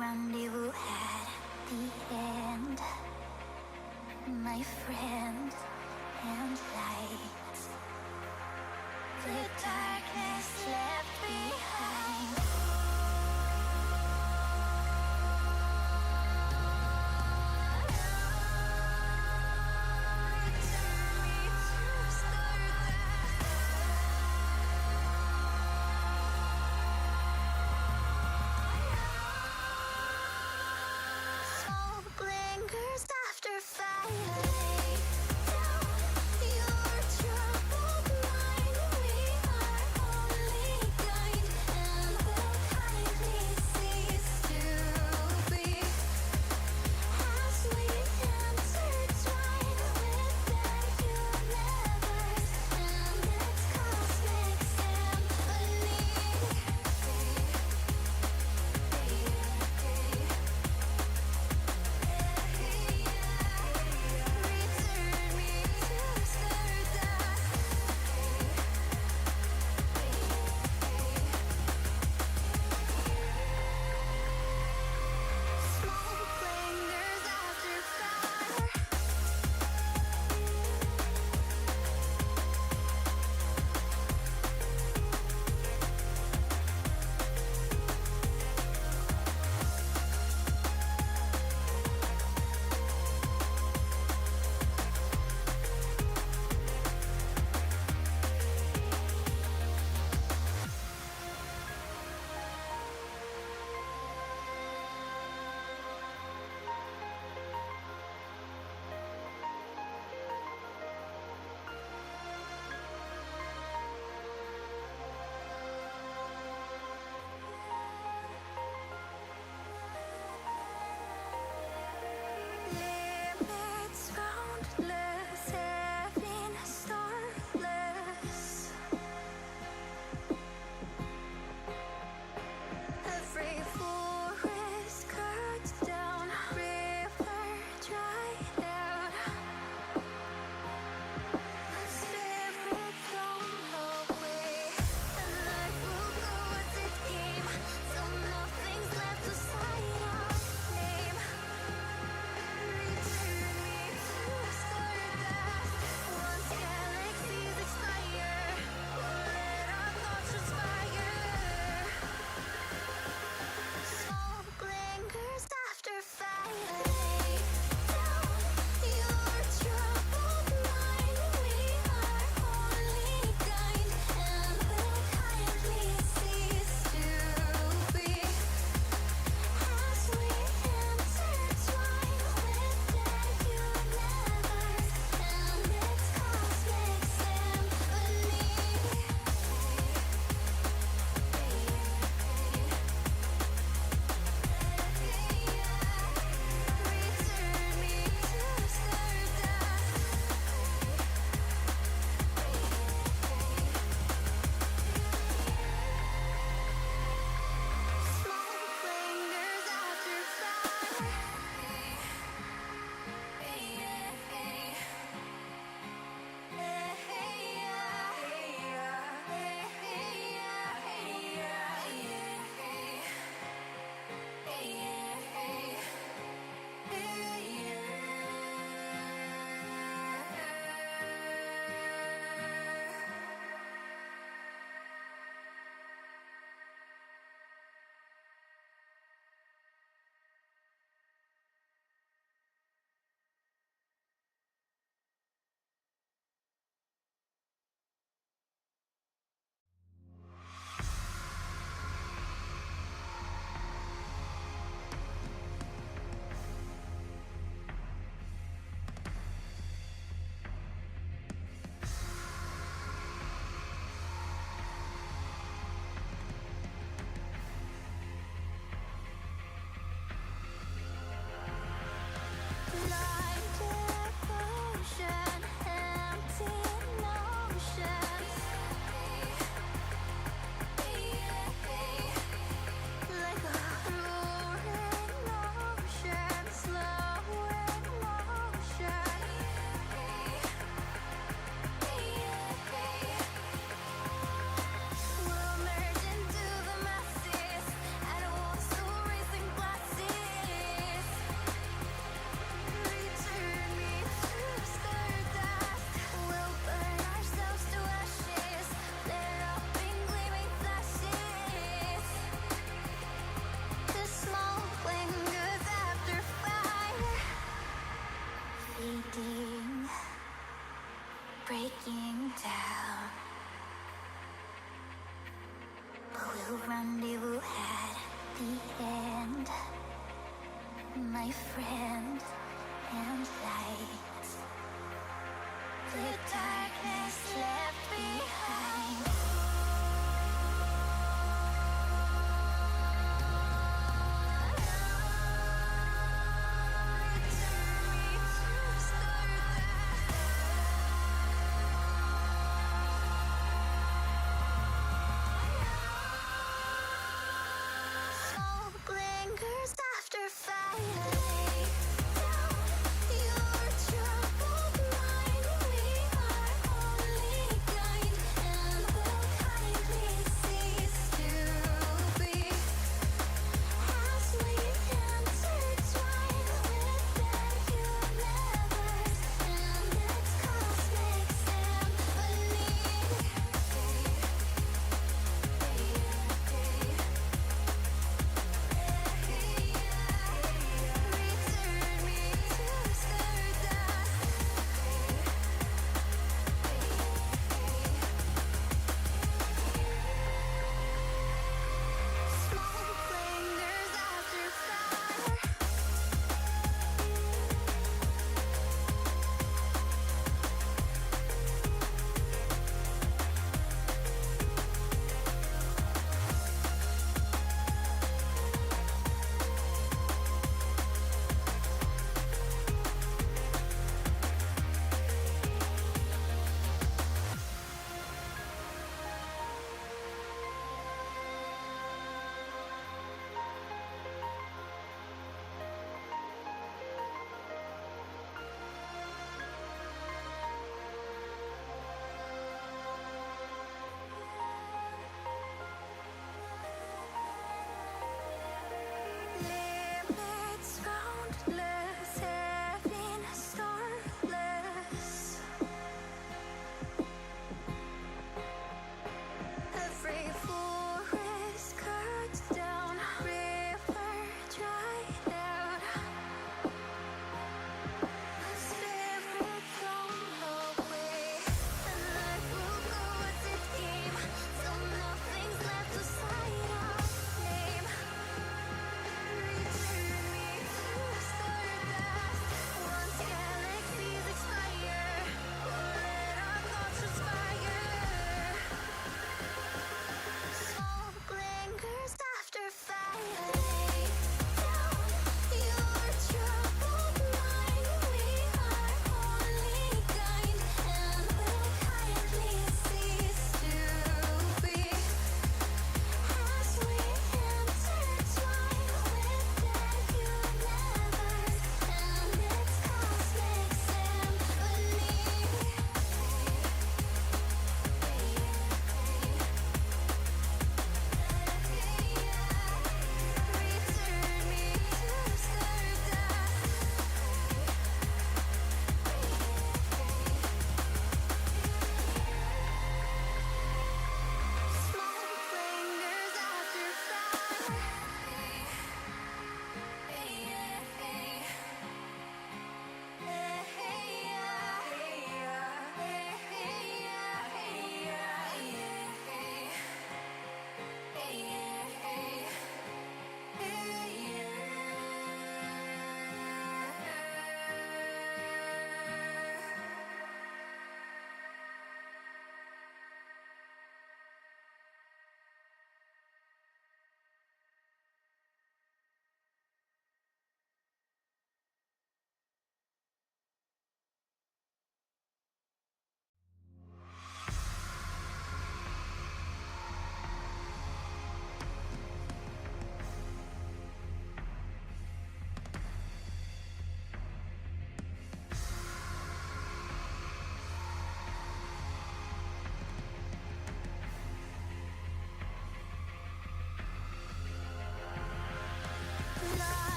rendezvous at the end, my friend and light, the darkness left behind.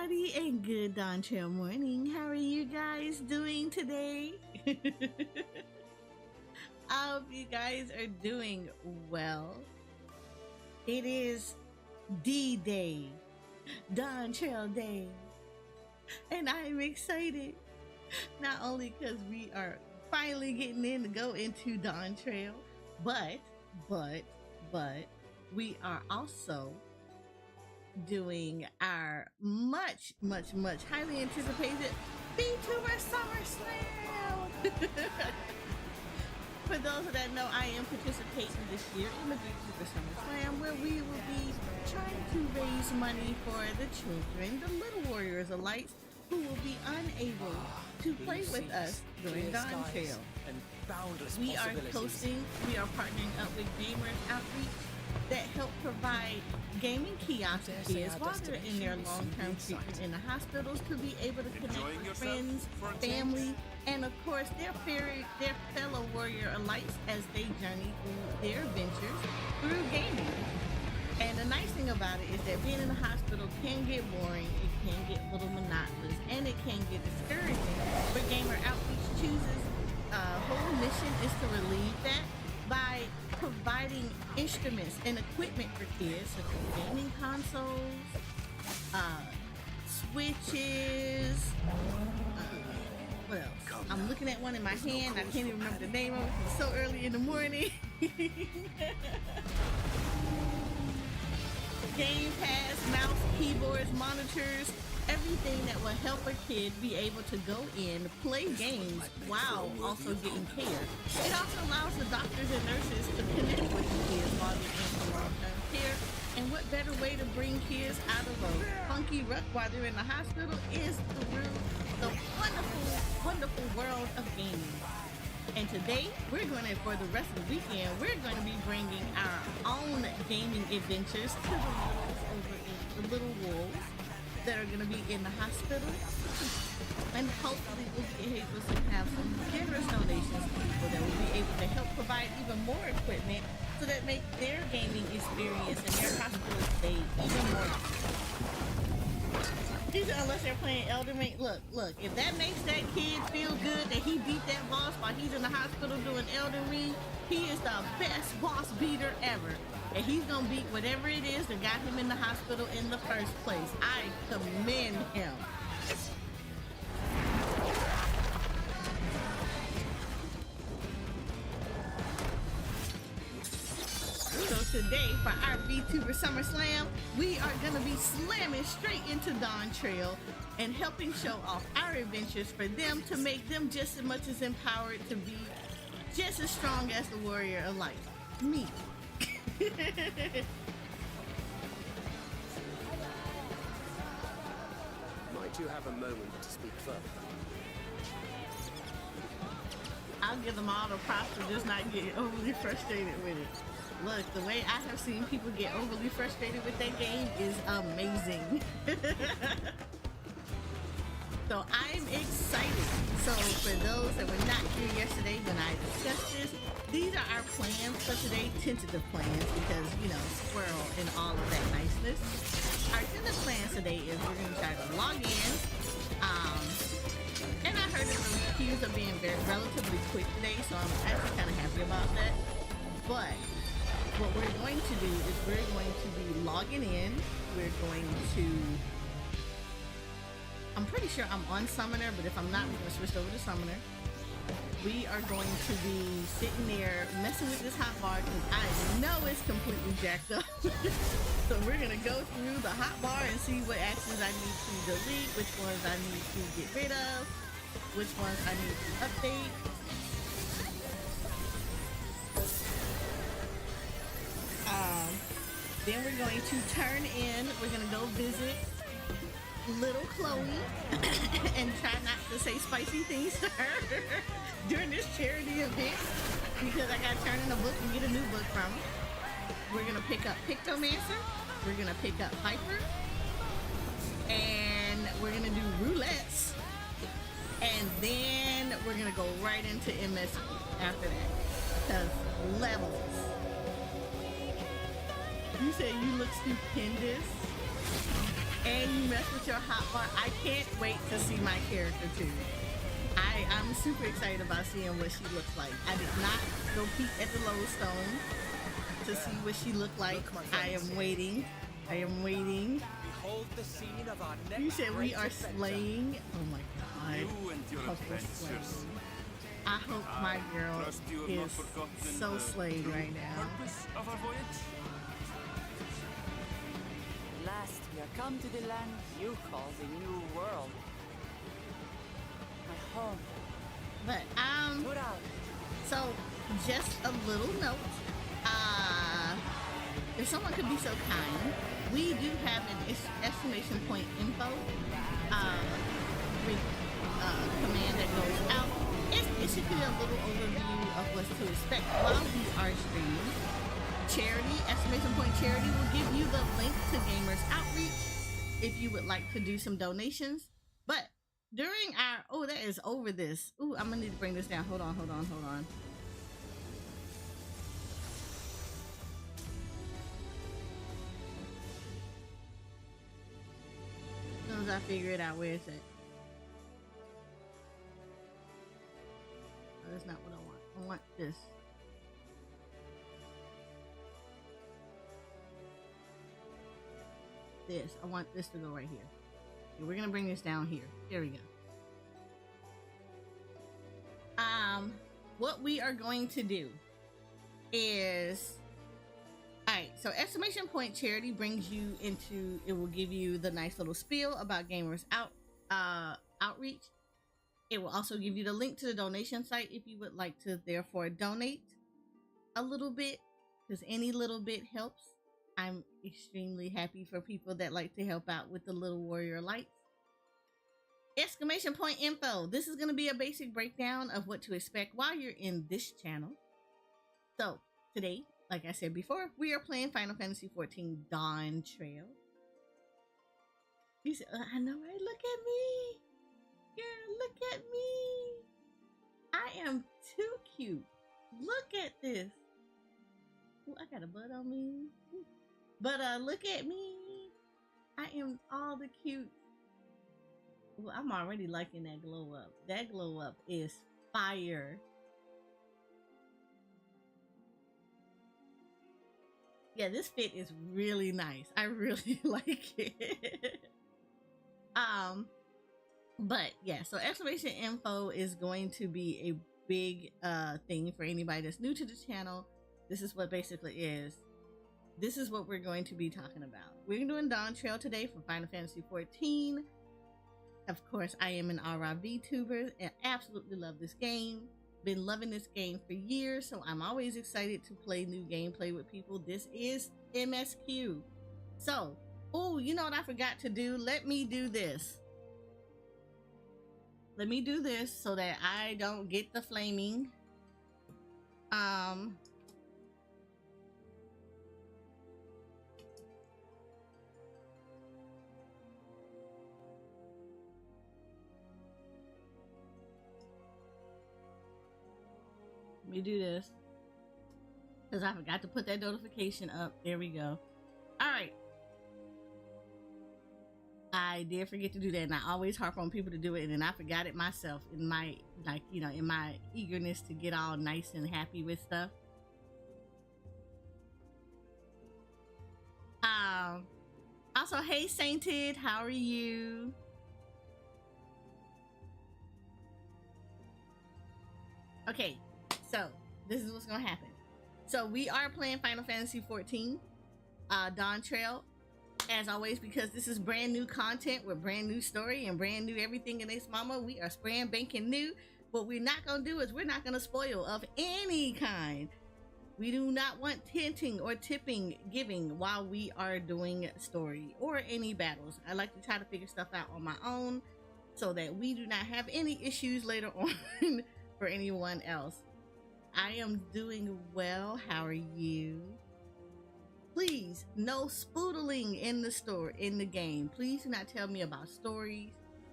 everybody, and good Dawntrail morning. How are you guys doing today? I hope you guys are doing well. It is D-Day, Dawntrail Day, and I'm excited. Not only because we are finally getting in to go into Dawntrail, but we are also doing our much highly anticipated vtuber Summer Slam. For those that know, I am participating this year in the vtuber Summer Slam, where we will be trying to raise money for the children, the little warriors of light, who will be unable to play with us during Dawntrail. We are hosting, we are partnering up with Gamers Outreach that help provide gaming kiosks to kids while they're in their long-term treatment in the hospitals to be able to connect with friends, family, and of course their fellow warrior elites as they journey through their adventures through gaming. And the nice thing about it is that being in the hospital can get boring, it can get a little monotonous, and it can get discouraging. But Gamer Outreach chooses whole mission is to relieve that by providing instruments and equipment for kids, such as gaming consoles, switches, what else? I'm looking at one in my hand. I can't even remember the name of it. It's so early in the morning. Game pads, mouse, keyboards, monitors, everything that will help a kid be able to go in, play games while also getting care. It also allows the doctors and nurses to connect with the kids while they're in for long-term care. And what better way to bring kids out of a funky rut while they're in the hospital is through the wonderful world of gaming. And today, we're going to, for the rest of the weekend, we're going to be bringing our own gaming adventures to the littles over in the little wolves that are going to be in the hospital. And hopefully we'll be able to have some generous donations to people that will be able to help provide even more equipment so that make their gaming experience and their hospital stay even more. Unless they're playing Elden Ring, look, if that makes that kid feel good that he beat that boss while he's in the hospital doing Elden Ring, he is the best boss beater ever. And he's gonna beat whatever it is that got him in the hospital in the first place. I commend him. So today, for our VTuber Summer Slam, we are gonna be slamming straight into Dawntrail and helping show off our adventures for them to make them just as much as empowered to be just as strong as the warrior of light. Me. Might you have a moment to speak further? I'll give them all the props for just not getting overly frustrated with it. Look, the way I have seen people get overly frustrated with that game is amazing. So I'm excited. So for those that were not here yesterday when I discussed this, these are our plans for today, tentative plans, because, you know, squirrel and all of that niceness. Our tentative plans today is we're going to try to log in. And I heard that the queues are being relatively quick today, so I'm actually kind of happy about that. But what we're going to do is we're going to be logging in. We're going to... I'm pretty sure I'm on Summoner, but if I'm not, we're going to switch over to Summoner. We are going to be sitting there messing with this hotbar because I know it's completely jacked up. So we're going to go through the hotbar and see what actions I need to delete, which ones I need to get rid of, which ones I need to update. Then we're going to turn in, we're going to go visit little Chloe and try not to say spicy things to her during this charity event because I got to turn in a book and get a new book from her. We're going to pick up Pictomancer, we're going to pick up Piper, and we're going to do roulettes, and then we're going to go right into MS after that because levels. You said you look stupendous. and you mess with your hotbar. I can't wait to see my character too. I'm super excited about seeing what she looks like. I did not go peek at the lodestone to see what she looked like. I am waiting. I am waiting. Behold the scene of our next You said we great are adventure. slaying. Oh my god. You and your Hope we're adventures. slaying. I hope my girl Trust you have not is forgotten so the slayed true right now. purpose of our voyage. At last, we are come to the land you call the New World. My home, But Tural. so just a little note. If someone could be so kind, we do have an exclamation point info command that goes out. It's basically a little overview of what's to expect while we are streaming. Charity, exclamation point charity, will give you the link to Gamers Outreach if you would like to do some donations. But during our, that is over this. Ooh, I'm gonna need to bring this down. Hold on. As soon as I figure it out, where is it? Oh, that's not what I want. I want this. I want this to go right here. Okay, we're gonna bring this down here. There we go. What we are going to do is, all right, so exclamation point charity brings you into, it will give you the nice little spiel about Gamers Outreach. It will also give you the link to the donation site if you would like to therefore donate a little bit, because any little bit helps. I'm extremely happy for people that like to help out with the Little Warrior Lights. Exclamation point info. This is going to be a basic breakdown of what to expect while you're in this channel. So today, like I said before, we are playing Final Fantasy XIV Dawntrail. You said, I know, right? Look at me. Girl, look at me. I am too cute. Look at this. Ooh, I got a bud on me. But look at me. I am all the cute. Well, I'm already liking that glow up. That glow up is fire. Yeah, this fit is really nice. I really like it. But yeah, so exclamation info is going to be a big thing for anybody that's new to the channel. This is what basically is. This is what we're going to be talking about. We're doing Dawntrail today for Final Fantasy XIV. Of course, I am an RA VTuber and absolutely love this game. Been loving this game for years, so I'm always excited to play new gameplay with people. This is MSQ. So, oh, you know what I forgot to do? Let me do this. Let me do this so that I don't get the flaming. Let me do this because I forgot to put that notification up. There we go. All right. I did forget to do that, and I always harp on people to do it, and then I forgot it myself in my, in my eagerness to get all nice and happy with stuff. Also, hey Sainted, how are you? Okay, so this is what's gonna happen. So we are playing Final Fantasy XIV Dawntrail, as always, because this is brand new content with brand new story and brand new everything in this mama. We are spraying banking new. What we're not gonna do is we're not gonna spoil of any kind. We do not want tinting or giving while we are doing story or any battles. I like to try to figure stuff out on my own so that we do not have any issues later on for anyone else. I am doing well. How are you? Please, no spoodling in the game. Please do not tell me about stories.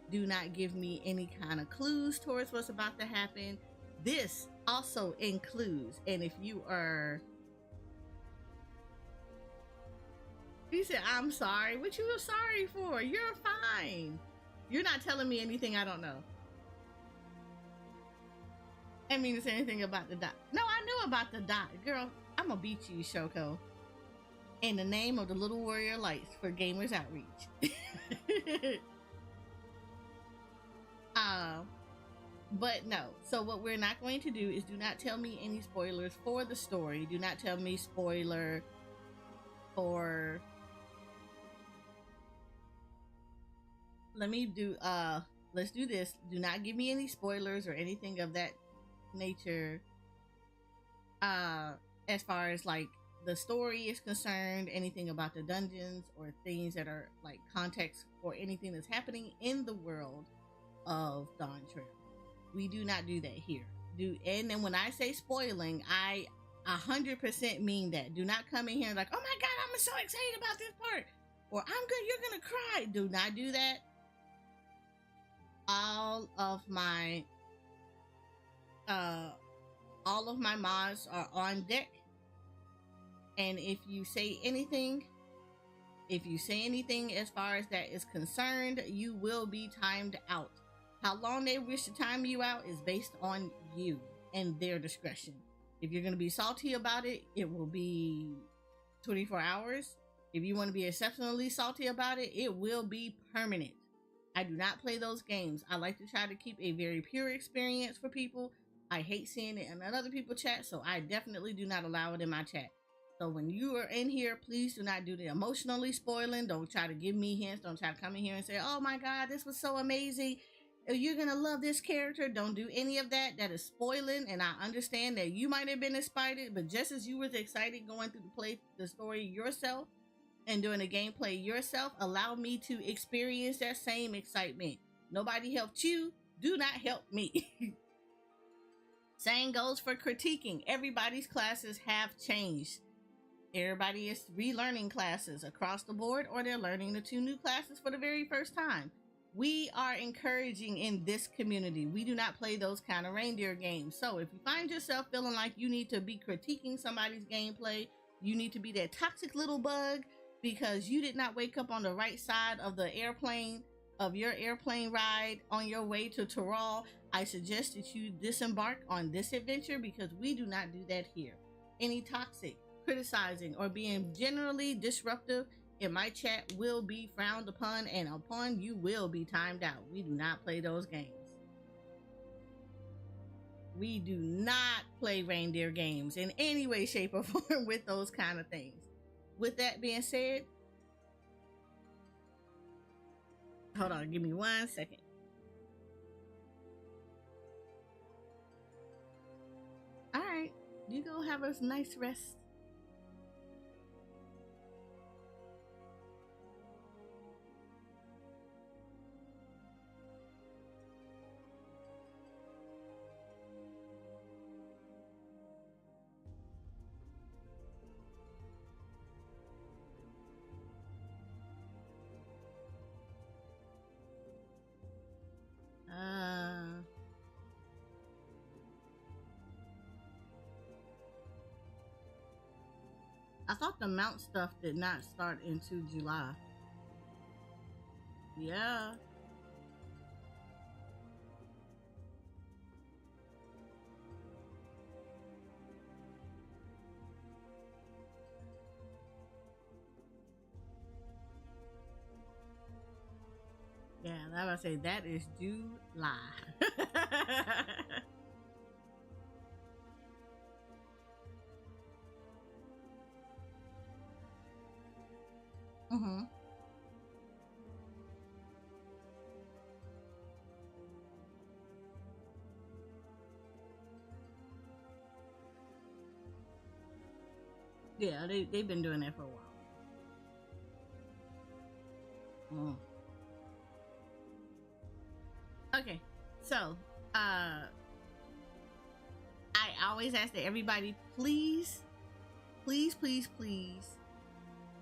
Do not give me any kind of clues towards what's about to happen. This also includes, and if you are He said, I'm sorry. What you were sorry for? You're fine. You're not telling me anything I don't know. I mean to say anything about the dot. No, I knew about the dot. Girl, I'm gonna beat you, Shoko. In the name of the Little Warrior Lights for Gamers Outreach. But no. So what we're not going to do is do not tell me any spoilers for the story. Do not tell me spoiler for... Let's do this. Do not give me any spoilers or anything of that nature. As far as like the story is concerned, anything about the dungeons or things that are like context or anything that's happening in the world of Dawntrail. We do not do that here. And then when I say spoiling, I 100% mean that. Do not come in here like, oh my god, I'm so excited about this part, or you're gonna cry. Do not do that. All of my mods are on deck, and if you say anything as far as that is concerned, you will be timed out. How long they wish to time you out is based on you and their discretion. If you're going to be salty about it, it will be 24 hours. If you want to be exceptionally salty about it, it will be permanent. I do not play those games. I like to try to keep a very pure experience for people. I hate seeing it in other people's chat, so I definitely do not allow it in my chat. So when you are in here, please do not do the emotionally spoiling. Don't try to give me hints. Don't try to come in here and say, oh my god, this was so amazing, you're gonna love this character. Don't do any of that. That is spoiling, and I understand that you might have been inspired, but just as you was excited going through the story yourself and doing the gameplay yourself, allow me to experience that same excitement. Nobody helped you. Do not help me. Same goes for critiquing. Everybody's classes have changed. Everybody is relearning classes across the board, or they're learning the 2 new classes for the very first time. We are encouraging in this community. We do not play those kind of reindeer games. So if you find yourself feeling like you need to be critiquing somebody's gameplay, you need to be that toxic little bug because you did not wake up on the right side of the airplane, of your airplane ride on your way to Tural, I suggest that you disembark on this adventure, because we do not do that here. Any toxic, criticizing, or being generally disruptive in my chat will be frowned upon, and upon you will be timed out. We do not play those games. We do not play reindeer games in any way, shape, or form with those kind of things. With that being said, hold on, give me 1 second. All right, you go have a nice rest. I thought the mount stuff did not start into July. Yeah. Yeah, I would say that is July. Mm-hmm. Yeah, they've been doing that for a while. Okay, so I always ask that everybody please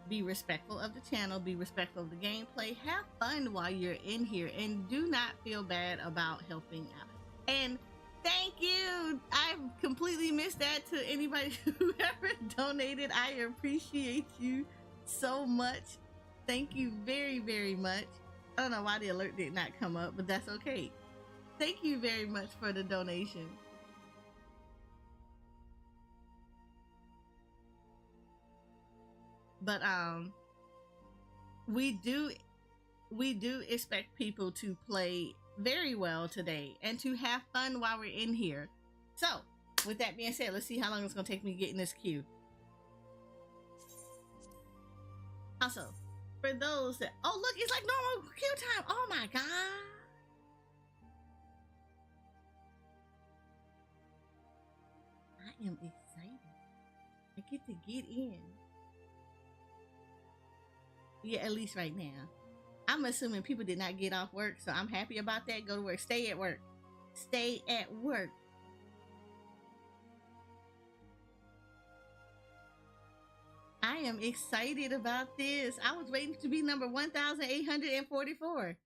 be respectful of the channel, be respectful of the gameplay, have fun while you're in here, and do not feel bad about helping out. And thank you. I completely missed that to anybody who ever donated. I appreciate you so much. Thank you very, very much. I don't know why the alert did not come up, but that's okay. Thank you very much for the donation. But we do expect people to play very well today and to have fun while we're in here. So with that being said, let's see how long it's gonna take me to get in this queue. Also, for those that, oh look, it's like normal queue time. Oh my god. I am excited. I get to get in. Yeah, at least right now. I'm assuming people did not get off work, so I'm happy about that. Go to work. Stay at work. Stay at work. I am excited about this. I was waiting to be number 1,844.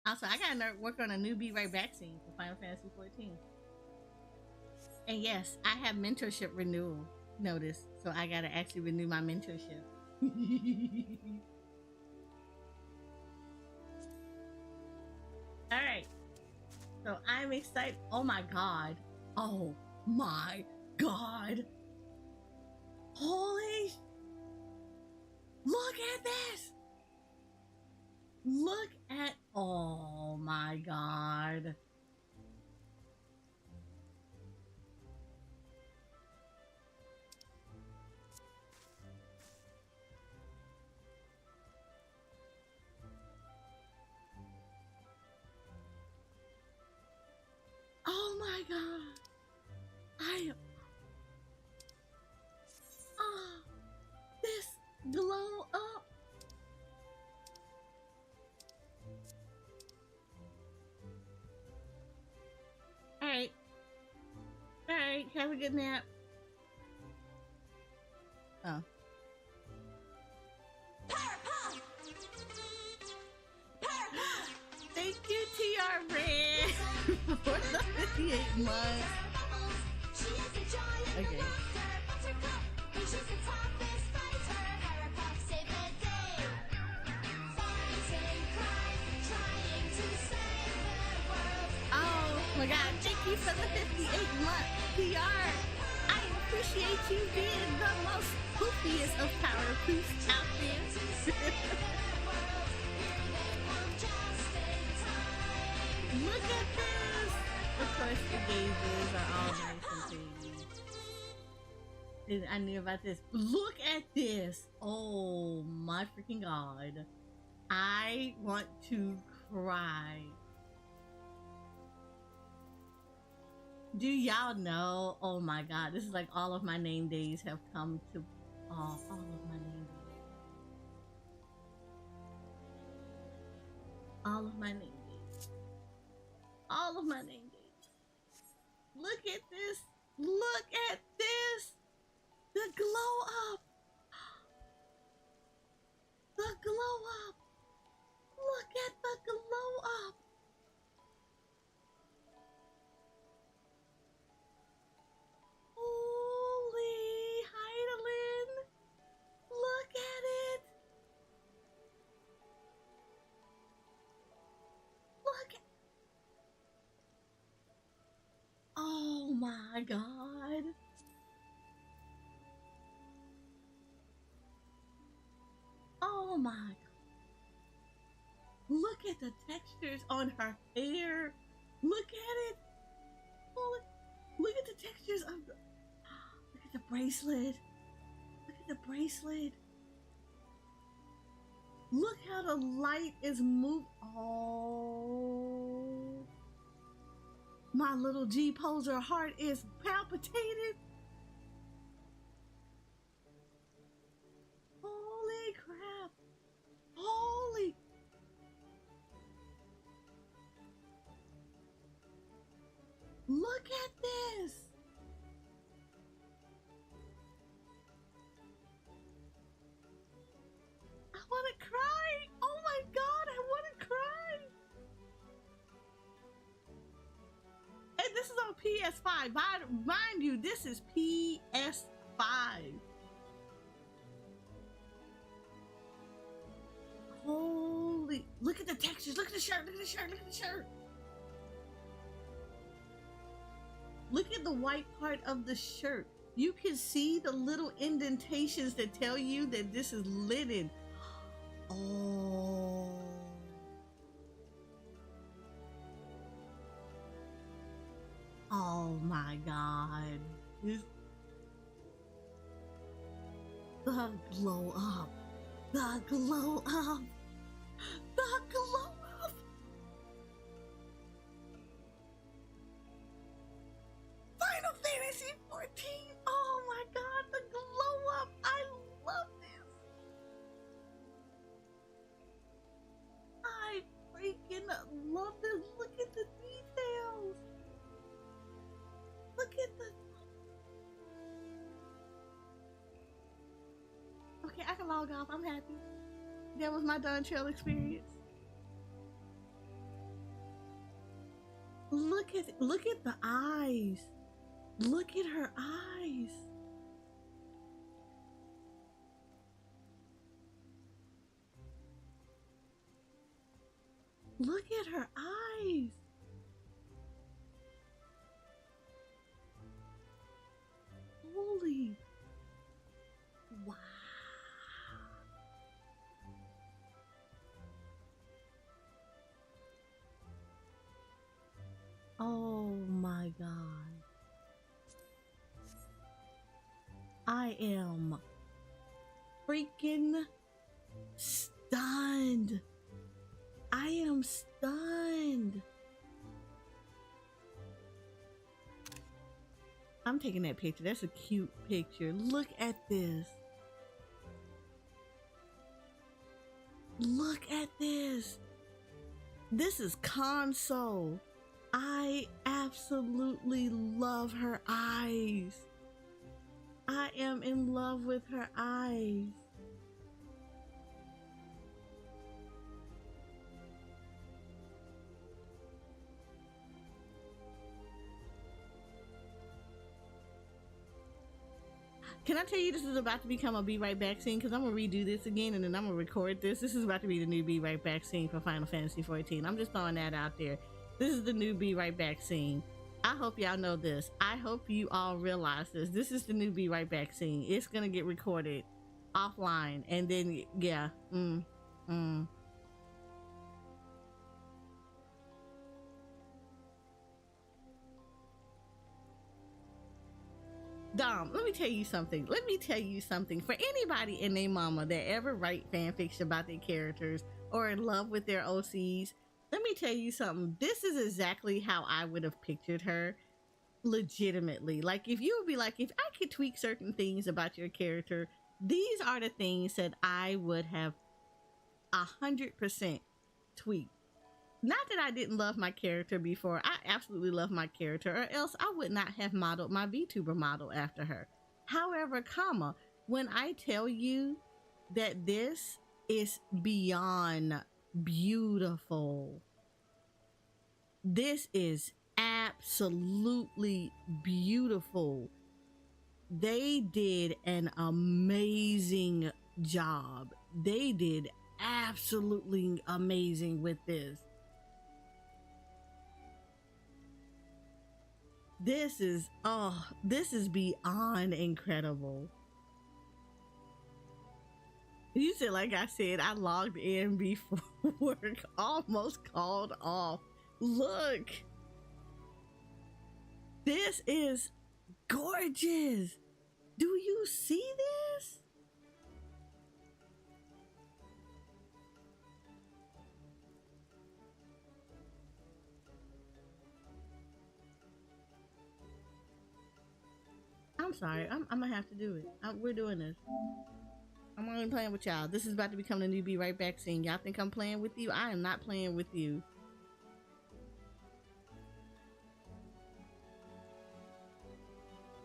Also, I gotta work on a new Be Right Back scene for Final Fantasy 14. And yes, I have mentorship renewal notice, so I gotta actually renew my mentorship. All right, so I'm excited. Oh my god. Oh my god. Holy, look at this. Look at, oh my god. Oh my god. I am, oh, this glow up. Alright. Alright, have a good nap. Oh. Thank you, TR Red, for the 58 months. Okay. Oh my god, thank you for the 58 months, TR. I appreciate you being the most poofiest of power poofs out there. Look at this! Of course, the gauges are all nice and pretty. I knew about this. Look at this! Oh my freaking god. I want to cry. Do y'all know? Oh my god, this is like all of my name days have come to. Oh, all of my name days. All of my name days. All of my name days. Look at this. Look at this. The glow up. The glow up. Look at the glow up. Holy Heidelin. Look at it. Look at, oh my god. Oh my god. Look at the textures on her hair. Look at it. Oh, look at the textures of the, look at the bracelet. Look at the bracelet. Look how the light is moving. Oh, my little G poser heart is palpitated. Holy crap. Holy. Look at this. I want to cry. Oh my god, I want to cry. And this is on PS5. Mind you, this is PS5. 5. Holy, look at the textures, look at the shirt, look at the shirt, look at the shirt. Look at the white part of the shirt. You can see the little indentations that tell you that this is linen. Oh. Oh my God. This, the glow up. The glow up. The glow up. Final Fantasy 14. Oh my God, the glow up. I love this. I freaking love this. Look at the details. Look at the. Okay, I can log off. I'm happy. That was my Dawntrail experience. Look at the eyes. Look at her eyes. Look at her eyes. Holy. Wow. Oh my God. I am freaking stunned. I am stunned. I'm taking that picture. That's a cute picture. Look at this. Look at this. This is console. I absolutely love her eyes. I am in love with her eyes. Can I tell you this is about to become a Be Right Back scene? Because I'm going to redo this again and then I'm going to record this. This is about to be the new Be Right Back scene for Final Fantasy 14. I'm just throwing that out there. This is the new Be Right Back scene. I hope y'all know this. I hope you all realize this. This is the new Be Right Back scene. It's going to get recorded offline. And then, yeah. Dom, let me tell you something. For anybody and their mama that ever write fanfiction about their characters or in love with their OCs, let me tell you something. This is exactly how I would have pictured her. Legitimately. Like, if you would be like, if I could tweak certain things about your character, these are the things that I would have 100% tweaked. Not that I didn't love my character before. I absolutely love my character, or else I would not have modeled my VTuber model after her. However, when I tell you that this is beyond beautiful, this is absolutely beautiful. They did an amazing job. They did absolutely amazing with this. This is beyond incredible. You said, like I said, I logged in before work, almost called off. Look, this is gorgeous. Do you see this? I'm sorry. I'm gonna have to do it. We're doing this. I'm only playing with y'all. This is about to become the new Be Right Back scene. Y'all think I'm playing with you? I am not playing with you.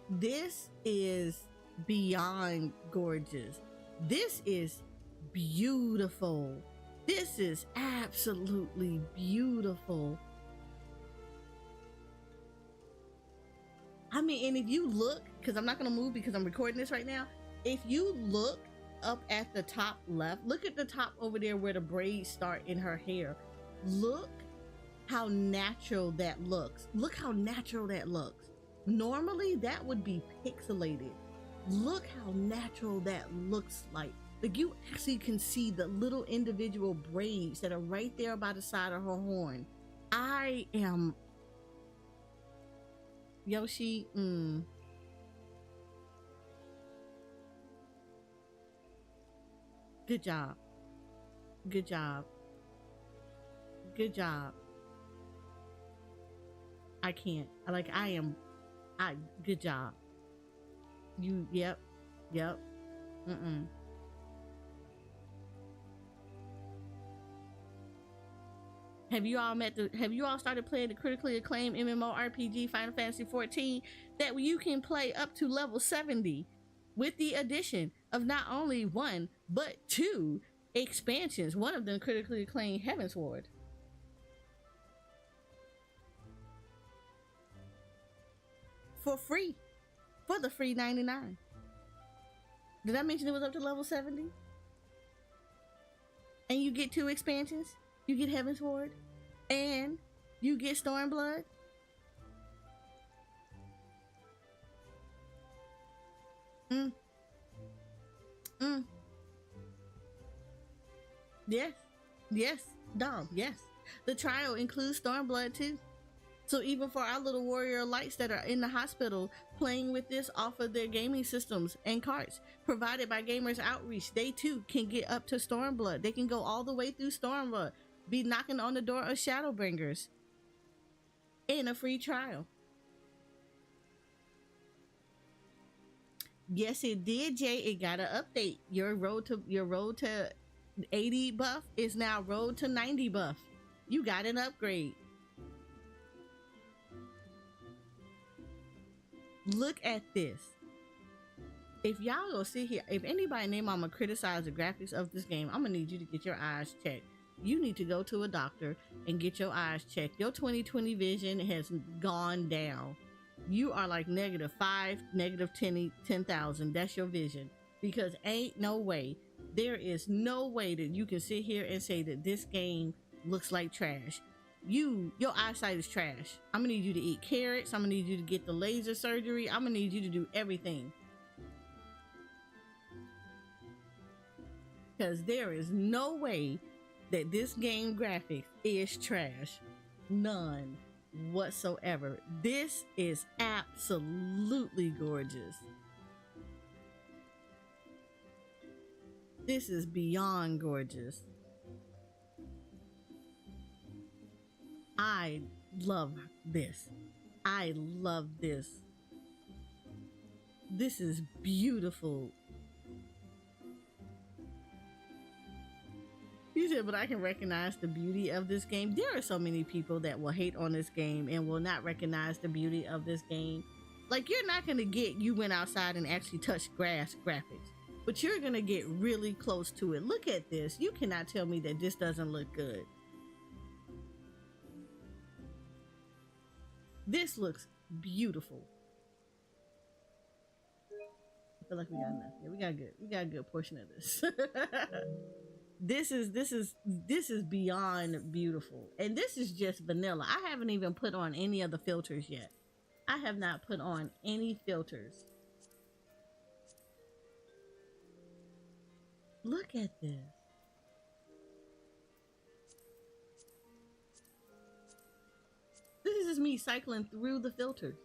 This is beyond gorgeous. This is beautiful. This is absolutely beautiful. I mean, and if you look, because I'm not going to move because I'm recording this right now. If you look up at the top left, look at the top over there where the braids start in her hair. Look how natural that looks. Look how natural that looks. Normally that would be pixelated. Look how natural that looks like. Like you actually can see the little individual braids that are right there by the side of her horn. I am Yoshi. Good job. Good job. Good job. I can't. Good job. Yep. Have you all started playing the critically acclaimed MMORPG Final Fantasy XIV that you can play up to level 70 with the addition of not only 1 but 2 expansions, one of them critically acclaimed Heavensward. For free. For the free $99. Did I mention it was up to level 70? And you get 2 expansions? You get Heavensward and you get Stormblood. Yes, Dom, yes. The trial includes Stormblood too. So even for our little warrior lights that are in the hospital playing with this off of their gaming systems and carts provided by Gamers Outreach, they too can get up to Stormblood. They can go all the way through Stormblood, be knocking on the door of Shadowbringers in a free trial. Yes, it did, Jay. It got an update. Your road to 80 buff is now road to 90 buff. You got an upgrade. Look at this. If y'all go sit here, if anybody named Mama criticize the graphics of this game, I'm gonna need you to get your eyes checked. You need to go to a doctor and get your eyes checked. Your 20/20 vision has gone down. You are like -5, -10,000. That's your vision. Because ain't no way, there is no way that you can sit here and say that this game looks like trash. Your eyesight is trash. I'm gonna need you to eat carrots. I'm gonna need you to get the laser surgery. I'm gonna need you to do everything. Because there is no way that this game graphics is trash. None whatsoever. This is absolutely gorgeous. This is beyond gorgeous. I love this. I love this. This is beautiful. You said, but I can recognize the beauty of this game. There are so many people that will hate on this game and will not recognize the beauty of this game. Like, you're not going to get you went outside and actually touched grass graphics, but you're going to get really close to it. Look at this. You cannot tell me that this doesn't look good. This looks beautiful. I feel like we got enough. Yeah, we got a good portion of this. This is beyond beautiful. And this is just vanilla. I haven't even put on any of the filters yet. I have not put on any filters. Look at this. This is me cycling through the filters.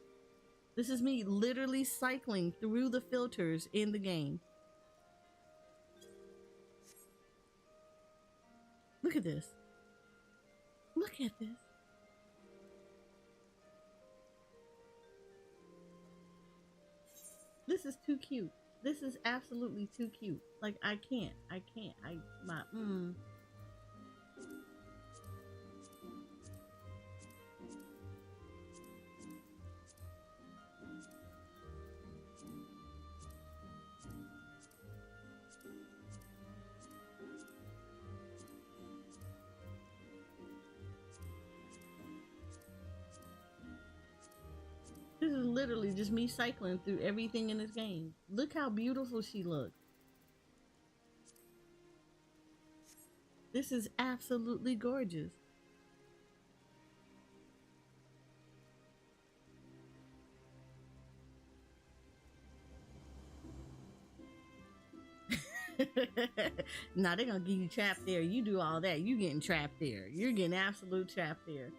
This is me literally cycling through the filters in the game. Look at this. Look at this. This is too cute. This is absolutely too cute. Like, I can't. This is literally just me cycling through everything in this game. Look how beautiful she looks. This is absolutely gorgeous. Now they're gonna get you trapped there. You do all that. You getting trapped there. You're getting absolute trapped there.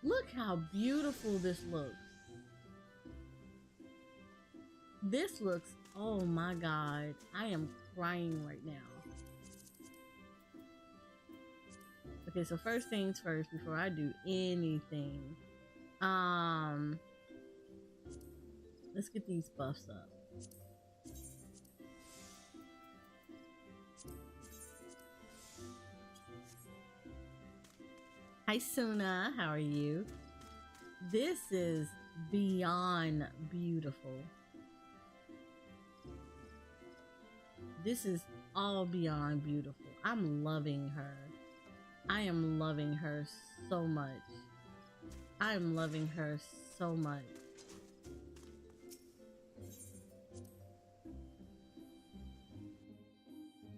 Look how beautiful this looks. This looks, oh my god. I am crying right now. Okay, so first things first before I do anything. Let's get these buffs up. Hi Suna, how are you? This is beyond beautiful. This is all beyond beautiful. I'm loving her. I am loving her so much. I am loving her so much.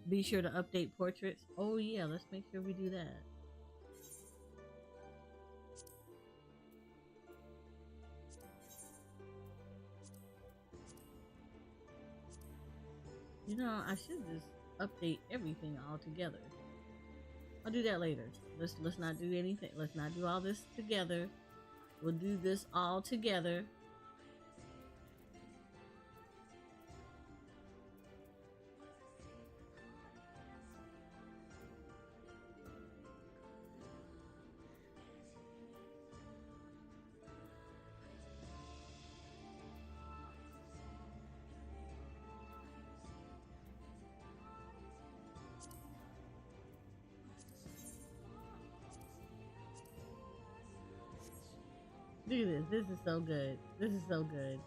Be sure to update portraits. Oh yeah, let's make sure we do that. You know, I should just update everything all together. I'll do that later. Let's not do anything. Let's not do all this together. We'll do this all together. Look at this. This is so good. This is so good.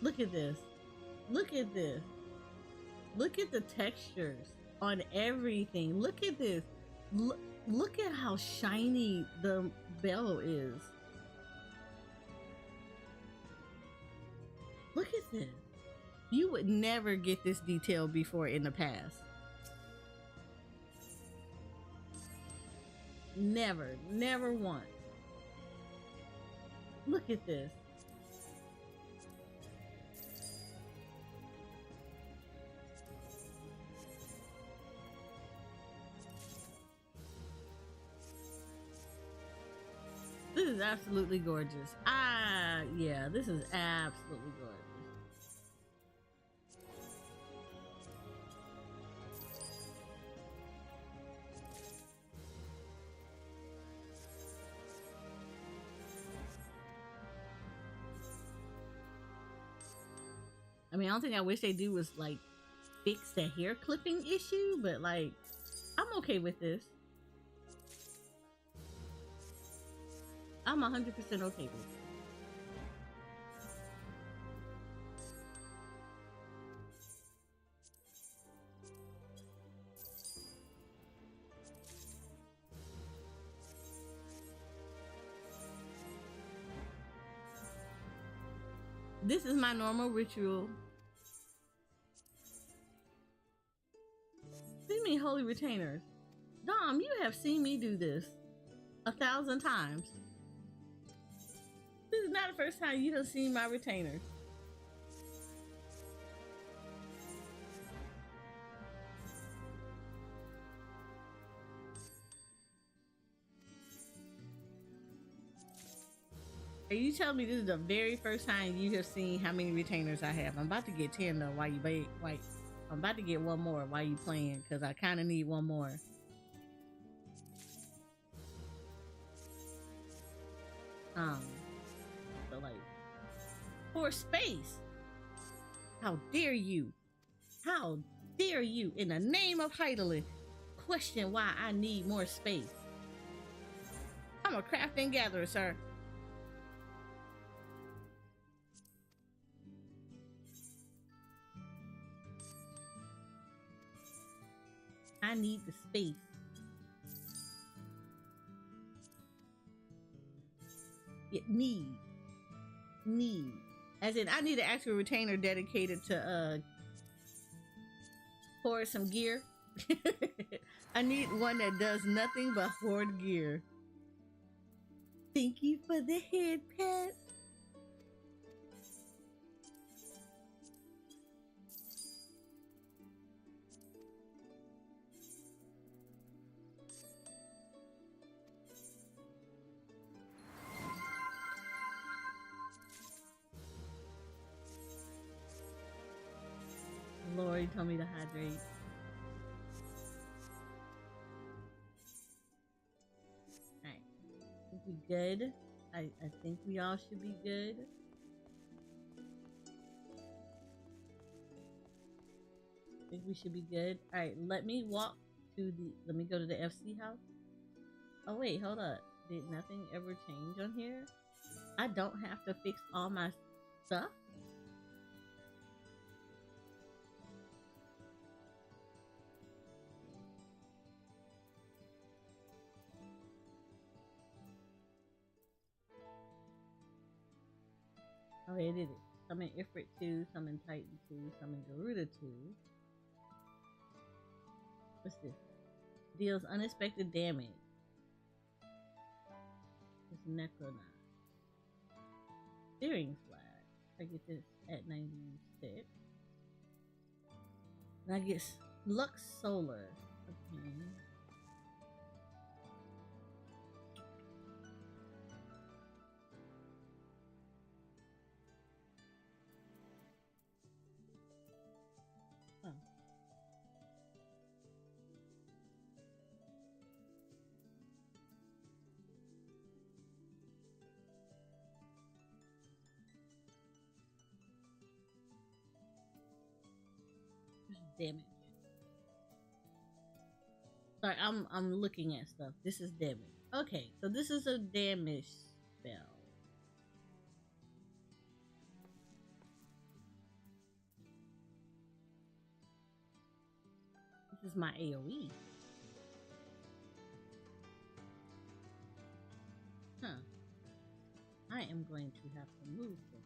Look at this. Look at this. Look at the textures on everything. Look at this. Look at how shiny the bell is. Look at this. You would never get this detail before in the past. Never, never once. Look at this. This is absolutely gorgeous. Yeah, this is absolutely gorgeous. I mean, the only thing I wish they do was like fix the hair clipping issue, but like, I'm okay with this. I'm 100% okay with it. This is my normal ritual. See me, holy retainers. Dom, you have seen me do this 1,000 times. This is not the first time you have seen my retainers. Are you telling me this is the very first time you have seen how many retainers I have? I'm about to get 10 though while you wait. I'm about to get one more while you playing because I kind of need one more. So like, for space. How dare you? How dare you, in the name of Heidelin, question why I need more space? I'm a crafting gatherer, sir. I need the space. Yeah, need. As in, I need an actual retainer dedicated to hoard some gear. I need one that does nothing but hoard gear. Thank you for the head pat. Lori told me to hydrate. Alright. I think we good. I think we all should be good. I think we should be good. Alright, let me go to the FC house. Oh wait, hold up. Did nothing ever change on here? I don't have to fix all my stuff? Oh, yeah, I did it. Summon Ifrit 2, summon Titan 2, summon Garuda 2. What's this? Deals unexpected damage. It's Necronaut. Steering flag. I get this at 96. And I get Lux Solar. Okay. Oh. Damage. Sorry, I'm looking at stuff. This is damage. Okay, so this is a damage spell. This is my AoE. Huh. I am going to have to move this.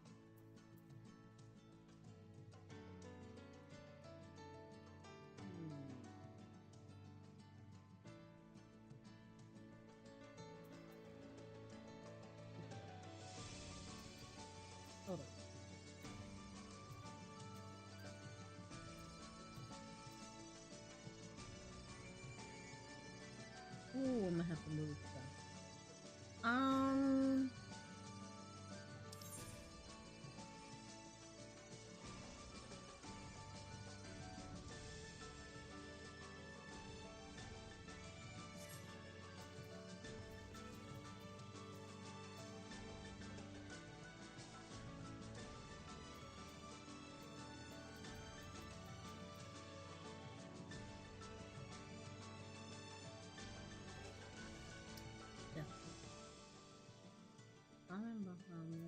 Hold on. Ooh, I'm gonna have to move stuff. Yeah. I'm behind.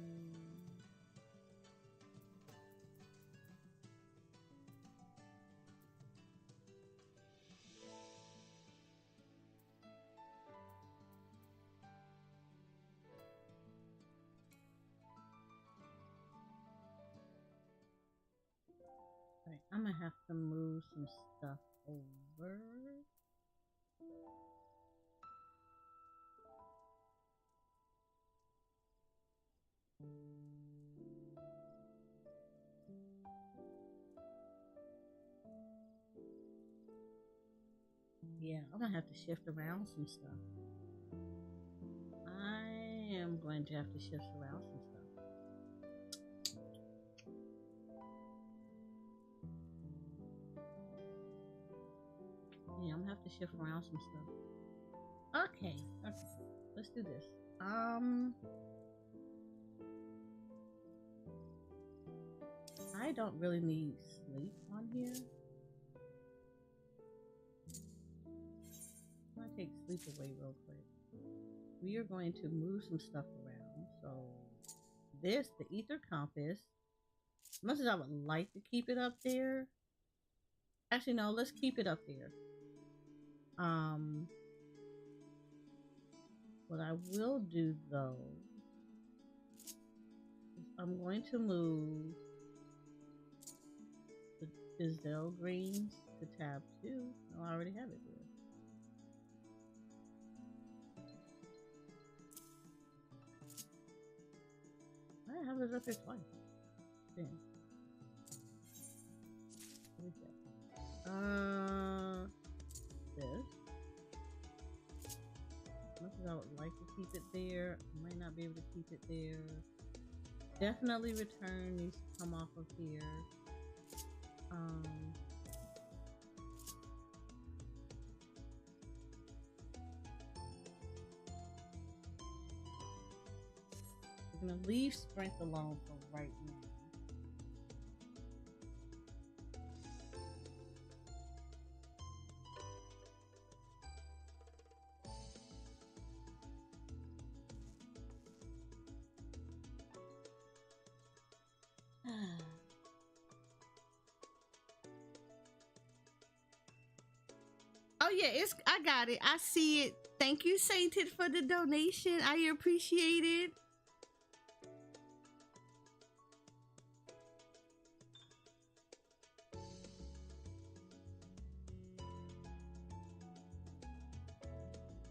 Right, I'm gonna have to move some stuff over. Yeah, I'm gonna have to shift around some stuff. I am going to have to shift around some stuff. Yeah, I'm gonna have to shift around some stuff. Okay, let's do this. I don't really need sleep on here. I'm gonna take sleep away real quick. We are going to move some stuff around. So this, the ether compass, as much as I would like to keep it up there, actually no, let's keep it up there. What I will do though I'm going to move the Gazelle Greens to tab 2. Oh, I already have it there. I have it up here twice. Then. What is that? This. As much as I would like to keep it there, I might not be able to keep it there. Definitely return needs to come off of here. We're gonna leave sprint alone for right now. Oh yeah, I got it. I see it. Thank you, Sainted, for the donation. I appreciate it.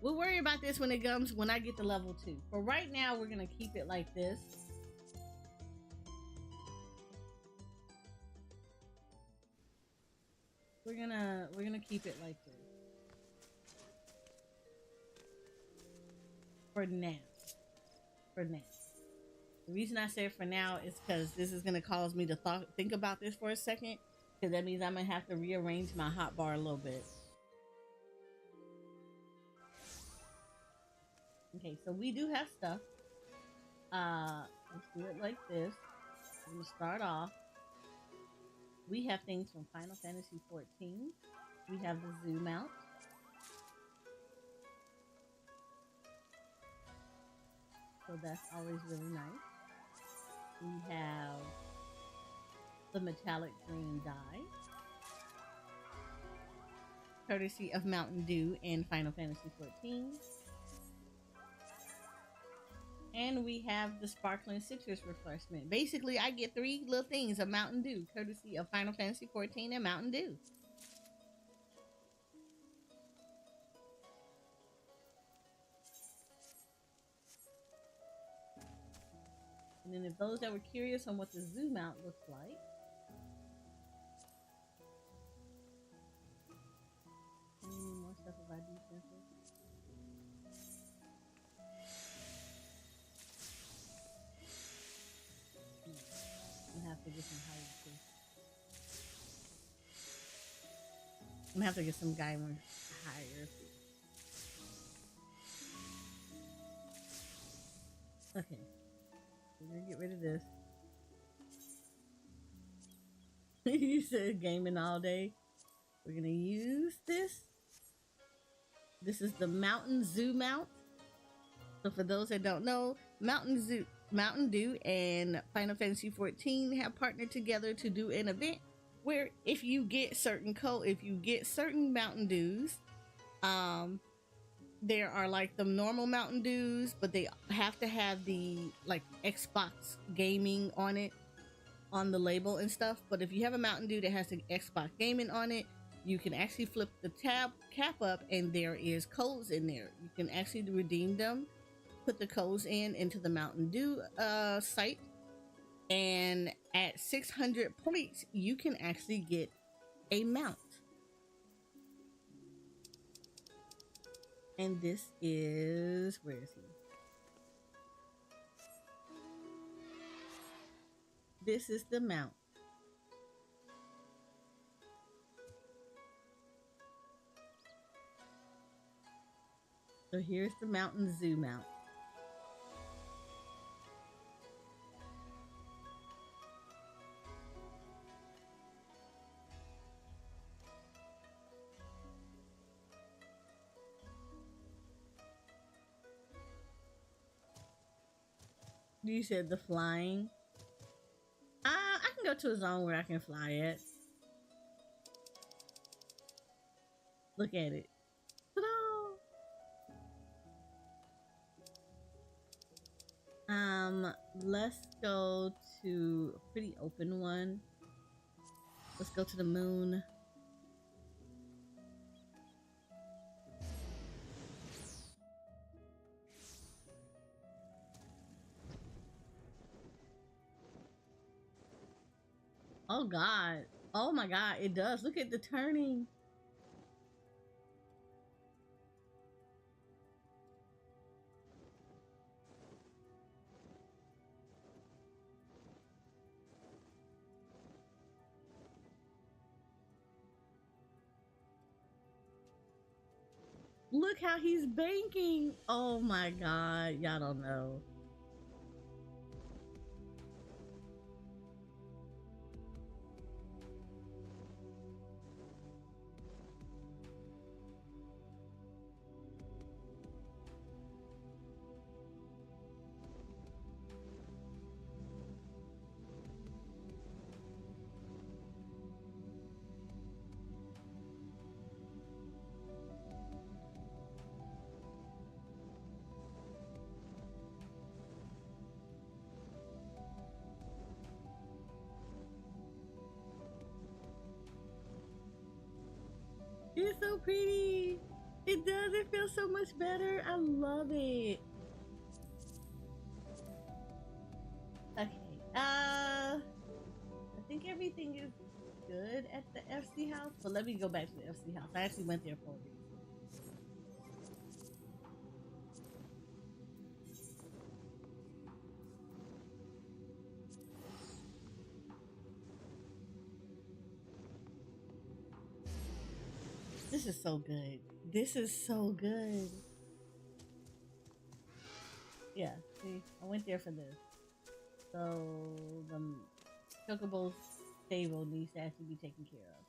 We'll worry about this when I get to level 2. For right now, we're gonna keep it like this. We're gonna keep it like this. For now. The reason I said for now is because this is gonna cause me to think about this for a second. Because that means I'm gonna have to rearrange my hotbar a little bit. Okay, so we do have stuff. Let's do it like this. I'm gonna start off. We have things from Final Fantasy XIV. We have the zoom out. So that's always really nice. We have the metallic green dye, courtesy of Mountain Dew and Final Fantasy XIV. And we have the sparkling citrus refreshment. Basically, I get 3 little things of Mountain Dew, courtesy of Final Fantasy XIV and Mountain Dew. And then if those that were curious on what the zoom out looks like, any more stuff about defenses? I'm gonna have to get some higher too. I'm gonna have to get some guy more higher. Okay. We're gonna get rid of this. You said gaming all day. We're gonna use this. This is the Mountain Zoom Out. So for those that don't know, Mountain Dew and Final Fantasy XIV have partnered together to do an event where if you get certain Mountain Dews, there are like the normal Mountain Dews, but they have to have the like Xbox gaming on it, on the label and stuff. But if you have a Mountain Dew that has the Xbox gaming on it, you can actually flip the cap up and there is codes in there. You can actually redeem them, put the codes into the Mountain Dew site, and at 600 points you can actually get a mount. And this is, where is he? This is the mount. So here's the Mountain Zoom Out. You said the flying. I can go to a zone where I can fly at. Look at it. Ta-da! Let's go to a pretty open one. Let's go to the moon. Oh god. Oh my god, it does. Look at the turning. Look how he's banking. Oh my god, y'all don't know. It's so pretty. It does. It feels so much better. I love it. Okay. I think everything is good at the FC house, but let me go back to the FC house. I actually went there for a reason. This is so good. This is so good. Yeah, see, I went there for this. So the Chocobo stable needs to actually be taken care of.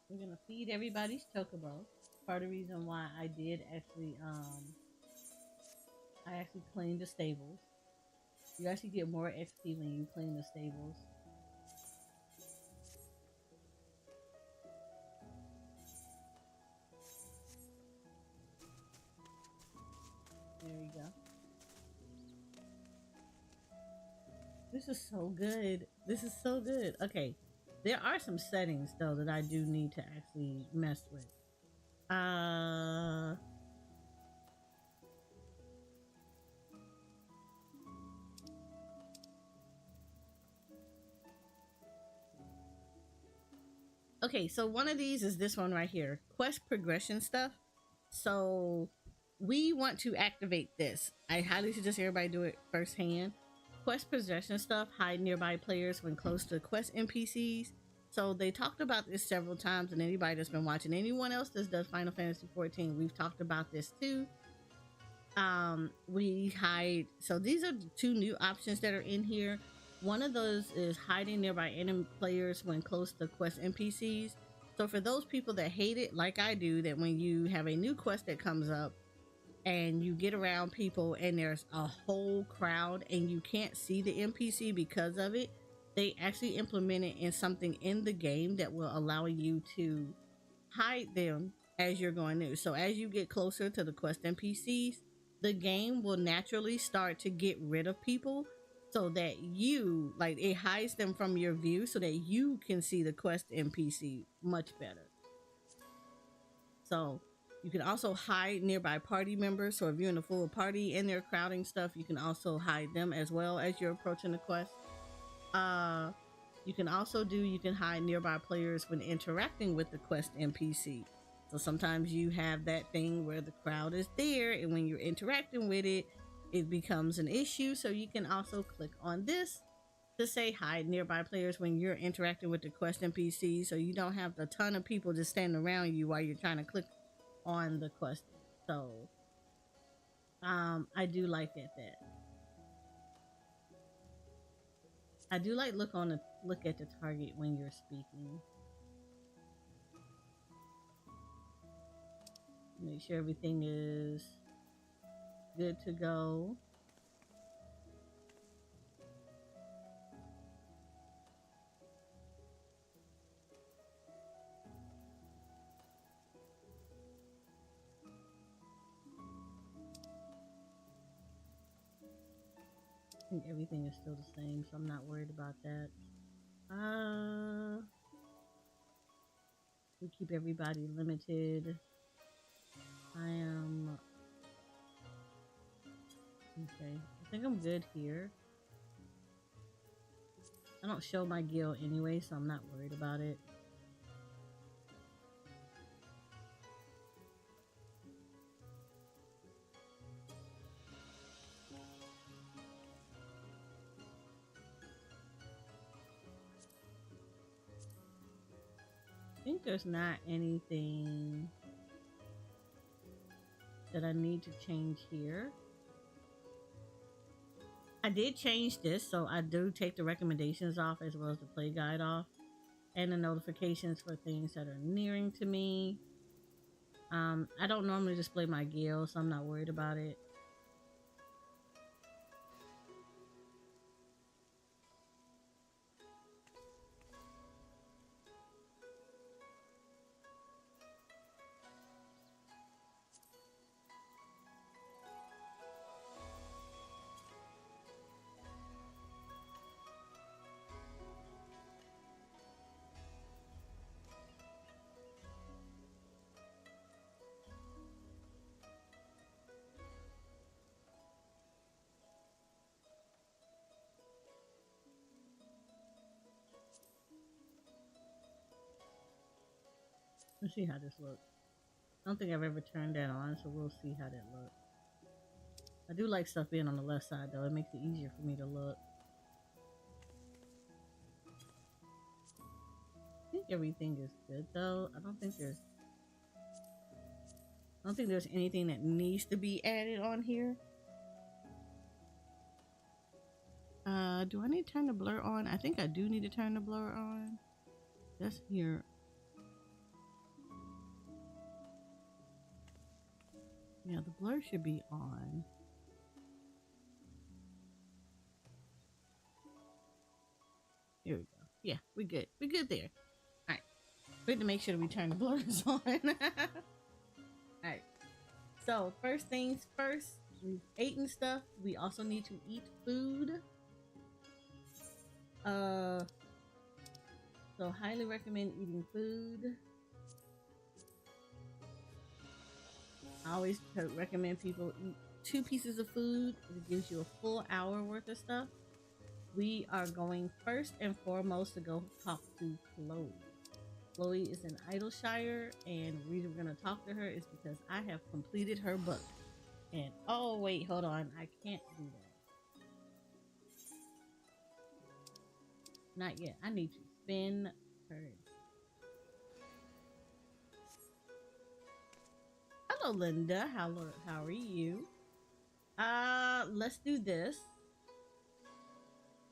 We're gonna feed everybody's chocobo. Part of the reason why I did actually I actually cleaned the stables. You actually get more XP when you clean the stables. There you go. This is so good. This is so good. Okay. There are some settings though that I do need to actually mess with. Okay, so one of these is this one right here. Quest progression stuff. So we want to activate this. I highly suggest everybody do it firsthand. Quest possession stuff, hide nearby players when close to quest NPCs. So they talked about this several times, and anybody that's been watching, anyone else that does Final Fantasy 14, we've talked about this too. We hide. So these are the two new options that are in here. One of those is hiding nearby enemy players when close to quest NPCs. So for those people that hate it, like I do, that when you have a new quest that comes up, and you get around people and there's a whole crowd and you can't see the NPC because of it, they actually implemented in something in the game that will allow you to hide them as you're going through. So as you get closer to the quest NPCs, the game will naturally start to get rid of people so that you, like, it hides them from your view so that you can see the quest NPC much better. So You can also hide nearby party members. So if you're in a full party and they're crowding stuff, you can also hide them as well as you're approaching the quest. You can also you can hide nearby players when interacting with the quest NPC. So sometimes you have that thing where the crowd is there, and when you're interacting with it, it becomes an issue. So you can also click on this to say hide nearby players when you're interacting with the quest NPC, so you don't have a ton of people just standing around you while you're trying to click on the quest. So I do like that. I do like look at the target when you're speaking. Make sure everything is good to go. I think everything is still the same, so I'm not worried about that. We keep everybody limited. I am okay. I think I'm good here. I don't show my guild anyway, so I'm not worried about it. I think there's not anything that I need to change here. I did change this, so I do take the recommendations off as well as the play guide off, and the notifications for things that are nearing to me. I don't normally display my guild, so I'm not worried about it. Let's see how this looks. I don't think I've ever turned that on, so we'll see how that looks. I do like stuff being on the left side, though. It makes it easier for me to look. I think everything is good, though. I don't think there's anything that needs to be added on here. Do I need to turn the blur on? I think I do need to turn the blur on. That's here. Yeah, the blur should be on. Here we go. Yeah, we're good. We're good there. Alright. We have to make sure that we turn the blurs on. Alright. So, first things first, we've eaten stuff. We also need to eat food. So highly recommend eating food. I always recommend people eat 2 pieces of food. It gives you a full hour worth of stuff. We are going first and foremost to go talk to Chloe. Chloe is in Idleshire, and the reason we're going to talk to her is because I have completed her book. And oh wait, hold on, I can't do that. Not yet. I need to spin her. Hello, Linda. How are you? Let's do this.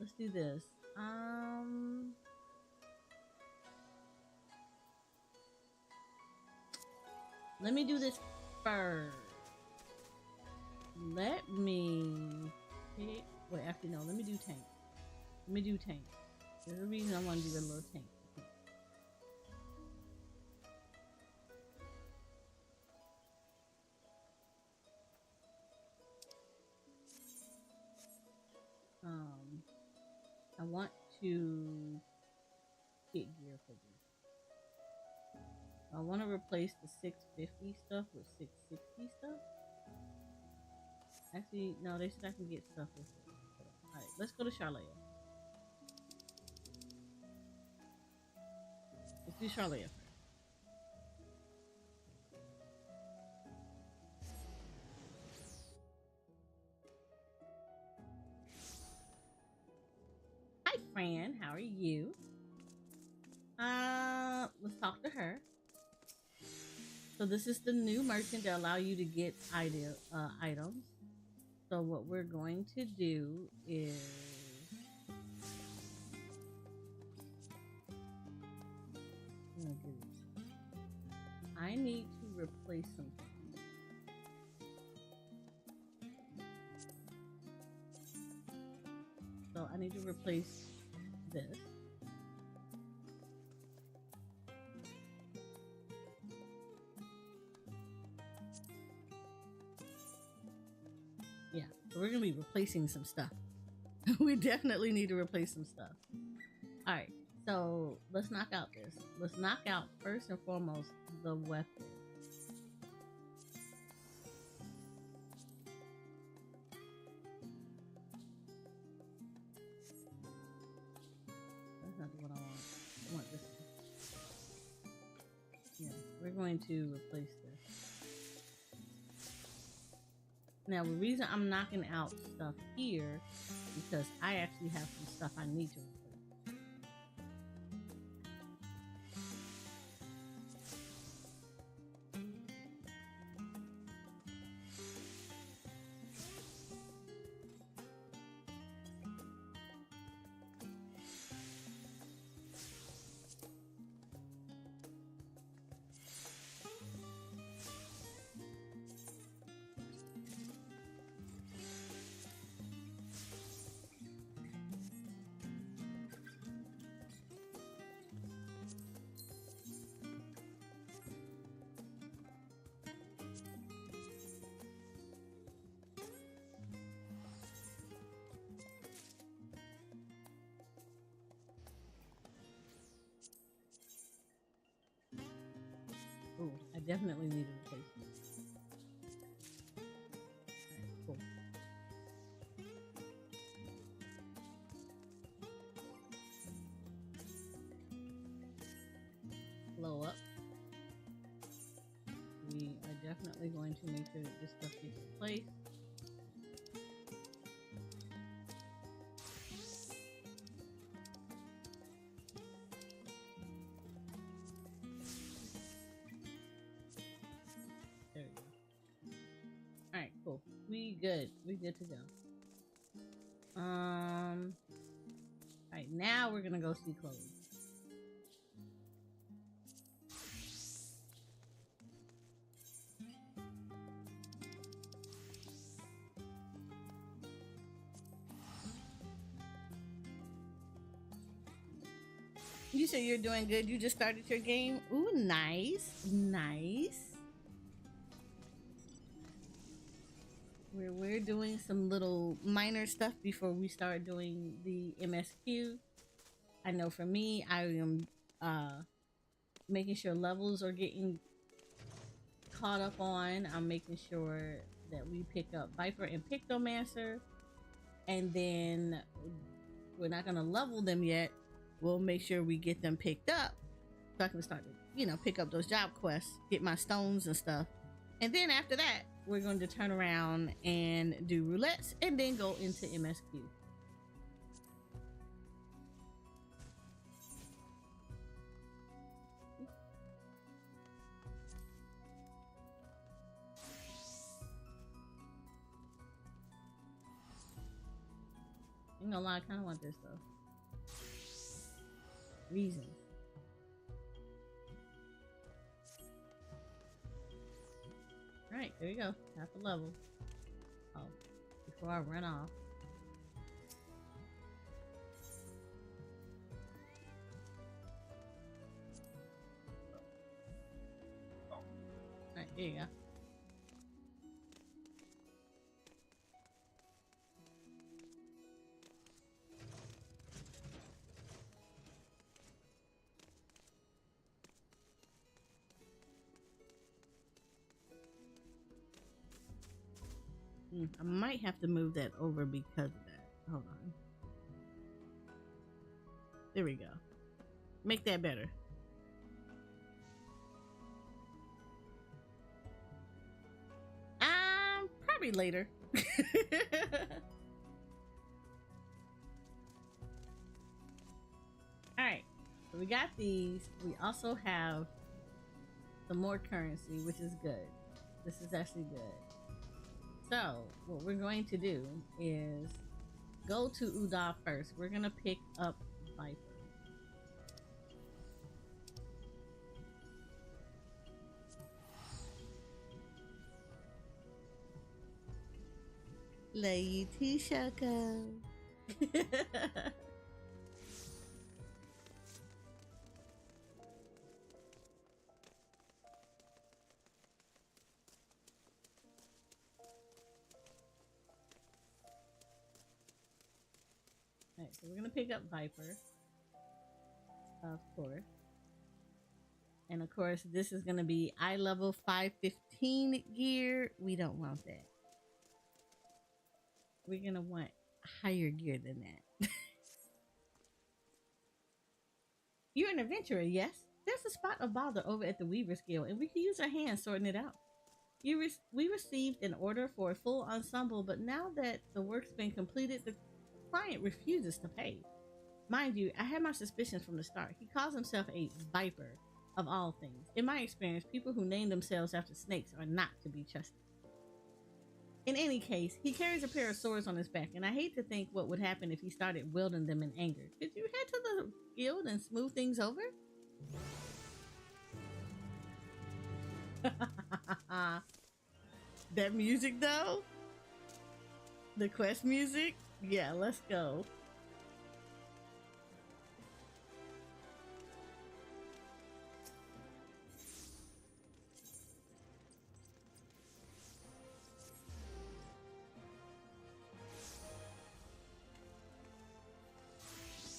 Let's do this. Let me do this first. Let me pick. Wait, actually, no. Let me do tank. Let me do tank. There's a reason I want to do a little tank. I want to get gear for this. I want to replace the 650 stuff with 660 stuff. Actually, no, they said I can get stuff with it. Alright, let's go to Charlotte. Let's do Charlotte first. Hi, Fran. How are you? Let's talk to her. So this is the new merchant that allow you to get items. So what we're going to do is I need to replace something. So I need to replace this. Yeah, so we're gonna be replacing some stuff. We definitely need to replace some stuff. All right, so let's knock out this. Let's knock out first and foremost the weapon. That's not what I want. I want this one. Yeah, we're going to replace this. Now, the reason I'm knocking out stuff here is because I actually have some stuff I need to replace. Oh, I definitely need to replace this. Alright, cool. Blow up. We are definitely going to make sure that this stuff gets replaced. There we go. Alright, cool. We good. We good to go. Alright, now we're gonna go see Chloe. You said you're doing good. You just started your game. Ooh, nice. Nice. We're doing some little minor stuff before we start doing the MSQ. I know for me, I am making sure levels are getting caught up on. I'm making sure that we pick up Viper and Pictomancer. And then we're not going to level them yet. We'll make sure we get them picked up so I can start to, pick up those job quests, get my stones and stuff. And then after that, we're going to turn around and do roulettes and then go into MSQ. Ain't gonna lie, I kind of want this though. Reasons. Alright, there you go. Half a level. Oh, before I run off. Alright, there you go. I might have to move that over because of that. Hold on. There we go. Make that better. Probably later. All right. So we got these. We also have some more currency, which is good. This is actually good. So what we're going to do is go to Uda first. We're gonna pick up Viper. Love you too, Shoko. Alright, so we're gonna pick up Viper, of course. And of course, this is gonna be eye level 515 gear. We don't want that. We're gonna want higher gear than that. You're an adventurer, yes? There's a spot of bother over at the Weaver's Guild, and we can use our hands sorting it out. We received an order for a full ensemble, but now that the work's been completed, the client refuses to pay. Mind you, I had my suspicions from the start. He calls himself a viper, of all things. In my experience, people who name themselves after snakes are not to be trusted. In any case, he carries a pair of swords on his back, and I hate to think what would happen if he started wielding them in anger. Did you head to the guild and smooth things over? That music though? The quest music? Yeah, let's go.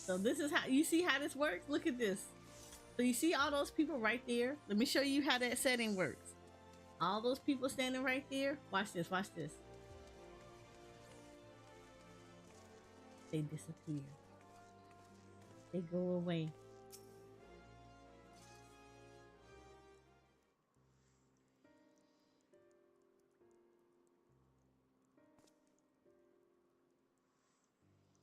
So this is how you see how this works. Look at this. So you see all those people right there? Let me show you how that setting works. All those people standing right there. Watch this, watch this. They disappear. They go away.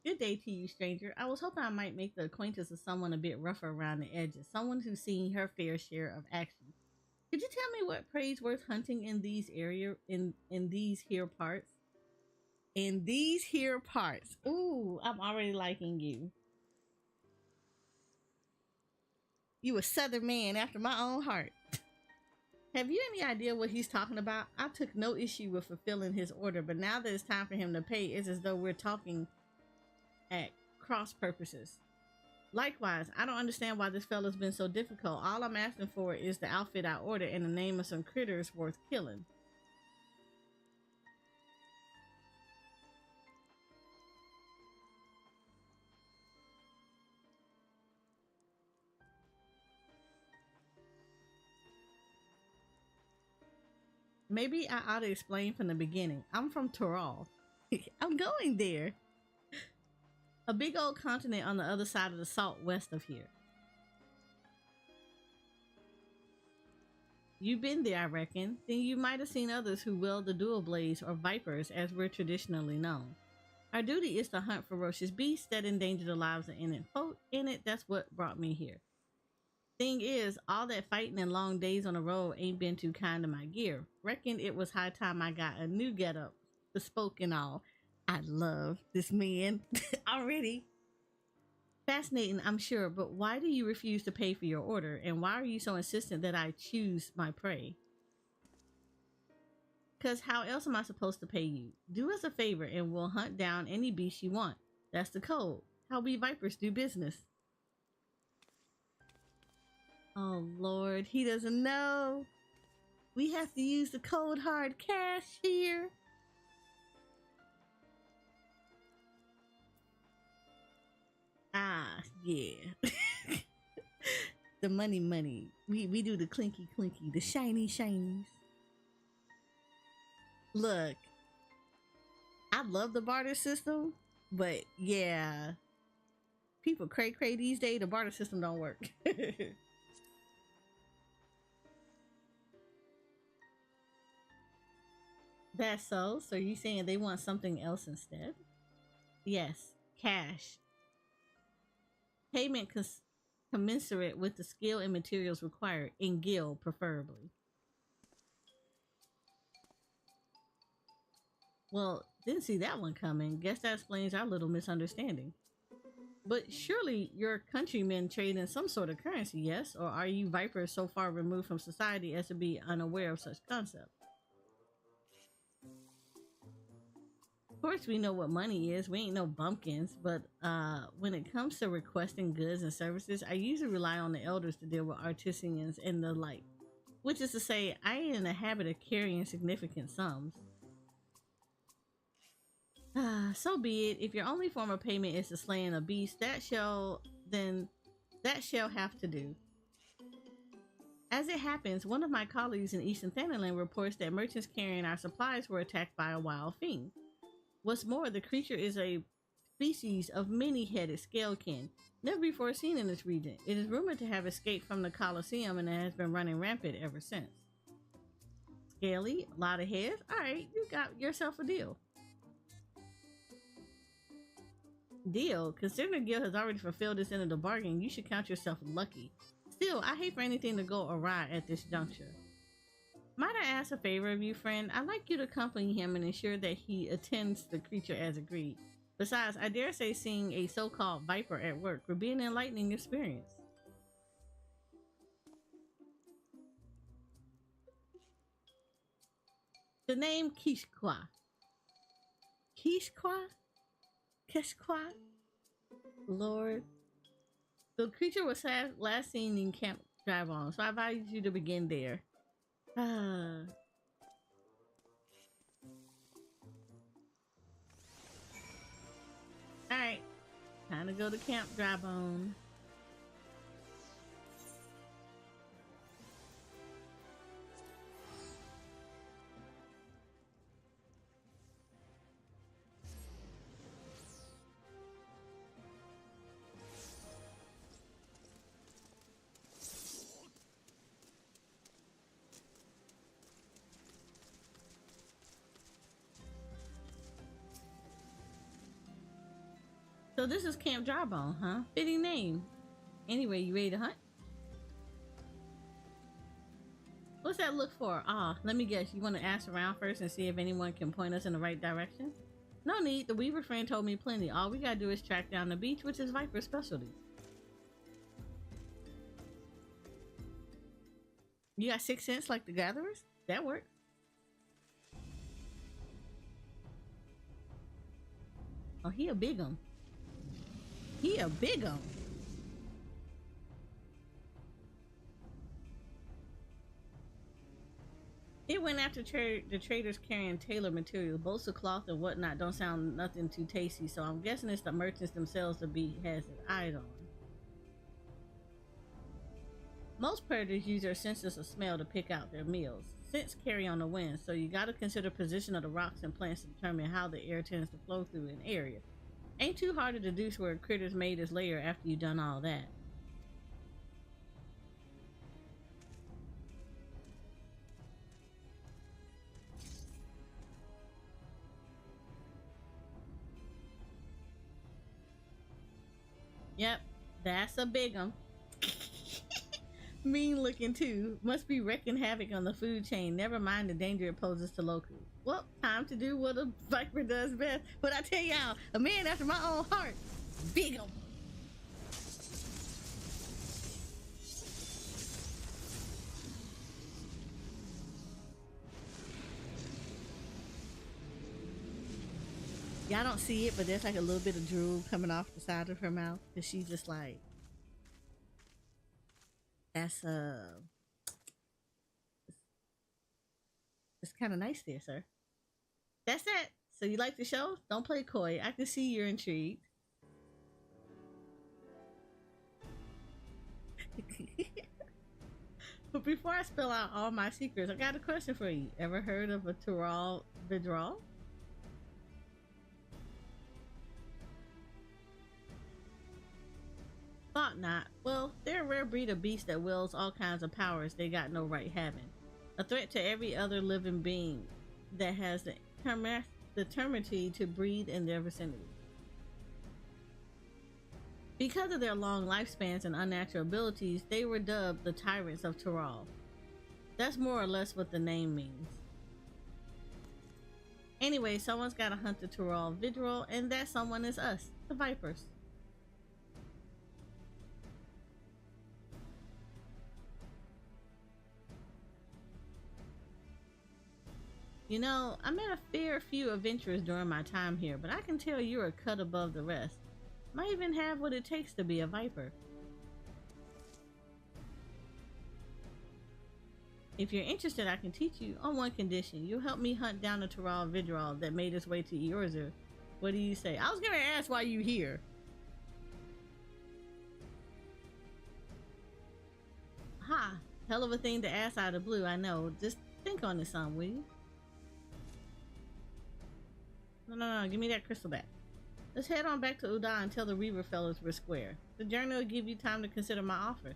Good day to you, stranger. I was hoping I might make the acquaintance of someone a bit rougher around the edges. Someone who's seen her fair share of action. Could you tell me what prey's worth hunting in these in these here parts? In these here parts. Ooh, I'm already liking you. You a southern man after my own heart. Have you any idea what he's talking about? I took no issue with fulfilling his order, but now that it's time for him to pay, it's as though we're talking at cross purposes. Likewise, I don't understand why this fella's been so difficult. All I'm asking for is the outfit I ordered and the name of some critters worth killing. Maybe I ought to explain from the beginning. I'm from Tural. I'm going there. A big old continent on the other side of the salt west of here. You've been there, I reckon. Then you might have seen others who wield the dual blades or vipers as we're traditionally known. Our duty is to hunt ferocious beasts that endanger the lives of innocent folk. In it, that's what brought me here. Thing is, all that fighting and long days on the road ain't been too kind to my gear. Reckon it was high time I got a new getup, bespoke and all. I love this man already. Fascinating, I'm sure, but why do you refuse to pay for your order? And why are you so insistent that I choose my prey? Because how else am I supposed to pay you? Do us a favor and we'll hunt down any beast you want. That's the code. How we vipers do business. Oh Lord, he doesn't know. We have to use the cold hard cash here. Ah, yeah. The money. We do the clinky, the shiny shinies. Look, I love the barter system, but yeah, people cray these days. The barter system don't work. That's so. So you saying they want something else instead? Yes, cash payment commensurate with the skill and materials required in guild, preferably. Well, didn't see that one coming. Guess that explains our little misunderstanding. But surely your countrymen trade in some sort of currency, yes? Or are you vipers so far removed from society as to be unaware of such concept? Of course we know what money is. We ain't no bumpkins, but when it comes to requesting goods and services, I usually rely on the elders to deal with artisans and the like. Which is to say, I ain't in the habit of carrying significant sums. So be it. If your only form of payment is the slaying a beast, that shall have to do. As it happens, one of my colleagues in Eastern Thanaland reports that merchants carrying our supplies were attacked by a wild fiend. What's more, the creature is a species of many-headed scalekin, never before seen in this region. It is rumored to have escaped from the Colosseum and has been running rampant ever since. Scaly, a lot of heads. Alright, you got yourself a deal. Deal? Considering the guild has already fulfilled its end of the bargain, you should count yourself lucky. Still, I hate for anything to go awry at this juncture. Might I ask a favor of you, friend? I'd like you to accompany him and ensure that he attends the creature as agreed. Besides, I dare say seeing a so-called viper at work would be an enlightening experience. The name Kishqua. Kishqua? Kishqua? Lord. The creature was last seen in Camp Drive-On, so I advise you to begin there. Alright, time to go to Camp Drive-On. So this is Camp Jawbone, huh? Fitting name. Anyway, you ready to hunt? What's that look for? Let me guess. You want to ask around first and see if anyone can point us in the right direction? No need. The Weaver friend told me plenty. All we gotta do is track down the beach, which is Viper's specialty. You got 6 cents like the Gatherers? That works. Oh, he a big one. He a big one. It went after the traders carrying tailor material. Bolts of cloth and whatnot don't sound nothing too tasty, so I'm guessing it's the merchants themselves the bee has it eyed on. Most predators use their senses of smell to pick out their meals. Scents carry on the wind, so you gotta consider position of the rocks and plants to determine how the air tends to flow through an area. Ain't too hard to deduce where a critter's made his lair after you've done all that. Yep, that's a big one. Mean looking too. Must be wrecking havoc on the food chain. Never mind the danger it poses to locals. Well, time to do what a viper does best. But I tell y'all, a man after my own heart. Big one. Y'all don't see it, but there's like a little bit of drool coming off the side of her mouth. Cause she's just like, that's it's kind of nice there, sir. That's it. So you like the show? Don't play coy. I can see you're intrigued. But before I spill out all my secrets, I got a question for you. Ever heard of a Tural withdrawal? not. Well, they're a rare breed of beast that wields all kinds of powers they got no right having. A threat to every other living being that has the temerity to breathe in their vicinity. Because of their long lifespans and unnatural abilities, they were dubbed the Tyrants of Tural. That's more or less what the name means. Anyway, someone's got to hunt the Tural Vidral, and that someone is us, the Vipers. You know, I met a fair few adventurers during my time here, but I can tell you're a cut above the rest. Might even have what it takes to be a Viper. If you're interested, I can teach you on one condition. You'll help me hunt down the Tural Vidral that made its way to Eorzer. What do you say? I was gonna ask why you here. Ha! Hell of a thing to ask out of the blue, I know. Just think on this some, will you? No, give me that crystal back. Let's head on back to Uda and tell the Reaver fellows we're square. The journey will give you time to consider my offer.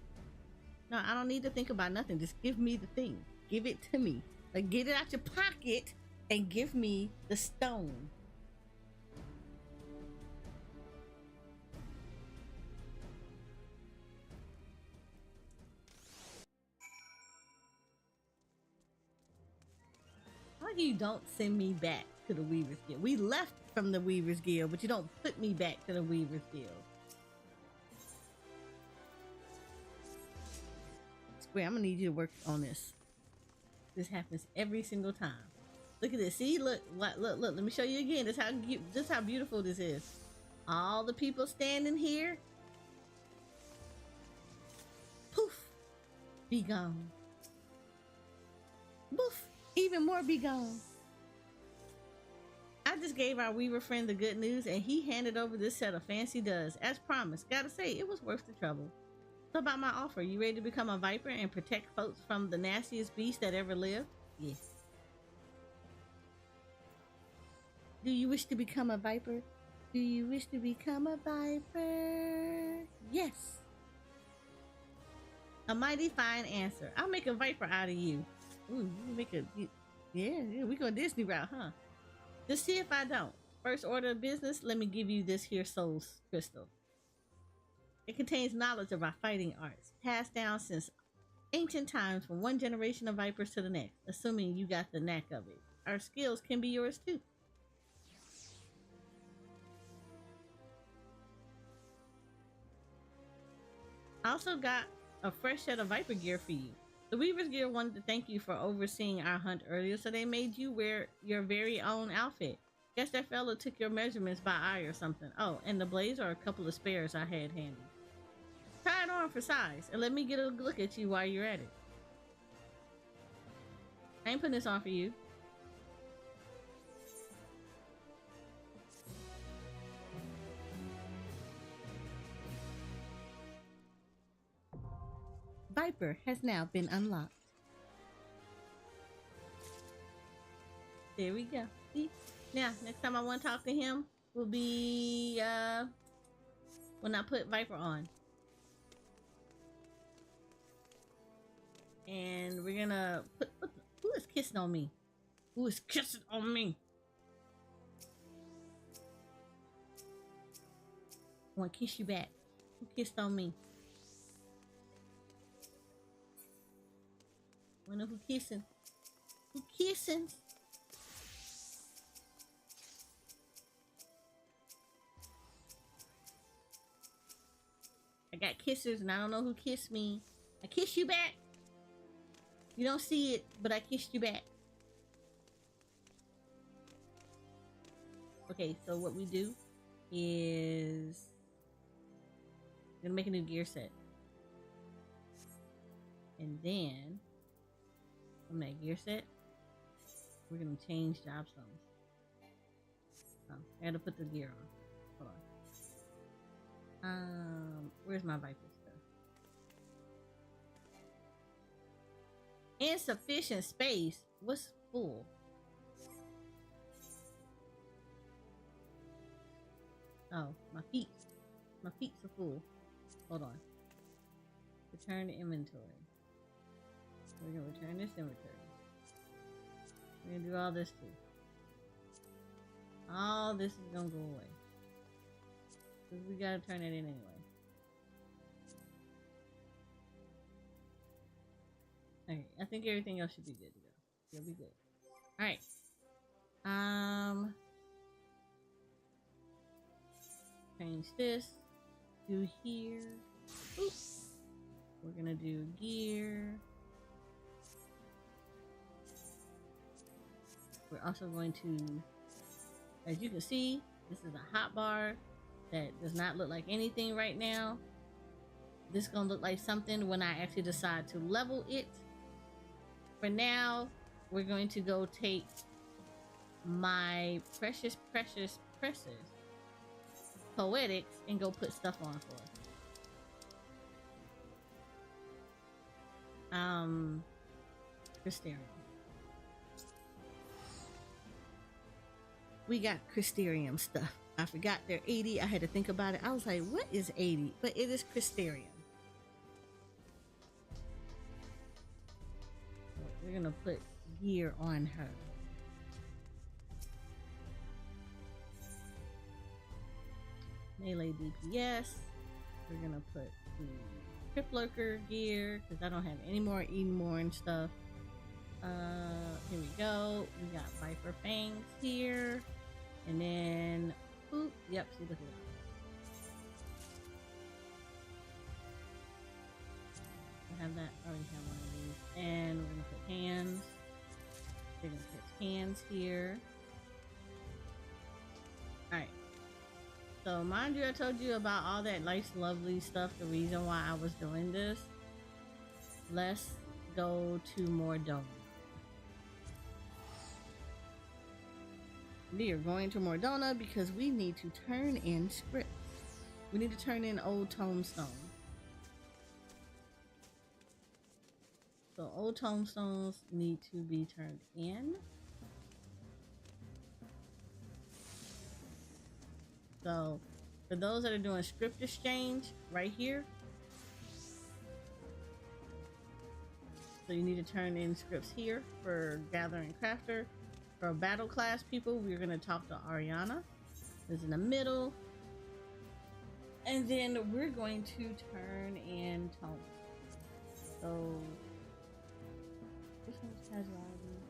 No, I don't need to think about nothing. Just give me the thing. Give it to me. Like, get it out your pocket and give me the stone. Why you don't send me back to the Weaver's Guild? We left from the Weaver's Guild, but you don't put me back to the Weaver's Guild. Square, I'm gonna need you to work on this. This happens every single time. Look at this. See, look. Let me show you again. This how beautiful this is. All the people standing here. Poof. Be gone. Poof. Even more be gone. I just gave our Weaver friend the good news, and he handed over this set of fancy duds. As promised, gotta say, it was worth the trouble. So about my offer, you ready to become a Viper and protect folks from the nastiest beast that ever lived? Yes. Do you wish to become a Viper? Do you wish to become a Viper? Yes. A mighty fine answer. I'll make a Viper out of you. Ooh, you make a... Yeah, we go Disney route, huh? Just see if I don't. First order of business, let me give you this here soul crystal. It contains knowledge of our fighting arts, passed down since ancient times from one generation of Vipers to the next, assuming you got the knack of it. Our skills can be yours too. I also got a fresh set of Viper gear for you. The Weaver's Guild wanted to thank you for overseeing our hunt earlier, so they made you wear your very own outfit. Guess that fella took your measurements by eye or something. Oh, and the blades are a couple of spares I had handy. Try it on for size, and let me get a look at you while you're at it. I ain't putting this on for you. Viper has now been unlocked. There we go. See? Now, next time I want to talk to him will be when I put Viper on. And we're gonna put who is kissing on me? Who is kissing on me? I want to kiss you back. Who kissed on me? Wonder who kissing? Who kissing? I got kissers and I don't know who kissed me. I kiss you back. You don't see it, but I kissed you back. Okay, so what we do is we're gonna make a new gear set. And then from that gear set, we're gonna change job zones. Oh, I gotta put the gear on. Hold on. Where's my Viper stuff? Insufficient space. What's full? Oh, my feet. My feet are full. Hold on. Return inventory. We're gonna return this inventory. We're gonna do all this too. All this is gonna go away. Because we gotta turn it in anyway. Okay, I think everything else should be good to go. You'll be good. Alright. Change this. Do here. Oops. We're gonna do gear. We're also going to, as you can see, this is a hot bar that does not look like anything right now. This is gonna look like something when I actually decide to level it. For now, we're going to go take my precious poetics and go put stuff on for us. Crystarium. We got Crystarium stuff. I forgot they're 80. I had to think about it. I was like, what is 80? But it is Crystarium. So we're gonna put gear on her. Melee DPS. We're gonna put the Crypt Lurker gear because I don't have any more Edenborn stuff. Here we go. We got Viper Fangs here. And then, oop, yep, see, look at that. I have that, I already have one of these. And we're gonna put hands. We're gonna put hands here. Alright. So, mind you, I told you about all that nice, lovely stuff, the reason why I was doing this. Let's go to Mordona. We are going to Mordona because we need to turn in scripts. We need to turn in old tombstone. So old tombstones need to be turned in. So for those that are doing script exchange right here, so you need to turn in scripts here for gathering crafter. For battle class people, we're going to talk to Ariana. Is in the middle. And then we're going to turn in Tone. So, which one's casuality?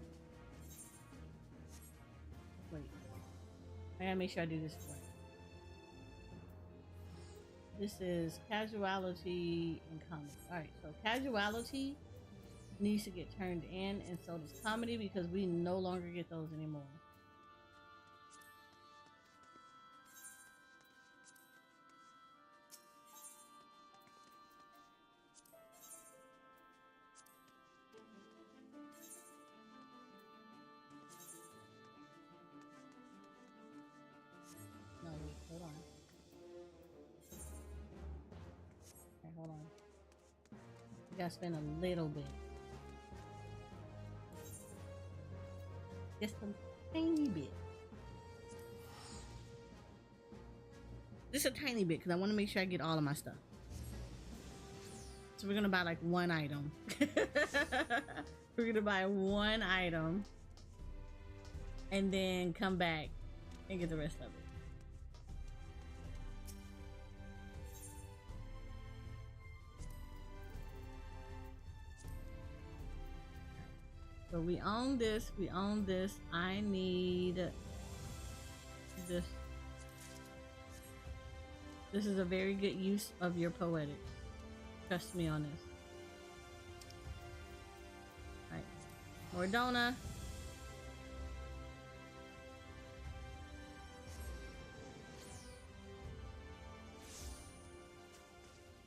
Wait. I gotta make sure I do this right. This is casualty and comedy. Alright, so casualty needs to get turned in, and so does comedy because we no longer get those anymore. No, wait, hold on. Okay, hold on. We gotta spend a little bit. Just a tiny bit. Just a tiny bit because I want to make sure I get all of my stuff. So we're gonna buy like one item. We're gonna buy one item and then come back and get the rest of it. So we own this, we own this. I need this. This is a very good use of your poetics. Trust me on this. Alright. Mordona.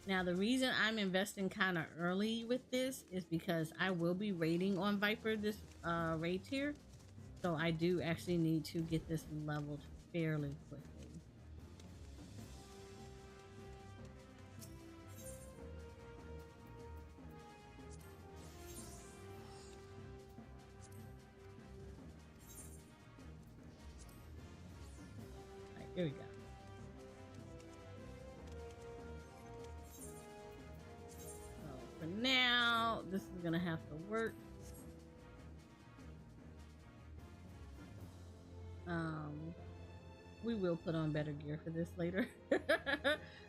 Now the reason I'm investing kind of early with this is because I will be raiding on Viper this raid tier. So I do actually need to get this leveled fairly quickly. Alright, here we go. this is gonna have to work. We will put on better gear for this later.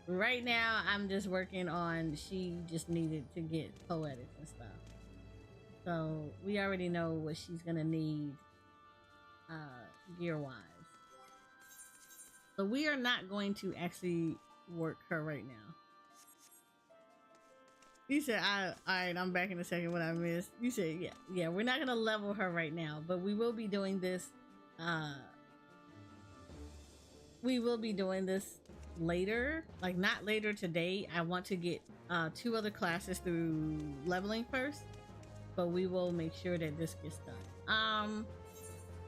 Right now, I'm just working on, she just needed to get poetics and stuff. So we already know what she's gonna need gear wise. So we are not going to actually work her right now. You said, all right, I'm back in a second. What I missed. You said, yeah, we're not gonna level her right now, but we will be doing this. We will be doing this later, like not later today. I want to get 2 other classes through leveling first, but we will make sure that this gets done.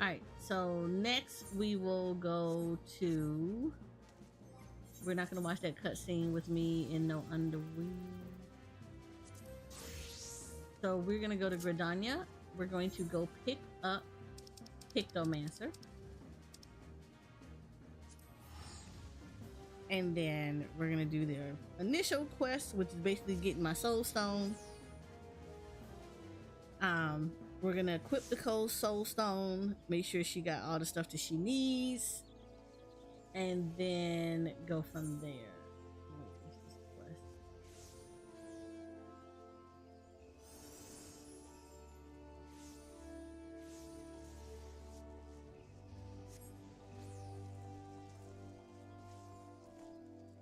All right, so next we will go to, we're not gonna watch that cutscene with me in no underwear. So we're gonna go to Gridania. We're going to go pick up Pictomancer. And then we're gonna do their initial quest, which is basically getting my soul stone. We're gonna equip the cold soul stone, make sure she got all the stuff that she needs, and then go from there.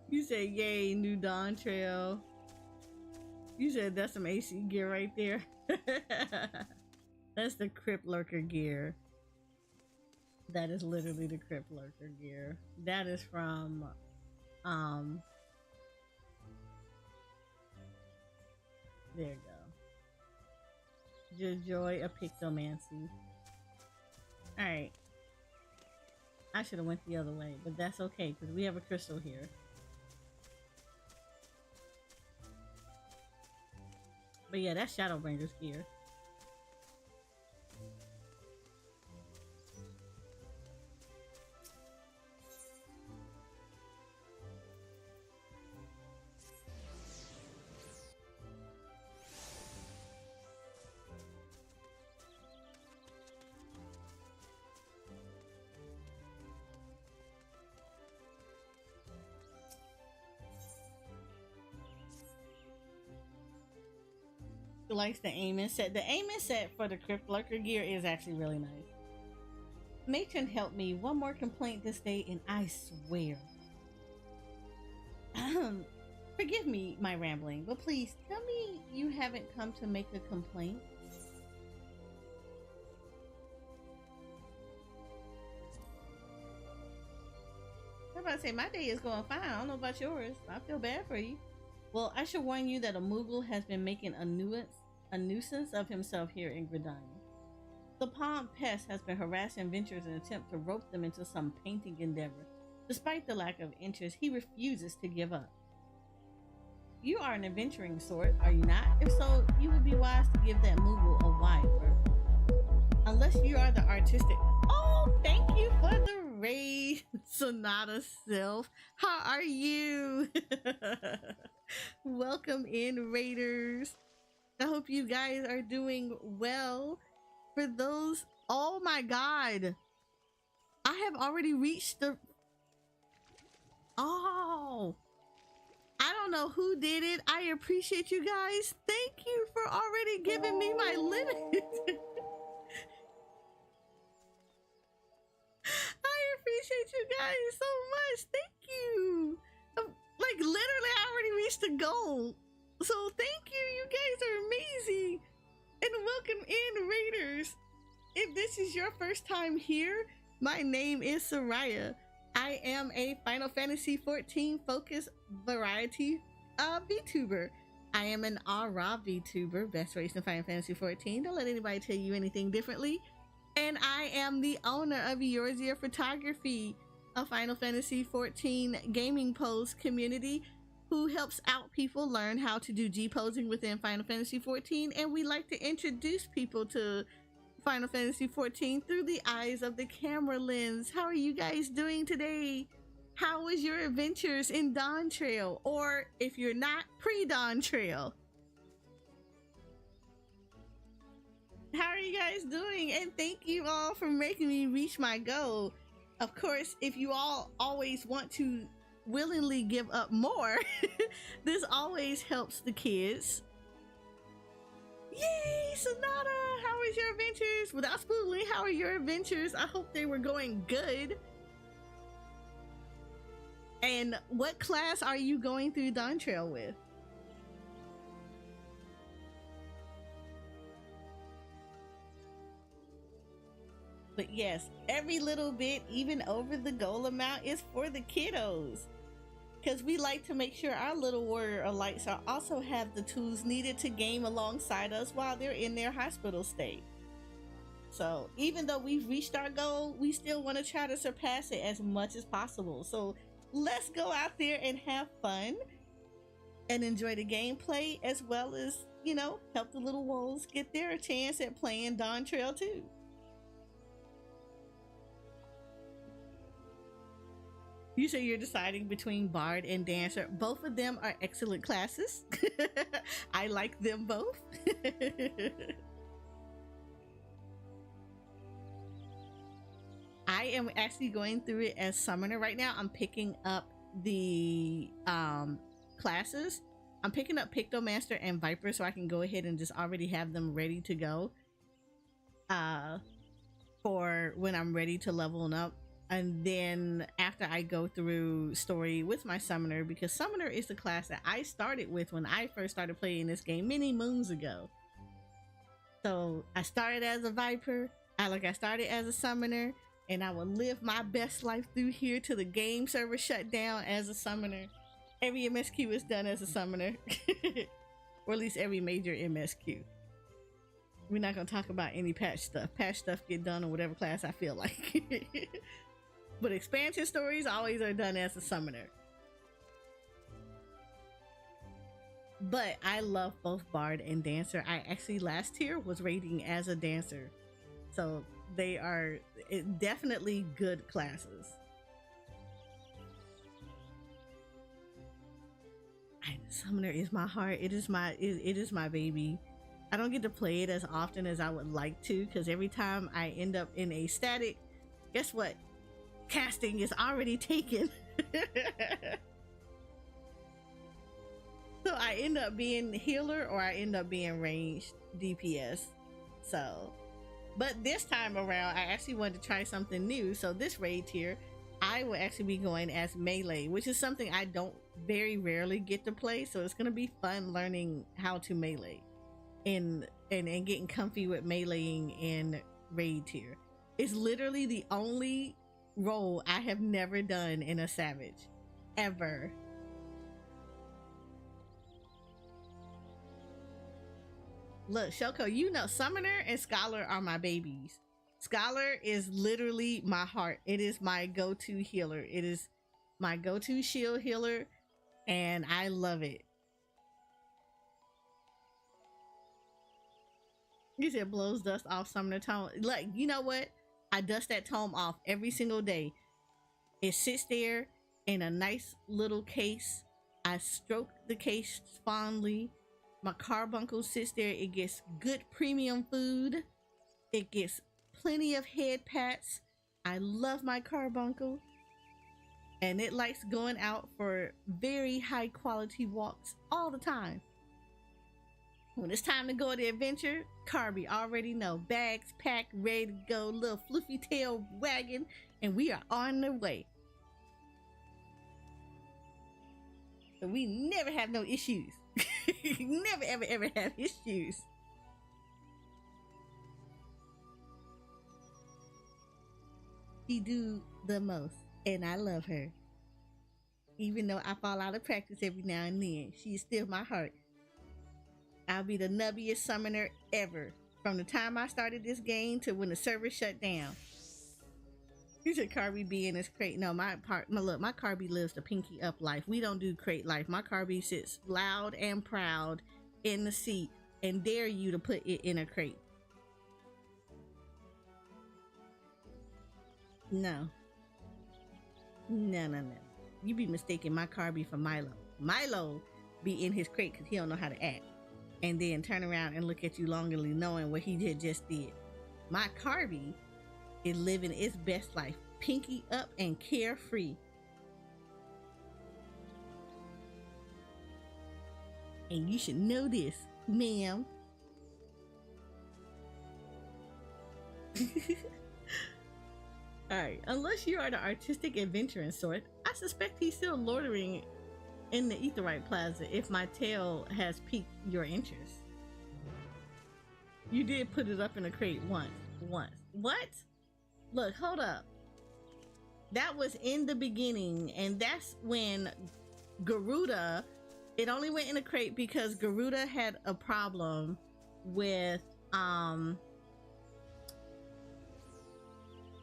You said, yay, new Dawntrail. You said that's some AC gear right there. That's the Crypt Lurker gear. That is literally the Crypt Lurker gear. That is from, there you go. The Joy of Pictomancy. Alright. I should have went the other way, but that's okay, because we have a crystal here. But yeah, that's Shadowbringer's gear. Likes the aiming set. The aiming set for the Crypt Lurker gear is actually really nice. Matron helped me. One more complaint this day and I swear. Forgive me my rambling, but please tell me you haven't come to make a complaint. I'm about to say my day is going fine. I don't know about yours. I feel bad for you. Well, I should warn you that a Moogle has been making a nuisance of himself here in Gridania. The Palm Pest has been harassing adventurers in an attempt to rope them into some painting endeavor. Despite the lack of interest, he refuses to give up. You are an adventuring sort, are you not? If so, you would be wise to give that Moogle a wide berth. Unless you are the artistic... Oh, thank you for the raid, Sonata Self. How are you? Welcome in, raiders. I hope you guys are doing well. For those, oh my god, I have already reached the, oh, I don't know who did it. I appreciate you guys. Thank you for already giving me my limit. I appreciate you guys so much. Thank you. Like literally I already reached the goal. So thank you. You guys are amazing. And welcome in, raiders. If this is your first time here, my name is Soraya. I am a Final Fantasy XIV focused variety VTuber. I am an Aura VTuber, best race in Final Fantasy XIV. Don't let anybody tell you anything differently. And I am the owner of Eorzea Photography, a Final Fantasy XIV gaming pose community who helps out people learn how to do G-posing within Final Fantasy XIV, and we like to introduce people to Final Fantasy XIV through the eyes of the camera lens. How are you guys doing today? How was your adventures in Dawntrail? Or if you're not, pre-Dawntrail? How are you guys doing? And thank you all for making me reach my goal. Of course, if you all always want to willingly give up more, this always helps the kids. Yay, Sonata! How was your adventures? Without spoiling, how are your adventures? I hope they were going good. And what class are you going through Dawntrail with? But yes, every little bit, even over the goal amount, is for the kiddos. Because we like to make sure our little warrior elites are also have the tools needed to game alongside us while they're in their hospital stay. So even though we've reached our goal, we still want to try to surpass it as much as possible. So let's go out there and have fun and enjoy the gameplay, as well as, you know, help the little wolves get their chance at playing Dawntrail too. You say you're deciding between Bard and Dancer. Both of them are excellent classes. I like them both. I am actually going through it as Summoner right now. I'm picking up the classes. I'm picking up Pictomaster and Viper so I can go ahead and just already have them ready to go for when I'm ready to level up. And then after I go through story with my Summoner, because Summoner is the class that I started with when I first started playing this game many moons ago. So I started as a Viper, I started as a Summoner, and I will live my best life through here till the game server shut down as a Summoner. Every MSQ is done as a Summoner. Or at least every major MSQ. We're not gonna talk about any patch stuff. Patch stuff get done on whatever class I feel like. But expansion stories always are done as a Summoner. But I love both Bard and Dancer. I actually last year was raiding as a Dancer. So they are definitely good classes. Summoner is my heart. It is my baby. I don't get to play it as often as I would like to, because every time I end up in a static, guess what? Casting is already taken. So I end up being healer or I end up being ranged DPS. So, but this time around, I actually wanted to try something new. So this raid tier, I will actually be going as melee, which is something I don't very rarely get to play. So it's going to be fun learning how to melee and getting comfy with meleeing in raid tier. It's literally the only role I have never done in a Savage ever. Look, Shoko, you know Summoner and Scholar are my babies. Scholar is literally my heart. It is my go-to healer. It is my go-to shield healer, and I love it. You said blows dust off Summoner tome. Like, you know what? I dust that tome off every single day. It sits there in a nice little case. I stroke the case fondly. My carbuncle sits there. It gets good premium food. It gets plenty of head pats. I love my carbuncle. And it likes going out for very high quality walks all the time. When it's time to go on the adventure, Carby already know. Bags packed, ready to go, little fluffy tail wagon, and we are on the way. So we never have no issues. Never, ever, ever have issues. She do the most, and I love her. Even though I fall out of practice every now and then, she's still my heart. I'll be the nubbiest Summoner ever, from the time I started this game to when the server shut down. You should Carby be in his crate. No, my Carby lives the pinky up life. We don't do crate life. My Carby sits loud and proud in the seat and dare you to put it in a crate. No. No. You be mistaking my Carby for Milo. Milo be in his crate because he don't know how to act. and then turn around and look at you longingly, knowing what he just did. My Carby is living its best life, pinky up and carefree. And you should know this, ma'am. Alright, unless you are the artistic adventuring sort, I suspect he's still loitering in the Etherite Plaza if my tale has piqued your interest. You did put it up in a crate once. What? Look, hold up. That was in the beginning, and that's when Garuda, it only went in a crate because Garuda had a problem with,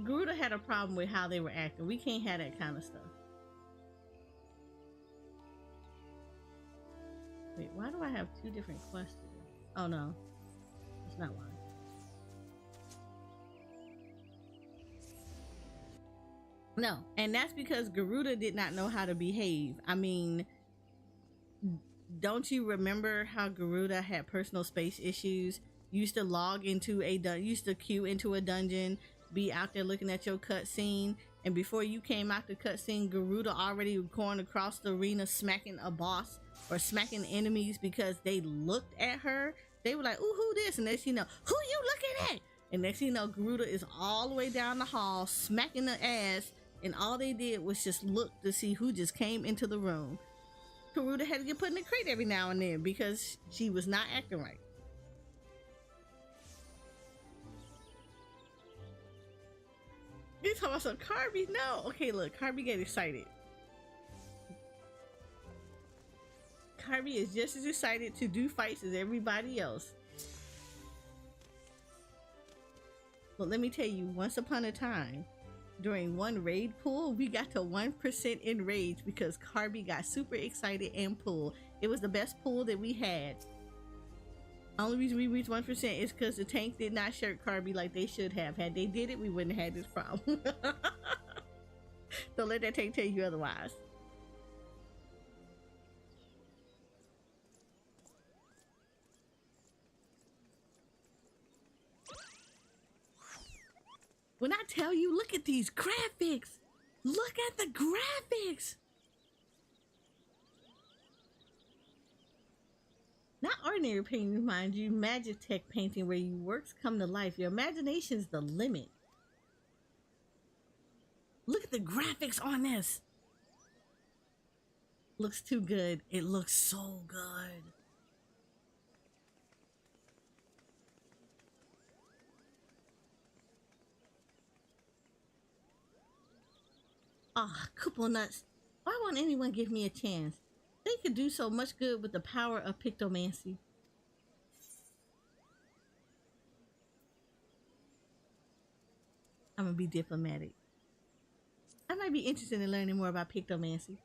Garuda had a problem with how they were acting. We can't have that kind of stuff. Wait, why do I have two different questions? Oh no, that's not why. No, and that's because Garuda did not know how to behave. I mean, don't you remember how Garuda had personal space issues? Used to log into used to queue into a dungeon, be out there looking at your cutscene, and before you came out the cutscene, Garuda already going across the arena smacking a boss or smacking enemies because they looked at her. They were like, "Ooh, who this?" And next you know, "Who you looking at?" And next you know, Garuda is all the way down the hall smacking the ass, and all they did was just look to see who just came into the room. Garuda had to get put in the crate every now and then because she was not acting right. You talking about some Carby? No. Okay, look, Carby get excited. Carby is just as excited to do fights as everybody else. Well, let me tell you, once upon a time, during one raid pool, we got to 1% enraged because Carby got super excited and pulled. It was the best pool that we had. Only reason we reached 1% is because the tank did not shirt Carby like they should have. Had they did it, we wouldn't have had this problem. Don't let that tank tell you otherwise. When I tell you, look at these graphics. Look at the graphics. Not ordinary painting, mind you, Magitech painting where your works come to life. Your imagination's the limit. Look at the graphics on this. Looks too good. It looks so good. Ah, couple nuts. Why won't anyone give me a chance? They could do so much good with the power of pictomancy. I'm gonna be diplomatic. I might be interested in learning more about pictomancy.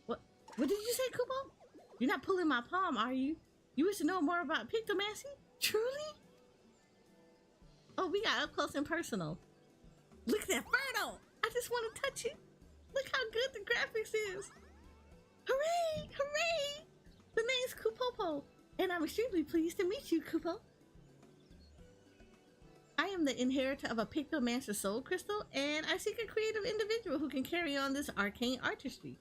What did you say, Kupo? You're not pulling my palm, are you? You wish to know more about pictomancy? Truly? Oh, we got up close and personal. Look at that Ferno! I just want to touch it. Look how good the graphics is. Hooray! Hooray! The name's Kupopo, and I'm extremely pleased to meet you, Kupo. I am the inheritor of a Pictomancer soul crystal, and I seek a creative individual who can carry on this arcane artistry.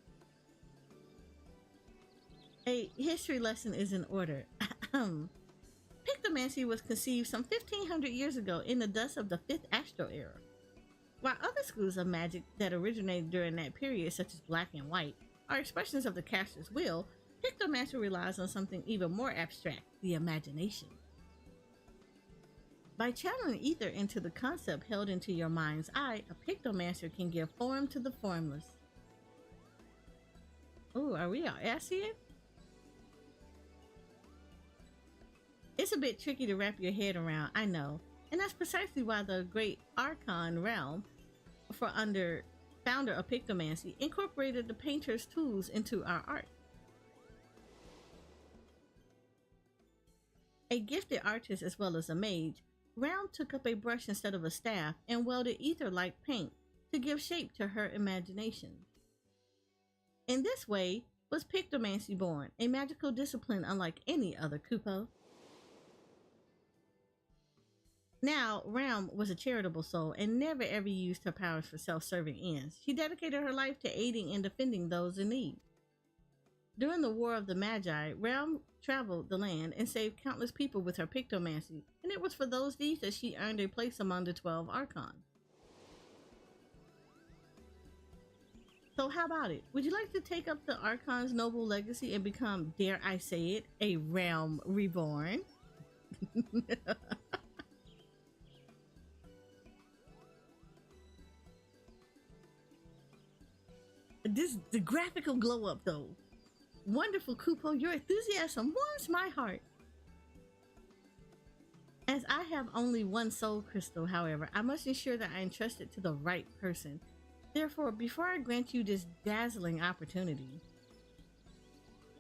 A history lesson is in order. Pictomancy was conceived some 1500 years ago in the dust of the 5th Astro Era. While other schools of magic that originated during that period, such as black and white, are expressions of the caster's will, Pictomancer relies on something even more abstract, the imagination. By channeling ether into the concept held into your mind's eye, a Pictomancer can give form to the formless. Oh, are we Asian? It's a bit tricky to wrap your head around, I know, and that's precisely why the Great Archon realm, founder of Pictomancy, incorporated the painter's tools into our art. A gifted artist as well as a mage, Realm took up a brush instead of a staff and welded ether-like paint to give shape to her imagination. In this way, was pictomancy born, a magical discipline unlike any other Kupo. Now, Realm was a charitable soul and never ever used her powers for self-serving ends. She dedicated her life to aiding and defending those in need. During the War of the Magi, Realm traveled the land and saved countless people with her pictomancy, and it was for those deeds that she earned a place among the 12 Archons. So how about it? Would you like to take up the Archon's noble legacy and become, dare I say it, a Realm reborn? The graphical glow up though. Wonderful Kupo, your enthusiasm warms my heart. As I have only one soul crystal, however, I must ensure that I entrust it to the right person. Therefore, before I grant you this dazzling opportunity,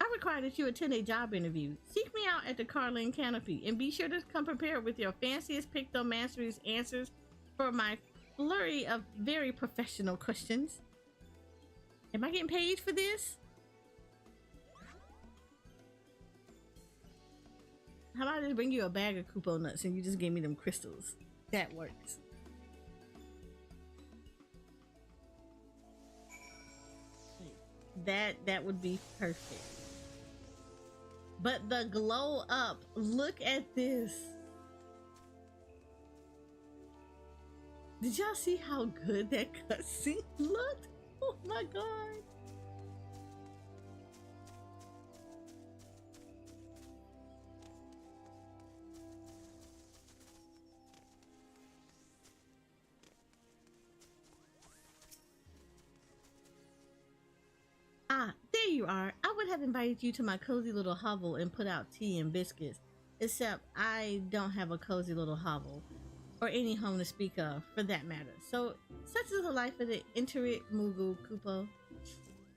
I require that you attend a job interview. Seek me out at the Carlin Canopy and be sure to come prepared with your fanciest pictomancery's answers for my flurry of very professional questions. Am I getting paid for this? How about I just bring you a bag of Kupo nuts and you just give me them crystals? That works. That would be perfect. But the glow up, look at this. Did y'all see how good that cutscene looked? Oh my god. Ah, there you are. I would have invited you to my cozy little hovel and put out tea and biscuits, except I don't have a cozy little hovel, or any home to speak of, for that matter. So, such is the life of the Interit Mugu Kupo.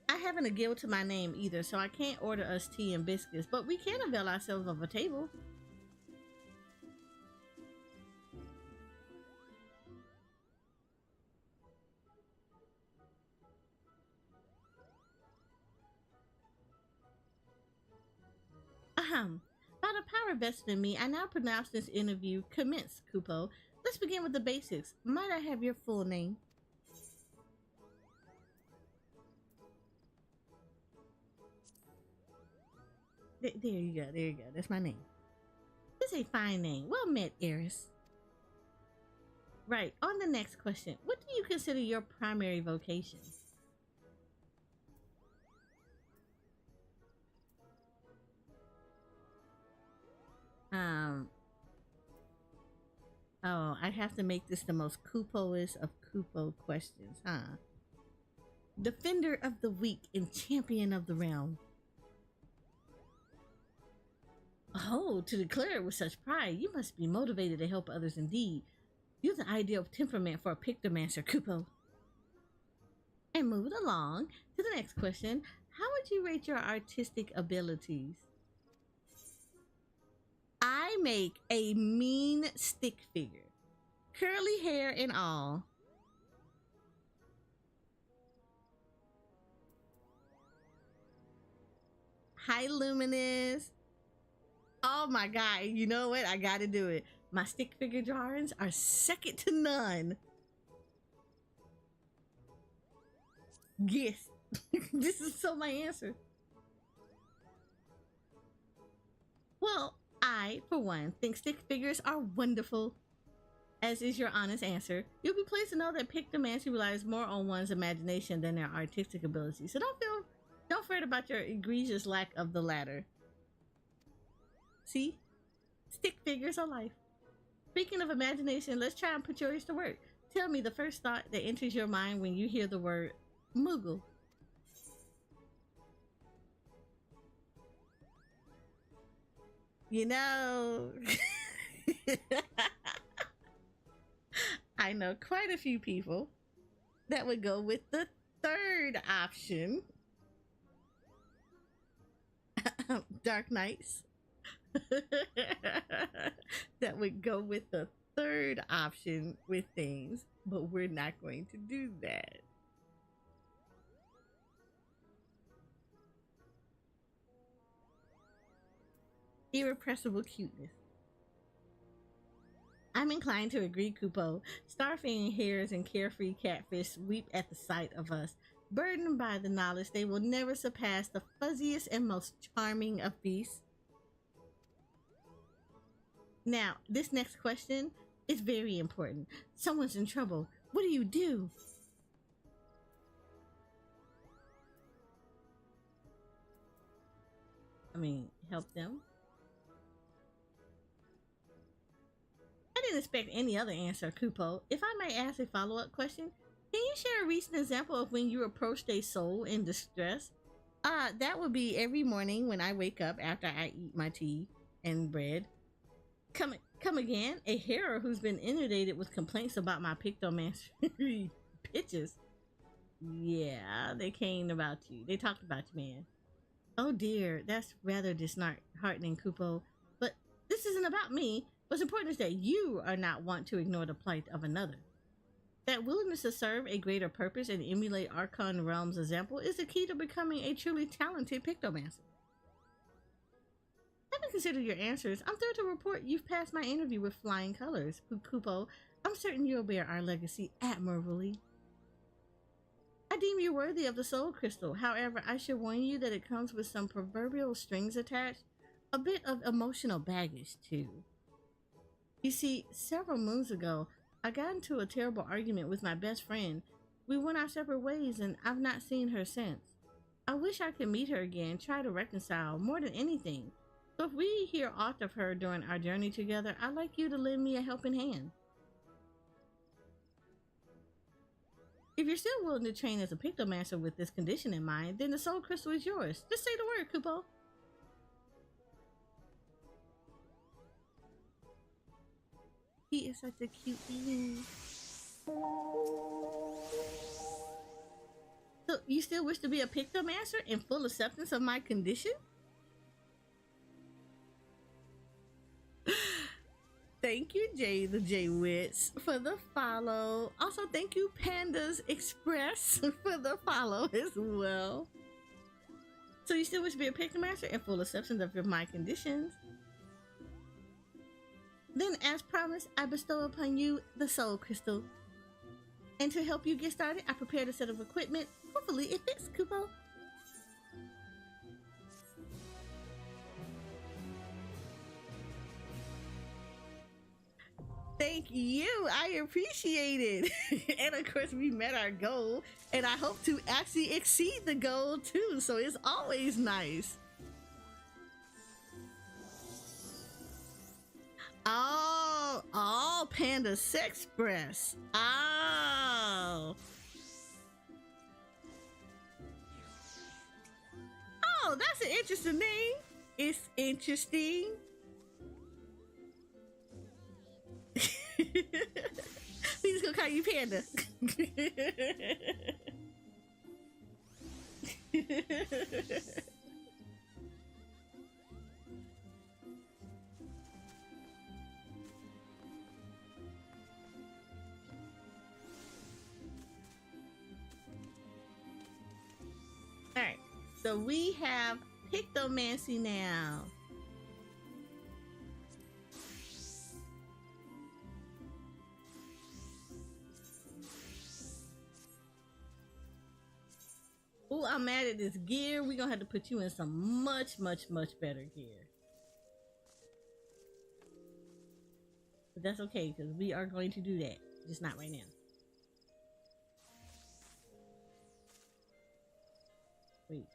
I haven't a guild to my name either, so I can't order us tea and biscuits, but we can avail ourselves of a table. By the power vested in me, I now pronounce this interview commenced, Kupo. Let's begin with the basics. Might I have your full name? There you go, there you go. That's my name. This is a fine name. Well met, Eris. Right, on the next question. What do you consider your primary vocation? Oh, I have to make this the most Kupoist of Kupo questions, huh? Defender of the weak and champion of the realm. Oh, to declare it with such pride, you must be motivated to help others indeed. You're the ideal temperament for a pictomancer, Kupo. And moving along to the next question, how would you rate your artistic abilities? I make a mean stick figure, curly hair and all. Hi, Luminous. Oh my god, you know what? I gotta do it. My stick figure drawings are second to none. Yes, this is so my answer. Well, I, for one, think stick figures are wonderful, as is your honest answer. You'll be pleased to know that pictomancy relies more on one's imagination than their artistic ability, so don't fret about your egregious lack of the latter. See? Stick figures are life. Speaking of imagination, let's try and put yours to work. Tell me the first thought that enters your mind when you hear the word Moogle. You know, I know quite a few people that would go with the third option. Dark Knights. That would go with the third option with things, but we're not going to do that. Irrepressible cuteness. I'm inclined to agree, Kupo. Starfing hares and carefree catfish weep at the sight of us, burdened by the knowledge they will never surpass the fuzziest and most charming of beasts. Now, this next question is very important. Someone's in trouble. What do you do? I mean, help them. I didn't expect any other answer, Kupo. If I may ask a follow-up question, can you share a recent example of when you approached a soul in distress? That would be every morning when I wake up after I eat my tea and bread. Come again? A hero who's been inundated with complaints about my pictomancy pitches. Yeah, they came about you. They talked about you, man. Oh dear, that's rather disheartening, Kupo. But this isn't about me. What's important is that you are not want to ignore the plight of another. That willingness to serve a greater purpose and emulate Archon Realm's example is the key to becoming a truly talented pictomancer. Having considered your answers, I'm thrilled to report you've passed my interview with flying colors, Kupo. I'm certain you'll bear our legacy admirably. I deem you worthy of the soul crystal. However, I should warn you that it comes with some proverbial strings attached, a bit of emotional baggage too. You see, several moons ago, I got into a terrible argument with my best friend. We went our separate ways and I've not seen her since. I wish I could meet her again, try to reconcile more than anything. So if we hear aught of her during our journey together, I'd like you to lend me a helping hand. If you're still willing to train as a pictomancer with this condition in mind, then the soul crystal is yours. Just say the word, Kupo. He is such a cutie. So you still wish to be a pictomancer in full acceptance of my condition? Thank you, Jay the J-Wits, for the follow. Also, thank you, Pandas Express, for the follow as well. So you still wish to be a pictomancer in full acceptance of my conditions? Then, as promised, I bestow upon you the soul crystal. And to help you get started, I prepared a set of equipment. Hopefully it fits, Kupo. Thank you. I appreciate it. And of course, we met our goal. And I hope to actually exceed the goal too. So it's always nice. Oh, Panda Sex Breast. Oh, that's an interesting name. It's interesting. We just gonna call you Panda. Alright, so we have pictomancy now. Oh, I'm mad at this gear. We're gonna have to put you in some much better gear. But that's okay, because we are going to do that. Just not right now. Wait.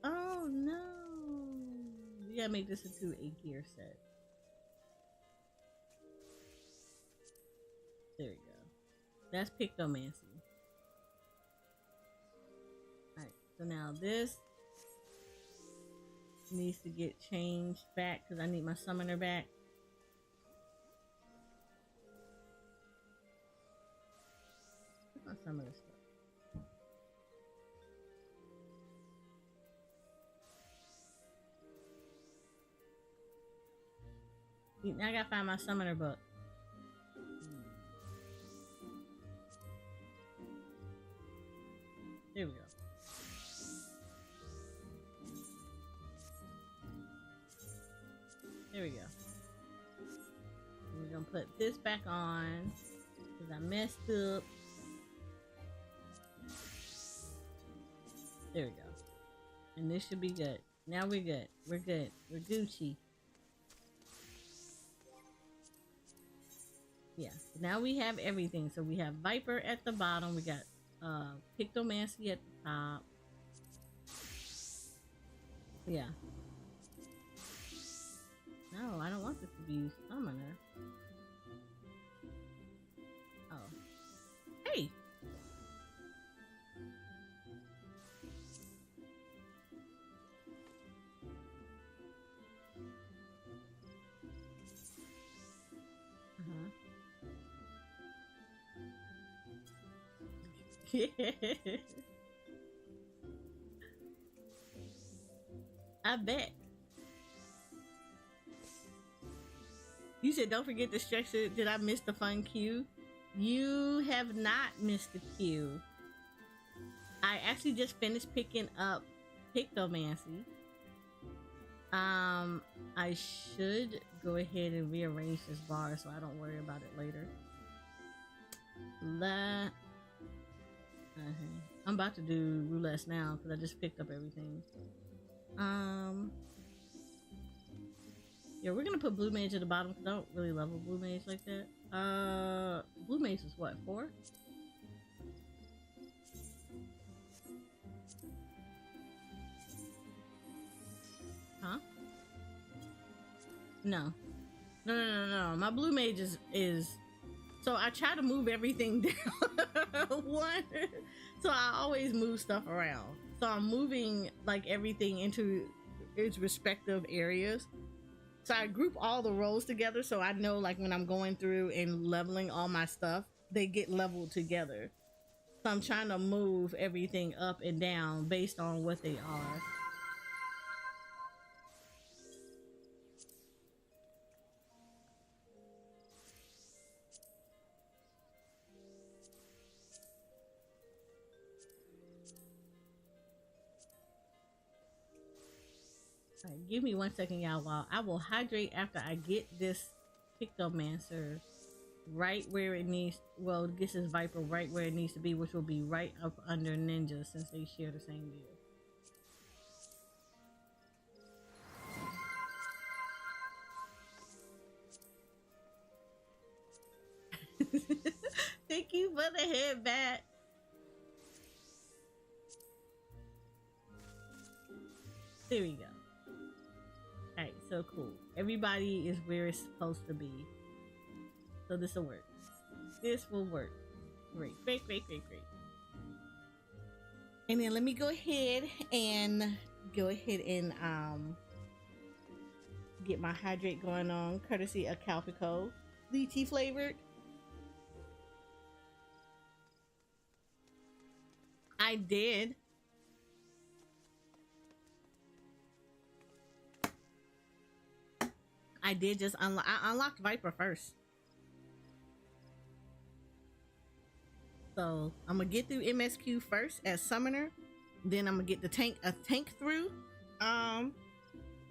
Oh no. We gotta make this into a gear set. There we go. That's pictomancy. Alright, so now this needs to get changed back because I need my summoner back. Where's my summoner stuff? Now I gotta find my summoner book. There we go. put this back on because I messed up. There we go. And this should be good. Now we're good. We're good. We're Gucci. Yeah. Now we have everything. So we have Viper at the bottom. We got Pictomancy at the top. Yeah. No, I don't want this to be Summoner. Oh. Hey! I bet. You said don't forget the structure. Did I miss the fun cue? You have not missed the cue. I actually just finished picking up Pictomancy. I should go ahead and rearrange this bar so I don't worry about it later. I'm about to do roulette now because I just picked up everything. Yeah, we're gonna put Blue Mage at the bottom because I don't really level Blue Mage like that. Blue Mage is what, 4? Huh? No. No. My Blue Mage is so I try to move everything down. One. So I always move stuff around. So I'm moving like everything into its respective areas. So I group all the roles together so I know like when I'm going through and leveling all my stuff, they get leveled together. So I'm trying to move everything up and down based on what they are. Alright, give me 1 second, y'all, while I will hydrate after I get this Pictomancer right where it needs, well, get this Viper right where it needs to be, which will be right up under Ninja since they share the same deal. Thank you for the head bat. There we go. Alright, so cool. Everybody is where it's supposed to be. So this will work. This will work. Great. And then let me go ahead and get my hydrate going on, courtesy of Calpico. Lychee flavored. I did. I did just unlock. I unlocked Viper first. So I'm gonna get through MSQ first as summoner. Then I'm gonna get a tank through. And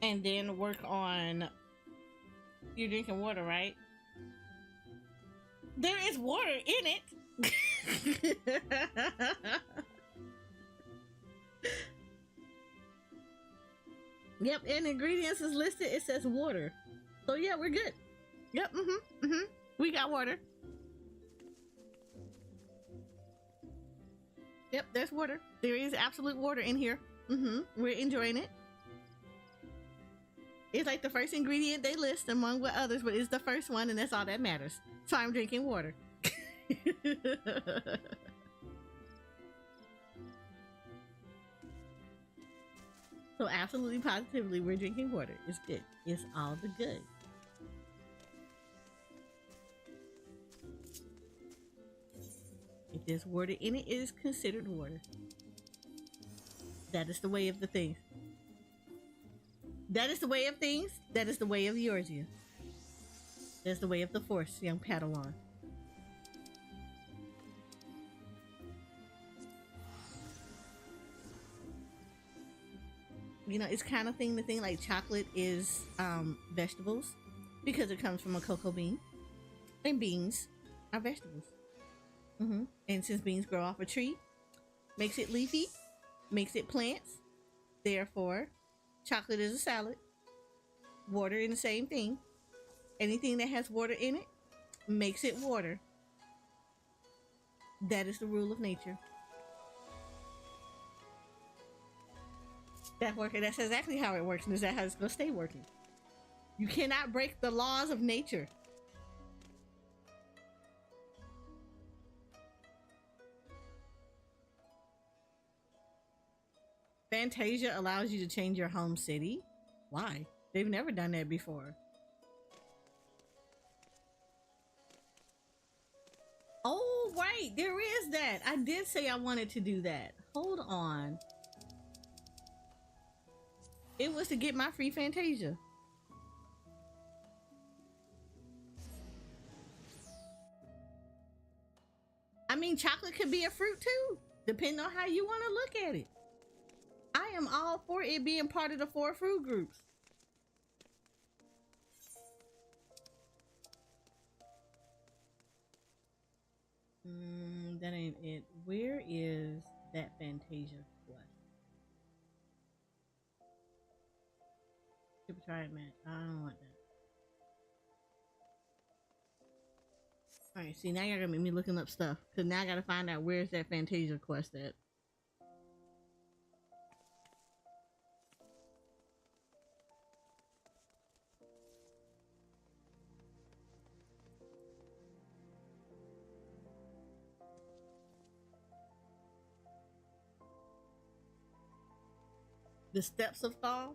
then work on. You're drinking water, right? There is water in it. Yep, and ingredients is listed. It says water. So yeah, we're good. Yep, we got water. Yep, there's water. There is absolute water in here. We're enjoying it. It's like the first ingredient they list among what others, but it's the first one and that's all that matters. So I'm drinking water. So absolutely positively we're drinking water. It's good. It's all the good. If there's water in it, it is considered water. That is the way of the things. That is the way of things. That is the way of Eorzea. That's the way of the Force, young Padawan. You know, it's kind of thing to think like chocolate is vegetables because it comes from a cocoa bean. And beans are vegetables. And since beans grow off a tree, makes it leafy, makes it plants. Therefore, chocolate is a salad. Water in the same thing. Anything that has water in it makes it water. That is the rule of nature. That's exactly how it works, and is that how it's gonna stay working. You cannot break the laws of nature. Fantasia allows you to change your home city. Why? They've never done that before. Oh, right. There is that. I did say I wanted to do that. Hold on. It was to get my free Fantasia. I mean, chocolate could be a fruit too, depending on how you want to look at it. I am all for it being part of the 4 fruit groups. That ain't it. Where is that Fantasia quest? Super try it, man. I don't want that. Alright, see, now you're gonna make me looking up stuff. Cause now I gotta find out where's that Fantasia quest at. The steps of Thaw?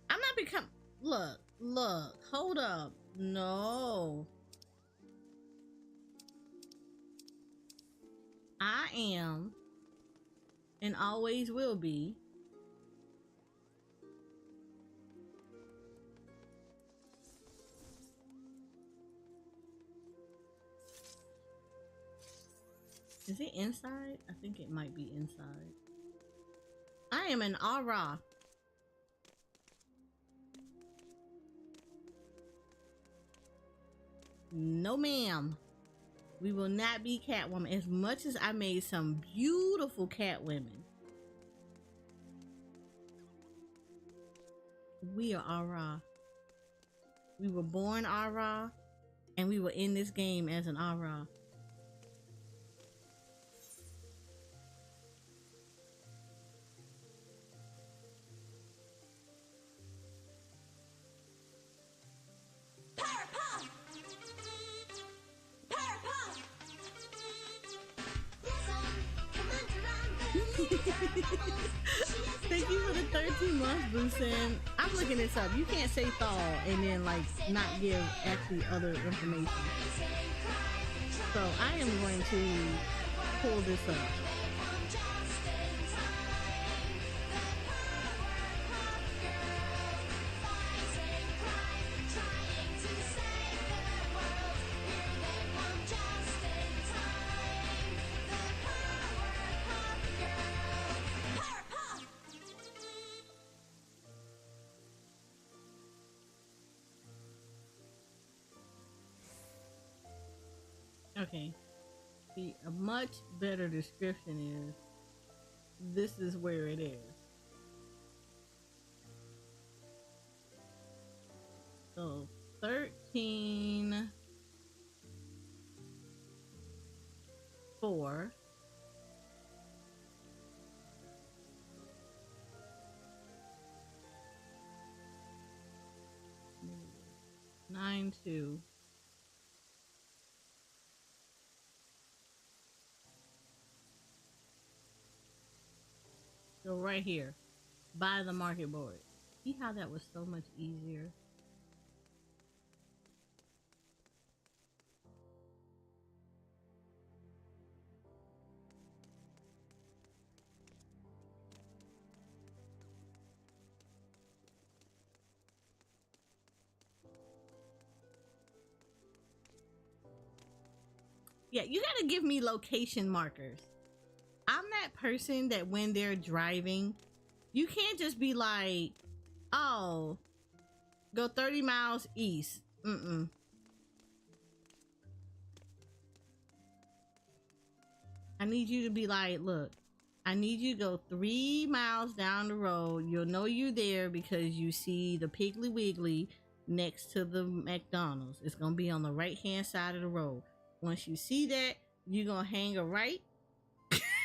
I'm not becoming. Look, hold up. No. I am and always will be Is it inside? I think it might be inside. I am an aura. No, ma'am. We will not be Catwoman. As much as I made some beautiful cat women, we are aura. We were born aura, and we were in this game as an aura. Thank you for the 13 months, Boosin. I'm looking this up. You can't say thaw and then like not give actually other information. So I am going to pull this up. Okay, see, a much better description is this is where it is. So 13 4 9 2 So right here, by the market board. See how that was so much easier? Yeah, you gotta give me location markers. I'm that person that when they're driving, you can't just be like, oh, go 30 miles east. I need you to be like, look, I need you to go 3 miles down the road. You'll know you're there because you see the Piggly Wiggly next to the McDonald's. It's gonna be on the right hand side of the road. Once you see that, you're gonna hang a right.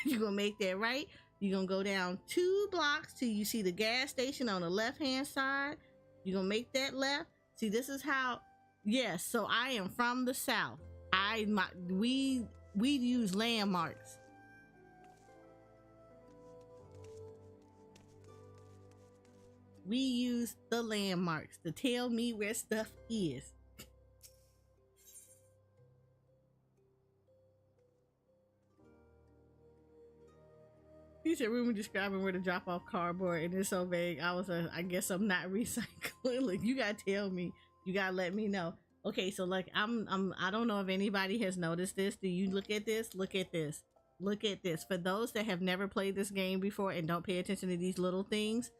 You're gonna make that right. You're gonna go down 2 blocks till you see the gas station on the left hand side. You're gonna make that left. See, this is how. Yes, so I am from the South. We use landmarks. We use the landmarks to tell me where stuff is. He said, "Rumor describing where to drop off cardboard," and it's so vague. I was, I guess I'm not recycling. Like, you gotta tell me. You gotta let me know. Okay, so like, I don't know if anybody has noticed this. Do you look at this? Look at this. Look at this. For those that have never played this game before and don't pay attention to these little things,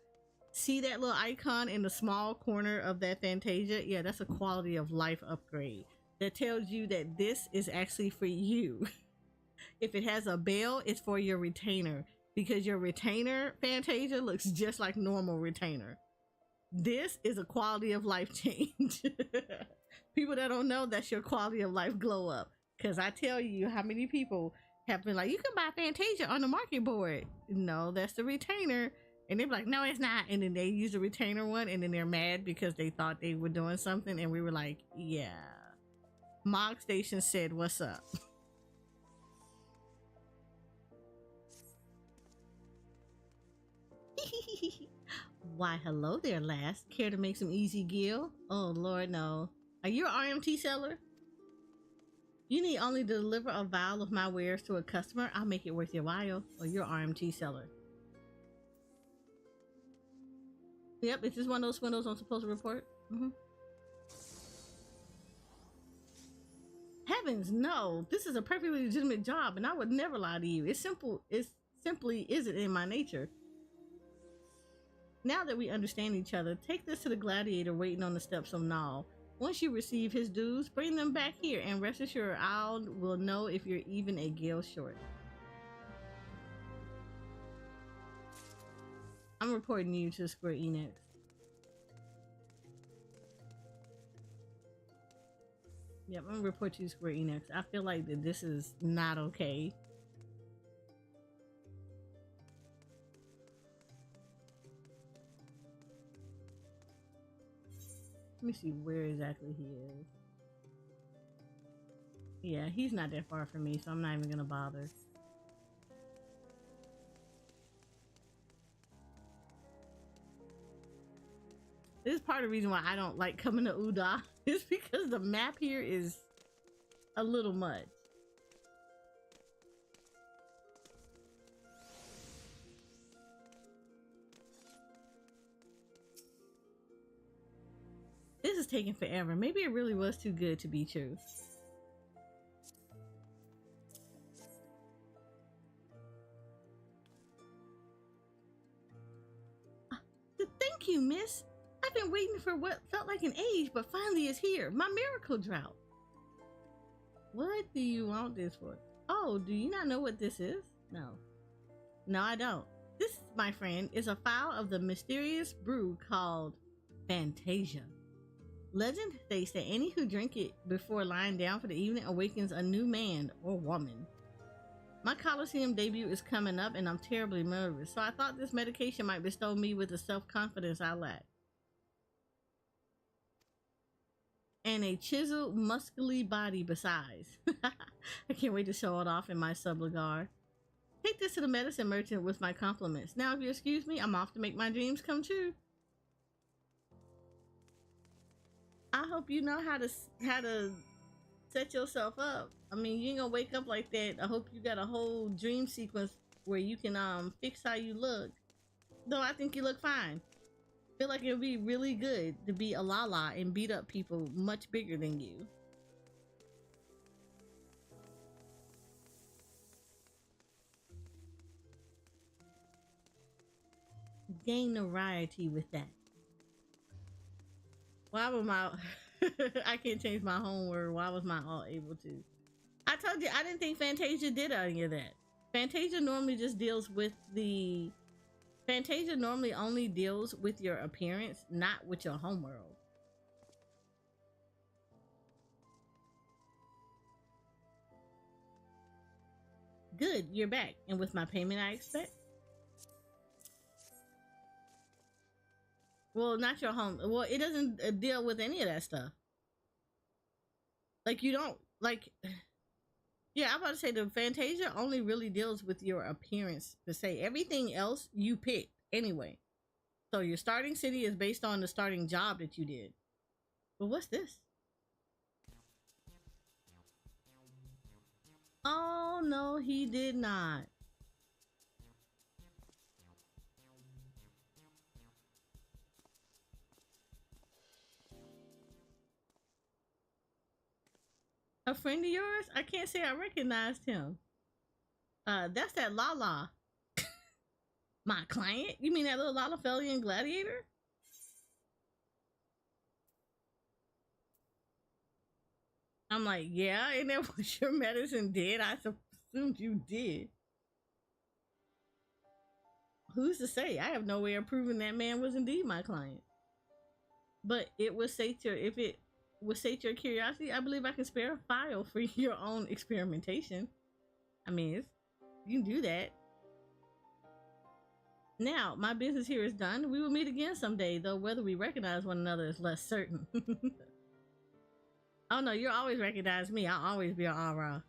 see that little icon in the small corner of that Fantasia? Yeah, that's a quality of life upgrade. That tells you that this is actually for you. If it has a bell, it's for your retainer. Because your retainer, Fantasia, looks just like normal retainer. This is a quality of life change. People that don't know, that's your quality of life glow up. Because I tell you how many people have been like, you can buy Fantasia on the market board. No, that's the retainer. And they're like, no, it's not. And then they use the retainer one, and then they're mad because they thought they were doing something. And we were like, yeah. Mog Station said, what's up? Why, hello there, lass. Care to make some easy gill? Oh, Lord, no. Are you an RMT seller? You need only to deliver a vial of my wares to a customer. I'll make it worth your while. Or you're an RMT seller. Yep, is this one of those windows I'm supposed to report? Heavens, no. This is a perfectly legitimate job, and I would never lie to you. It simply isn't in my nature. Now that we understand each other, take this to the gladiator waiting on the steps of Nall. Once you receive his dues, bring them back here, and rest assured I will know if you're even a gill short. I'm reporting you to Square Enix. Yep, I'm gonna report you to Square Enix. I feel like that this is not okay. Let me see where exactly he is. Yeah, he's not that far from me, so I'm not even gonna bother. This is part of the reason why I don't like coming to Uda. It's because the map here is a little much. This is taking forever. Maybe it really was too good to be true. Thank you, miss. I've been waiting for what felt like an age, but finally it's here. My miracle drought. What do you want this for? Oh, do you not know what this is? No. No, I don't. This, my friend, is a file of the mysterious brew called Fantasia. Legend states that any who drink it before lying down for the evening awakens a new man or woman. My Coliseum debut is coming up and I'm terribly nervous, so I thought this medication might bestow me with the self-confidence I lack. And a chiseled, muscly body besides. I can't wait to show it off in my subligar. Take this to the medicine merchant with my compliments. Now, if you excuse me, I'm off to make my dreams come true. I hope you know how to set yourself up. I mean, you ain't gonna wake up like that. I hope you got a whole dream sequence where you can fix how you look. Though I think you look fine. Feel like it would be really good to be a Lala and beat up people much bigger than you. Gain notoriety with that. Why was my I can't change my home word. Why was my all able to? I told you I didn't think Fantasia did any of that. Fantasia normally just deals with the Fantasia normally only deals with your appearance, not with your homeworld. Good, you're back. And with my payment, I expect. Well, not your home. Well, it doesn't deal with any of that stuff. Like, you don't, like, yeah, I'm about to say the Fantasia only really deals with your appearance per se. Everything else you pick anyway. So your starting city is based on the starting job that you did. But what's this? Oh, no, he did not. A friend of yours? I can't say I recognized him. That's that Lala. My client? You mean that little Lalafelian gladiator? I'm like, yeah, and that was your medicine did? I assumed you did. Who's to say? I have no way of proving that man was indeed my client. But it would sate your, if it would sate your curiosity, I believe I can spare a file for your own experimentation. I mean, you can do that. Now, my business here is done. We will meet again someday, though whether we recognize one another is less certain. Oh no, you'll always recognize me. I'll always be an aura.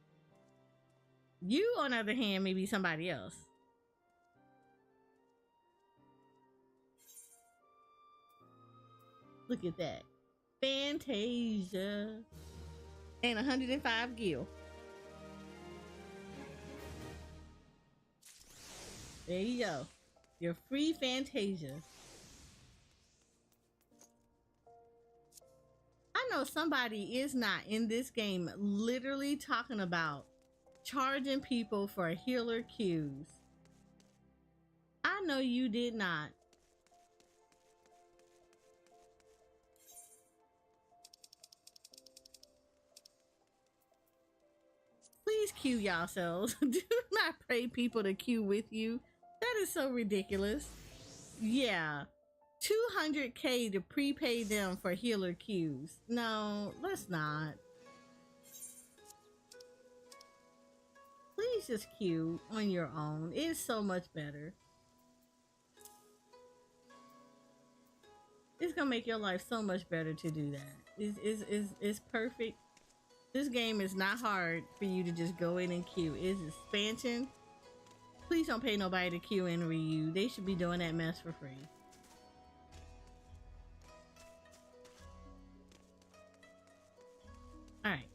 You, on the other hand, may be somebody else. Look at that. Fantasia. And 105 gil. There you go. Your free Fantasia. I know somebody is not in this game literally talking about charging people for healer queues. I know you did not. Please queue yourselves. Do not pay people to queue with you. That is so ridiculous. Yeah. 200k to prepay them for healer queues. No, let's not. Please just queue on your own. It's so much better. It's gonna make your life so much better to do that. It's perfect. This game is not hard for you to just go in and queue. It's expansion. Please don't pay nobody to queue in Ryu. They should be doing that mess for free. Alright.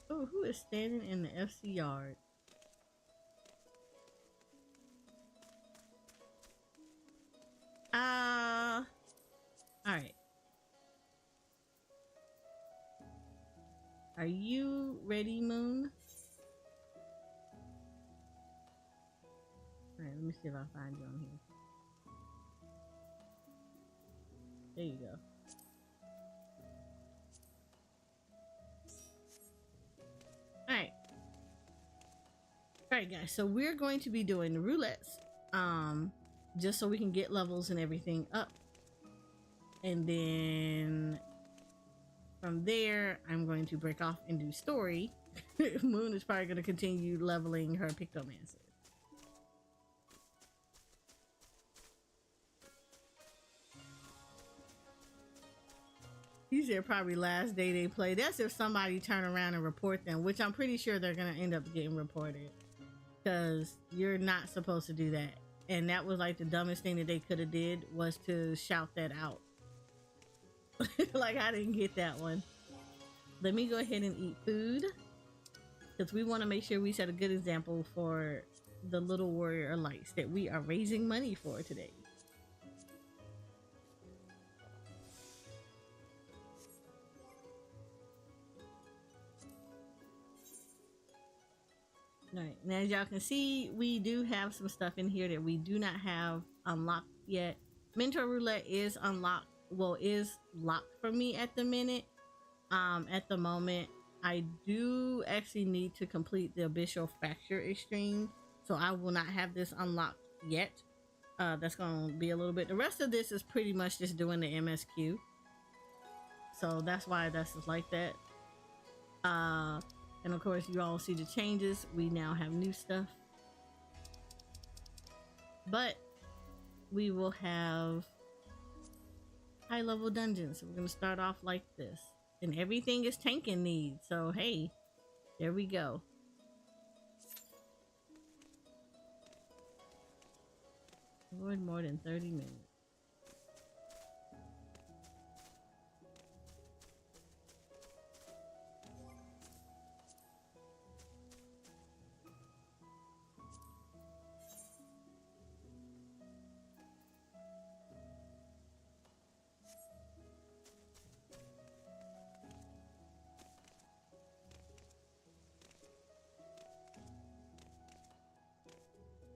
Oh, who is standing in the FC yard? Alright. Are you ready, Moon? Alright, let me see if I find you on here. There you go. Alright guys, so we're going to be doing the roulettes, just so we can get levels and everything up, and then from there I'm going to break off and do story. Moon is probably going to continue leveling her Pictomancer. These are probably last day they play. That's if somebody turn around and report them, which I'm pretty sure they're gonna end up getting reported, because you're not supposed to do that. And that was like the dumbest thing that they could have did, was to shout that out. Like, I didn't get that one. Let me go ahead and eat food, because we want to make sure we set a good example for the little warrior lights that we are raising money for today. Alright, and as y'all can see, we do have some stuff in here that we do not have unlocked yet. Mentor Roulette is unlocked, well, is locked for me at the minute. At the moment, I do actually need to complete the Abyssal Fracture Extreme, so I will not have this unlocked yet. That's gonna be a little bit. The rest of this is pretty much just doing the MSQ, so that's why that's just like that. And of course, you all see the changes. We now have new stuff, but we will have high level dungeons. So we're gonna start off like this, and everything is tanking needs. So hey, there we go. Avoid more than 30 minutes.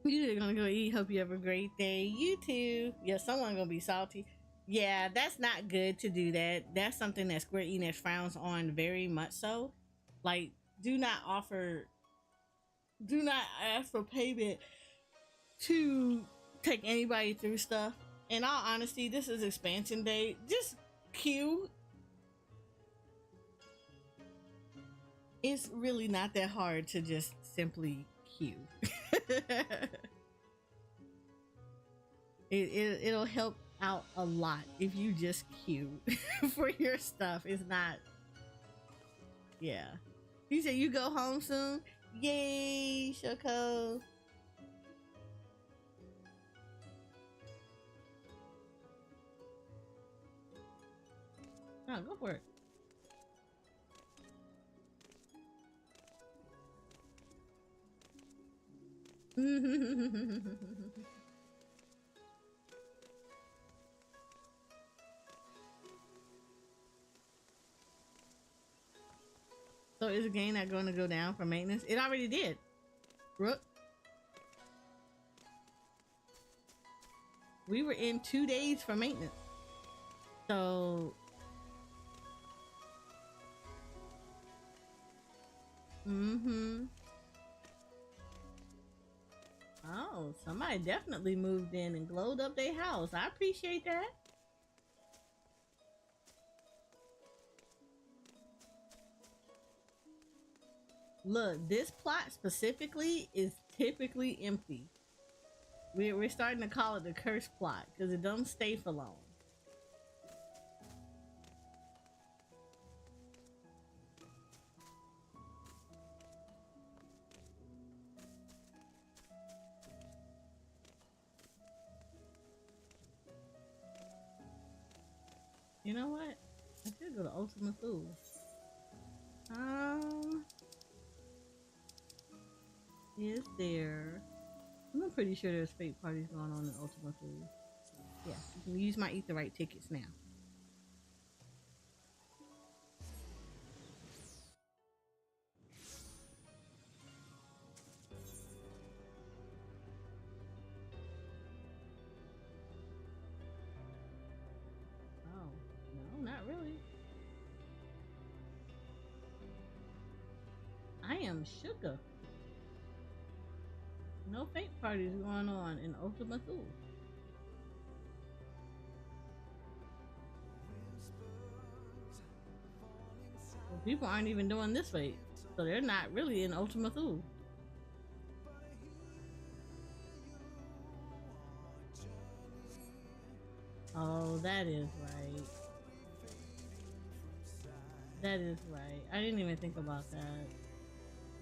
You're gonna go eat. Hope you have a great day. You too. Yeah, someone gonna be salty. Yeah, that's not good to do that. That's something that Square Enix frowns on very much so. Like, do not ask for payment to take anybody through stuff. In all honesty, this is expansion day. Just queue. It's really not that hard to just simply queue. It'll help out a lot if you just queue for your stuff. It's not. Yeah. You said you go home soon? Yay, Shoko. Oh, go for it. So is the game not going to go down for maintenance? It already did. Rook. We were in 2 days for maintenance. So oh, somebody definitely moved in and glowed up their house. I appreciate that. Look, this plot specifically is typically empty. We're starting to call it the curse plot because it don't stay for long. You know what? I should go to Ultima Thule. Is there? I'm pretty sure there's fake parties going on in Ultima Thule. Yeah, you can use my Etherite tickets now. Oh, no, not really. I am shook. No fake parties going on in Ultima Thule. Well, people aren't even doing this fake, so they're not really in Ultima Thule. Oh, that is right. That is right. I didn't even think about that.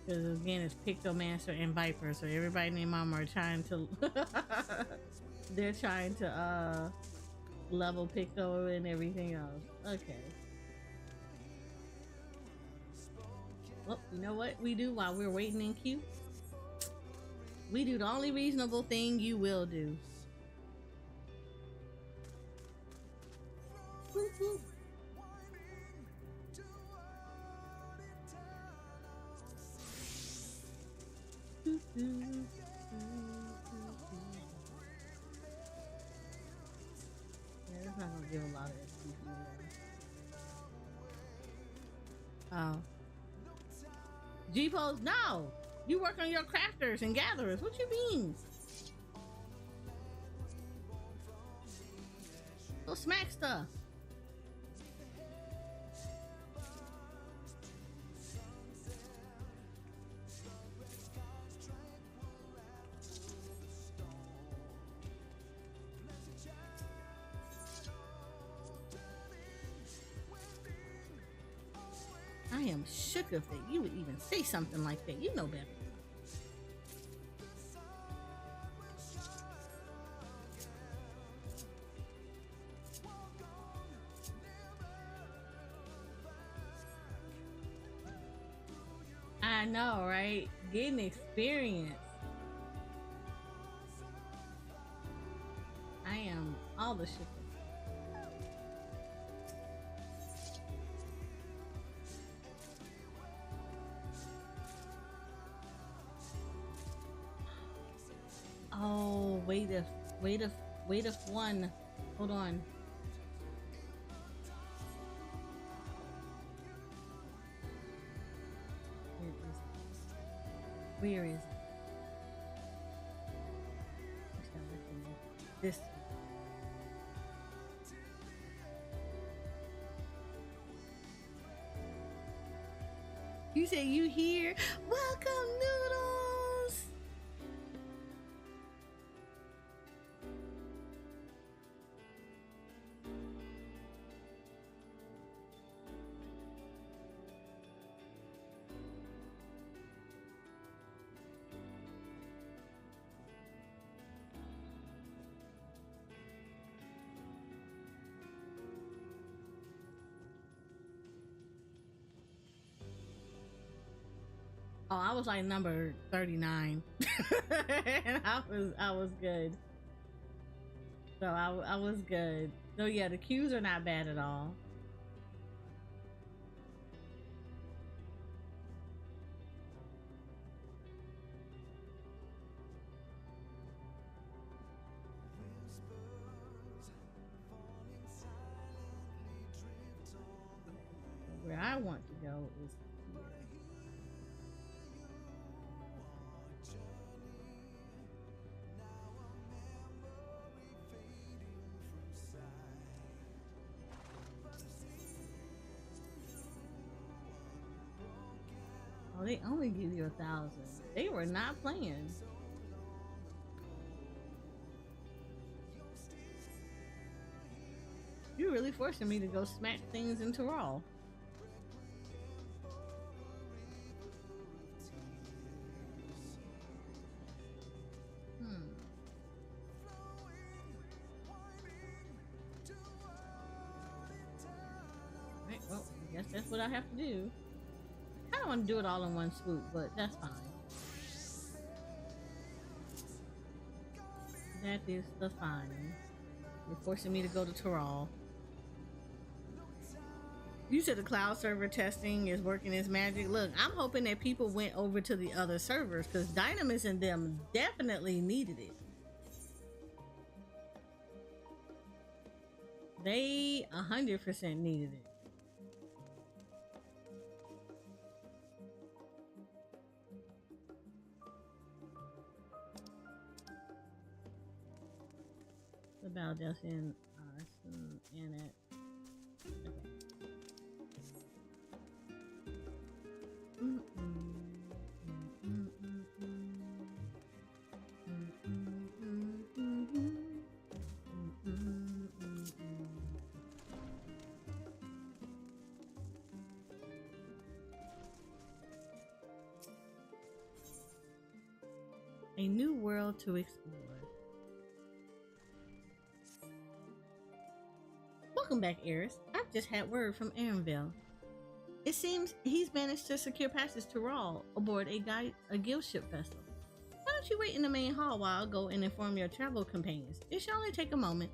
Because again, it's Pictomancer and Viper, so everybody named Mama are trying to they're trying to level Picto and everything else. Okay. Well, you know what we do while we're waiting in queue? We do the only reasonable thing you will do. Whoop, whoop. Yeah, that's not gonna give a lot of XP. Oh, G-pose, no. You work on your crafters and gatherers. What you mean? Go smack stuff. I am shook of that you would even say something like that. You know better. I know, right? Getting experience. I am all the shit. Oh, wait if one. Hold on. Where is it? This. You say you here? Welcome, noodles. Oh, I was like number 39. And I was good. So I was good. So yeah, the cues are not bad at all. Where I want to go is here. Oh, they only give you 1,000. They were not playing. You're really forcing me to go smack things in Tural. Right, well, I guess that's what I have to do. I don't want to do it all in one swoop, but that's fine. That is the fine. You're forcing me to go to Tural. You said the cloud server testing is working its magic. Look, I'm hoping that people went over to the other servers because Dynamis and them definitely needed it. They 100% needed it. About just in it. Okay. A new world to explore. Welcome back, Eris. I've just had word from Aaronville. It seems he's managed to secure passage to Tural aboard a guild ship vessel. Why don't you wait in the main hall while I go and inform your travel companions? It should only take a moment.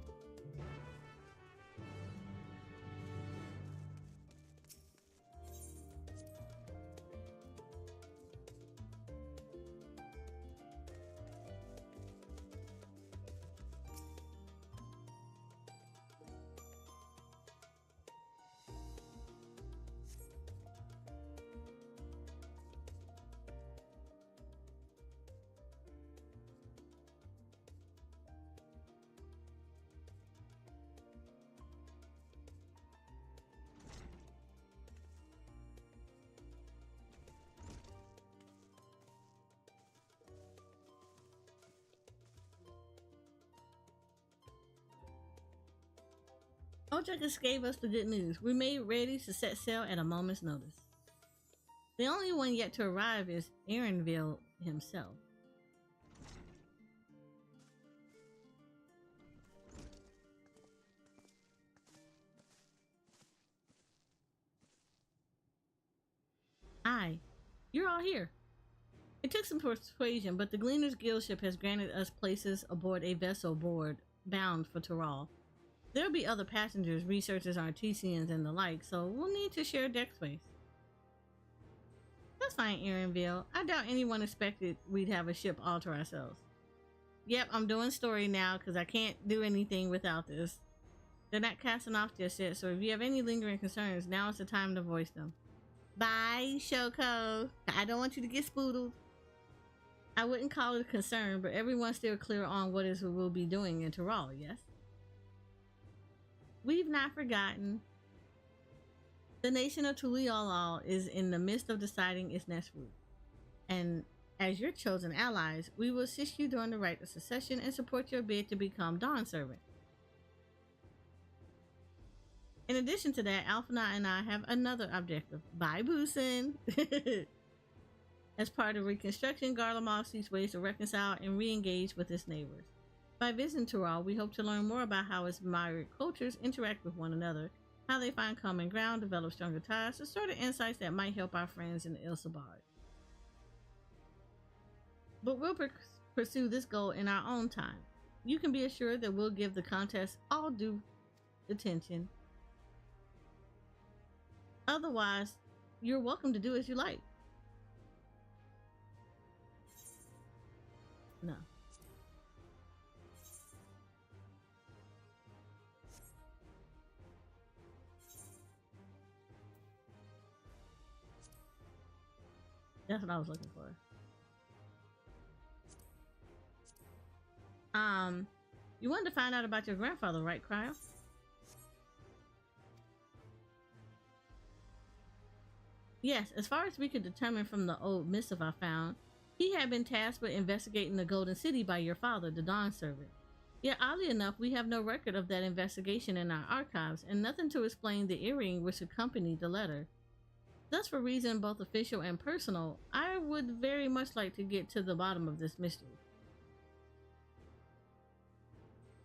Ultrakus gave us the good news. We made ready to set sail at a moment's notice. The only one yet to arrive is Aaronville himself. Aye, you're all here. It took some persuasion, but the Gleaner's Guild ship has granted us places aboard a vessel bound for Tural. There'll be other passengers, researchers, Artesians, and the like, so we'll need to share deck space. That's fine, Aaronville. I doubt anyone expected we'd have a ship all to ourselves. Yep, I'm doing story now because I can't do anything without this. They're not casting off just yet, so if you have any lingering concerns, now is the time to voice them. Bye, Shoko. I don't want you to get spoodled. I wouldn't call it a concern, but everyone's still clear on what is we'll be doing in Tural, yes? We've not forgotten. The nation of Tural is in the midst of deciding its next route. And as your chosen allies, we will assist you during the rite of succession and support your bid to become Dawn Servant. In addition to that, Alphana and I have another objective. Bye, Boosin! As part of reconstruction, Garlemald seeks ways to reconcile and re-engage with its neighbors. By visiting Tural, we hope to learn more about how its myriad cultures interact with one another, how they find common ground, develop stronger ties, the sort of insights that might help our friends in Ilsabard. But we'll pursue this goal in our own time. You can be assured that we'll give the contest all due attention. Otherwise, you're welcome to do as you like. No. That's what I was looking for. You wanted to find out about your grandfather, right, Cryo? Yes, as far as we could determine from the old missive I found, he had been tasked with investigating the Golden City by your father, the Dawn Servant. Yet, oddly enough, we have no record of that investigation in our archives, and nothing to explain the earring which accompanied the letter. Thus, for reasons both official and personal, I would very much like to get to the bottom of this mystery.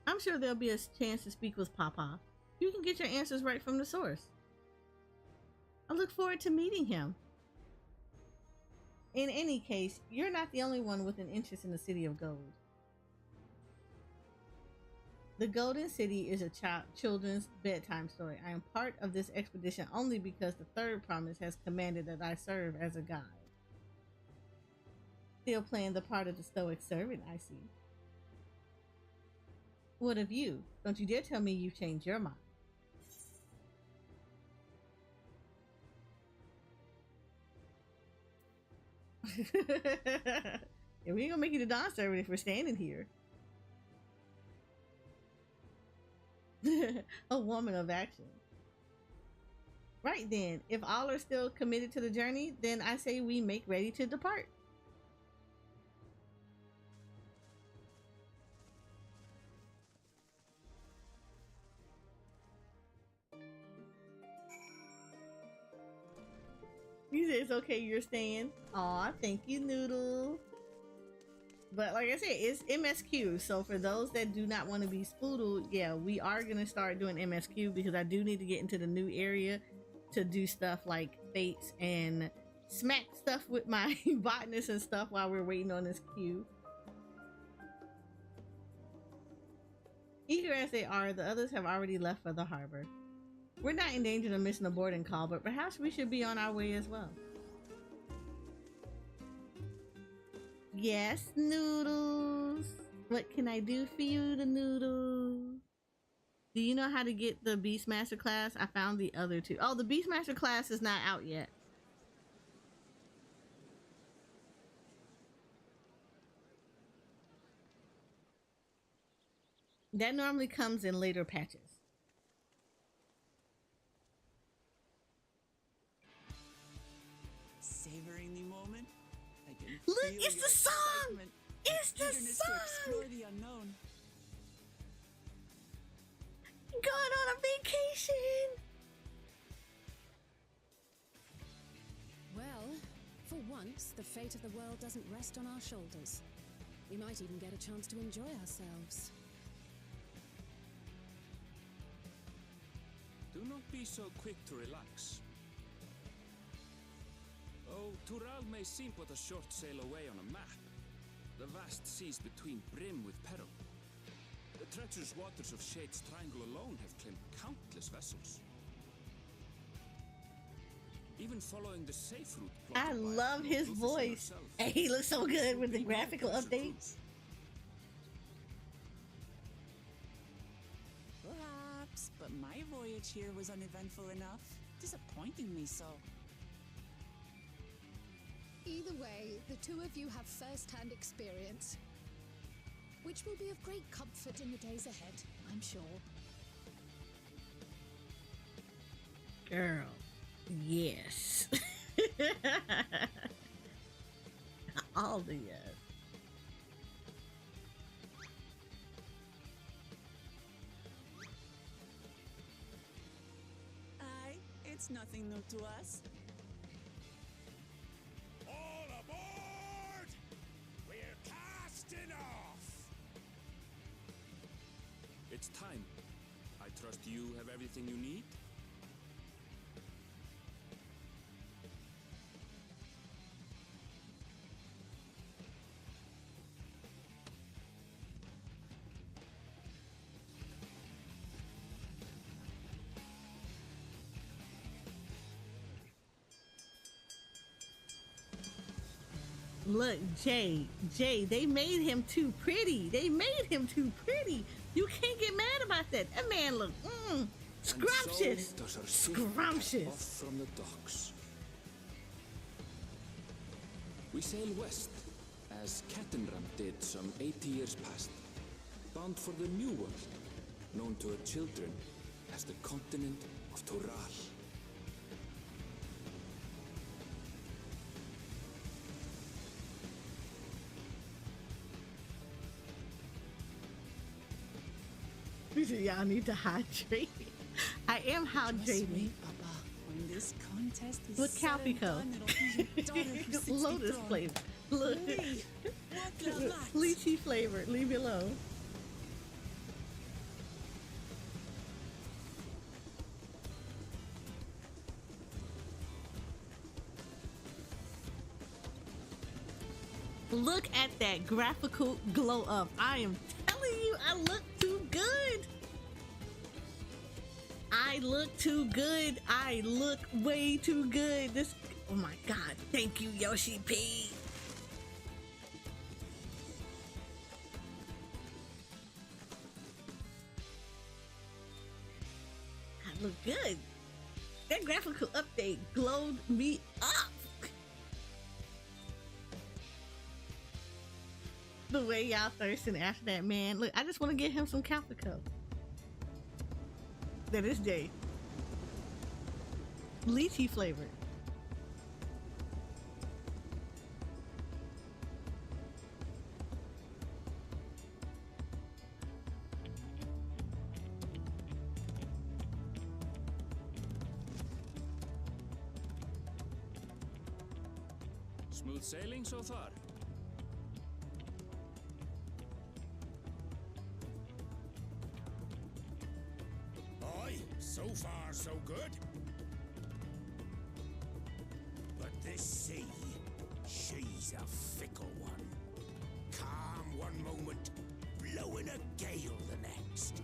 I'm sure there'll be a chance to speak with Papa. You can get your answers right from the source. I look forward to meeting him. In any case, you're not the only one with an interest in the City of Gold. The Golden City is a children's bedtime story. I am part of this expedition only because the Third Promise has commanded that I serve as a guide. Still playing the part of the stoic servant, I see. What of you? Don't you dare tell me you've changed your mind. Yeah, we ain't gonna make you the Dawn Servant if we're standing here. A woman of action. Right then, if all are still committed to the journey, then I say we make ready to depart. You said it's okay you're staying. Aw, thank you, Noodle. But like I said, it's MSQ. So for those that do not want to be spoodled, yeah, we are going to start doing MSQ because I do need to get into the new area to do stuff like fates and smack stuff with my botanists and stuff while we're waiting on this queue. Eager as they are, the others have already left for the harbor. We're not in danger of missing a boarding call, but perhaps we should be on our way as well. Yes, Noodles. What can I do for you, the Noodles? Do you know how to get the Beastmaster class? I found the other two. Oh, the Beastmaster class is not out yet. That normally comes in later patches. Savoring the moment. I can Look, feel it's your the song! excitement It's and the eagerness to song! explore the unknown. Going on a vacation! Well, for once, the fate of the world doesn't rest on our shoulders. We might even get a chance to enjoy ourselves. Do not be so quick to relax. Oh, Tural may seem but a short sail away on a map. The vast seas between brim with peril. The treacherous waters of Shade's Triangle alone have claimed countless vessels. Even following the safe route I plotted by love his Rufus voice. herself, And he looks so good with the would be no graphical closer updates. Perhaps, but my voyage here was uneventful enough. Disappointingly so. Either way, the two of you have first-hand experience, which will be of great comfort in the days ahead, I'm sure. Girl, yes. All the yes. Aye, it's nothing new to us. All aboard! We're casting off! it's time. I trust you have everything you need? Look, Jay, they made him too pretty. They made him too pretty. You can't get mad about that. That man look scrumptious. And so does our ship Scrumptious. off from the docks. We sail west, as Cattenram did some 80 years past, bound for the New World, known to her children as the continent of Tural. Y'all need to hydrate. I am Trust hydrating. me, Papa. When this contest is With said and Calpico. done, it'll be your daughter who sits Lotus dethroned. flavor. Look. Hey, what la mat? Lychee flavored. Leave me alone. Look at that graphical glow up. I am telling you, I look too good. I look too good. I look way too good. This, oh my God. Thank you, Yoshi P. I look good. That graphical update glowed me up. The way y'all thirsting after that, man. Look, I just want to get him some Calpico. That is Jay. Lychee flavored. Smooth sailing so far? Aye, so far so good. But this sea, she's a fickle one. Calm one moment, blowing a gale the next.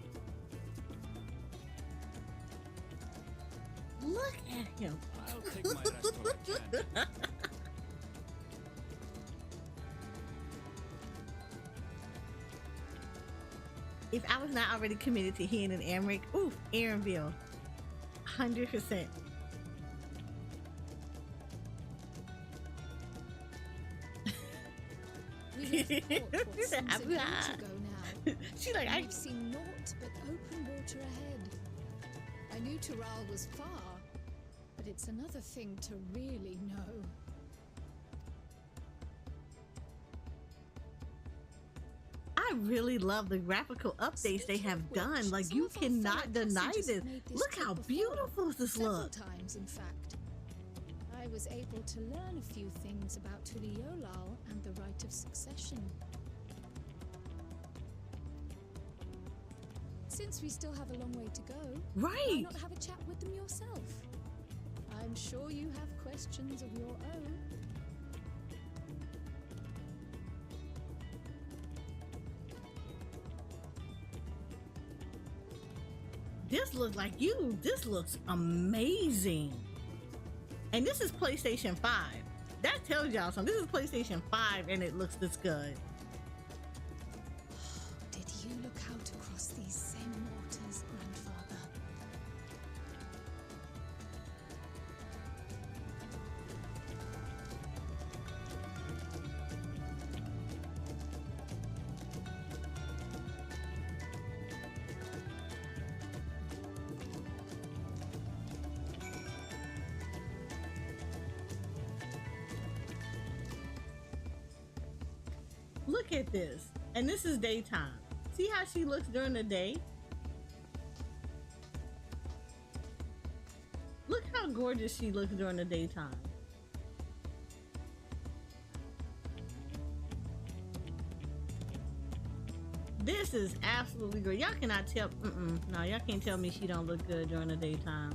Look at him. I'll take my rest when I can. If I was not already committed to Hen and Amric, ooh, Aaronville. 100%. We have fought what She said, seems a "I'm age not." ago now. She like, And I we've seen naught but open water ahead. I knew Tural was far, but it's another thing to really know. I I really love the graphical updates they have done. Like, you cannot deny this. Look how beautiful this Several looks. times, in fact. I was able to learn a few things about Tural and the right of succession. Since we still have a long way to go, why Right. not have a chat with them yourself? I'm sure you have questions of your own. This looks like you. This looks amazing. And this is PlayStation 5. That tells y'all something. This is PlayStation 5 and it looks this good. Did you look out across these same waters, grandfather? Look at this. And this is daytime. See how she looks during the day? Look how gorgeous she looks during the daytime. This is absolutely good. Y'all cannot tell. No, y'all can't tell me she don't look good during the daytime.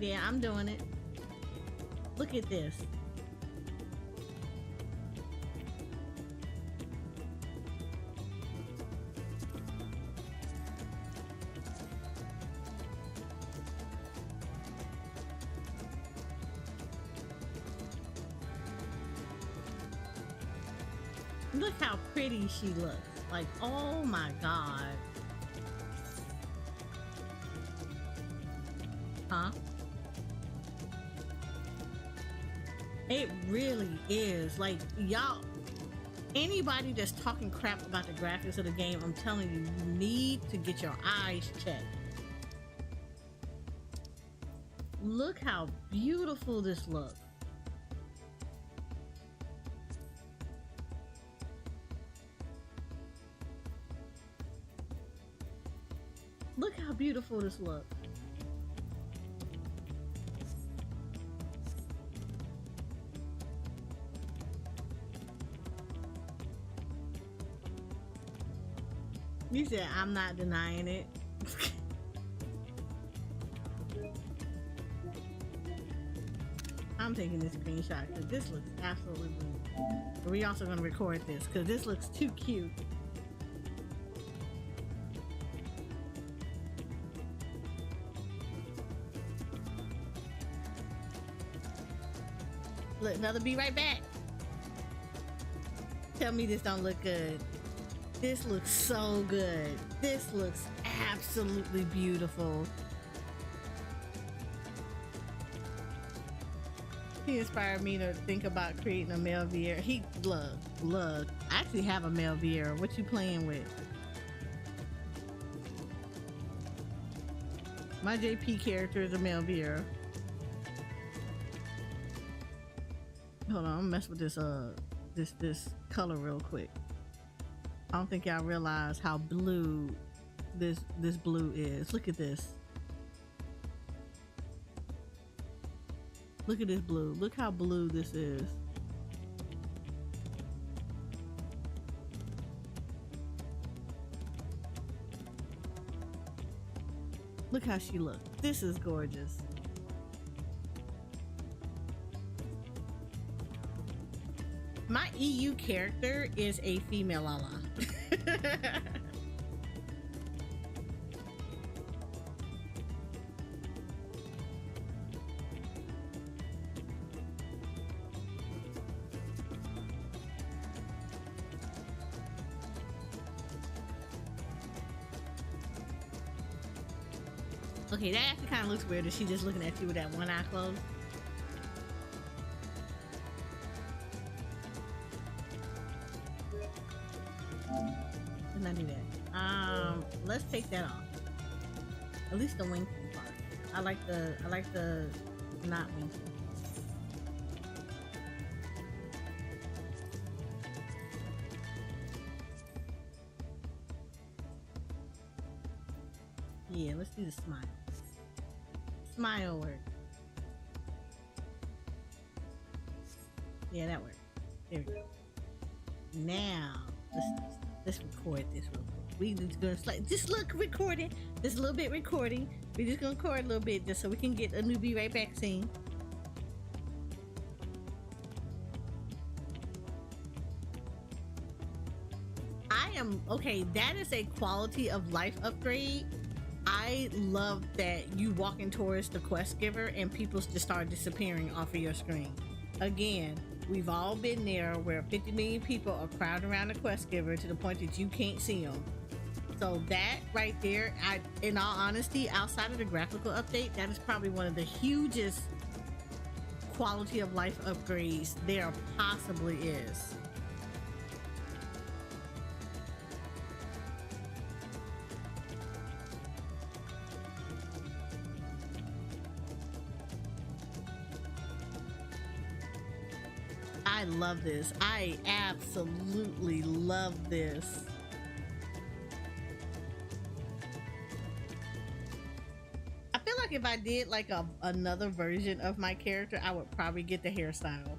Yeah, I'm doing it. Look at this. Look how pretty she looks. Like, oh my God. Huh? It really is. Like, y'all, anybody that's talking crap about the graphics of the game, I'm telling you, you need to get your eyes checked. Look how beautiful this looks. Look how beautiful this looks. You said I'm not denying it. I'm taking this screenshot because this looks absolutely beautiful. We're also going to record this because this looks too cute. Look, another be right back. Tell me this don't look good. This looks so good. This looks absolutely beautiful. He inspired me to think about creating a male Viera. Look, I actually have a male Viera. What you playing with? My JP character is a male Viera. Hold on, I'm gonna mess with this color real quick. I don't think y'all realize how blue this blue is. Look at this. Look at this blue. Look how blue this is. Look how she looks. This is gorgeous. My EU character is a female Lala. Okay, that actually kind of looks weird. Is she just looking at you with that one eye closed? Let's not do that. Let's take that off. At least the winking part. I like the not winking. Yeah, let's do the smile. Smile work. Yeah, that worked. There we go. Now let's record this real quick. We just gonna just look recording. Just a little bit recording. We're just gonna record a little bit just so we can get a newbie right back scene. Okay, that is a quality of life upgrade. I love that you walking towards the quest giver and people just start disappearing off of your screen. Again, we've all been there where 50 million people are crowding around the quest giver to the point that you can't see them. So that right there, in all honesty, outside of the graphical update, that is probably one of the hugest quality of life upgrades there possibly is. I love this. I absolutely love this. I feel like if I did like another version of my character, I would probably get the hairstyle.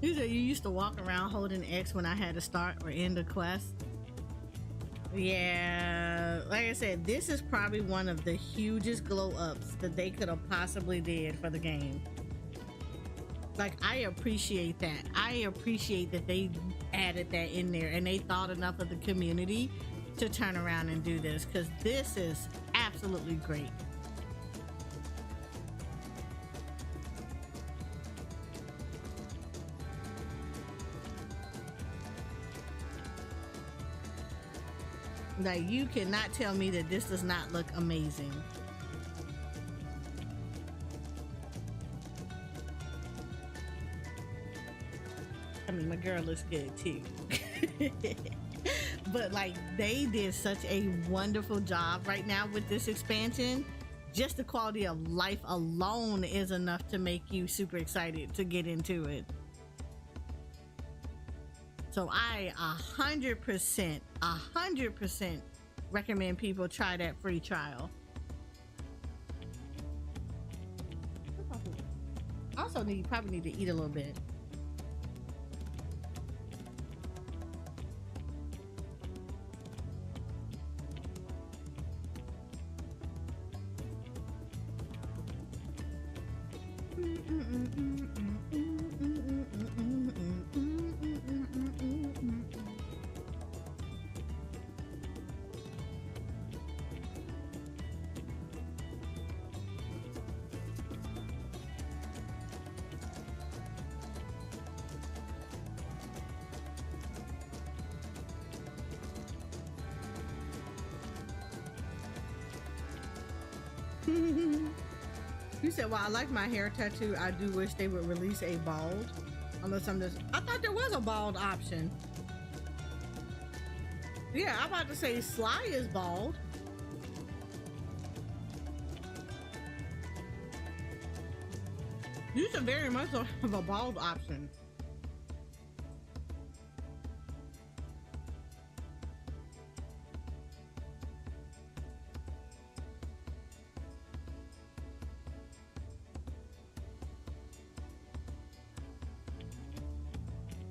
You said you used to walk around holding X when I had to start or end a quest. Yeah, like I said, this is probably one of the hugest glow ups that they could have possibly did for the game. Like, I appreciate that. I appreciate that they added that in there and they thought enough of the community to turn around and do this, because this is absolutely great. Like, you cannot tell me that this does not look amazing. I mean, my girl looks good too. But like, they did such a wonderful job right now with this expansion. Just the quality of life alone is enough to make you super excited to get into it. So I 100% recommend people try that free trial. Also, probably need to eat a little bit. You said, well, I like my hair tattoo. I do wish they would release a bald. Unless I'm just, I thought there was a bald option. Yeah, I'm about to say Sly is bald. You should very much have a bald option.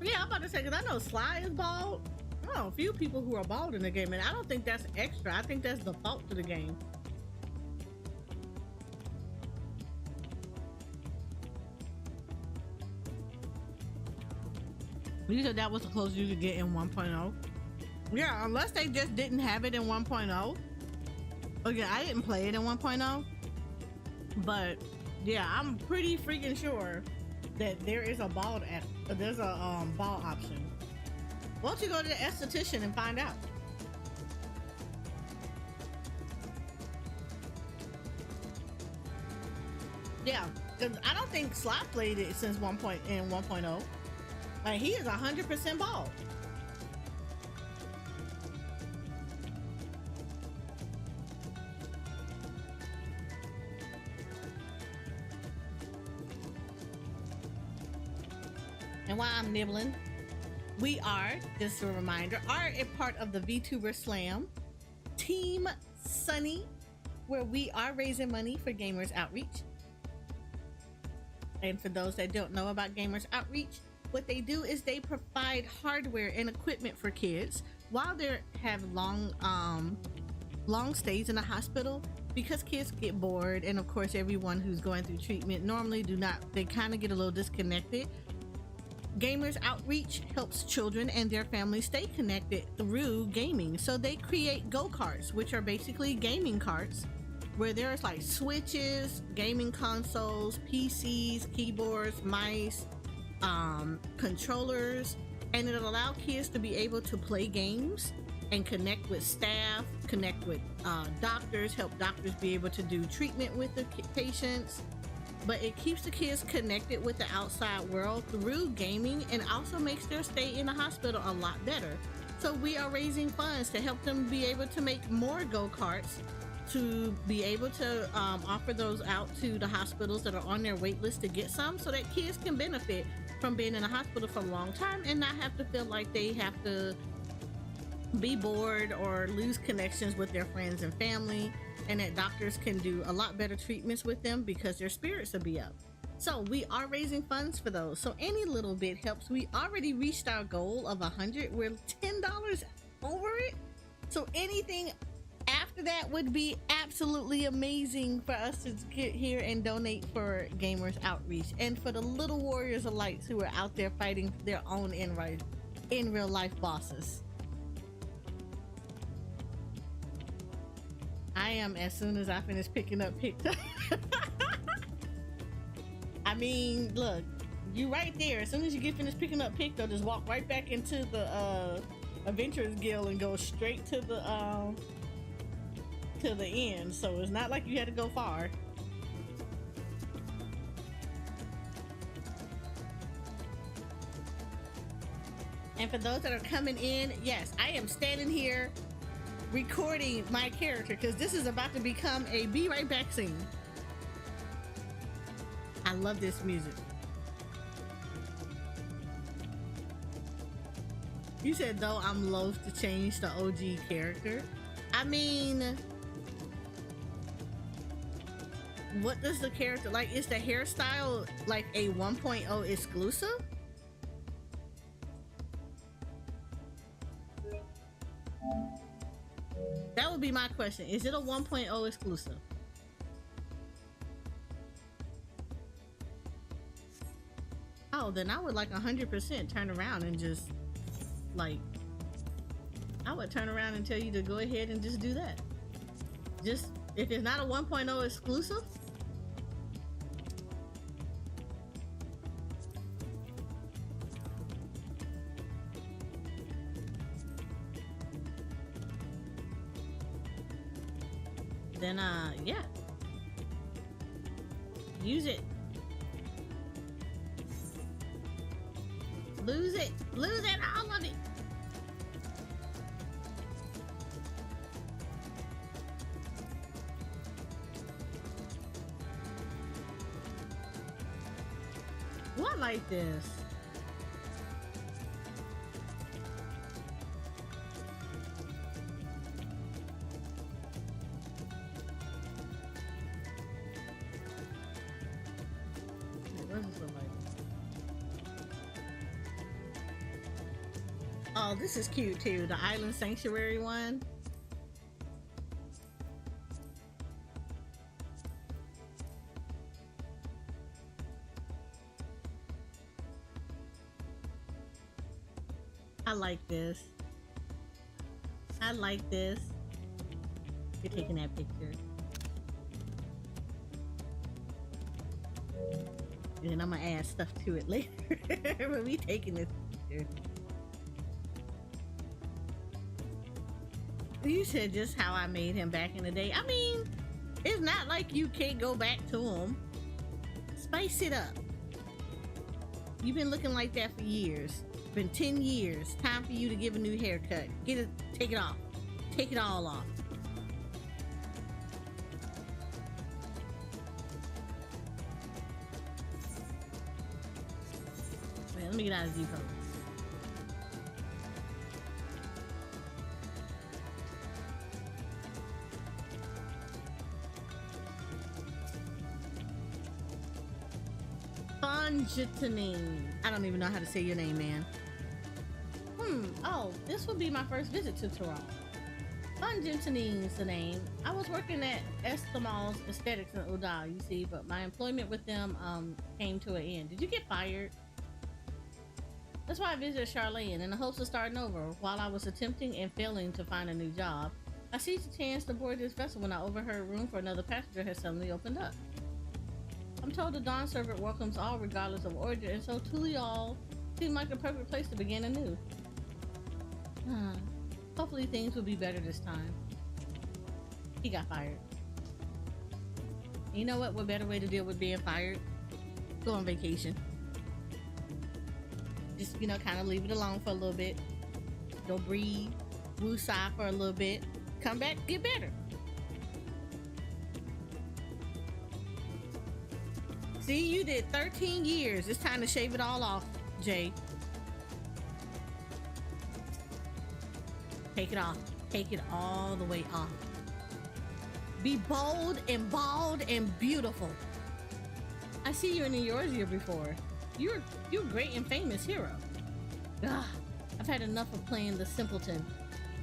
Yeah, I'm about to say, because I know Sly is bald. I know a few people who are bald in the game, and I don't think that's extra. I think that's default to the game. You said that was the closest you could get in 1.0. Yeah, unless they just didn't have it in 1.0. Okay, I didn't play it in 1.0. But yeah, I'm pretty freaking sure that there is a bald bald option. Why don't you go to the esthetician and find out? Yeah, because I don't think Slot played it since 1.0. Like, he is 100% bald. And while I'm nibbling, we are, just a reminder, are a part of the VTuber Slam Team Sunny, where we are raising money for Gamers Outreach. And for those that don't know about Gamers Outreach, what they do is they provide hardware and equipment for kids while they have long stays in the hospital, because kids get bored, and of course everyone who's going through treatment normally they kind of get a little disconnected. Gamers Outreach helps children and their families stay connected through gaming. So they create go-karts, which are basically gaming carts, where there's like switches, gaming consoles, PCs, keyboards, mice, controllers, and it'll allow kids to be able to play games and connect with staff, connect with doctors, help doctors be able to do treatment with the patients. But it keeps the kids connected with the outside world through gaming, and also makes their stay in the hospital a lot better. So we are raising funds to help them be able to make more go-karts, to be able to offer those out to the hospitals that are on their wait list to get some, so that kids can benefit from being in the hospital for a long time and not have to feel like they have to be bored or lose connections with their friends and family, and that doctors can do a lot better treatments with them because their spirits will be up. So we are raising funds for those, so any little bit helps. We already reached our goal of 100. We're $10 over it, so anything after that would be absolutely amazing for us to get here and donate for Gamers Outreach, and for the little warriors of lights who are out there fighting their own in real life bosses. I am, as soon as I finish picking up picked up. I mean, look, you right there. As soon as you get finished picking up picked up, just walk right back into the Adventurers Guild and go straight to the end. So it's not like you had to go far. And for those that are coming in, yes, I am standing here recording my character because this is about to become a be right back scene. I love this music. You said, though, I'm loath to change the OG character. I mean, what does the character like? Is the hairstyle like a 1.0 exclusive? That would be my question. Is it a 1.0 exclusive? Oh, then I would like 100% turn around and just like, I would turn around and tell you to go ahead and just do that. Just, if it's not a 1.0 exclusive, then yeah, use it. Lose it, all of it. What like this? Oh, this is cute too. The Island Sanctuary one. I like this. I like this. You're taking that picture. And I'm gonna add stuff to it later. But we taking this picture. You said just how I made him back in the day. I mean, it's not like you can't go back to him. Spice it up. You've been looking like that for years. It's been 10 years. Time for you to give a new haircut. Get it, take it off. Take it all off. Wait, let me get out of Z pose. Fungitanine. I don't even know how to say your name, man. Oh, this will be my first visit to Tural. Fungitanine is the name. I was working at Estamal's Aesthetics in Udall, you see, but my employment with them came to an end. Did you get fired? That's why I visited Charlene in the hopes of starting over. While I was attempting and failing to find a new job, I seized a chance to board this vessel when I overheard room for another passenger had suddenly opened up. I'm told the Dawn servant welcomes all regardless of origin, and so Tural seemed like the perfect place to begin anew. Hopefully things will be better this time. He got fired. You know what? What better way to deal with being fired? Go on vacation. Just, you know, kind of leave it alone for a little bit. Go breathe. Woo-sigh for a little bit. Come back, get better. See, you did 13 years. It's time to shave it all off, Jay. Take it off. Take it all the way off. Be bold and bald and beautiful. I see you in the Eorzea before. You're a great and famous hero. Ugh, I've had enough of playing the simpleton.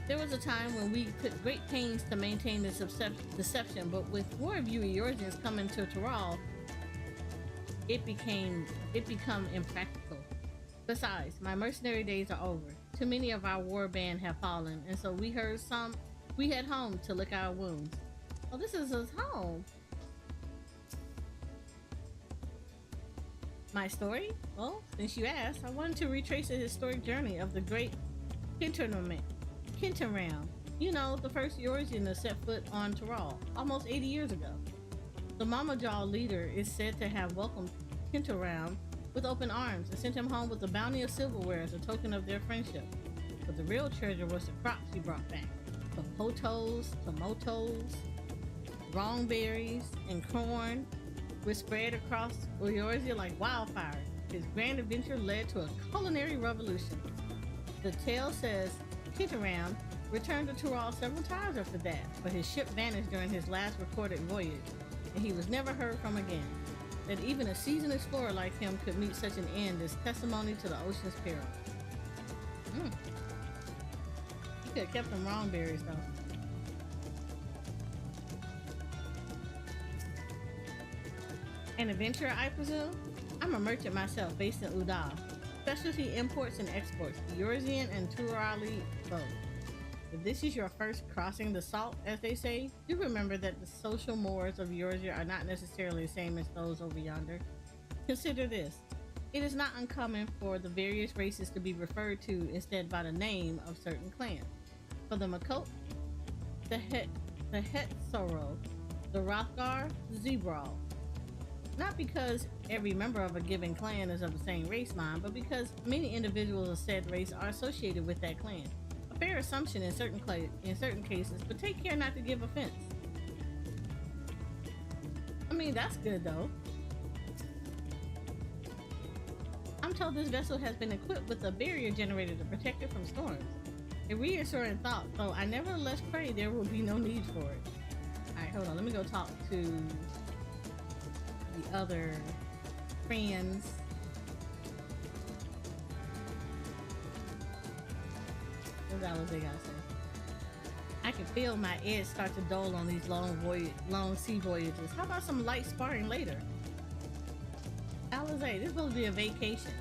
There was a time when we took great pains to maintain this deception, but with more of you Eorzeans coming to Tural, it become impractical. Besides, my mercenary days are over. Too many of our war band have fallen, and so we head home to lick our wounds. Oh, this is his home. My story? Well, since you asked, I wanted to retrace the historic journey of the great Kintaram. You know, the first Eorzean to set foot on Tural, almost 80 years ago. The Mama Jaw leader is said to have welcomed Kintaram with open arms and sent him home with a bounty of silverware as a token of their friendship. But the real treasure was the crops he brought back. Papotos, tomatos, wrongberries, and corn were spread across Eorzea like wildfire. His grand adventure led to a culinary revolution. The tale says Kintaram returned to Tural several times after that, but his ship vanished during his last recorded voyage, and he was never heard from again. That even a seasoned explorer like him could meet such an end is testimony to the ocean's peril. You could have kept them wrongberries though. An adventurer, I presume? I'm a merchant myself, based in Udall. Specialty imports and exports, Eorzean and Turali both. If this is your first crossing the salt, as they say, do remember that the social mores of Eorzea are not necessarily the same as those over yonder. Consider this. It is not uncommon for the various races to be referred to instead by the name of certain clans. For the Makot, the Hetsoro, the Rothgar, the Zebral. Not because every member of a given clan is of the same race line, but because many individuals of said race are associated with that clan. A fair assumption in certain cases, but take care not to give offense. I mean, that's good though. I'm told this vessel has been equipped with a barrier generator to protect it from storms. A reassuring thought, though I nevertheless pray there will be no need for it. Alright, hold on, let me go talk to the other friends. What else they gotta say? I can feel my edge start to dull on these long sea voyages. How about some light sparring later? Alizé, this is supposed to be a vacation.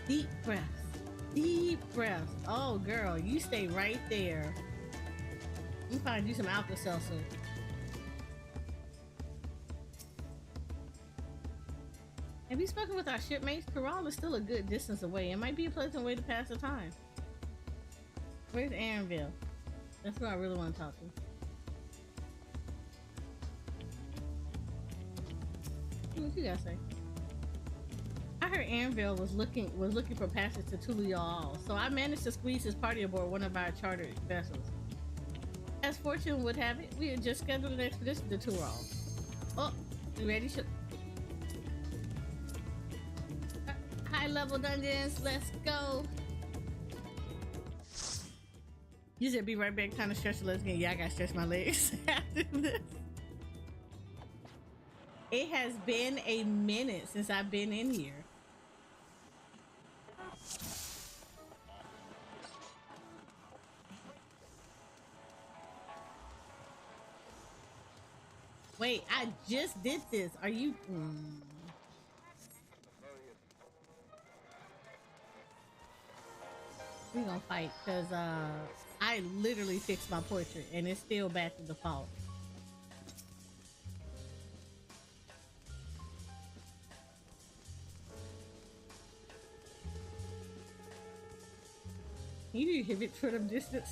Deep breaths. Deep breaths. Oh girl, you stay right there. I'm find you some Alka-Seltzer. Have you spoken with our shipmates? Tural is still a good distance away. It might be a pleasant way to pass the time. Where's Aaronville? That's who I really want to talk to. What you gotta say? I heard Aaronville was looking for passage to Tural, so I managed to squeeze his party aboard one of our chartered vessels. As fortune would have it, we had just scheduled an expedition to Tural. Oh, you ready? High level dungeons, let's go. You said be right back, kind of stretch your legs again. Yeah, I gotta stretch my legs after this. It has been a minute since I've been in here. Wait, I just did this. Are you... We gonna fight, because I literally fixed my portrait and it's still back to default. You need to hit it for them distance.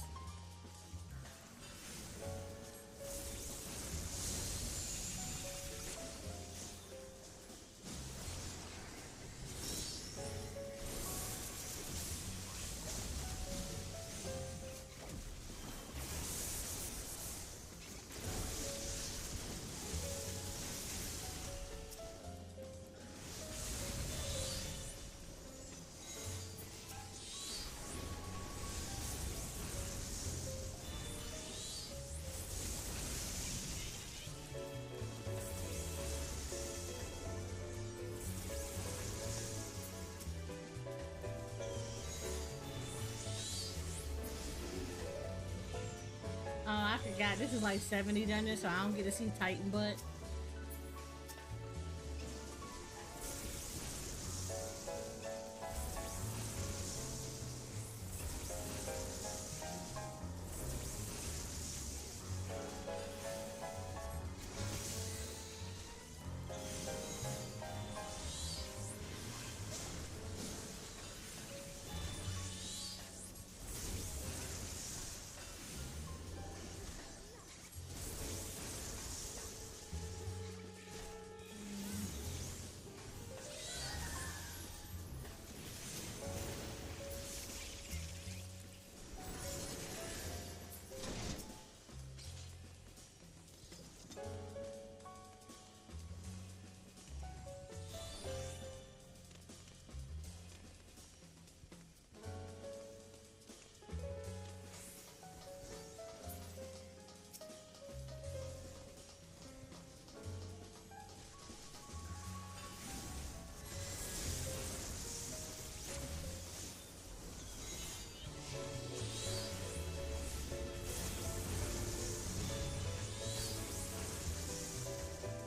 I forgot. This is like 70 dungeons, so I don't get to see Titan butt.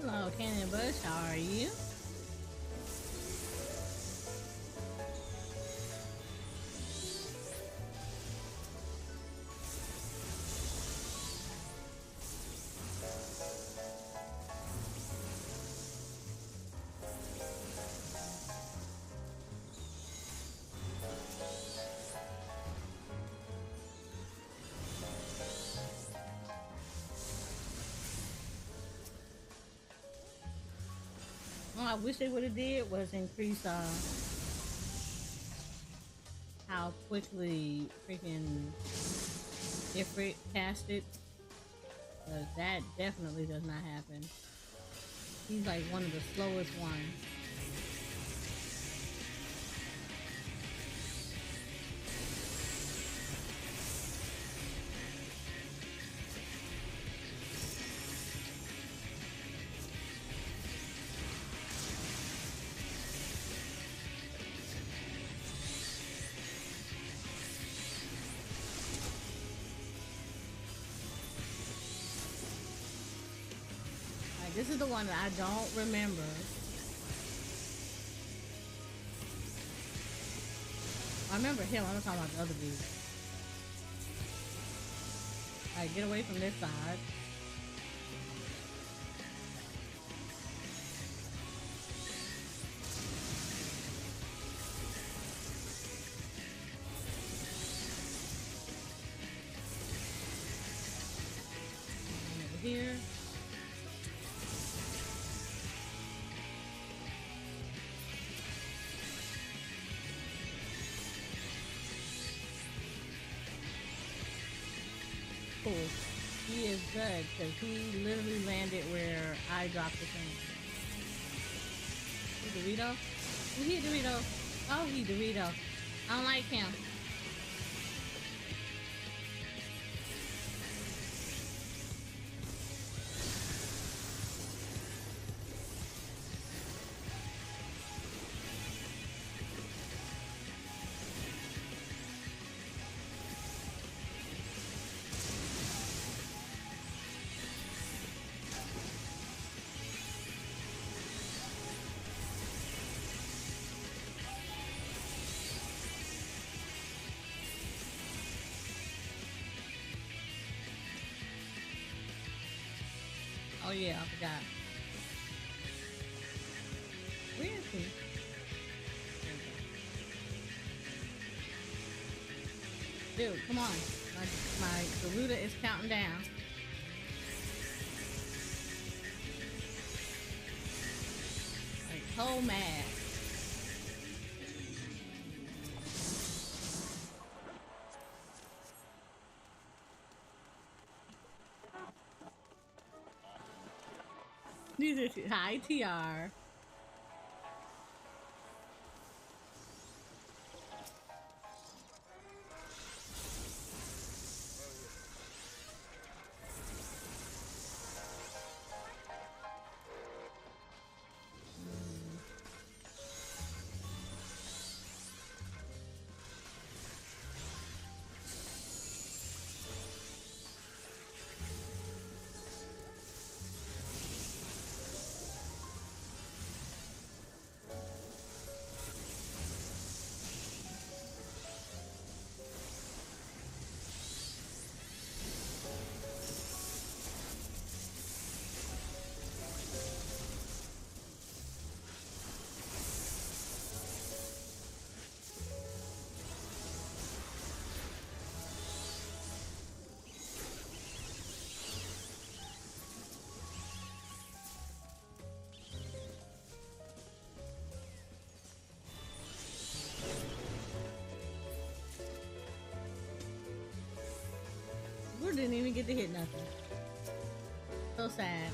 Hello, Cannon Bush, how are you? What I wish they would have did was increase how quickly freaking Ifrit casted. But that definitely does not happen. He's like one of the slowest ones. This is the one that I don't remember. I remember him. I'm not talking about the other dude. Alright, get away from this side. here. Cool. He is good because he literally landed where I dropped the thing. He Dorito? Oh, he Dorito. Oh, he Dorito. I don't like him. Oh yeah, I forgot. Where is he? Dude, come on. My Garuda is counting down. Like, so mad. Hi, TR. We didn't even get to hit nothing. So sad.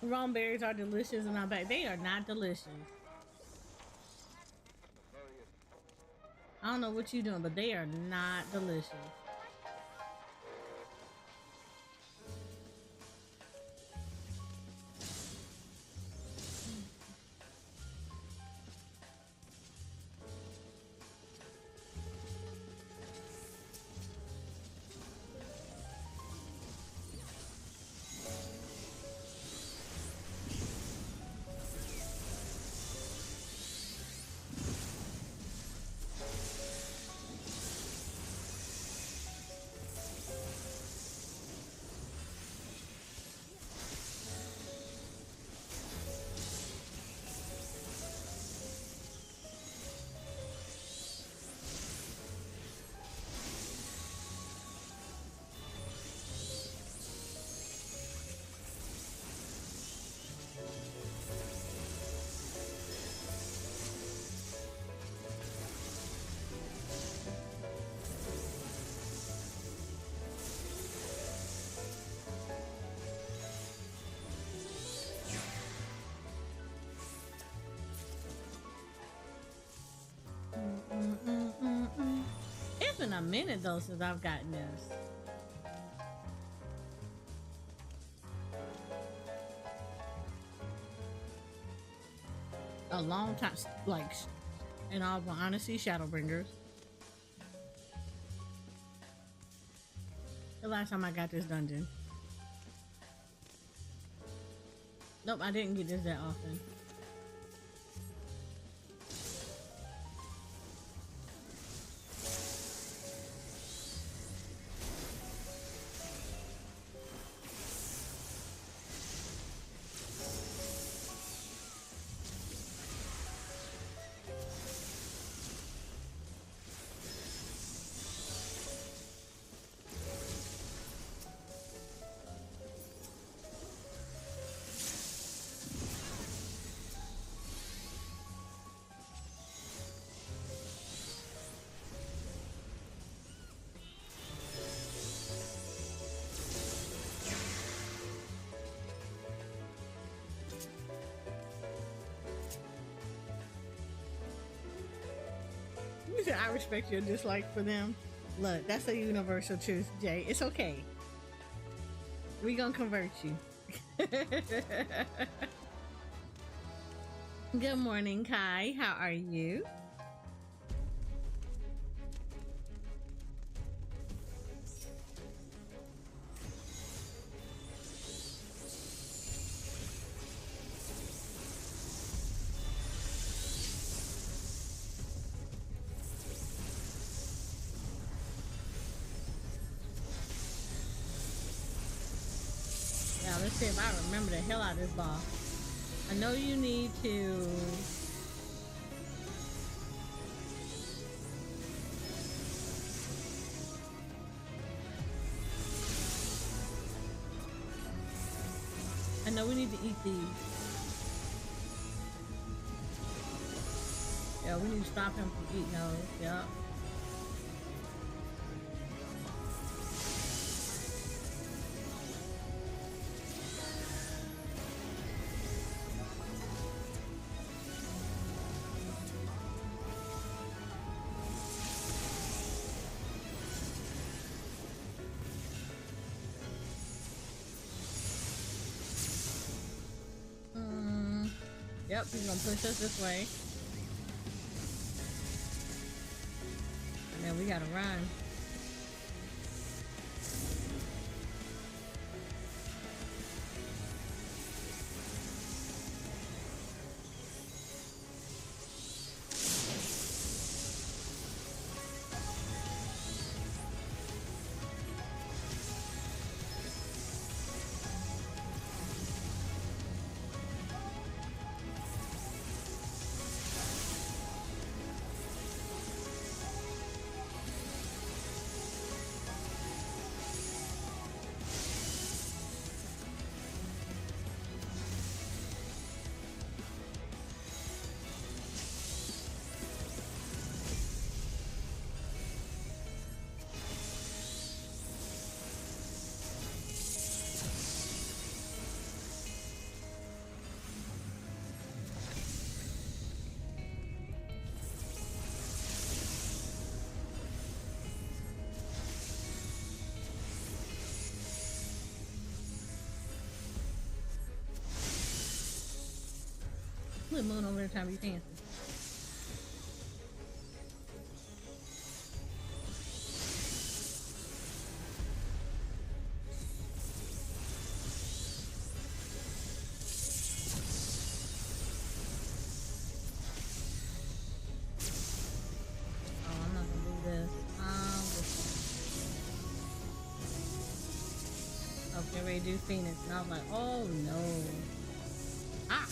Wrong berries are delicious and I'm back. They are not delicious. I don't know what you're doing, but they are not delicious. It's been a minute though since I've gotten this. A long time, like, in all honesty, Shadowbringers. The last time I got this dungeon. Nope, I didn't get this that often. You said I respect your dislike for them. Look, that's a universal truth, Jay. It's okay. We gonna convert you. Good morning, Kai. How are you? Now let's see if I remember the hell out of this ball. I know you need to I know we need to eat these. Yeah, we need to stop him from eating those. Yep. Yep, he's gonna push us this way. And then we gotta run. Put Moon over there trying to be fancy. Oh, I'm not gonna do this. Okay, ready to do Phoenix, and I was like, oh no. Ah.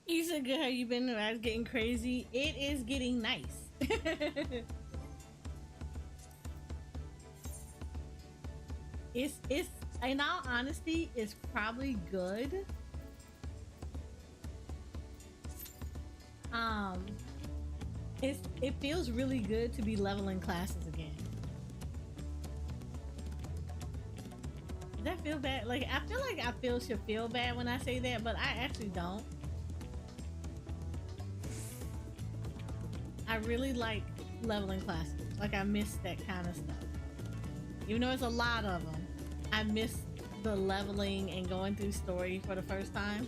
You said good. How you been? I was getting crazy. It is getting nice. it's in all honesty, it's probably good. It feels really good to be leveling classes again. Does that feel bad? Like I feel like I should feel bad when I say that, but I actually don't. I really like leveling classes. Like I miss that kind of stuff. Even though it's a lot of them, I miss the leveling and going through story for the first time.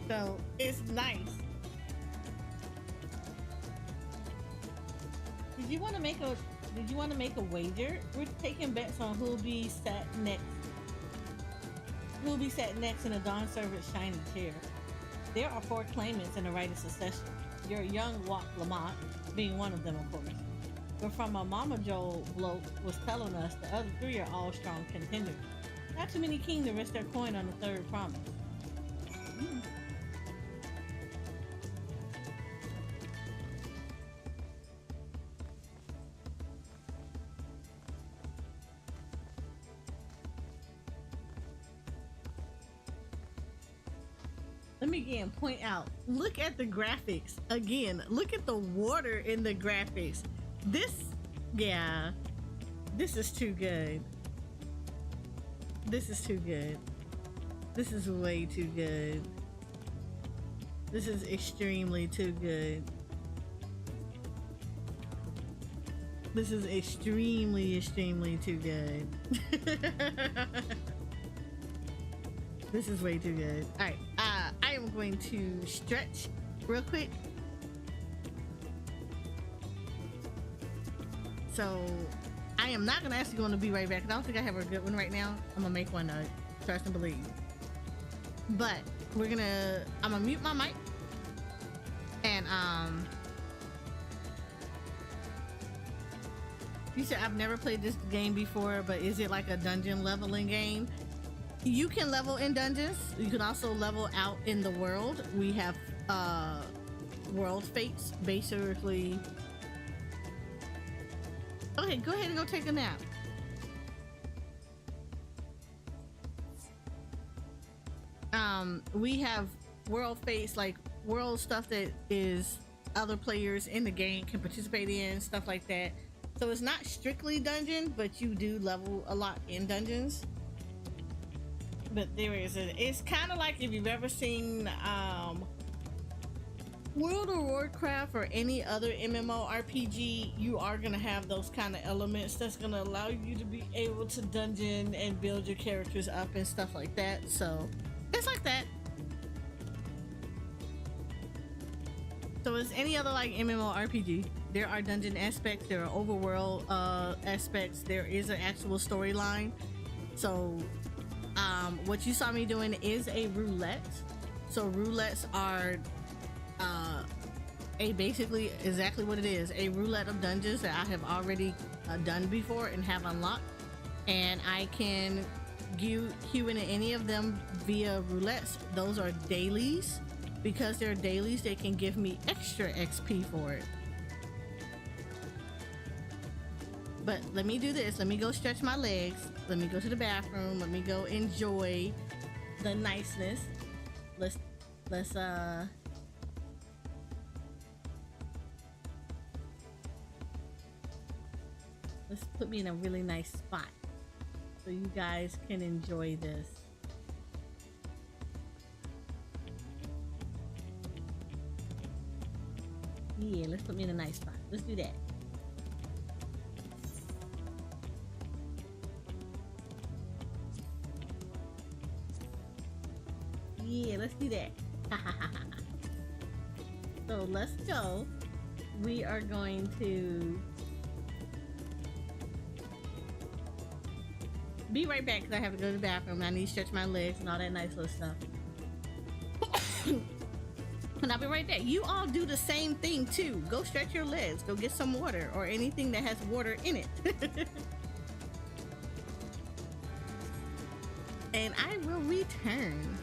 So it's nice. Did you want to make a wager? We're taking bets on who'll be sat next in a Dawn Servant's shiny chair. There are 4 claimants in the right of succession. Your young Walt Lamont being one of them, of course. But from a Mama Joe bloke was telling us the other 3 are all strong contenders. Not too many keen to risk their coin on the 3rd promise. Let me again point out, look at the graphics again. Look at the water in the graphics. This is too good. This is too good. This is way too good. This is extremely too good. This is extremely too good. This is way too good. All right, I am going to stretch real quick. So I am not gonna actually going to be right back. I don't think I have a good one right now. I'm gonna make one. Trust and believe. But I'm gonna mute my mic and you said I've never played this game before, but is it like a dungeon leveling game? You can level in dungeons. You can also level out in the world. We have world fates, basically. Okay, go ahead and go take a nap. We have world fates, like world stuff that is other players in the game can participate in, stuff like that. So it's not strictly dungeon, but you do level a lot in dungeons. But there is it's kind of like if you've ever seen World of Warcraft or any other MMORPG, you are gonna have those kind of elements that's gonna allow you to be able to dungeon and build your characters up and stuff like that. So it's like that. So as any other like MMORPG, there are dungeon aspects, there are overworld aspects, there is an actual storyline. So what you saw me doing is a roulette. So roulettes are a basically exactly what it is, a roulette of dungeons that I have already done before and have unlocked, and I can queue into any of them via roulettes. Those are dailies. Because they're dailies, they can give me extra XP for it. But let me do this. Let me go stretch my legs. Let me go to the bathroom. Let me go enjoy the niceness. Let's put me in a really nice spot so you guys can enjoy this. Yeah, let's put me in a nice spot. Let's do that. Yeah, let's do that. So let's go. We are going to be right back because I have to go to the bathroom. I need to stretch my legs and all that nice little stuff. And I'll be right there. You all do the same thing too. Go stretch your legs. Go get some water or anything that has water in it. And I will return.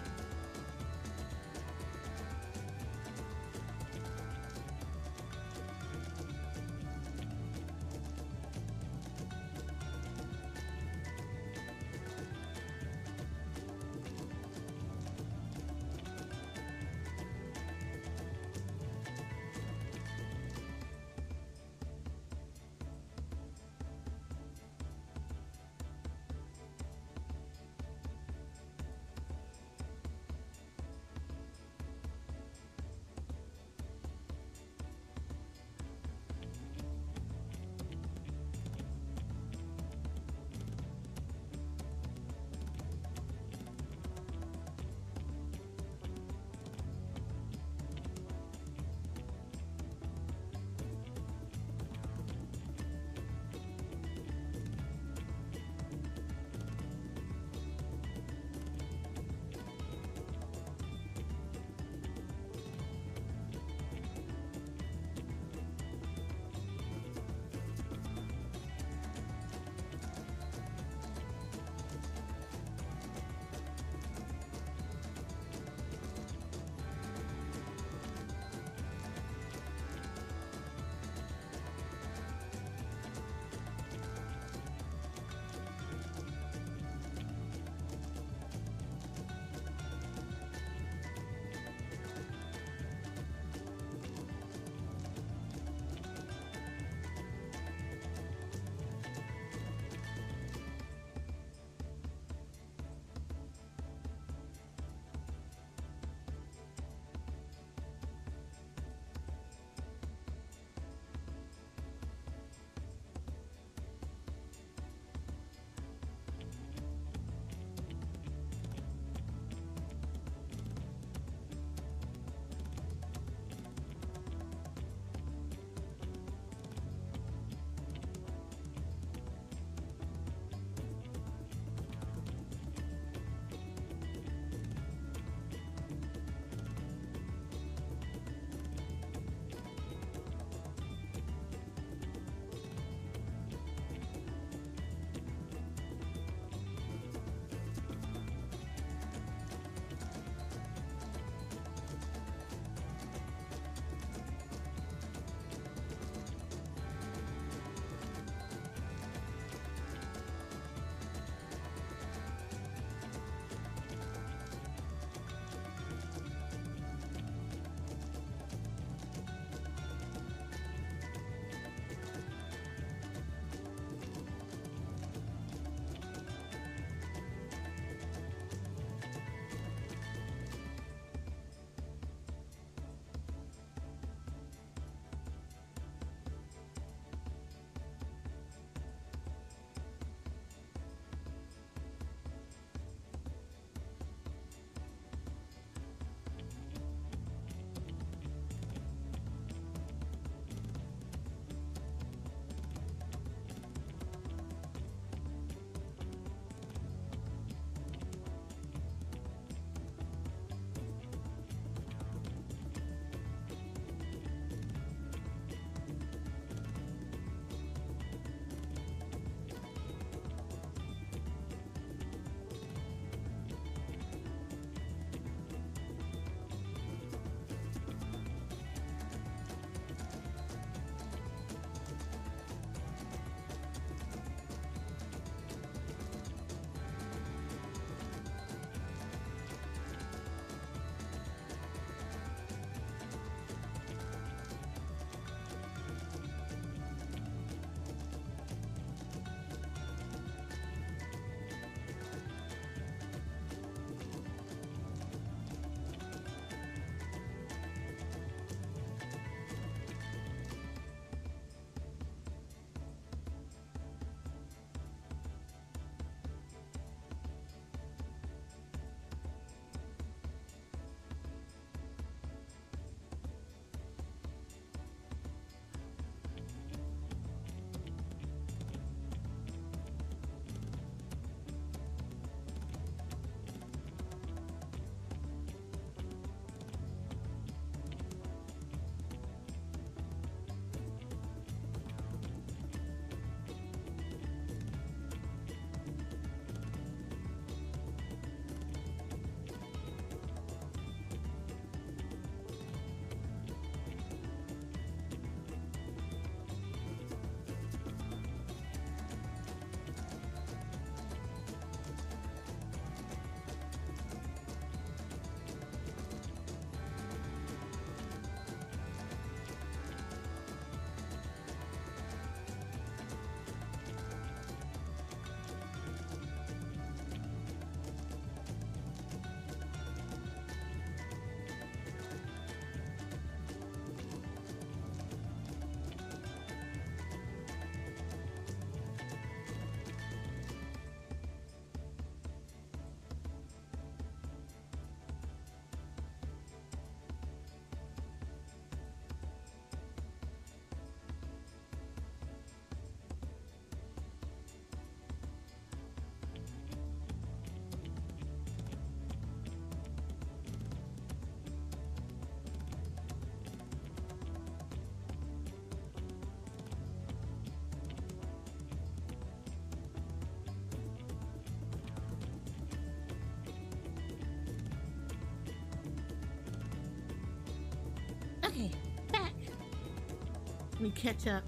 me catch up.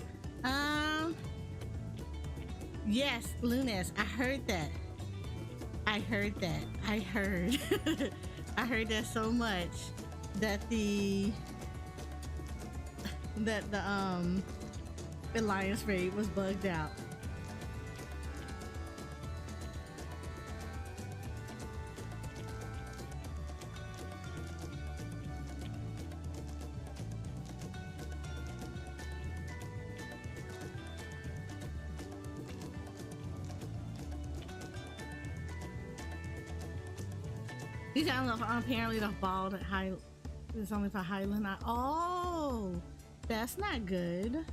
Yes, Lunas, I heard that. I heard that. I heard. I heard that so much that the Alliance raid was bugged out. These are apparently the bald high. It's only for Highland. Oh, that's not good.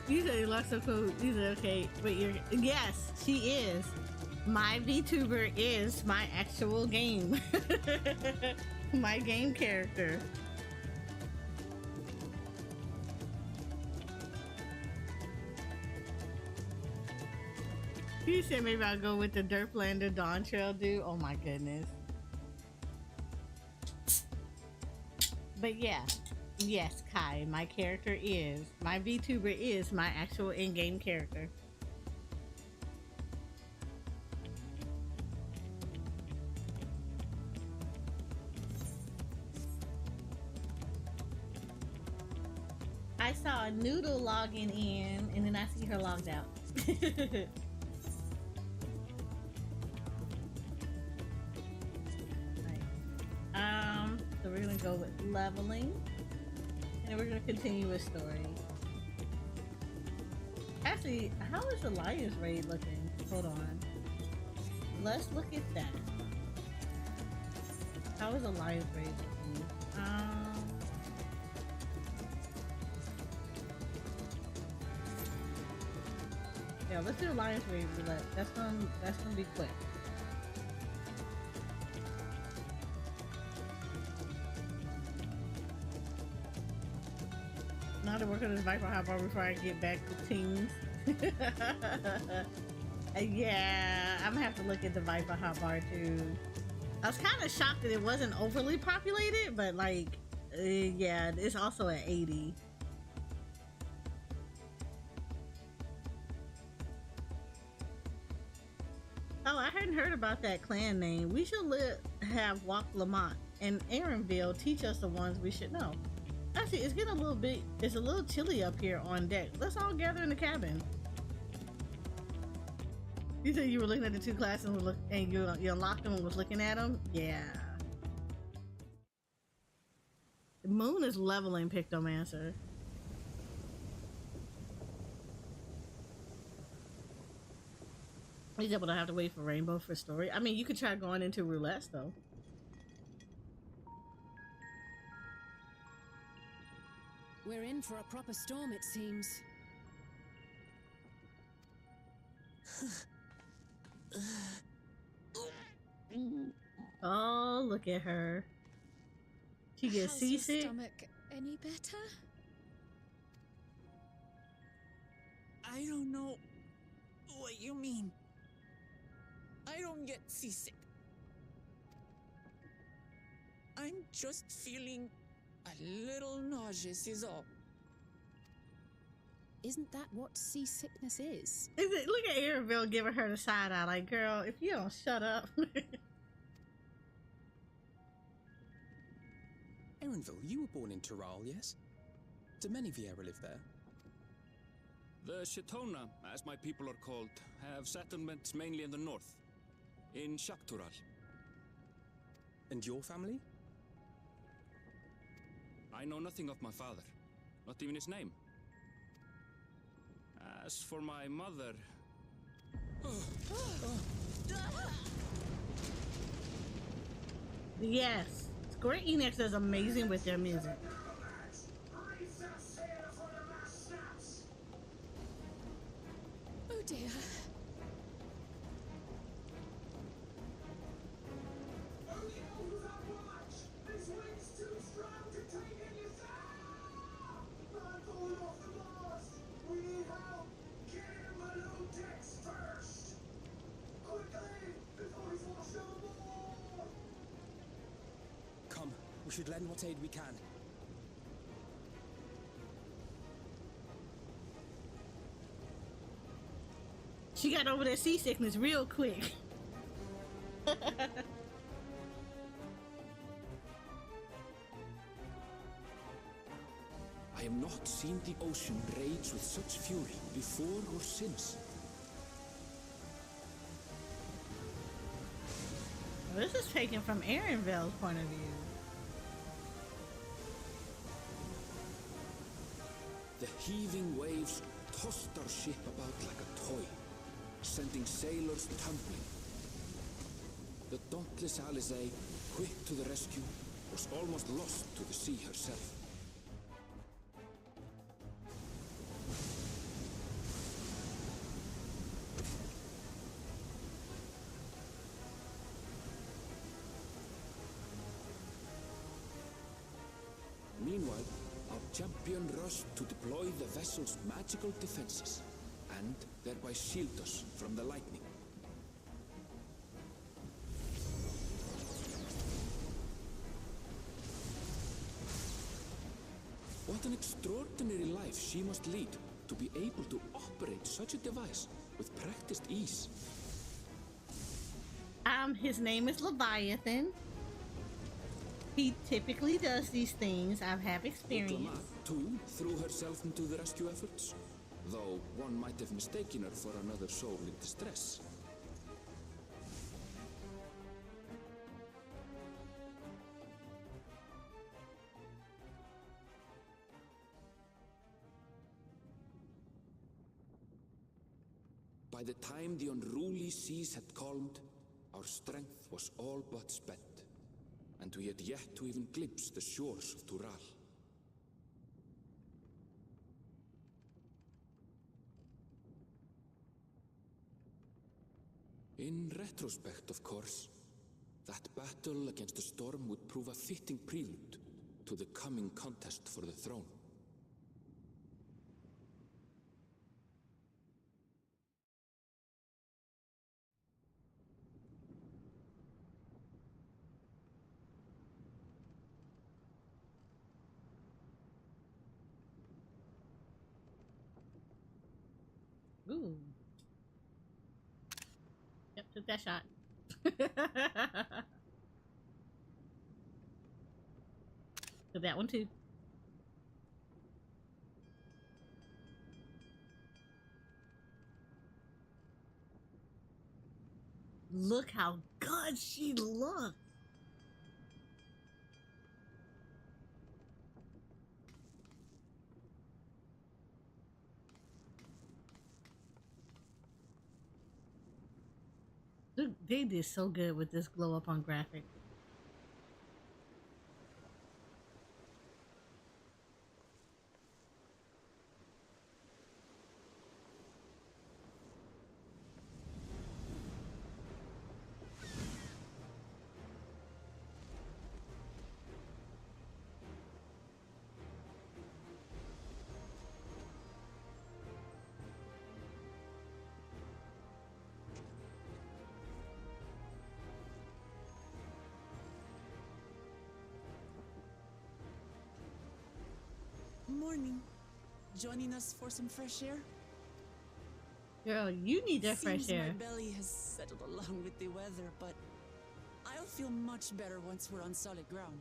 You said Alexa code. You said okay. Wait, yes, she is. My VTuber is my actual game. My game character. You said maybe I'll go with the Derplander Dawntrail dude. Oh my goodness. But yeah. Yes, Kai, my character is, my VTuber is my actual in-game character. I saw a Noodle logging in, and then I see her logged out. Right. So we're gonna go with leveling. And we're gonna continue with story. Actually, how is Alliance raid looking? Hold on. Let's look at that. How is Alliance raid looking? Yeah, let's do Alliance raid roulette. That's gonna be quick. Now to work on this Viper Hotbar before I get back to teams. Yeah, I'm gonna have to look at the Viper Hotbar too. I was kind of shocked that it wasn't overly populated, but like, yeah, it's also at 80. Oh, I hadn't heard about that clan name. We should have Walk Lamont and Aaronville teach us the ones we should know. Actually, it's getting it's a little chilly up here on deck. Let's all gather in the cabin. You said you were looking at the two classes and you unlocked them and was looking at them? Yeah. The moon is leveling Pictomancer. He's able to have to wait for Rainbow for story. I mean, you could try going into roulette though. We're in for a proper storm, it seems. Oh, look at her. She gets seasick. How's your stomach any better? I don't know what you mean. I don't get seasick. I'm just feeling a little nauseous is all. Isn't that what seasickness is? Look at Arabelle giving her the side eye like, girl, if you don't shut up. Aaronville, you were born in Tural, yes? Do many Vieira live there? The Shitona, as my people are called, have settlements mainly in the north, in Tural. And your family? I know nothing of my father, not even his name. As for my mother... Yes, Square Enix is amazing with their music. Oh dear. Come, we should lend what aid we can. She got over that seasickness real quick. I have not seen the ocean rage with such fury before or since. This is taken from Aaronville's point of view. The heaving waves tossed our ship about like a toy, sending sailors tumbling. The dauntless Alizé, quick to the rescue, was almost lost to the sea herself. Meanwhile, our champion rushed to deploy the vessel's magical defenses, and thereby shield us from the lightning. What an extraordinary life she must lead to be able to operate such a device with practiced ease. His name is Leviathan. He typically does these things. I have experience. Oklahoma, too, threw herself into the rescue efforts, though one might have mistaken her for another soul in distress. By the time the unruly seas had calmed, our strength was all but spent, and we had yet to even glimpse the shores of Tural. In retrospect, of course, that battle against the storm would prove a fitting prelude to the coming contest for the throne. Ooh. Yep, took that shot. Took that one too. Look how good she looks. Look, they did so good with this glow up on graphic. Morning. Joining us for some fresh air? Girl, you need that fresh Seems air. my belly has settled along with the weather, but I'll feel much better once we're on solid ground.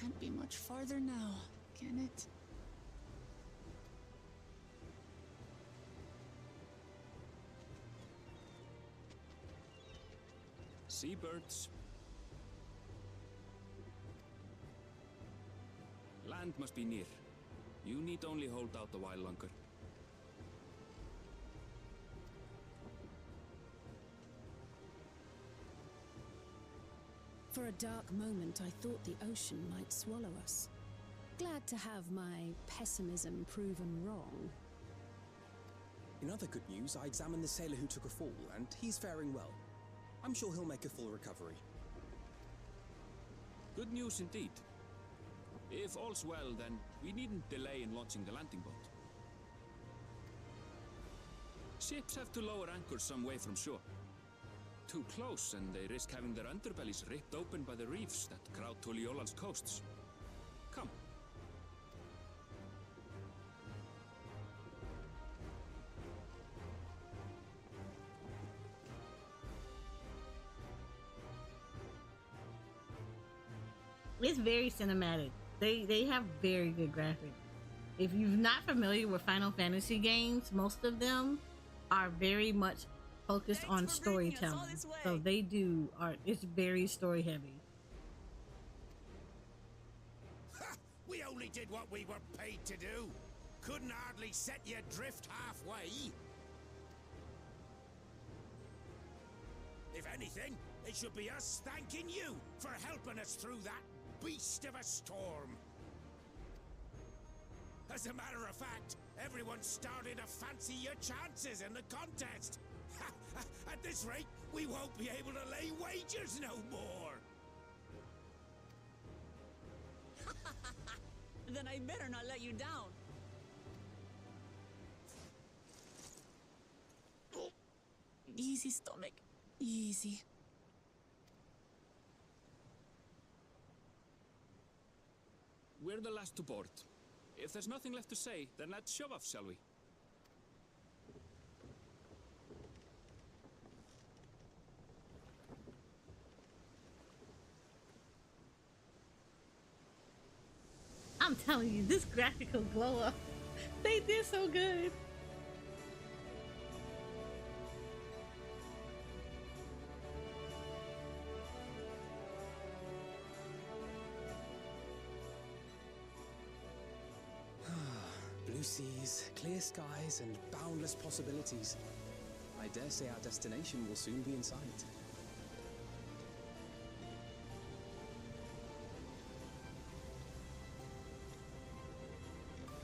can't be much farther now, can it? Seabirds. Land must be near. You need only hold out a while longer. For a dark moment, I thought the ocean might swallow us. Glad to have my pessimism proven wrong. In other good news, I examined the sailor who took a fall, and he's faring well. I'm sure he'll make a full recovery. Good news indeed. If all's well, then we needn't delay in launching the landing boat. Ships have to lower anchors some way from shore. Too close, and they risk having their underbellies ripped open by the reefs that crowd Tuliola's coasts. Come. It's very cinematic. They have very good graphics. If you're not familiar with Final Fantasy games, most of them are very much focused on storytelling. So they do art. It's very story heavy. We only did what we were paid to do. Couldn't hardly set you adrift halfway. If anything, it should be us thanking you for helping us through that beast of a storm. As a matter of fact, everyone's starting to fancy your chances in the contest. At this rate, we won't be able to lay wagers no more. Then I better not let you down. Easy, stomach. Easy. We're the last to board. If there's nothing left to say, then let's shove off, shall we? I'm telling you, this graphical glow up, they did so good. Blue seas, clear skies, and boundless possibilities. I dare say our destination will soon be in sight.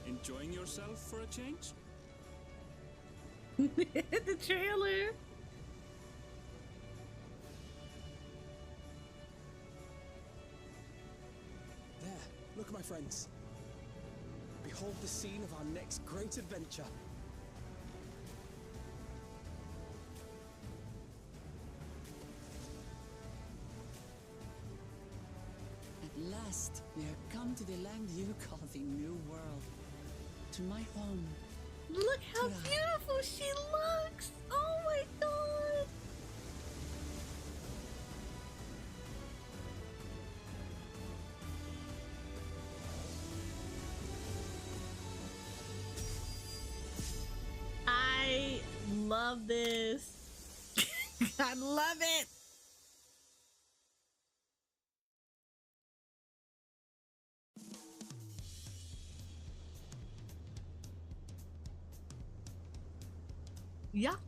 Enjoying yourself for a change? The trailer. There, look, my friends. Behold the scene of our next great adventure. At last, we have come to the land you call the New World. To my home. Look how Tural. beautiful she looks. Oh my god. I love this. I love it.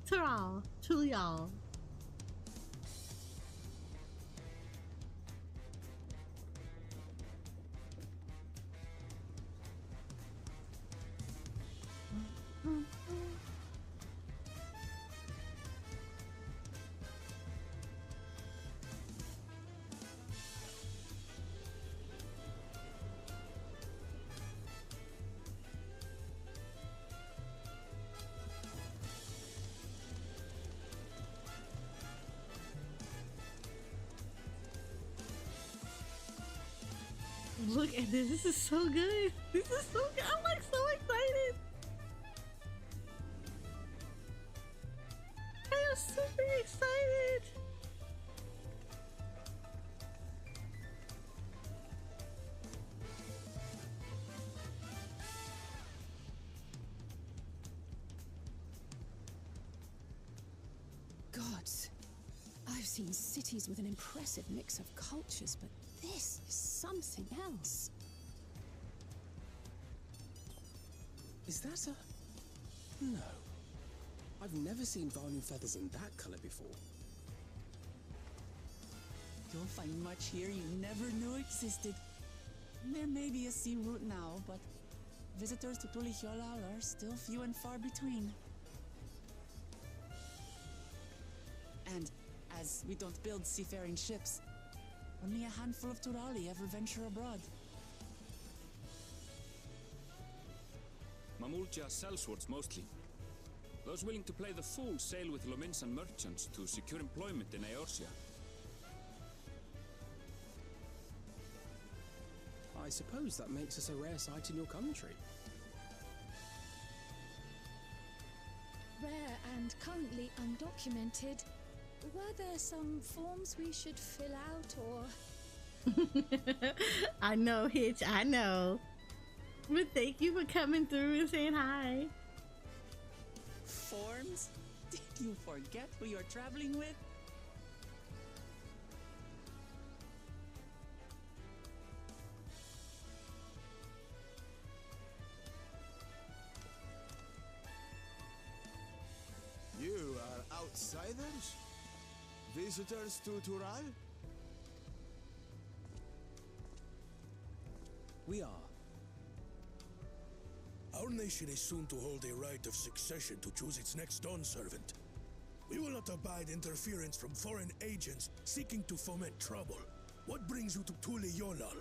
Tural, Tural. Look at this. This is so good. This is so good. I'm like so excited. I am super excited. nuts. I've seen cities with an impressive mix of cultures, but this is something else. Is that a... No. I've never seen Vanu feathers in that color before. You'll find much here you never knew existed. There may be a sea route now, but visitors to Tulihiola are still few and far between. And as we don't build seafaring ships, only a handful of Turali ever venture abroad. Mamulja sellswords mostly. Those willing to play the fool sail with Lominsan merchants to secure employment in Eorzea. I suppose that makes us a rare sight in your country. Rare and currently undocumented. Were there some forms we should fill out or... I know, Hitch, I know. But thank you for coming through and saying hi. Forms? Did you forget who you're traveling with? You are outsiders? Visitors to Tural? We are. Our nation is soon to hold a right of succession to choose its next dawn servant. We will not abide interference from foreign agents seeking to foment trouble. What brings you to Tulihiola?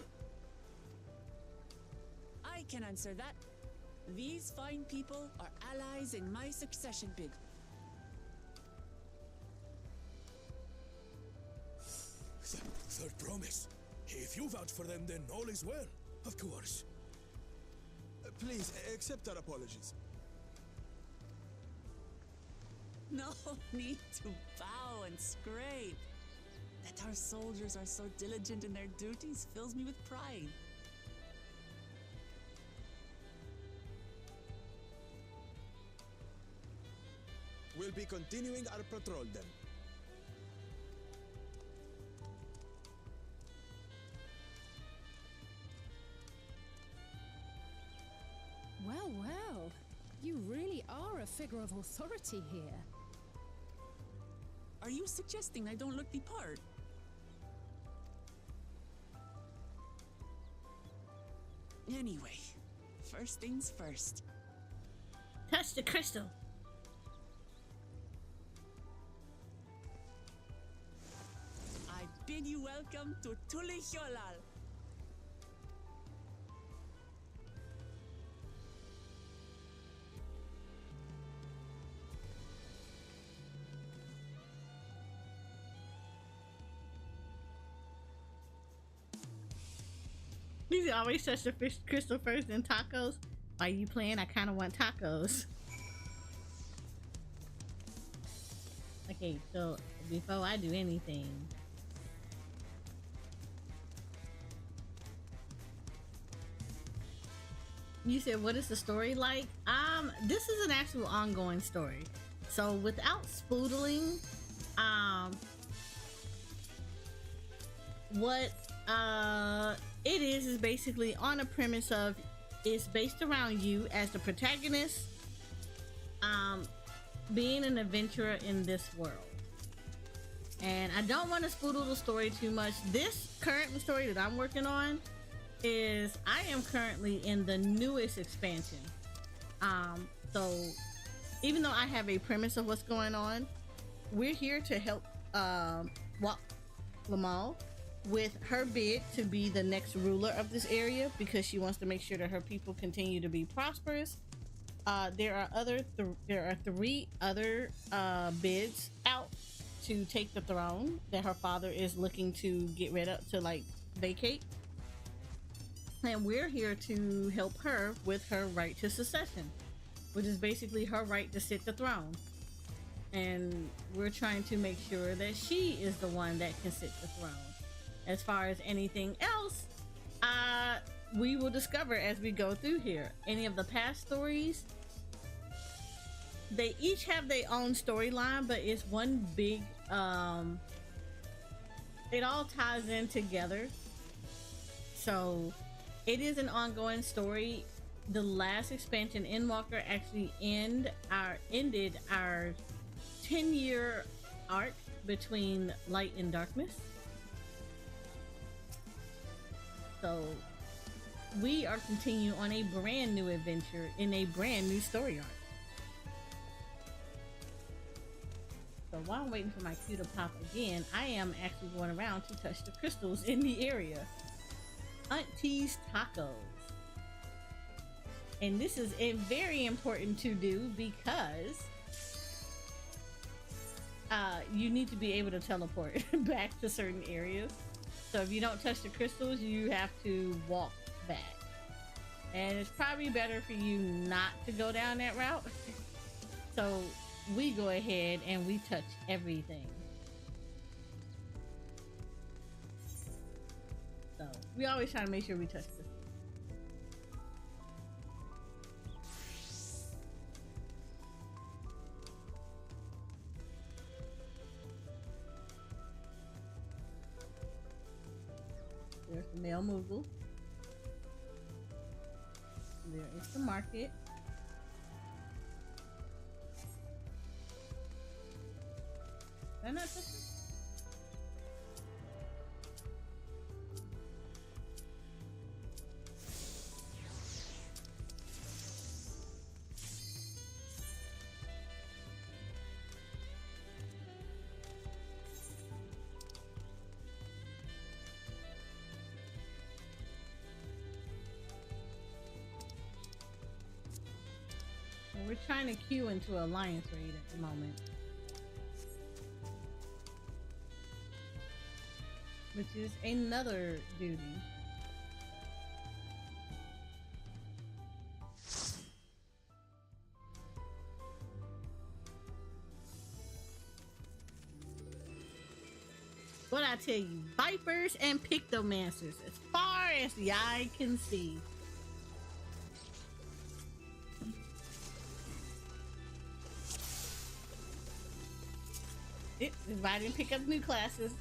I can answer that. These fine people are allies in my succession bid. Third promise. If you vouch for them, then all is well. Of course. Please, accept our apologies. No need to bow and scrape. That our soldiers are so diligent in their duties fills me with pride. We'll be continuing our patrol then. Well, well. You really are a figure of authority here. Are you suggesting I don't look the part? Anyway, first things first. Touch the crystal. I bid you welcome to Tulihiola. You always touch the fish crystal first, then tacos. Why you playing? I kind of want tacos. Okay, so before I do anything, you said, what is the story like? This is an actual ongoing story. So without spoodling, what it is basically on a premise of, it's based around you as the protagonist, being an adventurer in this world. And I don't want to spoodle the story too much. This current story that I'm working on is, I am currently in the newest expansion. So even though I have a premise of what's going on, we're here to help Lamal with her bid to be the next ruler of this area, because she wants to make sure that her people continue to be prosperous. There are three other bids out to take the throne that her father is looking to get rid of, to like vacate. And we're here to help her with her right to succession, which is basically her right to sit the throne. And we're trying to make sure that she is the one that can sit the throne. As far as anything else, we will discover as we go through here. Any of the past stories, they each have their own storyline, but it's one big it all ties in together. So it is an ongoing story. The last expansion, Endwalker, actually ended our 10-year arc between light and darkness. So we are continuing on a brand new adventure in a brand new story arc. So while I'm waiting for my cue to pop again, I am actually going around to touch the crystals in the area. Auntie's Tacos. And this is very important to do because you need to be able to teleport back to certain areas. So if you don't touch the crystals, you have to walk back. And it's probably better for you not to go down that route. So we go ahead and we touch everything. So we always try to make sure we touch this. There's the male Moogle. There is the market. Did I not touch it? We're trying to queue into Alliance raid at the moment, which is another duty. What I tell you, Vipers and Pictomancers, as far as the eye can see. If I didn't pick up new classes.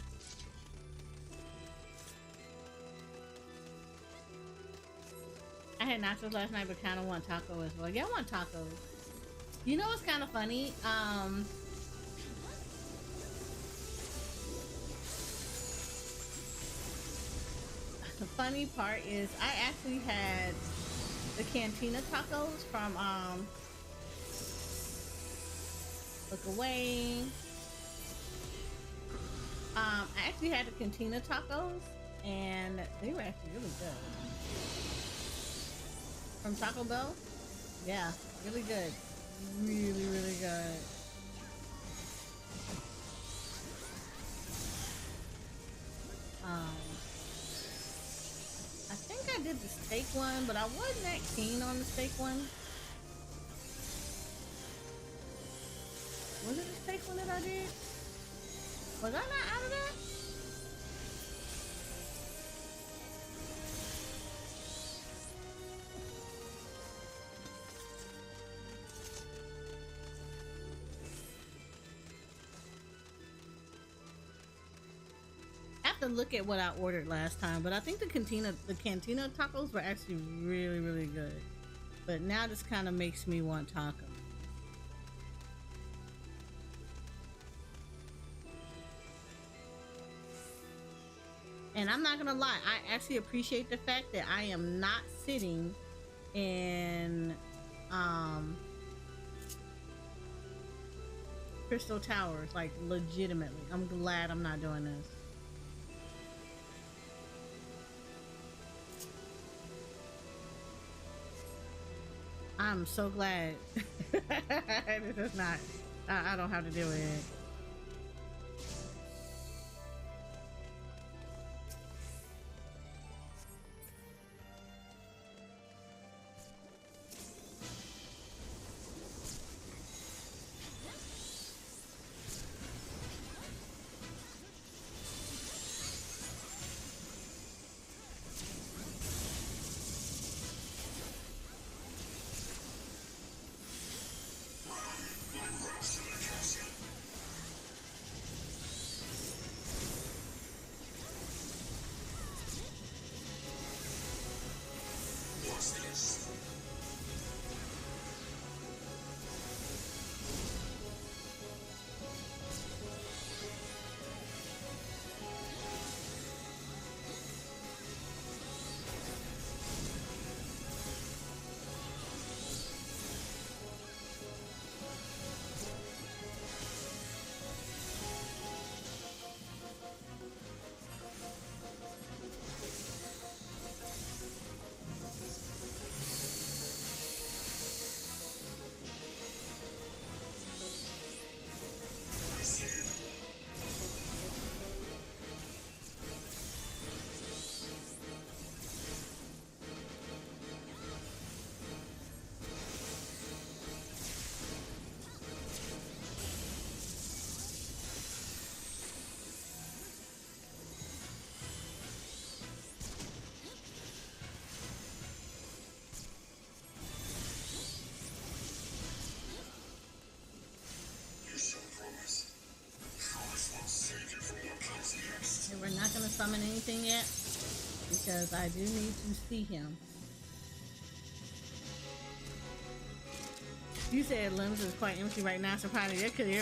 I had nachos last night, but kind of want taco as well. Yeah, I want tacos. You know what's kind of funny? The funny part is I actually had the Cantina tacos from Look Away. I actually had the Cantina tacos, and they were actually really good. From Taco Bell? Yeah, really good. Really, really good. I think I did the steak one, but I wasn't that keen on the steak one. Was it the steak one that I did? Was I not out of that? I have to look at what I ordered last time, but I think the Cantina tacos were actually really, really good. But now this kind of makes me want tacos. And I'm not gonna lie, I actually appreciate the fact that I am not sitting in Crystal Towers, like legitimately. I'm glad I'm not doing this. I'm so glad this is not, I don't have to deal with it. And we're not gonna summon anything yet because I do need to see him. You said limbs is quite empty right now, so probably that's because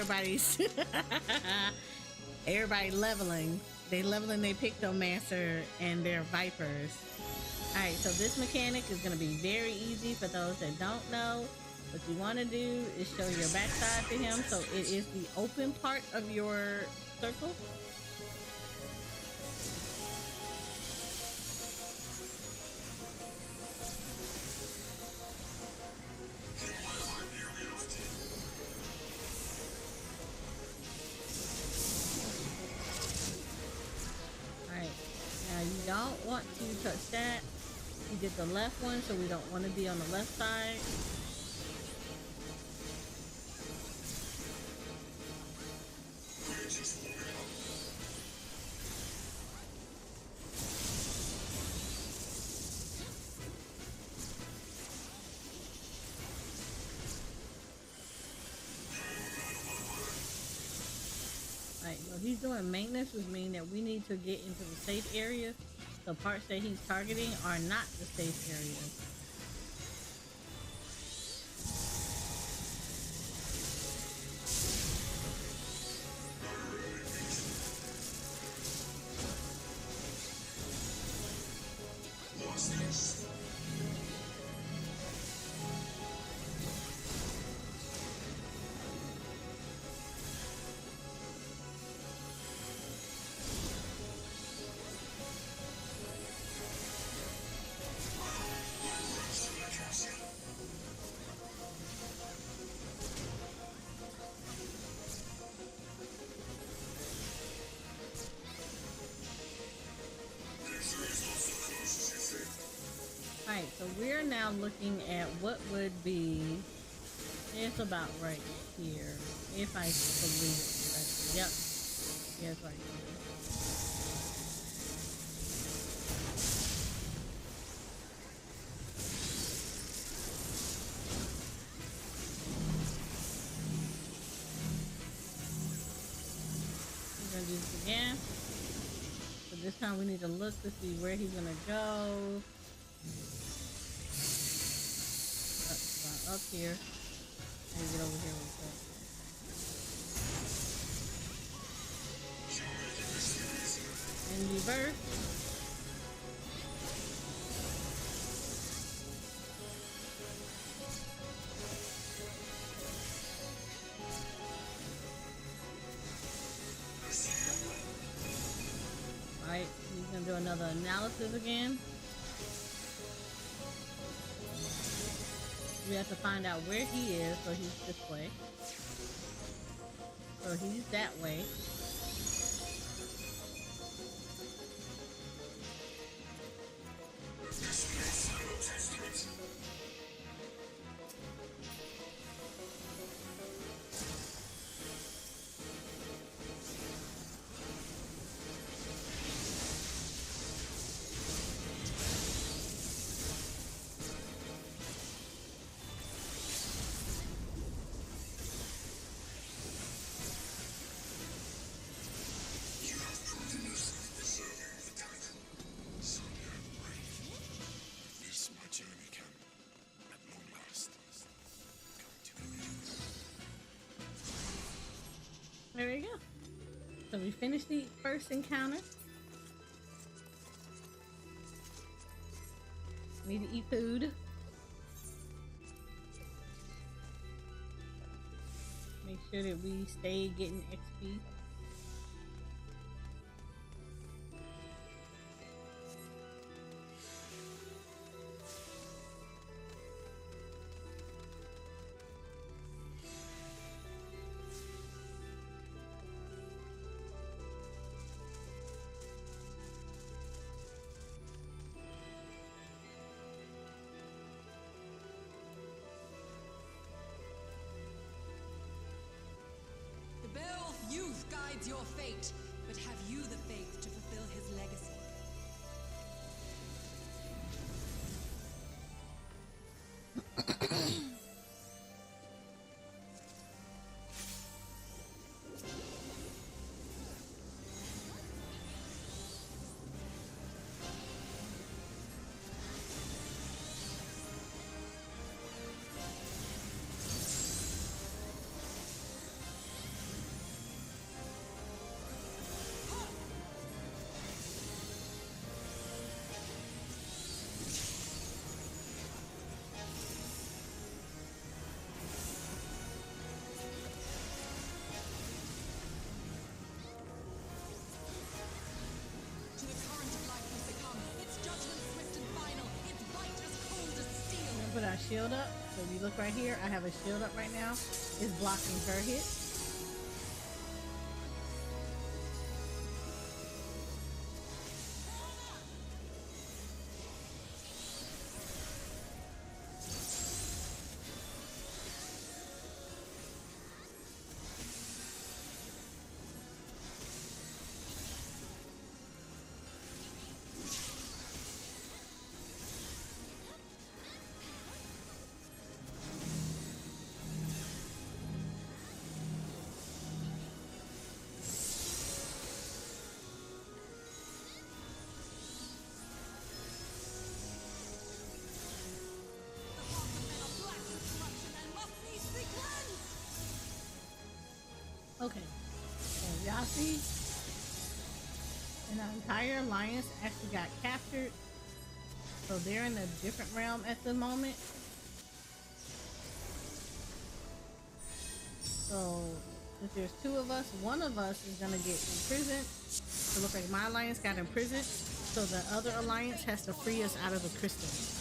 everybody leveling. They leveling their Pictomancer and their Vipers. Alright, so this mechanic is gonna be very easy for those that don't know. What you want to do is show your backside to him, so it is the open part of your circle. Don't want to touch that. We did the left one, so we don't want to be on the left side. Right, well, he's doing maintenance, which means that we need to get into the safe area. The parts that he's targeting are not the safe areas. Alright, so we're now looking at what would be, it's about right here, if I believe it correctly. Yep, yeah, it's right here. We're gonna do this again. So this time we need to look to see where he's gonna go. Up here. And get over here real quick. And reverse. Alright, he's gonna do another analysis again. We have to find out where he is, so he's this way. So he's that way. So we finished the first encounter. Need to eat food. Make sure that we stay getting XP. Youth guides your fate, but have you the faith to fulfill his legacy? Put our shield up. So if you look right here, I have a shield up right now. It's blocking her hit. Okay, so y'all see, an entire alliance actually got captured. So they're in a different realm at the moment. So if there's two of us, one of us is gonna get imprisoned. So it looks like my alliance got imprisoned. So the other alliance has to free us out of the crystal.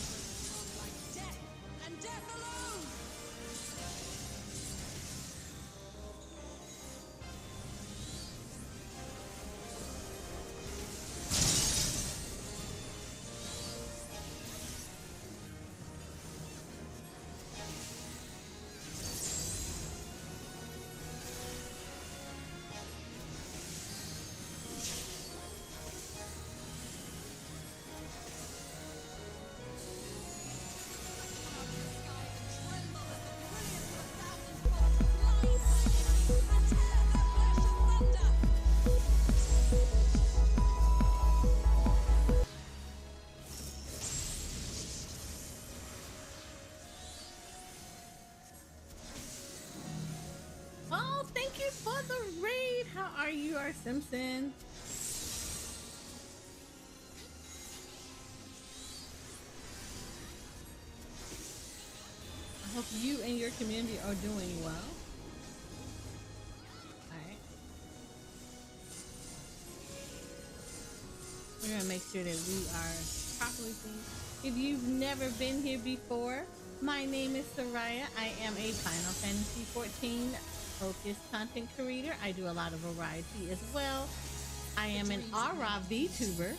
You are Simpson. I hope you and your community are doing well. Alright. We're gonna make sure that we are properly seen. If you've never been here before, my name is Soraya. I am a Final Fantasy XIV focused content creator. I do a lot of variety as well. I am an Aura VTuber,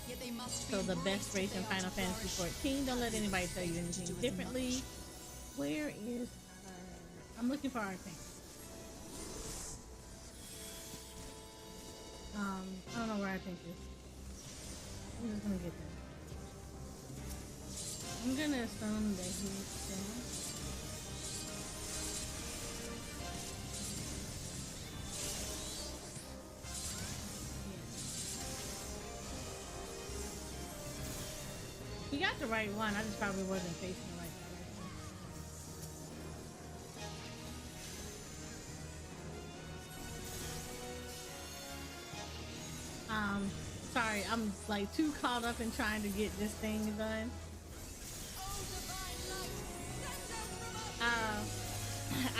so the best race in Final Fantasy XIV. Don't let anybody tell you anything differently. Where is our... I'm looking for our thing. I don't know where our tank is. I'm just gonna get that. I'm gonna assume that he's down. He got the right one. I just probably wasn't facing the right direction. sorry. I'm like too caught up in trying to get this thing done.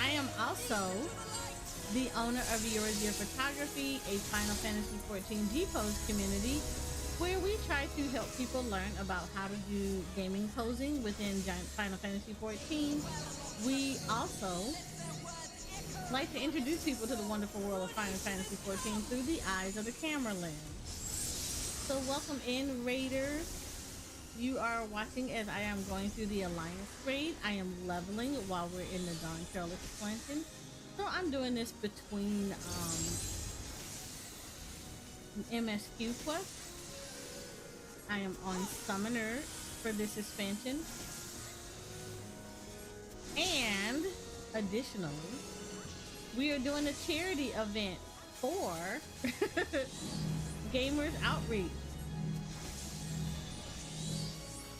I am also the owner of Yours Your Photography, a Final Fantasy XIV G-Pose community where we try to help people learn about how to do gaming posing within Final Fantasy XIV. We also like to introduce people to the wonderful world of Final Fantasy XIV through the eyes of the camera lens. So welcome in, Raiders. You are watching as I am going through the Alliance raid. I am leveling while we're in the Dawntrail expansion. So I'm doing this between MSQ quest. I am on Summoner for this expansion. And additionally, we are doing a charity event for Gamers Outreach.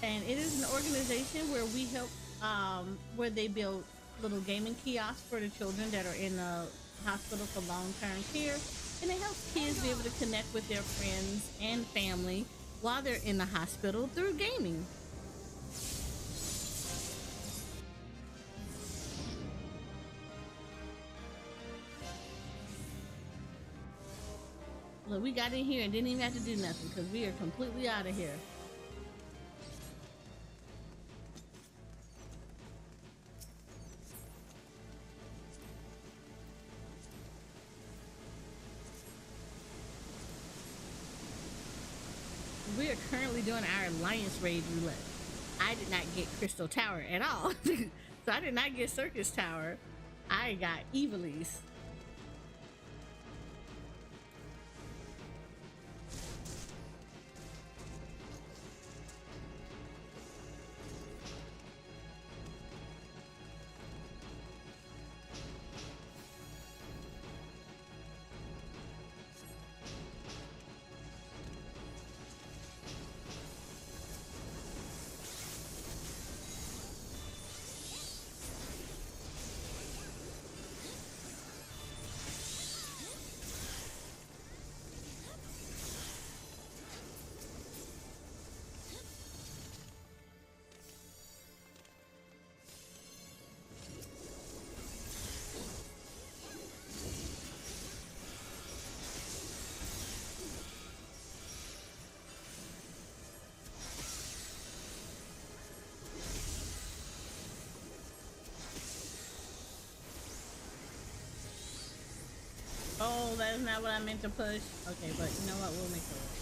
And it is an organization where we help, where they build little gaming kiosks for the children that are in the hospital for long-term care. And it helps kids be able to connect with their friends and family while they're in the hospital through gaming. Look, we got in here and didn't even have to do nothing because we are completely out of here. We are currently doing our Alliance raid roulette. I did not get Crystal Tower at all. So I did not get Circus Tower. I got Evilise. Oh, that is not what I meant to push. Okay, but you know what? We'll make it work.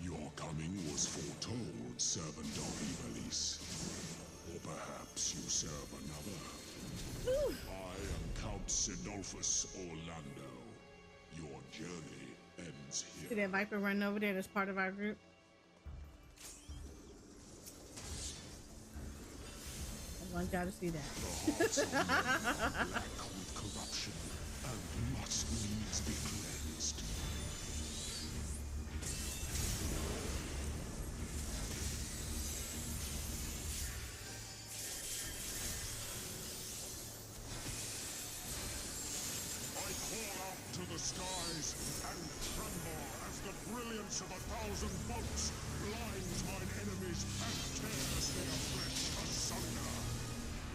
Your coming was foretold, servant of Ivalice. Or perhaps you serve another. I am Count Sidolphus Orlando. Your journey ends here. See that Viper running over there that's part of our group? I want y'all to see that. The hearts of men black with corruption and must needs be cleansed. 10,000 bolts blinds mine enemies and tears their flesh asunder.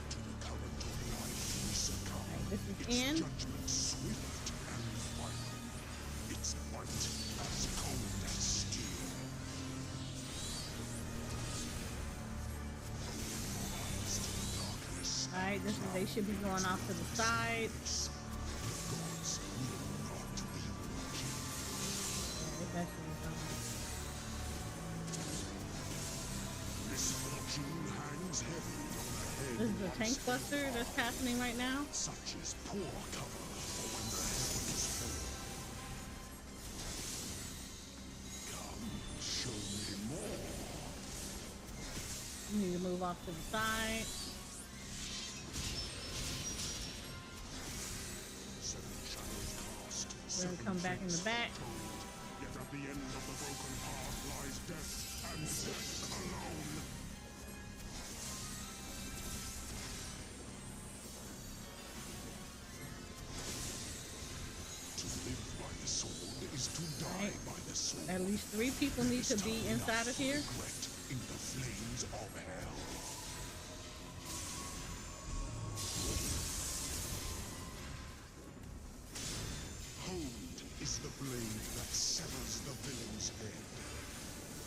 To the current of life we succumb. This is Its in. judgment swift and final. Its bite as cold as steel. Alright, this is, they should be going off to the side. This is a tank buster that's happening right now. Such is poor cover for when the heavens fall. Come, show me more. You need to move off to the side. Seven shadows cast. We're gonna come back in the back. Yet at the end of the broken path lies death, and death alone. To live by the sword is to die by the sword. At least 3 people need to be inside of here. Regret in the flames of hell. Honed is the blade that severs the villain's head.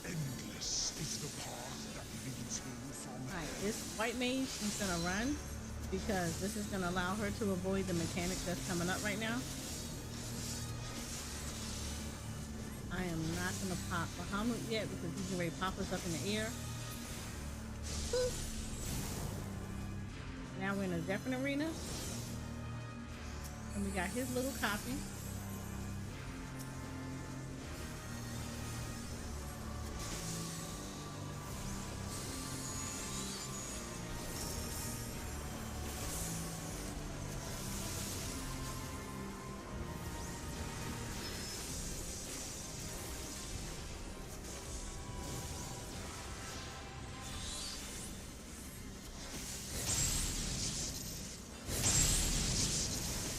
Endless is the path that leads him from Alright, hell. this white mage is gonna run because this is gonna allow her to avoid the mechanic that's coming up right now. I am not gonna pop Bahamut yet because he's already pop us up in the air. Boop. Now we're in a different arena. And we got his little copy.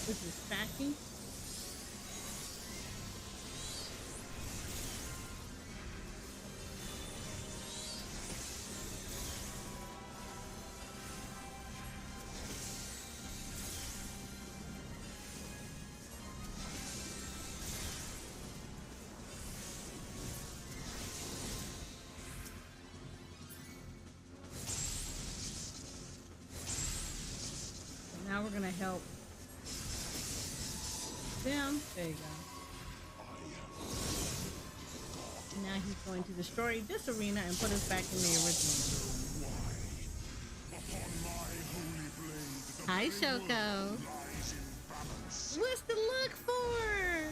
This is stacking. Now we're gonna help them. There you go. Now he's going to destroy this arena and put us back in the original. Hi, Shoko. What's the look for?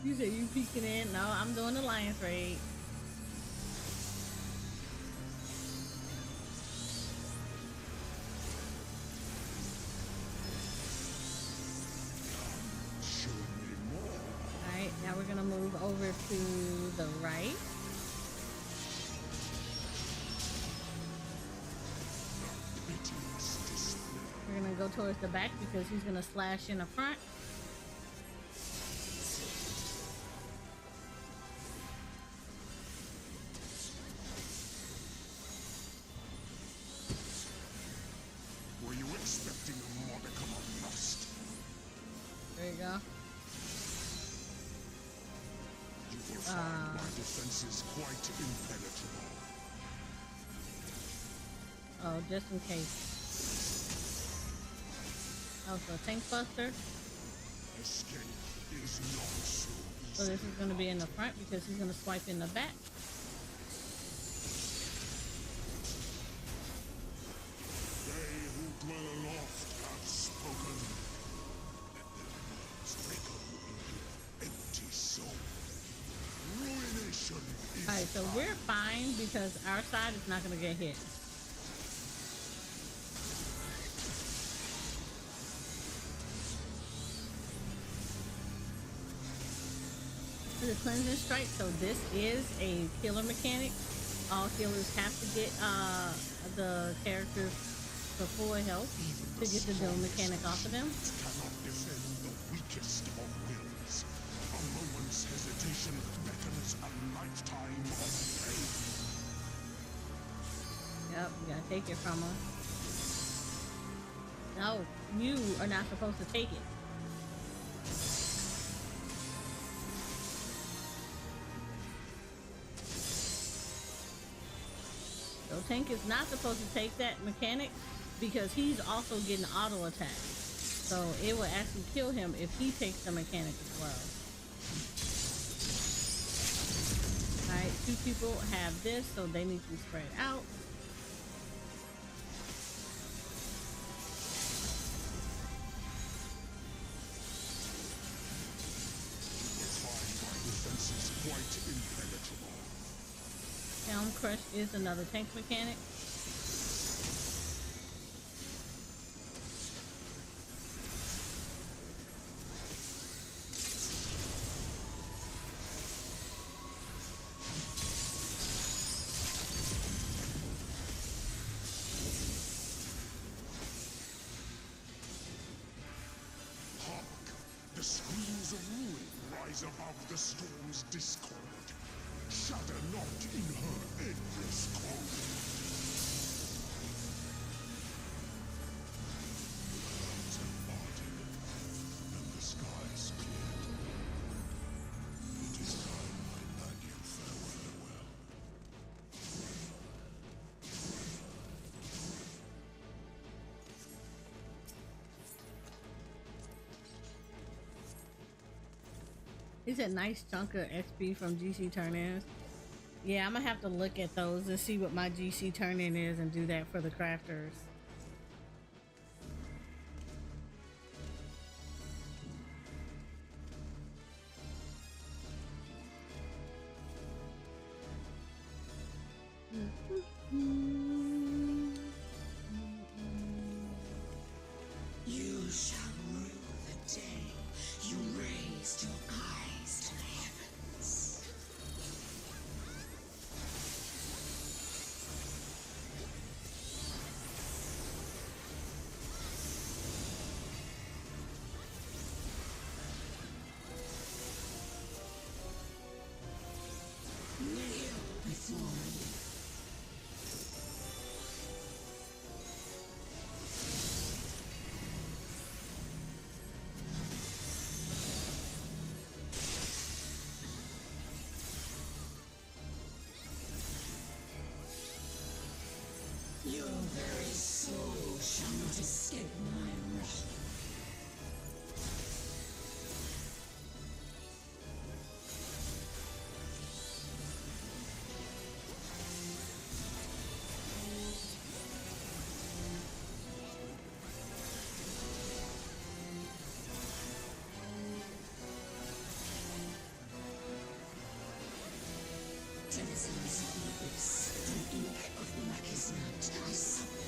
You said you peeking in? No, I'm doing the Lions raid. Alright, now we're gonna move over to the right. We're gonna go towards the back because he's gonna slash in the front. Were you expecting a modicum of lust? There you go. You will find my defenses quite impenetrable. Oh, just in case. Also, a tank buster. Escape is not so easy. So this is going to be in the front because he's going to swipe in the back. They who dwell aloft have spoken. Let their words echo in your empty soul. Ruination is Alright, so we're fine because our side is not going to get hit. The cleansing strike, so this is a killer mechanic. All healers have to get the characters for full health to get the dome mechanic off of them. Cannot defend the weakest of wills. A moment's hesitation beckons a lifetime of pain. Yep, you gotta take it from her. No, you are not supposed to take it. So Tank is not supposed to take that mechanic because he's also getting auto attack. So it will actually kill him if he takes the mechanic as well. Alright, 2 people have this, so they need to be spread out. Quite impenetrable. Helm Crush is another tank mechanic. Hark! The screams of ruin rise above the storm's discord. Shudder not in her endless cold. The clouds have parted, and the skies cleared. It is time I bade you farewell. He's a nice chunk of XP from GC turn-ins. Yeah, I'm gonna have to look at those and see what my GC turn-in is and do that for the crafters. You shall rue the day you raised your eyes to the heavens. Kneel before me. Your very soul shall not escape my wrath. Denizens of the abyss, from ink of blackest night, I summon.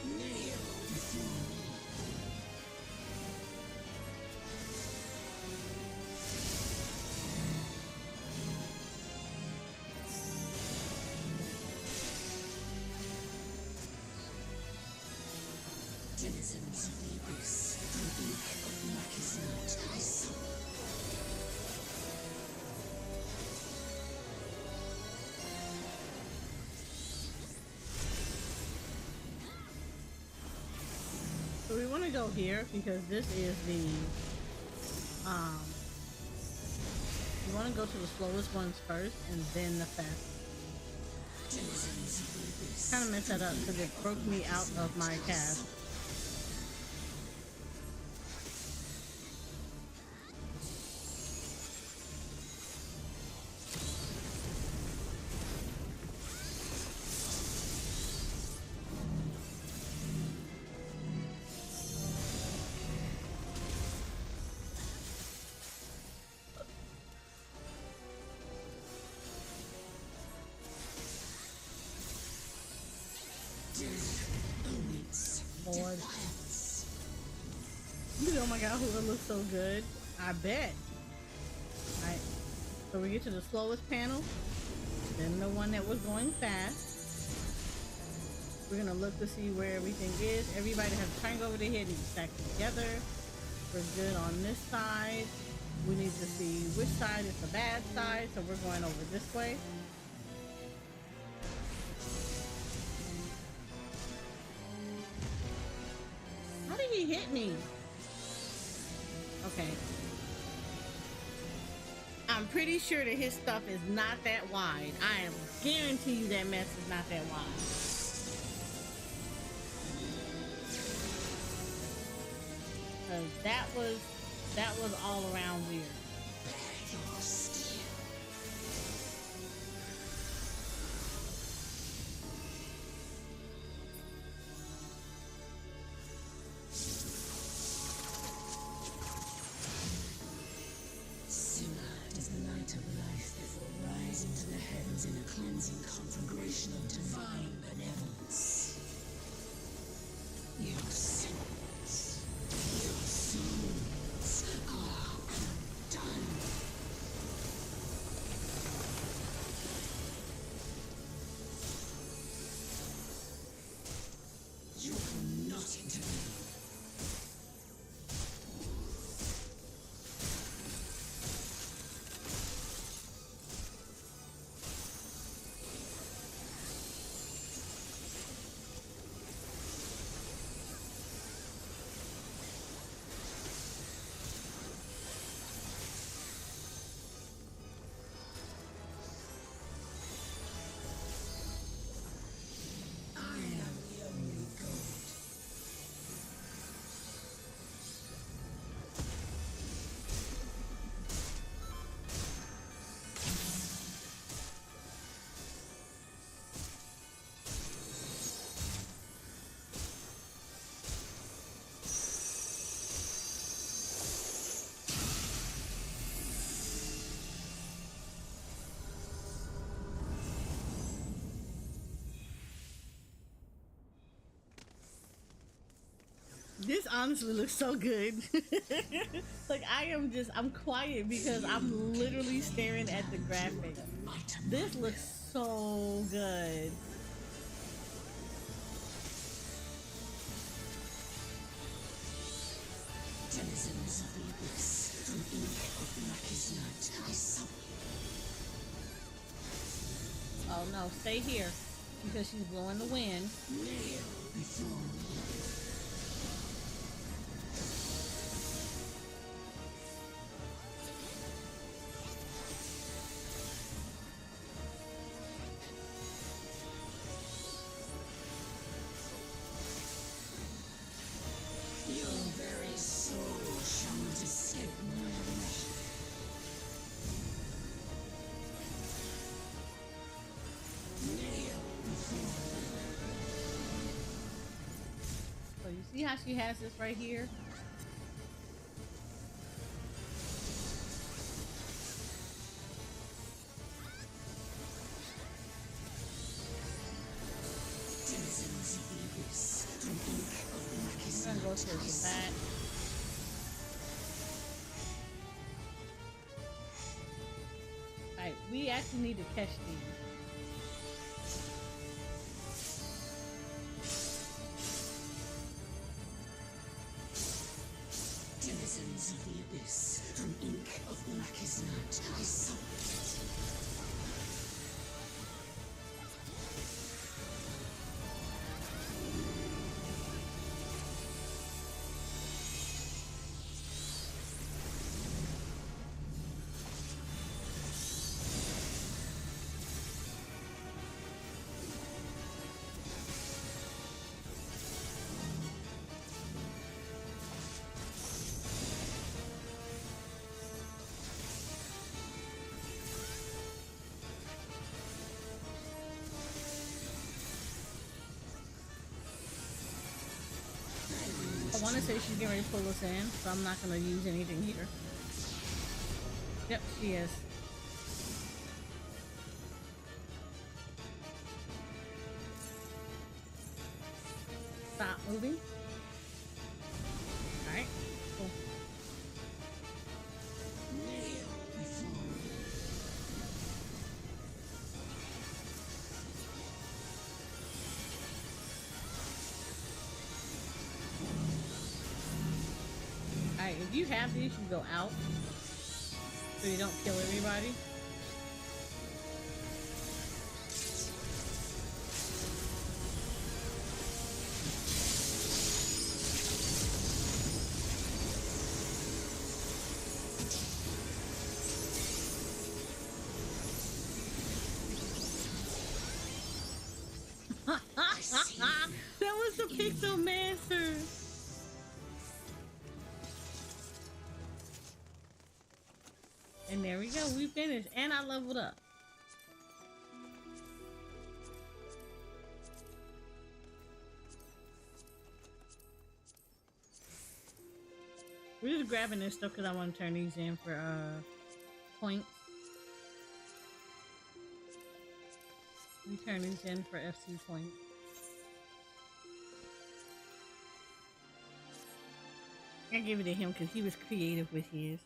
Kneel before me. Denizens of the abyss, from ink of blackest night, I summon. So we want to go here because this is the you want to go to the slowest ones first and then the fastest. Denizens of the abyss. Kind of messed that up because it broke me out of my cast. Oh my god, Hula looks so good. I bet. Alright, so we get to the slowest panel, then the one that was going fast. We're gonna look to see where everything is. Everybody has a triangle over their head and stack together. We're good on this side. We need to see which side is the bad side, so we're going over this way. How did he hit me? Okay. I'm pretty sure that his stuff is not that wide. I am guarantee you that mess is not that wide. That was all around weird. Simmer as the light of life before rising to the heavens in a cleansing conflagration of divine benevolence. Your sins, your souls are undone. You will not intervene. This honestly looks so good. Like I'm quiet because I'm literally staring at the graphics. This looks so good. Denizens of the abyss, from ink of blackest night, I summon you. Oh no, stay here because she's blowing the wind. Kneel before me. Your very soul shall not escape my reach. Kneel before me. So you see how she has this right here? Denizens of the abyss, from ink of blackest I'm gonna go night, towards I the summon back. Alright, we actually need to catch these. Denizens of the abyss, from ink of blackest night, I summon I want to say she's getting ready to pull us in, so I'm not going to use anything here. Yep, she is. Stop moving. Alright, cool. kneel before me. you have these, you go out so you don't kill everybody. That was the Pixel Master. And there we go. We finished, and I leveled up. We're just grabbing this stuff because I want to turn these in for points. We turn these in for FC points. I give it to him because he was creative with his.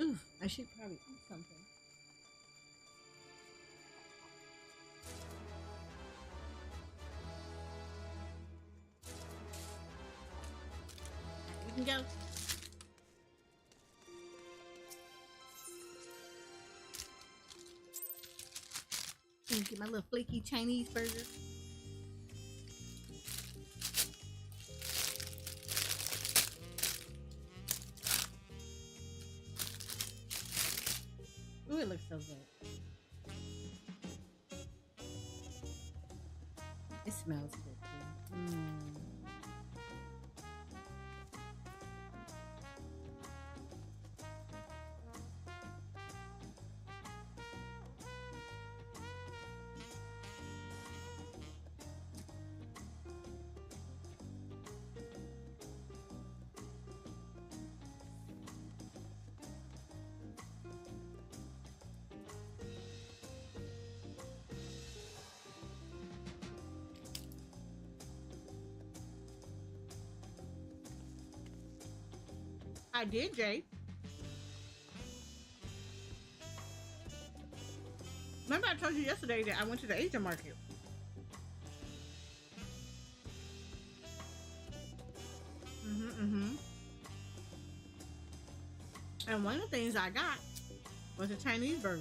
Ooh, I should probably eat something. We can go. Let me get my little flaky Chinese burger. Ooh, it looks so good. It smells good too. I did, Jay. Remember I told you yesterday that I went to the Asian market. And one of the things I got was a Chinese burger.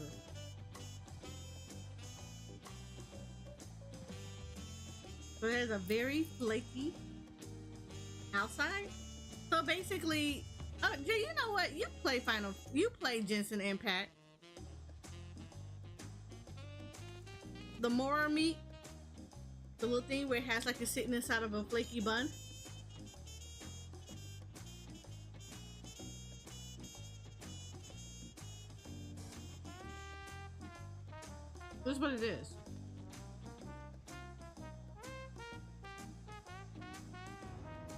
So there's a very flaky outside. So basically, Jay, you know what? You play Genshin Impact. The Mora meat, the little thing where it has like it's sitting inside of a flaky bun. This is what it is.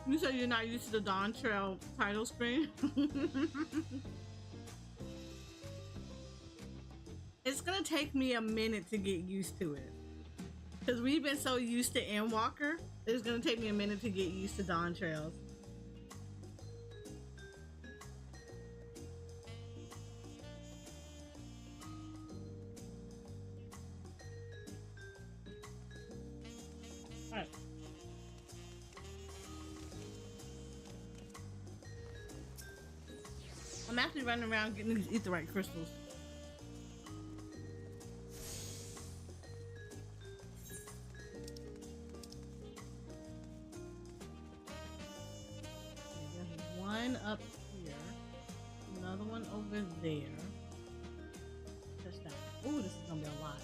You said you're not used to the Dawntrail title screen. It's gonna take me a minute to get used to it. Because we've been so used to Endwalker, it's gonna take me a minute to get used to Dawntrails. Alright. I'm actually running around getting these etherite crystals. There's one up here, another one over there. Touch that. Ooh, this is gonna be a lot.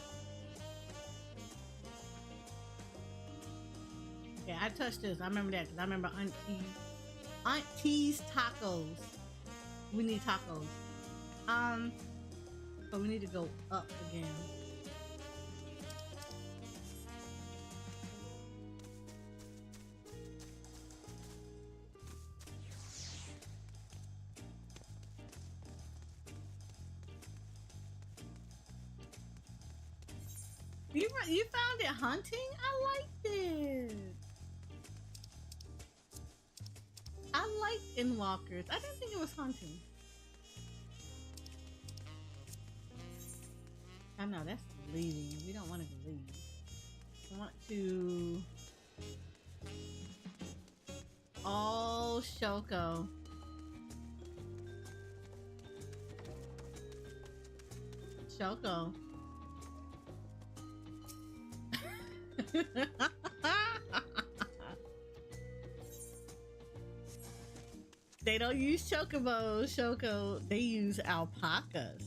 Okay, I touched this. I remember that because I remember Auntie's tacos. We need tacos. But we need to go up again. You found it hunting? I liked it. I liked Endwalkers. I didn't think it was hunting. I know that's leaving. We don't want to leave. We want to. Oh, Shoko. Shoko. They don't use chocobos, Shoko. They use alpacas.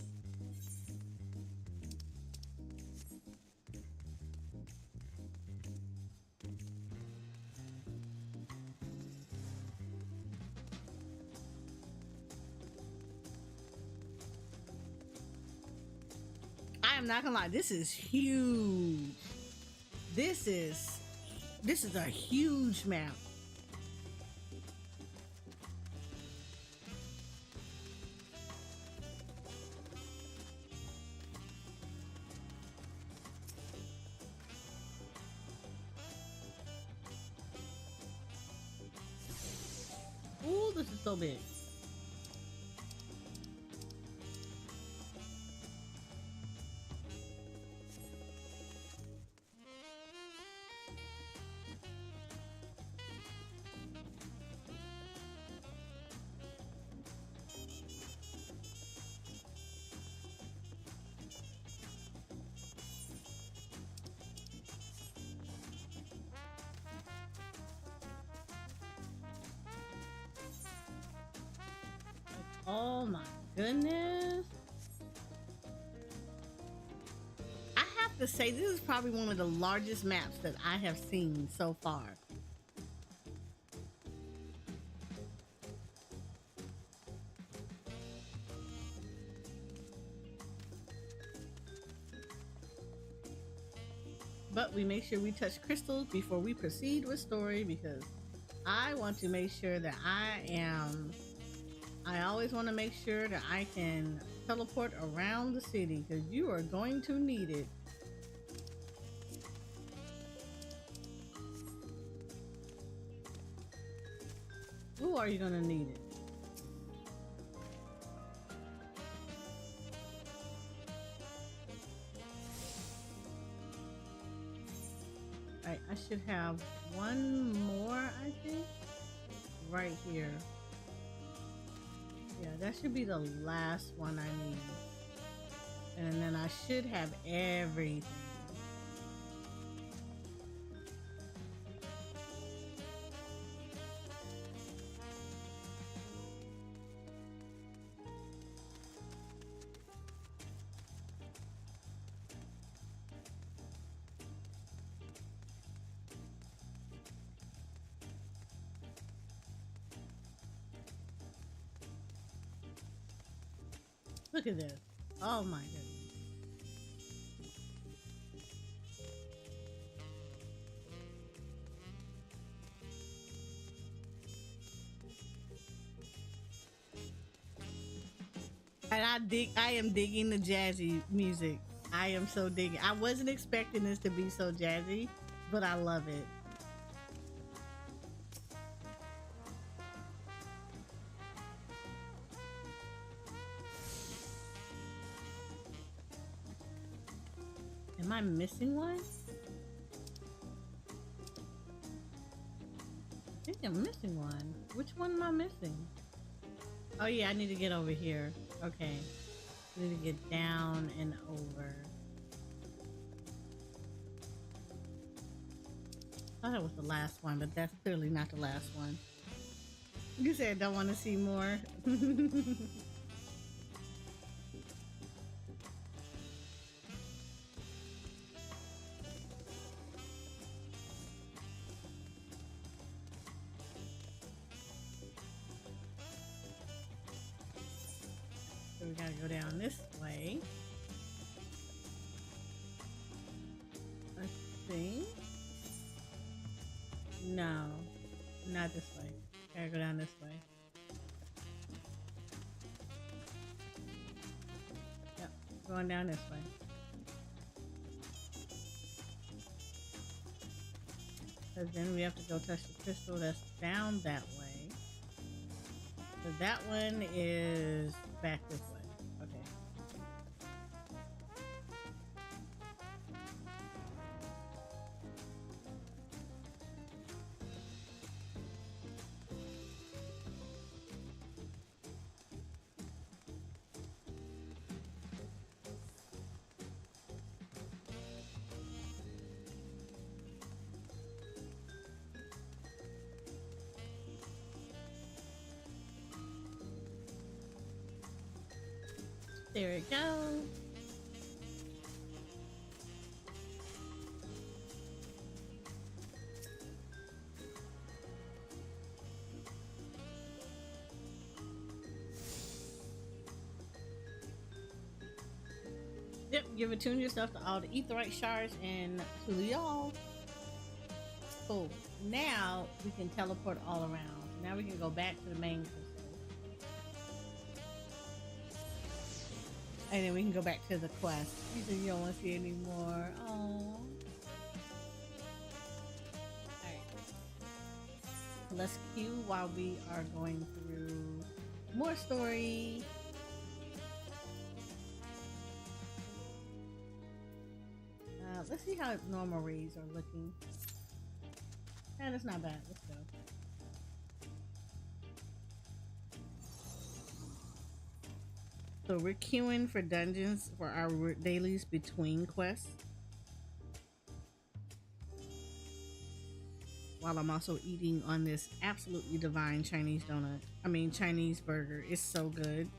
I am not gonna lie, this is huge. This is a huge map. Ooh, this is so big. Oh my goodness. I have to say, this is probably one of the largest maps that I have seen so far. But we make sure we touch crystals before we proceed with story, because I want to make sure that I always want to make sure that I can teleport around the city, because you are going to need it. Who are you going to need it? Alright, I should have one more, I think, right here. Yeah, that should be the last one I need. And then I should have everything. Look at this. Oh my goodness. And I am digging the jazzy music. I am so digging. I wasn't expecting this to be so jazzy, but I love it. Am I missing one? I think I'm missing one. Which one am I missing? Oh yeah, I need to get over here. Okay. I need to get down and over. I thought that was the last one, but that's clearly not the last one. You said don't want to see more. So we gotta go down this way. I think. No, not this way. Gotta go down this way. Yep, going down this way. Because then we have to go touch the crystal that's down that way. So that one is back this way. Okay. There it goes. Yep, you've attuned yourself to all the etherite shards and Tural. Cool. Now we can teleport all around. Now we can go back to the main crystal. And then we can go back to the quest. You said you don't want to see anymore. Oh. Alright. Let's queue while we are going through more story. Let's see how normal raids are looking. Yeah, that's not bad. Let's go. So we're queuing for dungeons for our dailies between quests. While I'm also eating on this absolutely divine Chinese donut. I mean, Chinese burger. It's so good.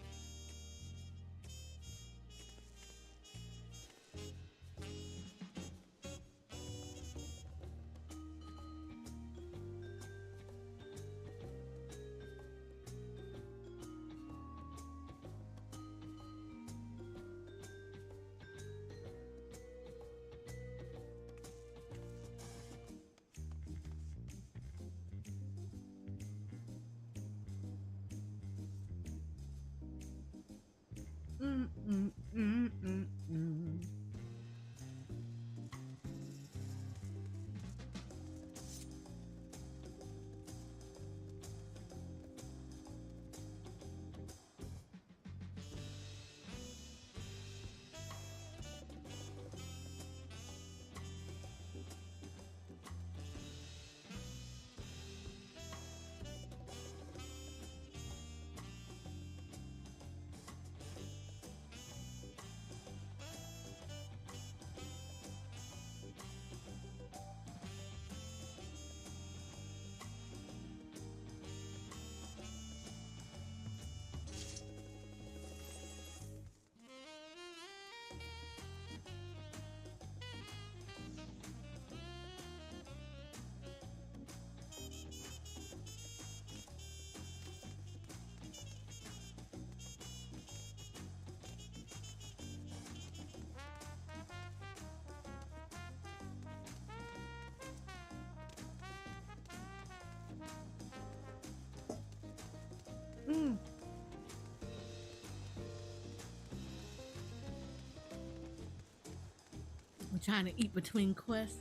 I'm trying to eat between quests.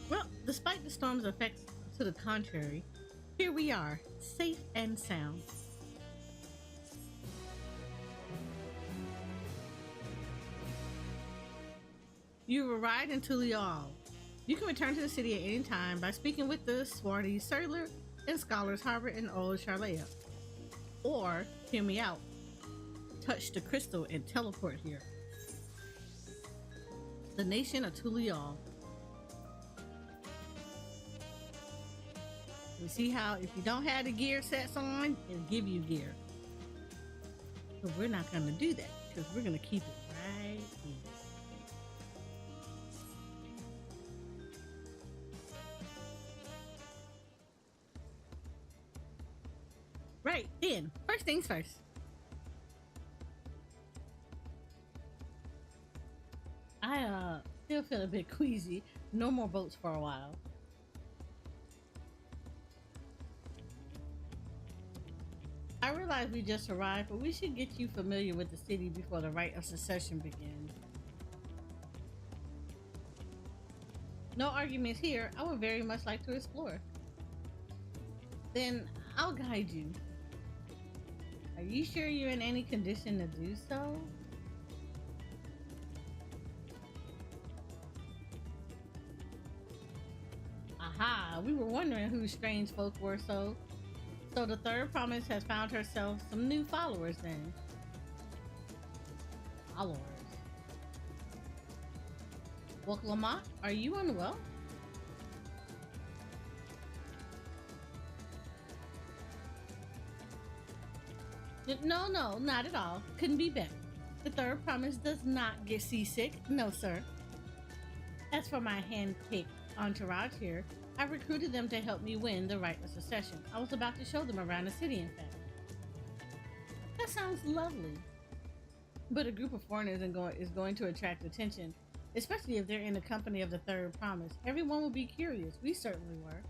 Well, despite the storm's effects to the contrary, here we are, safe and sound. You've arrived in Tural. You can return to the city at any time by speaking with the swarthy Sailor in Scholar's Harbor in Old Charlea. Or, hear me out, touch the crystal and teleport here. The nation of Tural. You see how if you don't have the gear sets on, it'll give you gear. But we're not going to do that because we're going to keep it right here. Right, then, first things first. I still feel a bit queasy. No more boats for a while. I realize we just arrived, but we should get you familiar with the city before the rite of succession begins. No arguments here. I would very much like to explore. Then I'll guide you. Are you sure you're in any condition to do so? Aha, we were wondering who strange folk were, so the third promise has found herself some new followers then. Followers. Lamont, are you unwell? No, no, not at all. Couldn't be better. The third promise does not get seasick. No, sir. As for my hand-picked entourage here, I recruited them to help me win the right of succession. I was about to show them around the city, in fact. That sounds lovely. But a group of foreigners is going to attract attention, especially if they're in the company of the third promise. Everyone will be curious. We certainly were.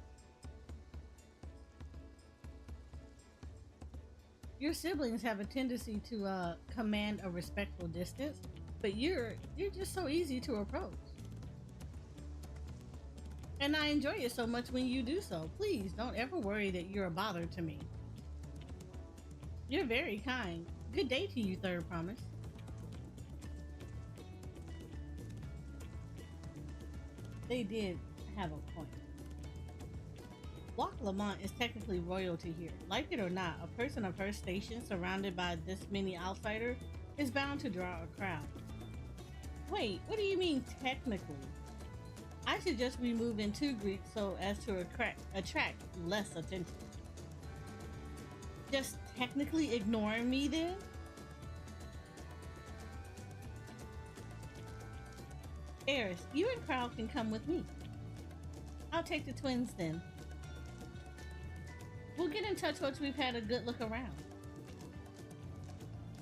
Your siblings have a tendency to command a respectful distance, but you're just so easy to approach. And I enjoy it so much when you do so. Please don't ever worry that you're a bother to me. You're very kind. Good day to you, third promise. They did have a point. Loch Lamont is technically royalty here. Like it or not, a person of her station surrounded by this many outsiders is bound to draw a crowd. Wait, what do you mean technically? I suggest we move in two Greeks so as to attract less attention. Just technically ignoring me then? Eris, you and Carl can come with me. I'll take the twins then. We'll get in touch once we've had a good look around.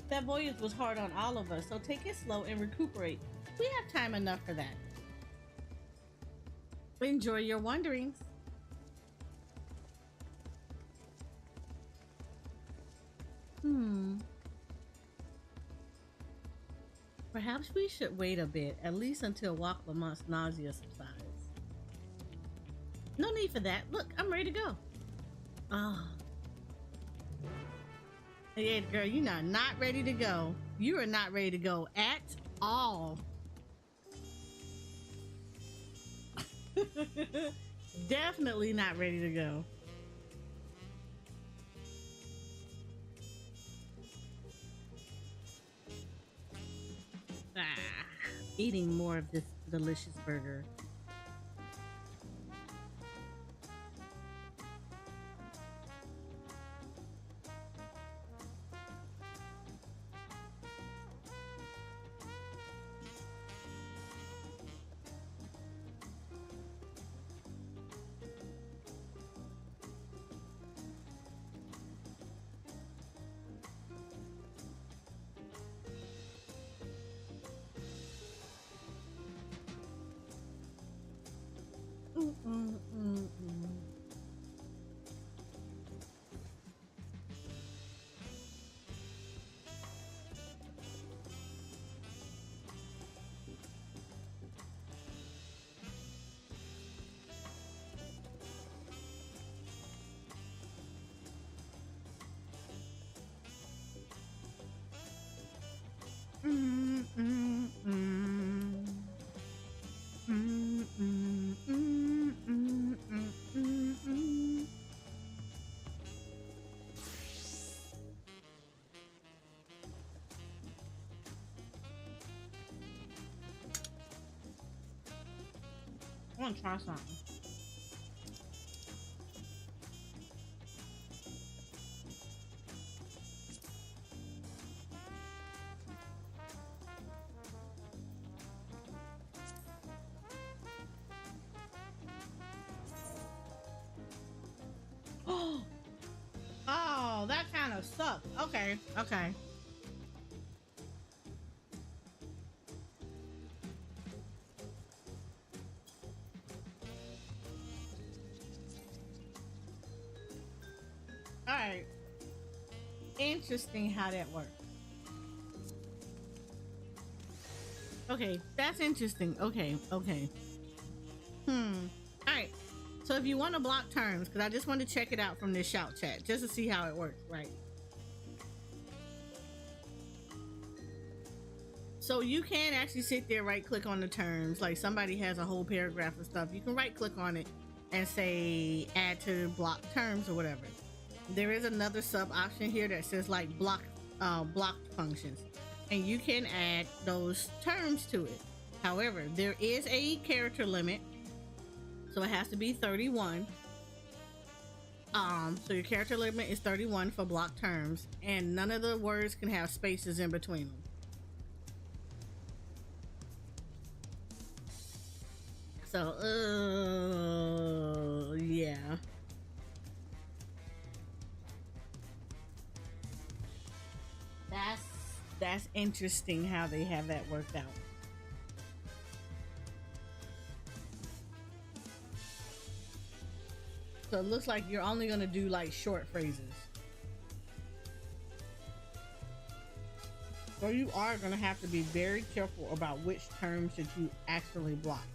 That voyage was hard on all of us, so take it slow and recuperate. We have time enough for that. Enjoy your wanderings. Perhaps we should wait a bit, at least until Loch Lamont's nausea subsides. No need for that. Look, I'm ready to go. Oh. Yeah, girl, you're not ready to go. You are not ready to go at all. Definitely not ready to go. Eating more of this delicious burger. I want to try something. Oh, that kind of sucks. Okay, okay. Alright. Interesting how that works. Okay, that's interesting. Okay, okay. Alright. So if you want to block terms, because I just want to check it out from this shout chat, just to see how it works, right? So you can actually sit there, right click on the terms, like somebody has a whole paragraph of stuff. You can right click on it and say add to block terms or whatever. There is another sub option here that says like block functions, and you can add those terms to it. However, there is a character limit, so it has to be 31. So your character limit is 31 for block terms, and none of the words can have spaces in between them. So, yeah. That's interesting how they have that worked out. So it looks like you're only gonna do like short phrases. So you are gonna have to be very careful about which terms that you actually block.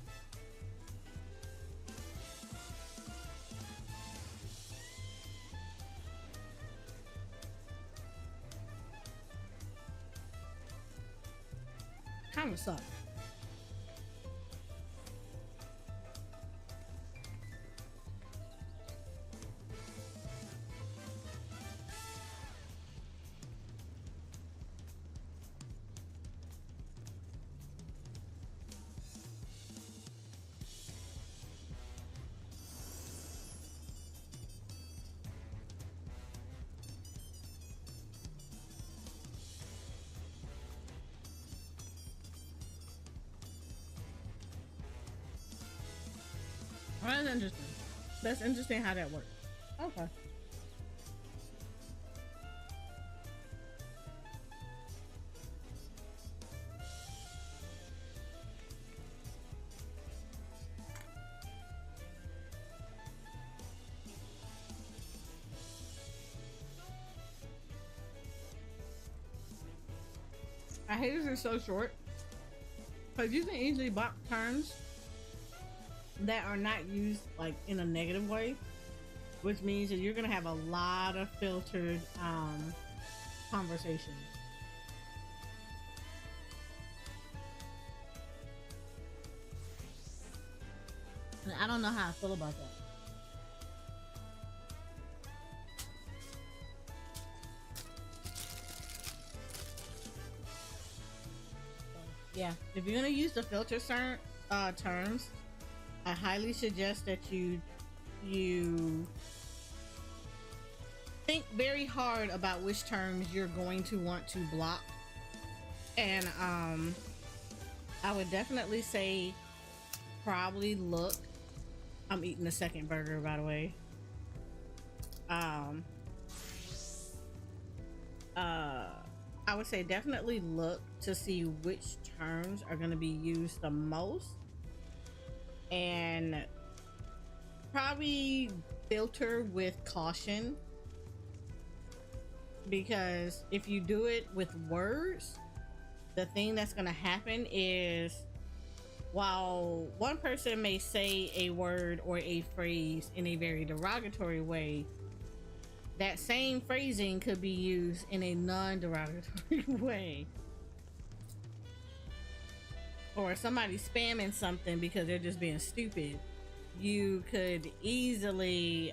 Kind of sucks. Well, that's interesting. That's interesting how that works. Okay. I hate this is so short, because you can easily block terms that are not used like in a negative way, which means that you're gonna have a lot of filtered conversations. And I don't know how I feel about that. Yeah, if you're gonna use the filter terms, I highly suggest that you think very hard about which terms you're going to want to block. And I would definitely say probably look. I'm eating a second burger, by the way. I would say definitely look to see which terms are going to be used the most, and probably filter with caution, because if you do it with words, the thing that's going to happen is, while one person may say a word or a phrase in a very derogatory way, that same phrasing could be used in a non-derogatory way. Or somebody spamming something because they're just being stupid. You could easily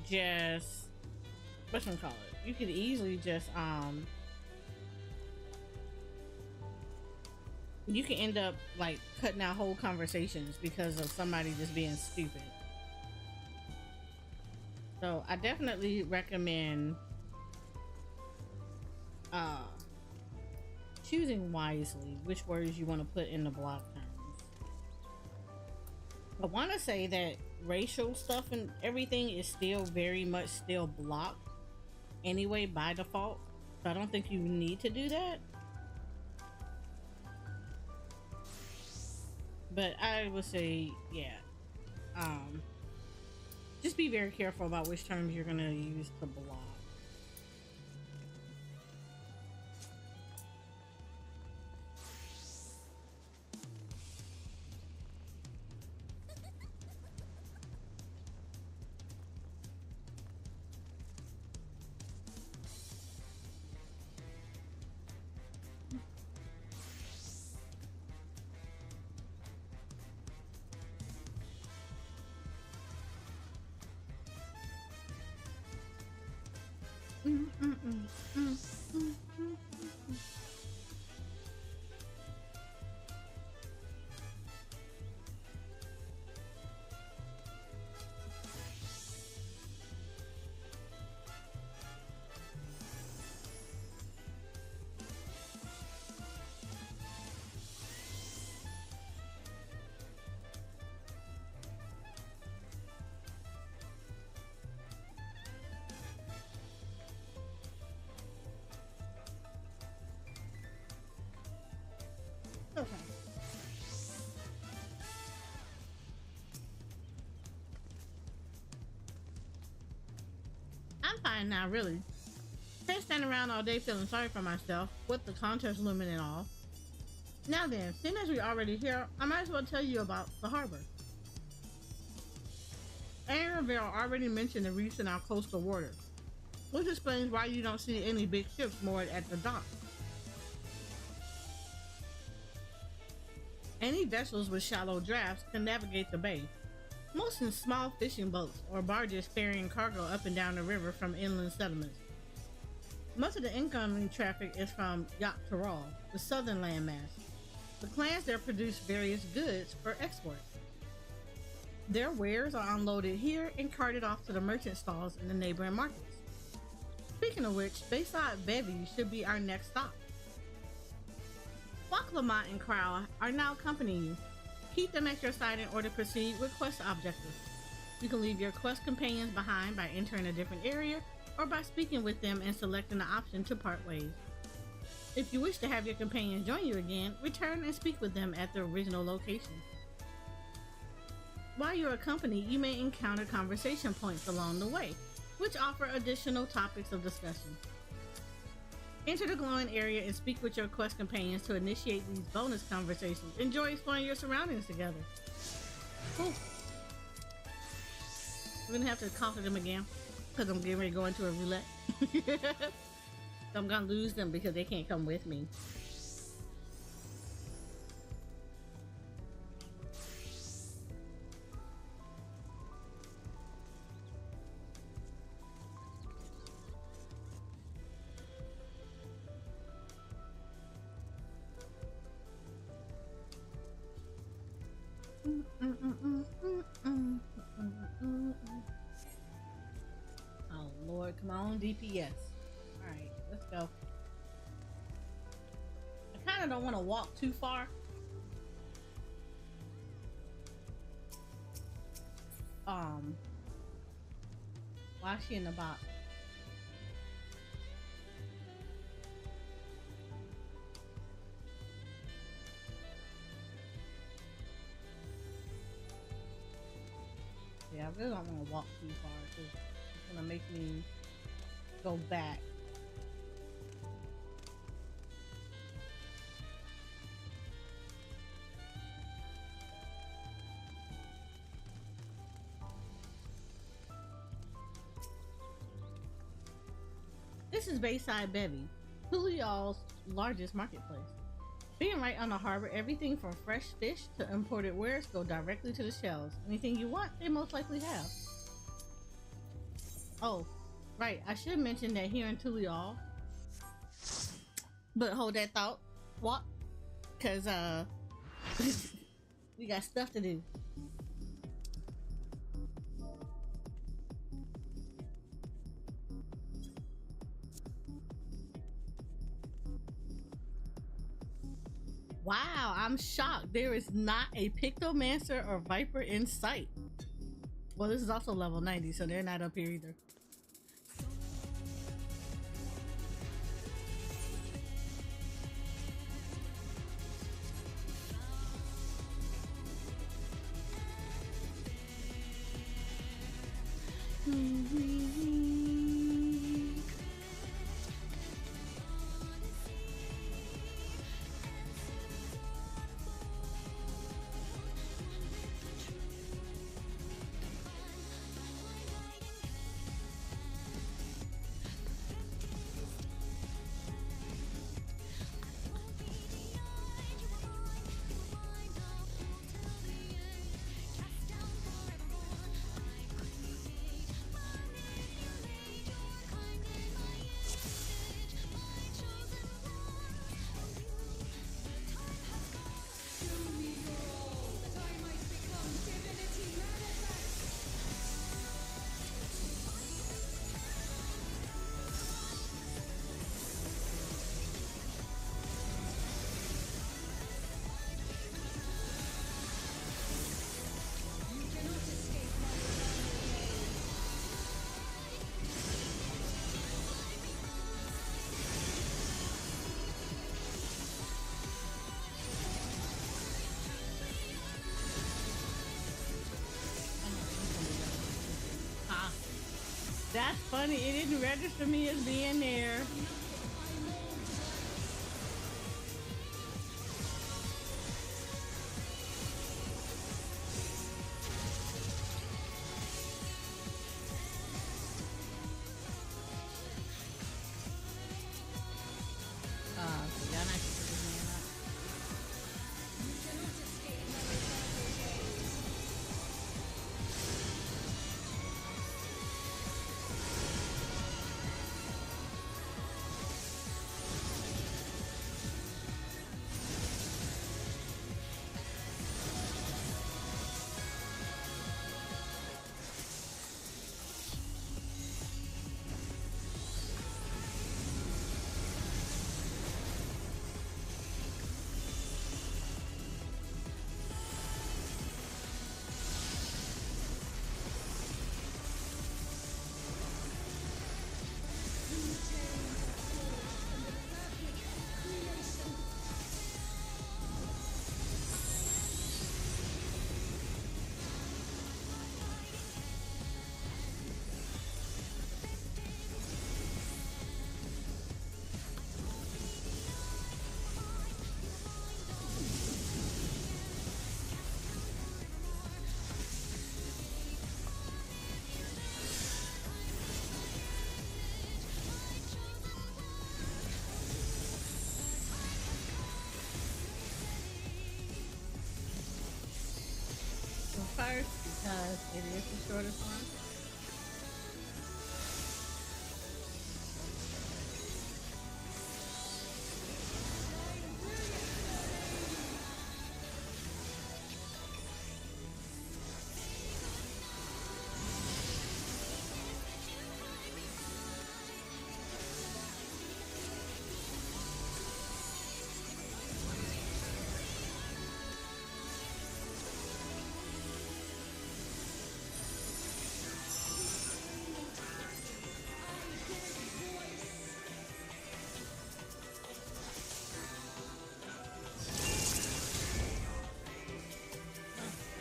just, whatchamacallit, you could easily just you can end up like cutting out whole conversations because of somebody just being stupid. So I definitely recommend choosing wisely which words you want to put in the block terms. I want to say that racial stuff and everything is still very much still blocked anyway by default, so I don't think you need to do that. But I would say, yeah, just be very careful about which terms you're gonna use to block. I'm fine now, really. Can't stand around all day feeling sorry for myself, with the contest looming and all. Now then, seeing as we're already here, I might as well tell you about the harbor. Annabelle already mentioned the reefs in our coastal waters, which explains why you don't see any big ships moored at the dock. Any vessels with shallow drafts can navigate the bay, most in small fishing boats or barges ferrying cargo up and down the river from inland settlements. Much of the incoming traffic is from Tural, the southern landmass. The clans there produce various goods for export. Their wares are unloaded here and carted off to the merchant stalls in the neighboring markets. Speaking of which, Bayside Bevy should be our next stop. Lamont and Crowell are now accompanying you. Keep them at your side in order to proceed with quest objectives. You can leave your quest companions behind by entering a different area or by speaking with them and selecting the option to part ways. If you wish to have your companions join you again, return and speak with them at the original location. While you're accompanied, you may encounter conversation points along the way, which offer additional topics of discussion. Enter the glowing area and speak with your quest companions to initiate these bonus conversations. Enjoy exploring your surroundings together. Cool. We're gonna have to conquer them again because I'm getting ready to go into a roulette. So I'm gonna lose them because they can't come with me. Oh Lord, come on, DPS. Alright, let's go. I kinda don't want to walk too far. Why is she in the box? Yeah, I really don't want to walk too far because it's gonna make me go back. This is Bayside Bevy, Tulial's largest marketplace. Being right on the harbor, everything from fresh fish to imported wares go directly to the shelves. Anything you want, they most likely have. Oh, right, I should mention that here in Tulial, but hold that thought, what? Cause we got stuff to do. Wow, I'm shocked. There is not a Pictomancer or Viper in sight. Well, this is also level 90, so they're not up here either. That's funny. It didn't register me as being there. So y'all not put this man up. First, because it is the shortest one.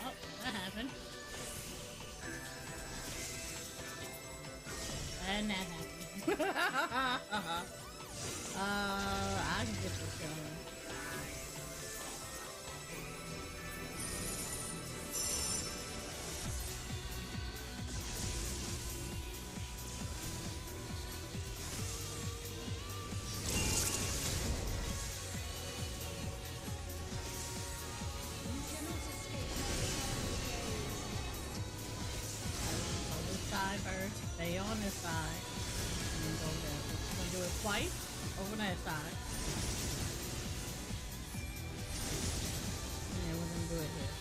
Oh, that happened. And that happened. I can get this going. Side first, stay on this side, and then go there. I'm gonna do it twice over that side, and then we're gonna do it here.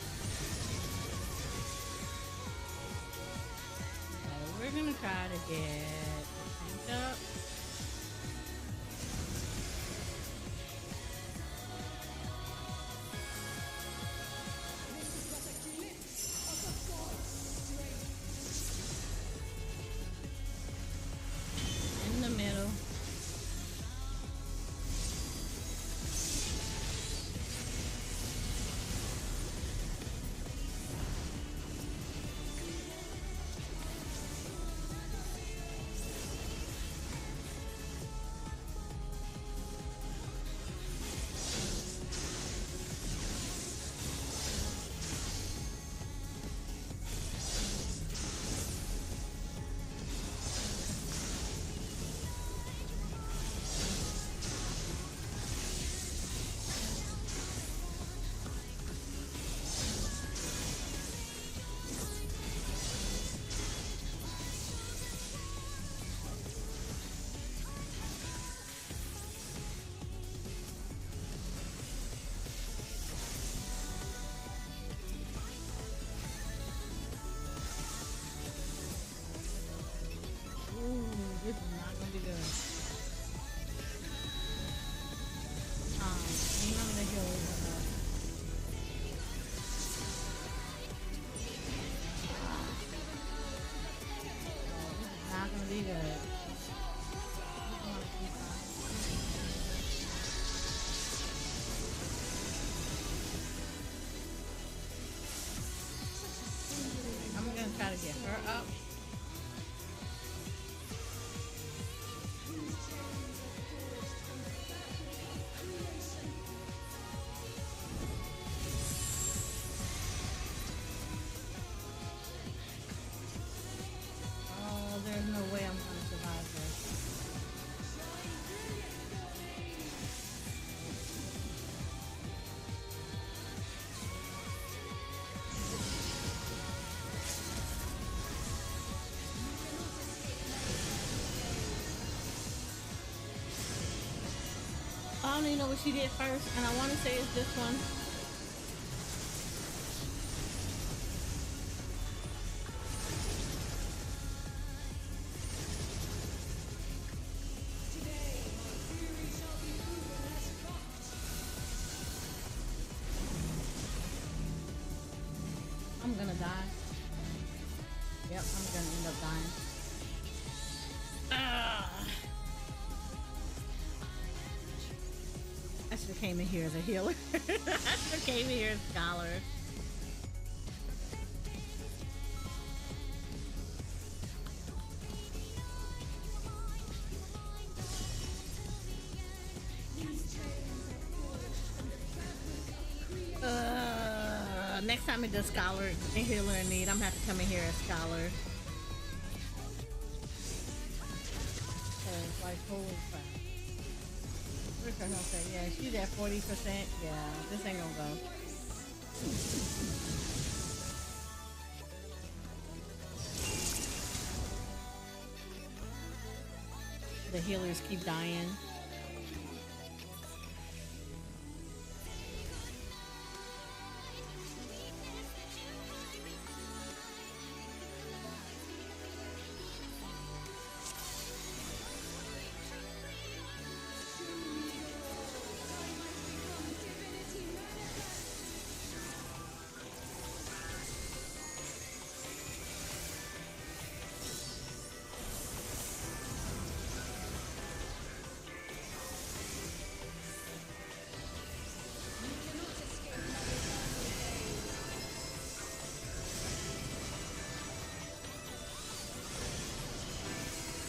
So we're gonna try to get the tank up. In the middle. This is not gonna be good. Ain't none of the healers enough. This is not gonna be good. I'm gonna try to get her up. don't even know what she did first, and I want to say it's this one. I'm gonna die. Yep, I'm gonna end up dying. I should have came in here as a healer. I should have came in here as a scholar. Next time it does scholar and healer in need, I'm gonna have to come in here as scholar. Cause like holy crap. Where's her health at? Yeah, she's at 40%. Yeah, this ain't gonna go. The healers keep dying.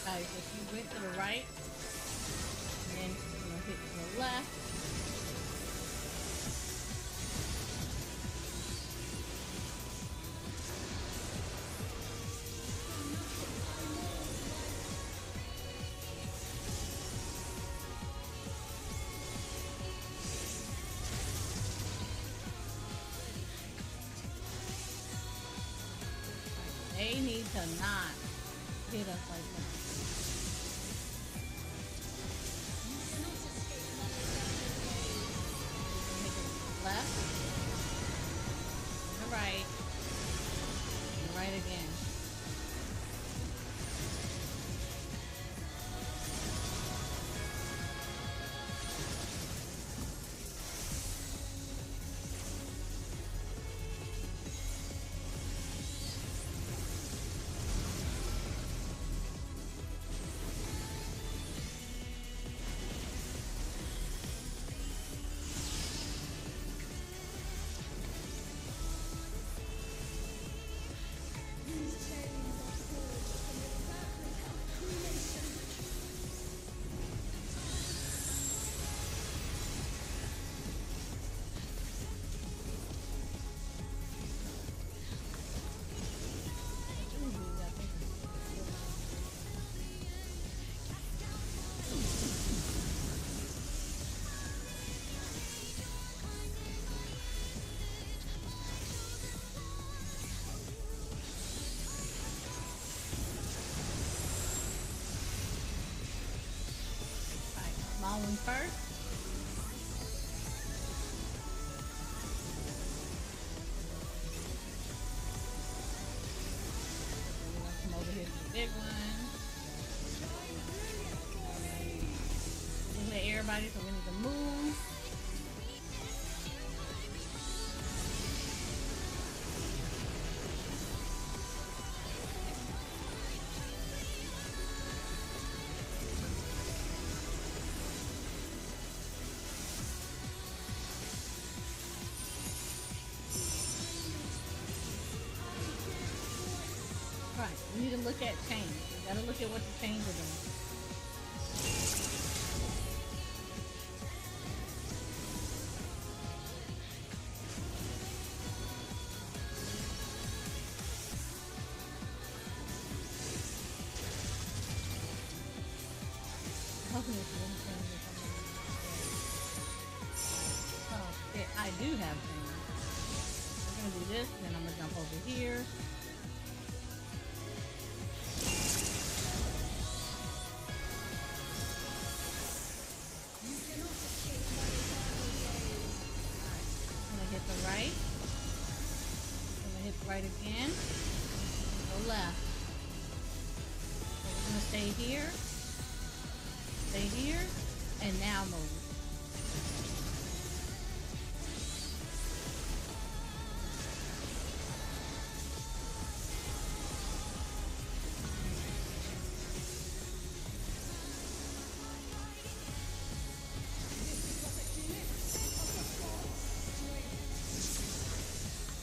Alright, so she went to the right, and then she's gonna hit to the left. They need to not hit us like that. Left, and right, and right again. Small one first. Come over here to the big one. Let everybody, so we need to move. Right, we need to look at change. We gotta look at what the change is doing. Hoping this wouldn't change or something. Oh shit, I do have change. We're gonna do this, then I'm gonna jump over here. right again. Go left. So we're gonna stay here. Stay here. And now move.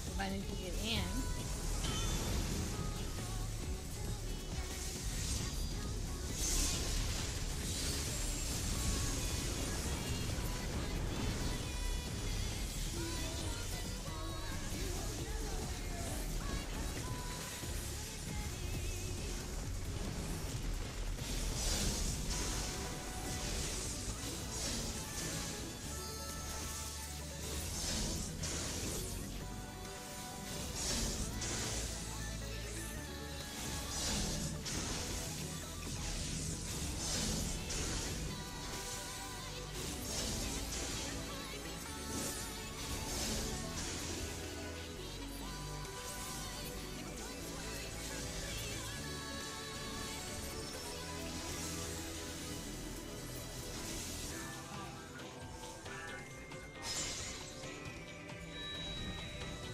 If I need to get in.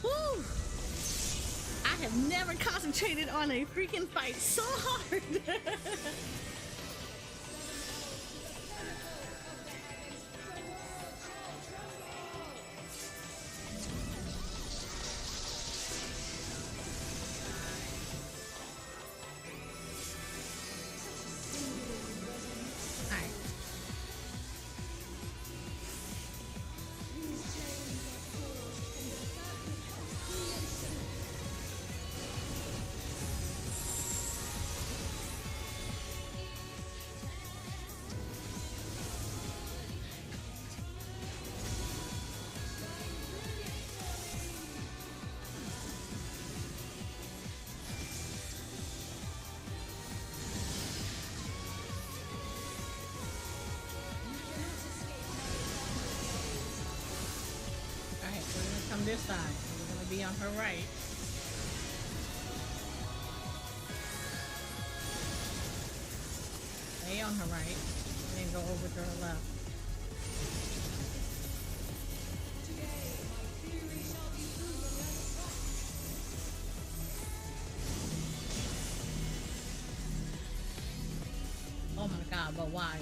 Woo! I have never concentrated on a freaking fight so hard. Alright. Alright, so we're gonna come this side. We're gonna be on her right. Stay on her right. And then go over to her left. Oh my god, but why?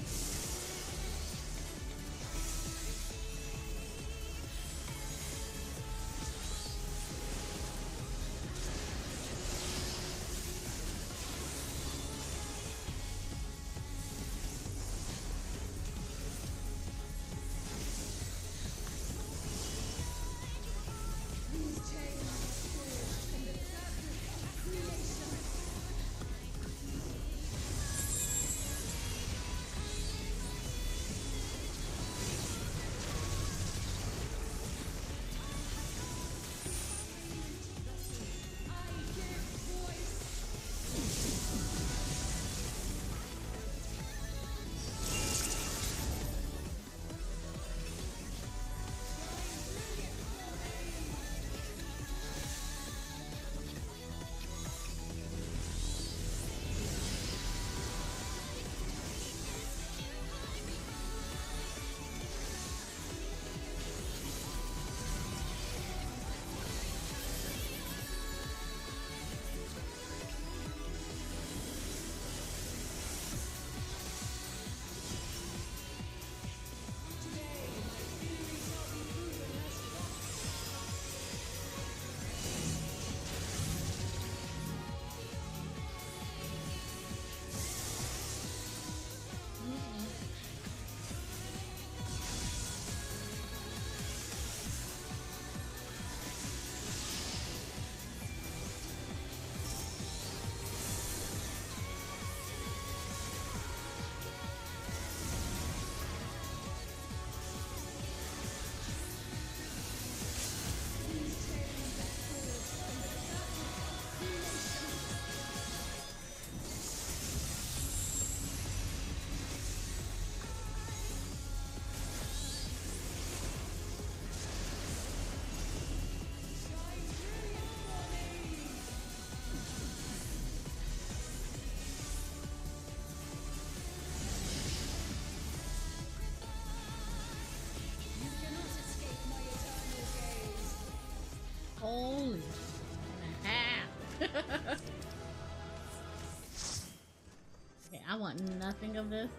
want nothing of this.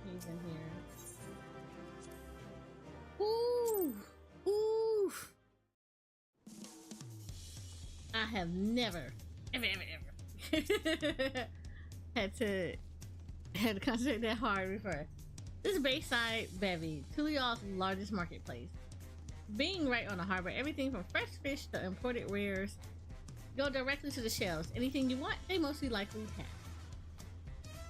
He's in here. Ooh, ooh. I have never, ever had to concentrate that hard before. This is Bayside Bevy, Tulial's largest marketplace. Being right on the harbor, everything from fresh fish to imported wares go directly to the shelves. Anything you want, they mostly likely have.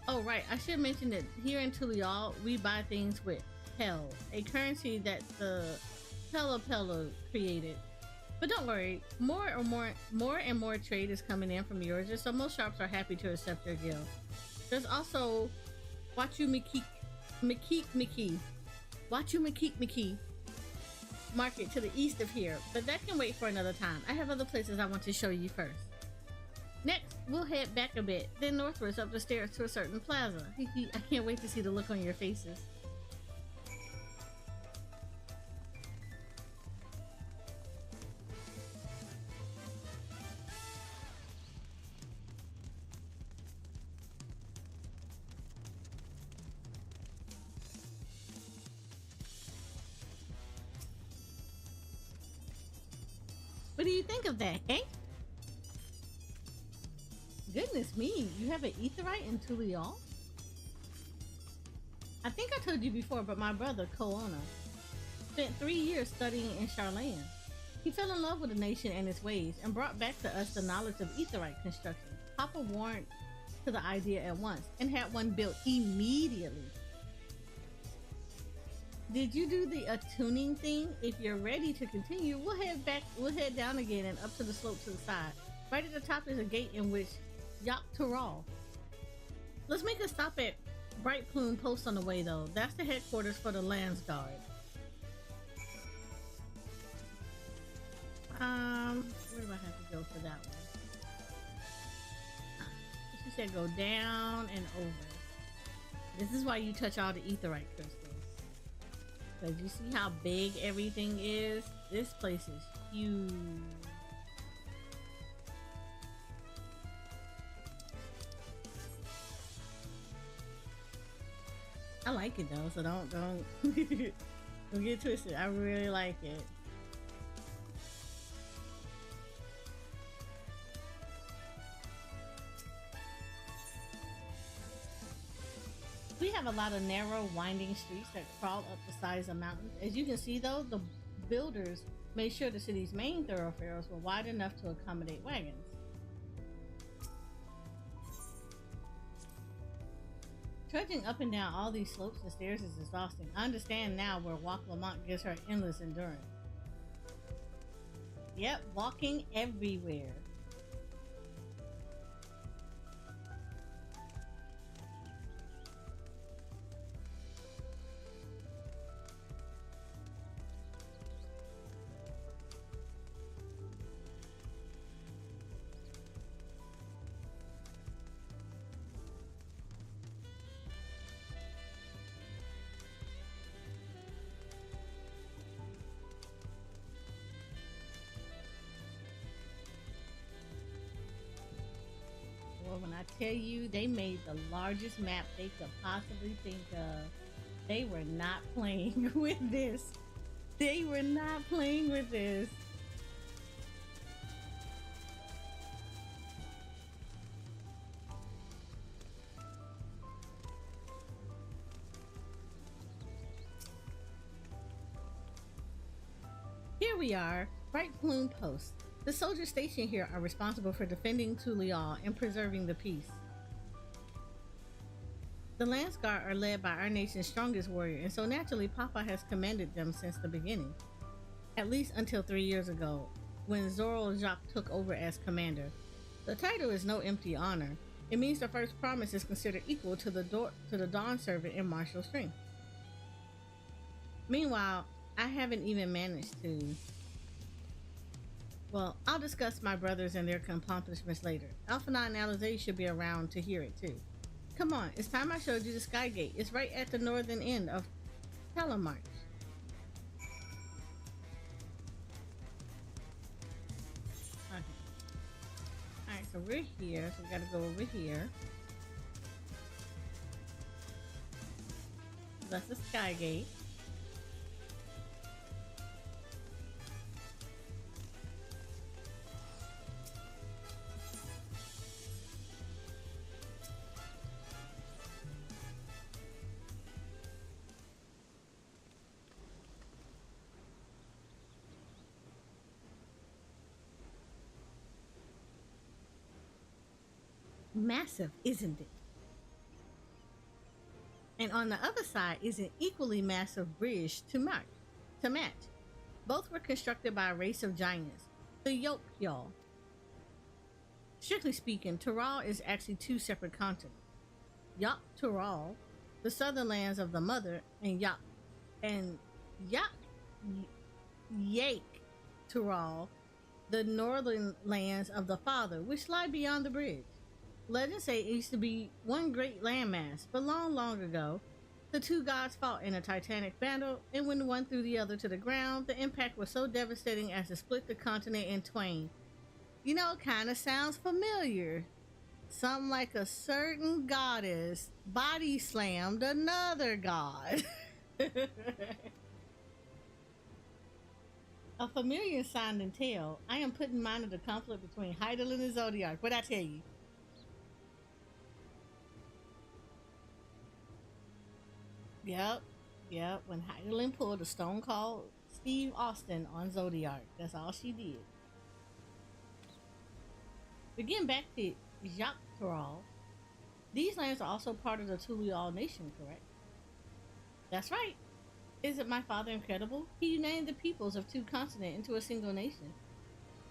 Oh right, I should mention that here in Tulial, we buy things with Pel, a currency that the Pella created. But don't worry, more and more trade is coming in from yours, so most shops are happy to accept your guild. There's also Wachumiki market to the east of here, but that can wait for another time. I have other places I want to show you first. Next, we'll head back a bit, then northwards up the stairs to a certain plaza. I can't wait to see the look on your faces. What do you think of that, eh? Goodness me, you have an aetheryte in Tulial? I think I told you before, but my brother, Koona, spent 3 years studying in Charlayan. He fell in love with the nation and its ways and brought back to us the knowledge of aetheryte construction. Papa warmed to the idea at once and had one built immediately. Did you do the attuning thing? If you're ready to continue, we'll head down again and up to the slope to the side. Right at the top is a gate in which Tural. Let's make a stop at Bright Plume Post on the way though. That's the headquarters for the Lands Guard. Where do I have to go for that one? She said go down and over. This is why you touch all the aetheryte crystals. Cause you see how big everything is? This place is huge. I like it though, so don't don't get twisted. I really like it. We have a lot of narrow, winding streets that crawl up the sides of mountains. As you can see though, the builders made sure the city's main thoroughfares were wide enough to accommodate wagons. Trudging up and down all these slopes and stairs is exhausting. I understand now where Walk Lamont gives her endless endurance. Yep, walking everywhere. When I tell you they made the largest map they could possibly think of, they were not playing with this. They were not playing with this. Here we are, Bright Plume Post. The soldiers stationed here are responsible for defending Tulial and preserving the peace. The Lance Guard are led by our nation's strongest warrior, and so naturally Papa has commanded them since the beginning. At least until 3 years ago, when Zoral Jacques took over as commander. The title is no empty honor. It means the first promise is considered equal to the Dawn servant in martial strength. Meanwhile, I haven't even managed to... Well, I'll discuss my brothers and their accomplishments later. Alphana and Alizé should be around to hear it too. Come on, it's time I showed you the Sky Gate. It's right at the northern end of Telemarch. Okay. Alright, so we're here, so we gotta go over here. That's the sky gate. Massive, isn't it? And on the other side is an equally massive bridge to match. Both were constructed by a race of giants, the Yoke Y'all. Strictly speaking, Tural is actually two separate continents. Yak Tural, the southern lands of the mother, and Yake Tural, the northern lands of the father, which lie beyond the bridge. Legends say it used to be one great landmass, but long, long ago, the two gods fought in a titanic battle, and when one threw the other to the ground, the impact was so devastating as to split the continent in twain. You know, kind of sounds familiar. Something like a certain goddess body slammed another god. A familiar sounding tale. I am putting mine in the conflict between Heidel and the Zodiac. What'd I tell you? Yep. When Heidelin pulled a Stone Cold Steve Austin on Zodiac. That's all she did. But getting back to Jacques Tural, these lands are also part of the Tural nation, correct? That's right. Isn't my father incredible? He united the peoples of two continents into a single nation.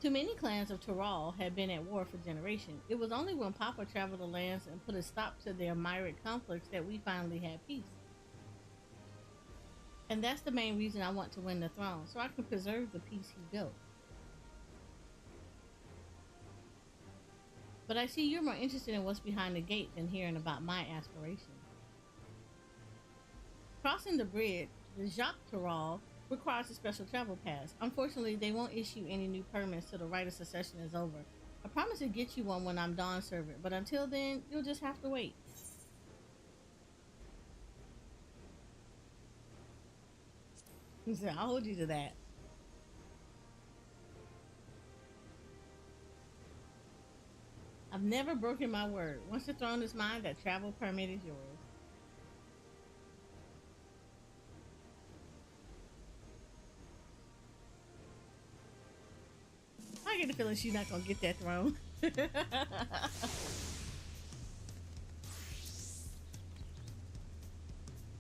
Too many clans of Tural had been at war for generations. It was only when Papa traveled the lands and put a stop to their myriad conflicts that we finally had peace. And that's the main reason I want to win the throne, so I can preserve the peace he built. But I see you're more interested in what's behind the gate than hearing about my aspirations. Crossing the bridge, the Jacques Tural requires a special travel pass. Unfortunately, they won't issue any new permits till the rite of succession is over. I promise to get you one when I'm Dawn servant, but until then, you'll just have to wait. So I'll hold you to that. I've never broken my word. Once the throne is mine, that travel permit is yours. I get the feeling she's not gonna get that throne.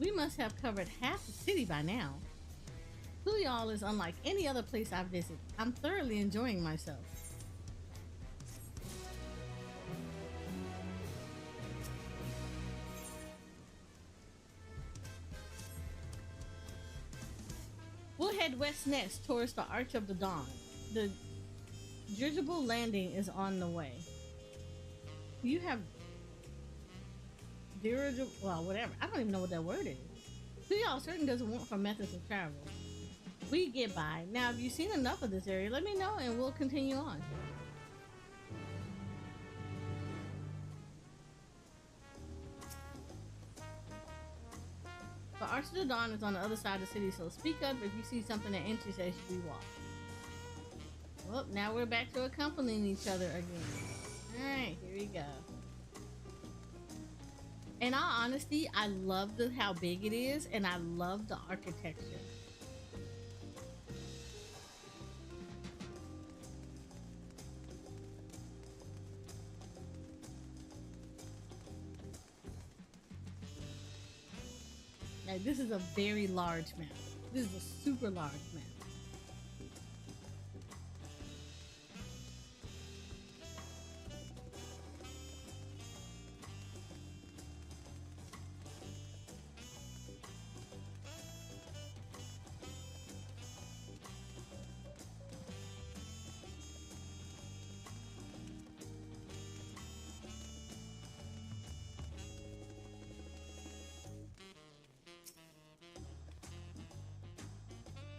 We must have covered half the city by now. Tural is unlike any other place I've visited. I'm thoroughly enjoying myself. We'll head west next towards the Arch of the Dawn. The dirigible landing is on the way. You have dirigible, well, whatever. I don't even know what that word is. Tural certain doesn't want for methods of travel. We get by. Now, if you've seen enough of this area, let me know and we'll continue on. The Arch of the Dawn is on the other side of the city, so speak up if you see something that interests as we walk. Well, now we're back to accompanying each other again. Alright, here we go. In all honesty, I love how big it is, and I love the architecture. Like, this is a very large map. This is a super large map.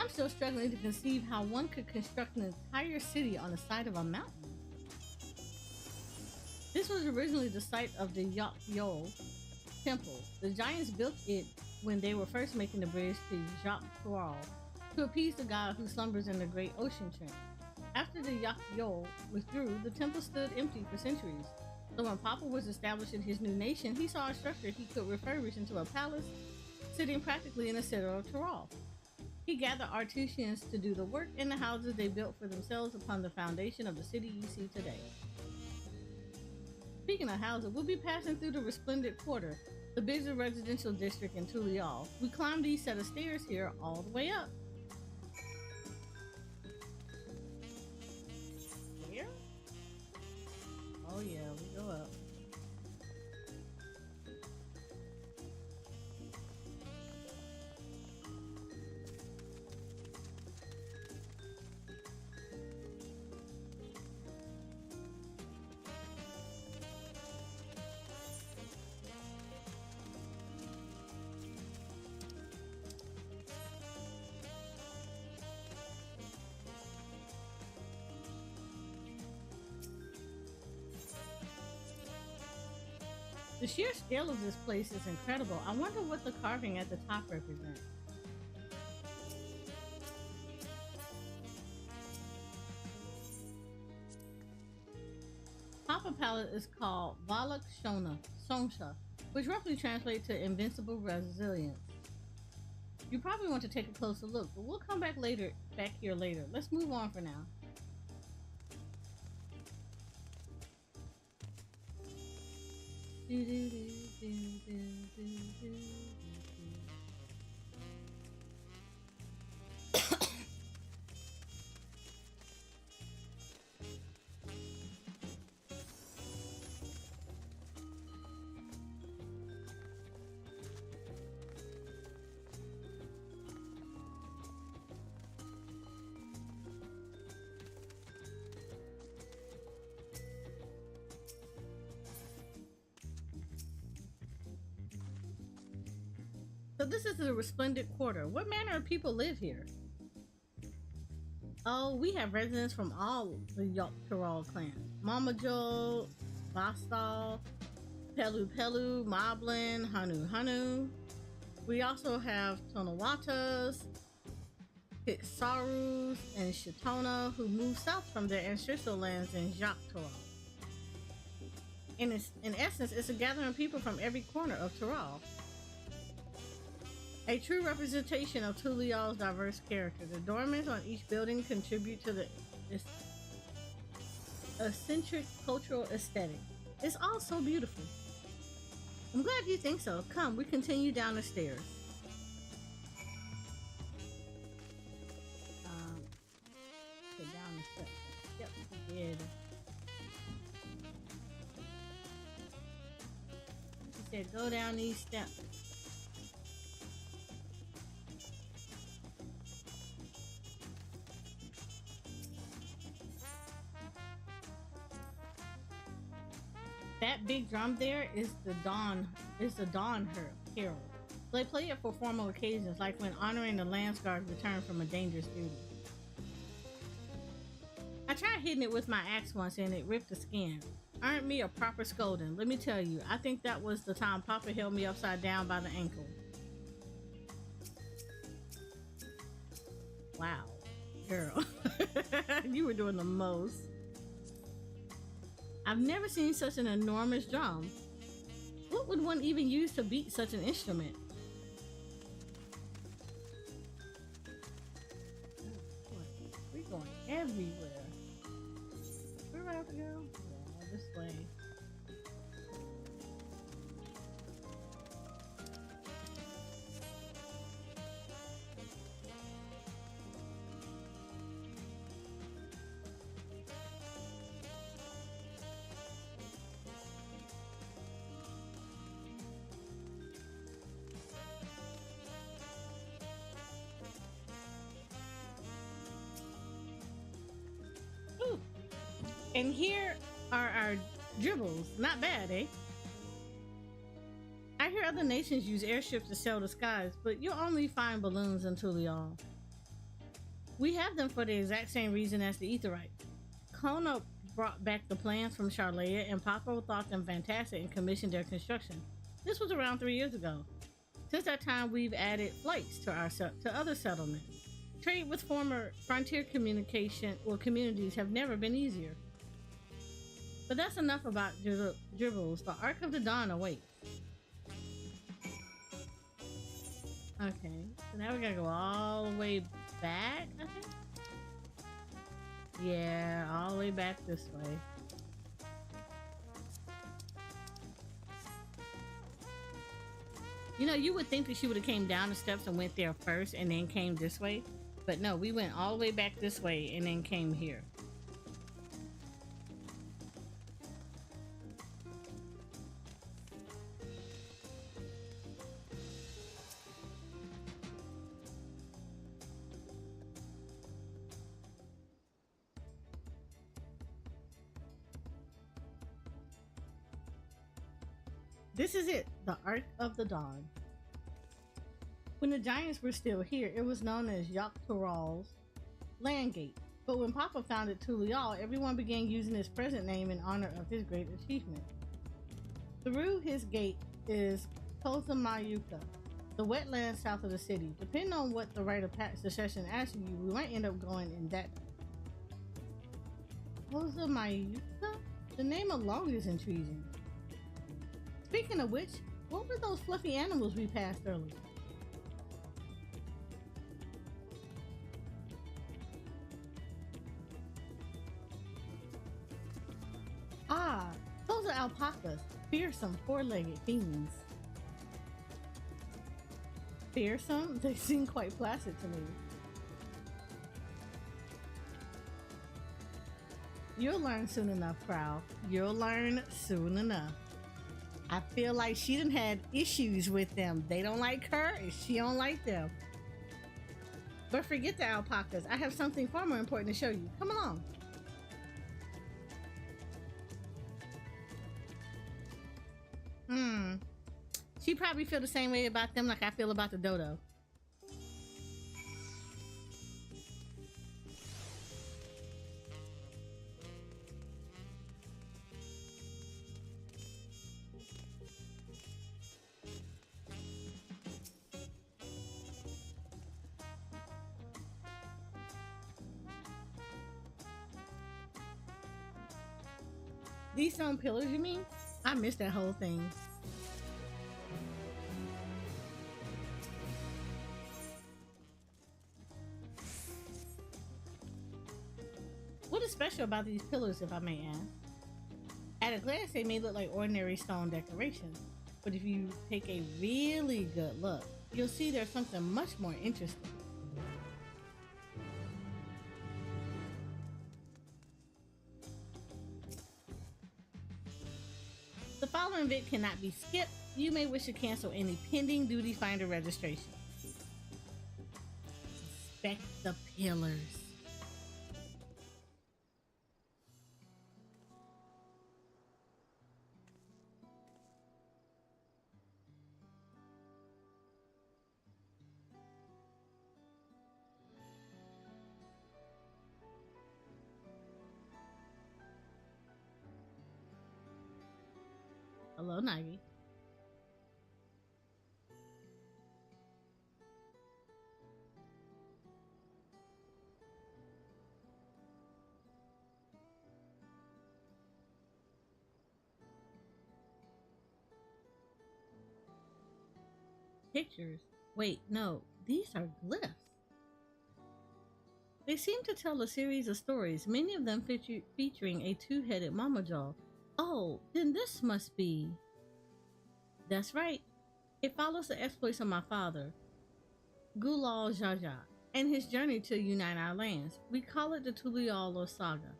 I'm still struggling to conceive how one could construct an entire city on the side of a mountain. This was originally the site of the Yol Temple. The giants built it when they were first making the bridge to Tural to appease the god who slumbers in the great ocean trench. After the Yol withdrew, the temple stood empty for centuries. So when Papa was establishing his new nation, he saw a structure he could refurbish into a palace, sitting practically in the center of Tural. He gathered artisans to do the work in the houses they built for themselves upon the foundation of the city you see today. Speaking of houses, we'll be passing through the Resplendent Quarter, the busiest residential district in Tural. We climbed these set of stairs here all the way up. Here? Oh yeah, we go up. The sheer scale of this place is incredible. I wonder what the carving at the top represents. Papa Palette is called Valak Somsha, which roughly translates to invincible resilience. You probably want to take a closer look, but we'll come back here later. Let's move on for now. So this is the Resplendent Quarter. What manner of people live here? Oh, we have residents from all the Tural clan. Mamajo, Bastal, Pelu Pelu, Moblin, Hanu Hanu. We also have Tonawatas, Hitsarus, and Shitona who moved south from their ancestral lands in Tural. In essence, it's a gathering of people from every corner of Tural. A true representation of Tulial's diverse character. The adornments on each building contribute to the eccentric cultural aesthetic. It's all so beautiful. I'm glad you think so. Come, we continue down the stairs. Down the steps. Yep, we did. She said, go down these steps. That big drum there is the dawn herald. They play it for formal occasions, like when honoring the Lance Guard's return from a dangerous duty. I tried hitting it with my axe once and it ripped the skin. Earned me a proper scolding. Let me tell you, I think that was the time Papa held me upside down by the ankle. Wow, girl, you were doing the most. I've never seen such an enormous drum. What would one even use to beat such an instrument? We're going everywhere. Where do I have to go? Yeah, this way. And here are our dribbles. Not bad, eh? I hear other nations use airships to sail the skies, but you'll only find balloons in Tulial. We have them for the exact same reason as the Aetheryte. Kona brought back the plans from Charlotte, and Papa thought them fantastic and commissioned their construction. This was around 3 years ago. Since that time, we've added flights to other settlements. Trade with former frontier communities have never been easier. But that's enough about dribbles. The Ark of the Dawn awaits. Okay, so now we gotta go all the way back, I think? Yeah, all the way back this way. You know, you would think that she would have came down the steps and went there first and then came this way. But no, we went all the way back this way and then came here. This is it, the Ark of the Dawn. When the giants were still here, it was known as Tural's land gate. But when Papa founded Tural, everyone began using his present name in honor of his great achievement. Through his gate is Kozamayuka, the wetland south of the city. Depending on what the rite of succession asks you, we might end up going in that. Kozamayuka? The name alone is intriguing. Speaking of which, what were those fluffy animals we passed earlier? Ah, those are alpacas, fearsome four-legged fiends. Fearsome? They seem quite placid to me. You'll learn soon enough, Prowl. You'll learn soon enough. I feel like she done had issues with them. They don't like her and she don't like them. But forget the alpacas. I have something far more important to show you. Come along. She probably feel the same way about them like I feel about the dodo. These stone pillars, you mean? I missed that whole thing. What is special about these pillars, if I may ask? At a glance, they may look like ordinary stone decorations, but if you take a really good look, you'll see there's something much more interesting. The following vid cannot be skipped. You may wish to cancel any pending duty finder registration. Inspect the pillars. Hello, Nivy. Pictures? Wait, no, these are glyphs. They seem to tell a series of stories, many of them featuring a two-headed mamajaw. Oh, then this must be... That's right. It follows the exploits of my father, Gulal Jaja, and his journey to unite our lands. We call it the Tuliala Saga.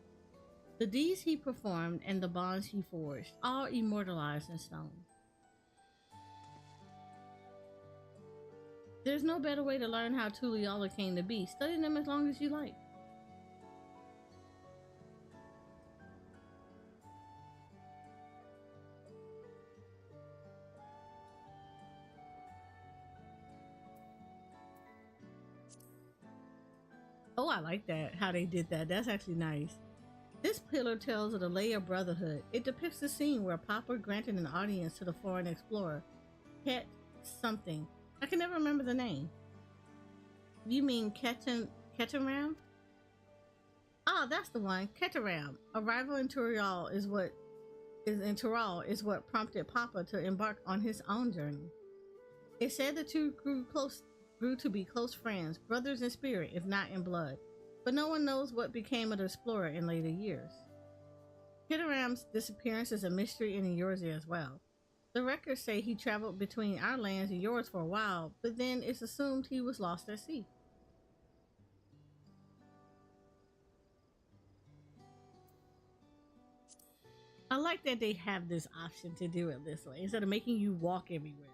The deeds he performed and the bonds he forged, all immortalized in stone. There's no better way to learn how Tuliala came to be. Study them as long as you like. Oh, I like that, how they did that. That's actually nice. This pillar tells of the Leia Brotherhood. It depicts the scene where Papa granted an audience to the foreign explorer, Ket something. I can never remember the name. You mean Ketaram? Ah, that's the one, Ketaram. Arrival in Tural is what prompted Papa to embark on his own journey. It said the two grew to be close friends, brothers in spirit, if not in blood. But no one knows what became of the explorer in later years. Ketaram's disappearance is a mystery in Eorzea as well. The records say he traveled between our lands and yours for a while, but then it's assumed he was lost at sea. I like that they have this option to do it this way, instead of making you walk everywhere.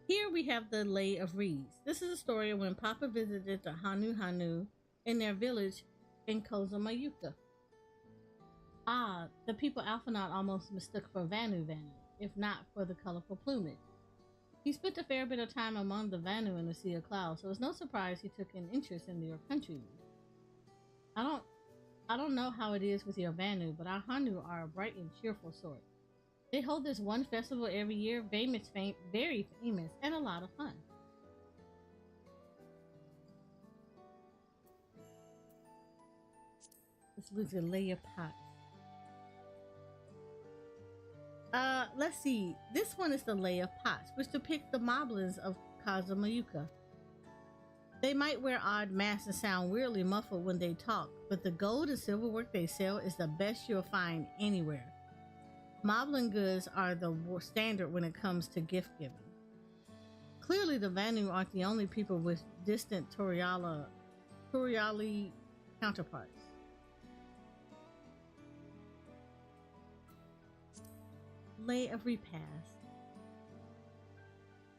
Here we have the Lay of Reeds. This is a story of when Papa visited the Hanu in their village in Kozamayuka. Ah, the people Alphanaut almost mistook for Vanu, if not for the colorful plumage. He spent a fair bit of time among the Vanu in the Sea of Clouds, so it's no surprise he took an interest in your country. I don't know how it is with your Vanu, but our Hanu are a bright and cheerful sort. They hold this one festival every year, very famous, and a lot of fun. This looks a layer pot. Let's see. This one is the Lay of Pots, which depicts the moblins of Kazamayuka. They might wear odd masks and sound weirdly muffled when they talk, but the gold and silverwork they sell is the best you'll find anywhere. Moblin goods are the standard when it comes to gift giving. Clearly, the Vanu aren't the only people with distant Turiali counterparts. Lay of Repast.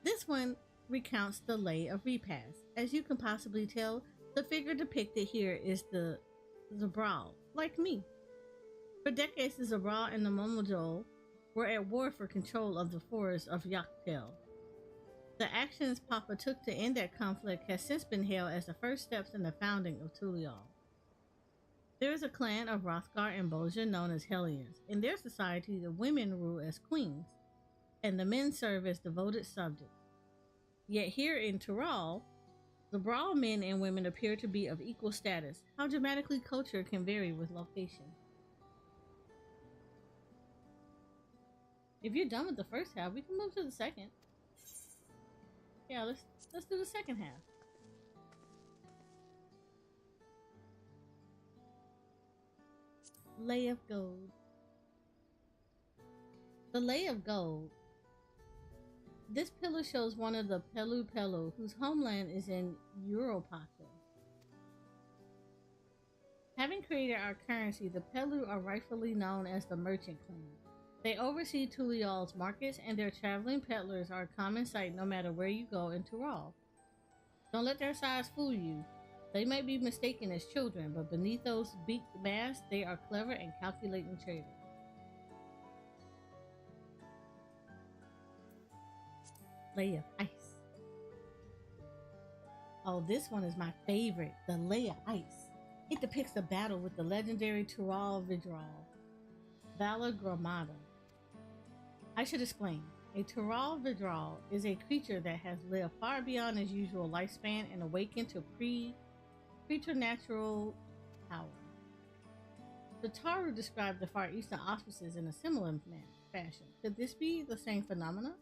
This one recounts the Lay of Repast. As you can possibly tell, the figure depicted here is the Zabral, like me. For decades, the Zabral and the Momodol were at war for control of the forests of Yaktel. The actions Papa took to end that conflict has since been hailed as the first steps in the founding of Tural. There is a clan of Rothgar and Bolja known as Hellions. In their society, the women rule as queens, and the men serve as devoted subjects. Yet here in Tural, the Brawl men and women appear to be of equal status. How dramatically culture can vary with location. If you're done with the first half, we can move to the second. Yeah, let's do the second half. Lay of Gold. The Lay of Gold. This pillar shows one of the Pelu whose homeland is in Europacha. Having created our currency, the Pelu are rightfully known as the Merchant Clan. They oversee Tulial's markets, and their traveling peddlers are a common sight no matter where you go in Tural. Don't let their size fool you. They might be mistaken as children, but beneath those beaked masks, they are clever and calculating traders. Lay of Ice. Oh, this one is my favorite, the Lay of Ice. It depicts a battle with the legendary Tural Vidral, Valor Gramada. I should explain. A Tural Vidral is a creature that has lived far beyond his usual lifespan and awakened to preternatural power. The Taru described the Far Eastern auspices in a similar fashion. Could this be the same phenomena?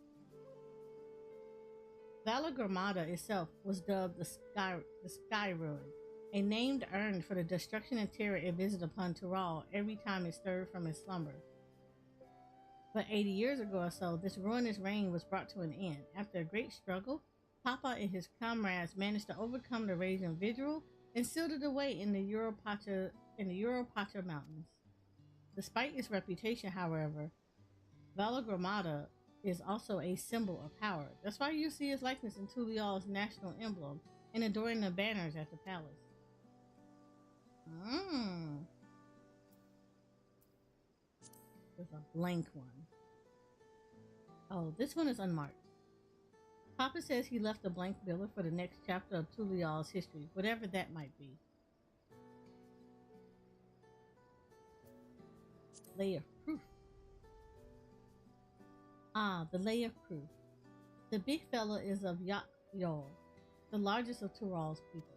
Valor Gramada itself was dubbed the Sky Ruin, a name earned for the destruction and terror it visited upon Tural every time it stirred from its slumber. But 80 years ago or so, this ruinous reign was brought to an end. After a great struggle, Papa and his comrades managed to overcome the raging Vidral and sealed it away in the Europacha Mountains. Despite its reputation, however, Valor Gramada is also a symbol of power. That's why you see his likeness in Tulial's national emblem and adoring the banners at the palace. There's a blank one. Oh, this one is unmarked. Papa says he left a blank biller for the next chapter of Tulial's history, whatever that might be. lay of proof. Ah, the lay of proof. The big fella is of Yol, the largest of Tural's people.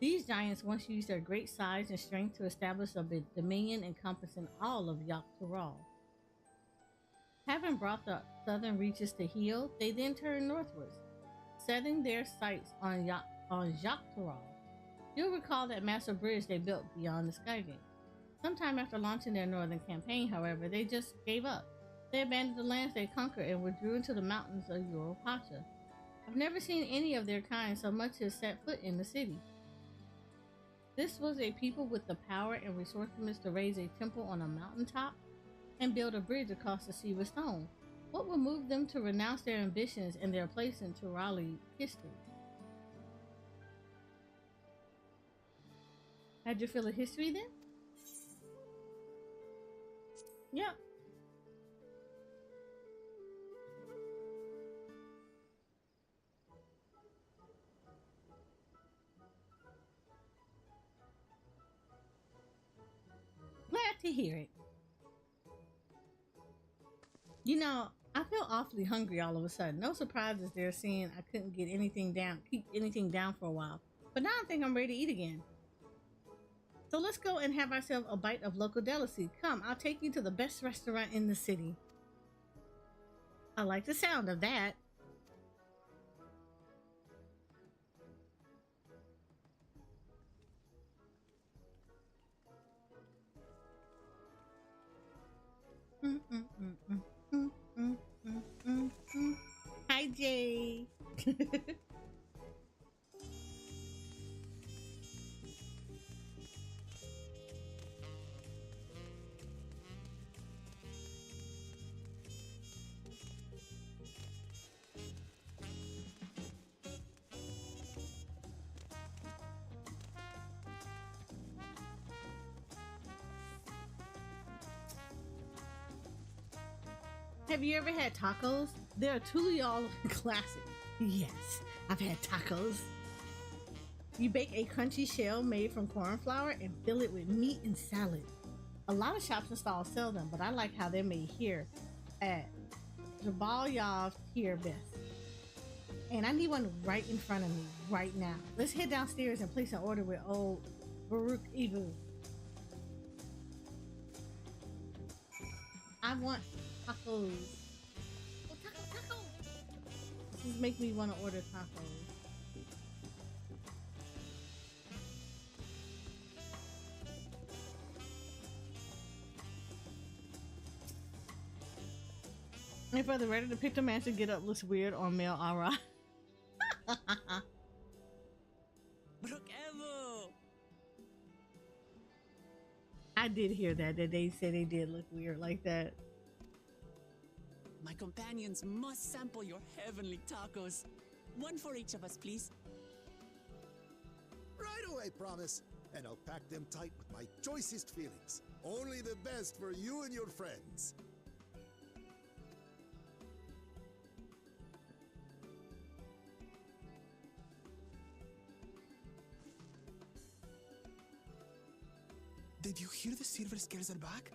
These giants once used their great size and strength to establish a dominion encompassing all of Tural. Having brought the southern reaches to heel, they then turned northwards, setting their sights on Tural. You'll recall that massive bridge they built beyond the Skygate. Sometime after launching their northern campaign, however, they just gave up. They abandoned the lands they conquered and withdrew into the mountains of Ural Pasha. I've never seen any of their kind so much as set foot in the city. This was a people with the power and resourcefulness to raise a temple on a mountaintop and build a bridge across the sea with stone. What would move them to renounce their ambitions and their place in Turali history? Had you feel of history then? Yep. Glad to hear it. You know, I feel awfully hungry all of a sudden. No surprises they're seeing I couldn't get anything down, keep anything down for a while. But now I think I'm ready to eat again. So let's go and have ourselves a bite of local delicacy. Come, I'll take you to the best restaurant in the city. I like the sound of that. Hi, Jay. Have you ever had tacos? They're truly all classic. Yes, I've had tacos. You bake a crunchy shell made from corn flour and fill it with meat and salad. A lot of shops and stalls sell them, but I like how they're made here at Jabal Yav here best. And I need one right in front of me right now. Let's head downstairs and place an order with old Baruch Ibu. I want tacos. Oh, taco! This make me want to order tacos. And for the ready to pick the man to get up looks weird on male aura. I did hear that they said they did look weird like that. My companions must sample your heavenly tacos. One for each of us, please. Right away, promise. And I'll pack them tight with my choicest feelings. Only the best for you and your friends. Did you hear the silver scales are back?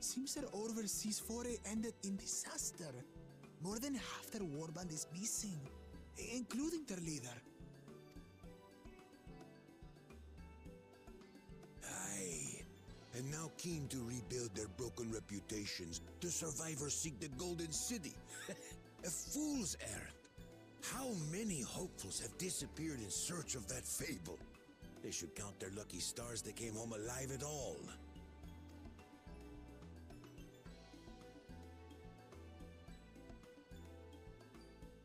Seems their overseas foray ended in disaster. More than half their warband is missing, including their leader. Aye. And now keen to rebuild their broken reputations, the survivors seek the Golden City. A fool's errand. How many hopefuls have disappeared in search of that fable? They should count their lucky stars they came home alive at all.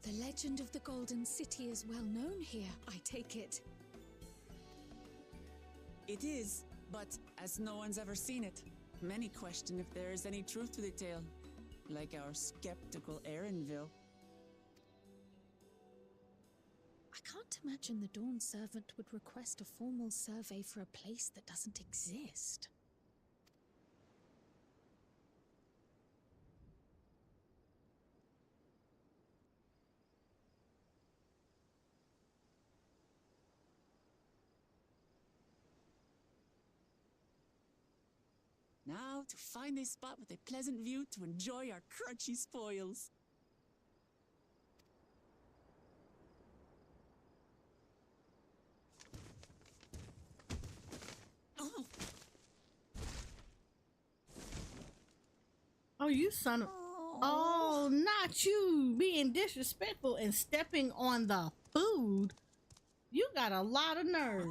The legend of the Golden City is well known here, I take it. It is, but as no one's ever seen it, many question if there is any truth to the tale, like our skeptical Erinville. I can't imagine the Dawn Servant would request a formal survey for a place that doesn't exist. Now to find a spot with a pleasant view to enjoy our crunchy spoils. Oh, Oh, you son of... Oh, not you being disrespectful and stepping on the food. You got a lot of nerve.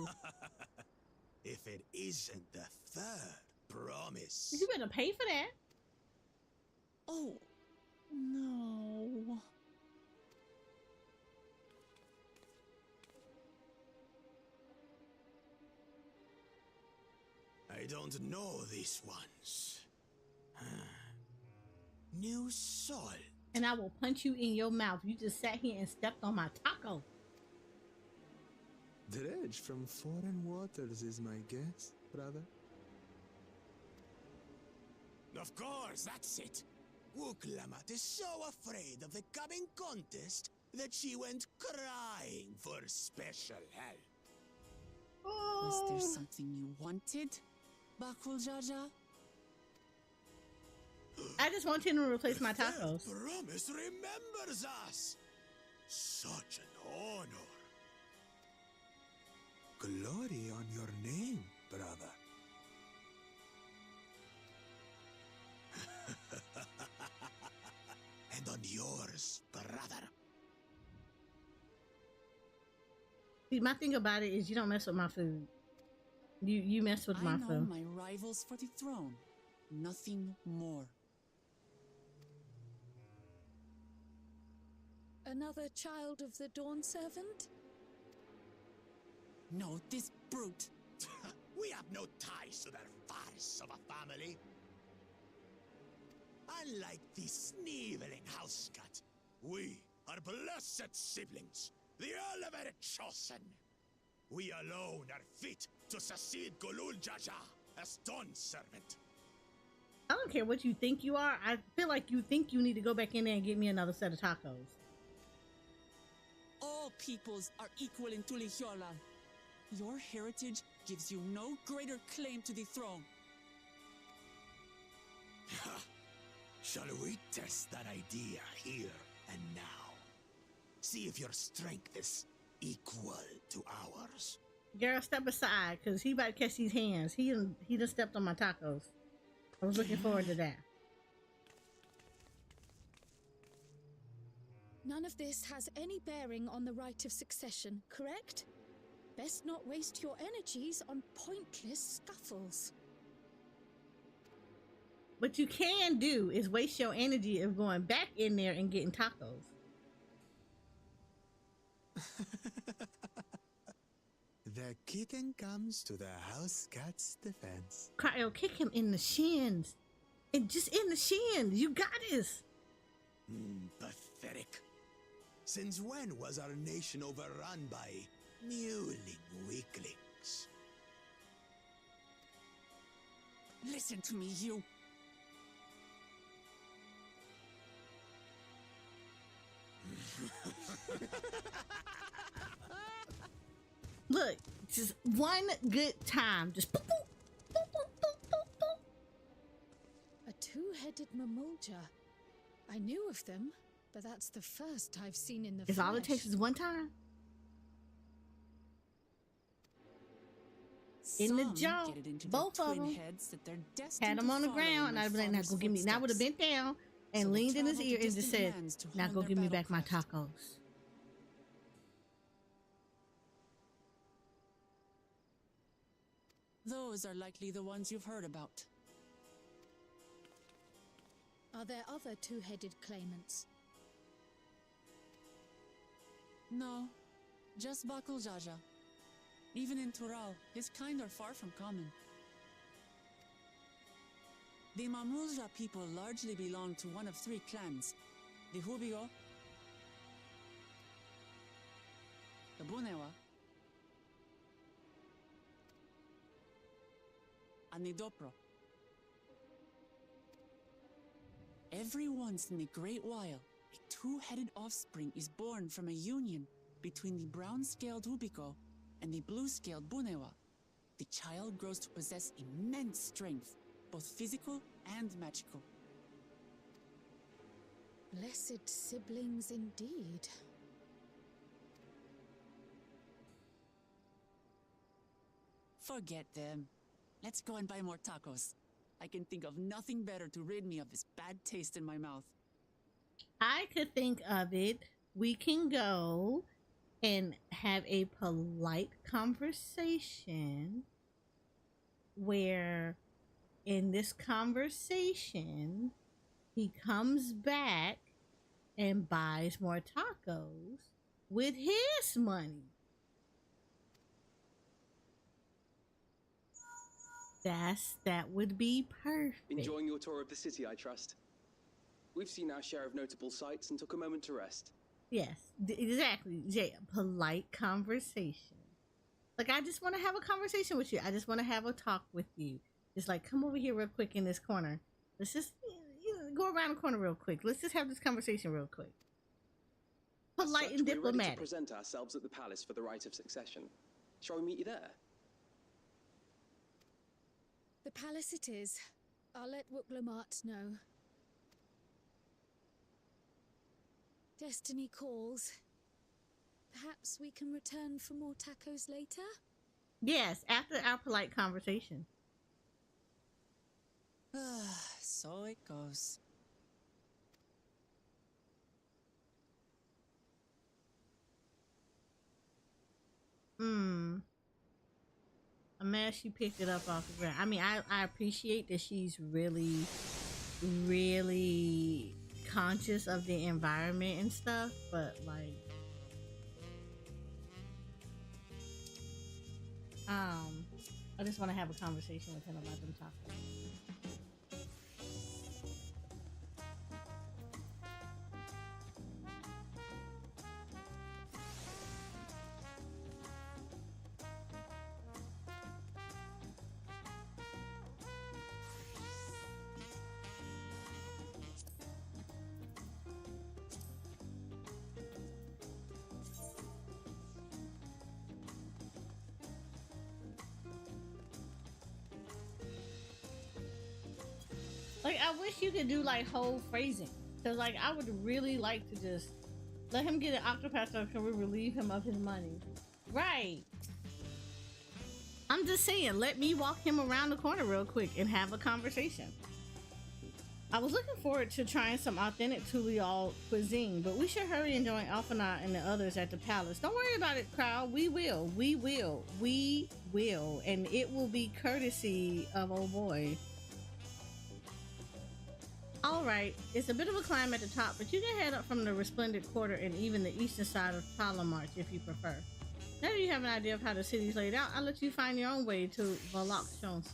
If it isn't the third promise. You better pay for that. oh, no. I don't know these ones. New salt. And I will punch you in your mouth. You just sat here and stepped on my taco. Dredge from foreign waters is my guess, brother. Of course, that's it. Wuklamat is so afraid of the coming contest that she went crying for special help. Was there something you wanted, Bakul Jaja? I just want him to replace my tacos. The promise remembers us. Such an honor. Glory on your name, brother. And on yours, brother. See, my thing about it is you don't mess with my food. You mess with my I know food. my rivals for the throne. Nothing more. Another child of the Dawn Servant? No, this brute. We have no ties to their farce of a family. Unlike the sneevling housecut, we are blessed siblings, the elevated chosen. We alone are fit to succeed Golul Jaja as Dawn Servant. I don't care what you think you are. I feel like you think you need to go back in there and get me another set of tacos. All peoples are equal in Tulihiola. Your heritage gives you no greater claim to the throne. Shall we test that idea here and now? See if your strength is equal to ours. Girl, step aside, because he about to catch these hands. He done stepped on my tacos. I was looking forward to that. None of this has any bearing on the right of succession, correct? Best not waste your energies on pointless scuffles. What you can do is waste your energy of going back in there and getting tacos. The kitten comes to the house cat's defense. Cryo, kick him in the shins. And just in the shins. You got this. Pathetic. Since when was our nation overrun by mewling weaklings? Listen to me, you. Look, just one good time. Just boop, boop, boop, boop, boop, boop, boop. A two-headed mamulja. I knew of them, but that's the first I've seen in the Is flesh. all it takes is one time? In the Some jaw, get it into both their of twin them. heads that they're destined Had him to on the follow ground, in and my I'd be like, now father's go give me. Now I would have bent footsteps. down So and they leaned in his travel to ear and just distant said, lands to now hone go their give me back my battlecraft. tacos. Those are likely the ones you've heard about. Are there other two-headed claimants? No, just Bakul Jaja. Even in Tural, his kind are far from common. The Mamulja people largely belong to one of three clans. The Hubigo, the Bunewa, and the Dopro. Every once in a great while, a two-headed offspring is born from a union between the brown-scaled Hubico and the blue-scaled Bunewa. The child grows to possess immense strength, both physical and magical. Blessed siblings indeed. Forget them. Let's go and buy more tacos. I can think of nothing better to rid me of this bad taste in my mouth. I could think of it. We can go and have a polite conversation where in this conversation he comes back and buys more tacos with his money. That would be perfect. Enjoying your tour of the city, I trust. We've seen our share of notable sights and took a moment to rest. Yes, exactly. Yeah, polite conversation. Like, I just want to have a conversation with you. I just want to have a talk with you. Just like, come over here real quick in this corner. Let's just go around the corner real quick. Let's just have this conversation real quick. Polite and We're ready to diplomatic. present ourselves at the palace for the rite of succession. Shall we meet you there? The palace it is. I'll let Wooklamart know. Destiny calls. Perhaps we can return for more tacos later? Yes, after our polite conversation. So it goes. I'm mad she picked it up off the ground. I mean, I appreciate that she's really, really conscious of the environment and stuff, but like, I just want to have a conversation with him about them tacos. Like, I wish you could do like whole phrasing. Cause like, I would really like to just let him get an octopath so can we relieve him of his money. Right. I'm just saying, let me walk him around the corner real quick and have a conversation. I was looking forward to trying some authentic Tural cuisine, but we should hurry and join Alphanot and the others at the palace. Don't worry about it, crowd. We will. And it will be courtesy of oh boy. Alright, it's a bit of a climb at the top, but you can head up from the Resplendent Quarter and even the eastern side of Palamarch if you prefer. Now that you have an idea of how the city's laid out, I'll let you find your own way to Valakshonsa.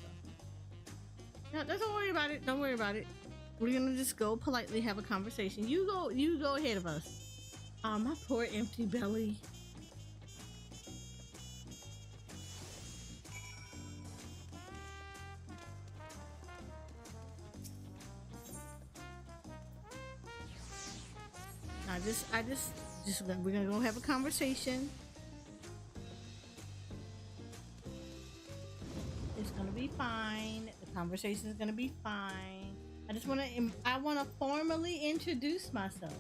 Now, don't worry about it. Don't worry about it. We're gonna just go politely have a conversation. You go ahead of us. My poor empty belly. We're gonna go have a conversation. It's gonna be fine. The conversation is gonna be fine. I want to formally introduce myself.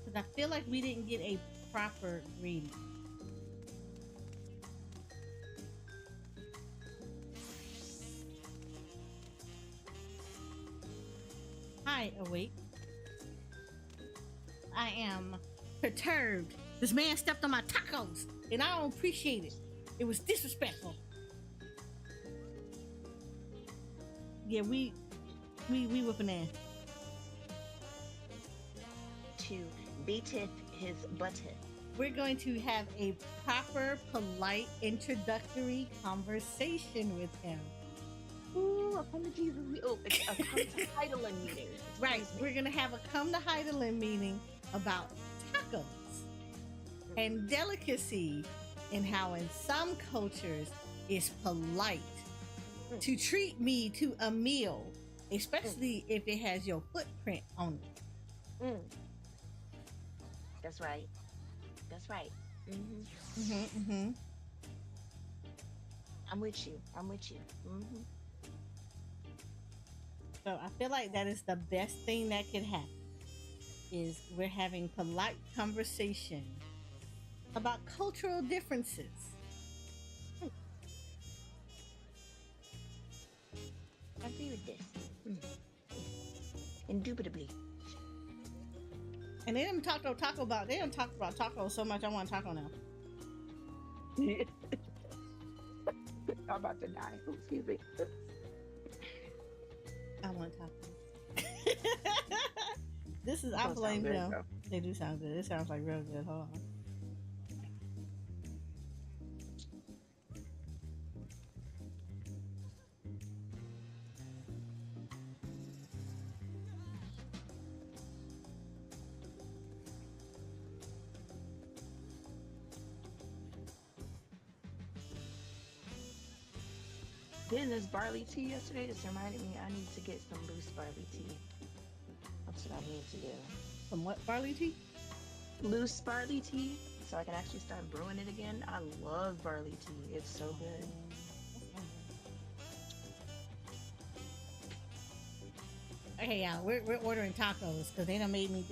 Because I feel like we didn't get a proper greeting. Hi, Awake. I am perturbed. This man stepped on my tacos, and I don't appreciate it. It was disrespectful. Yeah, we whooping ass. To beateth his butteth. We're going to have a proper, polite, introductory conversation with him. Ooh, apologies. It's a come to Heidelin meeting. Right, we're gonna have a come to Heidelin meeting about tacos and delicacy, and how in some cultures it's polite to treat me to a meal, especially if it has your footprint on it. That's right. I'm with you. I'm with you. Mm-hmm. So I feel like that is the best thing that could happen. Is we're having polite conversation about cultural differences. I agree with this. Indubitably. And they didn't talk about taco so much. I want taco now. I'm about to die. Oh, excuse me. I want taco. This is I Those blame sound good, them. though. They do sound good. It sounds like real good. Hold on. Getting this barley tea yesterday just reminded me I need to get some loose barley tea. That's what I need to do. Some what barley tea? Loose barley tea, so I can actually start brewing it again. I love barley tea. It's so good. Okay, yeah, we're ordering tacos because they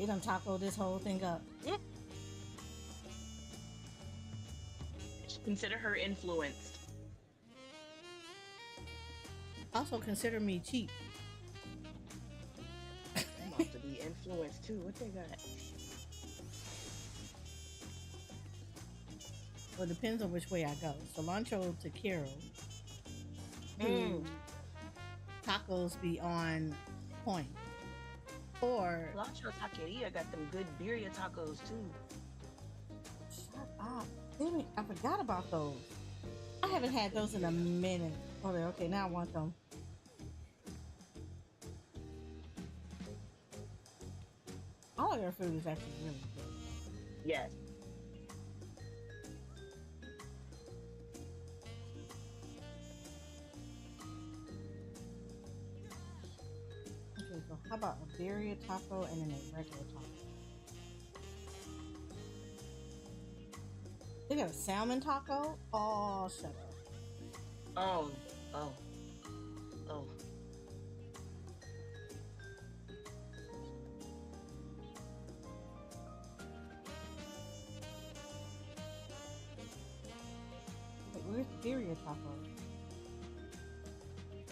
done taco this whole thing up. Consider her influenced. Also consider me cheap. I'm about to be influenced too. What they got? Well, it depends on which way I go. Cilantro to Carol. Tacos be on point. Or Cilantro Taqueria got them good birria tacos too. shut up. Damn it, I forgot about those. I haven't had those in a minute. Oh, okay, now I want them. All their food is actually really good. Yes. Okay, so how about a birria taco and then a regular taco? They got a salmon taco? Oh, shut up. Oh. Wait, where's the birria taco?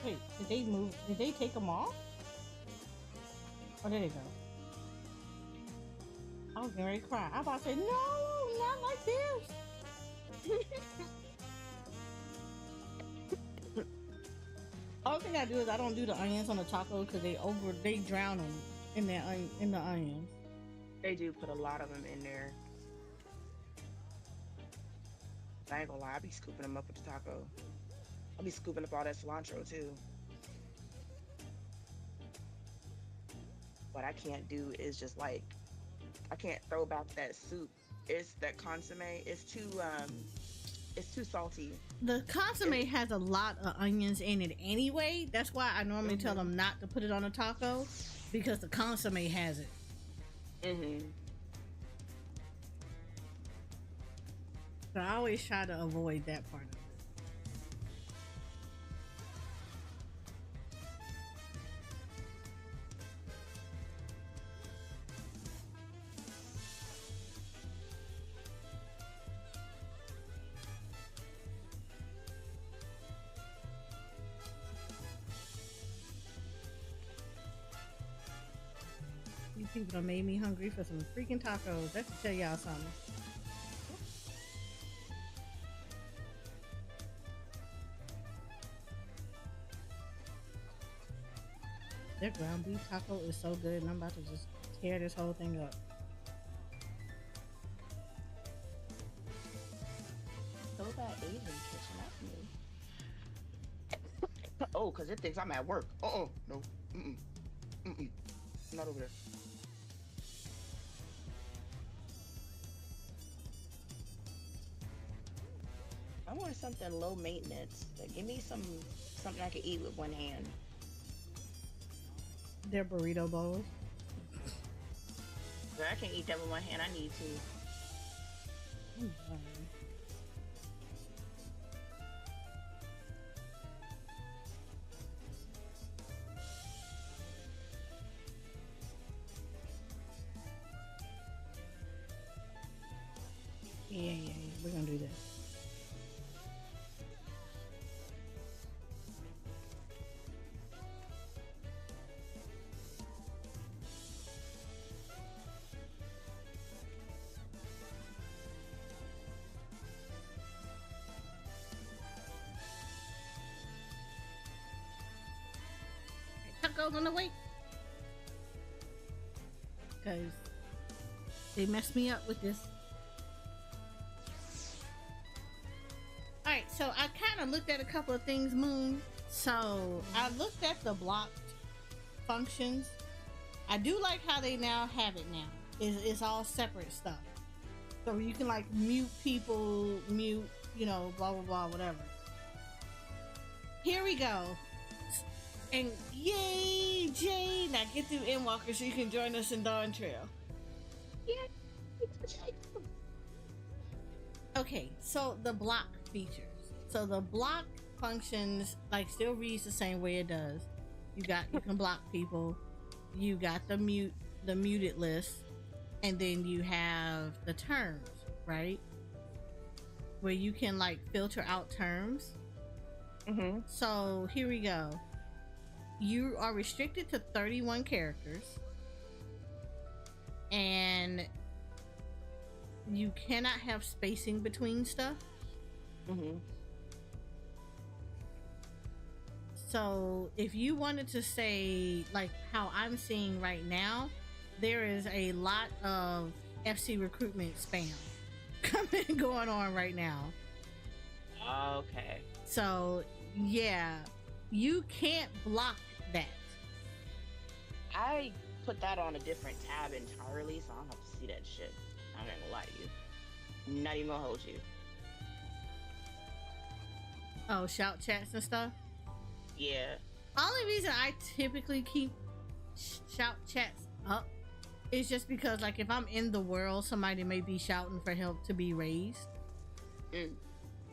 Wait, did they take them off? Oh, there they go. I was getting ready to cry. I was about to say, no, not like this. All thing I do is I don't do the onions on the taco because they drown them in the onions. They do put a lot of them in there. I ain't gonna lie, I be scooping them up with the taco. I'll be scooping up all that cilantro too. What I can't do is just like, I can't throw back that soup. It's that consomme. It's too salty. The consomme has a lot of onions in it anyway. That's why I normally tell them not to put it on a taco because the consomme has it. So I always try to avoid that part of it. You people done made me hungry for some freaking tacos. That should tell y'all something. Their ground beef taco is so good, and I'm about to just tear this whole thing up. So that Asian kitchen, that's new. Oh, because it thinks I'm at work. No. Not over there. I want something low maintenance. Like, give me something I can eat with one hand. Their burrito bowls. Girl, I can't eat that with one hand. I need to. goes on the way. Because they messed me up with this. Alright, so I kind of looked at a couple of things, Moon. So I looked at the blocked functions. I do like how they now have it now. It's all separate stuff. So you can like mute people, mute, you know, blah, blah, blah, whatever. Here we go. And yay, Jade! Now get through Endwalker so you can join us in Dawntrail. Okay, so the block features. So the block functions like still reads the same way it does. You can block people. You got the muted list, and then you have the terms, right? Where you can like filter out terms. Mm-hmm. So here we go. You are restricted to 31 characters, and you cannot have spacing between stuff. Mm-hmm. So if you wanted to say like how I'm seeing right now, there is a lot of FC recruitment spam going on right now. Okay. So yeah, you can't block that. I put that on a different tab entirely, so I don't have to see that shit. I'm not gonna lie to you. Not even gonna hold you. Oh, shout chats and stuff? Yeah. Only reason I typically keep shout chats up is just because like if I'm in the world, somebody may be shouting for help to be raised.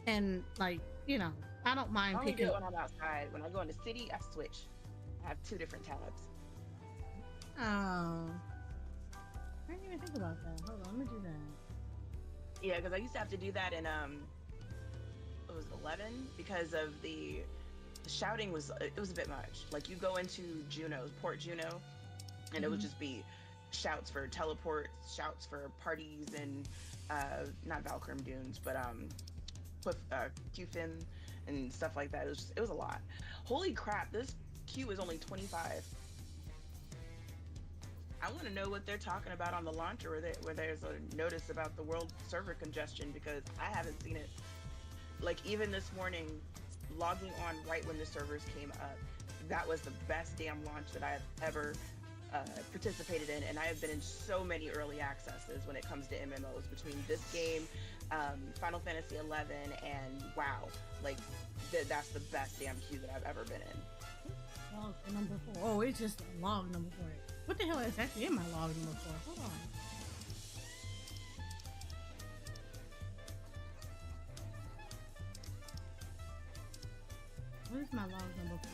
And like, you know, I don't mind I only do picking it when I'm outside. When I go in the city, I switch. I have 2 different tabs. Oh, I didn't even think about that. Hold on, let me do that. Yeah, because I used to have to do that in it was 11 because of the shouting was it was a bit much. Like you go into Port Juno, and it would just be shouts for teleports, shouts for parties, and not Valkyrie Dunes, but QFin and stuff like that. It was a lot. Holy crap! This queue is only 25. I want to know what they're talking about on the launcher where there's a notice about the world server congestion, because I haven't seen it. Like even this morning, logging on right when the servers came up, that was the best damn launch that I have ever participated in, and I have been in so many early accesses when it comes to MMOs between this game, Final Fantasy XI, and WoW. Like that's the best damn queue that I've ever been in. Log number 4. Oh, it's just log number 4. What the hell is actually in my log number 4? Hold on. What is my log number 4?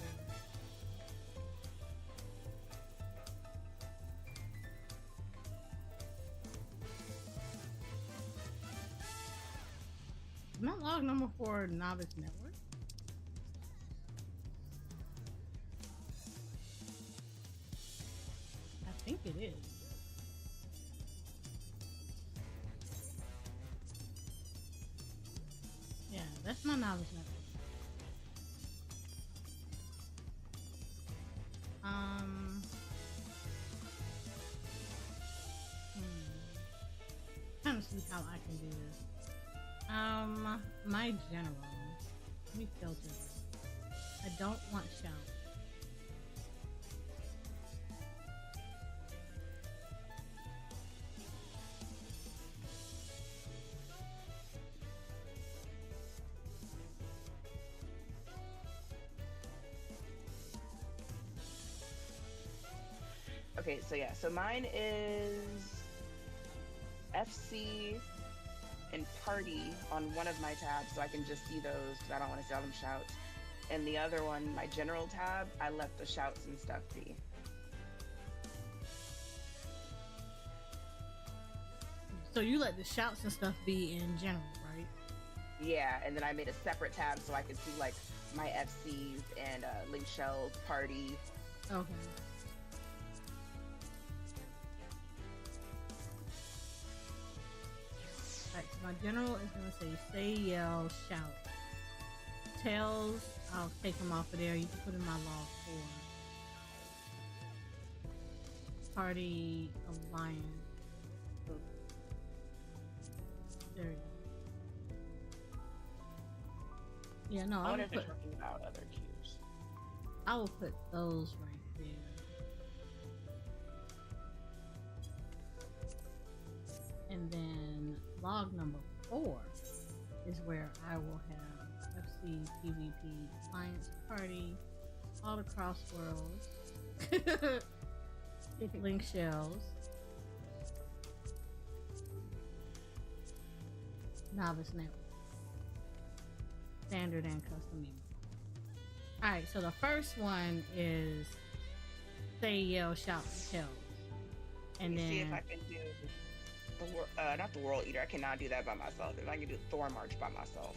Is my log number 4 Novice Network? I think it is. Yeah, that's my Novice Network. Trying to see how I can do this. My general. Let me filter this. I don't want shout. Okay, so yeah, so mine is FC and party on one of my tabs, so I can just see those because I don't want to see all them shouts. And the other one, my general tab, I let the shouts and stuff be. So you let the shouts and stuff be in general, right? Yeah, and then I made a separate tab so I could see like my FCs and Link Shell's party. Okay. Alright, so my general is going to say, yell, shout. Tails, I'll take them off of there. You can put in my log 4. Party Alliance. There we go. Yeah, no, I I wonder would if they're put, talking about other cubes. I will put those right there. And then log number 4 is where I will have FC PvP Alliance Party all across worlds. Link shells. Novice network. Standard and custom email. Alright, so the first one is say, yell, shout, and tell. And then see if I can do not the World Eater. I cannot do that by myself. If I can do Thor March by myself.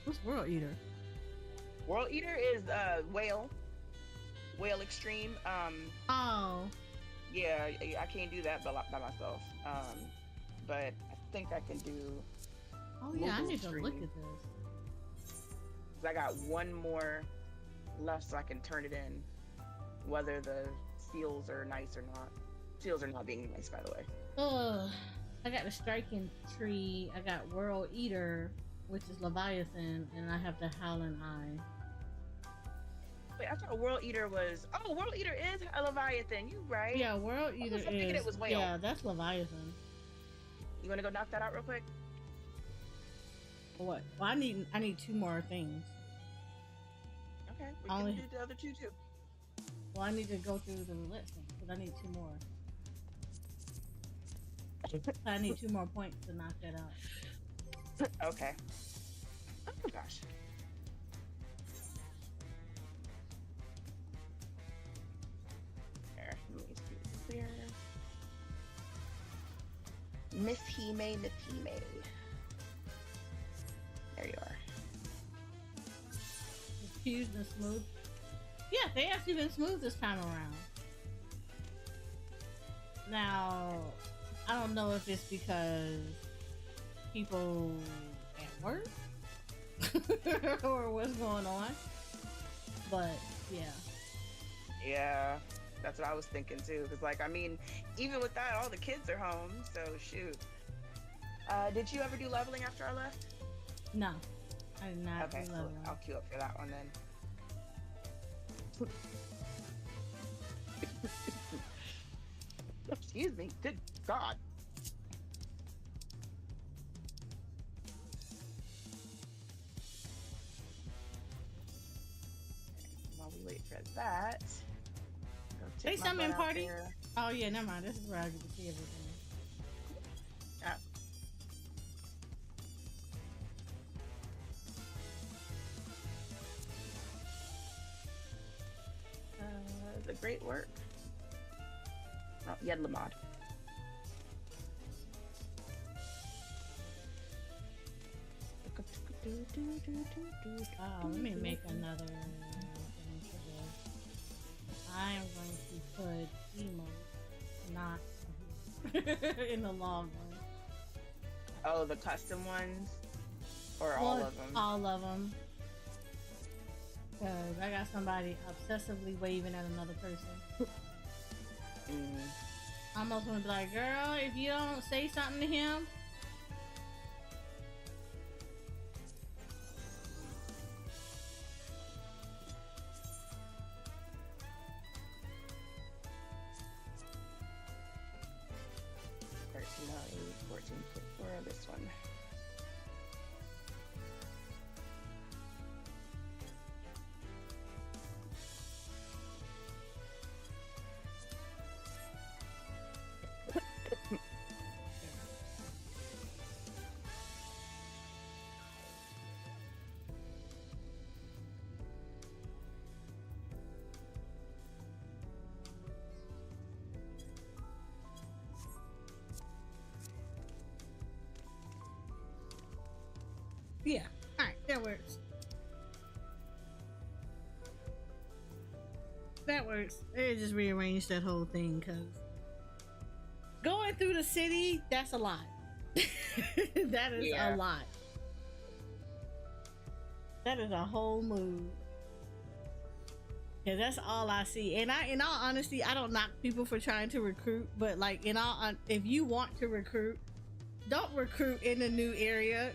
What's World Eater? World Eater is whale extreme. Oh. Yeah, I can't do that by myself. But I think I can do. Oh yeah, I need to extreme. look at this. 'Cause I got one more left, so I can turn it in. Whether the seals are nice or not. Seals are not being nice, by the way. I got the striking tree. I got World Eater, which is Leviathan, and I have the Howling Eye. Wait, I thought World Eater was. Oh, World Eater is a Leviathan. You right? Yeah, World Eater I was thinking is. it was whale. Yeah, that's Leviathan. You want to go knock that out real quick? What? Well, I need 2 more things. Okay, we can do the other 2 too. Well, I need to go through the roulette thing because I need 2 more. I need 2 more points to knock that out. Okay. Oh gosh. There, let me see clear. Miss Hime. There you are. Diffused and smooth. Yeah, they actually been smooth this time around. Now, I don't know if it's because people at work or what's going on, but yeah. Yeah, that's what I was thinking too. Because, like, I mean, even with that, all the kids are home, so shoot. Did you ever do leveling after I left? No, I did not. Okay, do so leveling. I'll queue up for that one then. Excuse me. Good God. While we wait for that, go Say take my something in butt out party. there. Oh yeah, never mind. This is where I get to see everything. Ah. The great work. Oh, Yedlamod. Oh, let me make another thing for this. I am going to put emo, not in the log one. Oh, the custom ones? Or all of them? All of them. Because I got somebody obsessively waving at another person. I almost want to be like, girl, if you don't say something to him. This one. Yeah. Alright, that works. That works. They just rearranged that whole thing because going through the city, that's a lot. That is a lot. That is a whole move. Yeah, that's all I see. And in all honesty, I don't knock people for trying to recruit, but like if you want to recruit, don't recruit in a new area.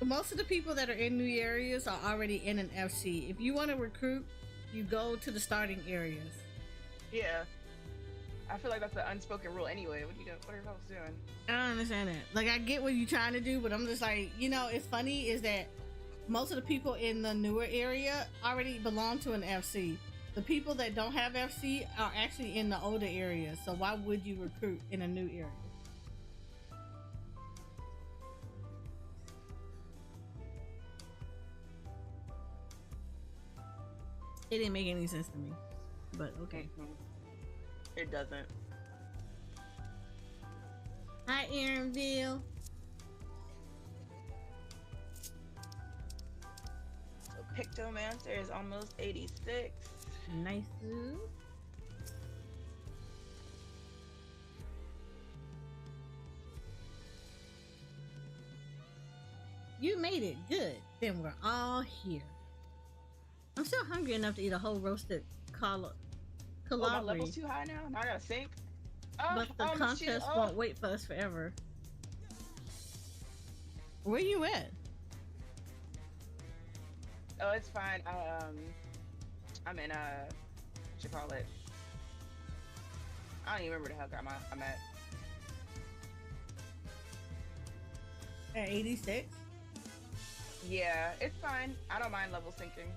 Most of the people that are in new areas are already in an FC. If you want to recruit, you go to the starting areas. Yeah. I feel like that's the unspoken rule anyway. What are you folks doing? I don't understand that. Like, I get what you're trying to do, but I'm just like, it's funny is that most of the people in the newer area already belong to an FC. The people that don't have FC are actually in the older areas. So why would you recruit in a new area? It didn't make any sense to me, but okay. It doesn't. Hi, Aaronville. So Pictomancer is almost 86. Nice. You made it. Good. Then we're all here. I'm still hungry enough to eat a whole roasted calabri. Oh, my level's too high now? Now I gotta sink? But the contest won't wait for us forever. Where you at? Oh, it's fine. I'm in what you call it? I don't even remember the hell I'm at. At 86? Yeah, it's fine. I don't mind level syncing.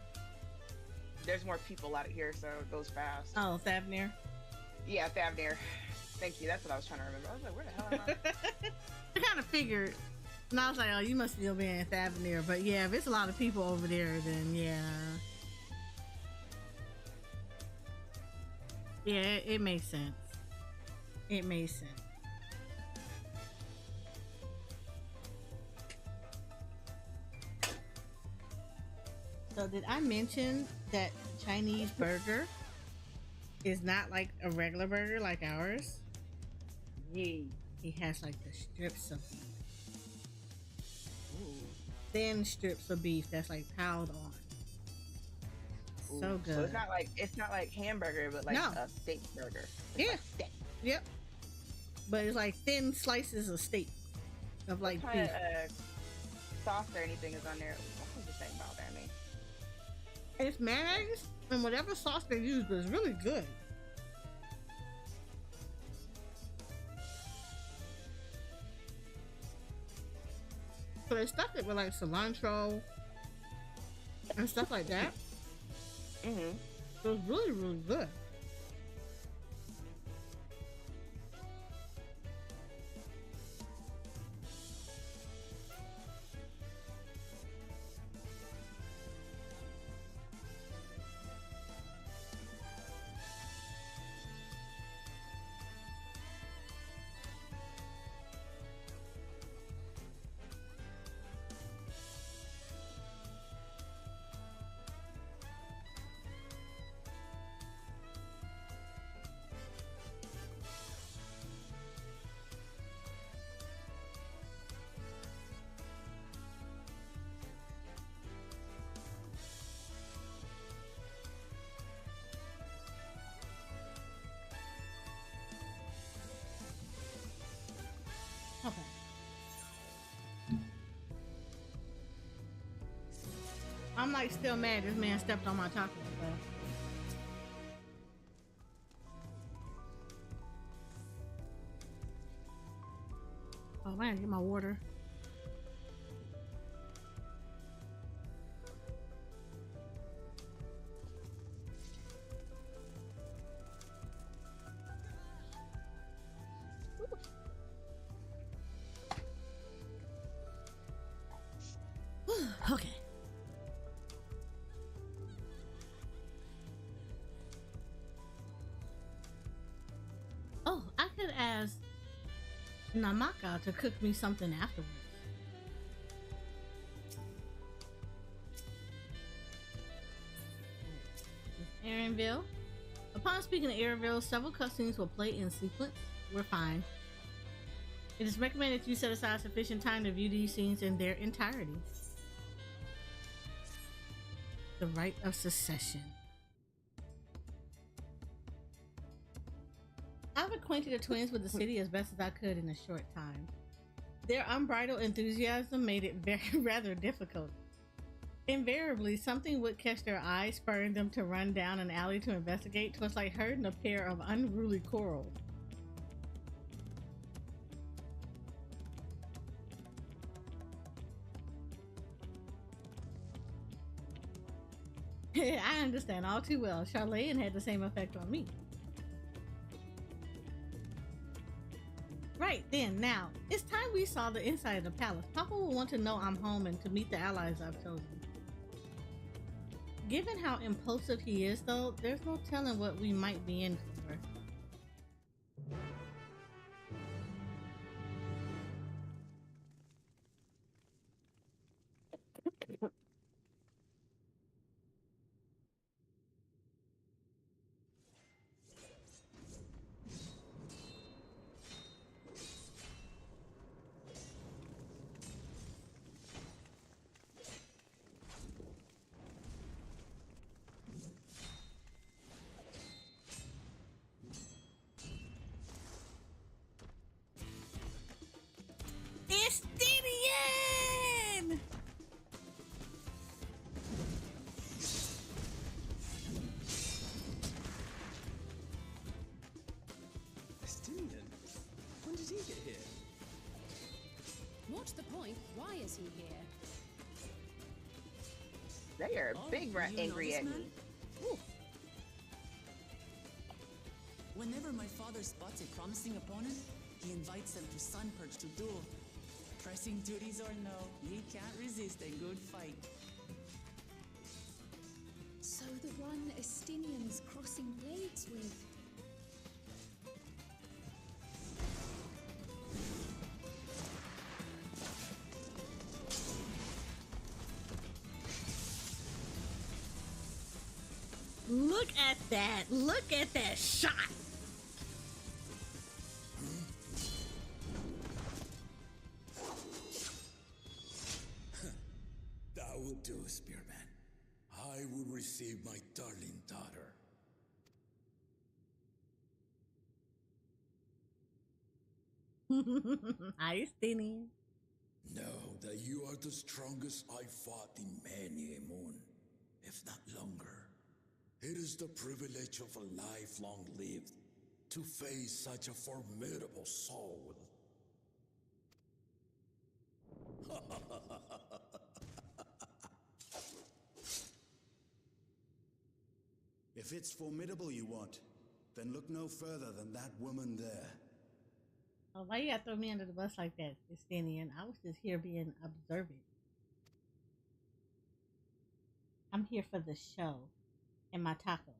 There's more people out here, so it goes fast. Oh, Thavnir? Yeah, Thavnir. Thank you. That's what I was trying to remember. I was like, where the hell am I? I kind of figured. And I was like, oh, you must still be in Thavnir. But yeah, if it's a lot of people over there, then yeah. Yeah, it makes sense. It makes sense. So did I mention that Chinese burger is not like a regular burger like ours? Yeah. He has like the strips of beef. Thin strips of beef that's like piled on. Ooh. So good. So it's not like hamburger, but like a steak burger. It's like steak. Yep. But it's like thin slices of steak of like what beef. Kind of sauce or anything is on there. What was the thing about that? It's mayonnaise and whatever sauce they use, but it's really good. So they stuffed it with like cilantro and stuff like that. So it's really, really good. Okay. I'm like still mad this man stepped on my chocolate, but oh man, get my water. Okay. Oh, I could ask Namaka to cook me something afterwards. Aaronville. Upon speaking of Aaronville, several cutscenes will play in sequence. We're fine. It is recommended that you set aside sufficient time to view these scenes in their entirety. The Rite of Secession. acquainted the twins with the city as best as I could in a short time. Their unbridled enthusiasm made it very rather difficult. Invariably, something would catch their eye, spurring them to run down an alley to investigate. 'Twas like herding a pair of unruly corals. I understand all too well. Charlene had the same effect on me. Right then, now, it's time we saw the inside of the palace. Papa will want to know I'm home and to meet the allies I've chosen. Given how impulsive he is, though, there's no telling what we might be in for. It's Didion! Estinian? When did he get here? What's the point? Why is he here? They are angry at me. Ooh. Whenever my father spots a promising opponent, he invites them to Sunperch to duel. Pressing duties or no, he can't resist a good fight. So the one Estinian's crossing blades with. Look at that! Look at that shot! That would do, Spearman. I will receive my darling daughter. Estinian. Know that you are the strongest I fought in many a moon, if not longer. It is the privilege of a life long lived to face such a formidable soul. If it's formidable you want, then look no further than that woman there. Oh, why you gotta throw me under the bus like that, Estinian? I was just here being observant. I'm here for the show and my taco.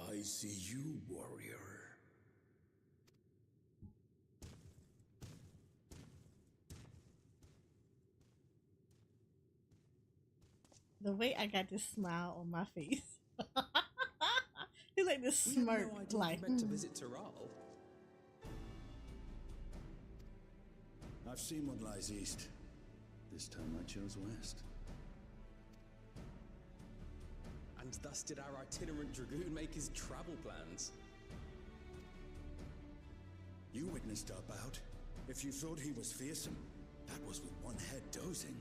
I see you, warrior. The way I got this smile on my face. He's like this smirk, No idea like you meant to visit Tural. I've seen what lies east. This time I chose west. And thus did our itinerant dragoon make his travel plans. You witnessed our bout. If you thought he was fearsome, that was with one head dozing.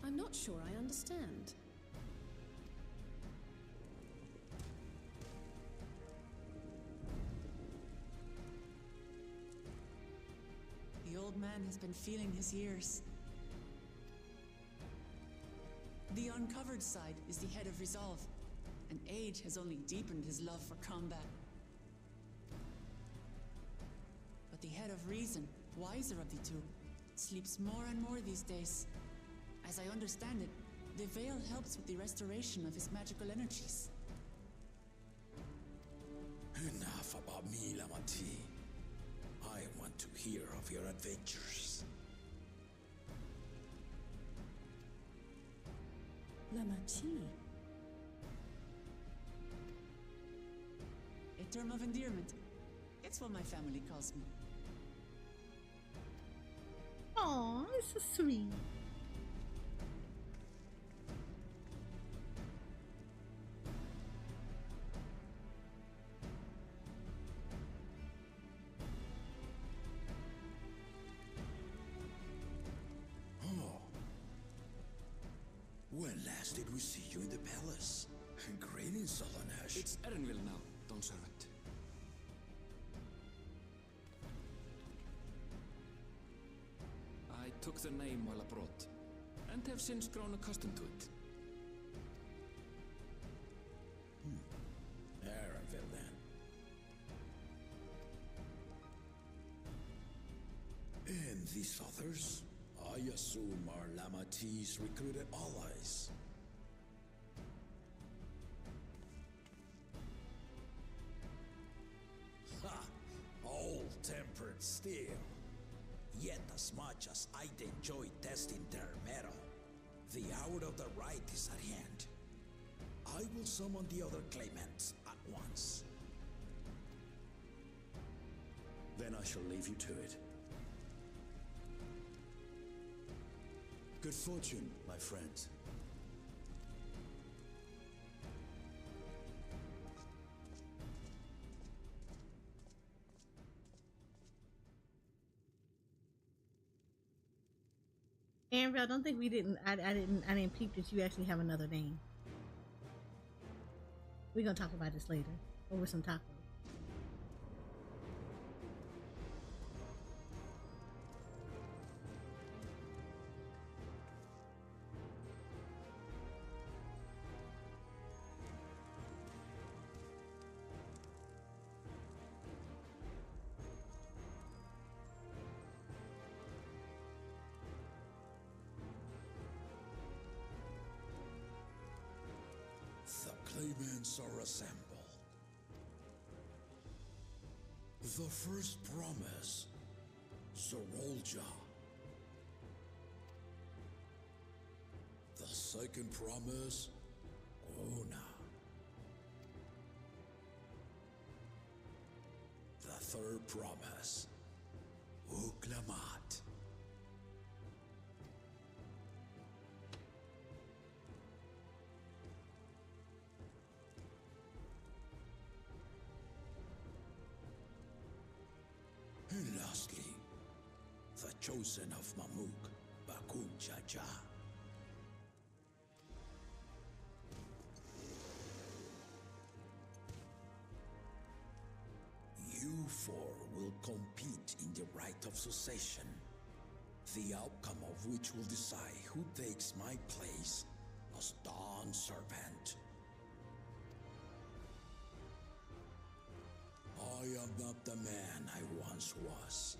I'm not sure I understand. The old man has been feeling his years. The uncovered side is the head of resolve, and age has only deepened his love for combat. But the head of reason, wiser of the two, sleeps more and more these days. As I understand it, the veil helps with the restoration of his magical energies. Enough about me, Lamati. I want to hear of your adventures. Lamati. A term of endearment. It's what my family calls me. Aw, it's so sweet. else did we see you in the palace? Greetings, Solanash. It's Erenville now, Dawn Servant. I took the name while abroad, and have since grown accustomed to it. Erenville, then. And these others? I assume are Lamati's recruited allies. Ha! All-tempered steel. Yet as much as I'd enjoy testing their metal, the hour of the right is at hand. I will summon the other claimants at once. Then I shall leave you to it. Good fortune, my friends. Anvil, I don't think we didn't. I didn't peep that you actually have another name. We're gonna talk about this later over some tacos. The claimants are assembled. The first promise, Zorolja. The second promise, Ona. The third promise, Uklamat. And lastly, the chosen of Mamuk, Bakun Jaja. You four will compete in the right of succession, the outcome of which will decide who takes my place as Dawn Servant. I am not the man I once was.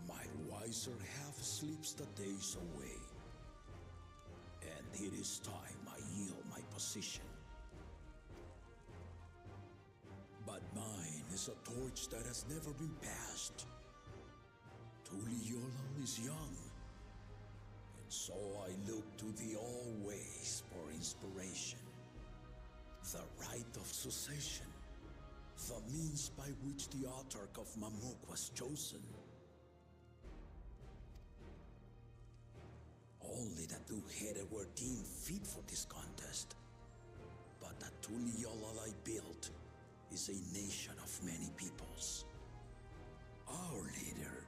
My wiser half sleeps the days away, and it is time I yield my position. But mine is a torch that has never been passed. Tuliyola is young, and so I look to the always for inspiration. The right of succession, the means by which the autarch of Mamuk was chosen. Only the two-headed were deemed fit for this contest, but the Tuliyola I built is a nation of many peoples. Our leader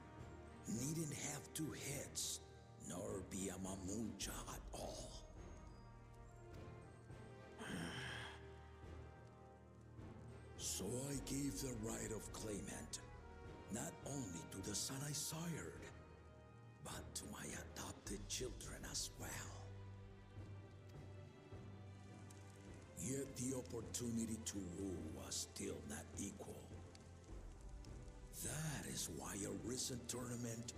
needn't have two heads, nor be a Mamulja at all. So I gave the right of claimant, not only to the son I sired, but to my adopted children as well. Yet the opportunity to rule was still not equal. That is why a recent tournament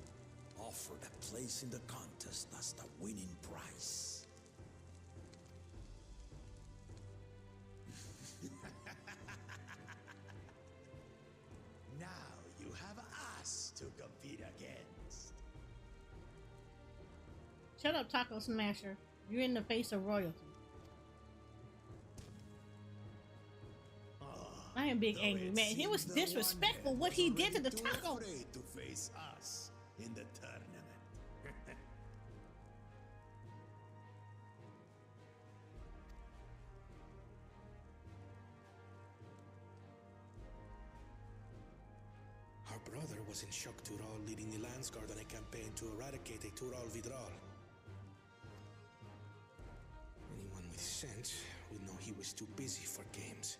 offered a place in the contest as the winning prize. Now you have us to compete against. Shut up, Taco Smasher. You're in the face of royalty. I am big angry, man. He was disrespectful what he did to the taco. Afraid to face us in the tournament. Our brother was in shock Tural, leading the Landsguard on a campaign to eradicate a Tural Vidral. too busy for games.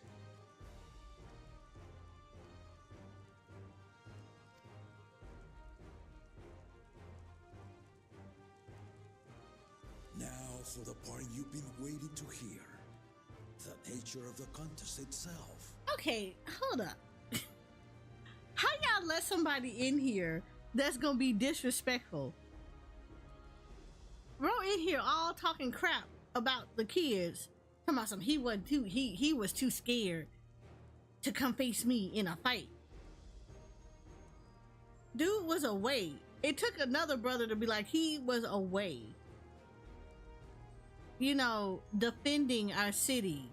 Now for the part you've been waiting to hear. The nature of the contest itself. Okay, hold up. How y'all let somebody in here that's gonna be disrespectful? Bro in here all talking crap about the kids. Talking about some he was too scared to come face me in a fight. Dude was away. It took another brother to be like, he was away. You know, defending our city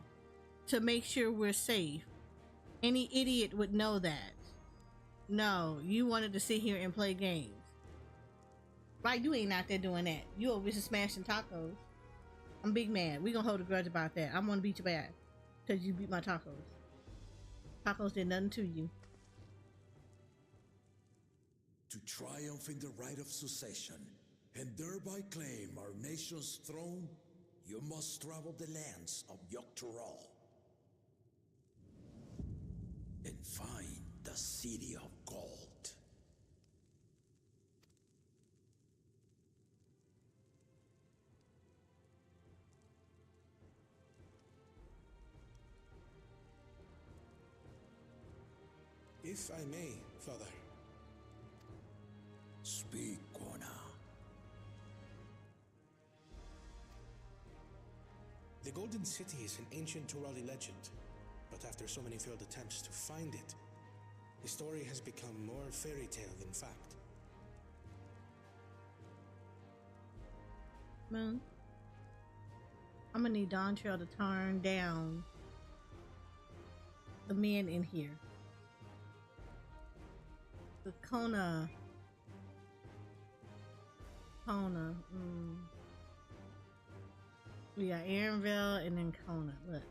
to make sure we're safe. Any idiot would know that. No, you wanted to sit here and play games. Right, you ain't out there doing that. You over here smashing tacos. I'm big mad. We gonna hold a grudge about that. I'm gonna beat you bad because you beat my tacos. Tacos did nothing to you. To triumph in the right of succession and thereby claim our nation's throne, you must travel the lands of Tural and find the city of gold. If I may, Father. Speak, Kona. The Golden City is an ancient Turali legend, but after so many failed attempts to find it, the story has become more fairy tale than fact. Moon, I'm gonna need Dawntrail to turn down the men in here. The Kona. We got Aaronville and then Kona. Look.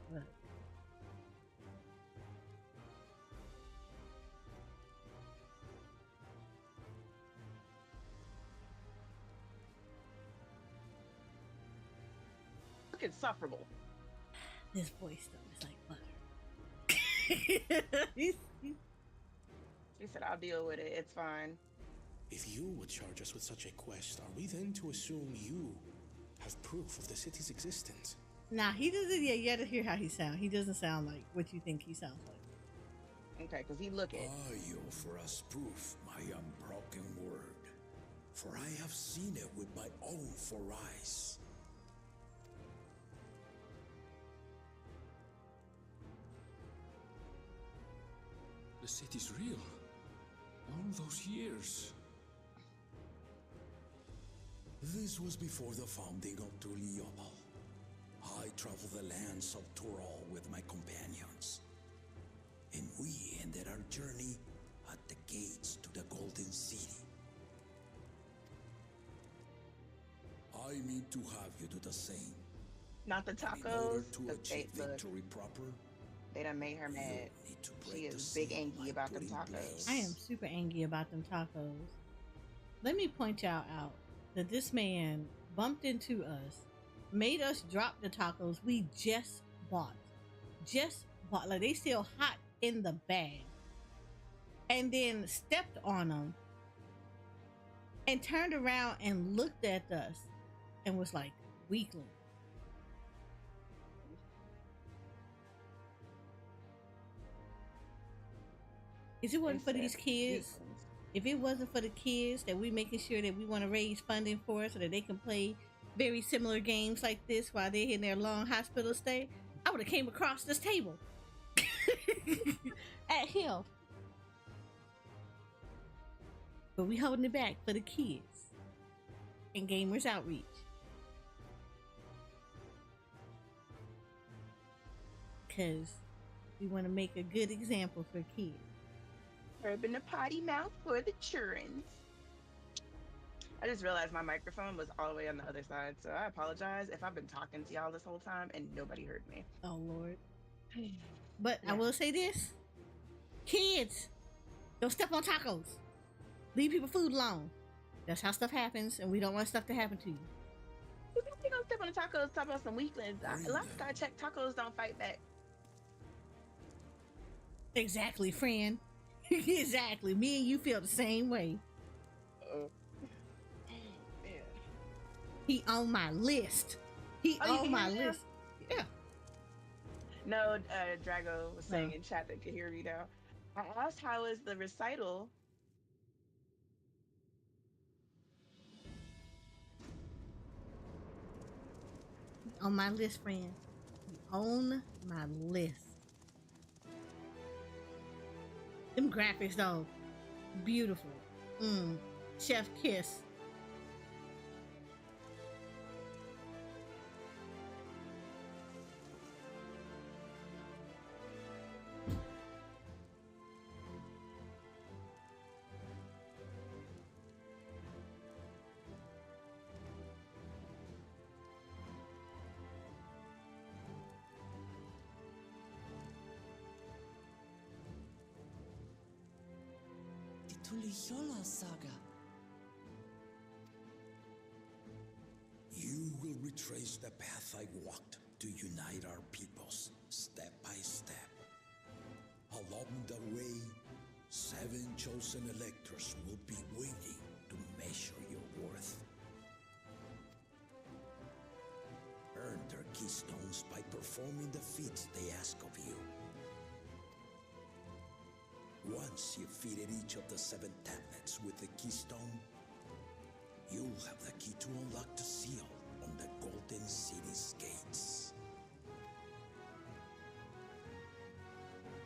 Look insufferable. This voice though is like butter. He said, I'll deal with it. It's fine. If you would charge us with such a quest, are we then to assume you have proof of the city's existence? Nah, he doesn't yet to hear how he sounds. He doesn't sound like what you think he sounds like. Okay, because he look at. I offer us proof, my unbroken word, for I have seen it with my own 4 eyes. The city's real. All those years. This was before the founding of Tural. I traveled the lands of Tural with my companions, and we ended our journey at the gates to the Golden City. I mean to have you do the same. Not the In tacos. order to achieve victory proper, They done made her mad. She is big angry about them tacos. I am super angry about them tacos. Let me point y'all out that this man bumped into us, made us drop the tacos we just bought. Like they still hot in the bag. And then stepped on them and turned around and looked at us and was like, weakling. If it wasn't for these kids, if it wasn't for the kids that we making sure that we want to raise funding for so that they can play very similar games like this while they're in their long hospital stay, I would have came across this table at him. But we holding it back for the kids and Gamers Outreach. Because we want to make a good example for kids. Urban a potty mouth for the children. I just realized my microphone was all the way on the other side, so I apologize if I've been talking to y'all this whole time and nobody heard me. Oh, Lord. But yeah. I will say this. Kids, don't step on tacos. Leave people food alone. That's how stuff happens, and we don't want stuff to happen to you. Who's gonna step on the tacos? Talk about some weaklings. Last I checked, tacos don't fight back. Exactly, friend. Exactly. Me and you feel the same way. Man. He on my list. He Oh, you on can my hear me now? list. Yeah. No, Drago was saying No. in chat that could hear me now. I asked how is the recital. On my list, friend. He on my list. Them graphics though, beautiful. Chef kiss. The Tuliyola saga. You will retrace the path I walked to unite our peoples, step by step. Along the way, 7 chosen electors will be waiting to measure your worth. Earn their keystones by performing the feats they ask of you. Once you've fitted each of the 7 tablets with the keystone, you'll have the key to unlock the seal on the Golden City's gates.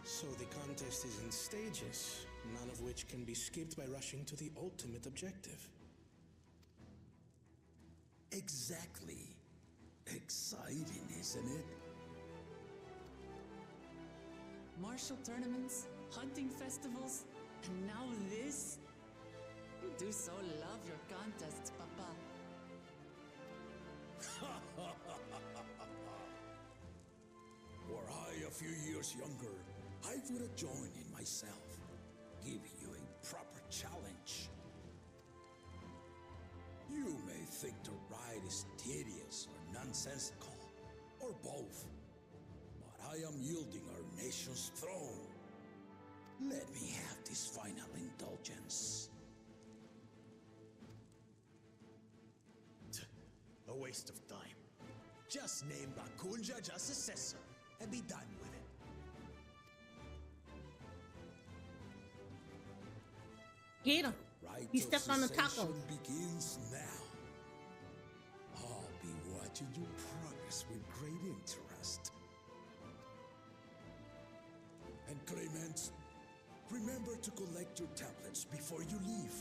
So the contest is in stages, none of which can be skipped by rushing to the ultimate objective. Exactly. Exciting, isn't it? Martial tournaments, hunting festivals, and now this? You do so love your contests, Papa. Were I a few years younger, I would have joined in myself, giving you a proper challenge. You may think the ride is tedious or nonsensical, or both, but I am yielding our nation's throne. Let me have this final indulgence. A waste of time. Just name Bakunja as successor and be done with it. Get him. Right He stepped on the taco. Begins now. I'll be watching your progress with great interest. And Clemens, remember to collect your tablets before you leave.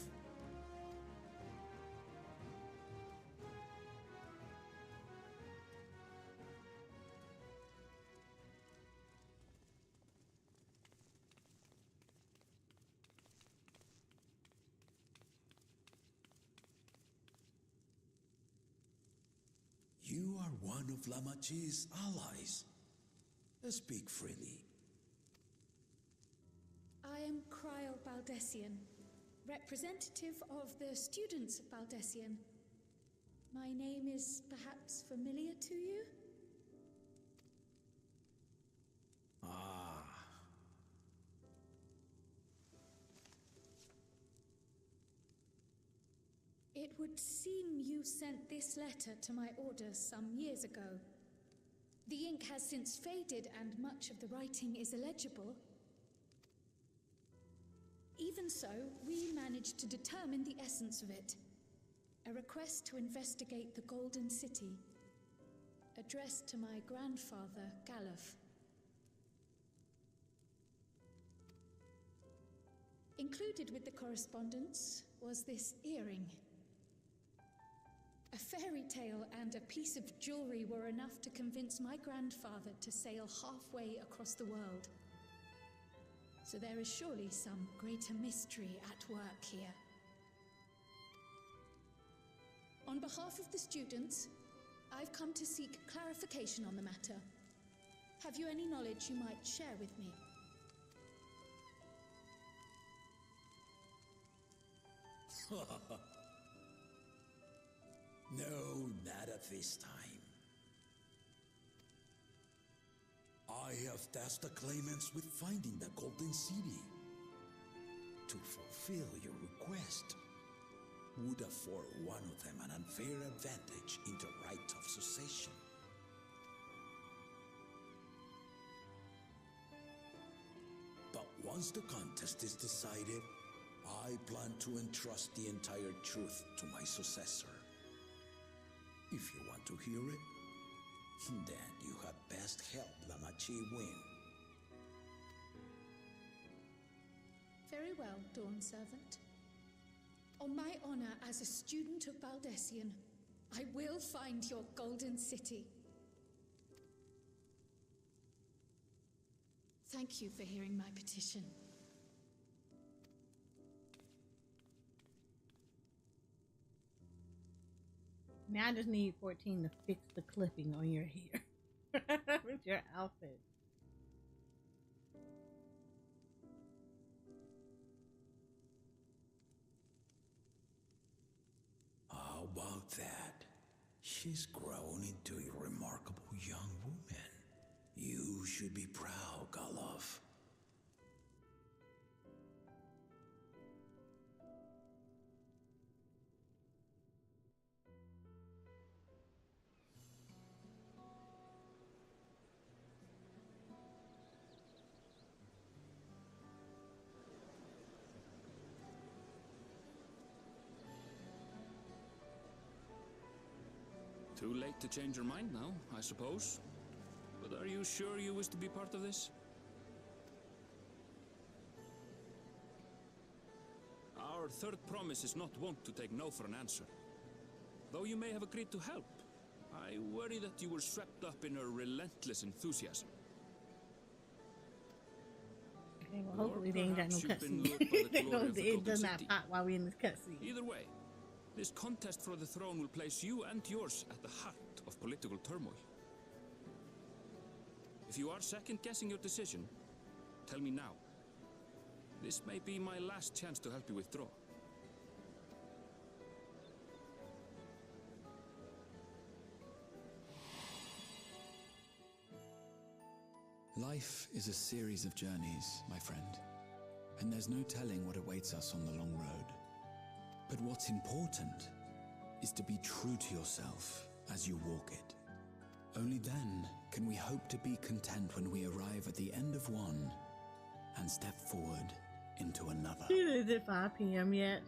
You are one of Lamachi's allies. Speak freely. I am Cryle Baldessian, representative of the students of Baldessian. My name is perhaps familiar to you? Ah. It would seem you sent this letter to my orders some years ago. The ink has since faded and much of the writing is illegible. Even so, we managed to determine the essence of it. A request to investigate the Golden City, addressed to my grandfather, Galuf. Included with the correspondence was this earring. A fairy tale and a piece of jewelry were enough to convince my grandfather to sail halfway across the world. So there is surely some greater mystery at work here. On behalf of the students, I've come to seek clarification on the matter. Have you any knowledge you might share with me? No, not at this time. I have tasked the claimants with finding the Golden City. To fulfill your request would afford one of them an unfair advantage in the right of succession. But once the contest is decided, I plan to entrust the entire truth to my successor. If you want to hear it, then you had best help Lamachi win. Very well, Dawn Servant. On my honor as a student of Baldessian, I will find your Golden City. Thank you for hearing my petition. Now I just need 14 to fix the clipping on your hair with your outfit. How about that? She's grown into a remarkable young woman. You should be proud, Galov. Too late to change your mind now, I suppose. But are you sure you wish to be part of this? Our third promise is not wont to take no for an answer. Though you may have agreed to help, I worry that you were swept up in a relentless enthusiasm. Okay, well, hopefully they ain't got no cutscene. It does not pop while we're in this cutscene. Either way, this contest for the throne will place you and yours at the heart of political turmoil. If you are second-guessing your decision, tell me now. This may be my last chance to help you withdraw. Life is a series of journeys, my friend, and there's no telling what awaits us on the long road. But what's important is to be true to yourself as you walk it. Only then can we hope to be content when we arrive at the end of one and step forward into another. Is it 5 p.m. yet?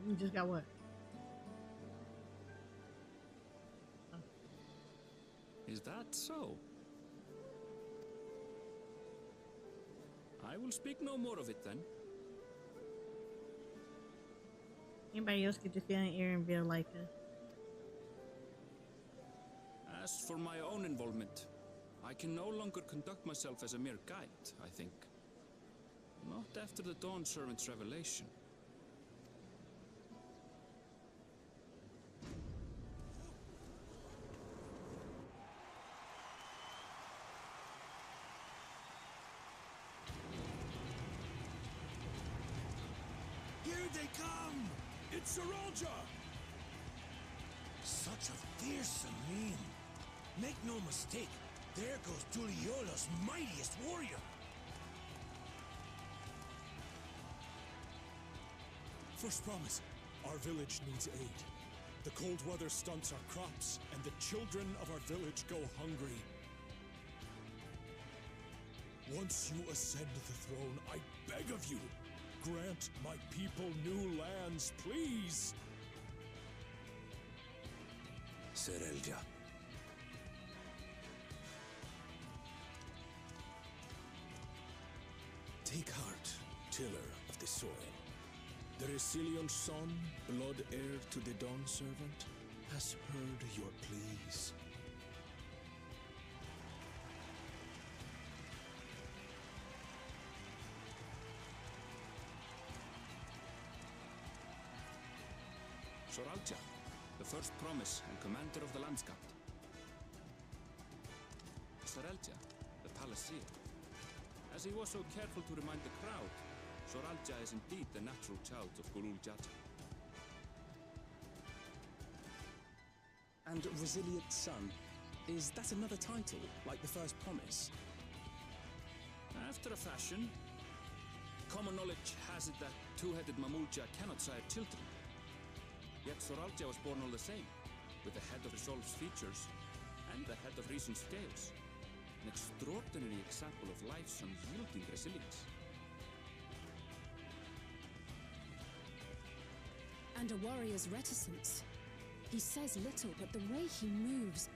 We just got what? Oh. Is that so? I will speak no more of it then. Anybody else get to feel an air and feel like us? As for my own involvement, I can no longer conduct myself as a mere guide, I think. Not after the Dawn Servant's revelation. Here they come! It's Saralja! Such a fearsome mien. Make no mistake, there goes Tuliola's mightiest warrior. First promise, our village needs aid. The cold weather stunts our crops, and the children of our village go hungry. Once you ascend the throne, I beg of you, grant my people new lands, please! Serelja. Take heart, tiller of the soil. The Resilion son, blood heir to the Dawn Servant, has heard your pleas. Soralja, the first promise and commander of the Landskapt. Sorelja, the palaceer. As he was so careful to remind the crowd, Soralja is indeed the natural child of Gulul Jaja. And Resilient Son, is that another title, like the first promise? After a fashion. Common knowledge has it that two-headed Mamulja cannot sire children. Yet Soralja was born all the same, with a head of Resolve's features and a head of Reason's scales. An extraordinary example of life's unyielding resilience. And a warrior's reticence. He says little, but the way he moves...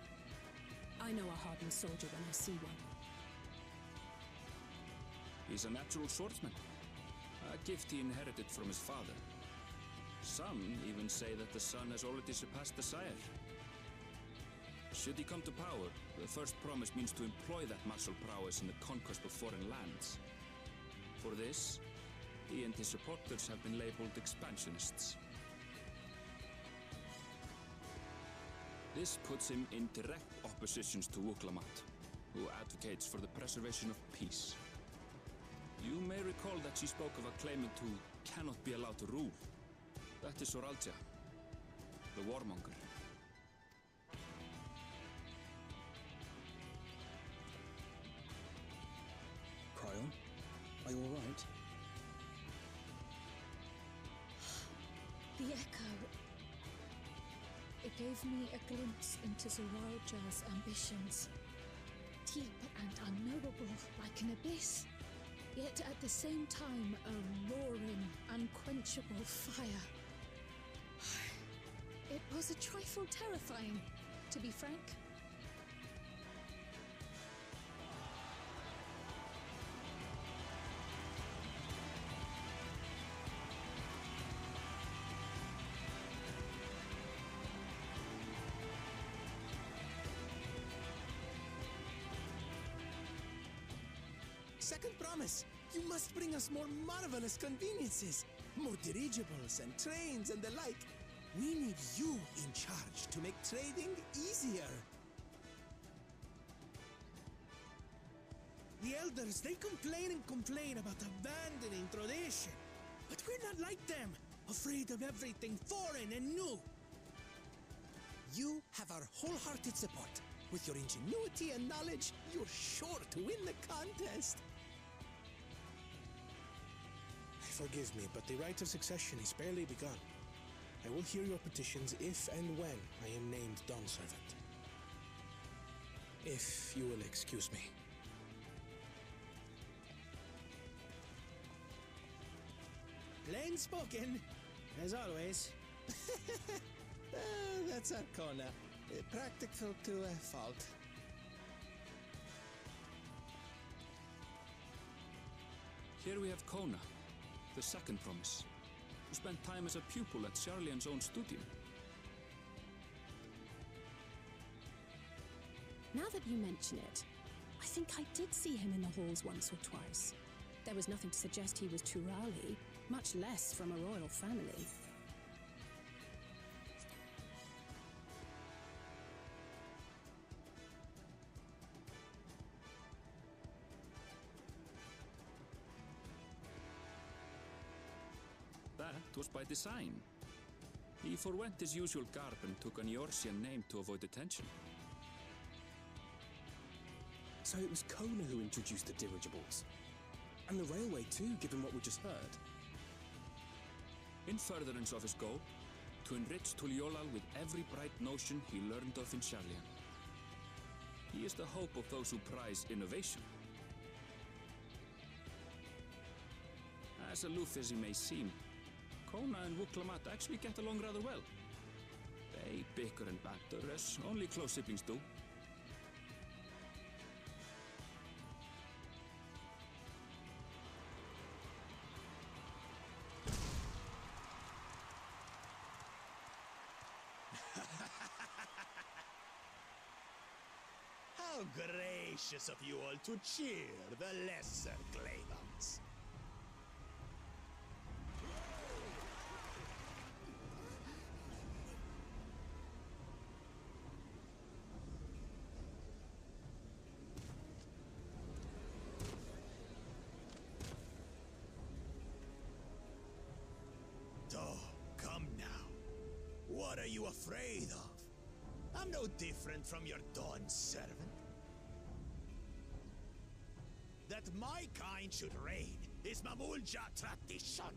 I know a hardened soldier when I see one. He's a natural swordsman. A gift he inherited from his father. Some even say that the son has already surpassed the sire. Should he come to power, the first promise means to employ that martial prowess in the conquest of foreign lands. For this, he and his supporters have been labeled expansionists. This puts him in direct opposition to Wuklamat, who advocates for the preservation of peace. You may recall that she spoke of a claimant who cannot be allowed to rule. That is Soralja, the warmonger. Cryon, are you all right? The echo. It gave me a glimpse into Zoralja's ambitions. Deep and unknowable, like an abyss. Yet at the same time, a roaring, unquenchable fire. It was a trifle terrifying, to be frank. Second promise, you must bring us more marvelous conveniences. More dirigibles and trains and the like. We need you in charge to make trading easier. The elders, they complain and complain about abandoning tradition. But we're not like them, afraid of everything foreign and new. You have our wholehearted support. With your ingenuity and knowledge, you're sure to win the contest. Forgive me, but the right of succession is barely begun. I will hear your petitions if and when I am named Dawn Servant. If you will excuse me. Plain spoken, as always. That's Arcona. Practical to a fault. Here we have Kona, the second promise, who spent time as a pupil at Charlian's own studio. Now that you mention it, I think I did see him in the halls once or twice. There was nothing to suggest he was Turali, much less from a royal family. That was by design. He forwent his usual garb and took an Eorzean name to avoid attention. So it was Kona who introduced the dirigibles. And the railway too, given what we just heard. In furtherance of his goal, to enrich Tuliolal with every bright notion he learned of in Charlian. He is the hope of those who prize innovation. As aloof as he may seem, Kona and Wuklamat actually get along rather well. They bicker and banter as only close siblings do. How gracious of you all to cheer the lesser claimants. What are you afraid of? I'm no different from your Dawn servant. That my kind should reign is Mamulja tradition,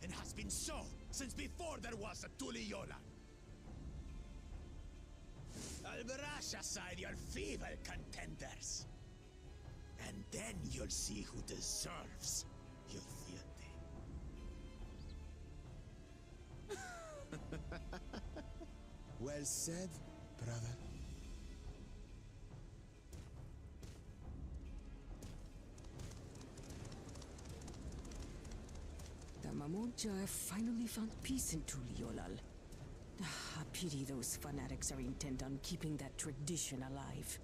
and has been so since before there was a Tuliyola. I'll brush aside your feeble contenders, and then you'll see who deserves your fealty. Well said, brother. The Mamulja finally found peace in Tuliolal. A pity those fanatics are intent on keeping that tradition alive.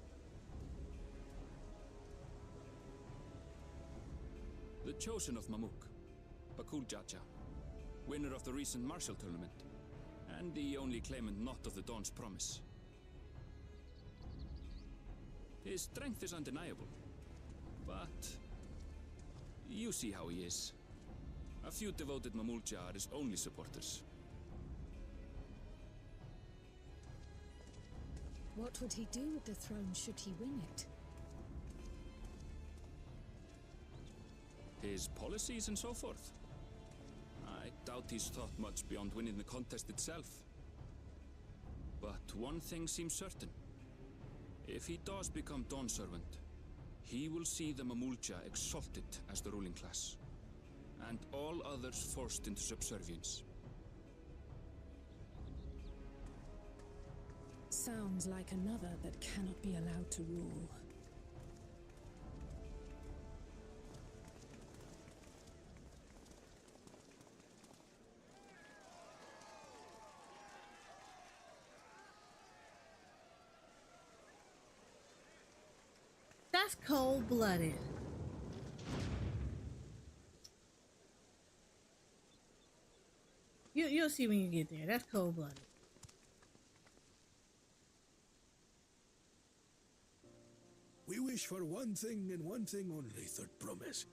The chosen of Mamuk, Bakul Jaja, winner of the recent martial tournament, and the only claimant not of the Dawn's promise. His strength is undeniable, but you see how he is. A few devoted Mamulja are his only supporters. What would he do with the throne should he win it? His policies and so forth. I doubt he's thought much beyond winning the contest itself. But one thing seems certain. If he does become Dawn Servant, he will see the Mamulja exalted as the ruling class, and all others forced into subservience. Sounds like another that cannot be allowed to rule. That's cold-blooded. You'll see when you get there. That's cold-blooded. We wish for one thing and one thing only, Third Promise.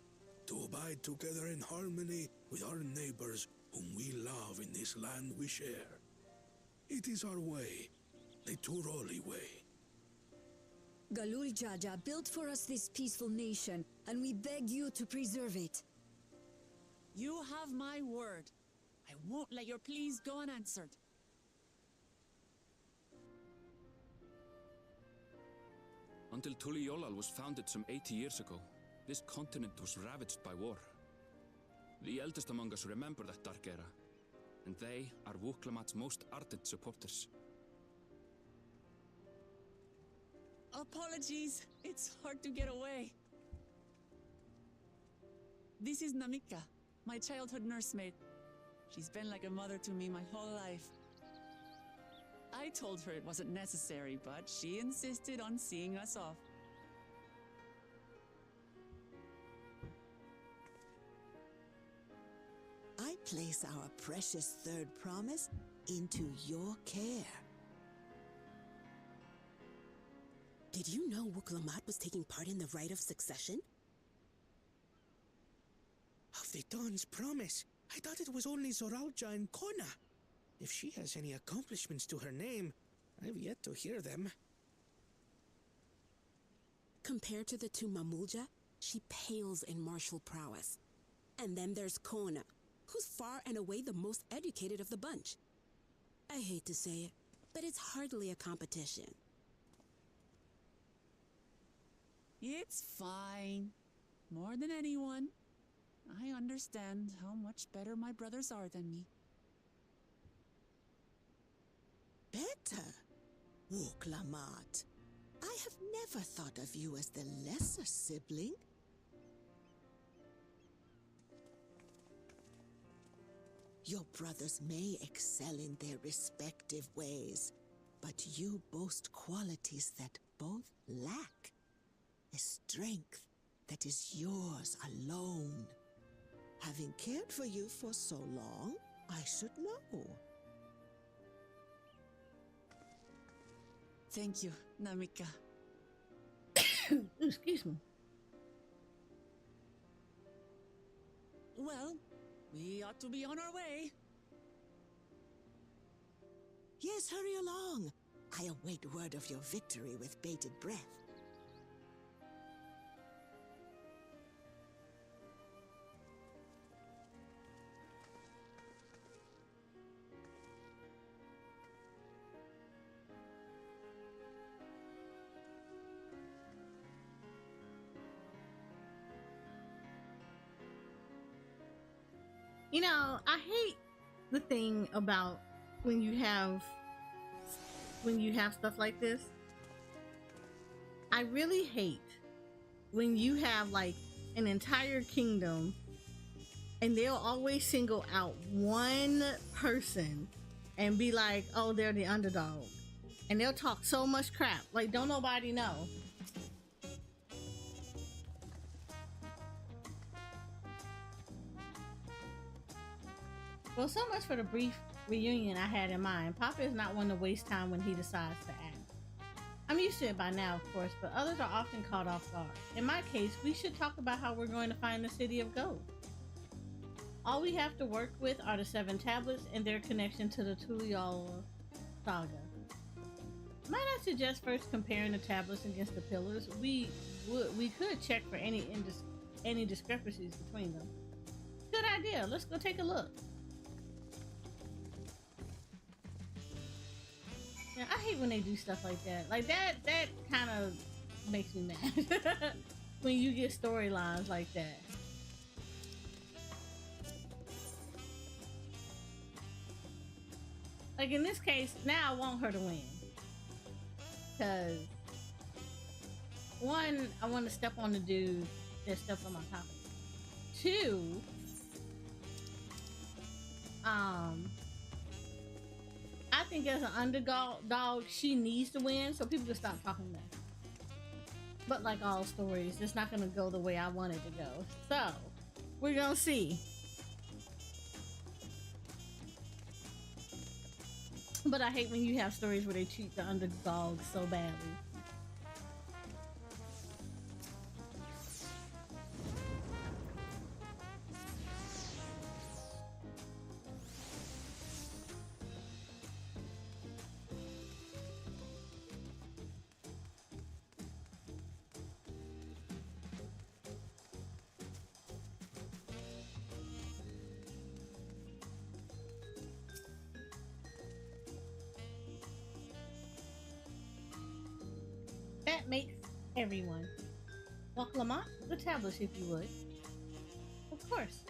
To abide together in harmony with our neighbors whom we love in this land we share. It is our way, the Turali way. Galul Jaja built for us this peaceful nation, and we beg you to preserve it. You have my word. I won't let your pleas go unanswered. Until Tuliolal was founded some 80 years ago, this continent was ravaged by war. The eldest among us remember that dark era, and they are Wuklamat's most ardent supporters. Apologies, it's hard to get away. This is Namika, my childhood nursemaid. She's been like a mother to me my whole life. I told her it wasn't necessary, but she insisted on seeing us off. I place our precious third promise into your care. Did you know Wuklamat was taking part in the rite of succession? Of the Dawn's promise? I thought it was only Zoralja and Kona. If she has any accomplishments to her name, I've yet to hear them. Compared to the two Mamulja, she pales in martial prowess. And then there's Kona, who's far and away the most educated of the bunch. I hate to say it, but it's hardly a competition. It's fine. More than anyone, I understand how much better my brothers are than me. Better? Wuklamat, I have never thought of you as the lesser sibling. Your brothers may excel in their respective ways, but you boast qualities that both lack. A strength that is yours alone. Having cared for you for so long, I should know. Thank you, Namika. Excuse me. Well, we ought to be on our way. Yes, hurry along. I await word of your victory with bated breath. You know, I hate the thing about when you have stuff like this. I really hate when you have like an entire kingdom and they'll always single out one person and be like, oh, they're the underdog. And they'll talk so much crap. Like, don't nobody know. Well, so much for the brief reunion I had in mind. Papa is not one to waste time when he decides to act. I'm used to it by now, of course, but others are often caught off guard. In my case, we should talk about how we're going to find the City of Gold. All we have to work with are the 7 tablets and their connection to the Tural saga. Might I suggest first comparing the tablets against the pillars? We could check for any discrepancies between them. Good idea. Let's go take a look. Yeah, I hate when they do stuff like that. Like that kind of makes me mad. When you get storylines like that. Like in this case, now I want her to win. Because one, I want to step on the dude that stepped on my top. 2, I think as an underdog, she needs to win so people can stop talking back. But like all stories, it's not gonna go the way I want it to go. So we're gonna see. But I hate when you have stories where they treat the underdog so badly. That makes everyone. Walk Lamont, the tablets if you would. Of course.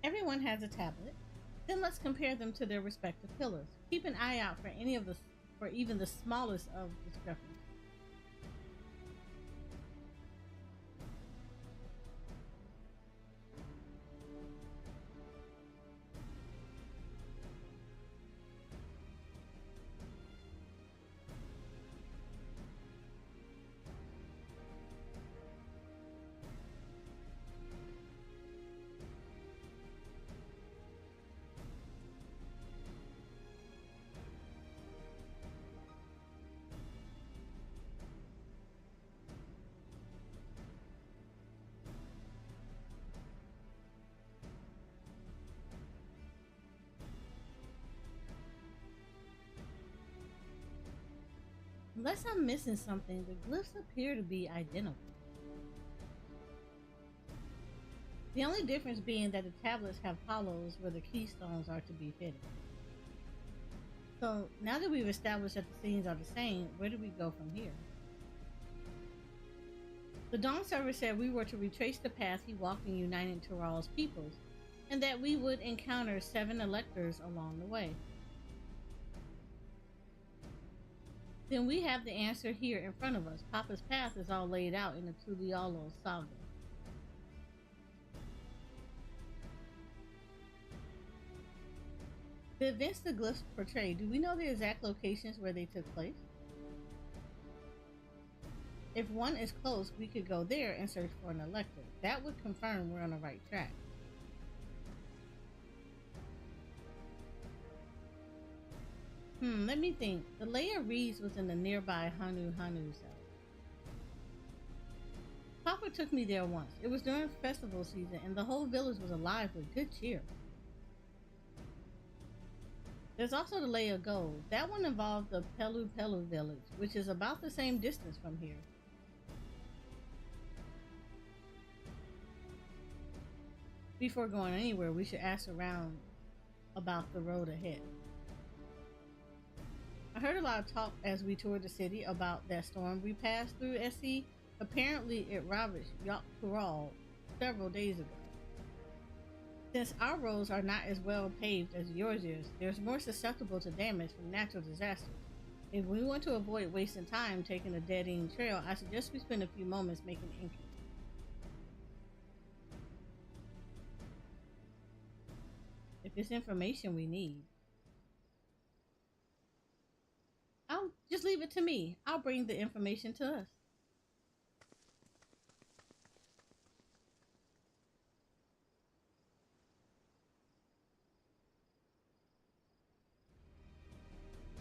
Everyone has a tablet. Then let's compare them to their respective pillars. Keep an eye out for even the smallest of discrepancies. Unless I'm missing something, the glyphs appear to be identical. The only difference being that the tablets have hollows where the keystones are to be fitted. So now that we've established that the scenes are the same, where do we go from here? The Dawn server said we were to retrace the path he walked in uniting Tural's peoples, and that we would encounter 7 electors along the way. Then we have the answer here in front of us. Papa's path is all laid out in the Tural saga. The events the glyphs portray, do we know the exact locations where they took place? If one is close, we could go there and search for an elector. That would confirm we're on the right track. Let me think. The Leia Reeves was in the nearby Hanu cell. Papa took me there once. It was during festival season, and the whole village was alive with good cheer. There's also the Lay of Gold. That one involved the Pelu Pelu village, which is about the same distance from here. Before going anywhere, we should ask around about the road ahead. I heard a lot of talk as we toured the city about that storm we passed through SC. Apparently, it ravaged Tural several days ago. Since our roads are not as well paved as yours is, they're more susceptible to damage from natural disasters. If we want to avoid wasting time taking a dead-end trail, I suggest we spend a few moments making entry. If it's information we need, I'll just leave it to me. I'll bring the information to us.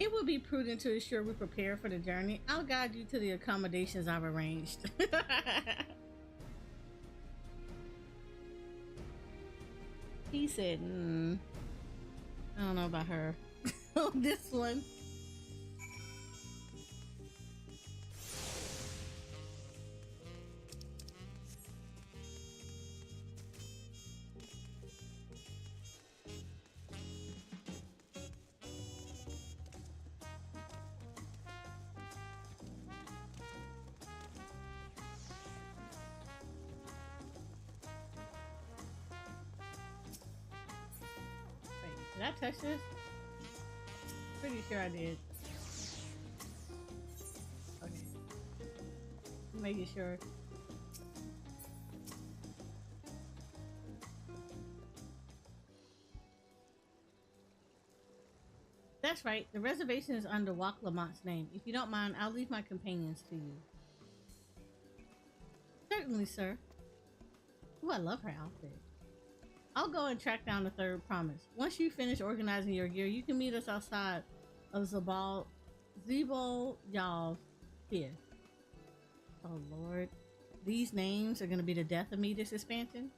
It would be prudent to ensure we prepare for the journey. I'll guide you to the accommodations I've arranged. He said, I don't know about her. This one. Did I touch this? Pretty sure I did. Okay. Making sure. That's right. The reservation is under Wak Lamont's name. If you don't mind, I'll leave my companions to you. Certainly, sir. Ooh, I love her outfit. I'll go and track down the third promise. Once you finish organizing your gear, you can meet us outside of Zebo Yal's here. Oh Lord. These names are going to be the death of me this expansion.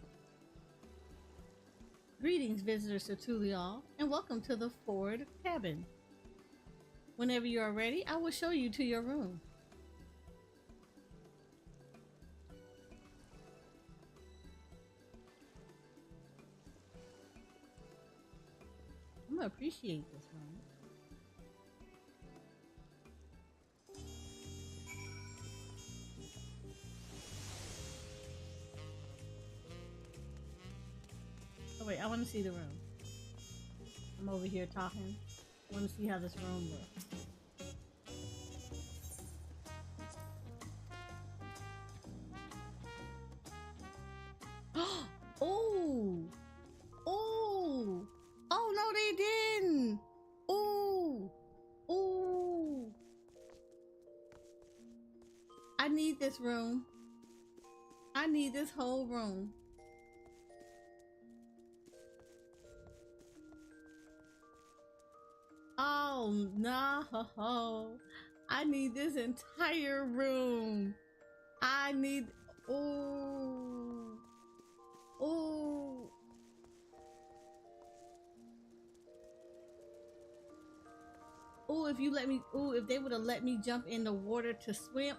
Greetings, visitors to Tural, and welcome to the Ford cabin. Whenever you are ready, I will show you to your room. I'm gonna appreciate this one. Oh wait, I want to see the room. I'm over here talking. I want to see how this room looks. Oh! Oh! Oh no, they didn't! Ooh! Ooh! I need this room. I need this whole room. Oh no! I need this entire room. I need. Ooh! Ooh! Oh, if you let me, oh, if they would have let me jump in the water to swim.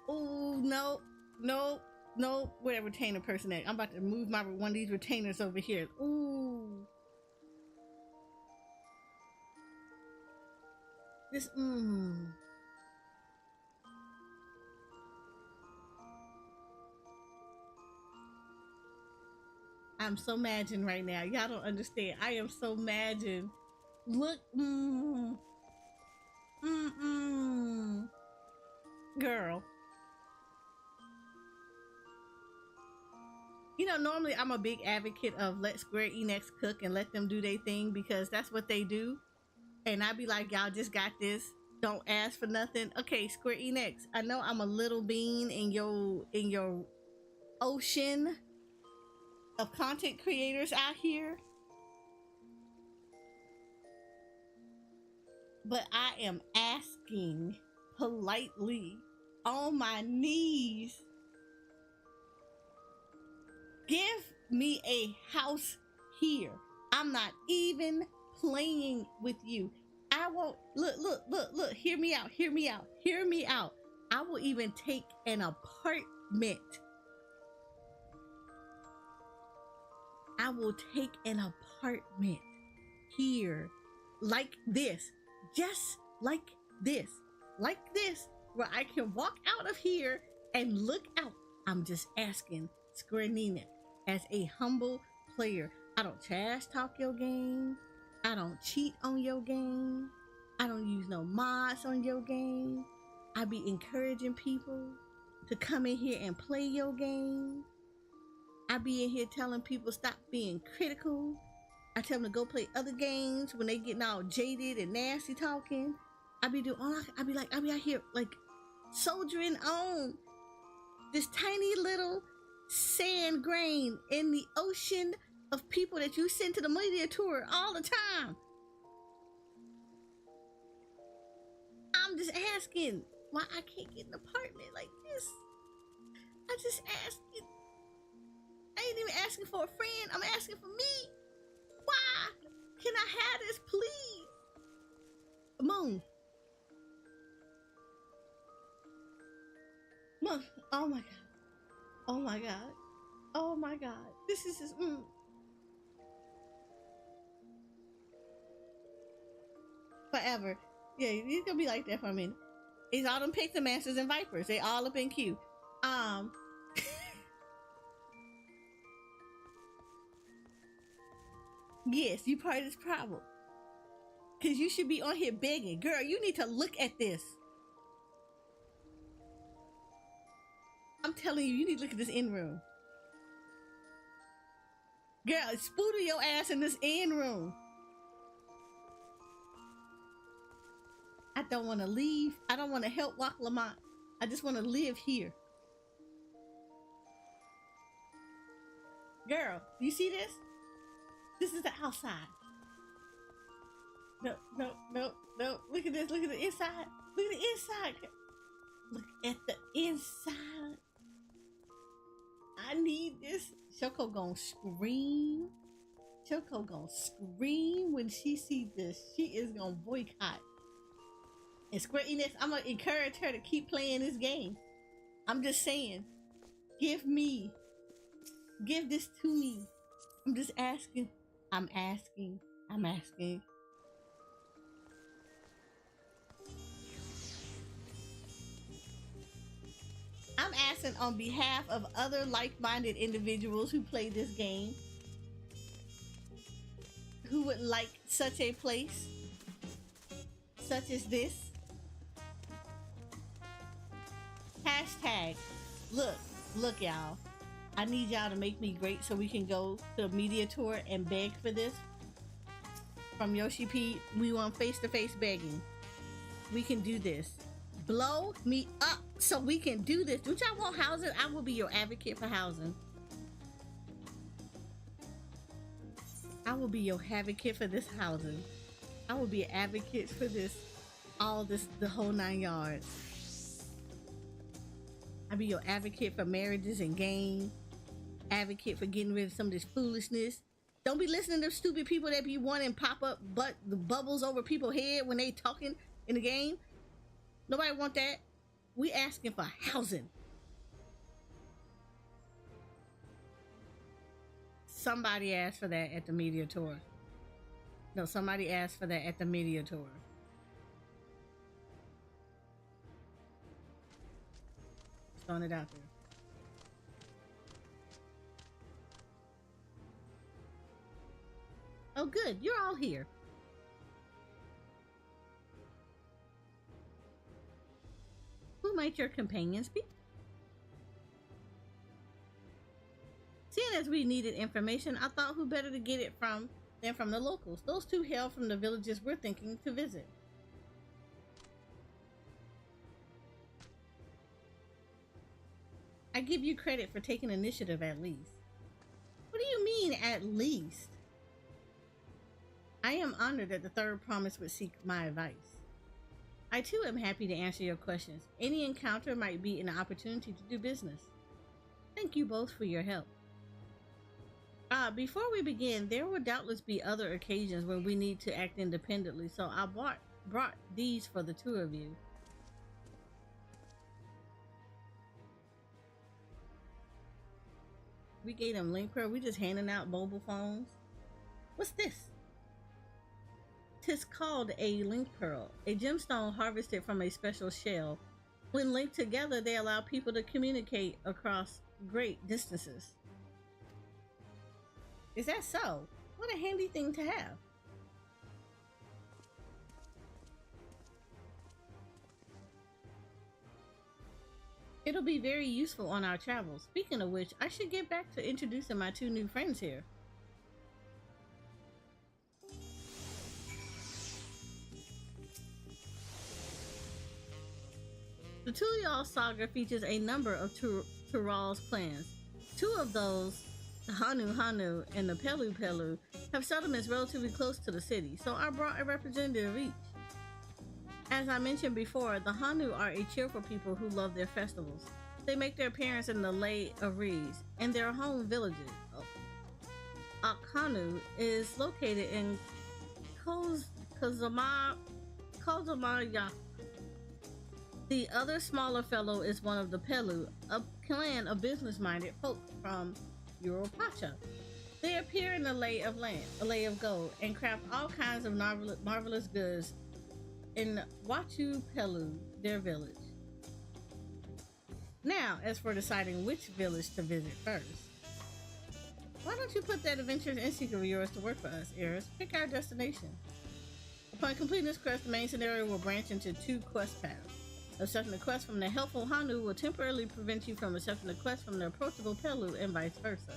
Oh, no, no, no. Where that retainer person at? I'm about to move my one of these retainers over here. Ooh. This, I'm so madden right now. Y'all don't understand. I am so madden. Look, girl. You know, normally I'm a big advocate of let Square Enix cook and let them do their thing because that's what they do. And I'd be like, y'all just got this. Don't ask for nothing. Okay, Square Enix, I know I'm a little bean in your ocean of content creators out here. but I am asking politely on my knees. Give me a house here. I'm not even playing with you. I won't look, hear me out, hear me out, hear me out. I will even take an apartment. I will take an apartment here, like this, just like this, where I can walk out of here and look out. I'm just asking, Square Enix, as a humble player. I don't trash talk your game. I don't cheat on your game. I don't use no mods on your game. I be encouraging people to come in here and play your game. I be in here telling people stop being critical. I tell them to go play other games when they getting all jaded and nasty talking. I be out here like soldiering on this tiny little sand grain in the ocean of people that you send to the media tour all the time. I'm just asking why I can't get an apartment like this. I just asking. I ain't even asking for a friend. I'm asking for me. Why can I have this, please? Moon. Moon. Oh my god. Oh my god. Oh my god. This is just. Forever. Yeah, he's gonna be like that for a minute. It's all them Pixar Masters and Vipers. They all up in queue. Yes, you part of this problem. Cause you should be on here begging. Girl, you need to look at this. I'm telling you, you need to look at this in room. Girl, spootle your ass in this in room. I don't want to leave. I don't want to help walk Lamont. I just want to live here. Girl, you see this? This is the outside. No. Look at this. Look at the inside. Look at the inside. Look at the inside. I need this. Shoko gonna scream. Shoko gonna scream when she sees this. She is gonna boycott. And Square Enix, I'm gonna encourage her to keep playing this game. I'm just saying, give this to me. I'm just asking. I'm asking. I'm asking on behalf of other like-minded individuals who play this game, who would like such a place, such as this. Hashtag, look y'all. I need y'all to make me great so we can go to a media tour and beg for this. From Yoshi P, we want face-to-face begging. We can do this. Blow me up so we can do this. Don't y'all want housing? I will be your advocate for housing. I will be your advocate for this housing. I will be an advocate for this, the whole 9 yards. I'll be your advocate for marriages and game. Advocate for getting rid of some of this foolishness. Don't be listening to stupid people that be wanting pop up the bubbles over people's head when they talking in the game. Nobody want that. We asking for housing. Somebody asked for that at the media tour. No, somebody asked for that at the media tour. Just throwing it out there. Oh, good. You're all here. Who might your companions be? Seeing as we needed information, I thought who better to get it from than from the locals. Those two hail from the villages we're thinking to visit. I give you credit for taking initiative at least. What do you mean at least? I am honored that the third promise would seek my advice. I too am happy to answer your questions. Any encounter might be an opportunity to do business. Thank you both for your help. Before we begin, there will doubtless be other occasions when we need to act independently, so I brought these for the two of you. We gave them link pearl. We just handing out mobile phones. What's this? Tis called a link pearl, a gemstone harvested from a special shell. When linked together, they allow people to communicate across great distances. Is that so? What a handy thing to have. It'll be very useful on our travels. Speaking of which, I should get back to introducing my two new friends here. The Tural saga features a number of Tural's clans. Two of those, the Hanu and the Pelu, have settlements relatively close to the city, so I brought a representative of each. As I mentioned before, the Hanu are a cheerful people who love their festivals. They make their appearance in the Lay of Reeds and their home villages. Akhanu is located in Kozamaya. The other smaller fellow is one of the Pelu, a clan of business-minded folk from Europacha. They appear in the Lay of Gold, and craft all kinds of marvelous goods in Watu Pelu, their village. Now, as for deciding which village to visit first, why don't you put that adventurous instinct of yours to work for us, Eris? Pick our destination. Upon completing this quest, the main scenario will branch into two quest paths. Accepting the quest from the helpful Hanu will temporarily prevent you from accepting the quest from the approachable Pelu, and vice versa.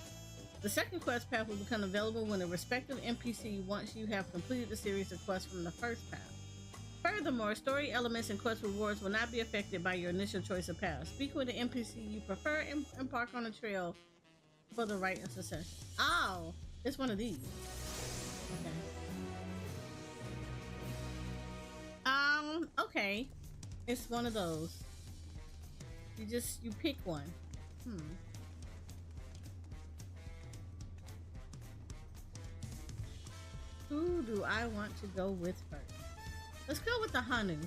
The second quest path will become available when a respective NPC once you have completed the series of quests from the first path. Furthermore, story elements and quest rewards will not be affected by your initial choice of path. Speak with the NPC you prefer and embark on a trail for the right of succession. Oh, it's one of these. Okay. Okay. It's one of those. You pick one. Who do I want to go with first? Let's go with the Hanu.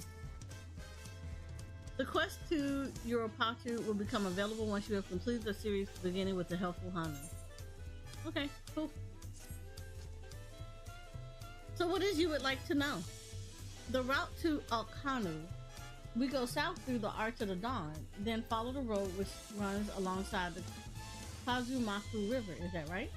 The quest to Europatu will become available once you have completed the series beginning with the helpful Hanu. Okay, cool. So what is you would like to know? The route to Alkanu. We go south through the Arch of the Dawn, then follow the road which runs alongside the Kazumaku River. Is that right?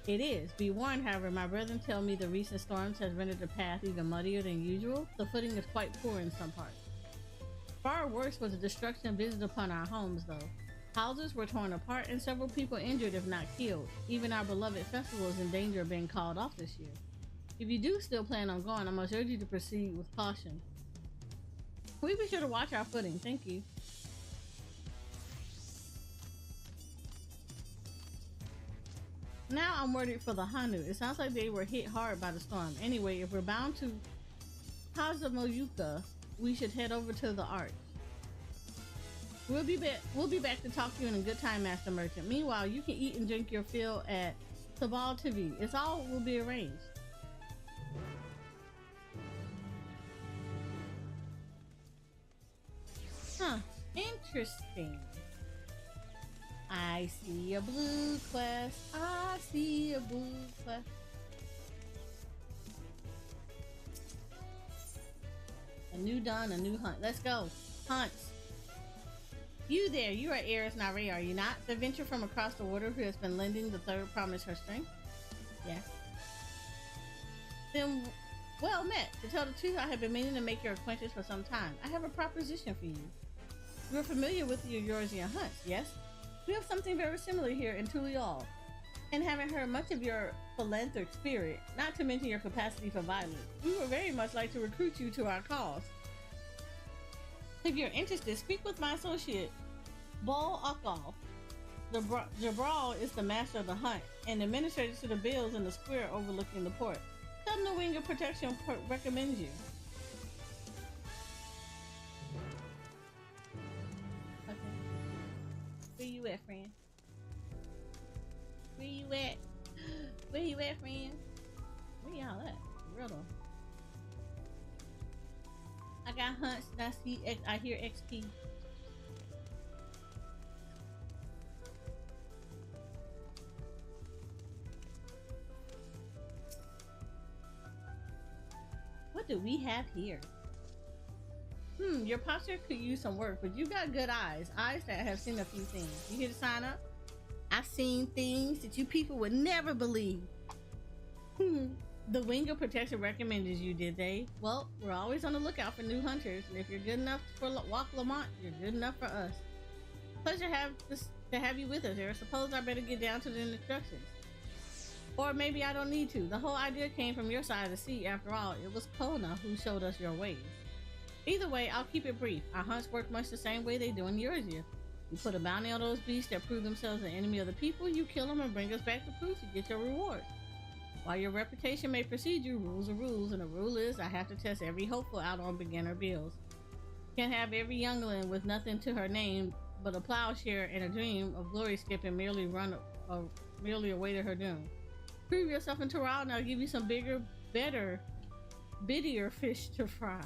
It is. Be warned, however, my brethren tell me the recent storms has rendered the path even muddier than usual. The footing is quite poor in some parts. Far worse was the destruction visited upon our homes, though. Houses were torn apart and several people injured if not killed. Even our beloved festival is in danger of being called off this year. If you do still plan on going, I must urge you to proceed with caution. We be sure to watch our footing. Thank you. Now I'm worried for the Hanu. It sounds like they were hit hard by the storm. Anyway, if we're bound to Kazumoyuka, we should head over to the Arch. We'll be back to talk to you in a good time, Master Merchant. Meanwhile, you can eat and drink your fill at Tabal TV. It's all will be arranged. Huh. Interesting. I see a blue quest. I see a blue quest. A new dawn, a new hunt. Let's go. Hunts. You there. You are Eris Nare, are you not? The venture from across the water who has been lending the third promise her strength? Yes. Then, well met. To tell the truth, I have been meaning to make your acquaintance for some time. I have a proposition for you. You're familiar with your Yorzian hunts, yes? We have something very similar here in Tural, and having heard much of your philanthropic spirit, not to mention your capacity for violence, we would very much like to recruit you to our cause. If you're interested, speak with my associate, Bal Akal. Jabral is the master of the hunt and administrator to the bills in the square overlooking the port. Tell them the Wing of Protection recommends you. Okay. Where you at, friend? Where you at? Where you at, friend? Where y'all at? Real though. I got hunts. I hear XP. What do we have here? Your posture could use some work, but you got good eyes. Eyes that have seen a few things. You here to sign up? I've seen things that you people would never believe. The Wing of Protection recommended you, did they? Well, we're always on the lookout for new hunters, and if you're good enough for Walk Lamont, you're good enough for us. Pleasure to have you with us, or suppose I better get down to the instructions. Or maybe I don't need to. The whole idea came from your side of the sea. After all, it was Kona who showed us your ways. Either way, I'll keep it brief. Our hunts work much the same way they do in yours. You put a bounty on those beasts that prove themselves an enemy of the people, you kill them and bring us back the proof to get your reward. While your reputation may precede you, rules are rules, and the rule is I have to test every hopeful out on beginner builds. Can't have every youngling with nothing to her name but a plowshare and a dream of glory skipping merely awaited her doom. Prove yourself in Tural and I'll give you some bigger, better, bittier fish to fry.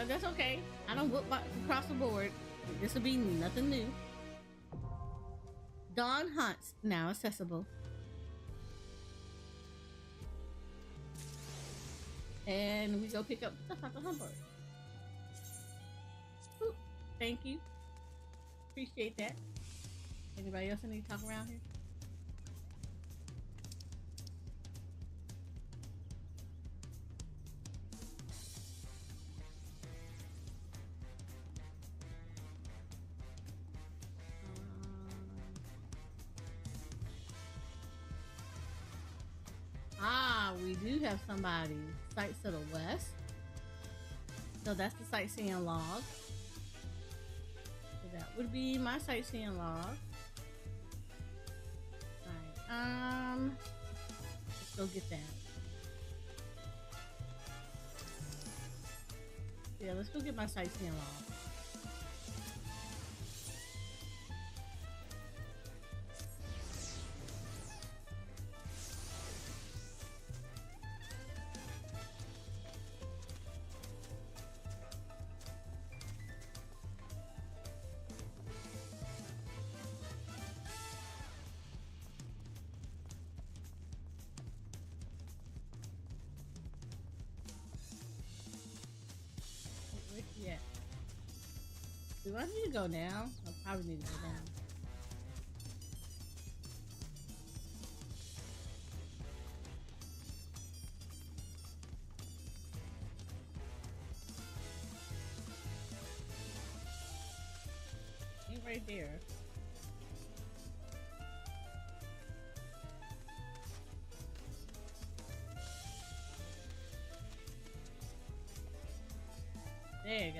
That's okay. I don't whoop across the board. This will be nothing new. Dawn Hunts, now accessible. And we go pick up stuff out the humper. Ooh, thank you. Appreciate that. Anybody else need to talk around here? We do have somebody. Sights to the west. So that's the sightseeing log. So that would be my sightseeing log. Alright, let's go get that. Yeah, let's go get my sightseeing log. Do I need to go down? I probably need to go down. He's right there. There you go.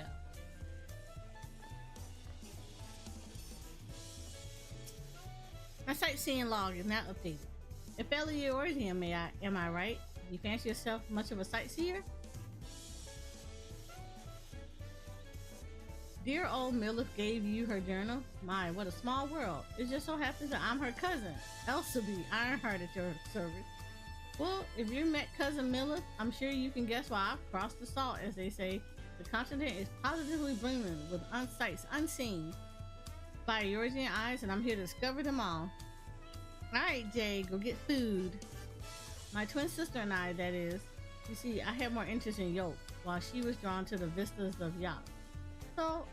My sightseeing log is not updated. If Eliorzium, am I right? You fancy yourself much of a sightseer? Dear old Milith gave you her journal. My, what a small world. It just so happens that I'm her cousin, Elsaby Ironheart, at your service. Well, if you met cousin Milith, I'm sure you can guess why I've crossed the salt, as they say. The continent is positively brimming with sights unseen by Eorzean eyes, and I'm here to discover them all. Alright, Jay, go get food. My twin sister and I, that is. You see, I had more interest in Yoke, while she was drawn to the vistas of Yap. So,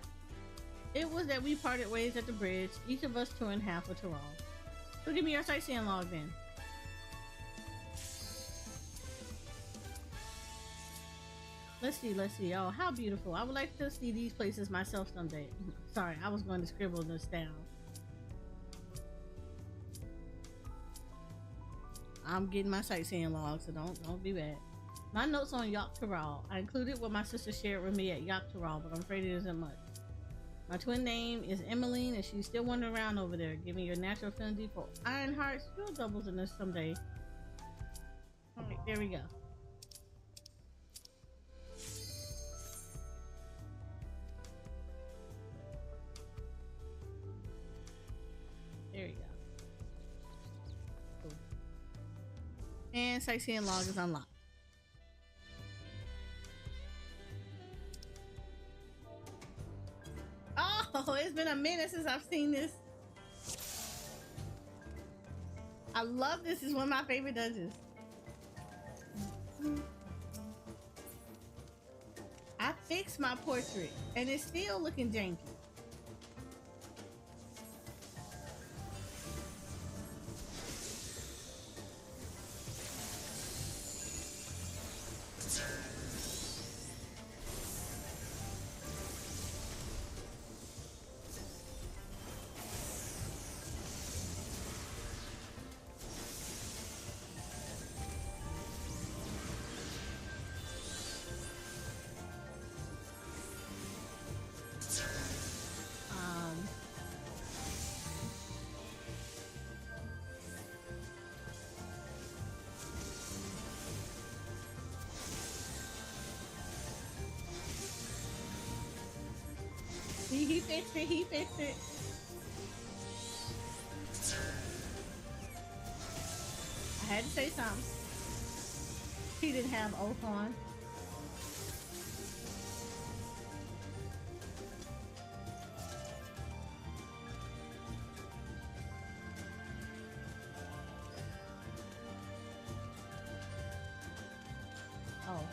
it was that we parted ways at the bridge, each of us touring half of Tural. So give me your sightseeing log then. Let's see. Oh, how beautiful. I would like to see these places myself someday. Sorry, I was going to scribble this down. I'm getting my sightseeing log, so don't be bad. My notes on Tural. I included what my sister shared with me at Tural, but I'm afraid it isn't much. My twin name is Emmeline, and she's still wandering around over there. Give me your natural affinity for Ironhearts. You'll doubles in this someday. All right, there we go. There we go. Cool. And sightseeing log is unlocked. Oh, it's been a minute since I've seen this. I love this. It's one of my favorite dungeons. I fixed my portrait and it's still looking janky. He fixed it. He fixed it. I had to say something. He didn't have oath on. Oh.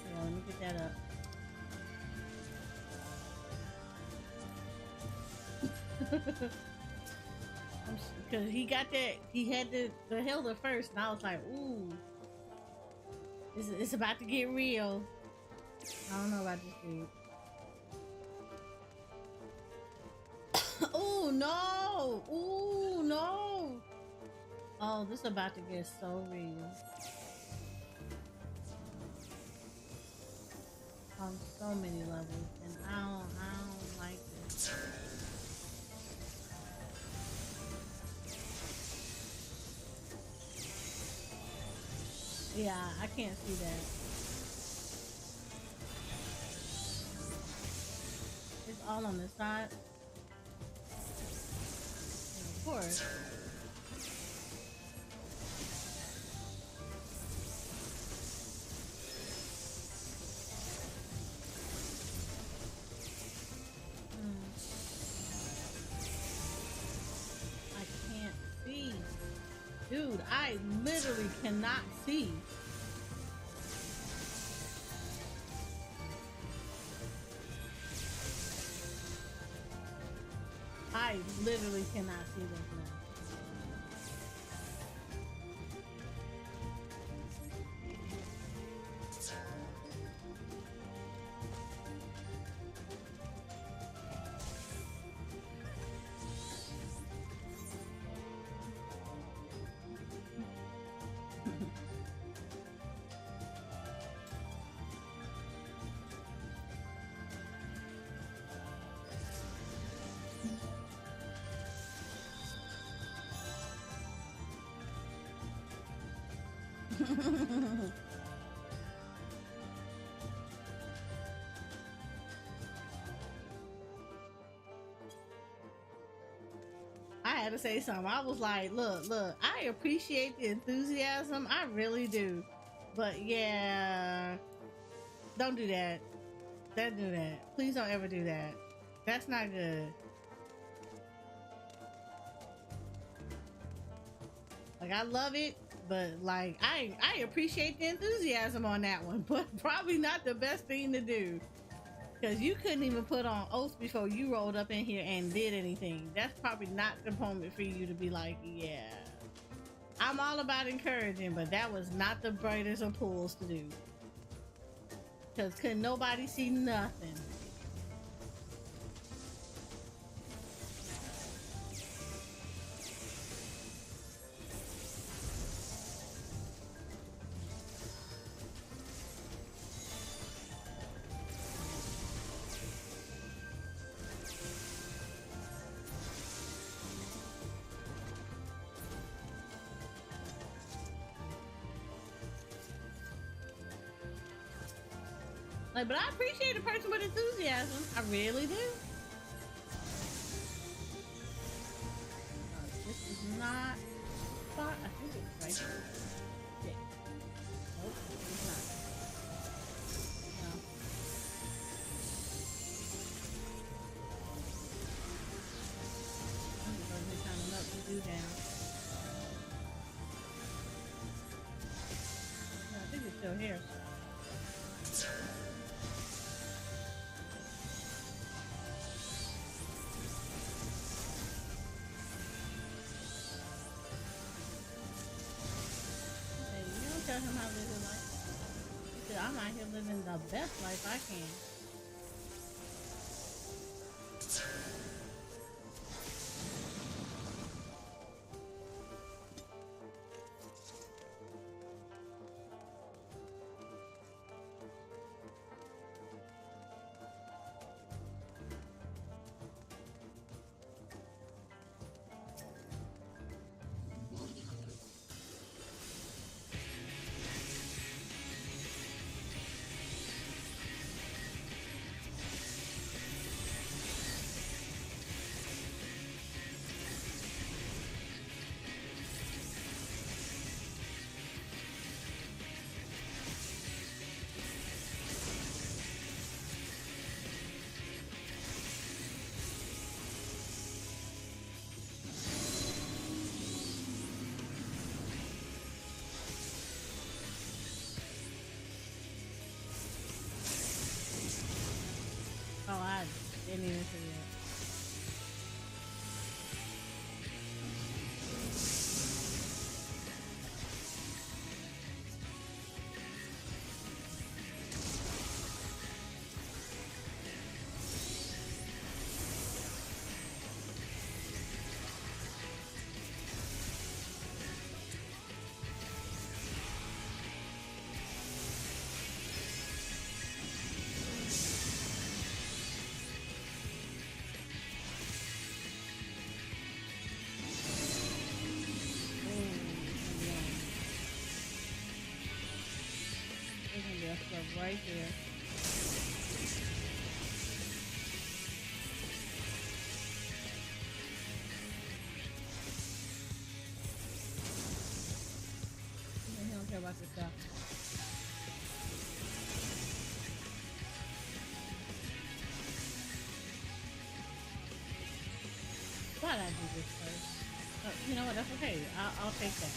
Yeah, let me get that up. Because he got that, he had the Hilda first, and I was like, ooh, it's about to get real. I don't know about this dude. Oh no! Ooh no! Oh, this is about to get so real. On so many levels, and I don't like this. Yeah, I can't see that. It's all on the side. And of course. I can't see. Dude, I literally cannot see. I literally cannot see this now. I had to say something. I was like, look, I appreciate the enthusiasm. I really do. But yeah, don't do that. Don't do that. Please don't ever do that. That's not good. Like, I love it, but like, I appreciate the enthusiasm on that one, but probably not the best thing to do. Because you couldn't even put on oath before you rolled up in here and did anything. That's probably not the moment for you to be like, yeah. I'm all about encouraging, but that was not the brightest of pulls to do. Because couldn't nobody see nothing. Like, but I appreciate a person with enthusiasm. I really do. This is not spot. I think it's right here. Yeah. Nope, it's not. No. I'm just going to kind of melt the dew down. No, I think it's still here. Tell him how to live his life. He said, I'm out here living the best life I can. Oh, I didn't even see that. Stuff right there. He don't care about this stuff. Why'd I do this first? Oh, you know what? That's okay. I'll take that.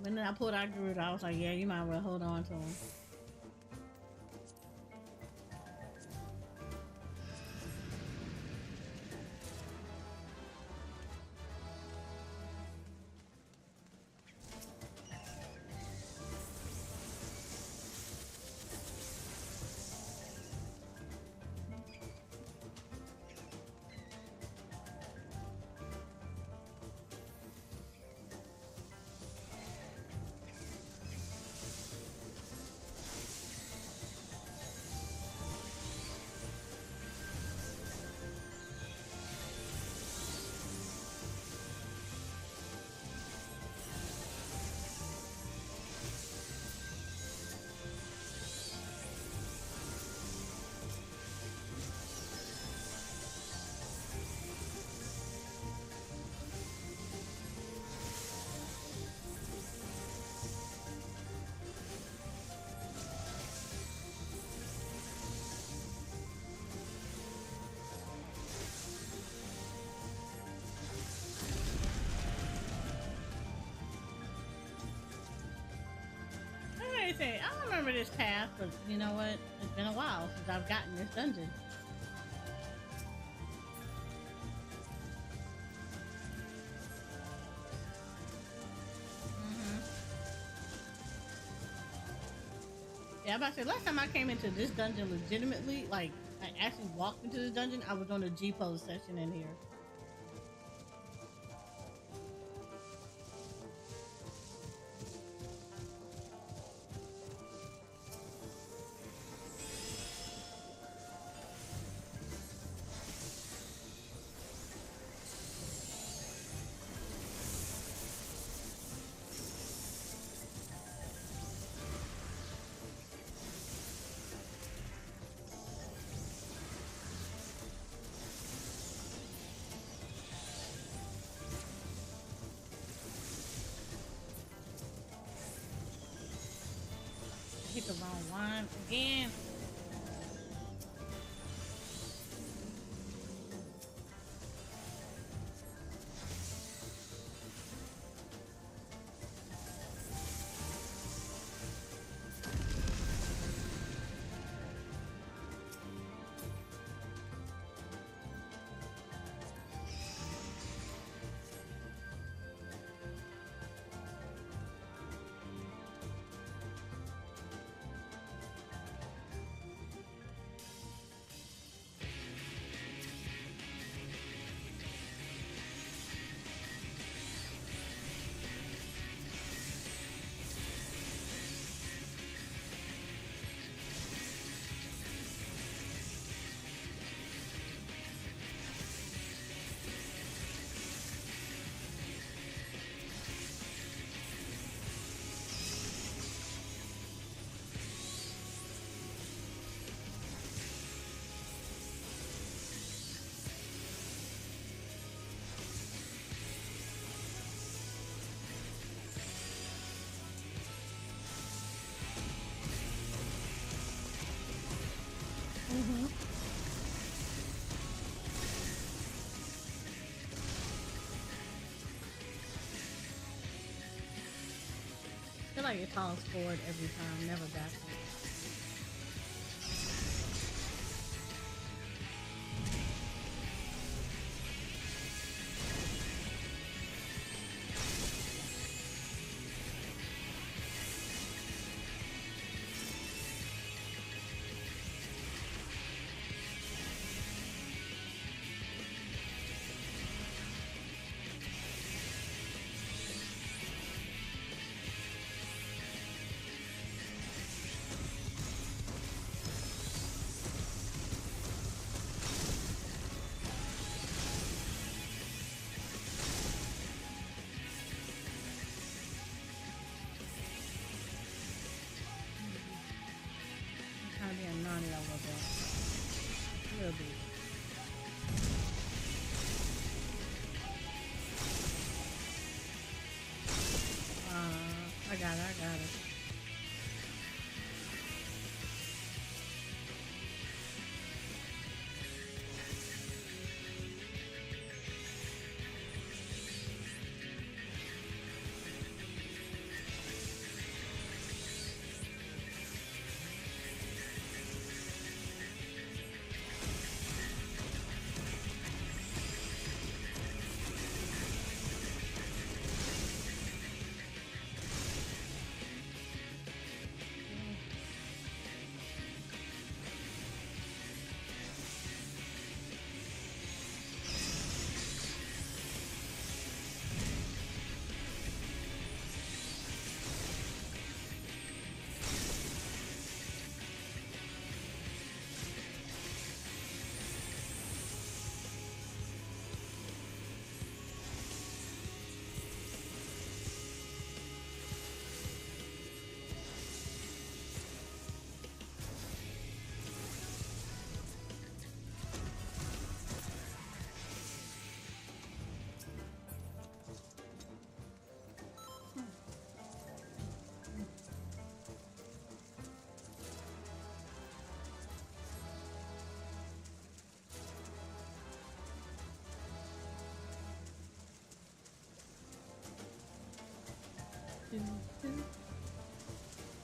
When I pulled out Groot, I was like, yeah, you might well hold on to him. remember this path, but you know what? It's been a while since I've gotten this dungeon. Yeah, I'm about to say, last time I came into this dungeon legitimately, like, I actually walked into the dungeon, I was on a G-pose session in here. Hit the wrong one again. I feel like it toss forward every time, never backwards. Kind of being naughty a little bit. A little bit. I got it.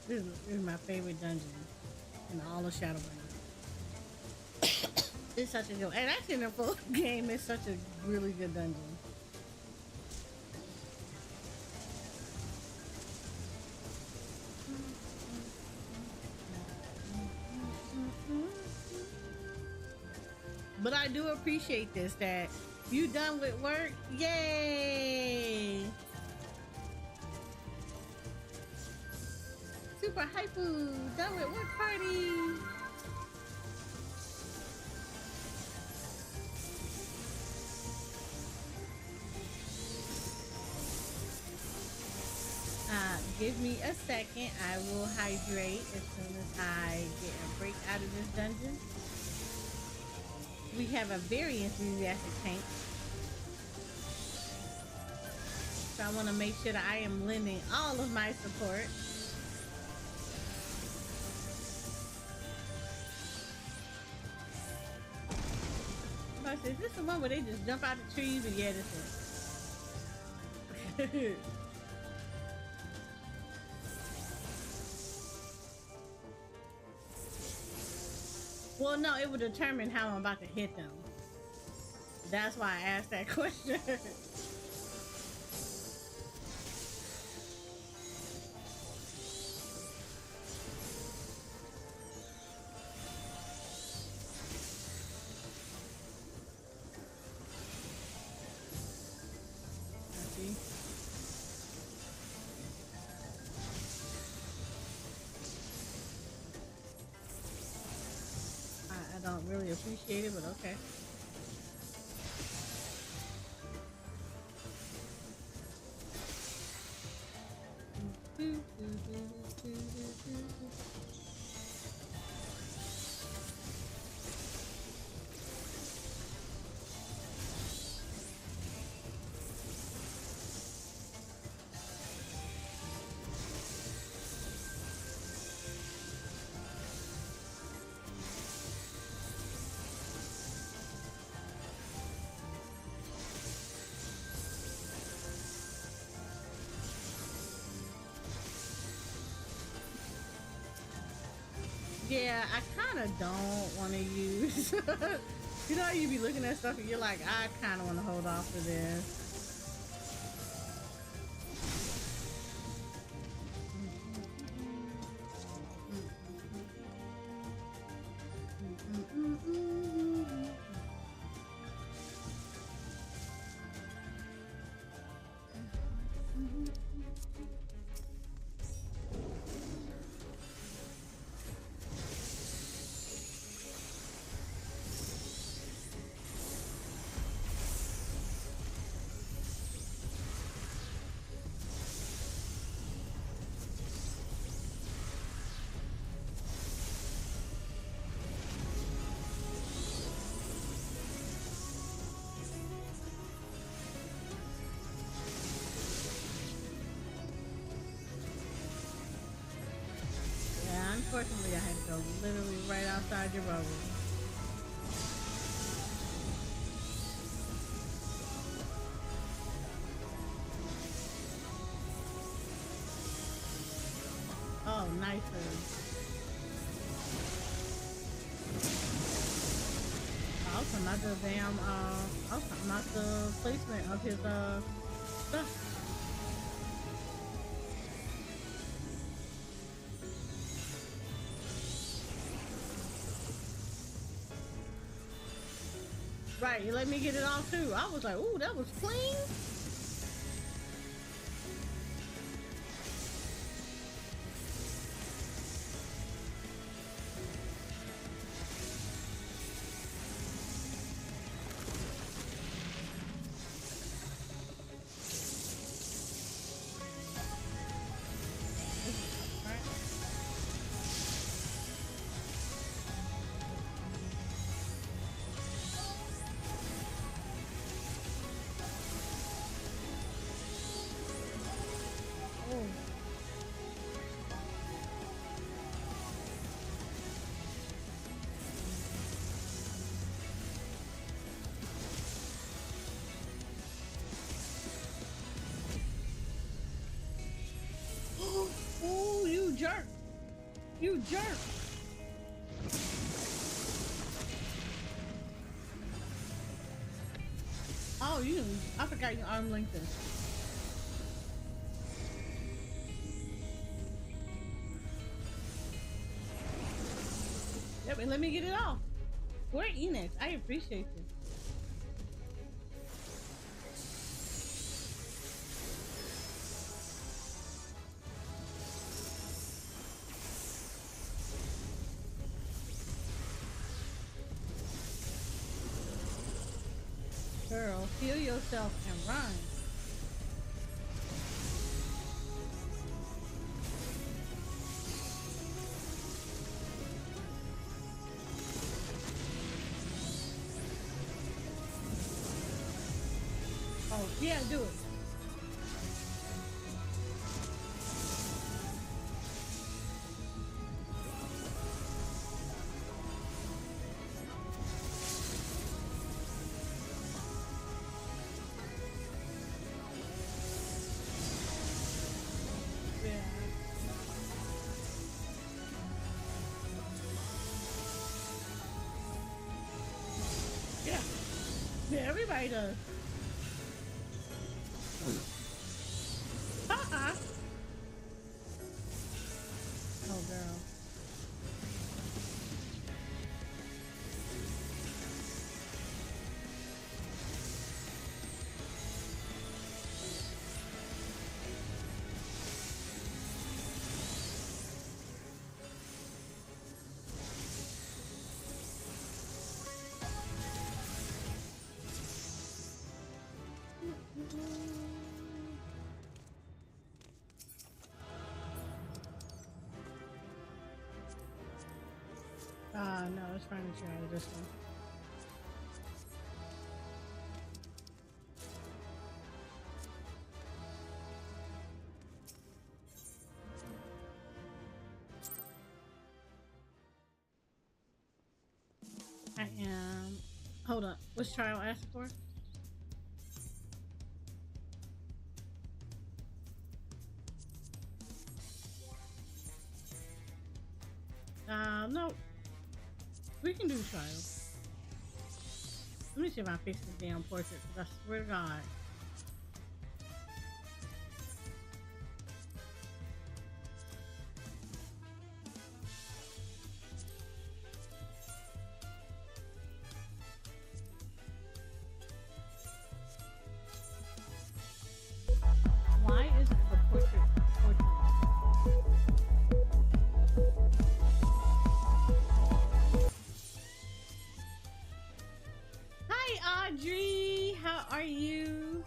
This is my favorite dungeon in all of Shadowrun. It's such a good, and actually in the full game, it's such a really good dungeon. But I do appreciate this, that you done with work. Yay! Super hypoo, done with work party. Give me a second. I will hydrate as soon as I get a break out of this dungeon. We have a very enthusiastic tank. So I want to make sure that I am lending all of my support. Is this the one where they just jump out the trees? And yeah, this is. Well, no, it would determine how I'm about to hit them. That's why I asked that question. I don't really appreciate it, but okay. Yeah, I kind of don't want to use. You know how you be looking at stuff and you're like, I kind of want to hold off for this. Unfortunately, I had to go literally right outside your bubble. Oh, nice. I was talking about the damn, I was talking about the placement of his, stuff. Right, you let me get it all too. I was like, ooh, that was clean. Ooh, you jerk. You jerk! Oh, I forgot your arm length. Yep, and let me get it off. We're Enix. I appreciate you. Girl, heal yourself and run. Oh, yeah, do it. Yeah, everybody does. Oh, girl. No, it's fine to try this one. I am. Hold on. What's trial asked for? No. We can do trial. Let me see if I fix this damn portrait, because I swear to God. Why is the portrait? Hi, Audrey. How are you?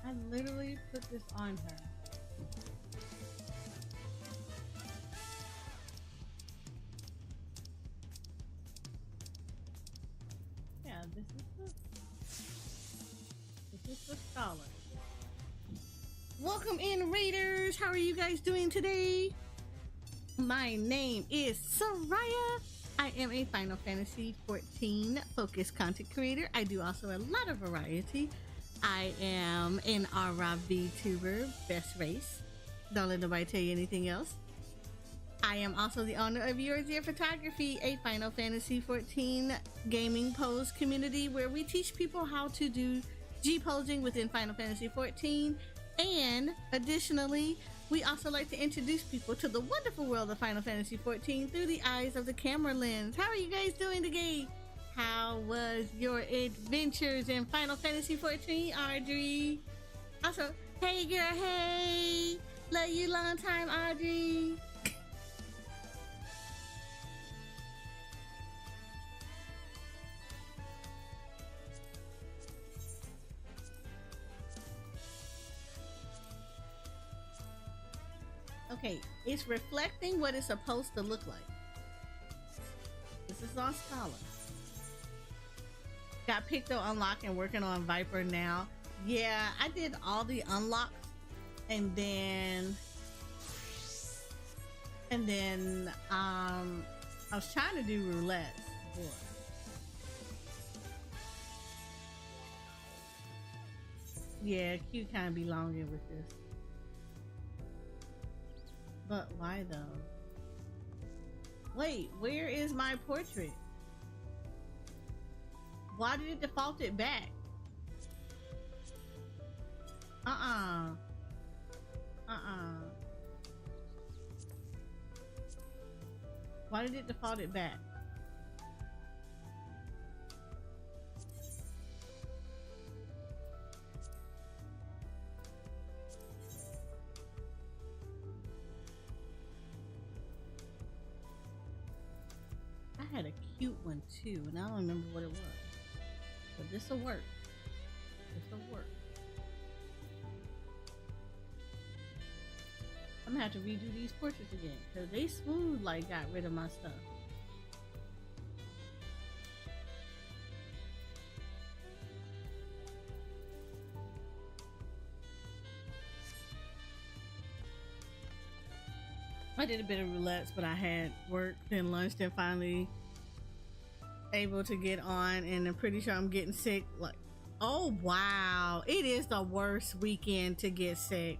I literally put this on her. Yeah, this is the scholar. Welcome in, Raiders. How are you guys doing today? My name is Soraya. I am a Final Fantasy XIV focused content creator. I do also a lot of variety. I am an Aura VTuber, best race. Don't let nobody tell you anything else. I am also the owner of Your Dear Photography, a Final Fantasy XIV gaming pose community where we teach people how to do G-posing within Final Fantasy XIV. And additionally, we also like to introduce people to the wonderful world of Final Fantasy XIV through the eyes of the camera lens. How are you guys doing today? How was your adventures in Final Fantasy XIV, Audrey? Also, hey girl, hey! Love you long time, Audrey! Okay, it's reflecting what it's supposed to look like. This is on Scholar. Got Picto unlocked and working on Viper now. Yeah, I did all the unlocks and then I was trying to do roulette. Yeah, Q kind of belonging with this. But why though? Wait, where is my portrait? Why did it default it back? Why did it default it back? I had a cute one too, and I don't remember what it was. But this'll work. This'll work. I'm gonna have to redo these portraits again because they smooth like got rid of my stuff. I did a bit of roulettes, but I had work, then lunch, then finally able to get on, and I'm pretty sure I'm getting sick. Like, oh wow, it is the worst weekend to get sick.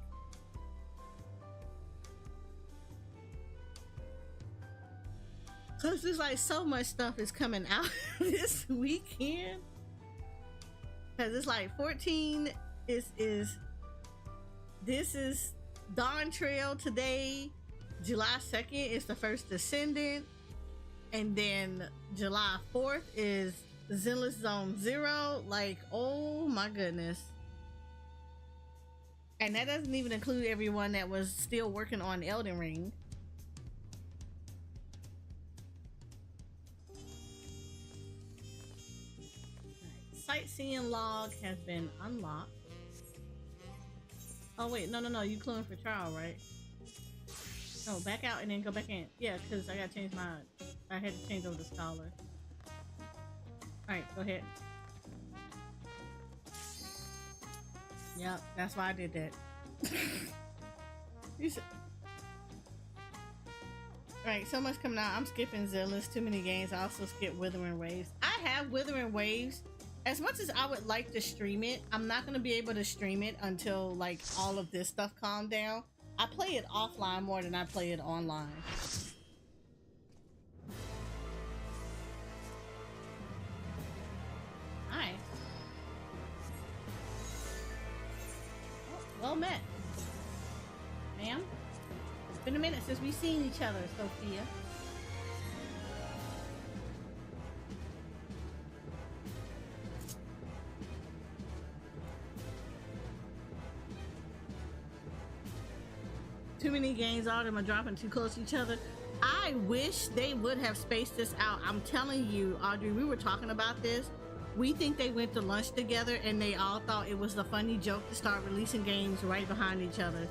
Cause there's like so much stuff is coming out this weekend. Cause it's like 14 this is Dawntrail today. July 2nd is the first Descendant, and then July 4th is Zenless Zone 0. Like, oh my goodness. And that doesn't even include everyone that was still working on Elden Ring. Sightseeing log has been unlocked. Oh wait, no, you cluing for trial, right? No, back out and then go back in. Yeah, because I gotta change I had to change over the scholar. Alright, go ahead. Yep, that's why I did that. You should. Alright, so much coming out. I'm skipping Zealous, too many games. I also skip Withering Waves. I have Withering Waves. As much as I would like to stream it, I'm not going to be able to stream it until like all of this stuff calmed down. I play it offline more than I play it online. Hi. Oh, well met. Ma'am? It's been a minute since we've seen each other, Sophia. Too many games, all of them are dropping too close to each other. I wish they would have spaced this out. I'm telling you, Audrey, we were talking about this. We think they went to lunch together and they all thought it was a funny joke to start releasing games right behind each other.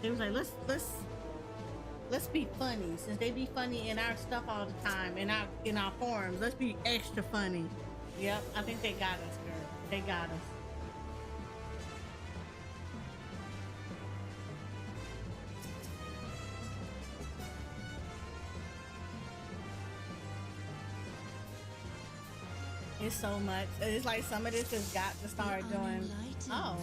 They was like, let's be funny, since they be funny in our stuff all the time, in our forums. Let's be extra funny. Yep, I think they got us, girl. They got us. It's so much. It's like some of this has got to start doing. Oh.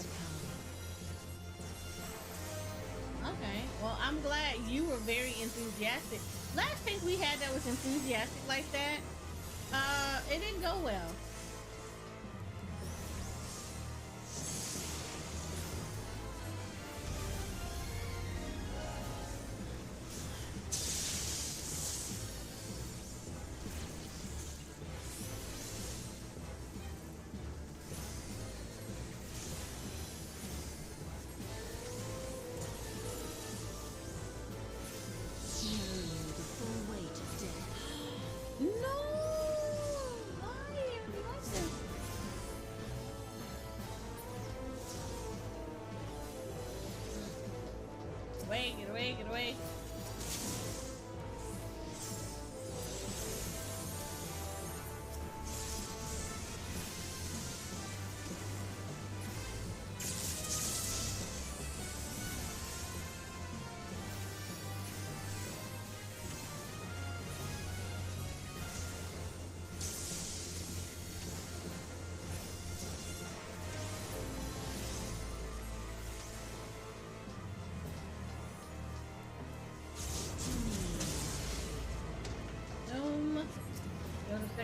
Okay. Well, I'm glad you were very enthusiastic. Last thing we had that was enthusiastic like that, it didn't go well. Get away, get away.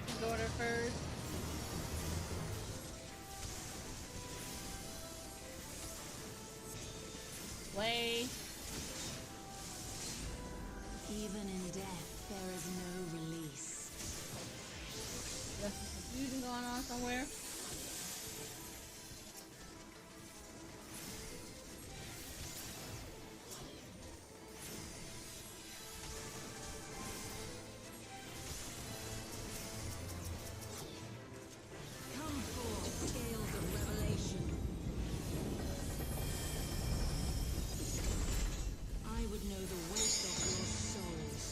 second daughter first. Way. Even in death, there is no release. There's some confusion going on somewhere. Come forth, scales of revelation. I would know the weight of your souls.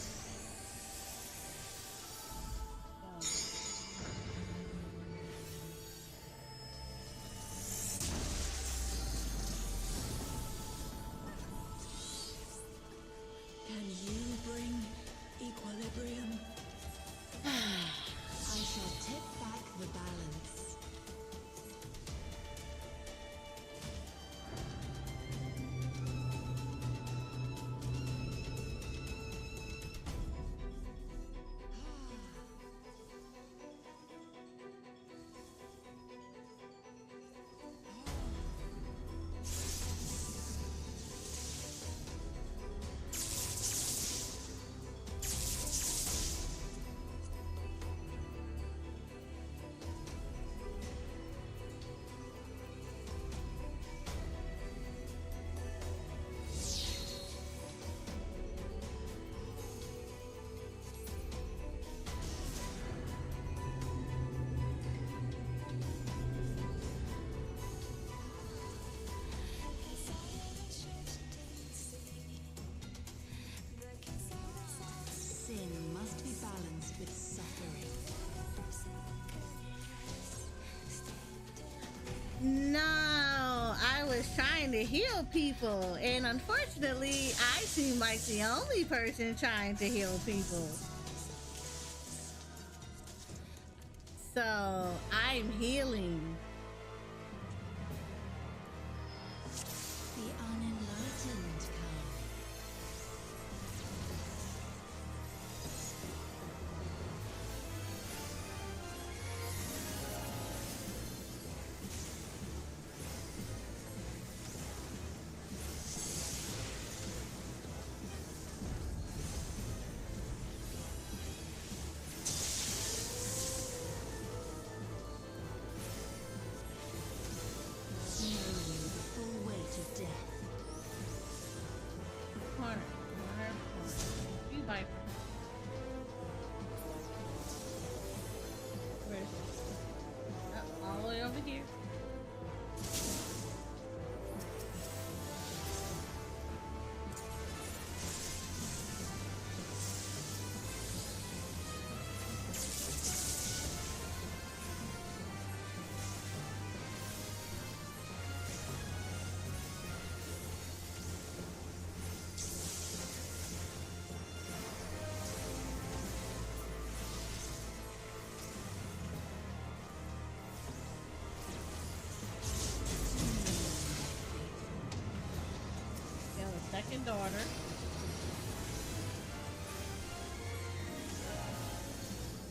Can you bring equilibrium? I shall tip back the balance. Sin must be balanced with suffering. No, I was trying to heal people, and unfortunately, I seem like the only person trying to heal people. So, I'm healing. The unenlightened come. Knowing the full weight of death. Corner. You Viper. Where is it? Oh, all the way over here. Second daughter.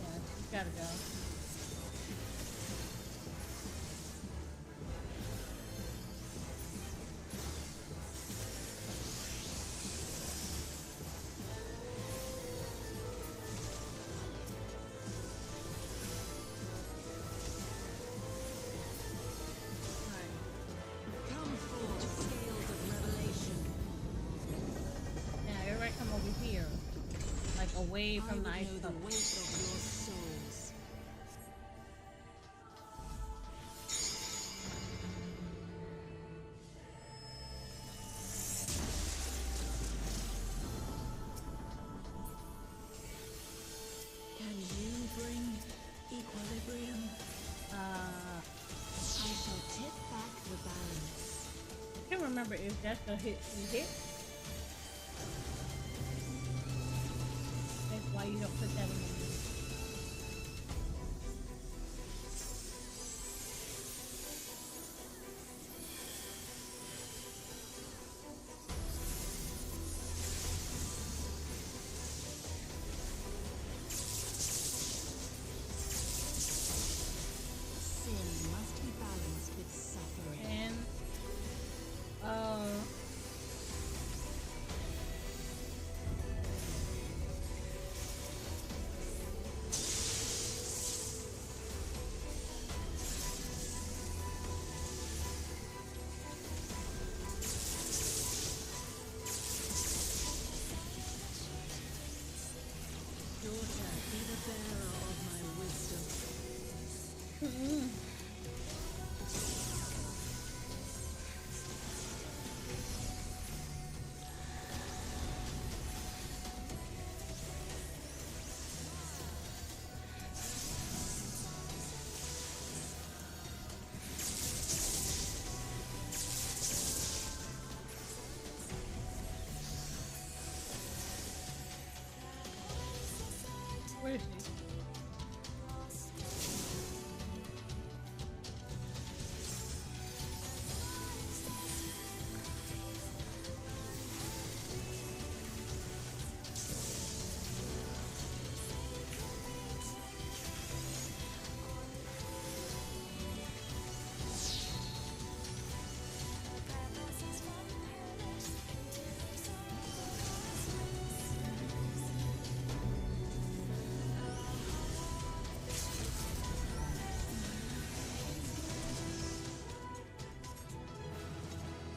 Yeah, she's gotta go. Come forth, scales of revelation. Now everybody come over here. Like away from the I ice would know cover. the weight of your souls. Can you bring equilibrium? I shall tip back the balance. I can't remember if that's the hit she hit. That's why you don't put that in the movie.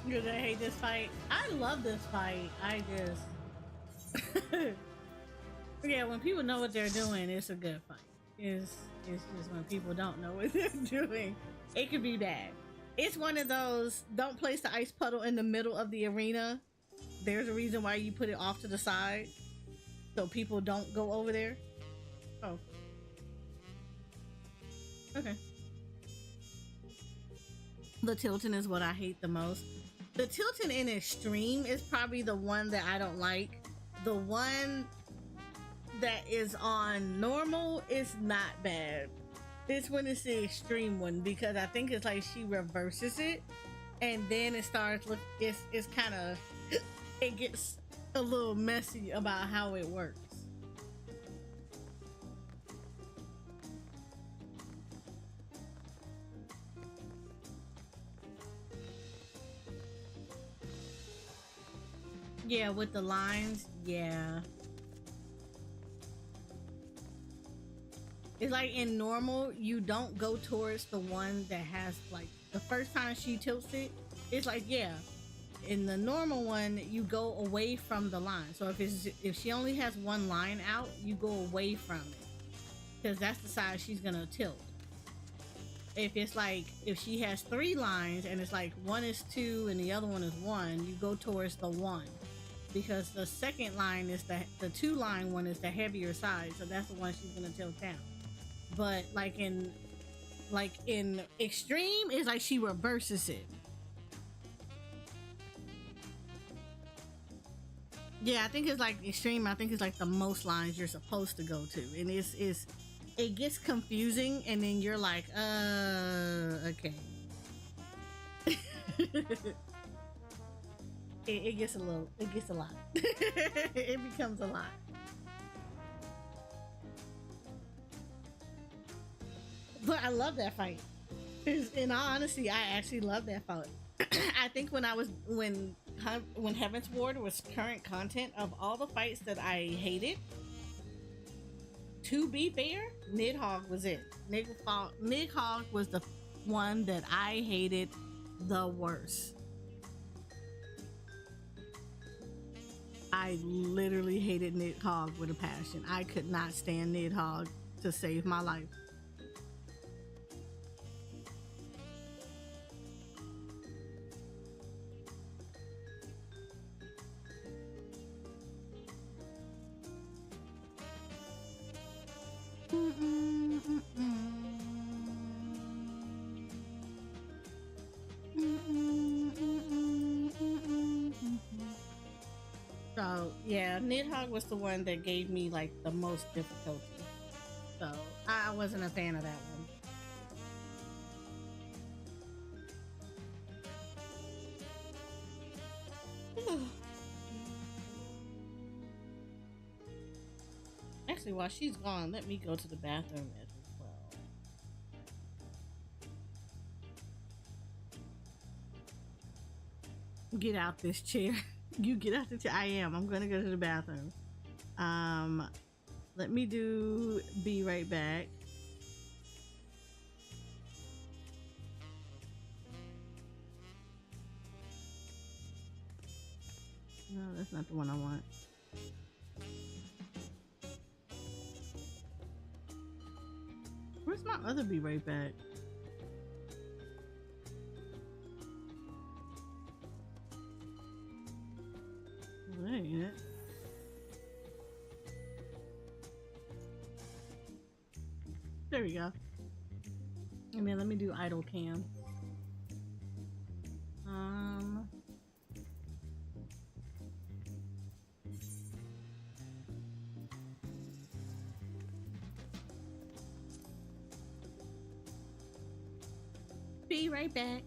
Because I hate this fight. I love this fight. I just yeah, when people know what they're doing, it's a good fight. It's just when people don't know what they're doing, it could be bad. It's one of those, don't place the ice puddle in the middle of the arena. There's a reason why you put it off to the side so people don't go over there. Oh. Okay. The tilting is what I hate the most. The tilting in extreme is probably the one that I don't like. The one that is on normal is not bad. This one is the extreme one because I think it's like she reverses it and then it starts look it's kind of it gets a little messy about how it works. Yeah, with the lines, yeah. It's like in normal, you don't go towards the one that has like the first time she tilts it. It's like, yeah, in the normal one, you go away from the line. So if she only has one line out, you go away from it because that's the side she's gonna tilt. If it's like if she has 3 lines and it's like one is 2 and the other one is 1, you go towards the 1 because the second line is the 2 line one is the heavier side, so that's the one she's gonna tilt down. But like in extreme, it's like she reverses it. Yeah, I think it's like extreme. I think it's like the most lines you're supposed to go to, and it gets confusing, and then you're like, okay. it gets a lot. It becomes a lot. But I love that fight. In all honesty, I actually love that fight. I think when Heaven's Ward was current content, of all the fights that I hated, to be fair, Nidhogg was it. Nidhogg was the one that I hated the worst. I literally hated Nidhogg with a passion. I could not stand Nidhogg to save my life. So yeah, Nidhogg was the one that gave me like the most difficulty. So I wasn't a fan of that one. Actually, while she's gone, let me go to the bathroom as well. Get out this chair. You get out the chair. I am. I'm gonna go to the bathroom. Let me be right back. No, that's not the one I want. Where's my other be right back? Well, that ain't it. There we go. And then let me do idle cam. Be right back.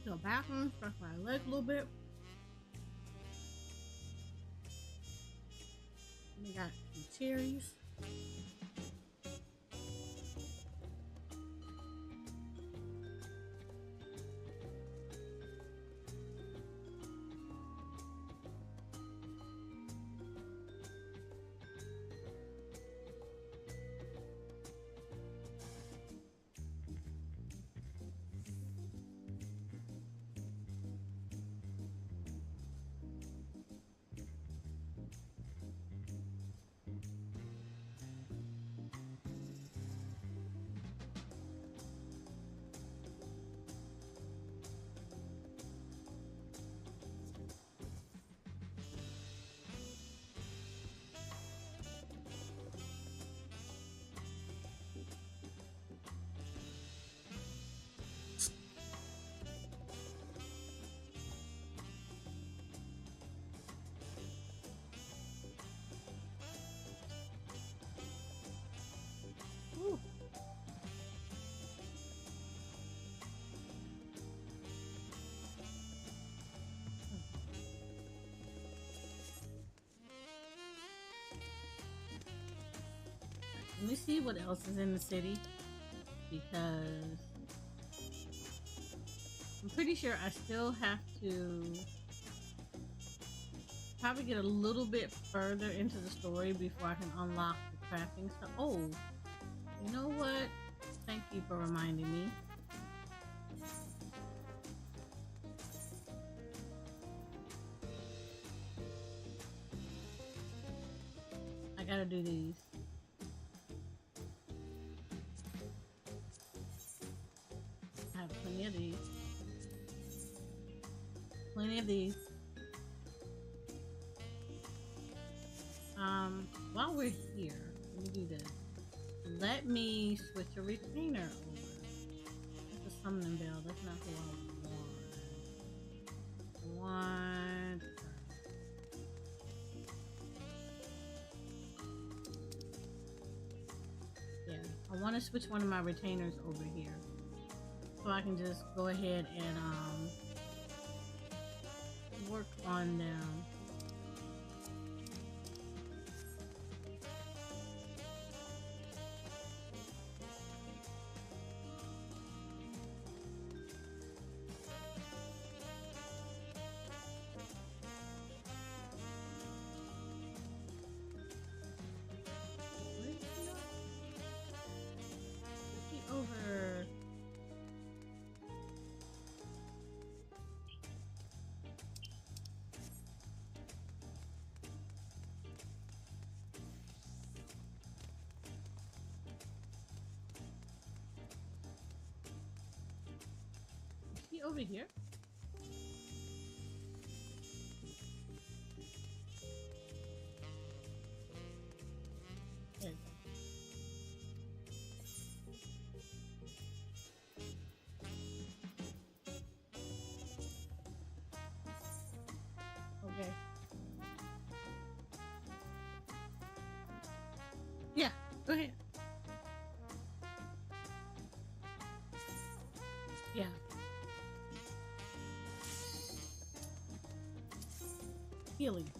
to a bathroom, stretch my legs a little bit. We got some cherries. Let me see what else is in the city, because I'm pretty sure I still have to probably get a little bit further into the story before I can unlock the crafting stuff. Oh, you know what? Thank you for reminding me. I gotta do these. I have plenty of these. Plenty of these. While we're here, let me do this. Let me switch a retainer over. That's a summoning bell. That's not who I want. Yeah, I want to switch one of my retainers over here, so I can just go ahead and work on them. Over. Is he over here? There. Okay. Yeah, go ahead. Yeah. Healing.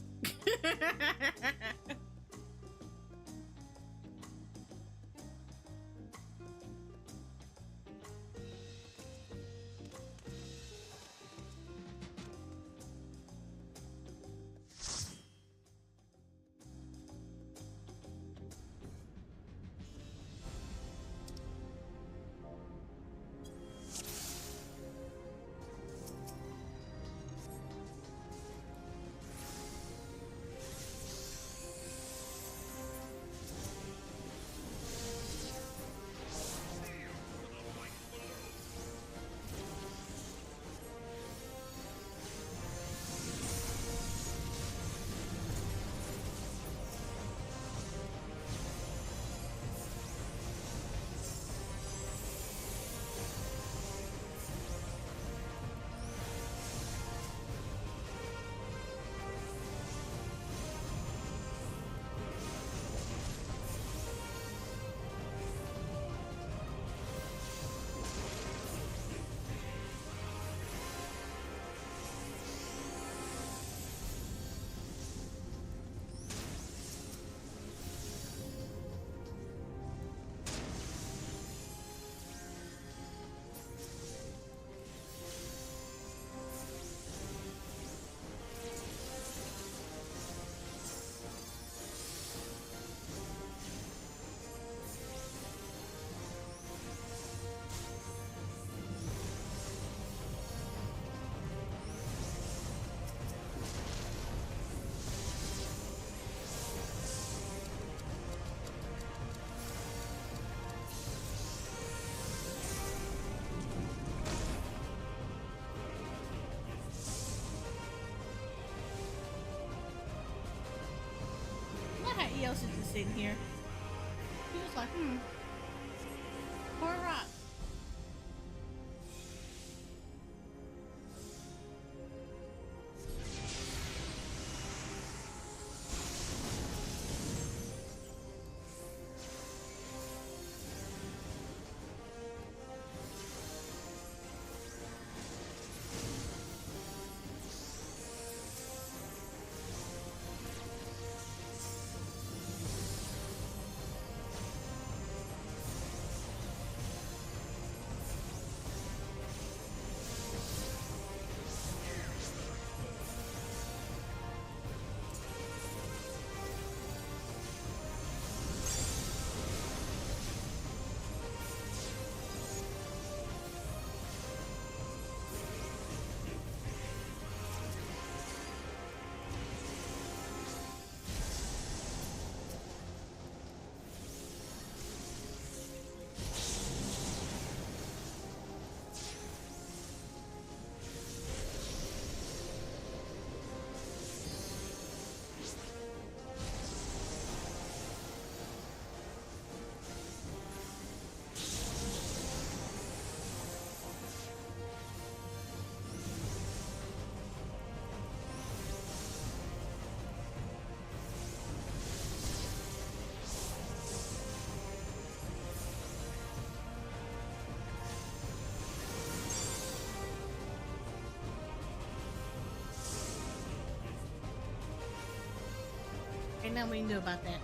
everybody else is just sitting here. He was like, pour a rock. Ain't nothing we can do about that.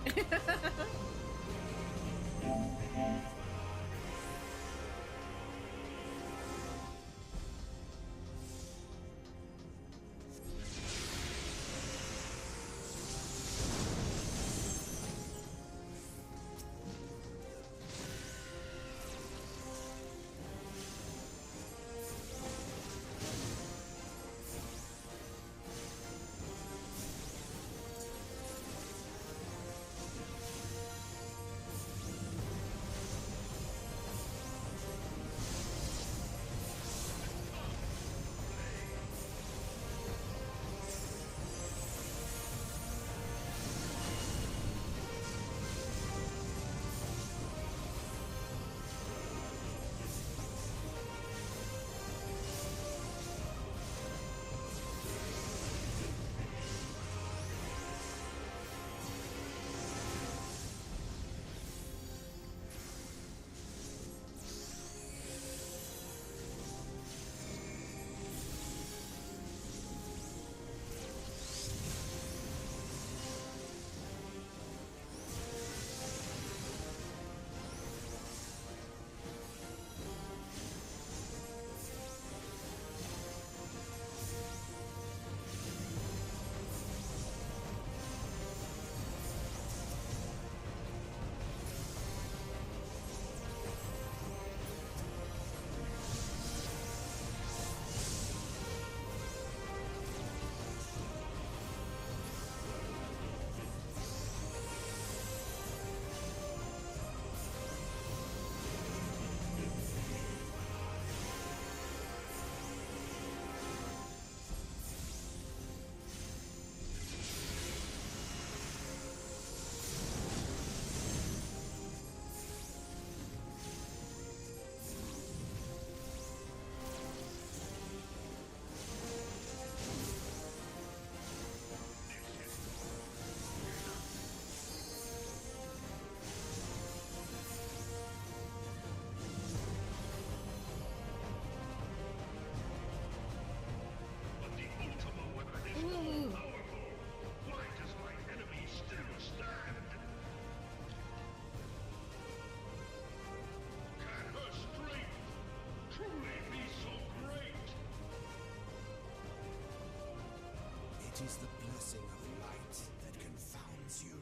It is the blessing of light that confounds you.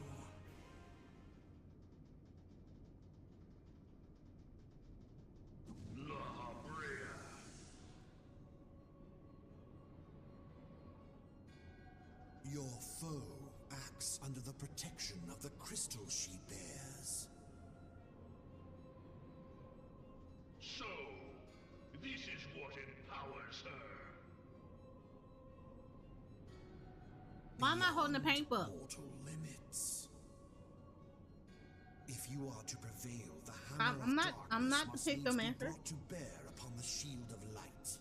La Brea. Your foe acts under the protection of the crystal she bears. So, this is what empowers her. Why am I holding the paint book? Mortal limits. If you are to prevail, the hammer I'm not the must needs be pictomancer. brought to bear upon the shield of light.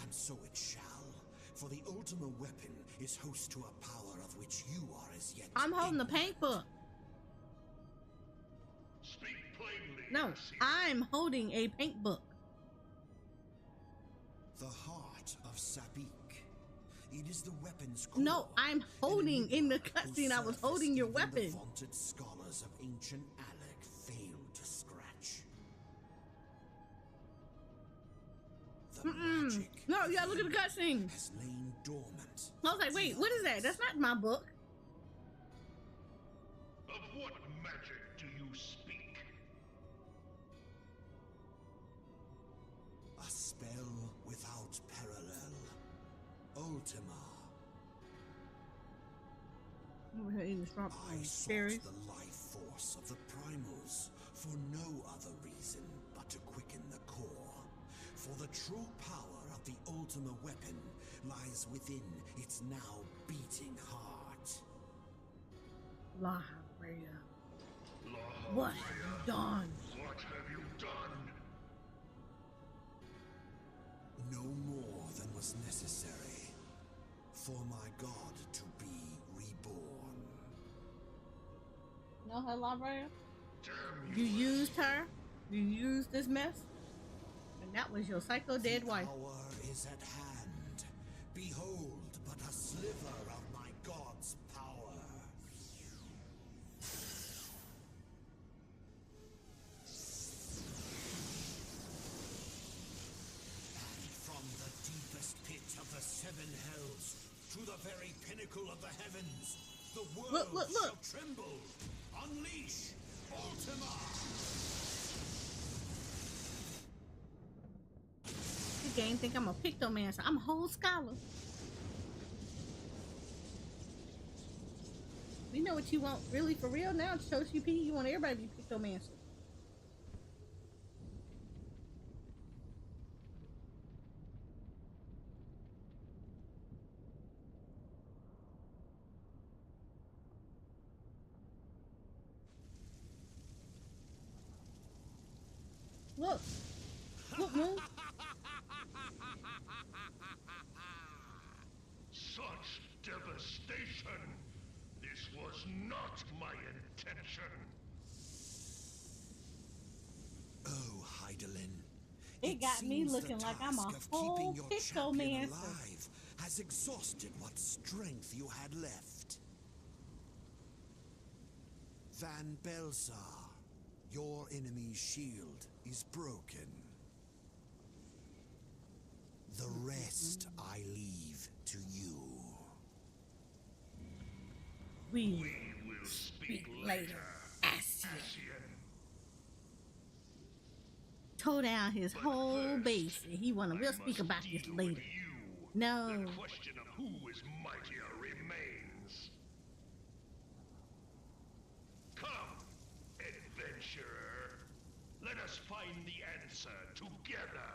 And so it shall, for the Ultima weapon is host to a power of which you are as yet. I'm holding the paint book. Speak plainly. No, I'm holding a paint book. The heart of Sapik. It is the weapon's core. No, I'm holding in the cutscene. I was holding your weapon. The vaunted scholars of ancient Alec failed to scratch. The magic. No, you gotta look at the cutscene. Has lain dormant. I was like, wait, what is that? That's not my book. Of what magic do you speak? A spell without parallel. Ultima. I sought the life force of the primals for no other reason but to quicken the core. For the true power of the Ultima weapon lies within its now beating heart. La Rhea. What have you done? What have you done? No more than was necessary for my god to be reborn. You know her, La Rhea? You used her? You used this mess? And that was your psycho dead wife. Power is at hand. Behold but a sliver of my god's power. And from the deepest pit of the seven hells to the very pinnacle of the heavens, the world shall tremble. Unleash Ultima! This game think I'm a pictomancer. I'm a whole scholar. We know what you want really for real now. Shoshi P, you want everybody to be pictomancer. Look. Look, Moon. Such devastation! This was not my intention! Oh, Heidelin. It got me seems looking the like I'm a task of whole keeping your champion pictomancer. alive has exhausted what strength you had left. Van Belsar, your enemy's shield is broken. The rest I leave to you. We will speak later. Ascian. Ascian. Tore down his whole base, and we'll speak about this later. No. The question of who is mightier remains. Come, adventurer. Let us find the answer together.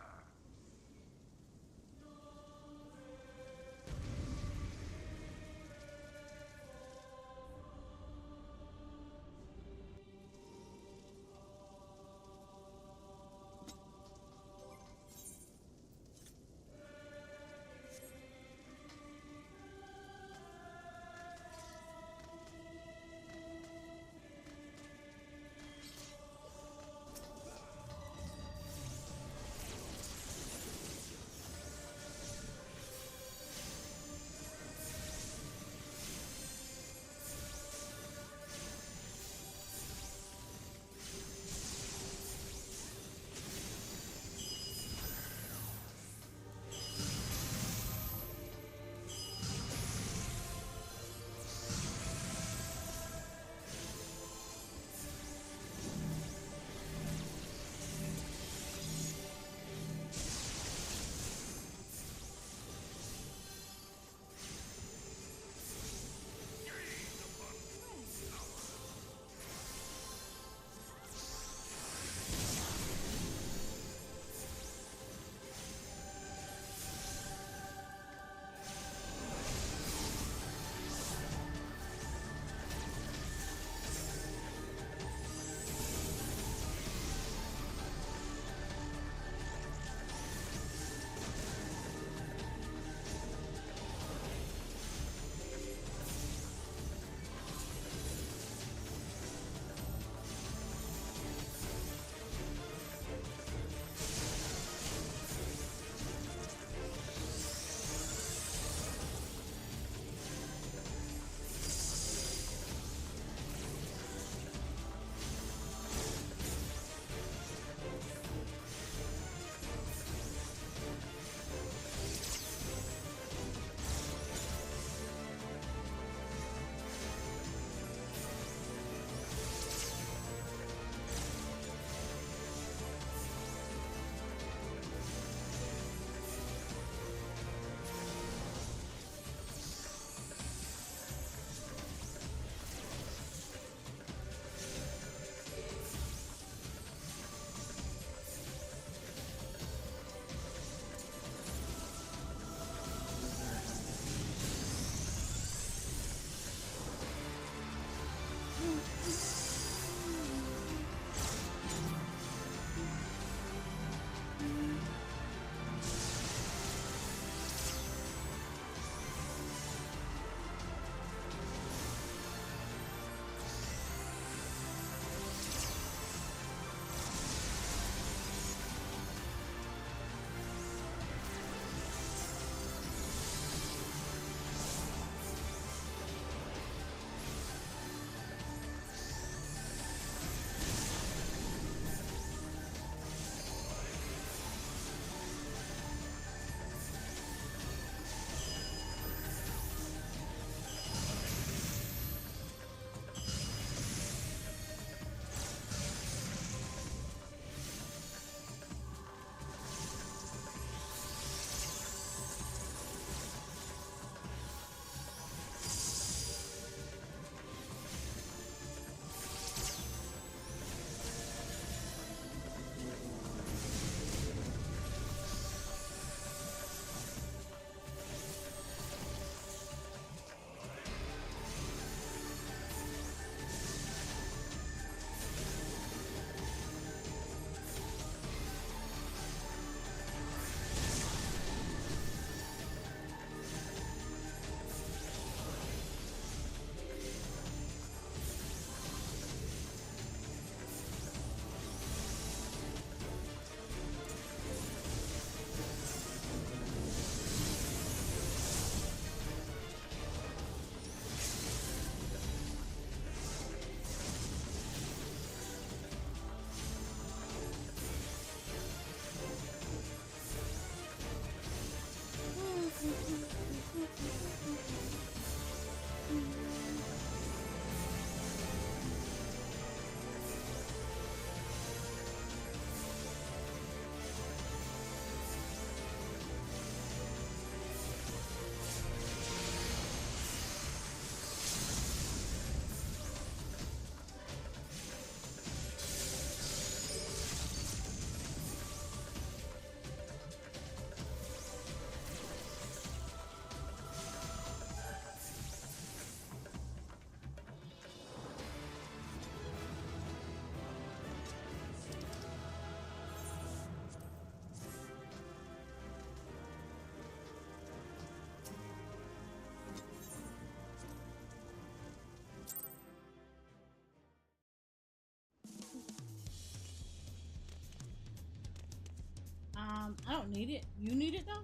I don't need it. You need it though?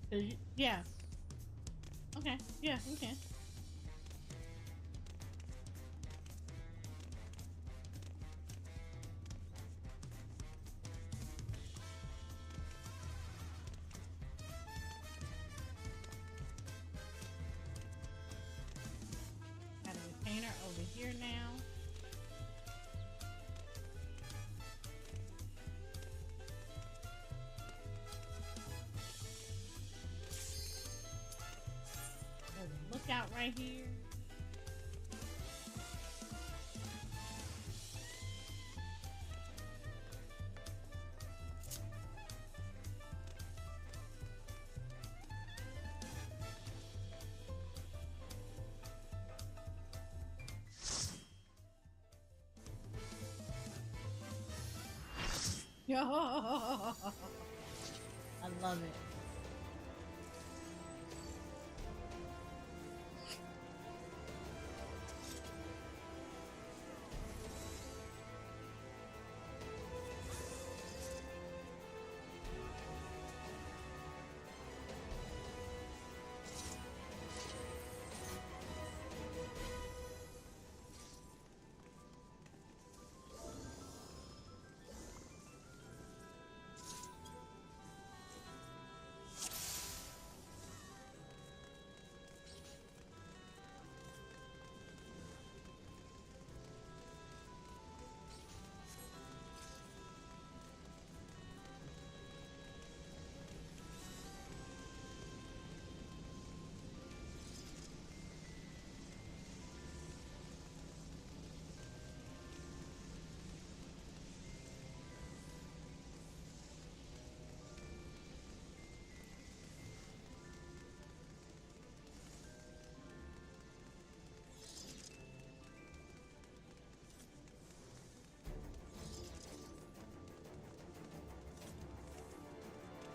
'Cause yeah. Okay. Yeah, we can. Got a container over here now. Lookout right here. Yo, I love it.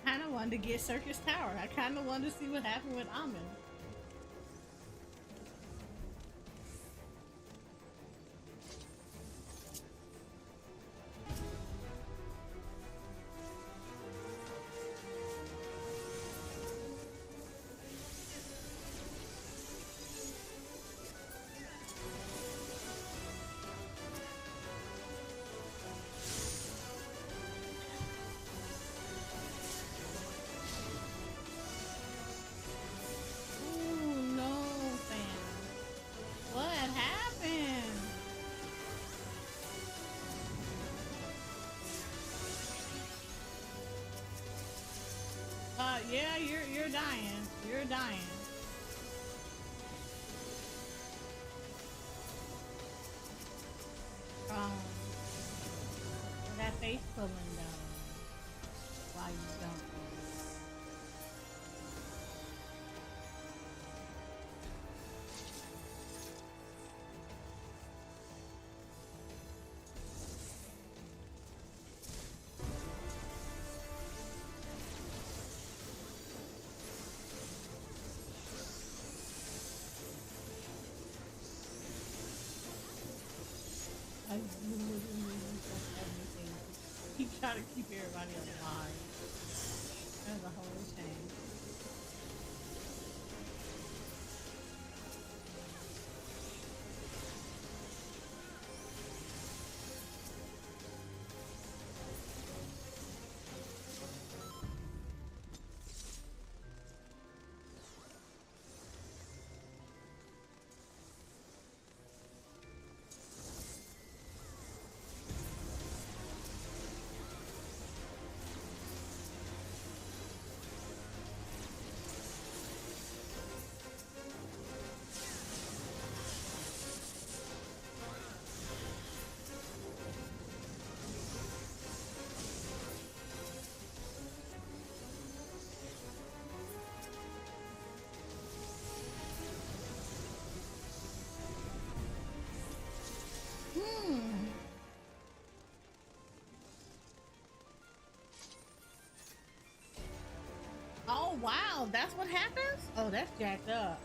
Kind of wanted to get Circus Tower. I kind of wanted to see what happened with Amin. Yeah, you're dying. You're dying. That face pulling down. Why you don't? He try to keep everybody alive. That's a whole shame. Oh wow, that's what happens? Oh, that's jacked up.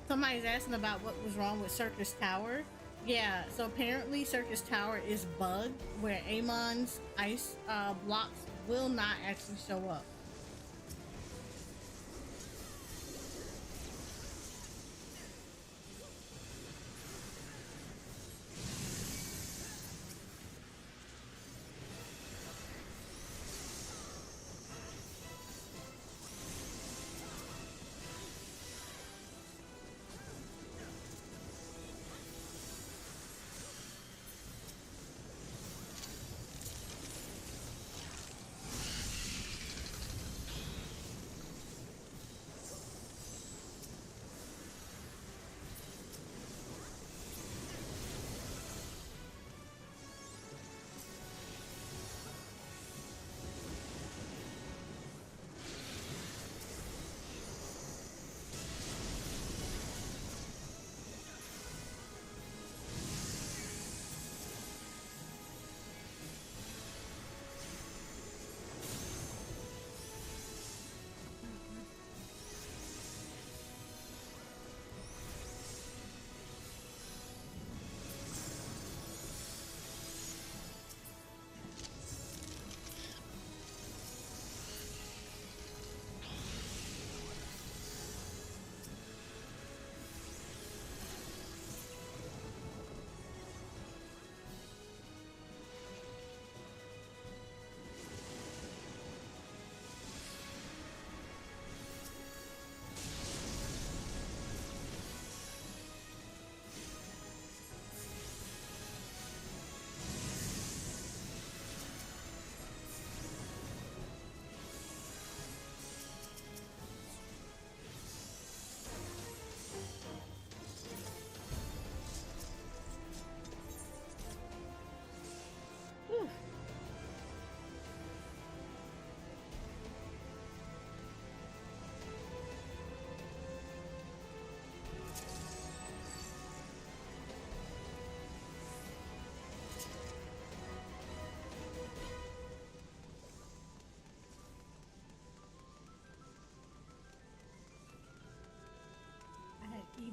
Somebody's asking about what was wrong with Circus Tower. Yeah, so apparently Circus Tower is bugged where Amon's ice blocks will not actually show up.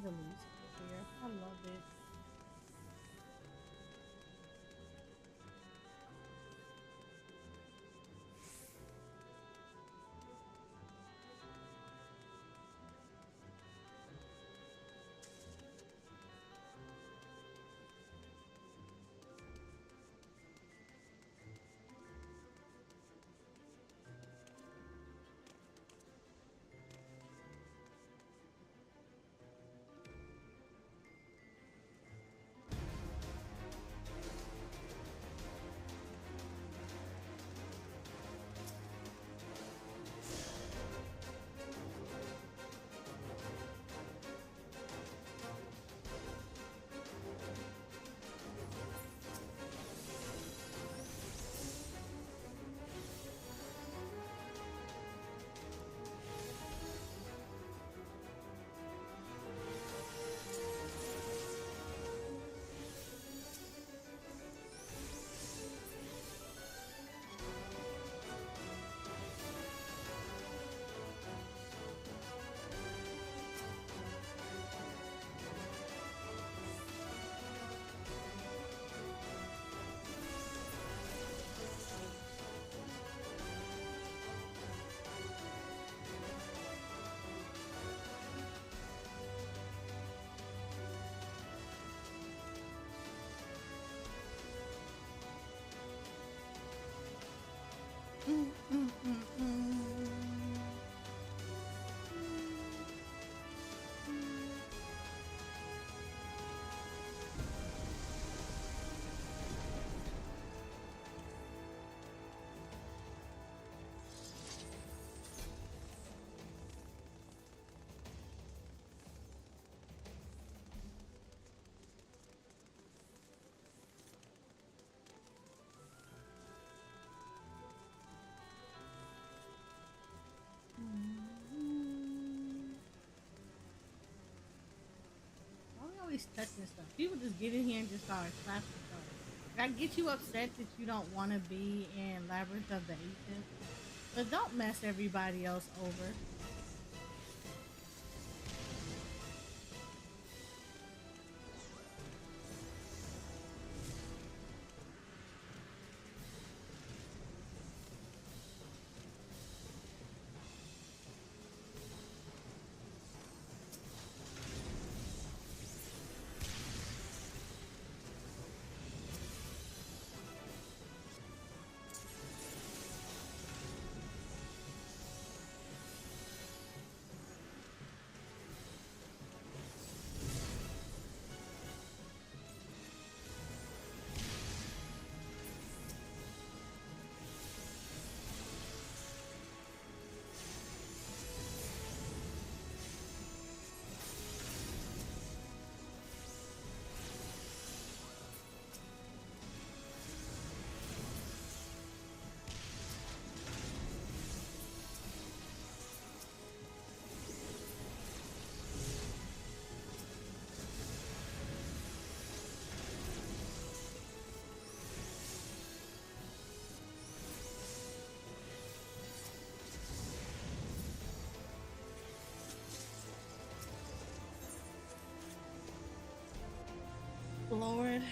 The music here. I love it. Always touching stuff. People just get in here and just start slapping stuff. I get you upset that you don't want to be in Labyrinth of the Ancients, but don't mess everybody else over. Lord.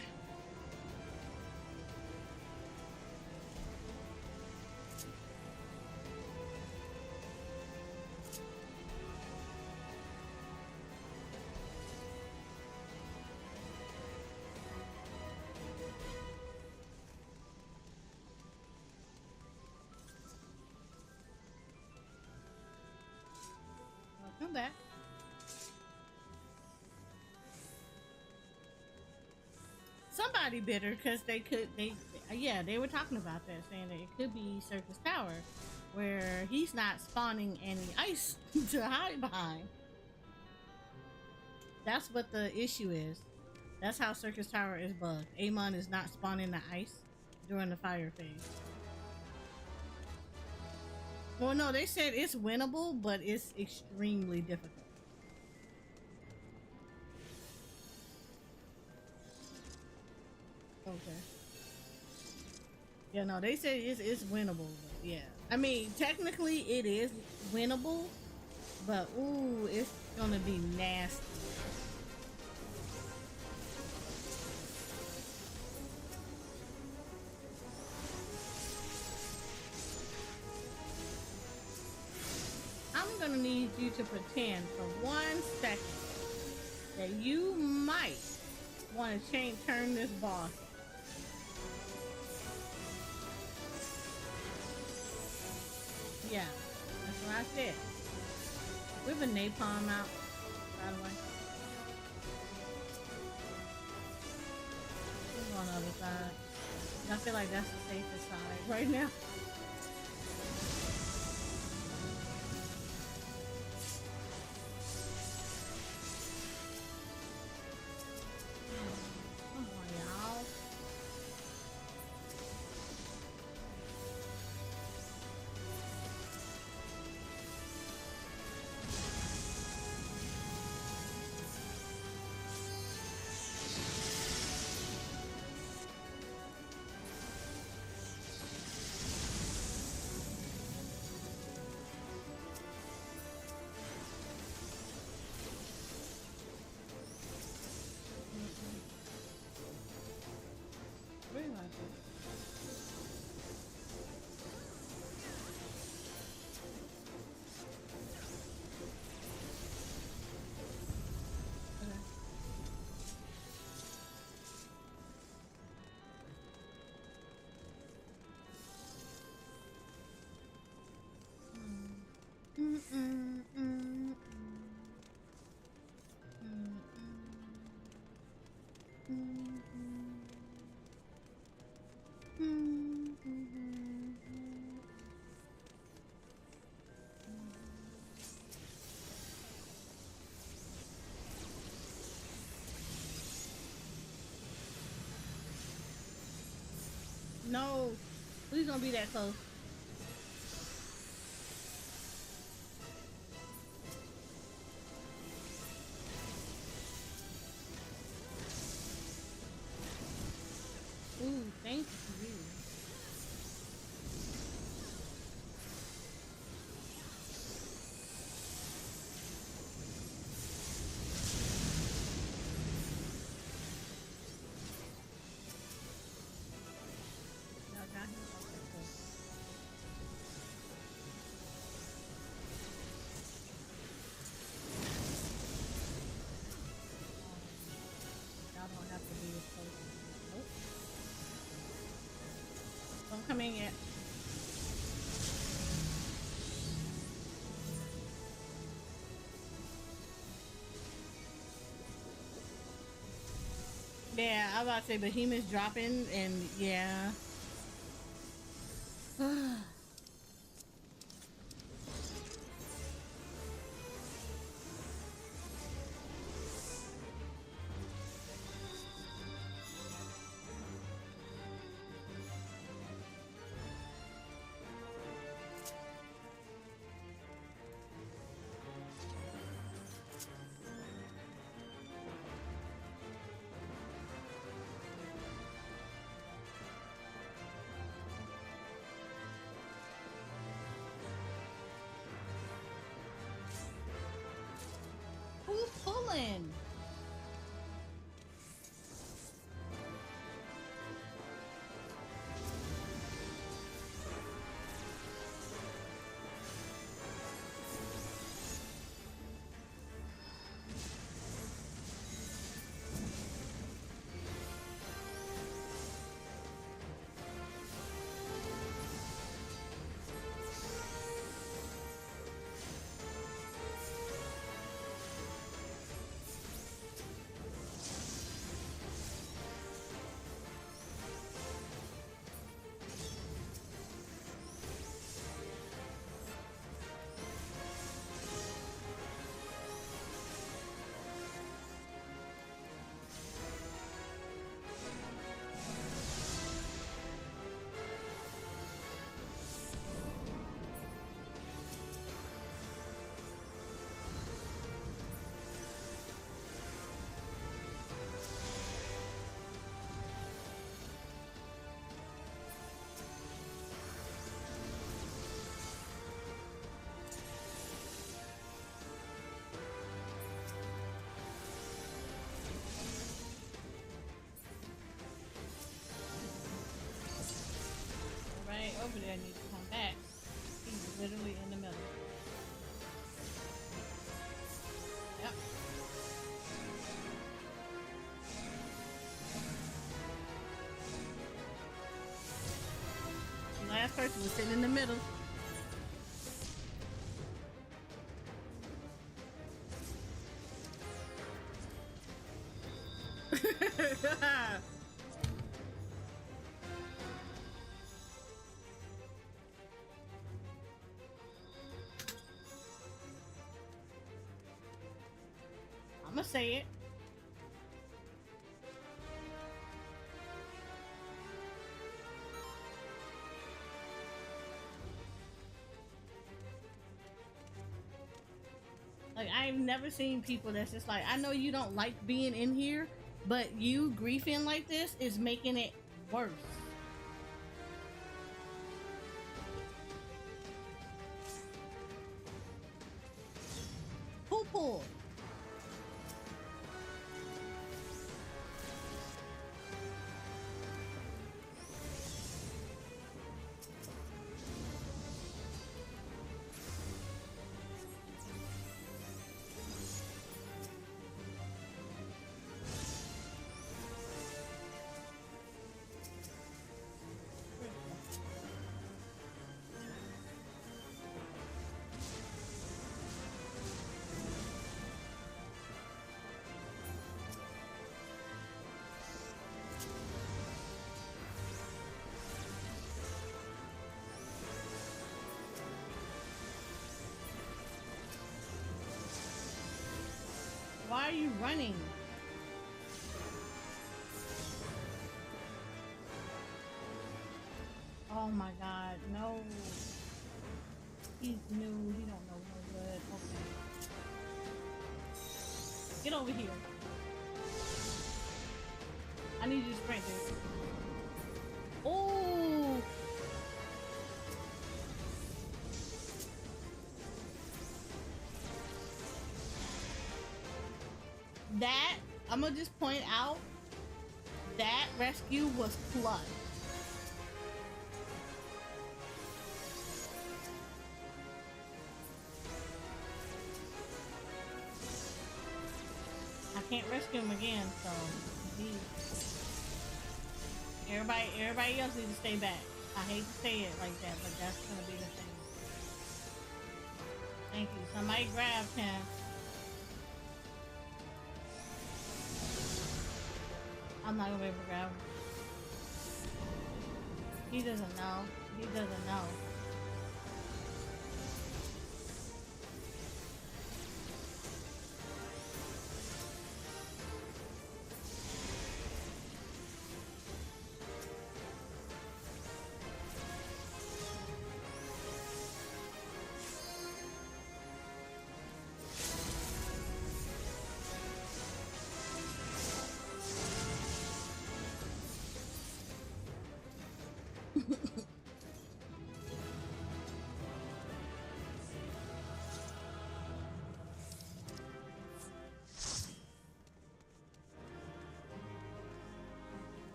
Welcome back. Somebody bitter because they were talking about that, saying that it could be Circus Tower, where he's not spawning any ice to hide behind. That's what the issue is. That's how Circus Tower is bugged. Amon is not spawning the ice during the fire phase. Well, no, they said it's winnable, but it's extremely difficult. Okay. Yeah, no, they said it's winnable. But yeah, I mean, technically it is winnable, but ooh, it's gonna be nasty. I'm gonna need you to pretend for 1 second that you might want to turn this boss. Yeah, that's what I said. We've been napalm out, by the way. Let's go on the other side. I feel like that's the safest side right now. No, please don't be that close. Ooh, thank you. Don't come in yet. Yeah, I was about to say Behemoth's dropping, and yeah. Who's pulling? over there needs to come back. He's literally in the middle. Yep. The last person was sitting in the middle. I'm gonna say it. Like, I've never seen people that's just like, I know you don't like being in here, but you griefing like this is making it worse. Poo poo. Why are you running? Oh my god, no. He's new, he don't know no good. Okay. Get over here. I need you to sprint this. Oh! That, I'm gonna just point out, that rescue was clutch. I can't rescue him again, so everybody else needs to stay back. I hate to say it like that, but that's gonna be the thing. Thank you. Somebody grabbed him. I'm not gonna be able to grab him. He doesn't know. He doesn't know.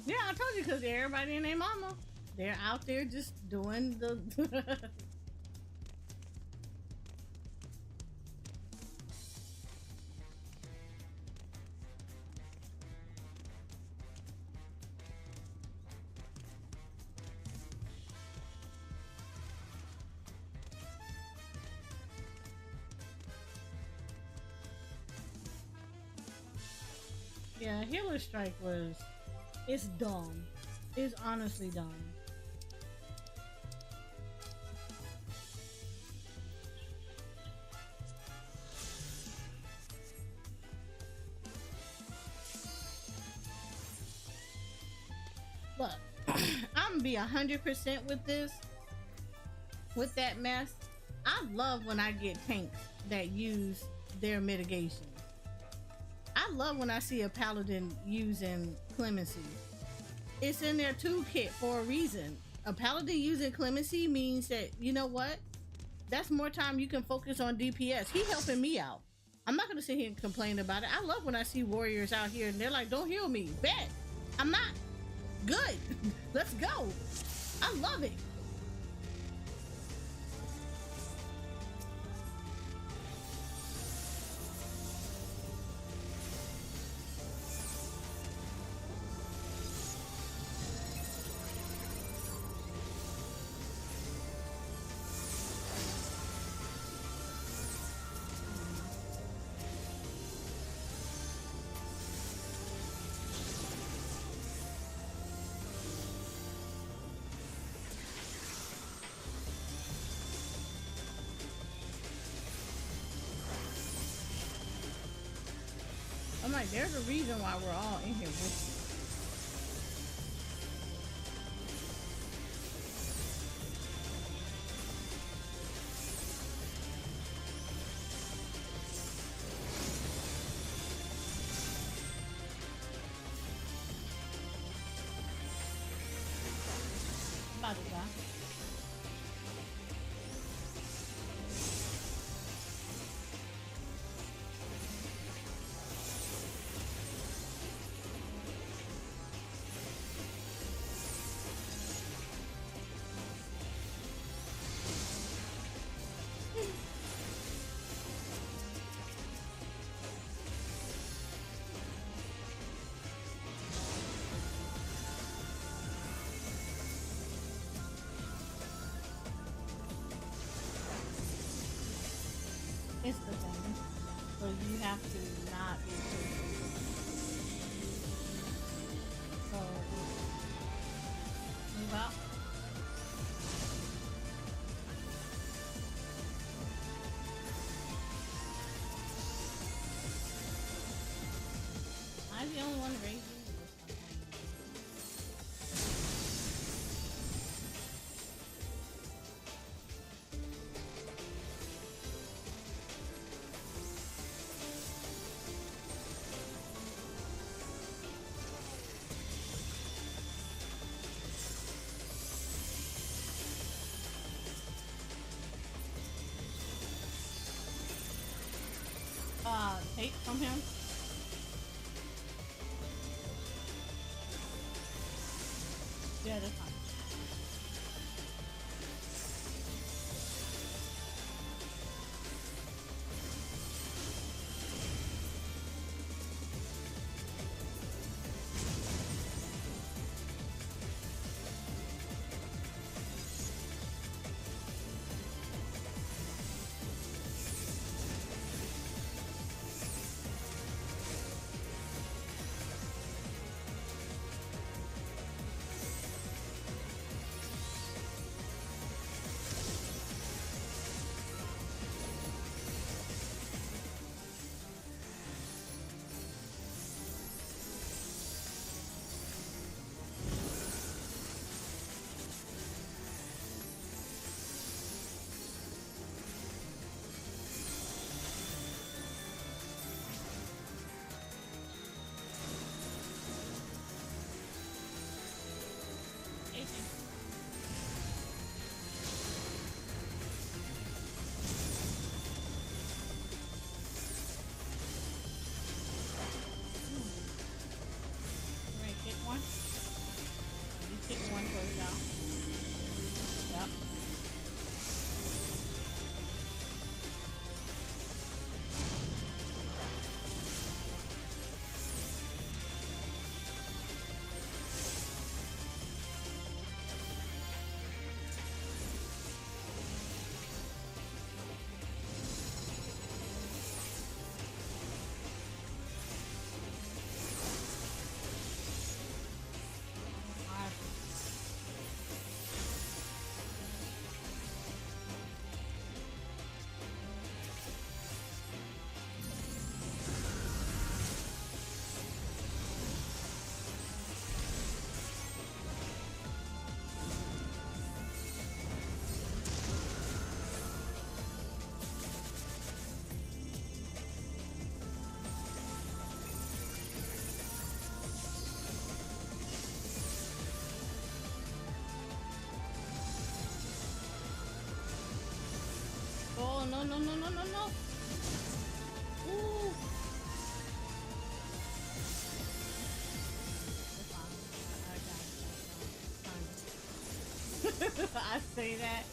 Yeah, I told you, because everybody and their mama, they're out there just doing the yeah, Healer Strike was, it's dumb. It's honestly dumb. Look, I'm gonna be 100% with this. with that mess. I love when I get tanks that use their mitigations. I love when I see a paladin using clemency. It's in their toolkit for a reason. A paladin using clemency means that, you know what? That's more time you can focus on DPS. He helping me out. I'm not gonna sit here and complain about it. I love when I see warriors out here and they're like, don't heal me. Bet. I'm not. Good. Let's go. I love it. I'm like, there's a reason why we're all in here with you. About to die. It's the thing. So you have to not be too. So move out. I'm the only one raising. Take from him. Yeah, that's fine. One goes down. Yep. no, no, no, no, no, no. Ooh. I say that.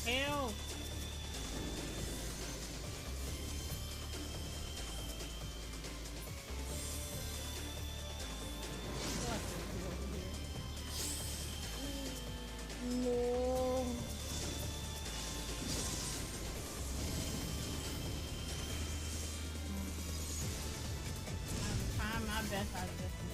Hell. No. I'm trying my best out of this one.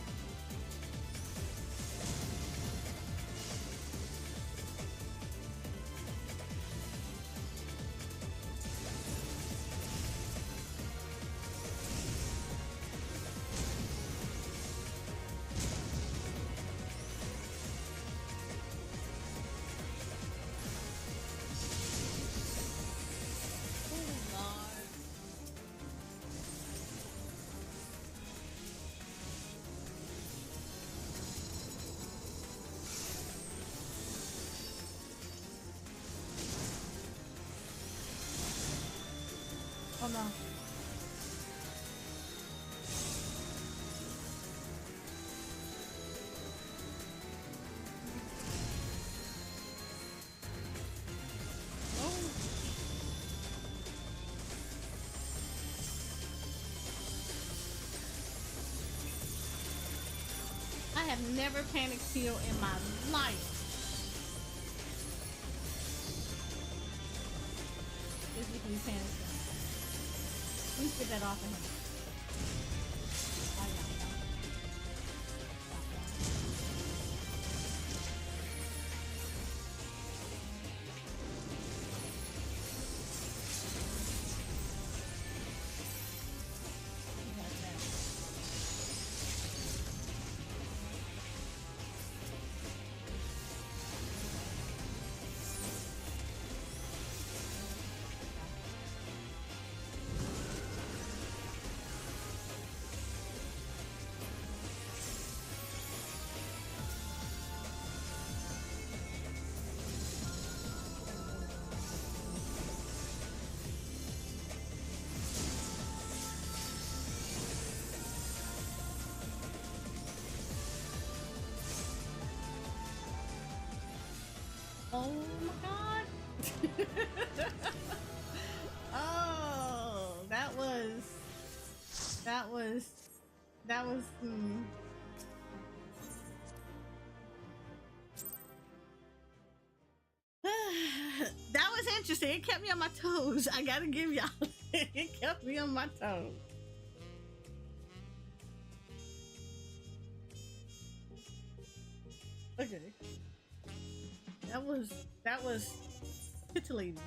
Oh no. Oh. I have never panic healed in my life. Physically panic. Please get that off of him. Oh my god. Oh, that was that was interesting. It kept me on my toes. I gotta give y'all it kept me on my toes. Okay. That was titillating.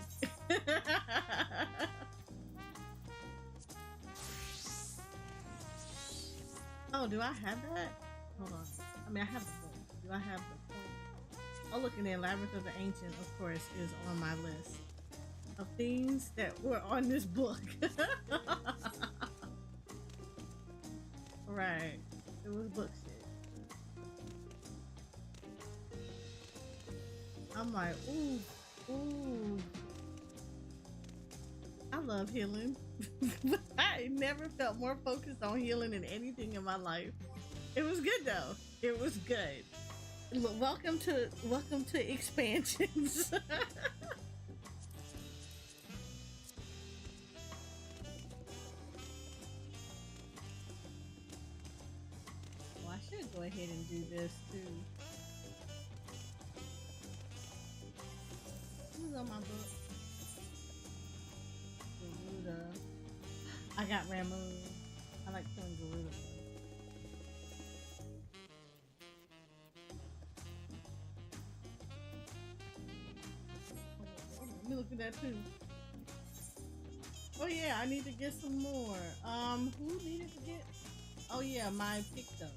Oh, do I have that? Hold on. I mean, I have the book. Do I have the point? Oh, look, and then Labyrinth of the Ancient, of course, is on my list of things that were on this book. Right. It was book shit. I'm like, ooh. I love healing. I never felt more focused on healing than anything in my life. It was good though. It was good. Look, welcome to expansions. Well, I should go ahead and do this too. Who's on my book? Garuda. I got Ramu. I like killing Garuda. Let me look at that too. Oh yeah, I need to get some more. Who needed to get? Oh yeah, my Picto.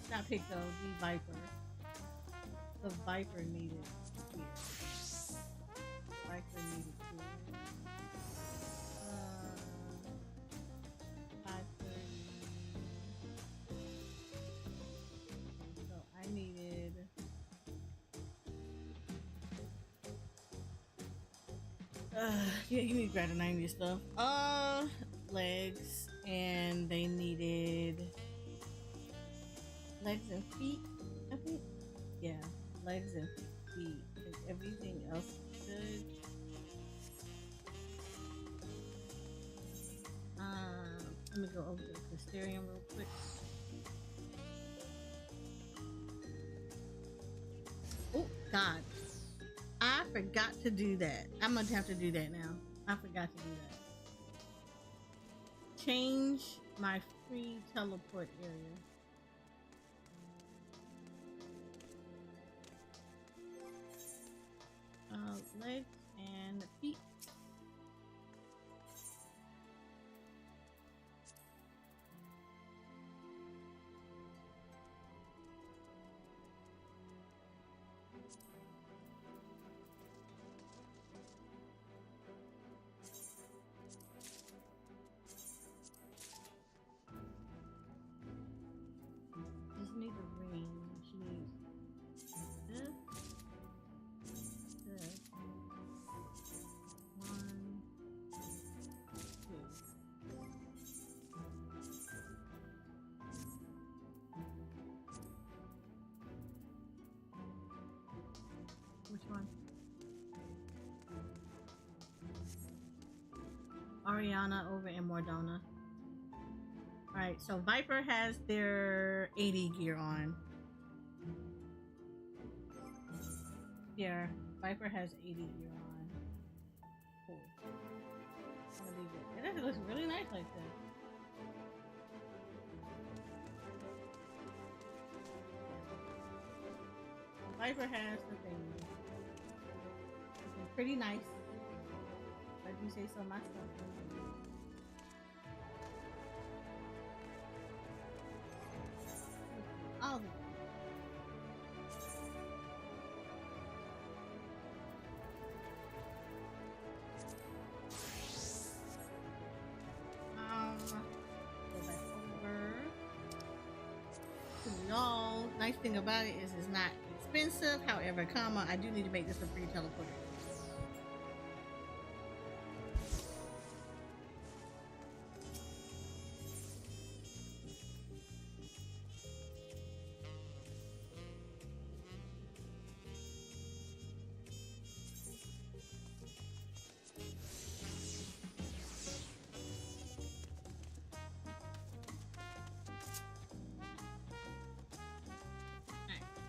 Not Picto, the Viper. The Viper needed here. Viper needed here. 530. So I needed. Yeah, you need greater 90 stuff. Legs, and they needed legs and feet, I think. Yeah, legs and feet. Is everything else good? Let me go over to the Crystarium real quick. Oh God, I forgot to do that. I'm gonna have to do that now. I forgot to do that. Change my free teleport area. Legs and feet. Just need a ring. She needs this. This. 1, 2. Which one? Ariana over in Mordona. Alright, so Viper has their 80 gear on. Here, Viper has 80 gear on. Cool. I'm gonna leave it. It looks really nice like this. Viper has the thing. Looking pretty nice. Like you say so myself. All the go back over to y'all. Nice thing about it is it's not expensive. However, I do need to make this a free teleporter.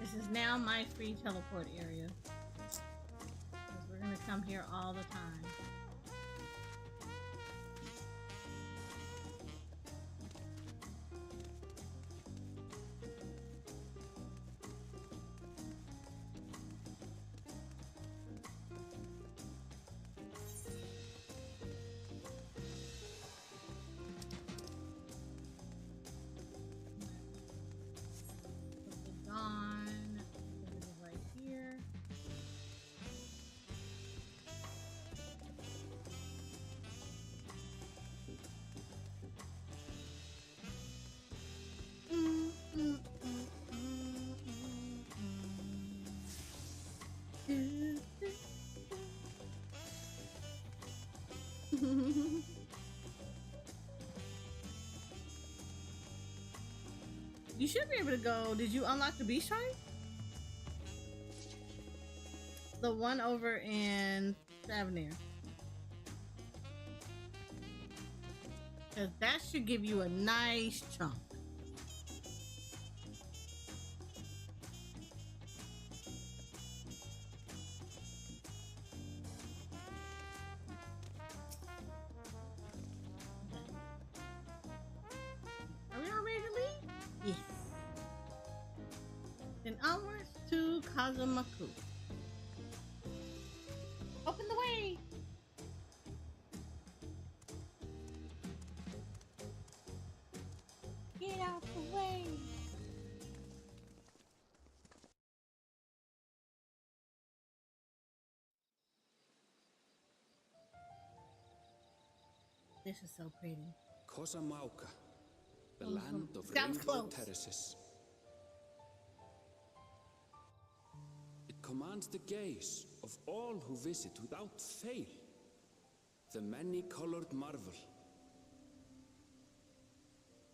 This is now my free teleport area. Because we're going to come here all the time. You should be able to go. Did you unlock the beach shrine? The one over in Avenir. Because that should give you a nice chunk. Are we all ready to leave? Yes. Then onwards to Kazamaku. Open the way! Get out the way! This is so pretty. Kosamauka, the Oh, land of sounds rainbow close. terraces. It commands the gaze of all who visit without fail. The many-colored marvel.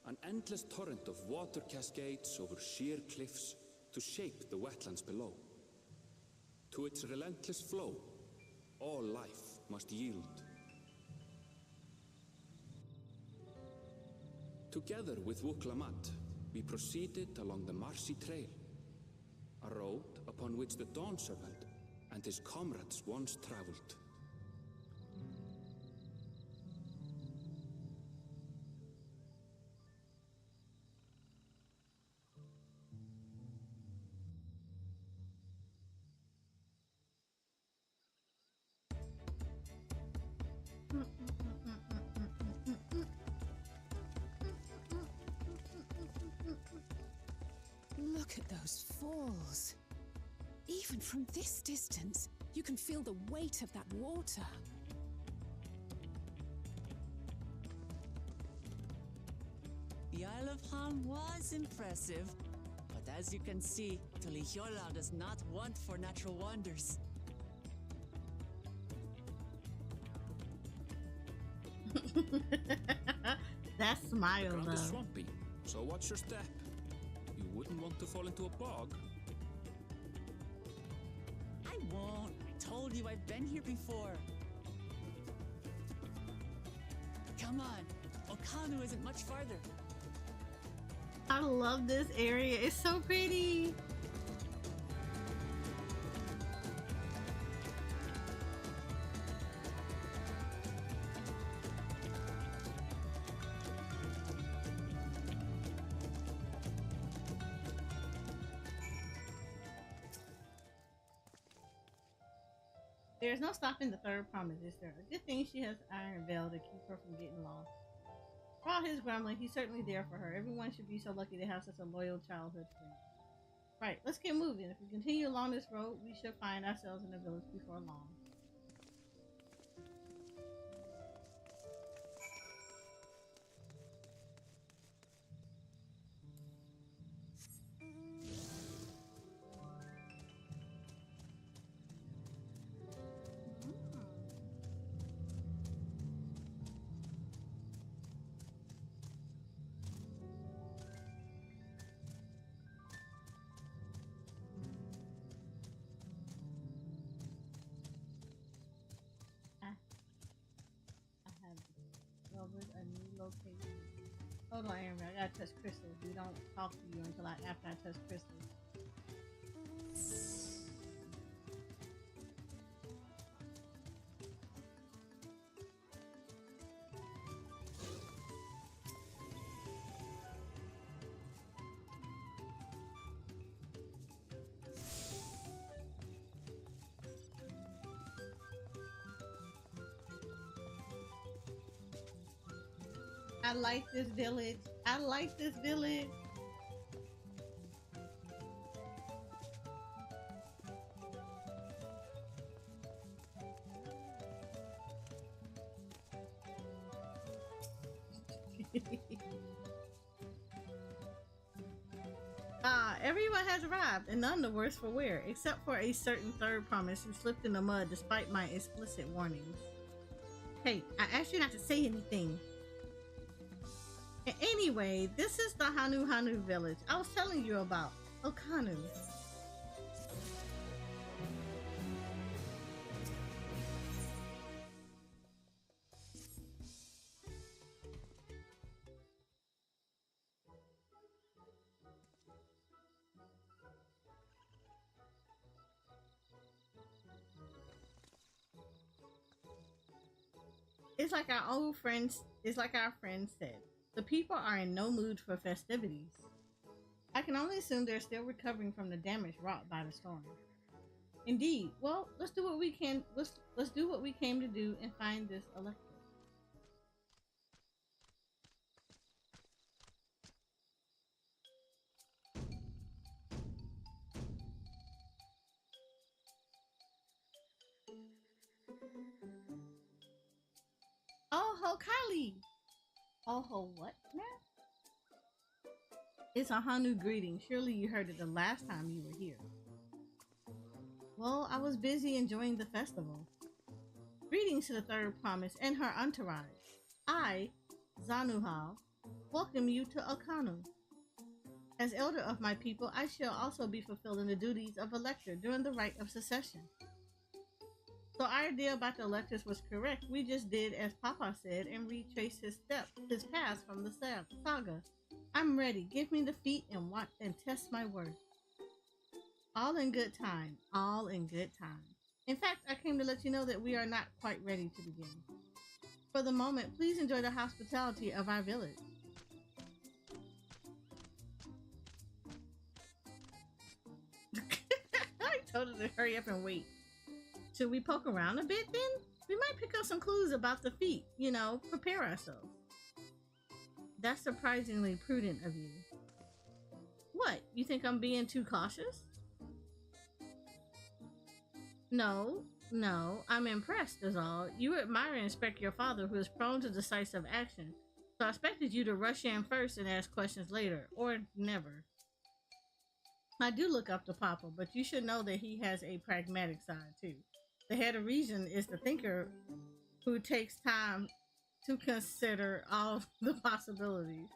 An endless torrent of water cascades over sheer cliffs to shape the wetlands below. To its relentless flow, all life must yield. Together with Wuklamat, we proceeded along the marshy trail, a road upon which the Dawn Servant and his comrades once traveled. Look at those falls. Even from this distance, you can feel the weight of that water. The Isle of Ham was impressive, but as you can see, Tulihiola does not want for natural wonders. That The smile, ground is though. swampy, so watch your step. You wouldn't want to fall into a bog. I won't. I told you I've been here before. Come on. Okanu isn't much farther. I love this area. It's so pretty. There's no stopping the third promise, is there? A good thing she has Iron Veil to keep her from getting lost. For all his grumbling, he's certainly there for her. Everyone should be so lucky to have such a loyal childhood friend. Right, let's get moving. If we continue along this road, we should find ourselves in a village before long. Discovered a new location. Hold on, Aaron. I gotta touch crystals. We don't talk to you until after I touch crystals. I like this village. I like this village. Everyone has arrived, and none the worse for wear, except for a certain third promise who slipped in the mud despite my explicit warnings. Hey, I asked you not to say anything. Anyway, this is the Hanu village I was telling you about. Okanu. It's like our friend said. The people are in no mood for festivities. I can only assume they're still recovering from the damage wrought by the storm. Indeed. Well, let's do what we can. Let's do what we came to do and find this electric. Oh ho, Kylie. Oh ho, what now? It's a Hanu greeting. Surely you heard it the last time you were here. Well, I was busy enjoying the festival. Greetings to the third promise and her entourage. I, Zanuhal, welcome you to Akanu. As elder of my people, I shall also be fulfilling the duties of elector during the rite of succession. So our idea about the electors was correct. We just did as Papa said and retraced his past from the saga. I'm ready. Give me the feet and watch and test my worth. All in good time. All in good time. In fact, I came to let you know that we are not quite ready to begin. For the moment, please enjoy the hospitality of our village. I told her to hurry up and wait. Should we poke around a bit then? We might pick up some clues about the feet. You know, prepare ourselves. That's surprisingly prudent of you. What? You think I'm being too cautious? No, I'm impressed is all. You admire and respect your father who is prone to decisive action. So I expected you to rush in first and ask questions later, or never. I do look up to Papa, but you should know that he has a pragmatic side too. The head of reason is the thinker who takes time to consider all the possibilities.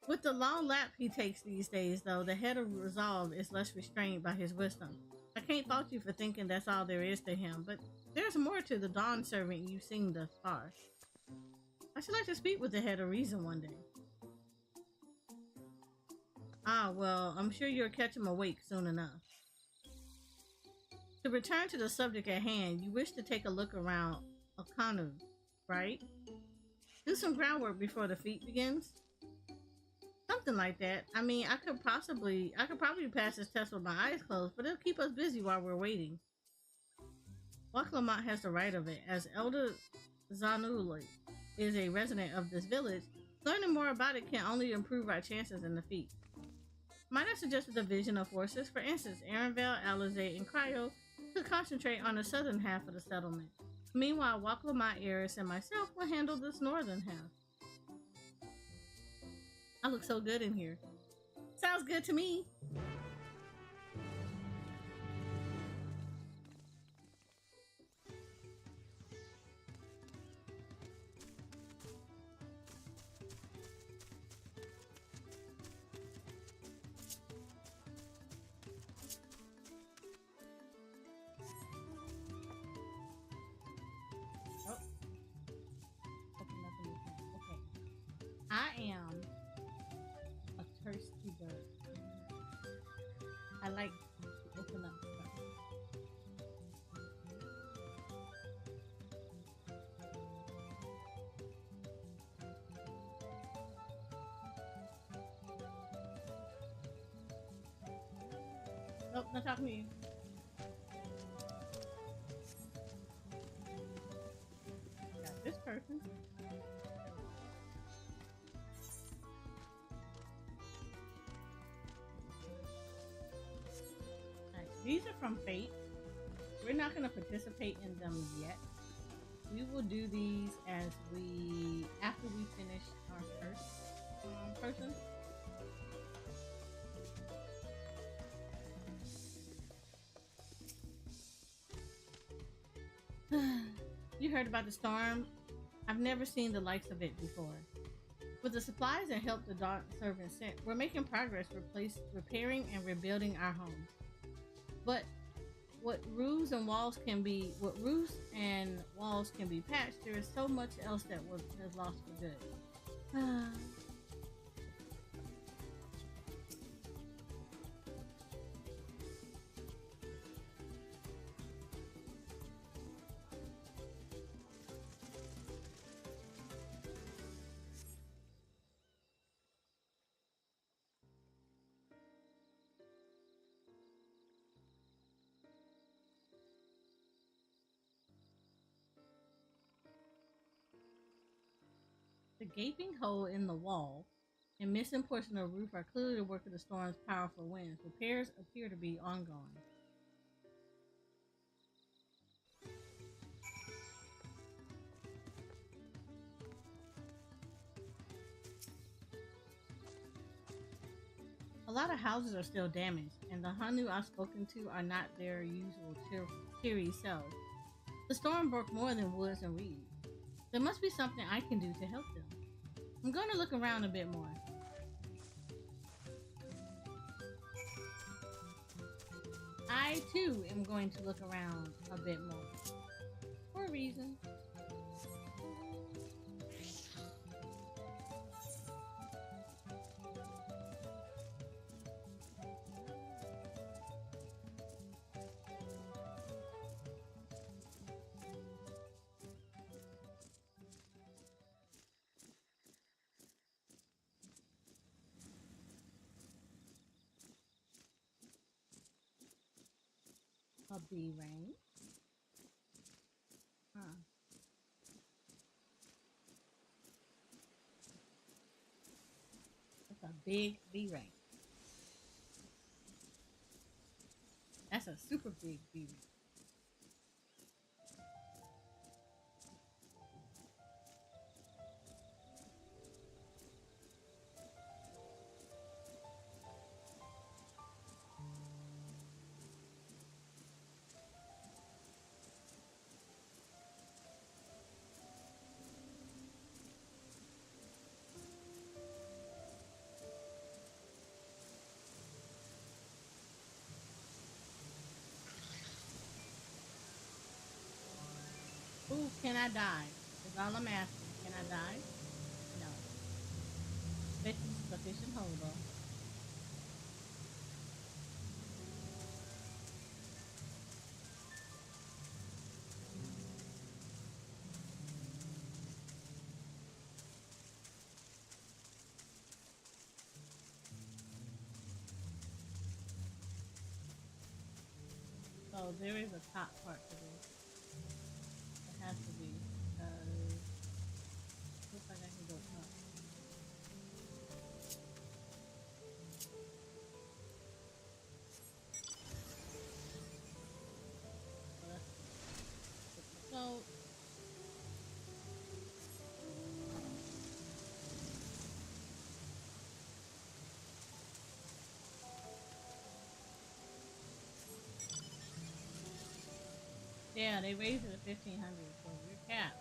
With the long lap he takes these days, though, the head of resolve is less restrained by his wisdom. I can't fault you for thinking that's all there is to him, but there's more to the Dawn servant you've seen thus far. I should like to speak with the head of reason one day. Ah, well, I'm sure you'll catch him awake soon enough. To return to the subject at hand, you wish to take a look around Akanu, right? Do some groundwork before the feat begins? Something like that. I mean, I could probably pass this test with my eyes closed, but it'll keep us busy while we're waiting. Waklamont has the right of it, as Elder Zanuli is a resident of this village. Learning more about it can only improve our chances in the feat. Might I suggest a division of forces? For instance, Arenvale, Alizé, and Cryo could concentrate on the southern half of the settlement. Meanwhile, Waklamont, Eris, and myself will handle this northern half. I look so good in here. Sounds good to me. I am a thirsty bird. I like to open up stuff. Nope, not talking to you. Got this person. These are from Fate. We're not going to participate in them yet. We will do these after we finish our first person. You heard about the storm? I've never seen the likes of it before. With the supplies and help the Dawn servant sent, we're making progress repairing and rebuilding our home. But what roofs and walls can be patched, there is so much else that has lost for good. The gaping hole in the wall and missing portion of the roof are clearly the work of the storm's powerful winds. Repairs appear to be ongoing. A lot of houses are still damaged, and the Hanu I've spoken to are not their usual cheery selves. The storm broke more than woods and reeds. There must be something I can do to help them. I'm going to look around a bit more. I, too, am going to look around a bit more. For a reason. A bee ring. Huh. That's a big bee ring. That's a super big bee ring. Ooh, can I die? That's all I'm asking. Can I die? No. Sufficient hold on. So there is a top part to this. It has to be. Looks like I can go up. So yeah, they raised it to 1,500, so we're capped.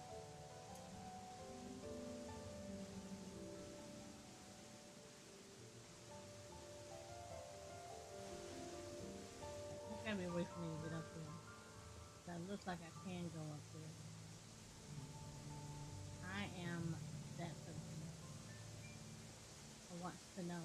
It's gotta be a way for me to get up there. That looks like I can go up there. I am that person who wants to know.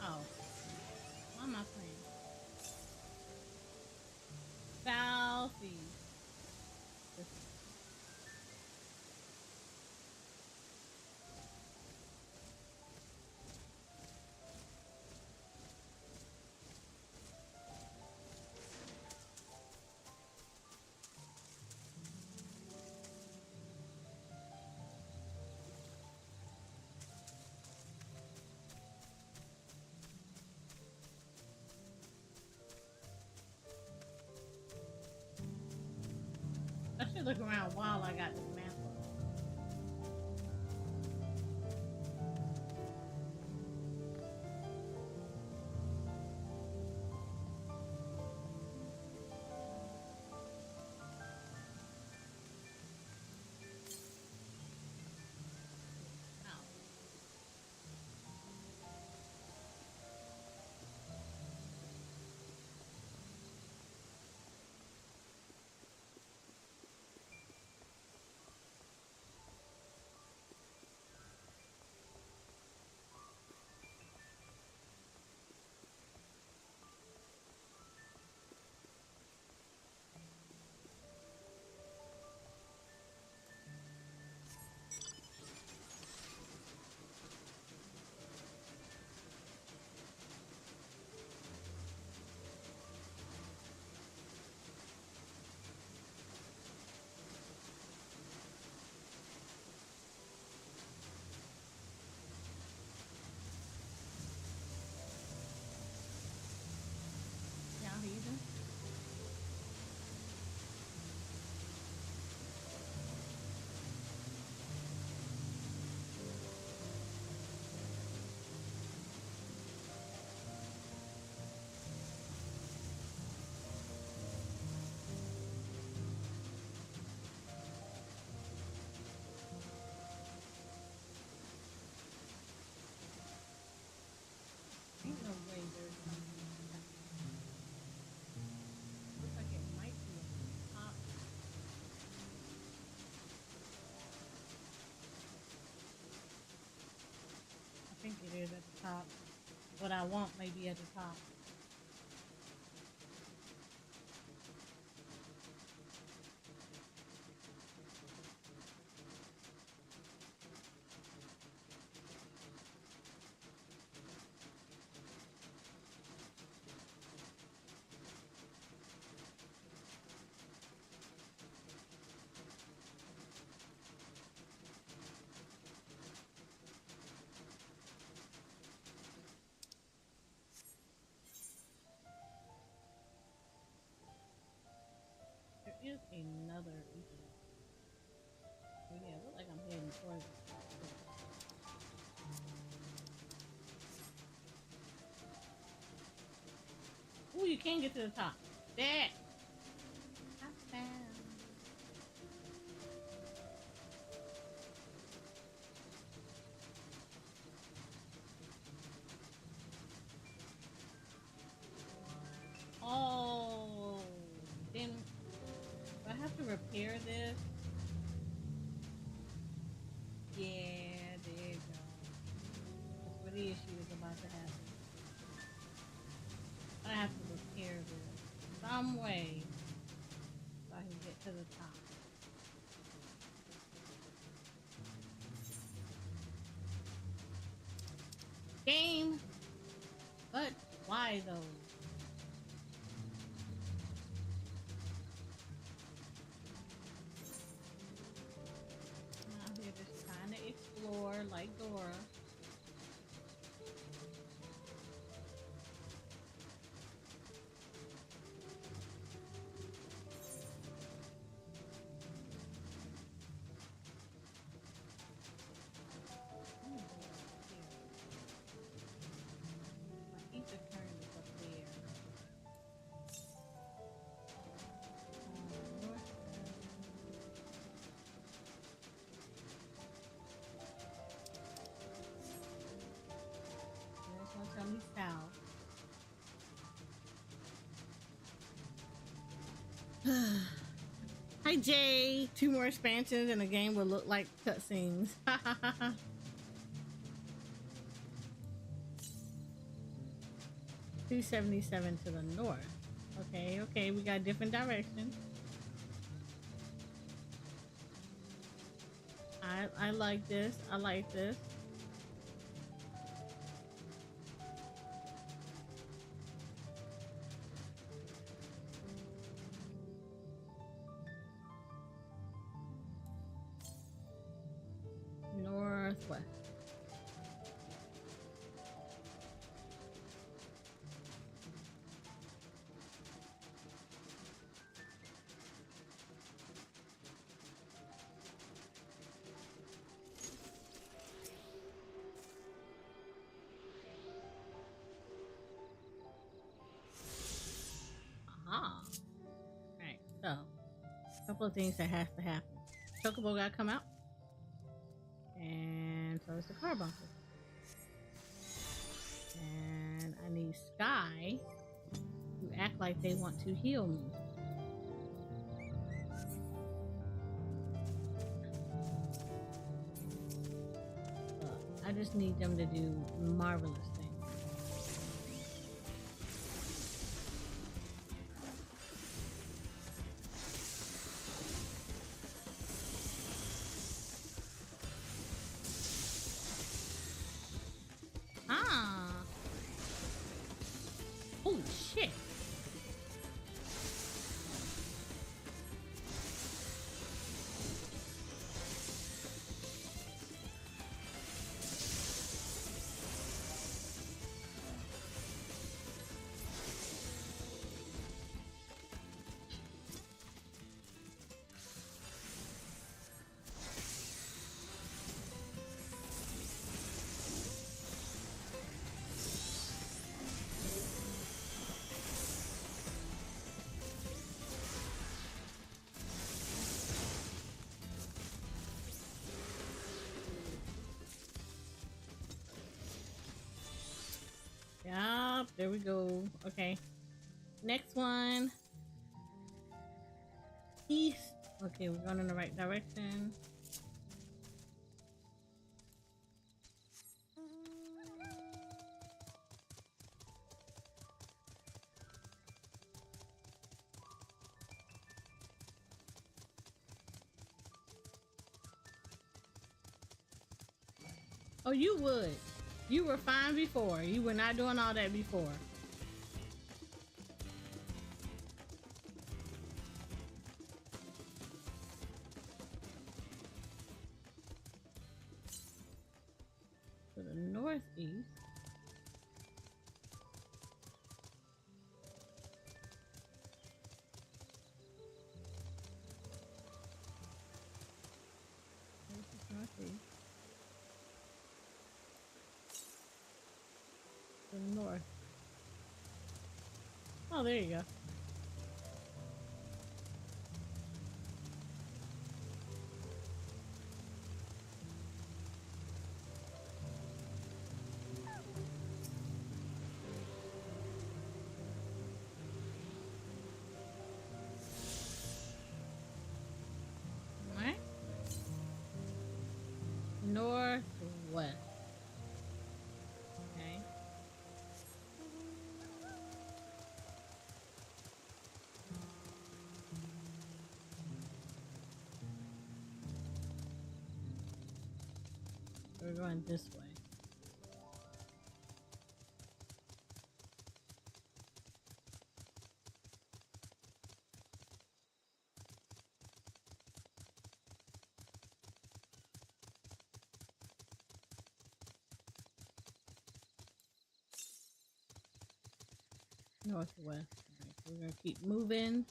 Oh, why am I playing? Southeast. I should look around while I got this map up. top. What I want may be at the top. There is another region. So yeah, look like I'm heading towards it. Ooh, you can't get to the top. There. I found. Oh, then do I have to repair this? Yeah, there you go. That's where the issue is about to happen. I have to repair this some way so I can get to the top. Game, but why though? I'm out here just trying to explore like Dora. Tell me south. Hi Jay. 2 more expansions and the game will look like cutscenes. 277 to the north. Okay, okay, we got different directions. I like this. I like this. Northwest. Aha. Alright, so a couple of things that has to happen. Chocobo gotta come out. And so it's the car bumper. And I need Sky to act like they want to heal me. I just need them to do marvelous things. Holy shit. Yup, there we go. Okay. Next one. East. Okay, we're going in the right direction. Oh, you would. You were fine before. You were not doing all that before. To the northeast. Northeast. The north. Oh, there you go. All right. Northwest. Okay. We're going this way. Northwest. All right, so we're gonna keep moving.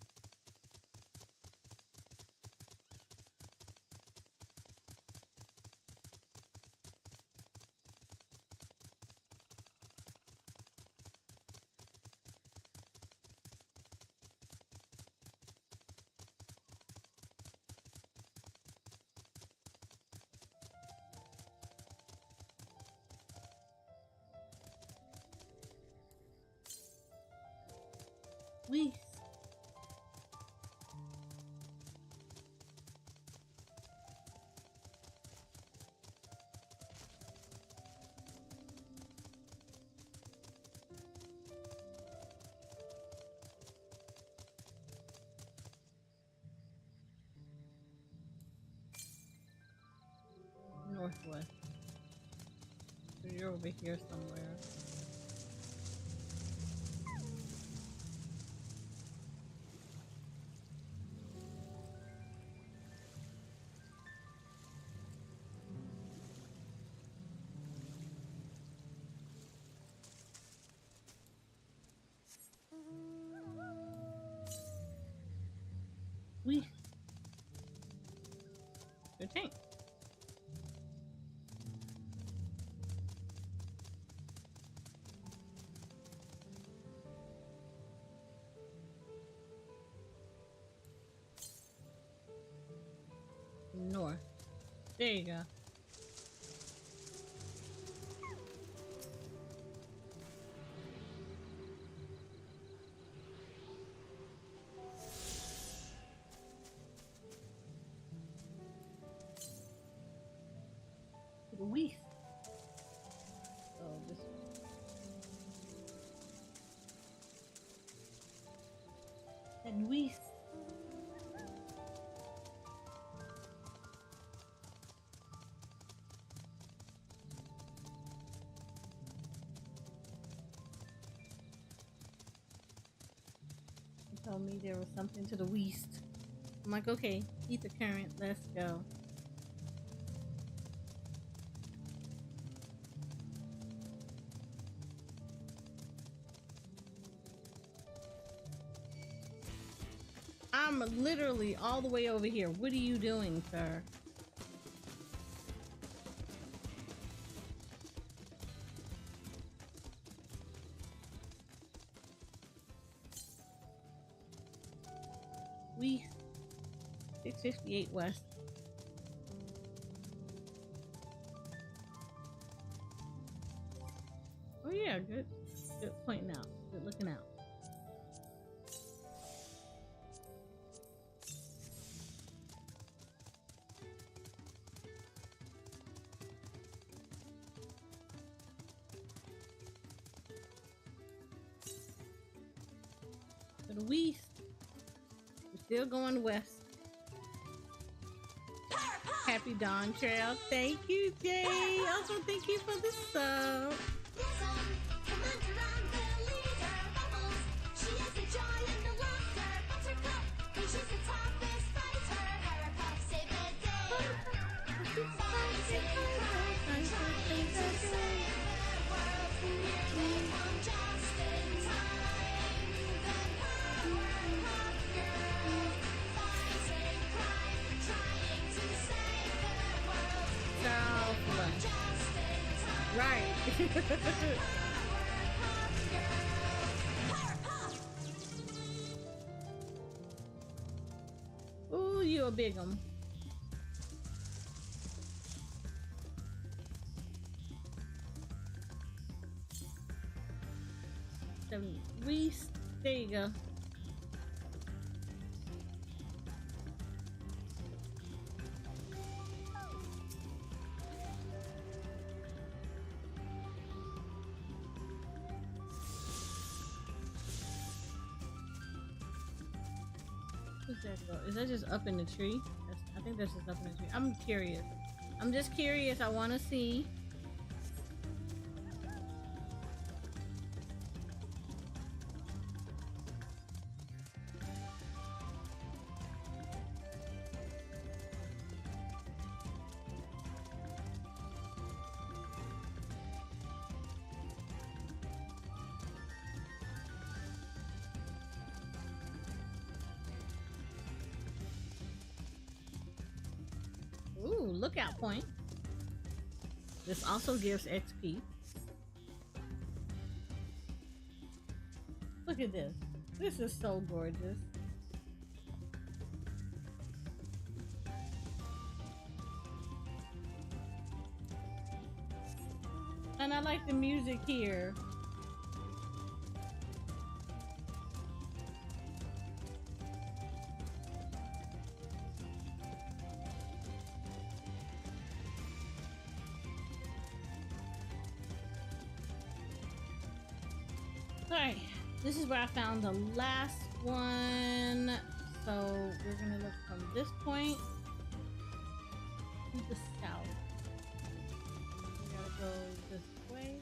We northwest. So you're over here somewhere. We the tank. North. There you go. To the west. So this way. And west. Told me there was something to the west. I'm like, okay, ether current, let's go. I'm literally all the way over here. What are you doing, sir? We 658 west. Oh yeah, good pointing out. Good looking out. To the west. We're still going west. Happy Happy Dawntrail. Thank you, Jay. Also, thank you for the sub. Right. Ooh, you a big 'em. Reese, there you go. Where's that go? Is that just up in the tree? I think that's just up in the tree. I'm curious. I'm just curious. I want to see. Ooh, lookout point. This also gives XP. Look at this. This is so gorgeous. And I like the music here. Alright, this is where I found the last one. So we're gonna look from this point to the south. We gotta go this way.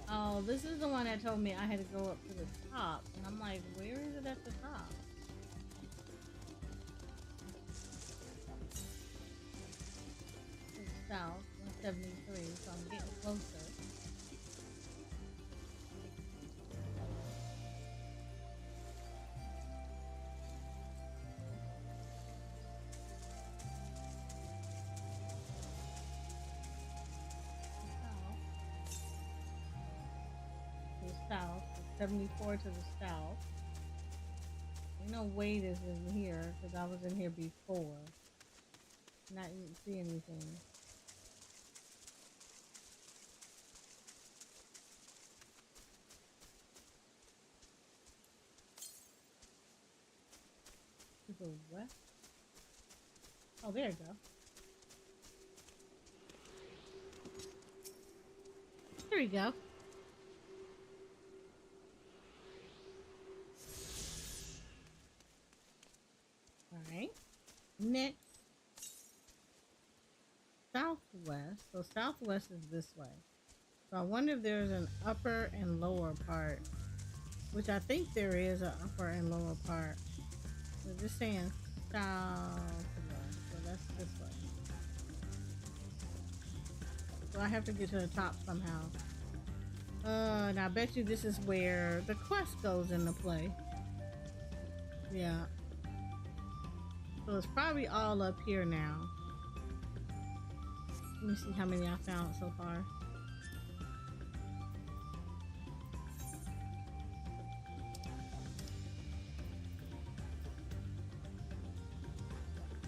Oh, this is the one that told me I had to go up to the top. And I'm like, where is it at the top? South 173, so I'm getting closer. South 74 to the south. Ain't no way this is here because I was in here before. And I didn't see anything. To the west? Oh, there you go. There we go. Alright. Next. Southwest. So southwest is this way. So I wonder if there's an upper and lower part. Which I think there is an upper and lower part. We're just saying southwest. So that's this way. So I have to get to the top somehow. And I bet you this is where the quest goes into play. Yeah. So it's probably all up here now. Let me see how many I found so far.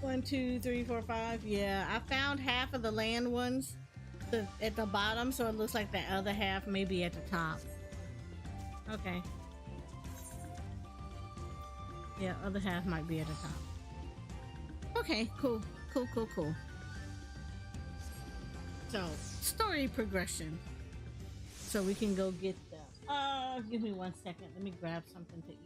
One, two, three, four, five. Yeah, I found half of the land ones at the bottom, so it looks like the other half may be at the top. Okay. Yeah, other half might be at the top. Okay, cool. Cool, cool, cool. So, story progression. So we can go get them. Give me 1 second. Let me grab something to eat.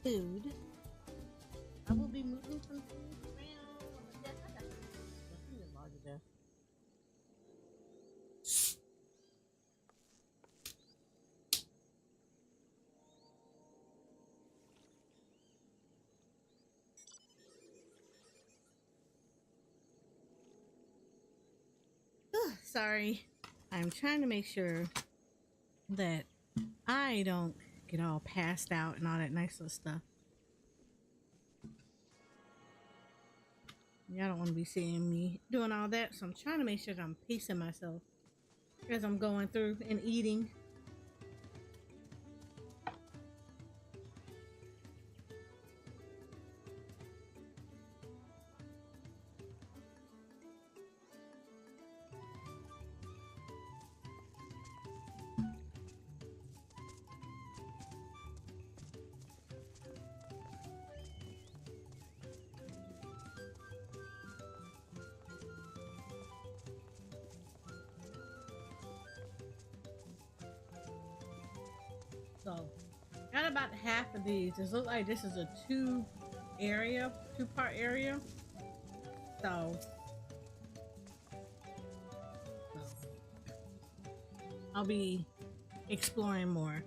food. I will be moving some food around on the desk. I got a larger desk. Sorry. I'm trying to make sure that I don't get all passed out and all that nice little stuff. Y'all don't want to be seeing me doing all that, so I'm trying to make sure that I'm pacing myself as I'm going through and eating. So, got about half of these. This looks like this is a two-part area. So, I'll be exploring more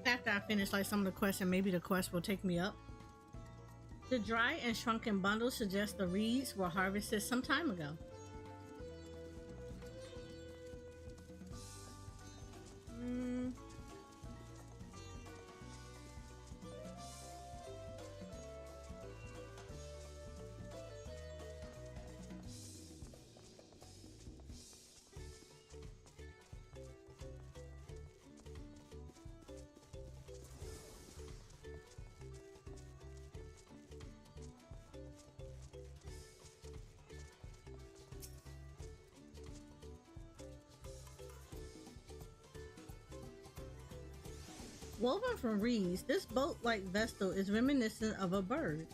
after I finish like some of the quests, and maybe the quest will take me up. The dry and shrunken bundles suggest the reeds were harvested some time ago. Woven from reeds, this boat-like vestal is reminiscent of a bird.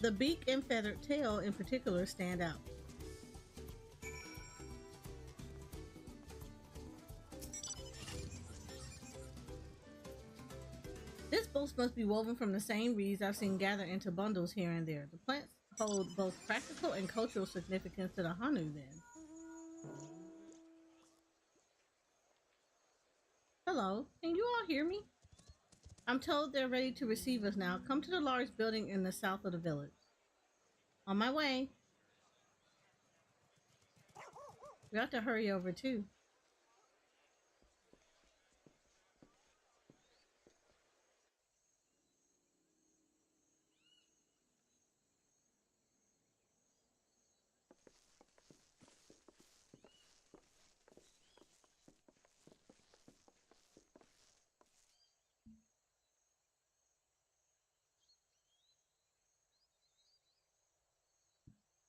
The beak and feathered tail in particular stand out. This boat must be woven from the same reeds I've seen gathered into bundles here and there. The plants hold both practical and cultural significance to the Hanu then. Hello, can you all hear me? I'm told they're ready to receive us now. Come to the large building in the south of the village. On my way. We have to hurry over too.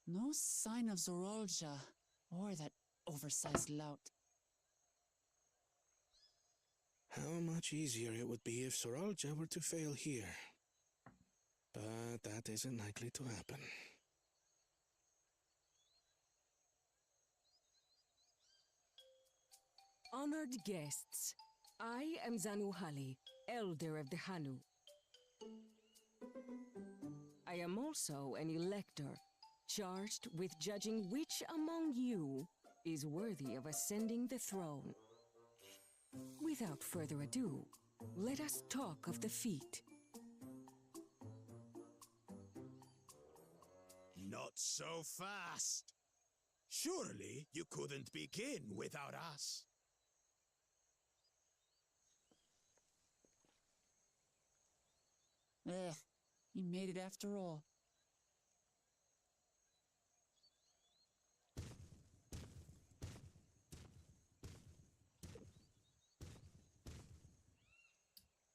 No sign of Zorolja or that oversized lout. How much easier it would be if Soralja were to fail here. But that isn't likely to happen. Honored guests, I am Zanuhali, Elder of the Hanu. I am also an elector, charged with judging which among you is worthy of ascending the throne. Without further ado, let us talk of the feat. Not so fast. Surely you couldn't begin without us. You made it after all.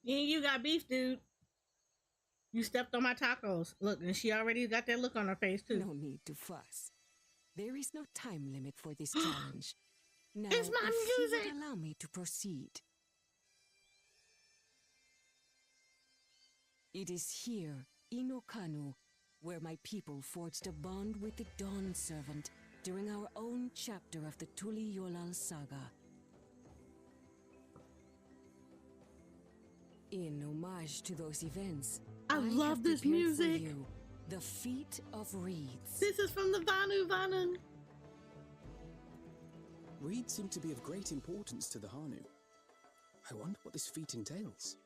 Yeah, you got beef, dude. You stepped on my tacos. Look, and she already got that look on her face, too. No need to fuss. There is no time limit for this challenge. Now, it's my if music! you would allow me to proceed. It is here, in Okanu, where my people forged a bond with the Dawn Servant during our own chapter of the Tuli Yolal saga. In homage to those events, I love have this prepared for music. you the Feet of Reeds. This is from the Vanu. Reeds seem to be of great importance to the Hanu. I wonder what this feat entails.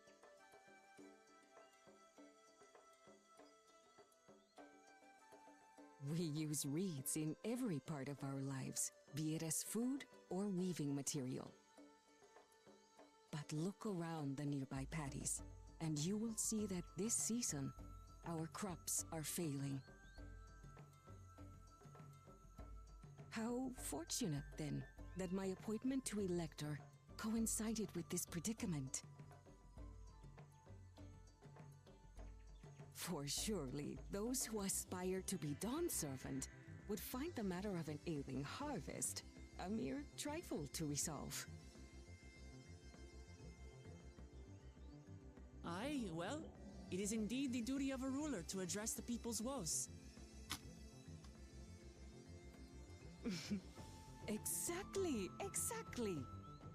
We use reeds in every part of our lives, be it as food or weaving material. But look around the nearby paddies, and you will see that this season, our crops are failing. How fortunate, then, that my appointment to Elector coincided with this predicament. For surely, those who aspire to be Dawn Servant would find the matter of an ailing harvest a mere trifle to resolve. Aye, well, it is indeed the duty of a ruler to address the people's woes. Exactly.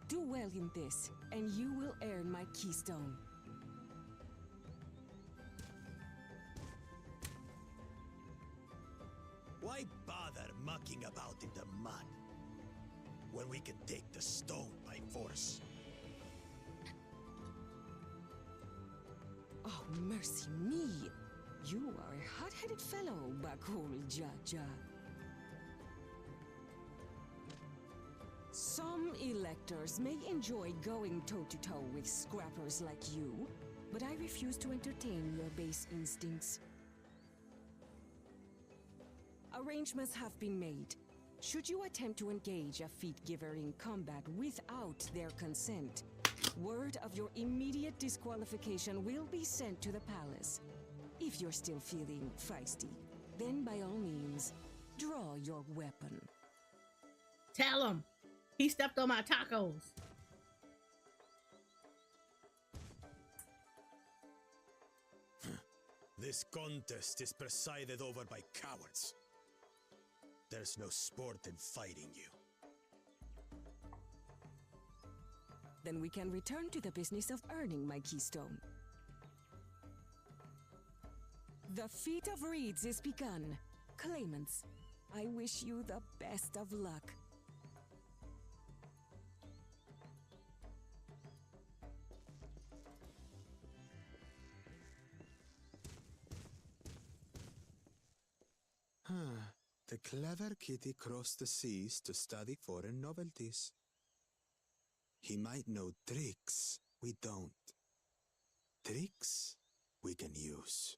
Do well in this, and you will earn my keystone. Why bother mucking about in the mud when we can take the stone by force? Oh, mercy me! You are a hot-headed fellow, Bakul Jaja. Some electors may enjoy going toe-to-toe with scrappers like you, but I refuse to entertain your base instincts. Arrangements have been made. Should you attempt to engage a feat giver in combat without their consent, word of your immediate disqualification will be sent to the palace. If you're still feeling feisty, then by all means, draw your weapon. Tell him. He stepped on my tacos. This contest is presided over by cowards. There's no sport in fighting you. Then we can return to the business of earning my keystone. The Feat of Reeds is begun. Claimants, I wish you the best of luck. The clever kitty crossed the seas to study foreign novelties. He might know tricks we don't. Tricks we can use.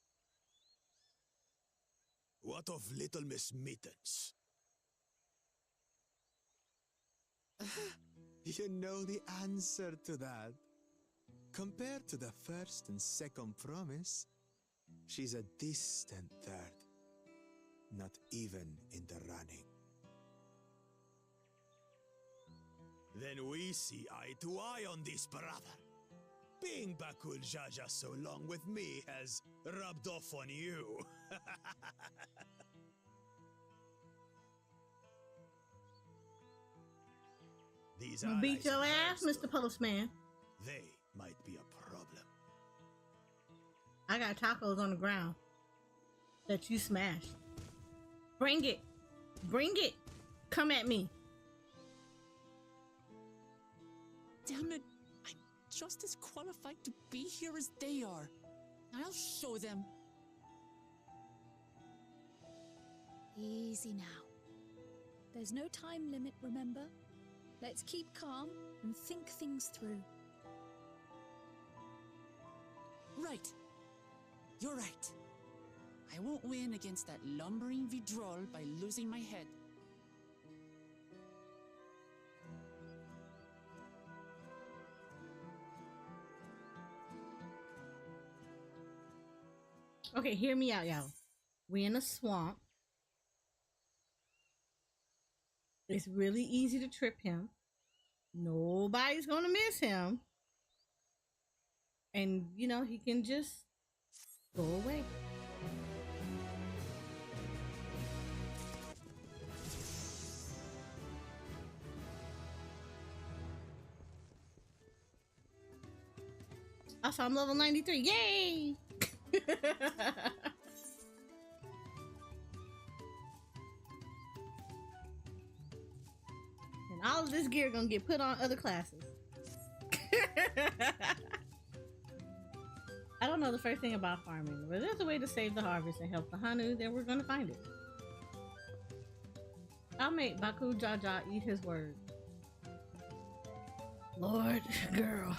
What of Little Miss Mittens? You know the answer to that. Compared to the first and second promise, she's a distant third. Not even in the running. Then we see eye to eye on this, brother. Being Bakul Jaja so long with me has rubbed off on you. These I'll beat allies your of ass, hers, Mr. Postman. they might be a problem. I got tacos on the ground that you smashed. Bring it. Bring it. Come at me. Damn it, I'm just as qualified to be here as they are. I'll show them. Easy now. There's no time limit, remember? Let's keep calm and think things through. Right. You're right. I won't win against that lumbering Vidrol by losing my head. Okay, hear me out, y'all. We in a swamp. It's really easy to trip him. Nobody's gonna miss him. And, you know, he can just go away. Also, I'm level 93. Yay! And all of this gear gonna get put on other classes. I don't know the first thing about farming, but there's a way to save the harvest and help the Hanu, then we're gonna find it. I'll make Baku Jaja eat his words. Lord, girl.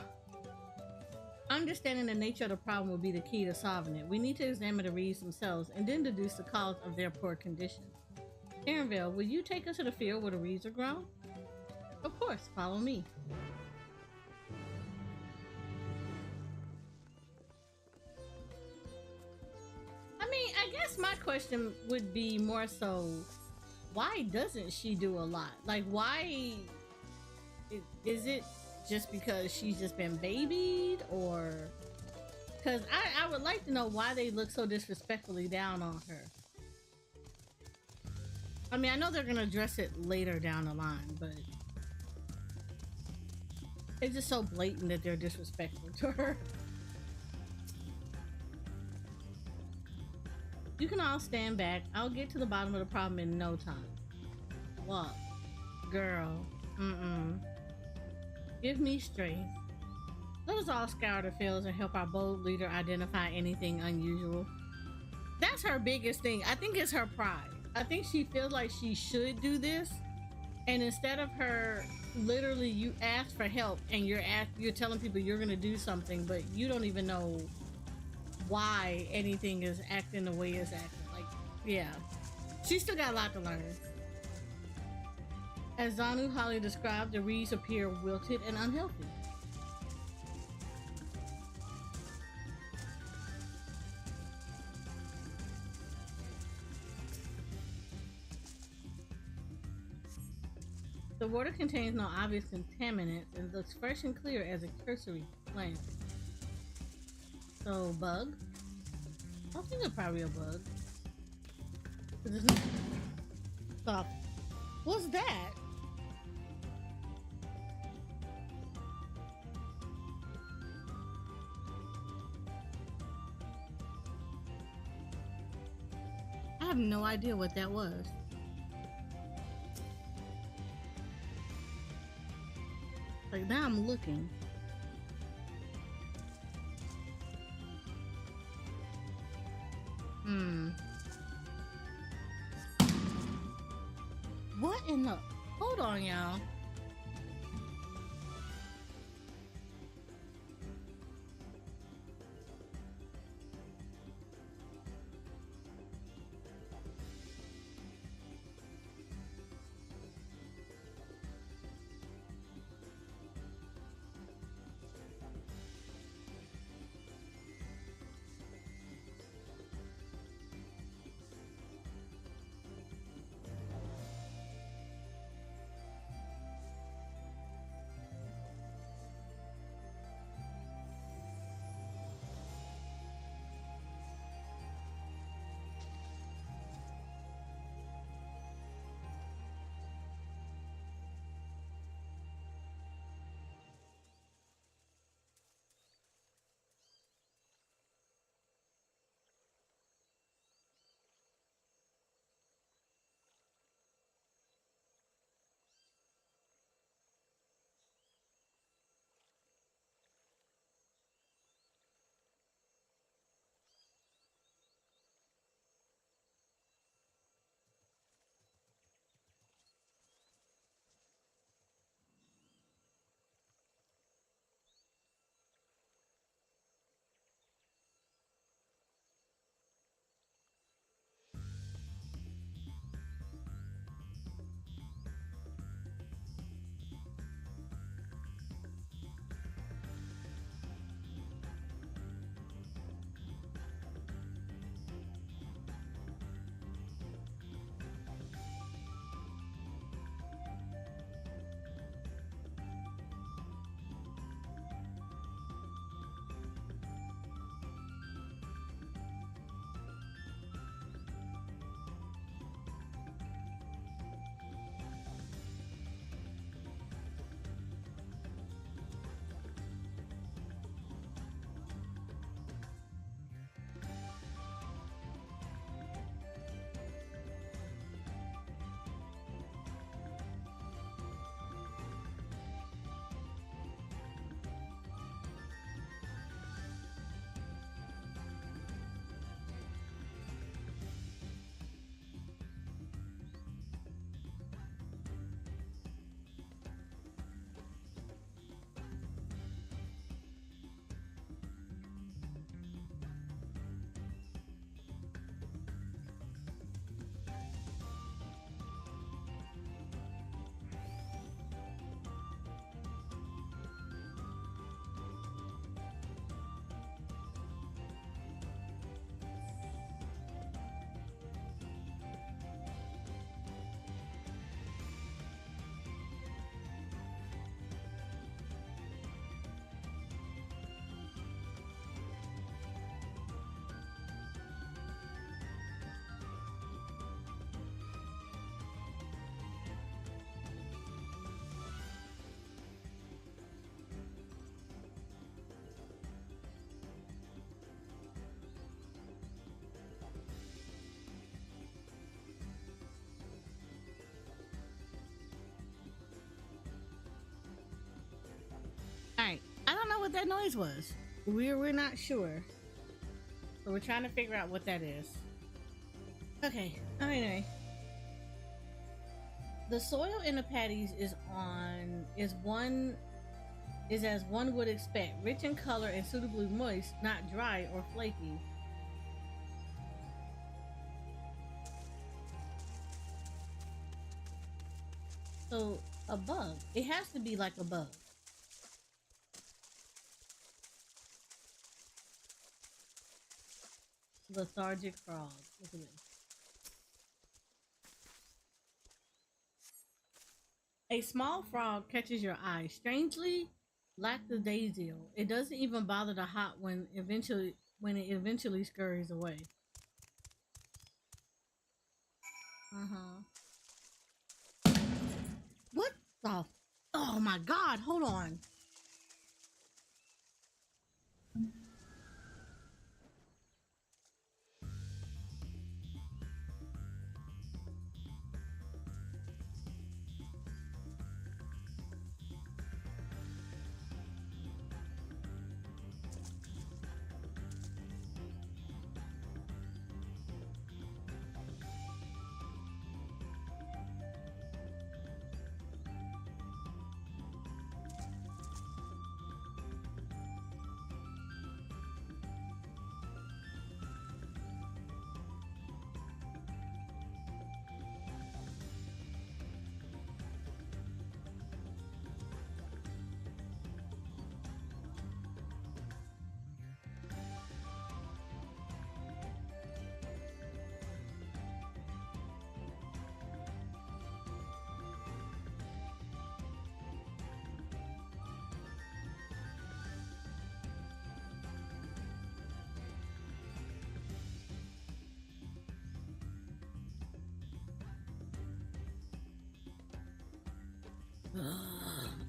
Understanding the nature of the problem will be the key to solving it. We need to examine the reeds themselves and then deduce the cause of their poor condition. Aaronville, will you take us to the field where the reeds are grown? Of course, follow me. I mean, I guess my question would be more so, why doesn't she do a lot? Like, why? Is it just because she's just been babied, or because I would like to know why they look so disrespectfully down on her. I mean, I know they're gonna address it later down the line, but it's just so blatant that they're disrespectful to her. You can all stand back. I'll get to the bottom of the problem in no time. What? Girl. Give me strength. Let us all scour the fields and help our bold leader identify anything unusual. That's her biggest thing. I think it's her pride. I think she feels like she should do this, and instead of her literally, you ask for help and you're telling people you're gonna do something, but you don't even know why anything is acting the way it's acting. Like, yeah, she still got a lot to learn. As Zanu Holly described, the reeds appear wilted and unhealthy. The water contains no obvious contaminants and looks fresh and clear as a cursory glance. So, bug? I think it's probably a bug. Stop. What's that? I have no idea what that was. Like, now I'm looking. What in the... Hold on, y'all. what that noise was. We're not sure. So we're trying to figure out what that is. Okay, anyway. The soil in the patties is as one would expect, rich in color and suitably moist, not dry or flaky. So a bug. It has to be like a bug. Lethargic frog. Look at this. A small frog catches your eye. Strangely, lackadaisical. It doesn't even bother to hop when it eventually scurries away. What the? Oh my God! Hold on.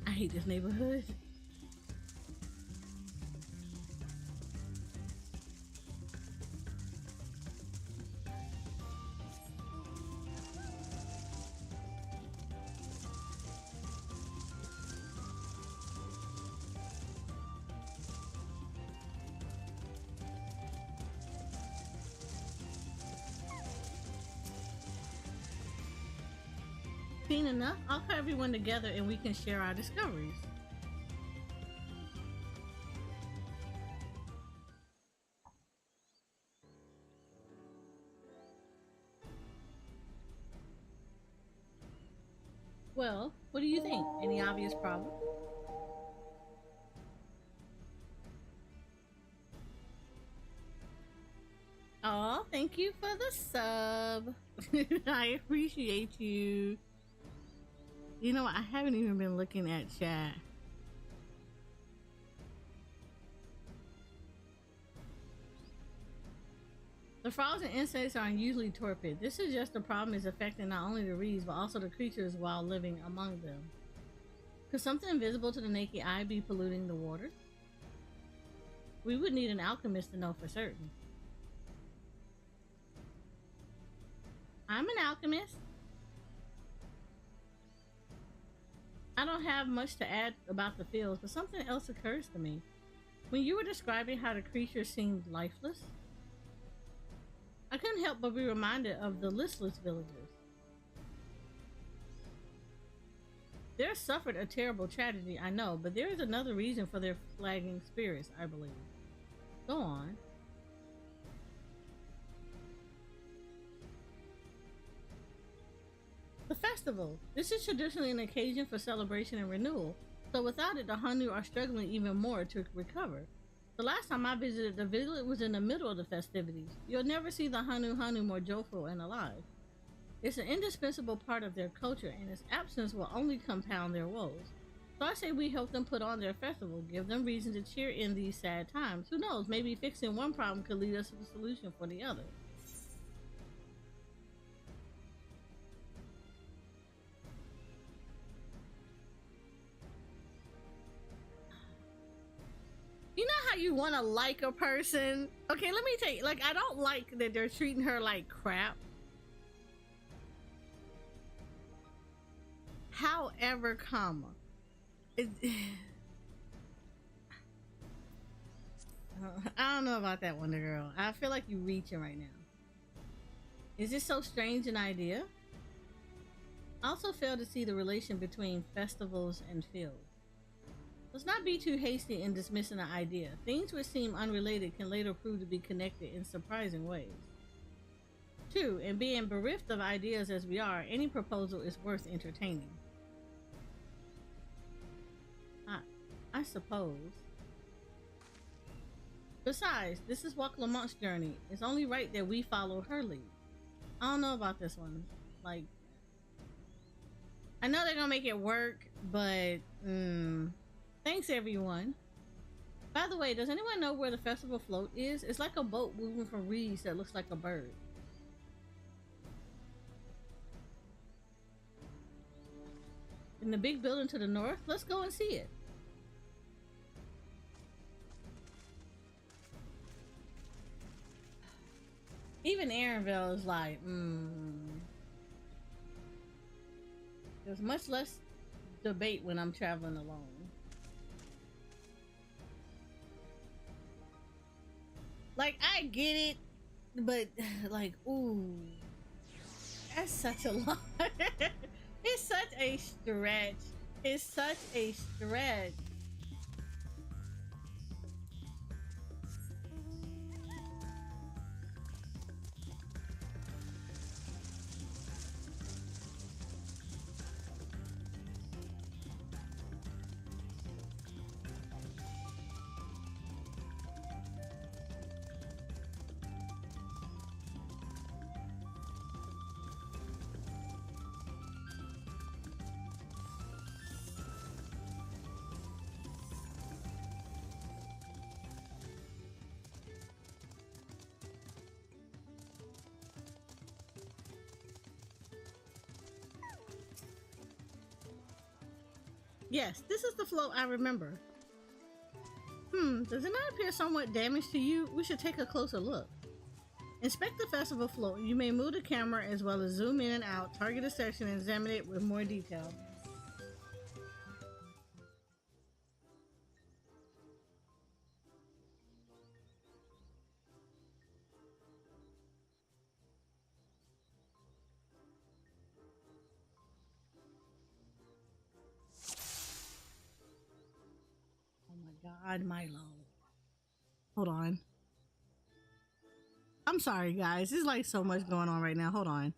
I hate this neighborhood. Clean enough? I'll put everyone together and we can share our discoveries. Well, what do you think? Any obvious problem? Oh, thank you for the sub. I appreciate you. You know what? I haven't even been looking at chat. The frogs and insects are unusually torpid. This suggests the problem is affecting not only the reeds, but also the creatures while living among them. Could something invisible to the naked eye be polluting the water? We would need an alchemist to know for certain. I'm an alchemist. I don't have much to add about the fields, but something else occurs to me. When you were describing how the creatures seemed lifeless, I couldn't help but be reminded of the listless villagers. They suffered a terrible tragedy, I know, but there is another reason for their flagging spirits, I believe. Go on. The festival. This is traditionally an occasion for celebration and renewal, so without it, the Hanu are struggling even more to recover. The last time I visited the village was in the middle of the festivities. You'll never see the Hanu more joyful and alive. It's an indispensable part of their culture, and its absence will only compound their woes. So I say we help them put on their festival, give them reason to cheer in these sad times. Who knows, maybe fixing one problem could lead us to the solution for the other. You know how you want to like a person? Okay, let me tell you, like, I don't like that they're treating her like crap. However, I don't know about that, Wonder Girl. I feel like you're reaching right now. Is this so strange an idea? I also fail to see the relation between festivals and field. Let's not be too hasty in dismissing the idea. Things which seem unrelated can later prove to be connected in surprising ways. 2, and being bereft of ideas as we are, any proposal is worth entertaining. I suppose. Besides, this is Walk Lamont's journey. It's only right that we follow her lead. I don't know about this one. Like, I know they're gonna make it work, but thanks everyone. By the way, does anyone know where the festival float is? It's like a boat moving from reeds that looks like a bird. In the big building to the north? Let's go and see it. Even Aaronville is like, There's much less debate when I'm traveling alone. Like, I get it, but like, ooh, that's such a lot. It's such a stretch. It's such a stretch. Yes, this is the float I remember. Does it not appear somewhat damaged to you? We should take a closer look. Inspect the festival float. You may move the camera as well as zoom in and out, target a section, and examine it with more detail. God, Milo. Hold on. I'm sorry, guys. There's like so much going on right now. Hold on.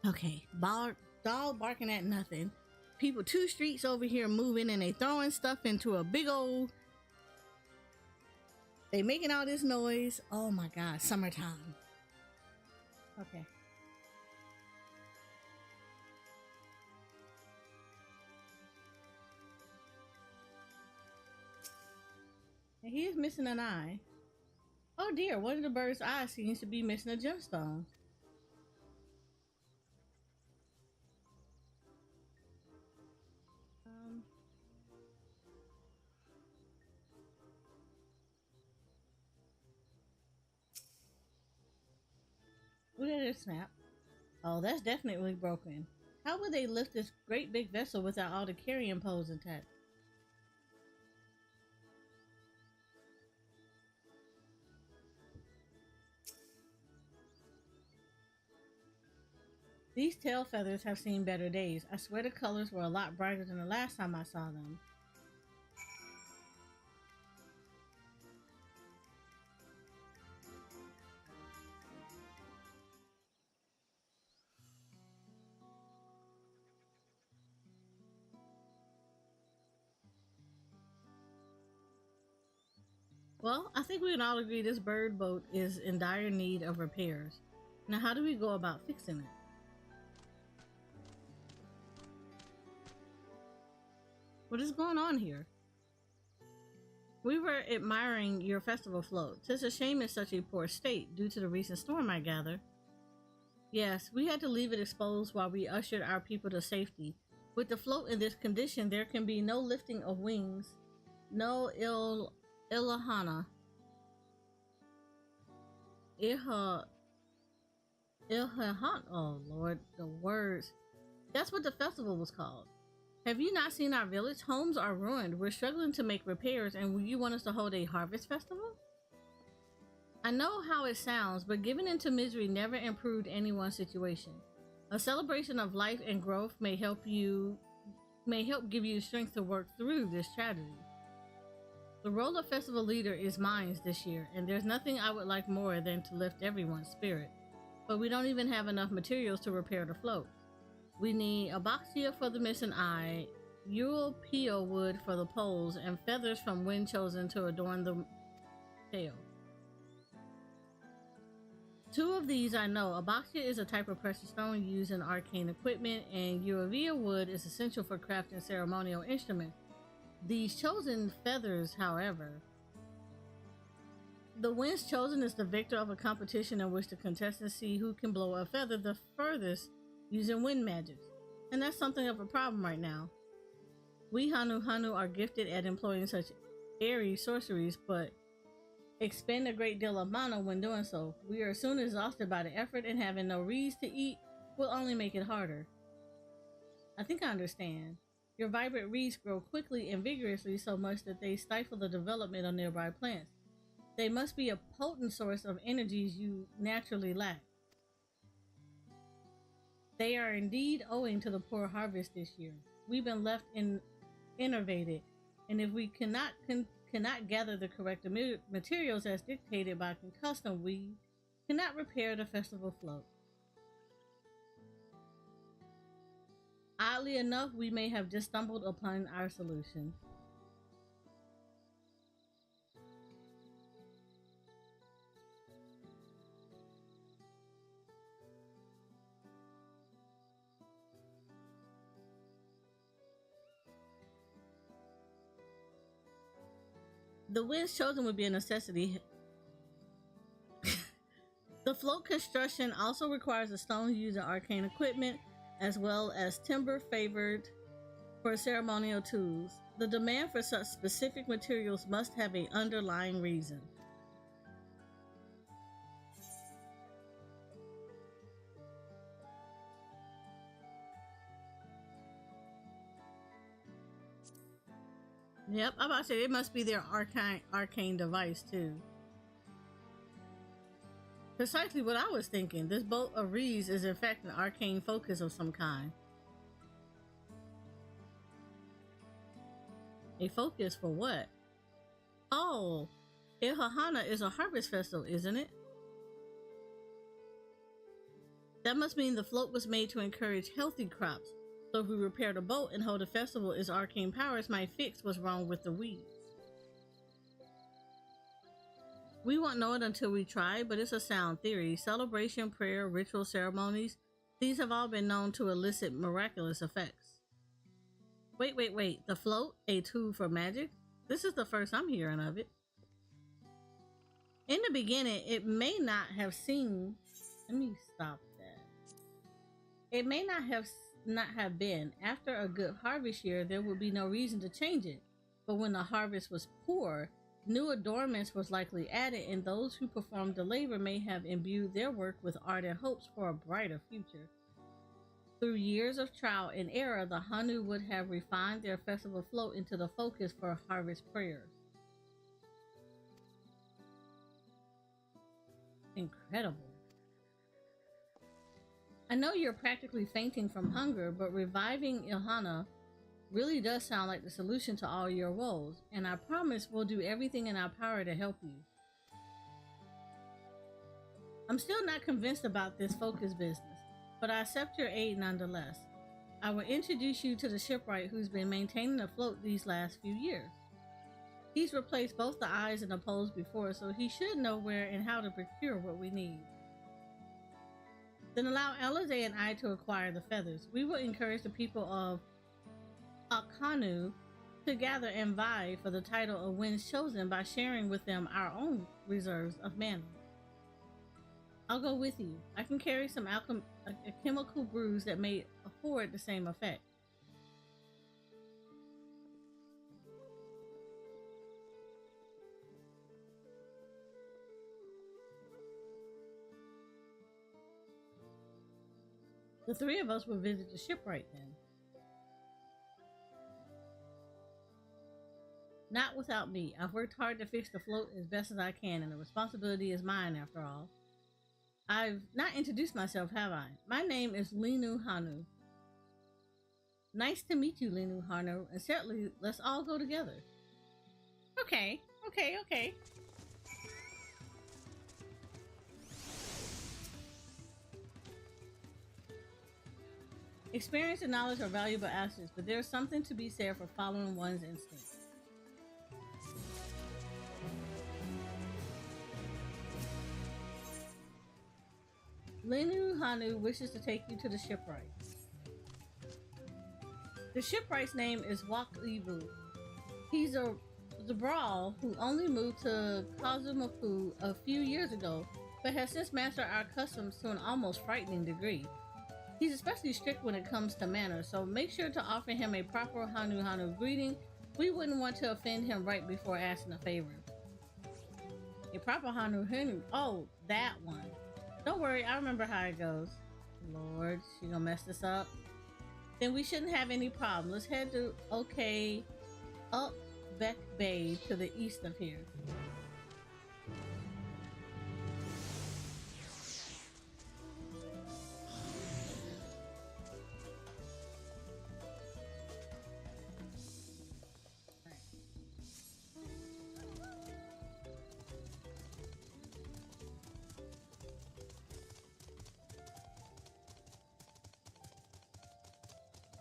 Okay, dog barking at nothing. People 2 streets over here moving and they throwing stuff into a big old... They making all this noise. Oh my God, summertime. Okay. And he is missing an eye. Oh dear, one of the bird's eyes seems to be missing a gemstone. Look at this snap. Oh, that's definitely broken. How would they lift this great big vessel without all the carrying poles intact? These tail feathers have seen better days. I swear the colors were a lot brighter than the last time I saw them. Well, I think we can all agree this bird boat is in dire need of repairs. Now, how do we go about fixing it? What is going on here? We were admiring your festival float. 'Tis a shame it's such a poor state due to the recent storm, I gather. Yes, we had to leave it exposed while we ushered our people to safety. With the float in this condition, there can be no lifting of wings, no Ilahana. Oh Lord, the words. That's what the festival was called. Have you not seen our village? Homes are ruined. We're struggling to make repairs, and you want us to hold a harvest festival? I know how it sounds, but giving into misery never improved anyone's situation. A celebration of life and growth may help give you strength to work through this tragedy. The role of festival leader is mine this year, and there's nothing I would like more than to lift everyone's spirit. But we don't even have enough materials to repair the float. We need aboxia for the missing eye, European wood for the poles, and feathers from wind chosen to adorn the tail. 2 of these I know. Aboxia is a type of precious stone used in arcane equipment, and Eurovia wood is essential for crafting ceremonial instruments. These chosen feathers, however, the winds chosen is the victor of a competition in which the contestants see who can blow a feather the furthest using wind magic, and that's something of a problem right now. We Hanu are gifted at employing such airy sorceries, but expend a great deal of mana when doing so. We are soon exhausted by the effort, and having no reeds to eat will only make it harder. I think I understand. Your vibrant reeds grow quickly and vigorously, so much that they stifle the development of nearby plants. They must be a potent source of energies you naturally lack. They are indeed owing to the poor harvest this year. We've been left innervated, and if we cannot gather the correct materials as dictated by custom, we cannot repair the festival float. Oddly enough, we may have just stumbled upon our solution. The winds chosen would be a necessity. The float construction also requires a stone used in arcane equipment, as well as timber favored for ceremonial tools. The demand for such specific materials must have an underlying reason. Yep, I'm about to say it must be their arcane device too. Precisely what I was thinking. This bolt of reeds is in fact an arcane focus of some kind. A focus for what? Oh, Ilhahana is a harvest festival, isn't it? That must mean the float was made to encourage healthy crops. So if we repair the boat and hold a festival, its arcane powers might fix what's wrong with the weeds. We won't know it until we try, but it's a sound theory. Celebration, prayer, ritual ceremonies, these have all been known to elicit miraculous effects. Wait. The float, a tool for magic? This is the first I'm hearing of it. In the beginning, it may not have seen... Let me stop that. It may not have been. After a good harvest year, there would be no reason to change it. But when the harvest was poor, new adornments was likely added, and those who performed the labor may have imbued their work with ardent hopes for a brighter future. Through years of trial and error, the Hanu would have refined their festival float into the focus for harvest prayers. Incredible. I know you're practically fainting from hunger, but reviving Ilhana really does sound like the solution to all your woes, and I promise we'll do everything in our power to help you. I'm still not convinced about this focus business, but I accept your aid nonetheless. I will introduce you to the shipwright who's been maintaining the float these last few years. He's replaced both the eyes and the poles before, so he should know where and how to procure what we need. Then allow Alize and I to acquire the feathers. We will encourage the people of Akanu to gather and vie for the title of Winds Chosen by sharing with them our own reserves of mana. I'll go with you. I can carry some chemical brews that may afford the same effect. The three of us will visit the shipwright then. Not without me. I've worked hard to fix the float as best as I can, and the responsibility is mine after all. I've not introduced myself, have I? My name is Linu Hanu. Nice to meet you, Linu Hanu, and certainly let's all go together. Okay. Experience and knowledge are valuable assets, but there's something to be said for following one's instincts. Linu Hanu wishes to take you to the shipwright. The shipwright's name is Wak Ibu. He's a Zabral who only moved to Kazumaku a few years ago, but has since mastered our customs to an almost frightening degree. He's especially strict when it comes to manners, so make sure to offer him a proper Hanu Hanu greeting. We wouldn't want to offend him right before asking a favor. A proper Hanu Hanu. Oh, that one. Don't worry, I remember how it goes. Lord, she gonna mess this up. Then we shouldn't have any problem. Let's head to up Beck Bay to the east of here.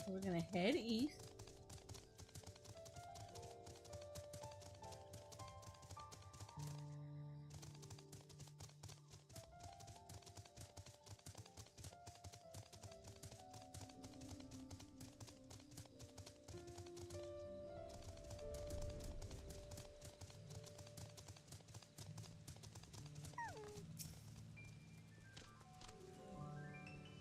We're gonna head east.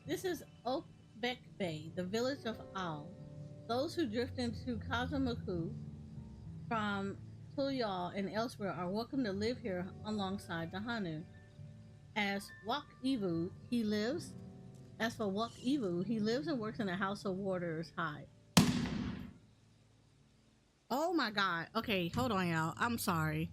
This is Oakbeck Bay, the village of Al. Those who drift into Kazumaku from Tural and elsewhere are welcome to live here alongside the Hanu. As for Wak Ivu, he lives and works in a house of Waters High. Oh my god. Okay, hold on, y'all. I'm sorry.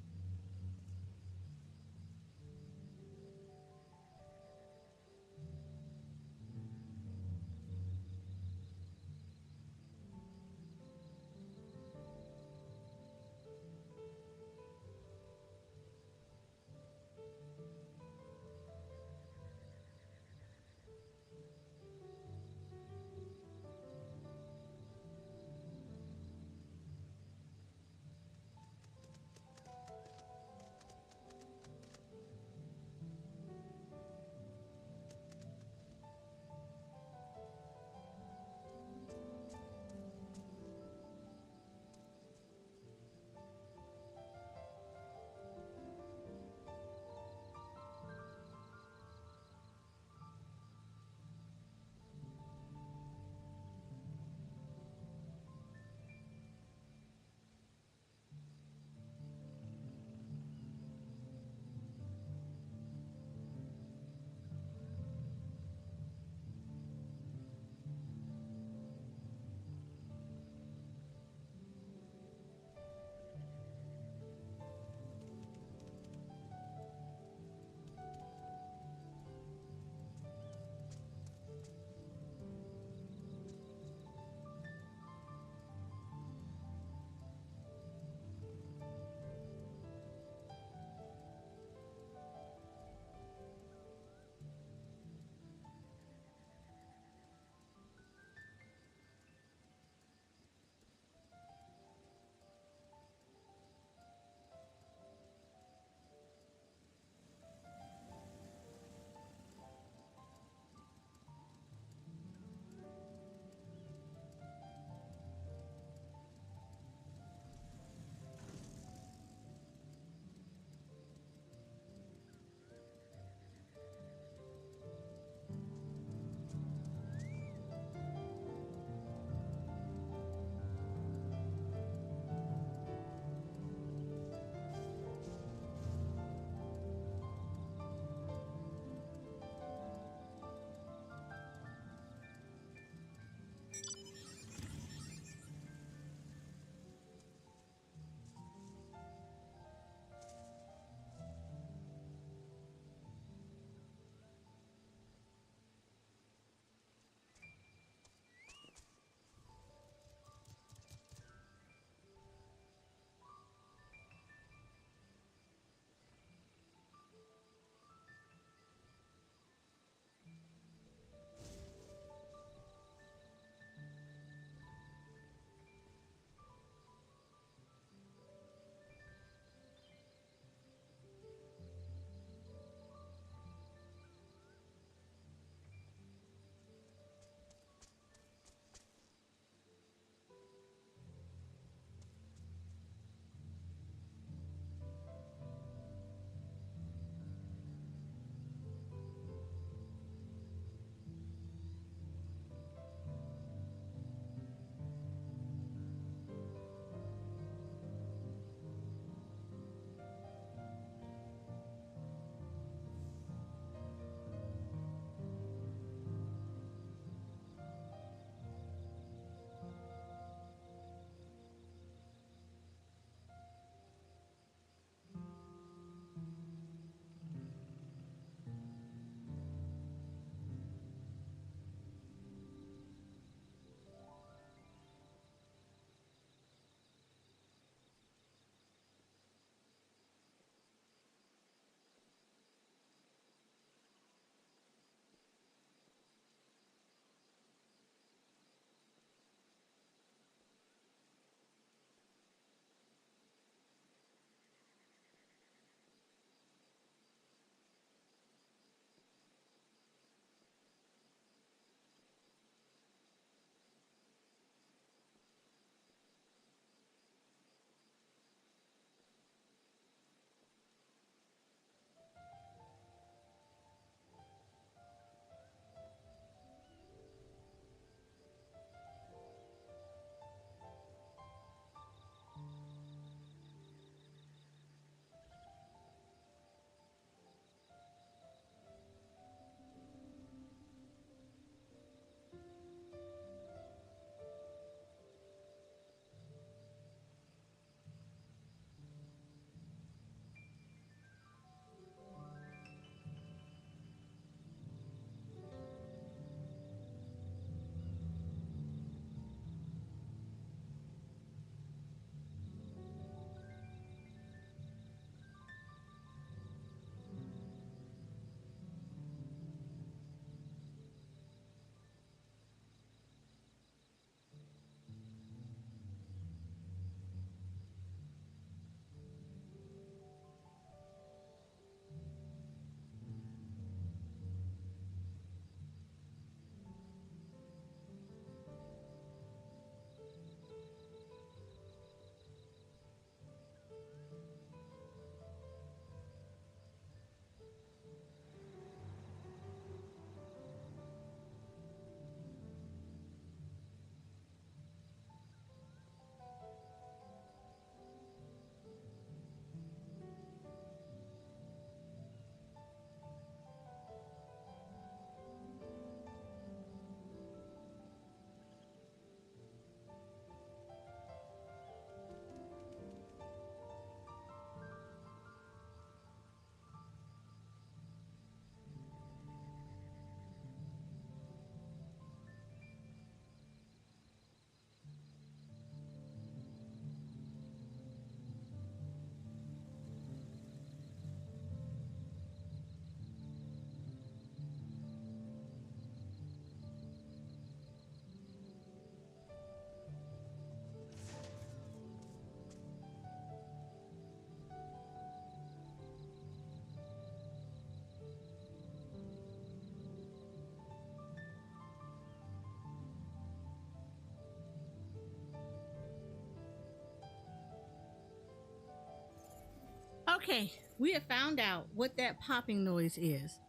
Okay, we have found out what that popping noise is.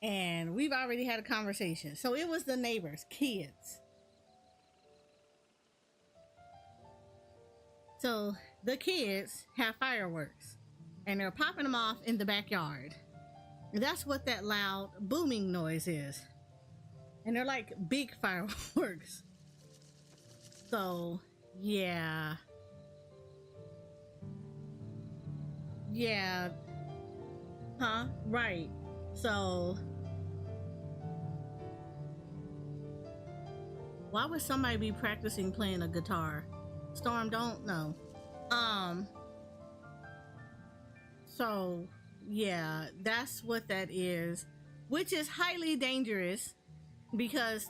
And we've already had a conversation. So it was the neighbors, kids. So the kids have fireworks and they're popping them off in the backyard. And that's what that loud booming noise is. And they're like big fireworks. So, yeah. Yeah. Huh? Right. So, why would somebody be practicing playing a guitar? Storm, don't know. So, yeah, that's what that is, which is highly dangerous because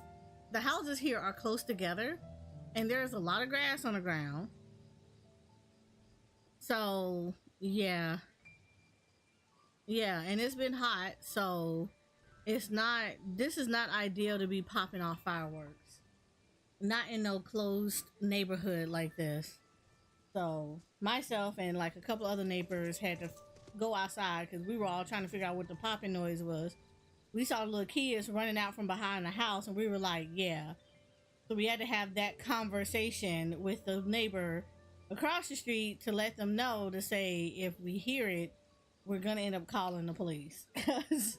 the houses here are close together and there's a lot of grass on the ground. So, yeah. Yeah, and it's been hot, so this is not ideal to be popping off fireworks. Not in no closed neighborhood like this. So myself and like a couple other neighbors had to go outside because we were all trying to figure out what the popping noise was. We saw little kids running out from behind the house and we were like, yeah. So we had to have that conversation with the neighbor across the street to let them know, to say if we hear it, we're gonna end up calling the police. Because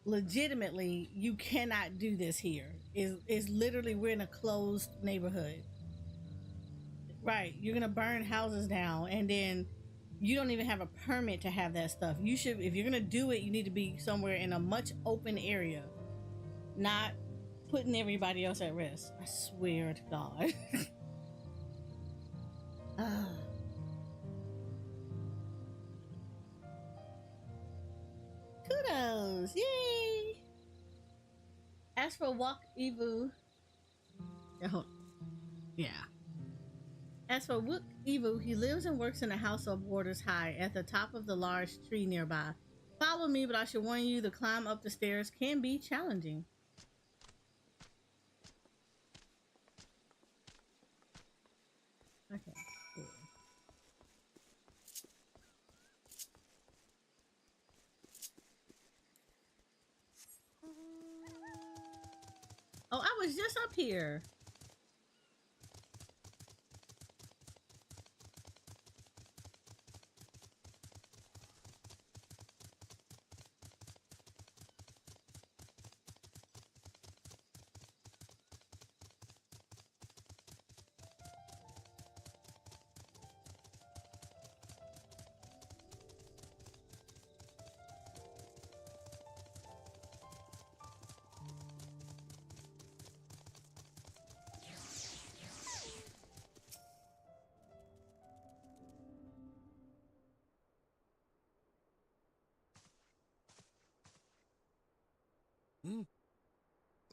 legitimately, you cannot do this here. It's literally, we're in a closed neighborhood. Right, you're gonna burn houses down and then you don't even have a permit to have that stuff. You should, if you're gonna do it, you need to be somewhere in a much open area, not putting everybody else at risk. I swear to God. Kudos, yay! As for Walk Evu, yeah. As for Wook Evu, he lives and works in a house up Waters High at the top of the large tree nearby. Follow me, but I should warn you, the climb up the stairs can be challenging. Okay, cool. Oh, I was just up here.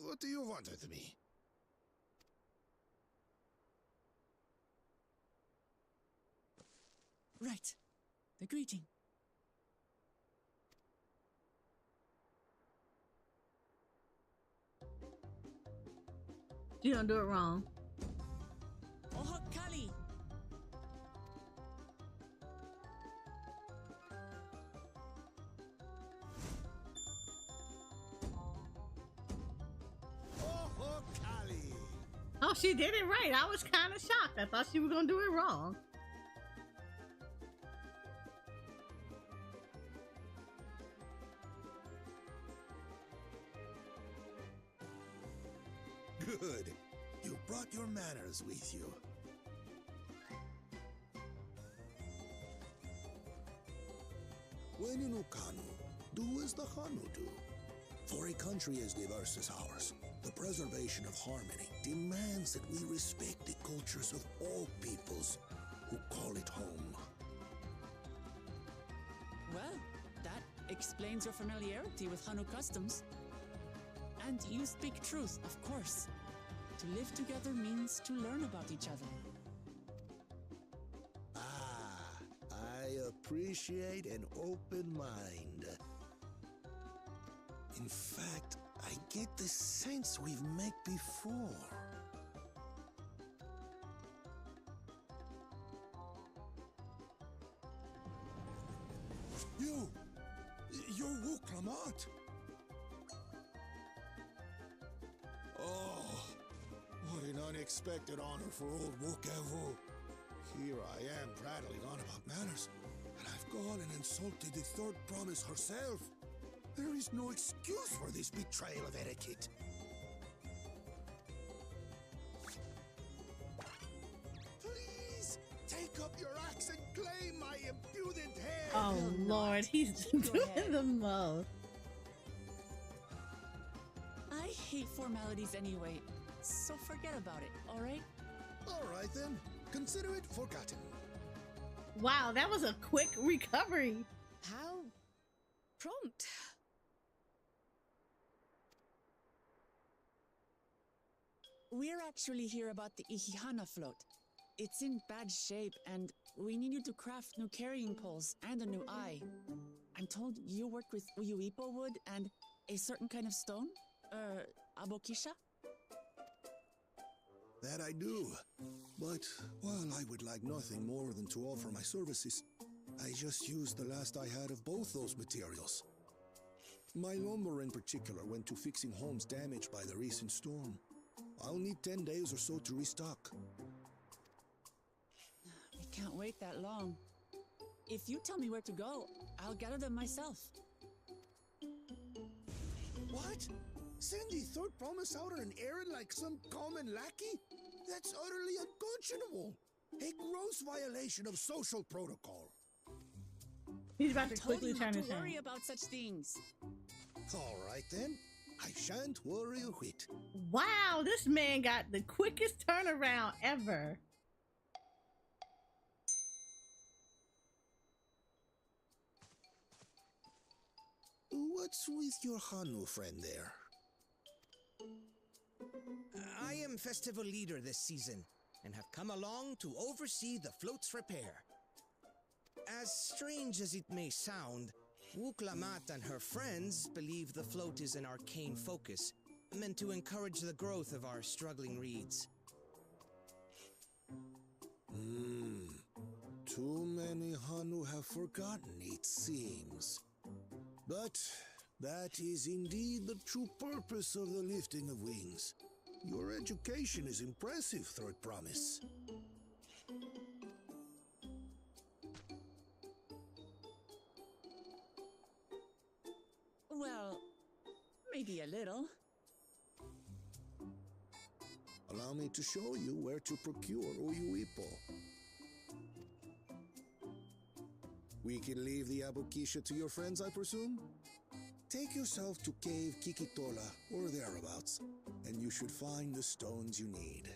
What do you want with me? Right. The greeting. You don't do it wrong. Oh, Kali. Oh, Kali. Oh, she did it right. I was kind of shocked. I thought she was going to do it wrong. Good. You brought your manners with you. When in Ukanu, do as the Hanu do. For a country as diverse as ours, the preservation of harmony demands that we respect the cultures of all peoples who call it home. Well, that explains your familiarity with Hanu customs. And you speak truth, of course. To live together means to learn about each other. I appreciate an open mind. In fact, I get the sense we've met before. You're Wuklamot. Oh, what an unexpected honor for old Wukevu. Here I am prattling on about manners, and I've gone and insulted the third promise herself. There is no excuse for this betrayal of etiquette. Please, take up your axe and claim my impudent head. Oh Lord, he's doing the most. I hate formalities anyway, so forget about it, alright? Alright then, consider it forgotten. Wow, that was a quick recovery. How prompt. We're actually here about the Ihihana float. It's in bad shape, and we need you to craft new carrying poles and a new eye. I'm told you work with Uyuipo wood and a certain kind of stone? Abokisha? That I do. But while I would like nothing more than to offer my services, I just used the last I had of both those materials. My lumber in particular went to fixing homes damaged by the recent storm. I'll need 10 days or so to restock. We can't wait that long. If you tell me where to go, I'll gather them myself. What? Send the third promise out on an errand like some common lackey? That's utterly unconscionable. A gross violation of social protocol. He's about to quickly turn his Don't hand. worry about such things. All right then. I shan't worry a whit. Wow, this man got the quickest turnaround ever. What's with your Hanu friend there? I am festival leader this season, and have come along to oversee the float's repair. As strange as it may sound, Wuklamat and her friends believe the float is an arcane focus, meant to encourage the growth of our struggling reeds. Too many Hanu have forgotten, it seems. But that is indeed the true purpose of the lifting of wings. Your education is impressive, Third Promise. Well, maybe a little. Allow me to show you where to procure Uyuipo. We can leave the Abukisha to your friends, I presume? Take yourself to Cave Kikitola, or thereabouts, and you should find the stones you need.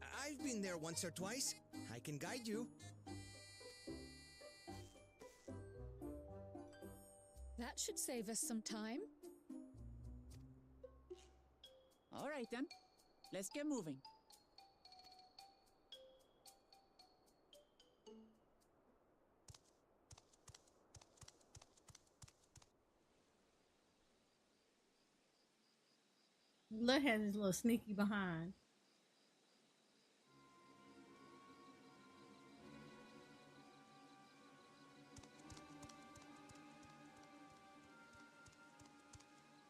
I've been there once or twice. I can guide you. That should save us some time. All right then, let's get moving. Bloodhead is a little sneaky behind.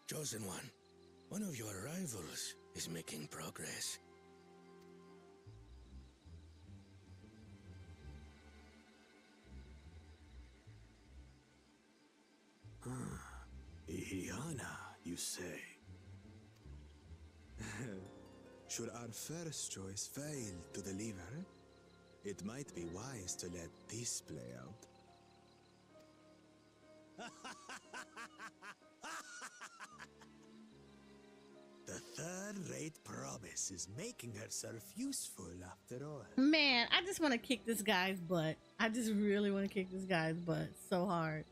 Chosen one of your rivals is making progress. Ihihana, you say? Should our first choice fail to deliver, it might be wise to let this play out. The third-rate promise is making herself useful after all. Man, I just want to kick this guy's butt. I just really want to kick this guy's butt so hard.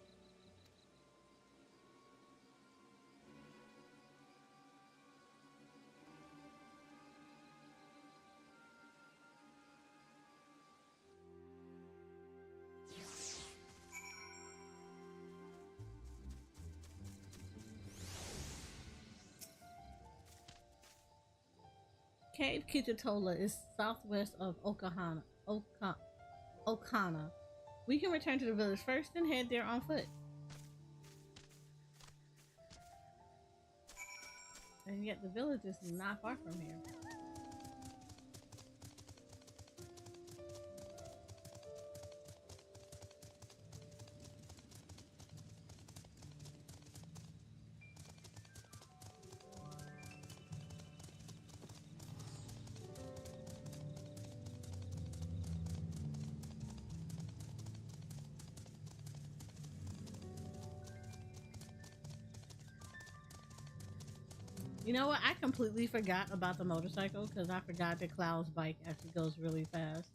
Cave Kitatola is southwest of Okana. We can return to the village first and head there on foot. And yet the village is not far from here. You know what? I completely forgot about the motorcycle because I forgot that Cloud's bike actually goes really fast.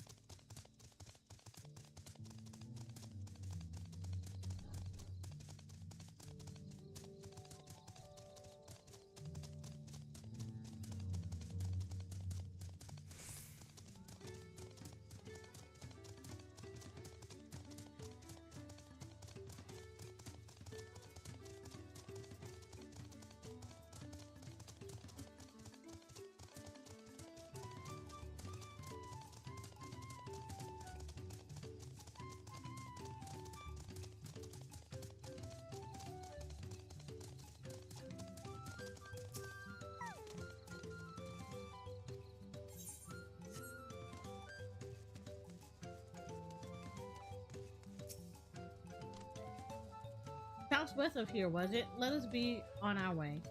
Southwest of here, was it? Let us be on our way.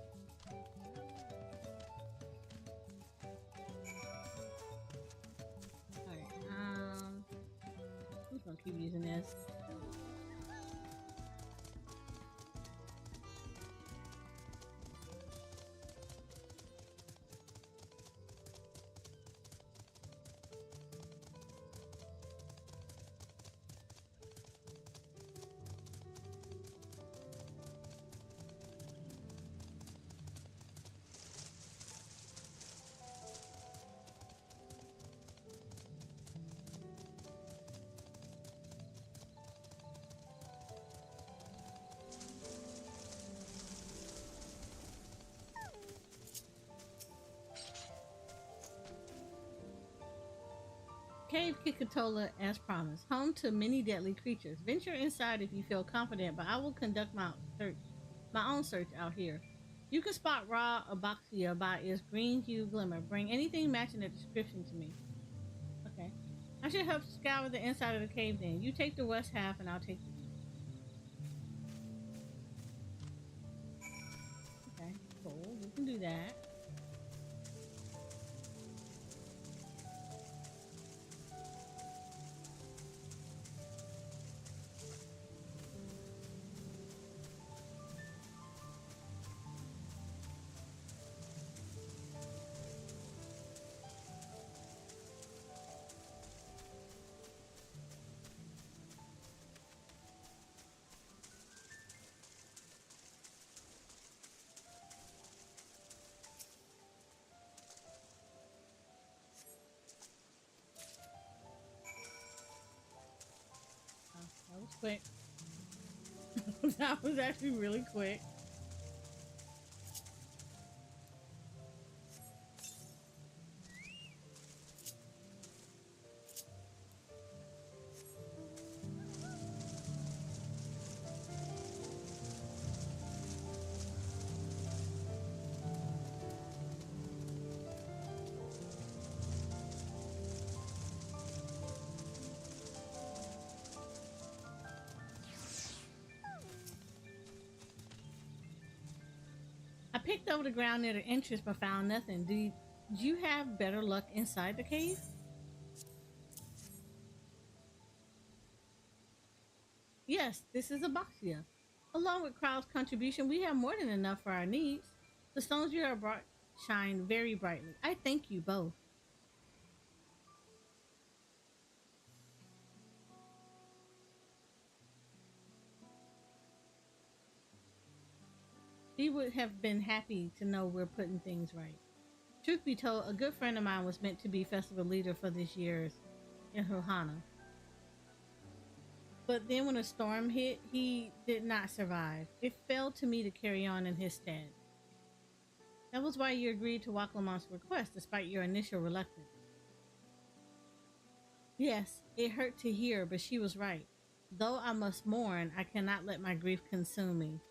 Alright, I'm just gonna keep using this. Cave Kikatola as promised, home to many deadly creatures. Venture inside if you feel confident, but I will conduct my own search out here. You can spot raw Abaxia by its green hue glimmer. Bring anything matching the description to me. Okay. I should help scour the inside of the cave then. You take the west half and I'll take the east. Okay, cool. We can do that. That was quick. That was actually really quick. I picked over the ground near the entrance but found nothing. Did you have better luck inside the cave? Yes, this is Abaxia. Along with Crowd's contribution, we have more than enough for our needs. The stones you have brought shine very brightly. I thank you both. He would have been happy to know we're putting things right. Truth be told, a good friend of mine was meant to be festival leader for this year's in Hohana. But then when a storm hit, he did not survive. It fell to me to carry on in his stead. That was why you agreed to Wakalamon's request, despite your initial reluctance. Yes, it hurt to hear, but she was right. Though I must mourn, I cannot let my grief consume me.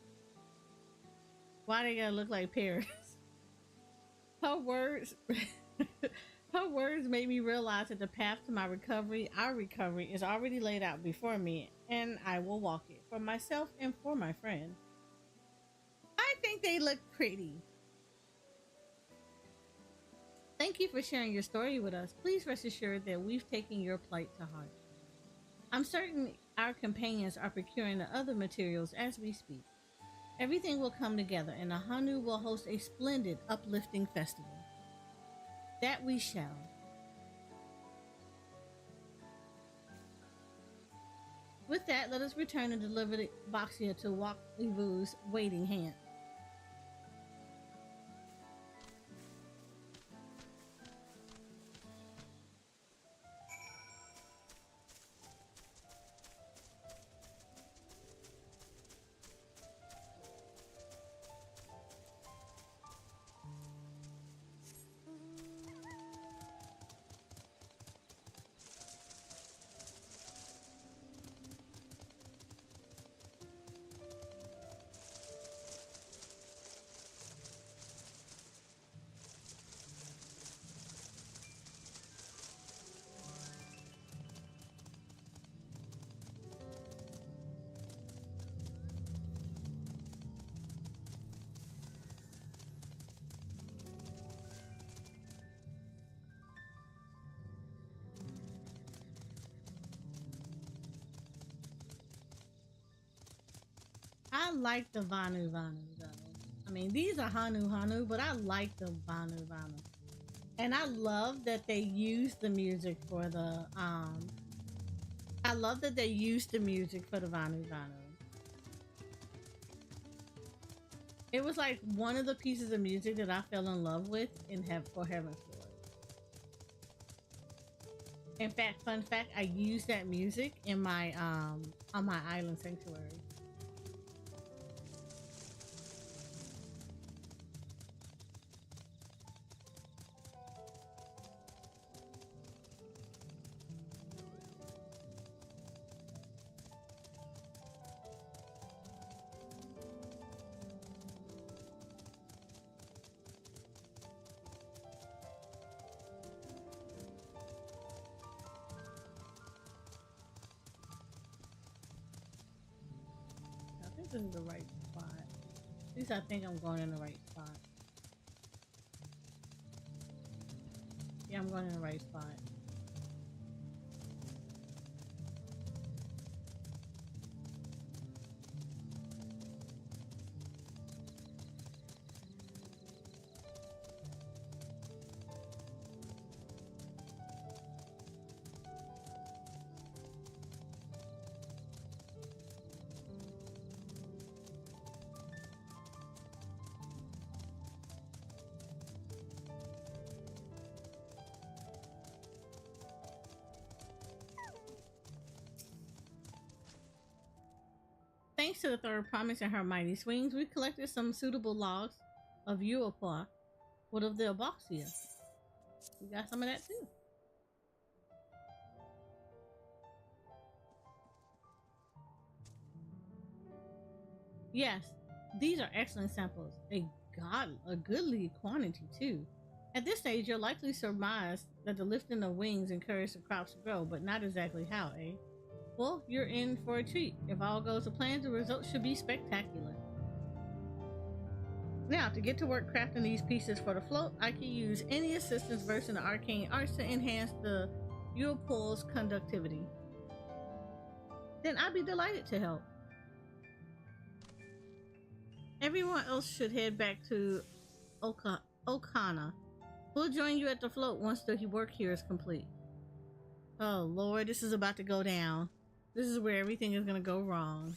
Why they gotta look like Paris? Her words her words made me realize that the path to my recovery, our recovery, is already laid out before me, and I will walk it for myself and for my friend. I think they look pretty. Thank you for sharing your story with us. Please rest assured that we've taken your plight to heart. I'm certain our companions are procuring the other materials as we speak. Everything will come together, and the Hanu will host a splendid, uplifting festival. That we shall. With that, let us return and deliver the Boxia to Waklivu's waiting hand. I like the Vanu though. I mean, these are Hanu, but I like the Vanu. And I love that they use the music for the I love that they used the music for the Vanu. It was like one of the pieces of music that I fell in love with in for Heaven's Door. In fact, fun fact, I used that music in my on my island sanctuary. This is the right spot. At least I think I'm going in the right spot. Yeah, I'm going in the right spot. Thanks to the third promise and her mighty swings, we collected some suitable logs of Uapa, what of the Aboxia. We got some of that too. Yes, these are excellent samples. A goodly quantity too. At this stage, you'll likely surmise that the lifting of wings encouraged the crops to grow, but not exactly how, eh? Well, you're in for a treat. If all goes to plan, the results should be spectacular. Now, to get to work crafting these pieces for the float, I can use any assistance versed in the arcane arts to enhance the Uapul's conductivity. Then I'd be delighted to help. Everyone else should head back to Okana. We'll join you at the float once the work here is complete. Oh Lord, this is about to go down. This is where everything is gonna go wrong.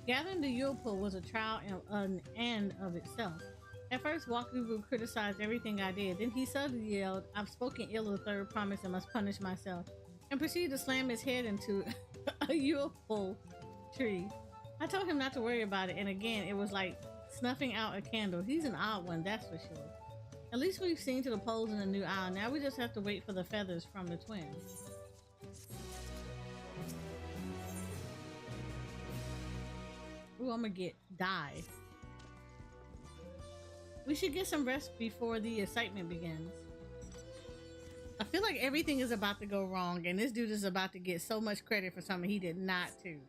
Gathering the Yule pool was a trial and an end of itself. At first, Wakibu criticized everything I did. Then he suddenly yelled, "I've spoken ill of the third promise and must punish myself," and proceeded to slam his head into a Yule pool tree. I told him not to worry about it, and again, it was like snuffing out a candle. He's an odd one, that's for sure. At least we've seen to the poles in the new aisle. Now we just have to wait for the feathers from the twins. Ooh, I'm gonna get die. We should get some rest before the excitement begins. I feel like everything is about to go wrong, and this dude is about to get so much credit for something he did not do.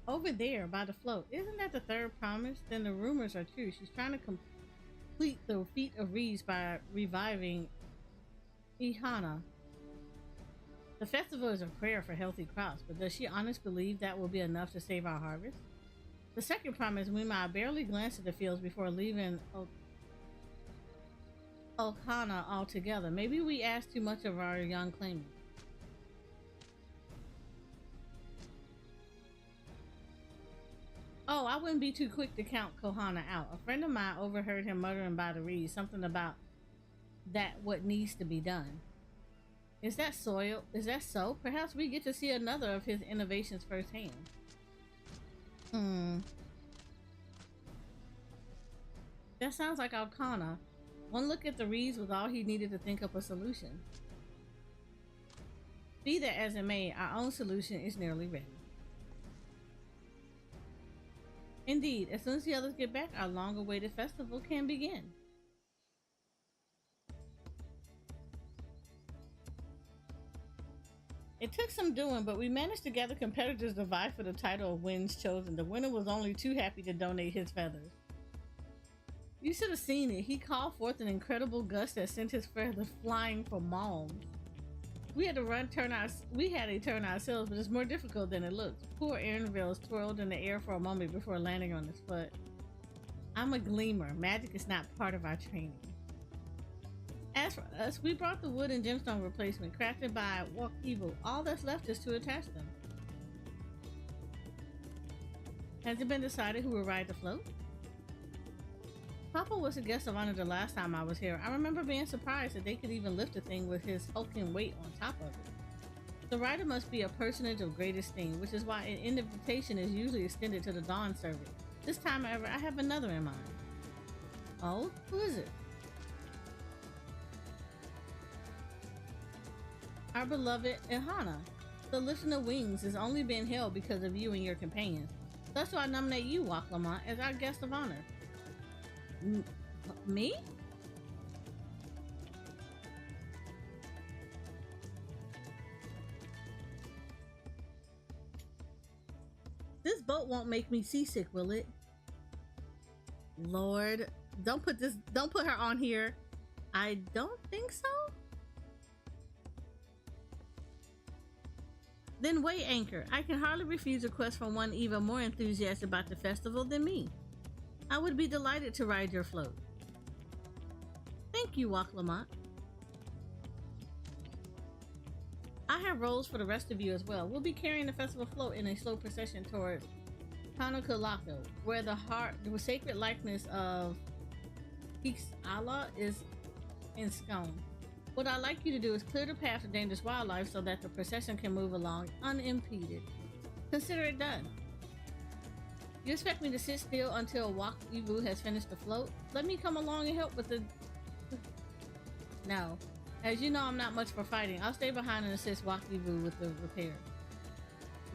Over there by the float. Isn't that the third promise? Then the rumors are true. She's trying to complete the feat of Reeds by reviving Ihana. The festival is a prayer for healthy crops, but does she honestly believe that will be enough to save our harvest? The second promise, we might barely glance at the fields before leaving Okana altogether. Maybe we asked too much of our young claimant. Oh, I wouldn't be too quick to count Kohana out. A friend of mine overheard him muttering by the reeds something about that what needs to be done. Is that soil? Is that so? Perhaps we get to see another of his innovations firsthand. That sounds like Alcana. One look at the reeds was all he needed to think up a solution. Be that as it may, our own solution is nearly ready. Indeed, as soon as the others get back, our long-awaited festival can begin. It took some doing, but we managed to gather competitors to vie for the title of Winds Chosen. The winner was only too happy to donate his feathers. You should have seen it. He called forth an incredible gust that sent his feathers flying for Malm. We had to turn ourselves, but it's more difficult than it looks. Poor Aaronville's twirled in the air for a moment before landing on his foot. I'm a gleamer. Magic is not part of our training. As for us, we brought the wood and gemstone replacement crafted by Wakibu. All that's left is to attach them. Has it been decided who will ride the float? Papa was a guest of honor the last time I was here. I remember being surprised that they could even lift the thing with his hulking weight on top of it. The rider must be a personage of great esteem, which is why an invitation is usually extended to the Dawn servant. This time, however, I have another in mind. Oh, who is it? Our beloved Ihana. The lifting of wings has only been held because of you and your companions. Thus do I nominate you, Waklamont, as our guest of honor. Me? This boat won't make me seasick, will it? Lord, don't put her on here. I don't think so. Then weigh anchor. I can hardly refuse a request from one even more enthusiastic about the festival than me. I would be delighted to ride your float. Thank you, Waklamont. I have roles for the rest of you as well. We'll be carrying the festival float in a slow procession towards Kanakalako, where the sacred likeness of Allah is ensconced. What I'd like you to do is clear the path of dangerous wildlife so that the procession can move along unimpeded. Consider it done. You expect me to sit still until Wakibu has finished the float? Let me come along and help with the... No. As you know, I'm not much for fighting. I'll stay behind and assist Wakibu with the repair.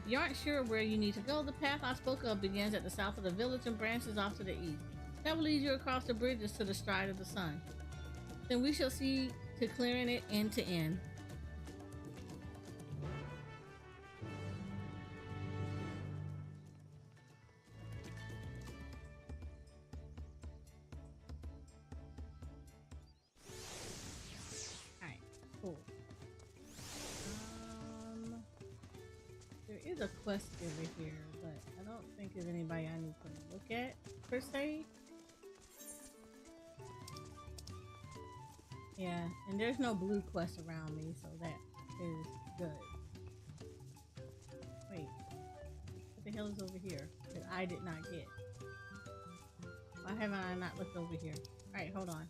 If you aren't sure where you need to go, the path I spoke of begins at the south of the village and branches off to the east. That will lead you across the bridges to the stride of the sun. Then we shall see to clearing it end to end. Alright, cool. There is a quest over here, but I don't think there's anybody I need to look at per se. Yeah, and there's no blue quest around me, so that is good. Wait, what the hell is over here that I did not get? Why haven't I not looked over here? Alright, hold on.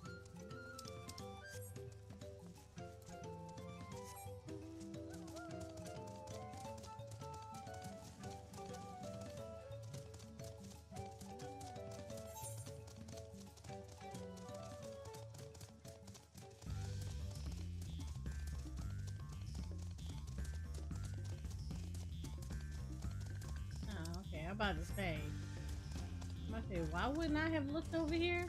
Oh, okay, I'm about to say. Why wouldn't I have looked over here?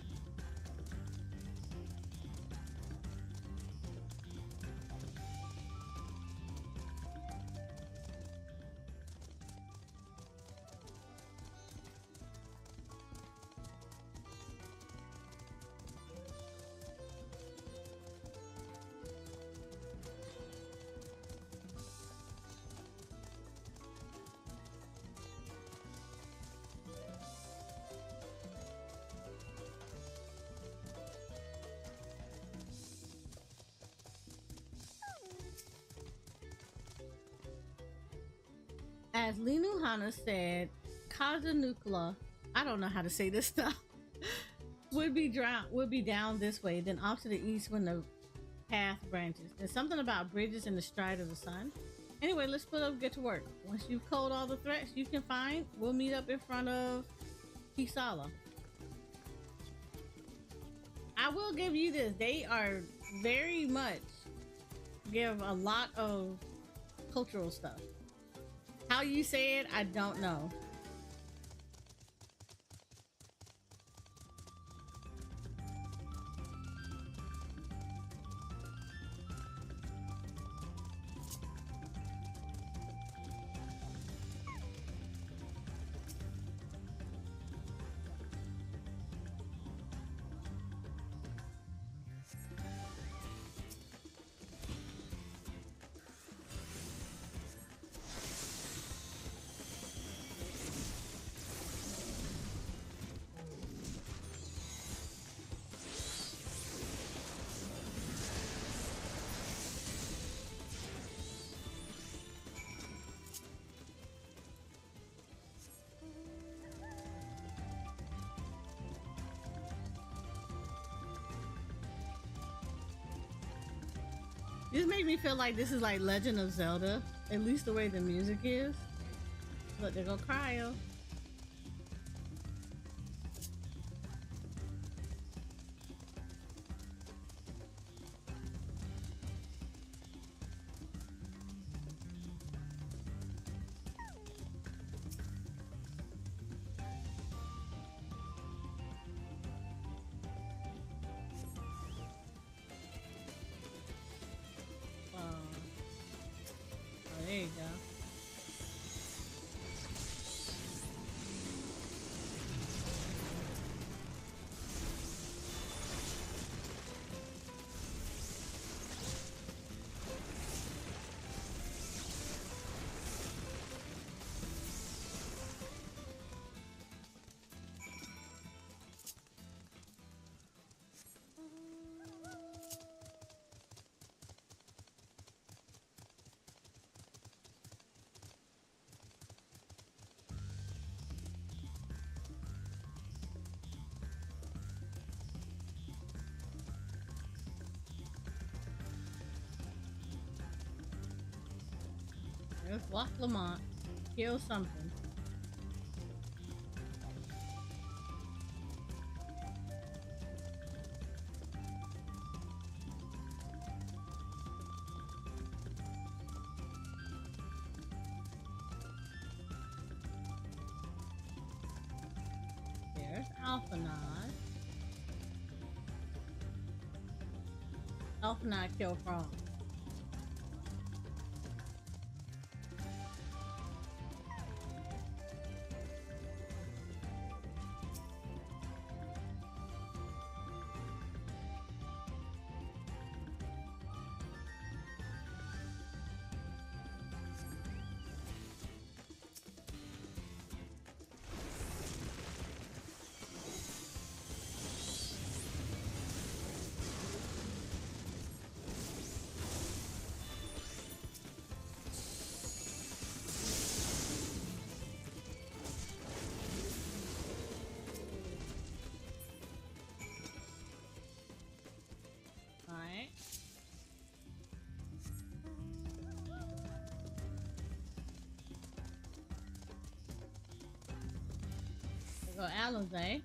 As Linuhana said, Kazanukla, I don't know how to say this stuff, would be down this way, then off to the east when the path branches. There's something about bridges in the stride of the sun. Anyway, let's split up and get to work. Once you've culled all the threats you can find, we'll meet up in front of Kisala. I will give you this. They are very much give a lot of cultural stuff. How you say it, I don't know. This made me feel like this is like Legend of Zelda, at least the way the music is. Look, there go Cryo. There you go. There's Loch Lamont. Kill something. There's Alphanod. Alphanod kill Frog. Or Alizé.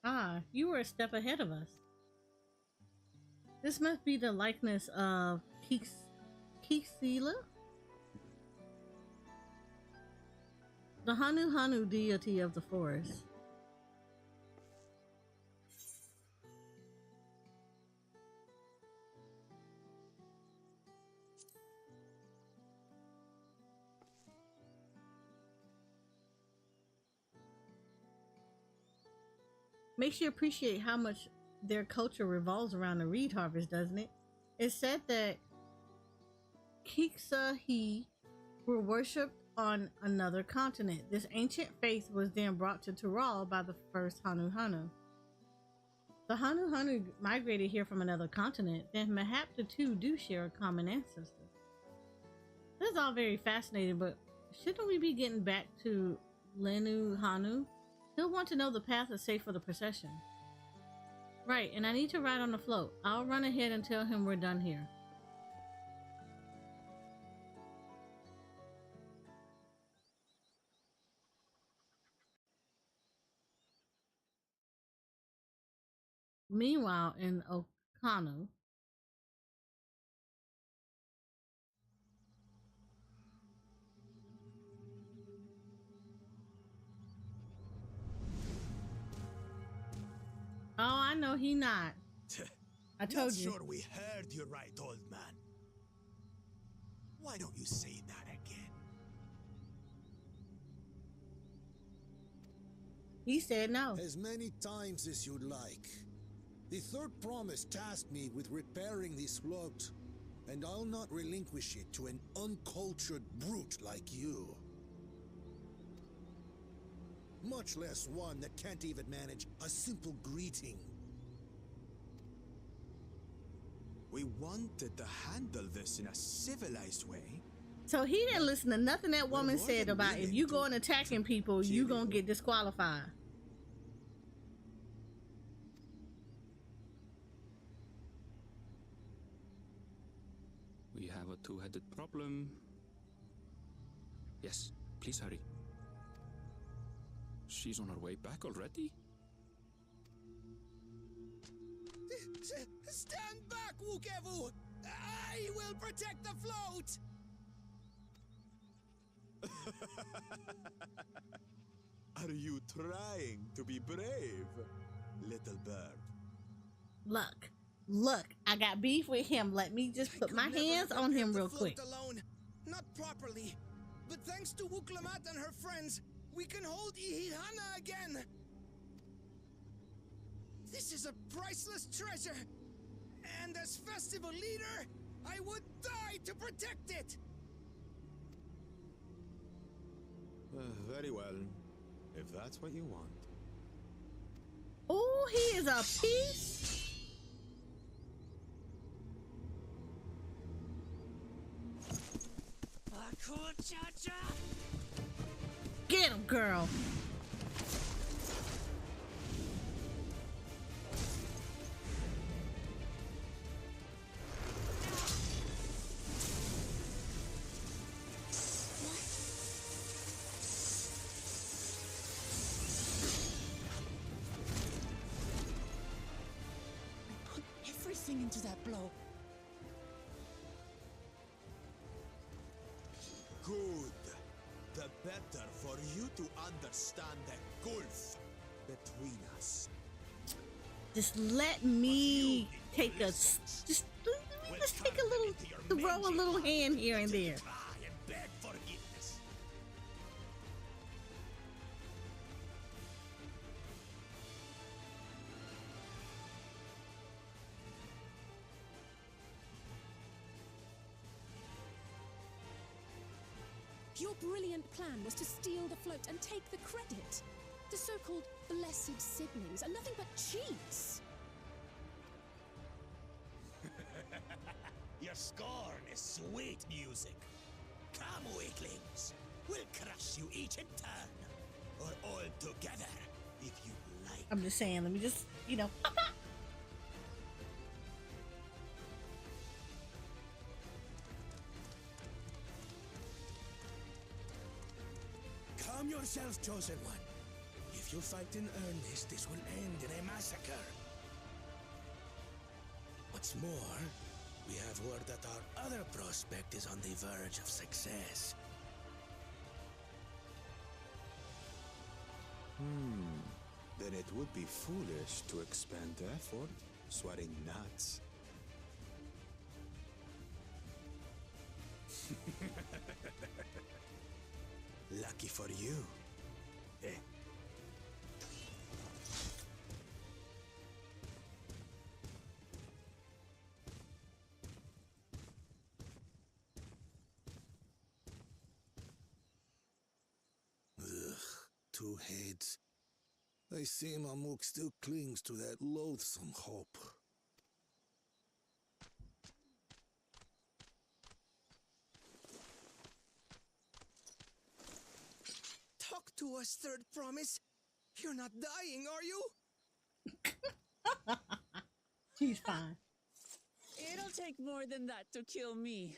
Ah, you were a step ahead of us. This must be the likeness of Kixila, the Hanu Hanu deity of the forest. Makes you appreciate how much their culture revolves around the reed harvest, doesn't it? It's said that Kixahi were worshipped on another continent. This ancient faith was then brought to Tural by the first Hanu Hanu. The Hanu Hanu migrated here from another continent, then mayhap the two do share a common ancestor. This is all very fascinating, but shouldn't we be getting back to Lenu Hanu? He'll want to know the path is safe for the procession. Right, and I need to ride on the float. I'll run ahead and tell him we're done here. Meanwhile, in Okanu, oh, I know he not. I told Not you. sure we heard you right, old man. Why don't you say that again? He said no. As many times as you'd like. The third promise tasked me with repairing this float, and I'll not relinquish it to an uncultured brute like you. Much less one that can't even manage a simple greeting. We wanted to handle this in a civilized way. So he didn't listen to nothing that woman said about if you go and attacking people, you gonna get disqualified. We have a two-headed problem. Yes, please hurry. She's on her way back already? Stand back, Wukevu! I will protect the float! Are you trying to be brave, little bird? Look, I got beef with him. Let me just put my hands on him real quick. Alone. Not properly. But thanks to Wuklamat and her friends, we can hold Ihihana again. This is a priceless treasure. And as festival leader, I would die to protect it. Very well, if that's what you want. Oh, he is a piece. Get him, girl. Everything into that blow. Good. The better for you to understand the gulf between us. Just let me take a just take a little throw a little hand here and there. And beg forgiveness. Your brilliant plan was to steal the float and take the credit. The so-called blessed siblings are nothing but cheats. Your scorn is sweet music. Come, weaklings. We'll crush you each in turn. Or all together, if you like. I'm just saying, let me just, you know. Calm yourself, chosen one. If you fight in earnest, this will end in a massacre. What's more, we have word that our other prospect is on the verge of success. Then it would be foolish to expend effort sweating nuts. Lucky for you. Eh? Ugh, two heads. I see Mamuk still clings to that loathsome hope. Talk to us, Third Promise. You're not dying, are you? She's fine. It'll take more than that to kill me.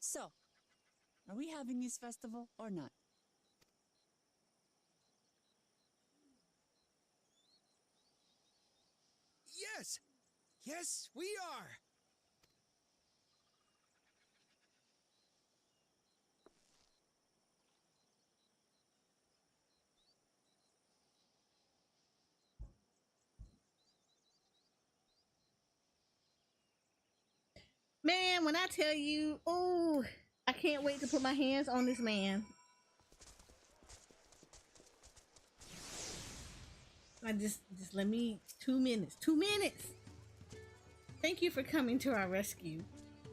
So, are we having this festival or not? Yes! Yes, we are! Man, when I tell you, oh, I can't wait to put my hands on this man. I just let me 2 minutes. 2 minutes. Thank you for coming to our rescue.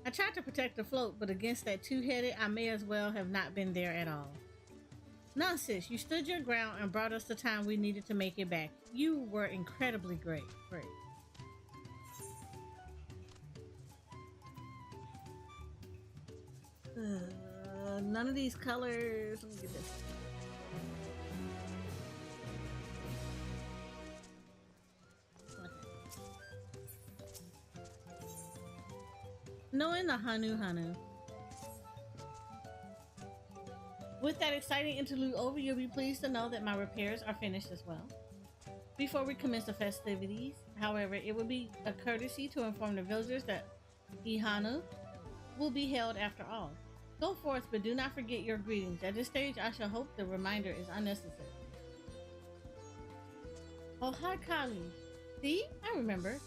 I tried to protect the float, but against that two-headed, I may as well have not been there at all. Nonsense, you stood your ground and brought us the time we needed to make it back. You were incredibly great. None of these colors. Let me get this. Knowing the Hanu. With that exciting interlude over, you'll be pleased to know that my repairs are finished as well. Before we commence the festivities, however, it would be a courtesy to inform the villagers that Ihanu will be held after all. Go forth, but do not forget your greetings. At this stage, I shall hope the reminder is unnecessary. Oh, hi, Kali. See? I remember.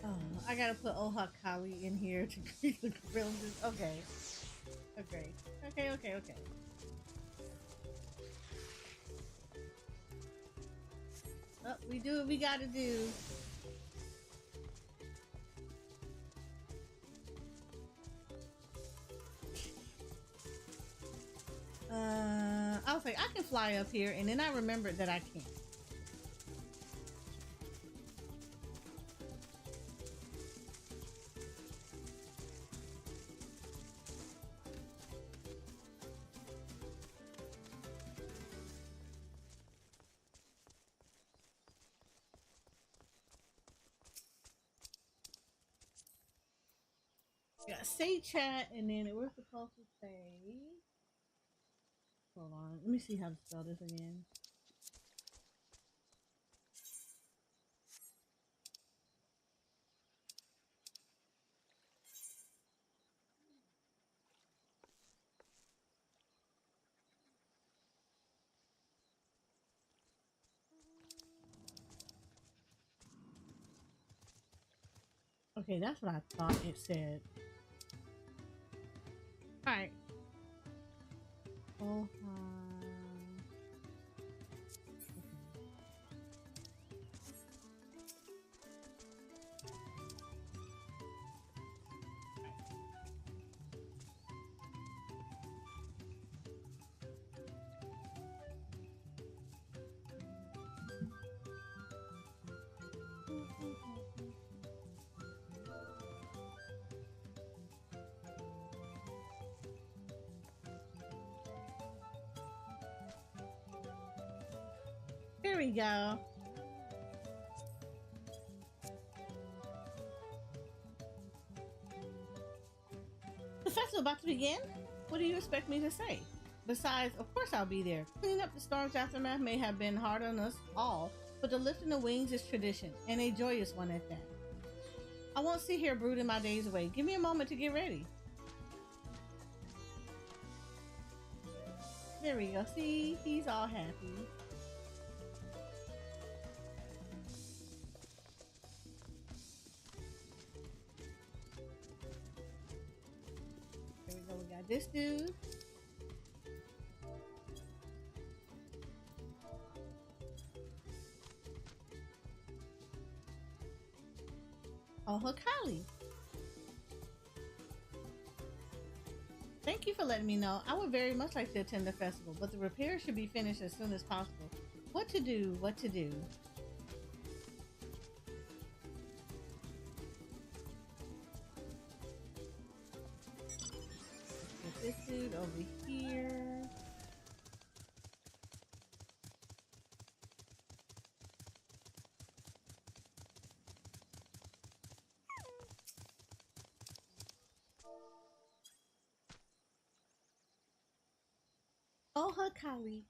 Oh, I gotta put Oha Kali in here to greet the villagers. Okay. Oh, we do what we gotta do. I was like, I can fly up here, and then I remembered that I can't. Got say chat, and then we're supposed to say. Hold on, let me see how to spell this again. Okay, that's what I thought it said. Alright. Oh, we go. The festival about to begin? What do you expect me to say? Besides, of course I'll be there. Cleaning up the storm's aftermath may have been hard on us all, but the lifting of wings is tradition, and a joyous one at that. I won't sit here brooding my days away. Give me a moment to get ready. There we go. See, he's all happy. There we go. We got this dude. Oh, Hakali. Thank you for letting me know. I would very much like to attend the festival, but the repairs should be finished as soon as possible. What to do, what to do. Get this dude over here. Oh, Hakali.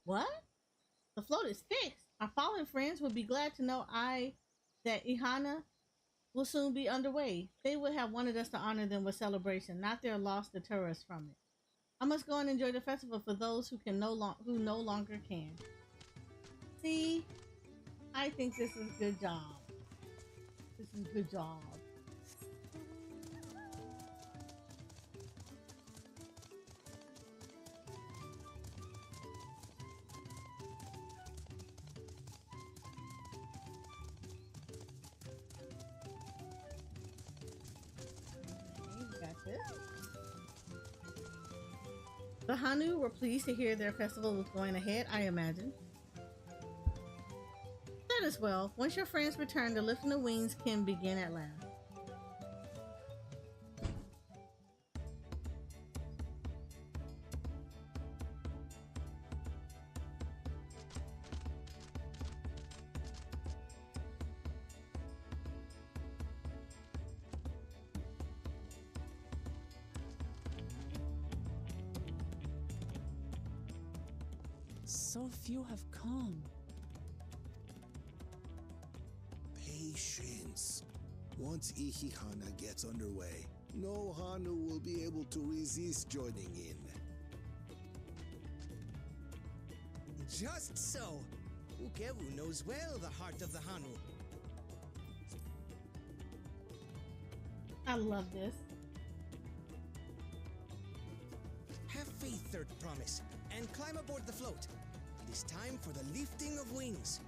What? The float is fixed. Our fallen friends would be glad to know that Ihana will soon be underway. They would have wanted us to honor them with celebration, not their loss deter us from it. I must go and enjoy the festival for those who no longer can. See, I think this is a good job. This is a good job. The Hanu were pleased to hear their festival was going ahead, I imagine. That is well. Once your friends return, the lifting of wings can begin at last. So few have come. Patience. Once Ihihana gets underway, no Hanu will be able to resist joining in. Just so. Ukewu knows well the heart of the Hanu. I love this. Have faith, Third Promise, and climb aboard the float. It is time for the lifting of wings.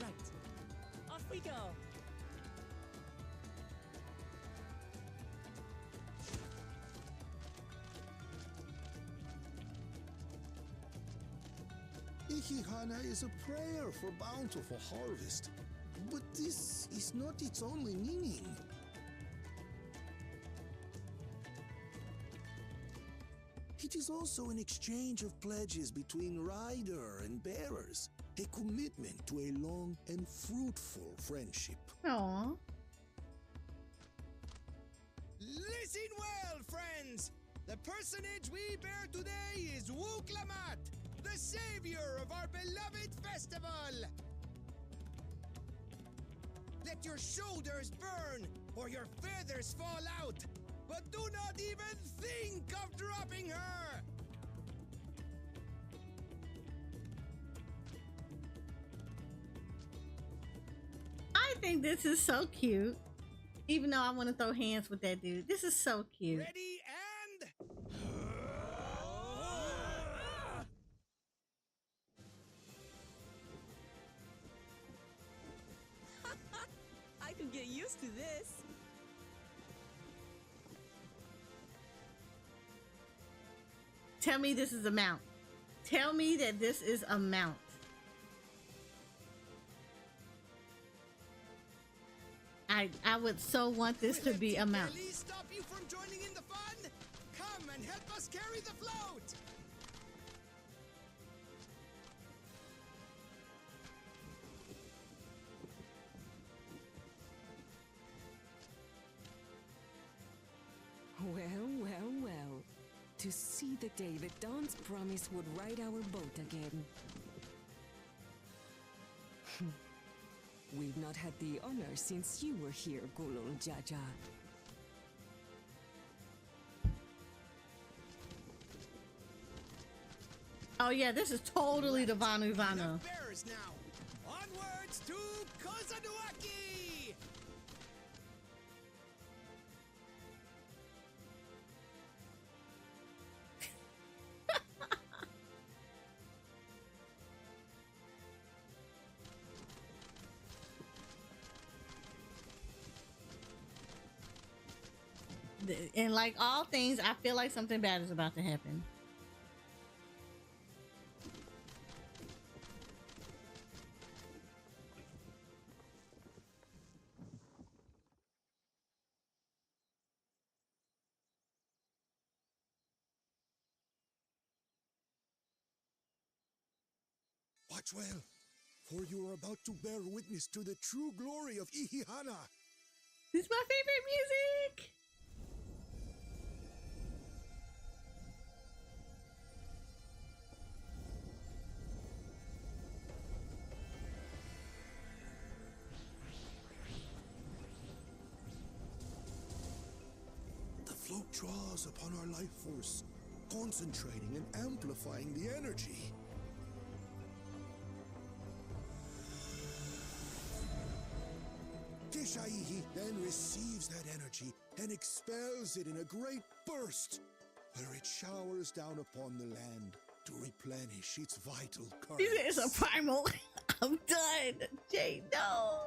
Right. Off we go. Ihihana is a prayer for bountiful harvest. But this is not its only meaning. It is also an exchange of pledges between rider and bearers, a commitment to a long and fruitful friendship. Aww. Listen well, friends! The personage we bear today is Wuklamat, the savior of our beloved festival! Let your shoulders burn, or your feathers fall out, but do not even think of dropping her! I think this is so cute. Even though I want to throw hands with that dude. This is so cute. Ready and... I could get used to this. Tell me this is a mount. Tell me that this is a mount. I would so want this to be a mount. Please stop you from joining in the fun. Come and help us carry the float. Well, well, well. To see the day that Dawn's promise would ride our boat again. We've not had the honor since you were here, Gulul Jaja. Oh yeah, this is totally the Vanu Vanu. Bearers now. Onwards to Kozanuaki. And like all things, I feel like something bad is about to happen. Watch well, for you are about to bear witness to the true glory of Ihihana. This is my favorite music. The float draws upon our life force, concentrating and amplifying the energy. Kishaihi then receives that energy and expels it in a great burst, where it showers down upon the land to replenish its vital currents. This is a primal. I'm done. Jay, no.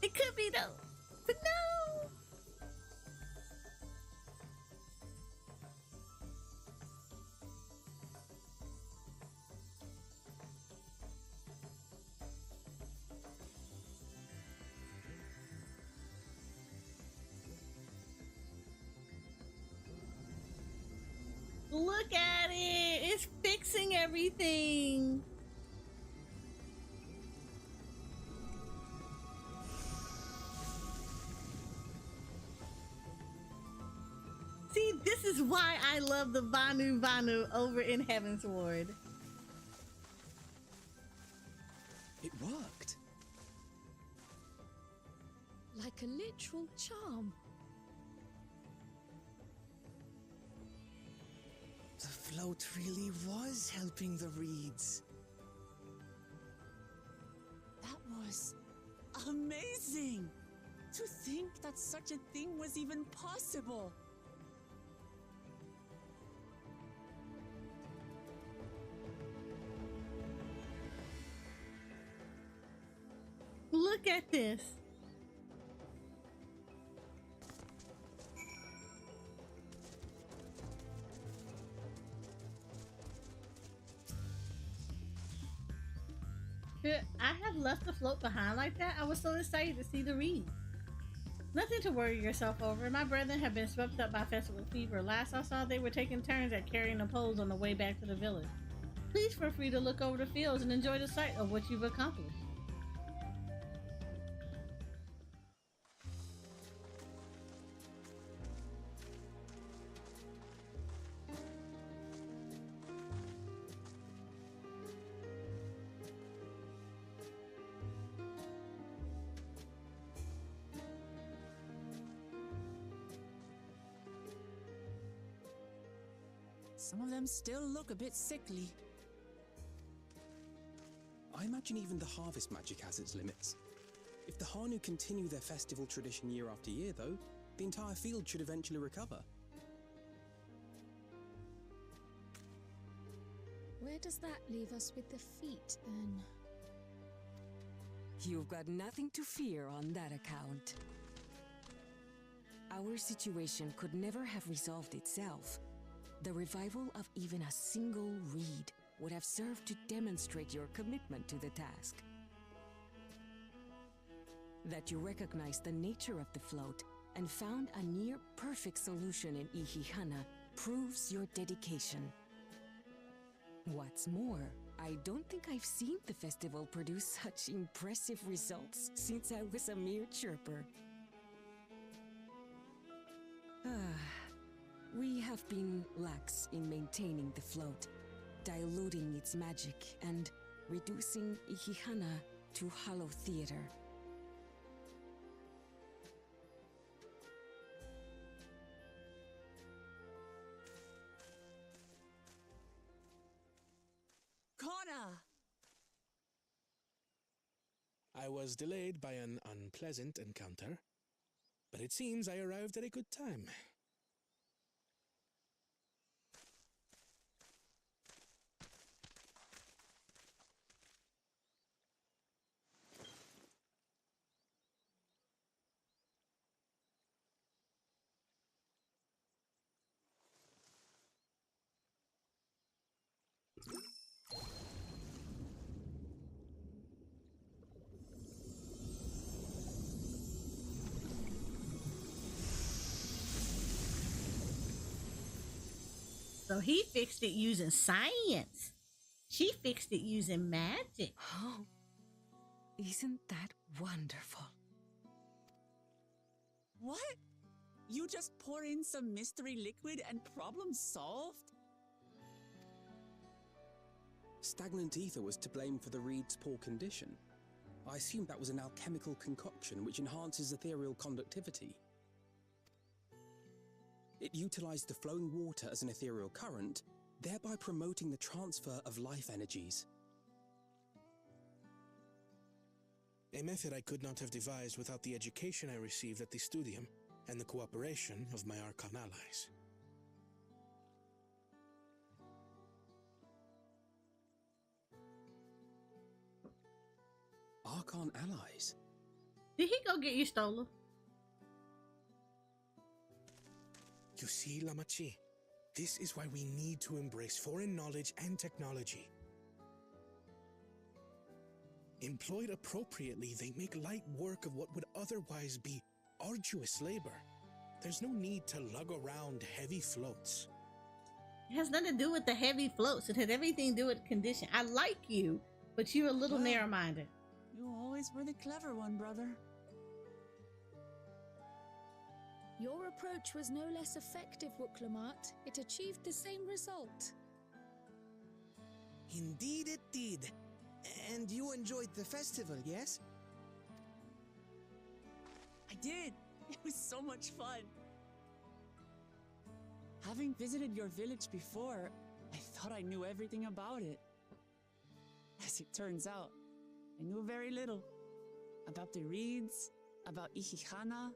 It could be though, but no. Look at it. It's fixing everything. See, this is why I love the Vanu Vanu over in Heaven's Ward. It worked. Like a literal charm. The float really was helping the reeds. That was amazing! To think that such a thing was even possible! Look at this. I have left the float behind like that. I was so excited to see the reeds. Nothing to worry yourself over. My brethren have been swept up by festival fever. Last I saw, they were taking turns at carrying the poles on the way back to the village. Please feel free to look over the fields and enjoy the sight of what you've accomplished. Some of them still look a bit sickly. I imagine even the harvest magic has its limits. If the Hanu continue their festival tradition year after year, though, the entire field should eventually recover. Where does that leave us with the feet, then? You've got nothing to fear on that account. Our our situation could never have resolved itself, the revival of even a single reed would have served to demonstrate your commitment to the task. That you recognized the nature of the float and found a near-perfect solution in Ihihana proves your dedication. What's more, I don't think I've seen the festival produce such impressive results since I was a mere chirper. We have been lax in maintaining the float, diluting its magic and reducing Ihihana to hollow theater. Kona! I was delayed by an unpleasant encounter, but it seems I arrived at a good time. So he fixed it using science. She fixed it using magic. Oh, isn't that wonderful? What? You just pour in some mystery liquid and problem solved? Stagnant ether was to blame for the reed's poor condition. I assumed that was an alchemical concoction which enhances ethereal conductivity. It utilized the flowing water as an ethereal current, thereby promoting the transfer of life energies. A method I could not have devised without the education I received at the studium and the cooperation of my Archon allies. Archon allies? Did he go get you, Stola? You see, Lamachi, this is why we need to embrace foreign knowledge and technology. Employed appropriately, they make light work of what would otherwise be arduous labor. There's no need to lug around heavy floats. It has nothing to do with the heavy floats. It has everything to do with condition. I like you, but you're a little narrow-minded. You always were the clever one, brother. Your approach was no less effective, Wuklamat. It achieved the same result. Indeed it did. And you enjoyed the festival, yes? I did. It was so much fun. Having visited your village before, I thought I knew everything about it. As it turns out, I knew very little. About the reeds, about Ihihana.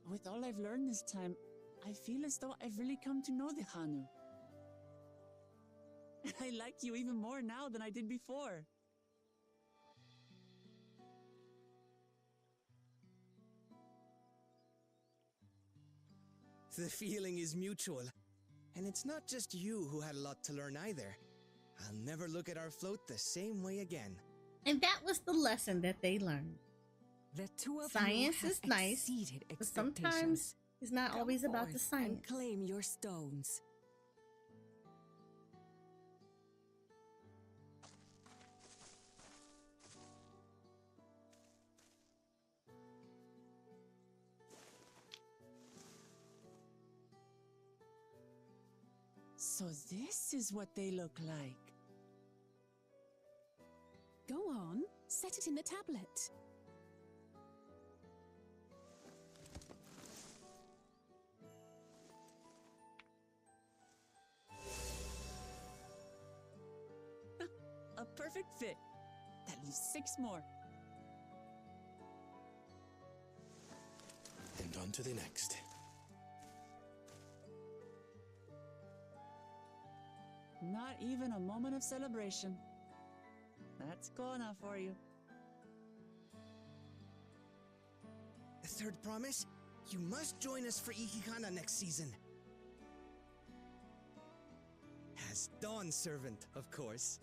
With all I've learned this time, I feel as though I've really come to know the Hanu. I like you even more now than I did before. The feeling is mutual. And it's not just you who had a lot to learn either. I'll never look at our float the same way again. And that was the lesson that they learned. The two of Science you is nice, but sometimes it's not always about the science. And claim your stones. So this is what they look like. Go on, set it in the tablet. A perfect fit. That leaves 6 more. And on to the next. Not even a moment of celebration. That's Kona for you. A third promise? You must join us for Ikikana next season. As Dawn Servant, of course.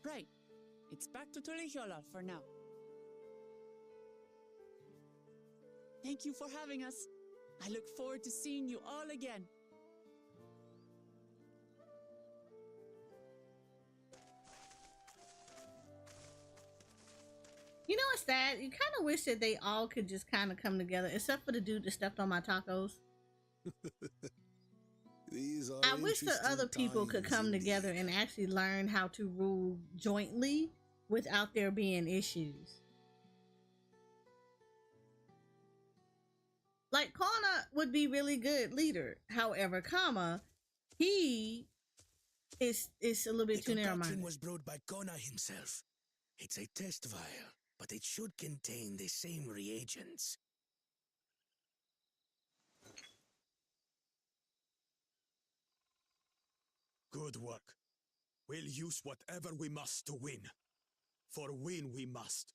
Right. It's back to Tulihiola for now. Thank you for having us. I look forward to seeing you all again. You know what's sad? You kind of wish that they all could just kind of come together, except for the dude that stepped on my tacos. These are I wish the interesting other people could times come indeed. together and actually learn how to rule jointly without there being issues. Like Kana would be really good leader. However, he is a little bit The too narrow concoction minded. was brewed by Kona himself. It's a test vial, but it should contain the same reagents. Good work. We'll use whatever we must to win. For win we must.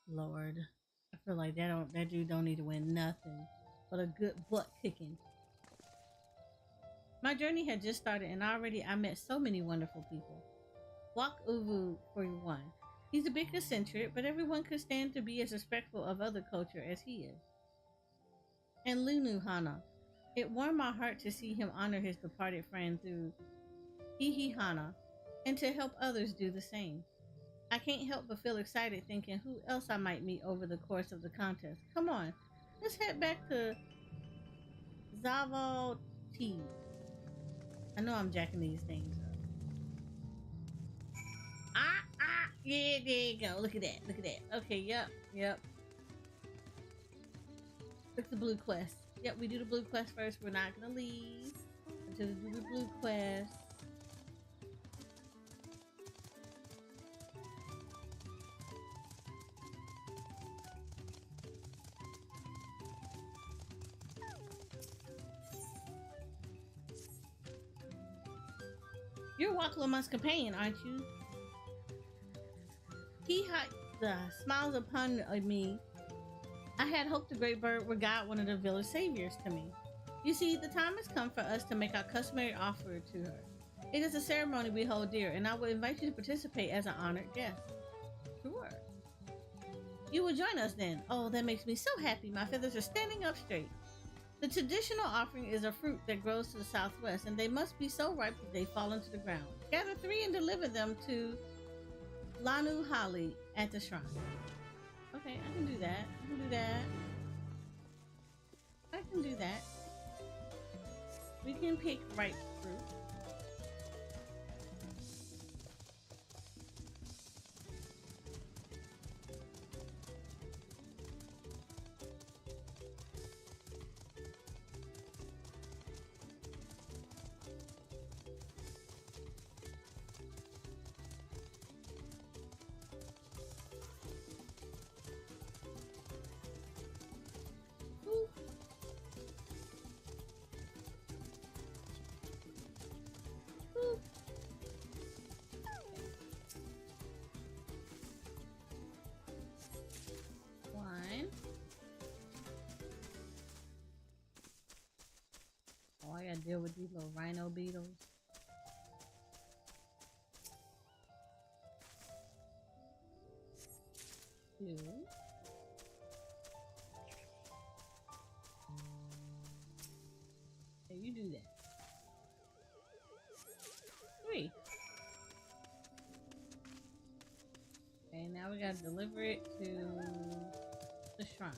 Lord, I feel like that dude don't need to win nothing but a good butt kicking. My journey had just started, and already I met so many wonderful people. Wak Uvu for one. He's a bit eccentric, but everyone could stand to be as respectful of other culture as he is. And Lunu Hana. It warmed my heart to see him honor his departed friend through Hihi Hana, and to help others do the same. I can't help but feel excited thinking who else I might meet over the course of the contest. Come on, let's head back to Zaval T. I know I'm jacking these things up. Yeah, there you go. Look at that. Look at that. Okay, yep. Look at the blue quest. Yep, we do the blue quest first. We're not gonna leave until we do the blue quest. You're Wakloma's companion, aren't you? He smiles upon me. I had hoped the great bird would guide one of the village saviors to me. You see, the time has come for us to make our customary offer to her. It is a ceremony we hold dear, and I would invite you to participate as an honored guest. Sure. You will join us then. Oh, that makes me so happy. My feathers are standing up straight. The traditional offering is a fruit that grows to the southwest, and they must be so ripe that they fall into the ground. Gather 3 and deliver them to Lanu Hali at the shrine. Okay, I can do that. I can do that. We can pick ripe fruit. I gotta deal with these little rhino beetles. Two. Okay, you do that. 3. Okay, now we gotta deliver it to the shrine.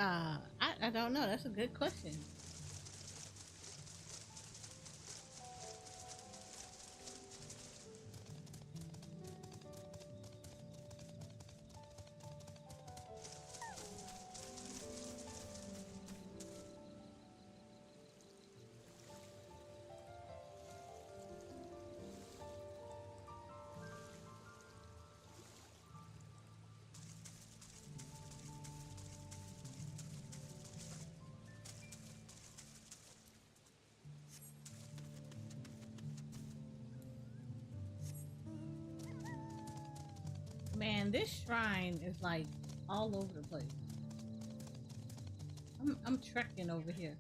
I don't know. That's a good question. Man, this shrine is like all over the place. I'm trekking over here.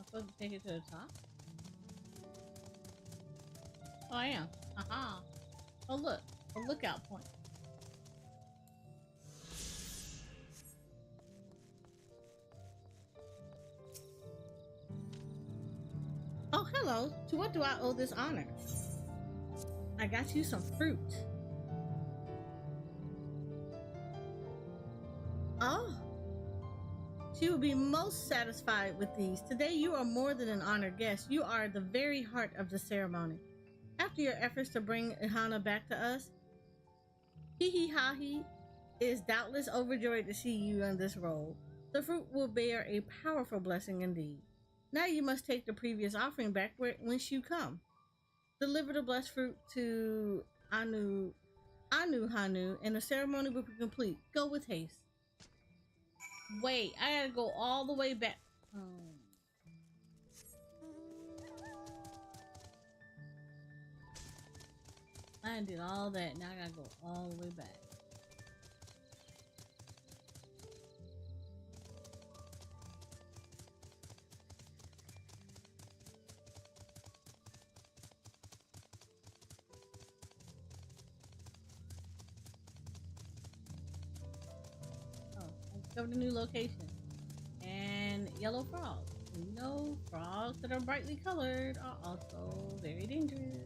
Supposed to take it to the top? Oh, I am. Aha. Oh, look. A lookout point. Oh, hello. To what do I owe this honor? I got you some fruit. Oh. She will be most satisfied with these. Today you are more than an honored guest. You are the very heart of the ceremony. After your efforts to bring Ihana back to us, Hihihahi is doubtless overjoyed to see you in this role. The fruit will bear a powerful blessing indeed. Now you must take the previous offering back whence you come. Deliver the blessed fruit to Anu Hanu, and the ceremony will be complete. Go with haste. Wait, I gotta go all the way back. I did all that. Now I gotta go all the way back. Discovered a new location. And yellow frogs. You know, frogs that are brightly colored are also very dangerous.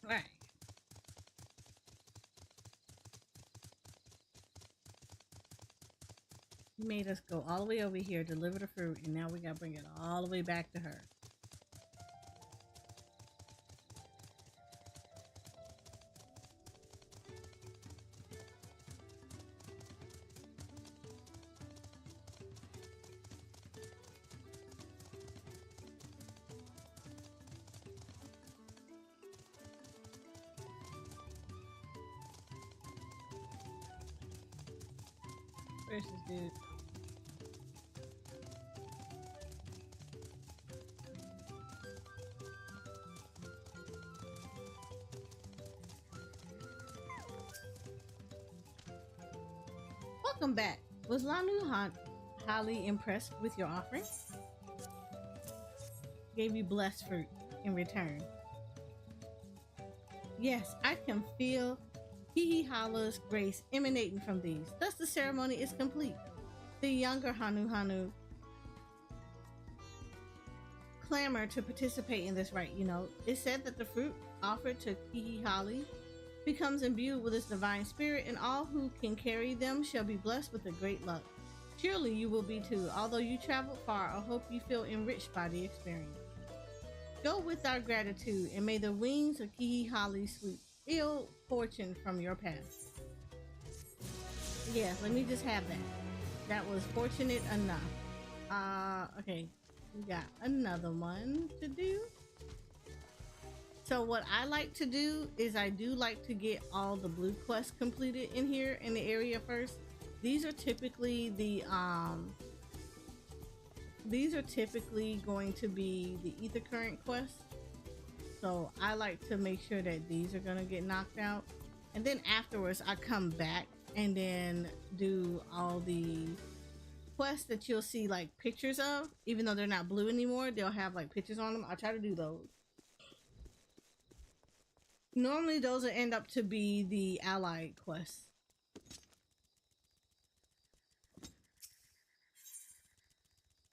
Right. You made us go all the way over here, deliver the fruit, and now we gotta bring it all the way back to her. Where's this dude? Welcome back. Was Lanu highly impressed with your offering? Gave you blessed fruit in return. Yes, I can feel Hihala's grace emanating from these. Thus the ceremony is complete. The younger Hanu Hanu clamor to participate in this rite. You know, it's said that the fruit offered to Kihihali becomes imbued with its divine spirit, and all who can carry them shall be blessed with a great luck. Surely you will be too. Although you traveled far, I hope you feel enriched by the experience. Go with our gratitude, and may the wings of Kihihali sweep ill fortune from your path. Yes, let me just have that. That was fortunate enough. Okay, we got another one to do. So what I like to do is I do like to get all the blue quests completed in here in the area first. These are typically going to be the ether current quests. So I like to make sure that these are gonna get knocked out. And then afterwards I come back and then do all the quests that you'll see like pictures of. Even though they're not blue anymore, they'll have like pictures on them. I try to do those. Normally those will end up to be the allied quests.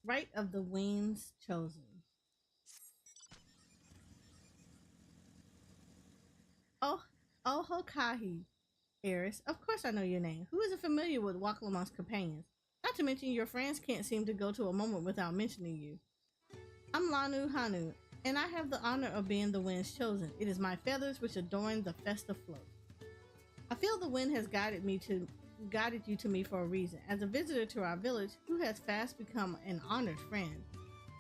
Rite of the Wings Chosen. Oh Hokahi, Eris. Of course I know your name. Who isn't familiar with Wakalamon's companions? Not to mention your friends can't seem to go to a moment without mentioning you. I'm Lanu Hanu, and I have the honor of being the Wind's Chosen. It is my feathers which adorn the festive float. I feel the wind has guided you to me for a reason. As a visitor to our village, who has fast become an honored friend,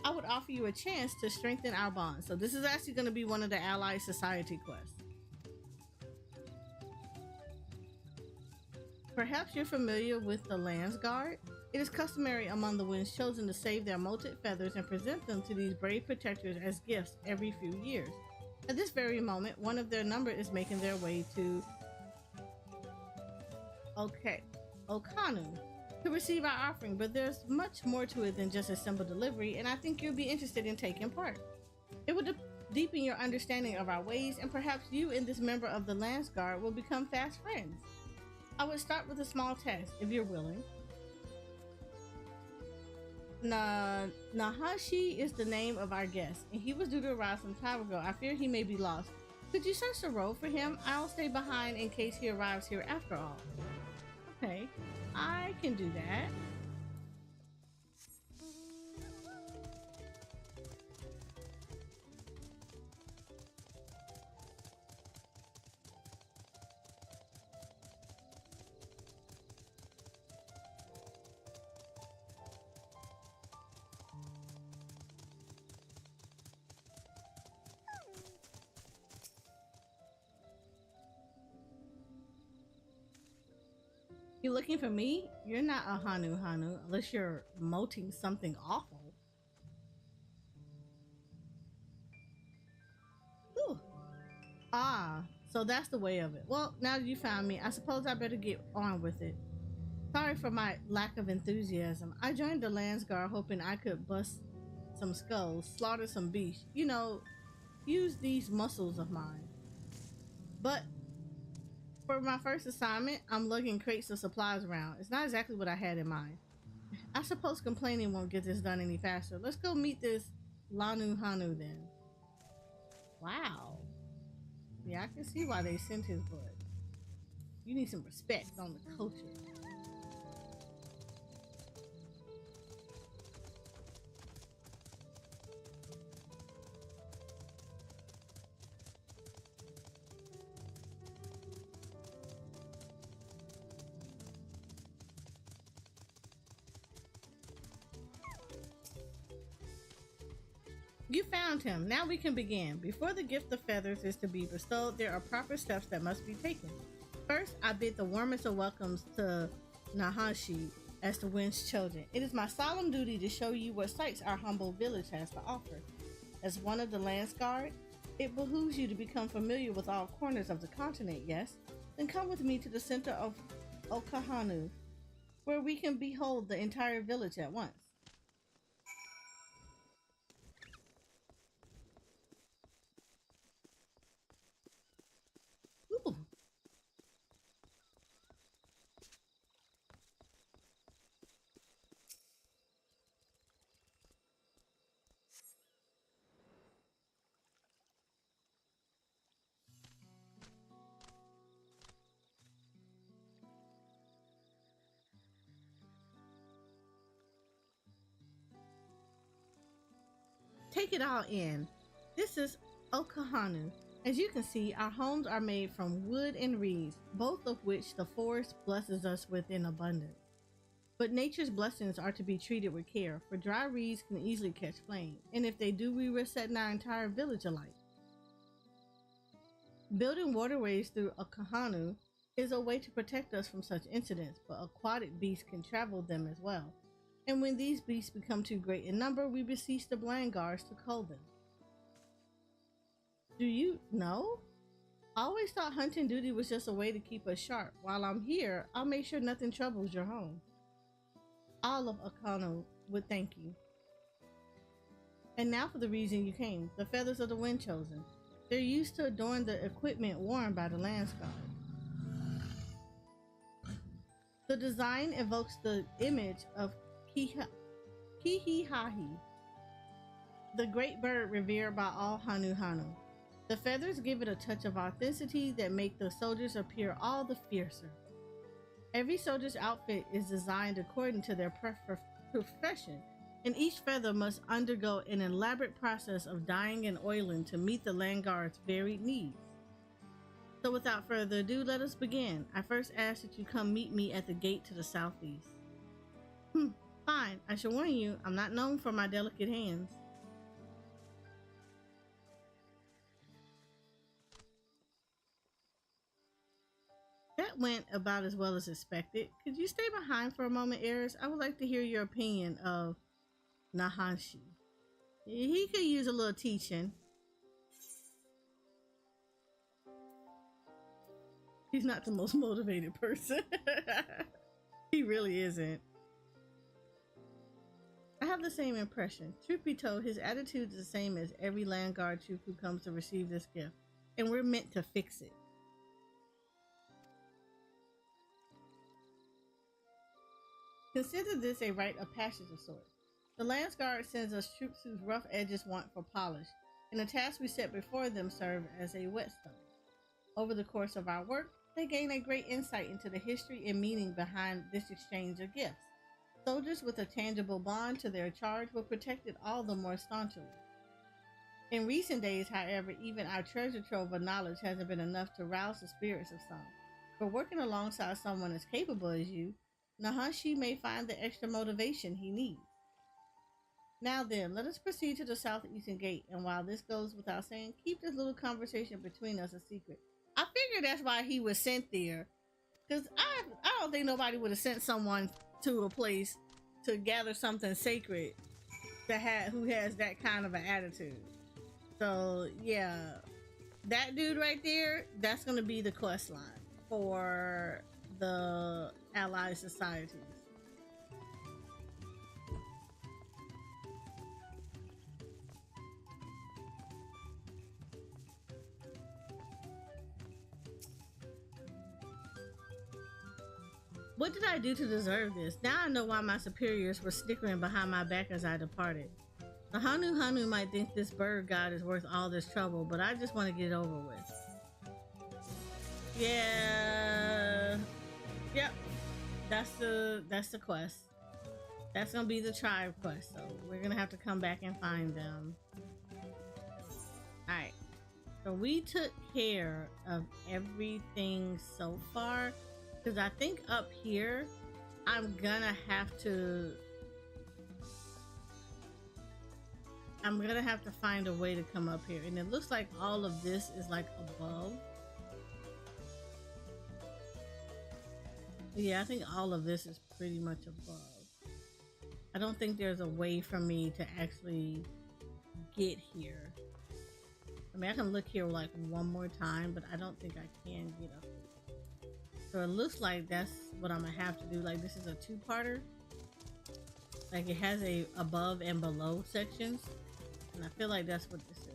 I would offer you a chance to strengthen our bond. So this is actually going to be one of the Allied Society quests. Perhaps you're familiar with the Lands Guard. It is customary among the Wind's Chosen to save their molted feathers and present them to these brave protectors as gifts every few years. At this very moment, one of their number is making their way to Okanu to receive our offering, but there's much more to it than just a simple delivery, and I think you'll be interested in taking part. It would deepen your understanding of our ways, and perhaps you and this member of the Lands Guard will become fast friends. I would start with a small test, if you're willing. Nahashi is the name of our guest, and he was due to arrive some time ago. I fear he may be lost. Could you search the road for him? I'll stay behind in case he arrives here after all. Okay, I can do that. You looking for me? You're not a Hanu Hanu unless you're moting something awful. Ooh. Ah, so that's the way of it. Well, now that you found me, I suppose I better get on with it. Sorry for my lack of enthusiasm. I joined the Lands Guard hoping I could bust some skulls, slaughter some beasts, you know, use these muscles of mine. But for my first assignment, I'm lugging crates of supplies around. It's not exactly what I had in mind. I suppose complaining won't get this done any faster. Let's go meet this Lanu Hanu then. Wow. Yeah, I can see why they sent his blood. You need some respect on the culture. You found him. Now we can begin. Before the gift of feathers is to be bestowed, there are proper steps that must be taken. First, I bid the warmest of welcomes to Nahashi as the Wind's Chosen. It is my solemn duty to show you what sights our humble village has to offer. As one of the Lands Guard, it behooves you to become familiar with all corners of the continent, yes? Then come with me to the center of Okahanu, where we can behold the entire village at once. Ooh. take it all in. This is Okahanu. As you can see, our homes are made from wood and reeds, both of which the forest blesses us with in abundance. But nature's blessings are to be treated with care, for dry reeds can easily catch flame, and if they do, we risk setting our entire village alight. Building waterways through Okahanu is a way to protect us from such incidents, but aquatic beasts can travel them as well. And when these beasts become too great in number, we beseech the blind guards to cull them. Do you know? I always thought hunting duty was just a way to keep us sharp. While I'm here, I'll make sure nothing troubles your home. All of Okahanu would thank you. And now for the reason you came, the feathers of the wind chosen. They're used to adorn the equipment worn by the Landsguard. The design evokes the image of Kihihahi, the great bird revered by all Hanu Hanu. The feathers give it a touch of authenticity that make the soldiers appear all the fiercer. Every soldier's outfit is designed according to their profession, and each feather must undergo an elaborate process of dyeing and oiling to meet the Landguard's varied needs. So without further ado, let us begin. I first ask that you come meet me at the gate to the southeast. Fine. I shall warn you, I'm not known for my delicate hands. That went about as well as expected. Could you stay behind for a moment, Eris? I would like to hear your opinion of Nahanshi. He could use a little teaching. He's not the most motivated person. He really isn't. I have the same impression. Truth be told, his attitude is the same as every Landguard troop who comes to receive this gift, and we're meant to fix it. Consider this a rite of passage of sorts. The Landsguard sends us troops whose rough edges want for polish, and the tasks we set before them serve as a whetstone. Over the course of our work, they gain a great insight into the history and meaning behind this exchange of gifts. Soldiers with a tangible bond to their charge were protected all the more staunchly. In recent days, however, even our treasure trove of knowledge hasn't been enough to rouse the spirits of some. But working alongside someone as capable as you, Nahanshi may find the extra motivation he needs. Now then, let us proceed to the southeastern gate, and while this goes without saying, keep this little conversation between us a secret. I figured that's why he was sent there, because I don't think nobody would have sent someone to a place to gather something sacred who has that kind of an attitude. So yeah, that dude right there, that's going to be the quest line for the allied societies. What did I do to deserve this? Now I know why my superiors were snickering behind my back as I departed. The Hanu Hanu might think this bird god is worth all this trouble, but I just want to get it over with. Yeah. Yep. That's the quest. That's gonna be the tribe quest, so we're gonna have to come back and find them. Alright. So we took care of everything so far. Because I think up here, I'm gonna have to find a way to come up here. And it looks like all of this is like above. Yeah, I think all of this is pretty much above. I don't think there's a way for me to actually get here. I mean, I can look here like one more time, but I don't think I can get up here. So it looks like that's what I'm gonna have to do. Like, this is a two-parter. Like, it has a above and below sections, and I feel like that's what this is.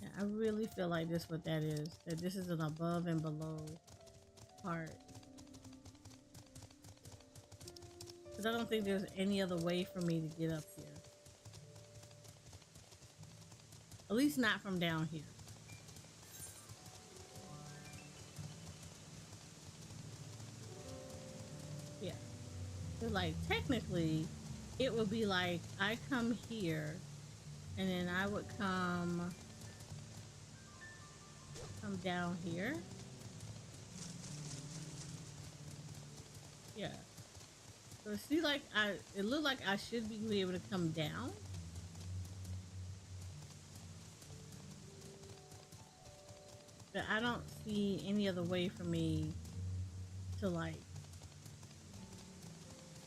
Yeah, I really feel like this is what that is. That this is an above and below part. Because I don't think there's any other way for me to get up here. At least not from down here. So like technically it would be like I come here and then I would come down here. Yeah. So see, like it looked like I should be able to come down. But I don't see any other way for me to like,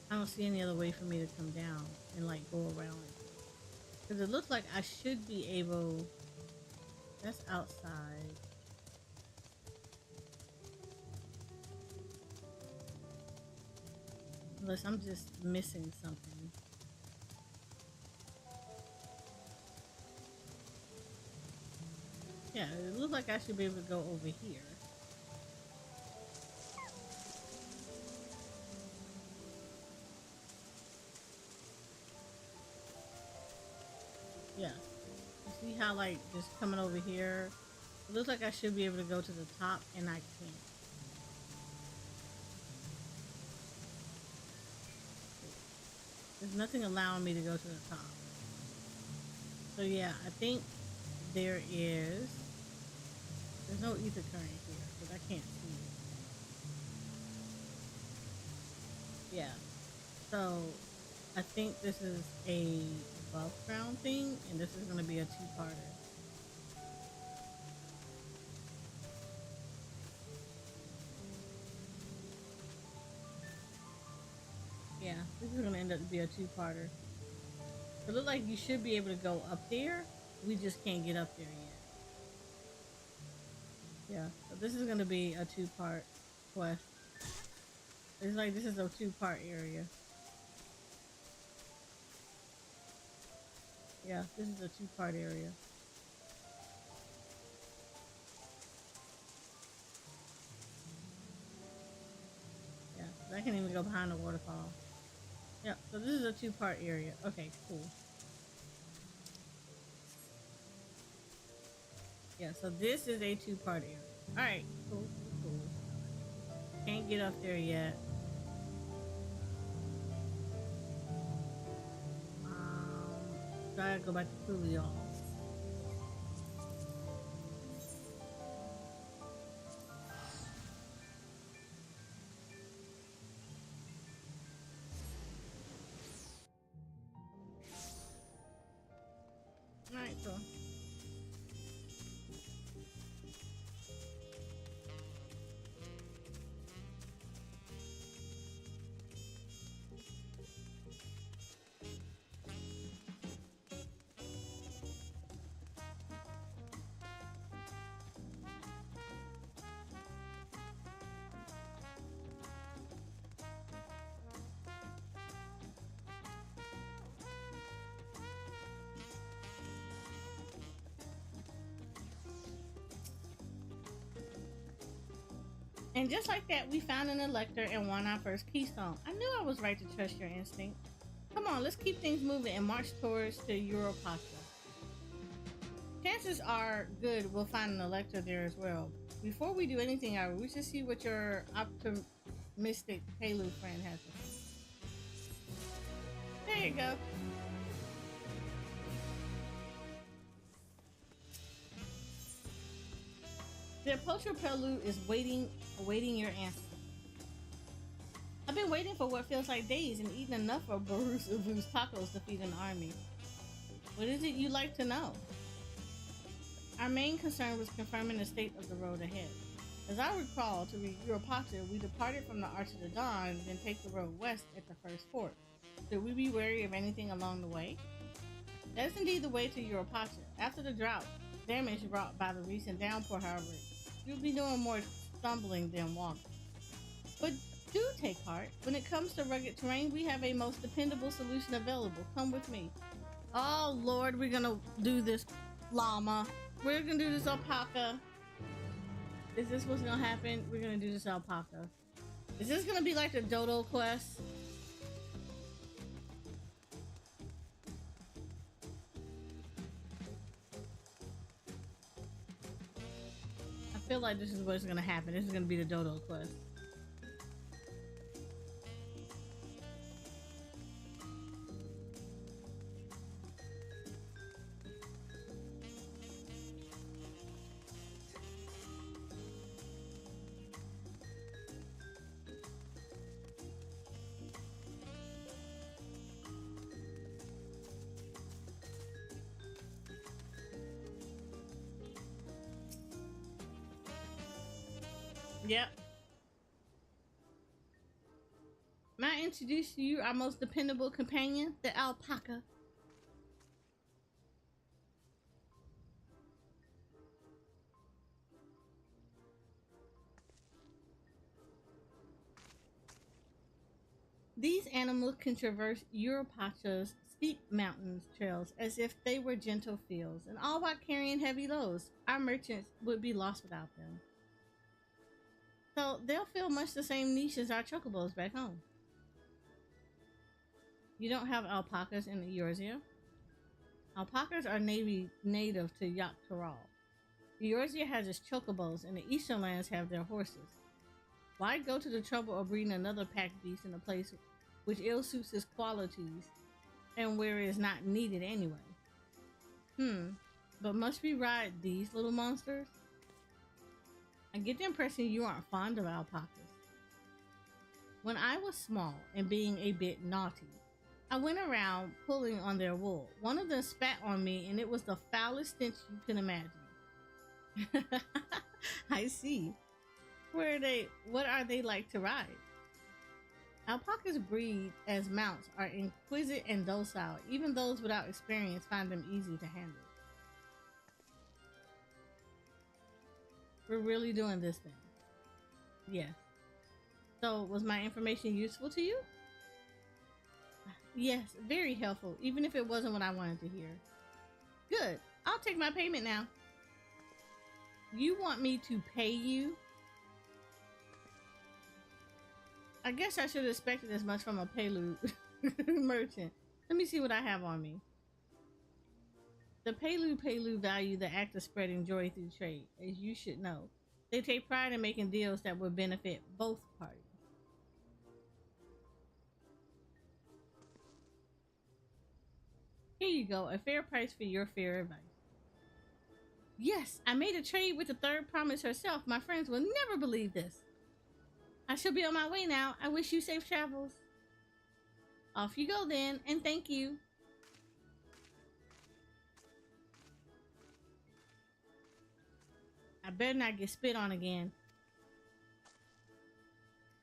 I don't see any other way for me to come down and like go around. Because it looks like I should be able, that's outside. Unless I'm just missing something. Yeah, it looks like I should be able to go over here. Yeah. You see how like just coming over here? It looks like I should be able to go to the top and I can't. There's nothing allowing me to go to the top. So yeah, I think there's no ether current here, but I can't see it. Yeah. So I think this is a above ground thing, and this is gonna be a two-parter. Yeah, this is gonna end up to be a two-parter. It looks like you should be able to go up there. We just can't get up there yet. Yeah, so this is gonna be a two-part quest. It's like this is a two-part area. Yeah, this is a two-part area. Yeah, I can't even go behind the waterfall. Yeah, so this is a two-part area. Okay, cool. Yeah, so this is a two-part area. Alright, cool. Can't get up there yet. So I gotta go back to Tural, y'all. Alright, so and just like that, we found an elector and won our first keystone. I knew I was right to trust your instinct. Come on, let's keep things moving and march towards the Europatra. Chances are good we'll find an elector there as well. Before we do anything, however, we should see what your optimistic Palu friend has to say. There you go. The Poacher Palu is awaiting your answer. I've been waiting for what feels like days and eaten enough of Barus Uvu's tacos to feed an army. What is it you'd like to know? Our main concern was confirming the state of the road ahead. As I recall, to reach Europatra, we departed from the Arch of the Dawn, then take the road west at the first port. Should we be wary of anything along the way? That is indeed the way to Europatra. After the drought damage wrought by the recent downpour, however, you'll be doing more stumbling than walking. But do take heart. When it comes to rugged terrain, we have a most dependable solution available. Come with me. Oh Lord, we're gonna do this llama. We're gonna do this alpaca. Is this what's gonna happen? We're gonna do this alpaca. Is this gonna be like the dodo quest? I feel like this is what's gonna happen. This is gonna be the dodo quest. Yep. May I introduce to you our most dependable companion, the alpaca? These animals can traverse Europacha's steep mountains trails as if they were gentle fields, and all while carrying heavy loads. Our merchants would be lost without them. So they'll fill much the same niche as our chocobos back home. You don't have alpacas in Eorzea? Alpacas are native to Tural. Eorzea has its chocobos, and the Eastern lands have their horses. Why go to the trouble of breeding another pack beast in a place which ill suits his qualities and where it is not needed anyway? But must we ride these little monsters? I get the impression you aren't fond of alpacas. When I was small and being a bit naughty, I went around pulling on their wool. One of them spat on me, and it was the foulest stench you can imagine. I see. What are they like to ride? Alpacas breed as mounts are exquisite and docile. Even those without experience find them easy to handle. We're really doing this thing. Yes. So, was my information useful to you? Yes, very helpful, even if it wasn't what I wanted to hear. Good. I'll take my payment now. You want me to pay you? I guess I should have expected as much from a Palu merchant. Let me see what I have on me. The Palu value the act of spreading joy through trade, as you should know. They take pride in making deals that would benefit both parties. Here you go, a fair price for your fair advice. Yes, I made a trade with the third promise herself. My friends will never believe this. I shall be on my way now. I wish you safe travels. Off you go then, and thank you. I better not get spit on again.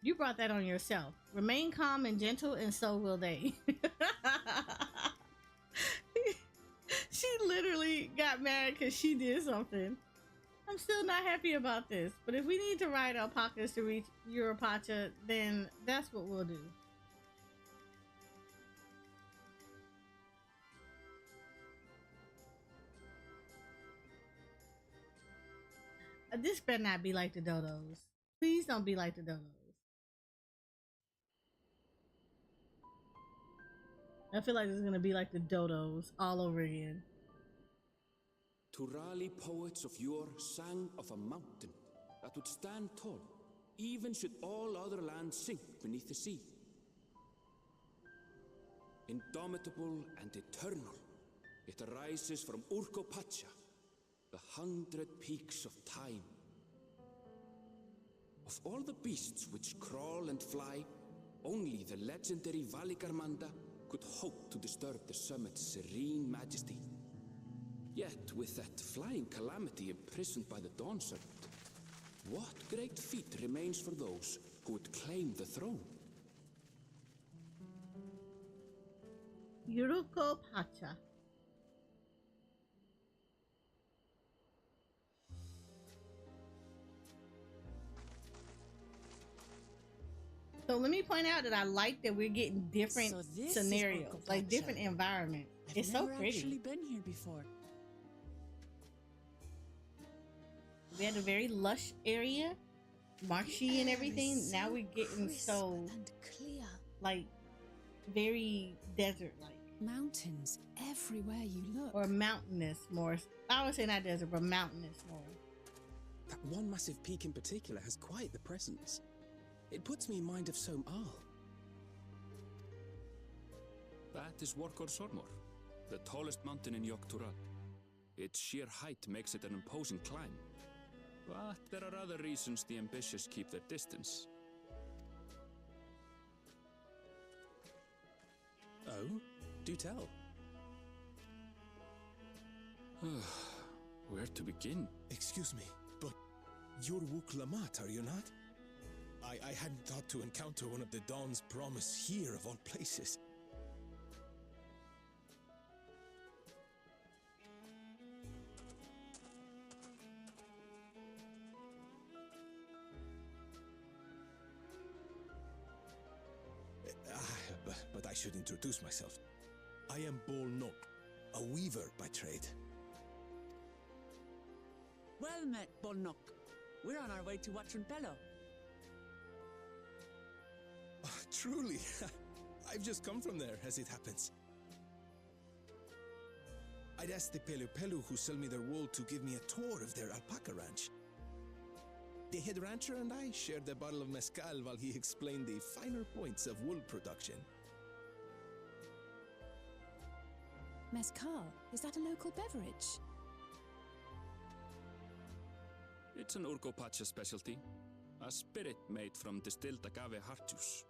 You brought that on yourself. Remain calm and gentle, and so will they. She literally got mad because she did something. I'm still not happy about this, but if we need to ride alpacas to reach Europacha, then that's what we'll do. This better not be like the dodos. Please don't be like the dodos. I feel like this is gonna be like the dodos all over again. Turali poets of yore sang of a mountain that would stand tall, even should all other lands sink beneath the sea. Indomitable and eternal, it arises from Urkopacha, the 100 peaks of time. Of all the beasts which crawl and fly, only the legendary Valigarmanda could hope to disturb the summit's serene majesty. Yet, with that flying calamity imprisoned by the Dawn Serpent, what great feat remains for those who would claim the throne? Urkopacha. So let me point out that I like that we're getting different scenarios, like different environments. It's so pretty. I've never actually been here before. We had a very lush area, marshy and everything. Now we're getting so clear, like very desert-like. Mountains everywhere you look. Or mountainous more. I would say not desert, but mountainous more. That one massive peak in particular has quite the presence. It puts me in mind of Som Al. That is Workor Sormor, the tallest mountain in Tural. Its sheer height makes it an imposing climb. But there are other reasons the ambitious keep their distance. Oh? Do tell. Where to begin? Excuse me, but you're Wuklamat, are you not? I hadn't thought to encounter one of the Dawn's promise here of all places. But I should introduce myself. I am Bolnok, a weaver by trade. Well met, Bolnok. We're on our way to Watrunpelo. Oh, truly. I've just come from there, as it happens. I'd asked the Pelu Pelu who sell me their wool to give me a tour of their alpaca ranch. The head rancher and I shared a bottle of mezcal while he explained the finer points of wool production. Mezcal, is that a local beverage? It's an Urgopacha specialty. A spirit made from distilled agave heart juice.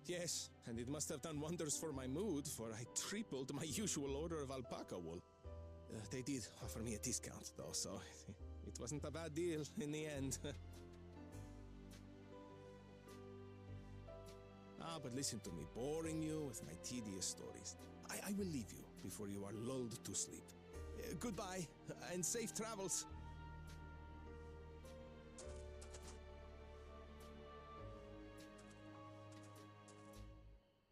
Yes, and it must have done wonders for my mood, for I tripled my usual order of alpaca wool. They did offer me a discount, though, so it wasn't a bad deal in the end. But listen to me, boring you with my tedious stories. I will leave you before you are lulled to sleep. Goodbye, and safe travels.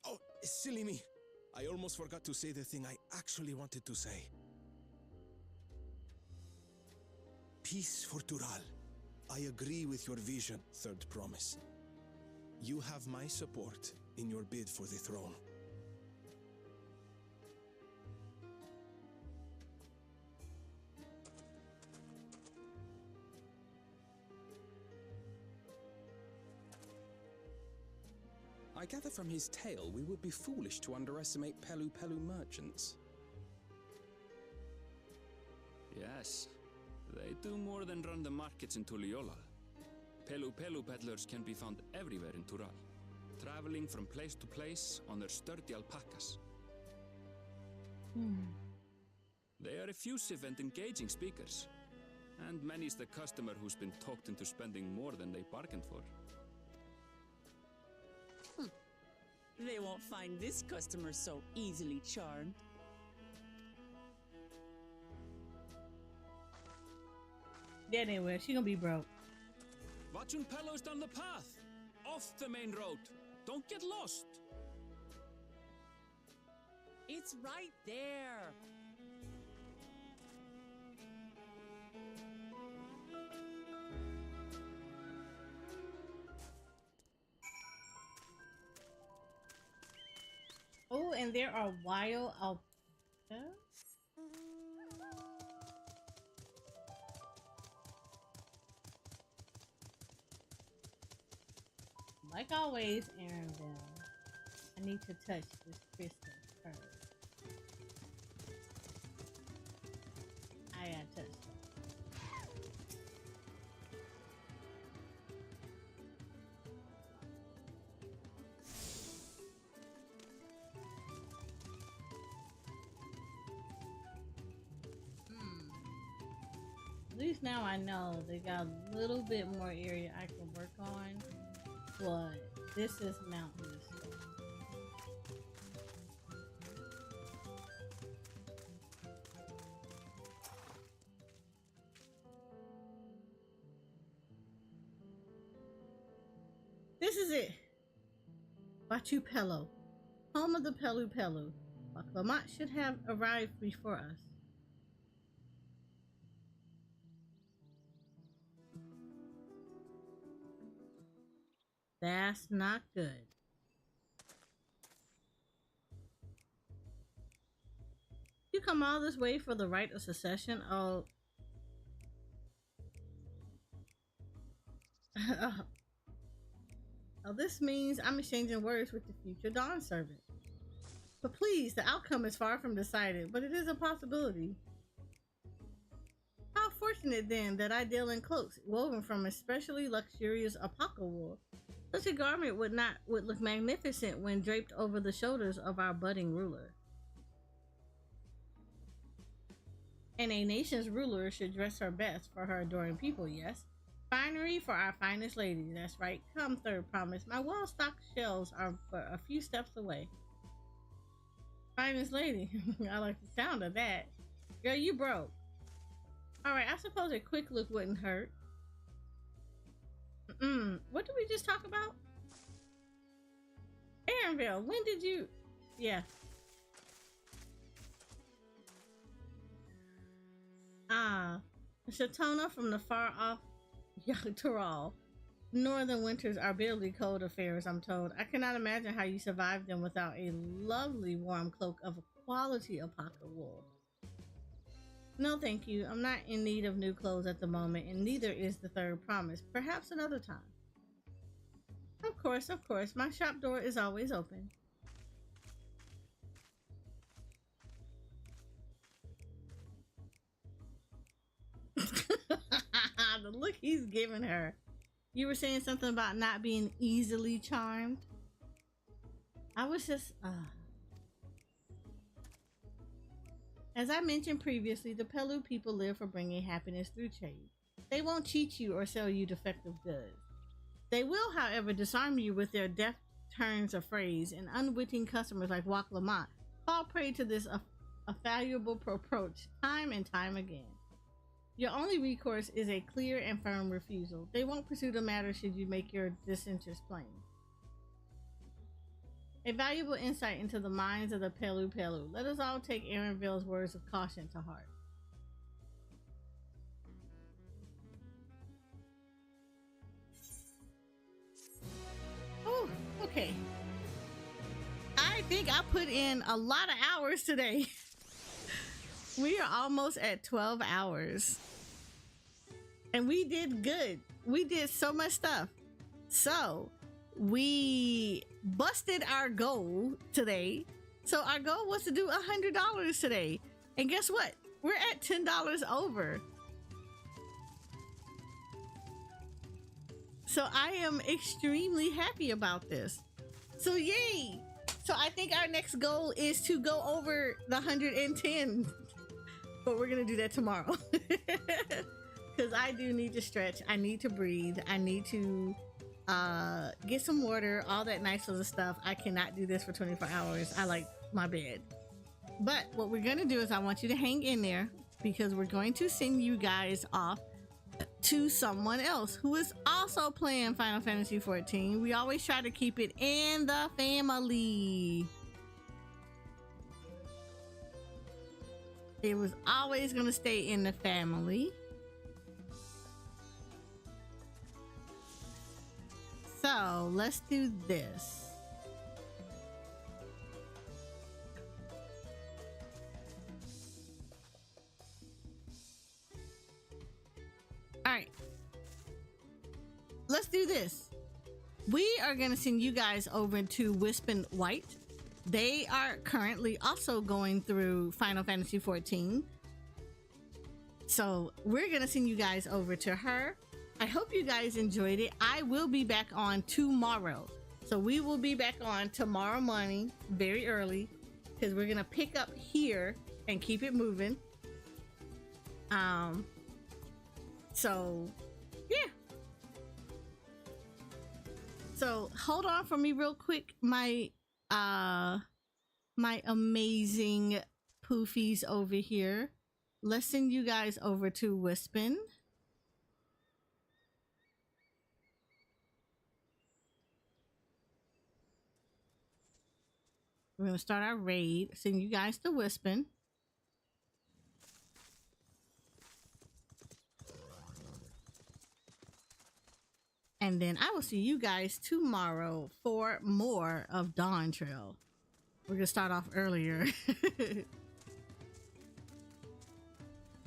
Oh, silly me. I almost forgot to say the thing I actually wanted to say. Peace for Tural. I agree with your vision, Third Promise. You have my support in your bid for the throne. I gather from his tale we would be foolish to underestimate Pelu Pelu merchants. Yes, they do more than run the markets in Tuliyollal. Pelu Pelu peddlers can be found everywhere in Tural, traveling from place to place on their sturdy alpacas. They are effusive and engaging speakers, and many's the customer who's been talked into spending more than they bargained for. They won't find this customer so easily charmed. Anyway, she gonna be broke. Watrunpelo's down the path, off the main road. Don't get lost. It's right there. Oh, and there are wild alpacas. Like always, Arendelle, I need to touch this crystal first. I gotta touch it. At least now I know they got a little bit more area I can work on. But this is mountainous. This is it. Vtuper, home of the Pelu Pelu. Baklamat should have arrived before us. That's not good. You come all this way for the right of secession? Oh. Oh, this means I'm exchanging words with the future Dawn servant. But please, the outcome is far from decided, but it is a possibility. How fortunate then that I deal in cloaks woven from especially luxurious alpaca wool. Such a garment would look magnificent when draped over the shoulders of our budding ruler. And a nation's ruler should dress her best for her adoring people, yes. Finery for our finest lady, that's right. Come, third promise. My well-stocked shelves are but a few steps away. Finest lady. I like the sound of that. Girl, you broke. Alright, I suppose a quick look wouldn't hurt. What did we just talk about? Aaronville, when did you... Yeah. Shatona from the far-off Tural. Northern winters are bitterly cold affairs, I'm told. I cannot imagine how you survive them without a lovely warm cloak of quality alpaca wool. No, thank you. I'm not in need of new clothes at the moment, and neither is the third promise. Perhaps another time. Of course, of course. My shop door is always open. The look he's giving her. You were saying something about not being easily charmed. I was just... As I mentioned previously, the Pelu people live for bringing happiness through trade. They won't cheat you or sell you defective goods. They will, however, disarm you with their deft turns of phrase, and unwitting customers like Wak Lamont fall prey to this valuable approach time and time again. Your only recourse is a clear and firm refusal. They won't pursue the matter should you make your disinterest plain. A valuable insight into the minds of the Pelu Pelu. Let us all take Aaronville's words of caution to heart. Oh, okay. I think I put in a lot of hours today. We are almost at 12 hours. And we did good. We did so much stuff. So, we busted our goal today. So, our goal was to do $100 today. And guess what? We're at $10 over. So, I am extremely happy about this. So, yay! So, I think our next goal is to go over the 110. But we're gonna do that tomorrow. Because I do need to stretch. I need to breathe. I need to get some water, all that nice other stuff. I cannot do this for 24 hours. I like my bed. But what we're gonna do is I want you to hang in there, because we're going to send you guys off to someone else who is also playing Final Fantasy XIV. We always try to keep it in the family. It was always going to stay in the family. So let's do this. All right. Let's do this. We are going to send you guys over to Wisp and White. They are currently also going through Final Fantasy XIV. So we're going to send you guys over to her. I hope you guys enjoyed it. I will be back on tomorrow. So we will be back on tomorrow morning, very early, because we're going to pick up here and keep it moving. So yeah. So hold on for me real quick. My amazing poofies over here. Let's send you guys over to Wispin. We're gonna start our raid. Send you guys to Wispin. And then I will see you guys tomorrow for more of Dawntrail. We're gonna start off earlier.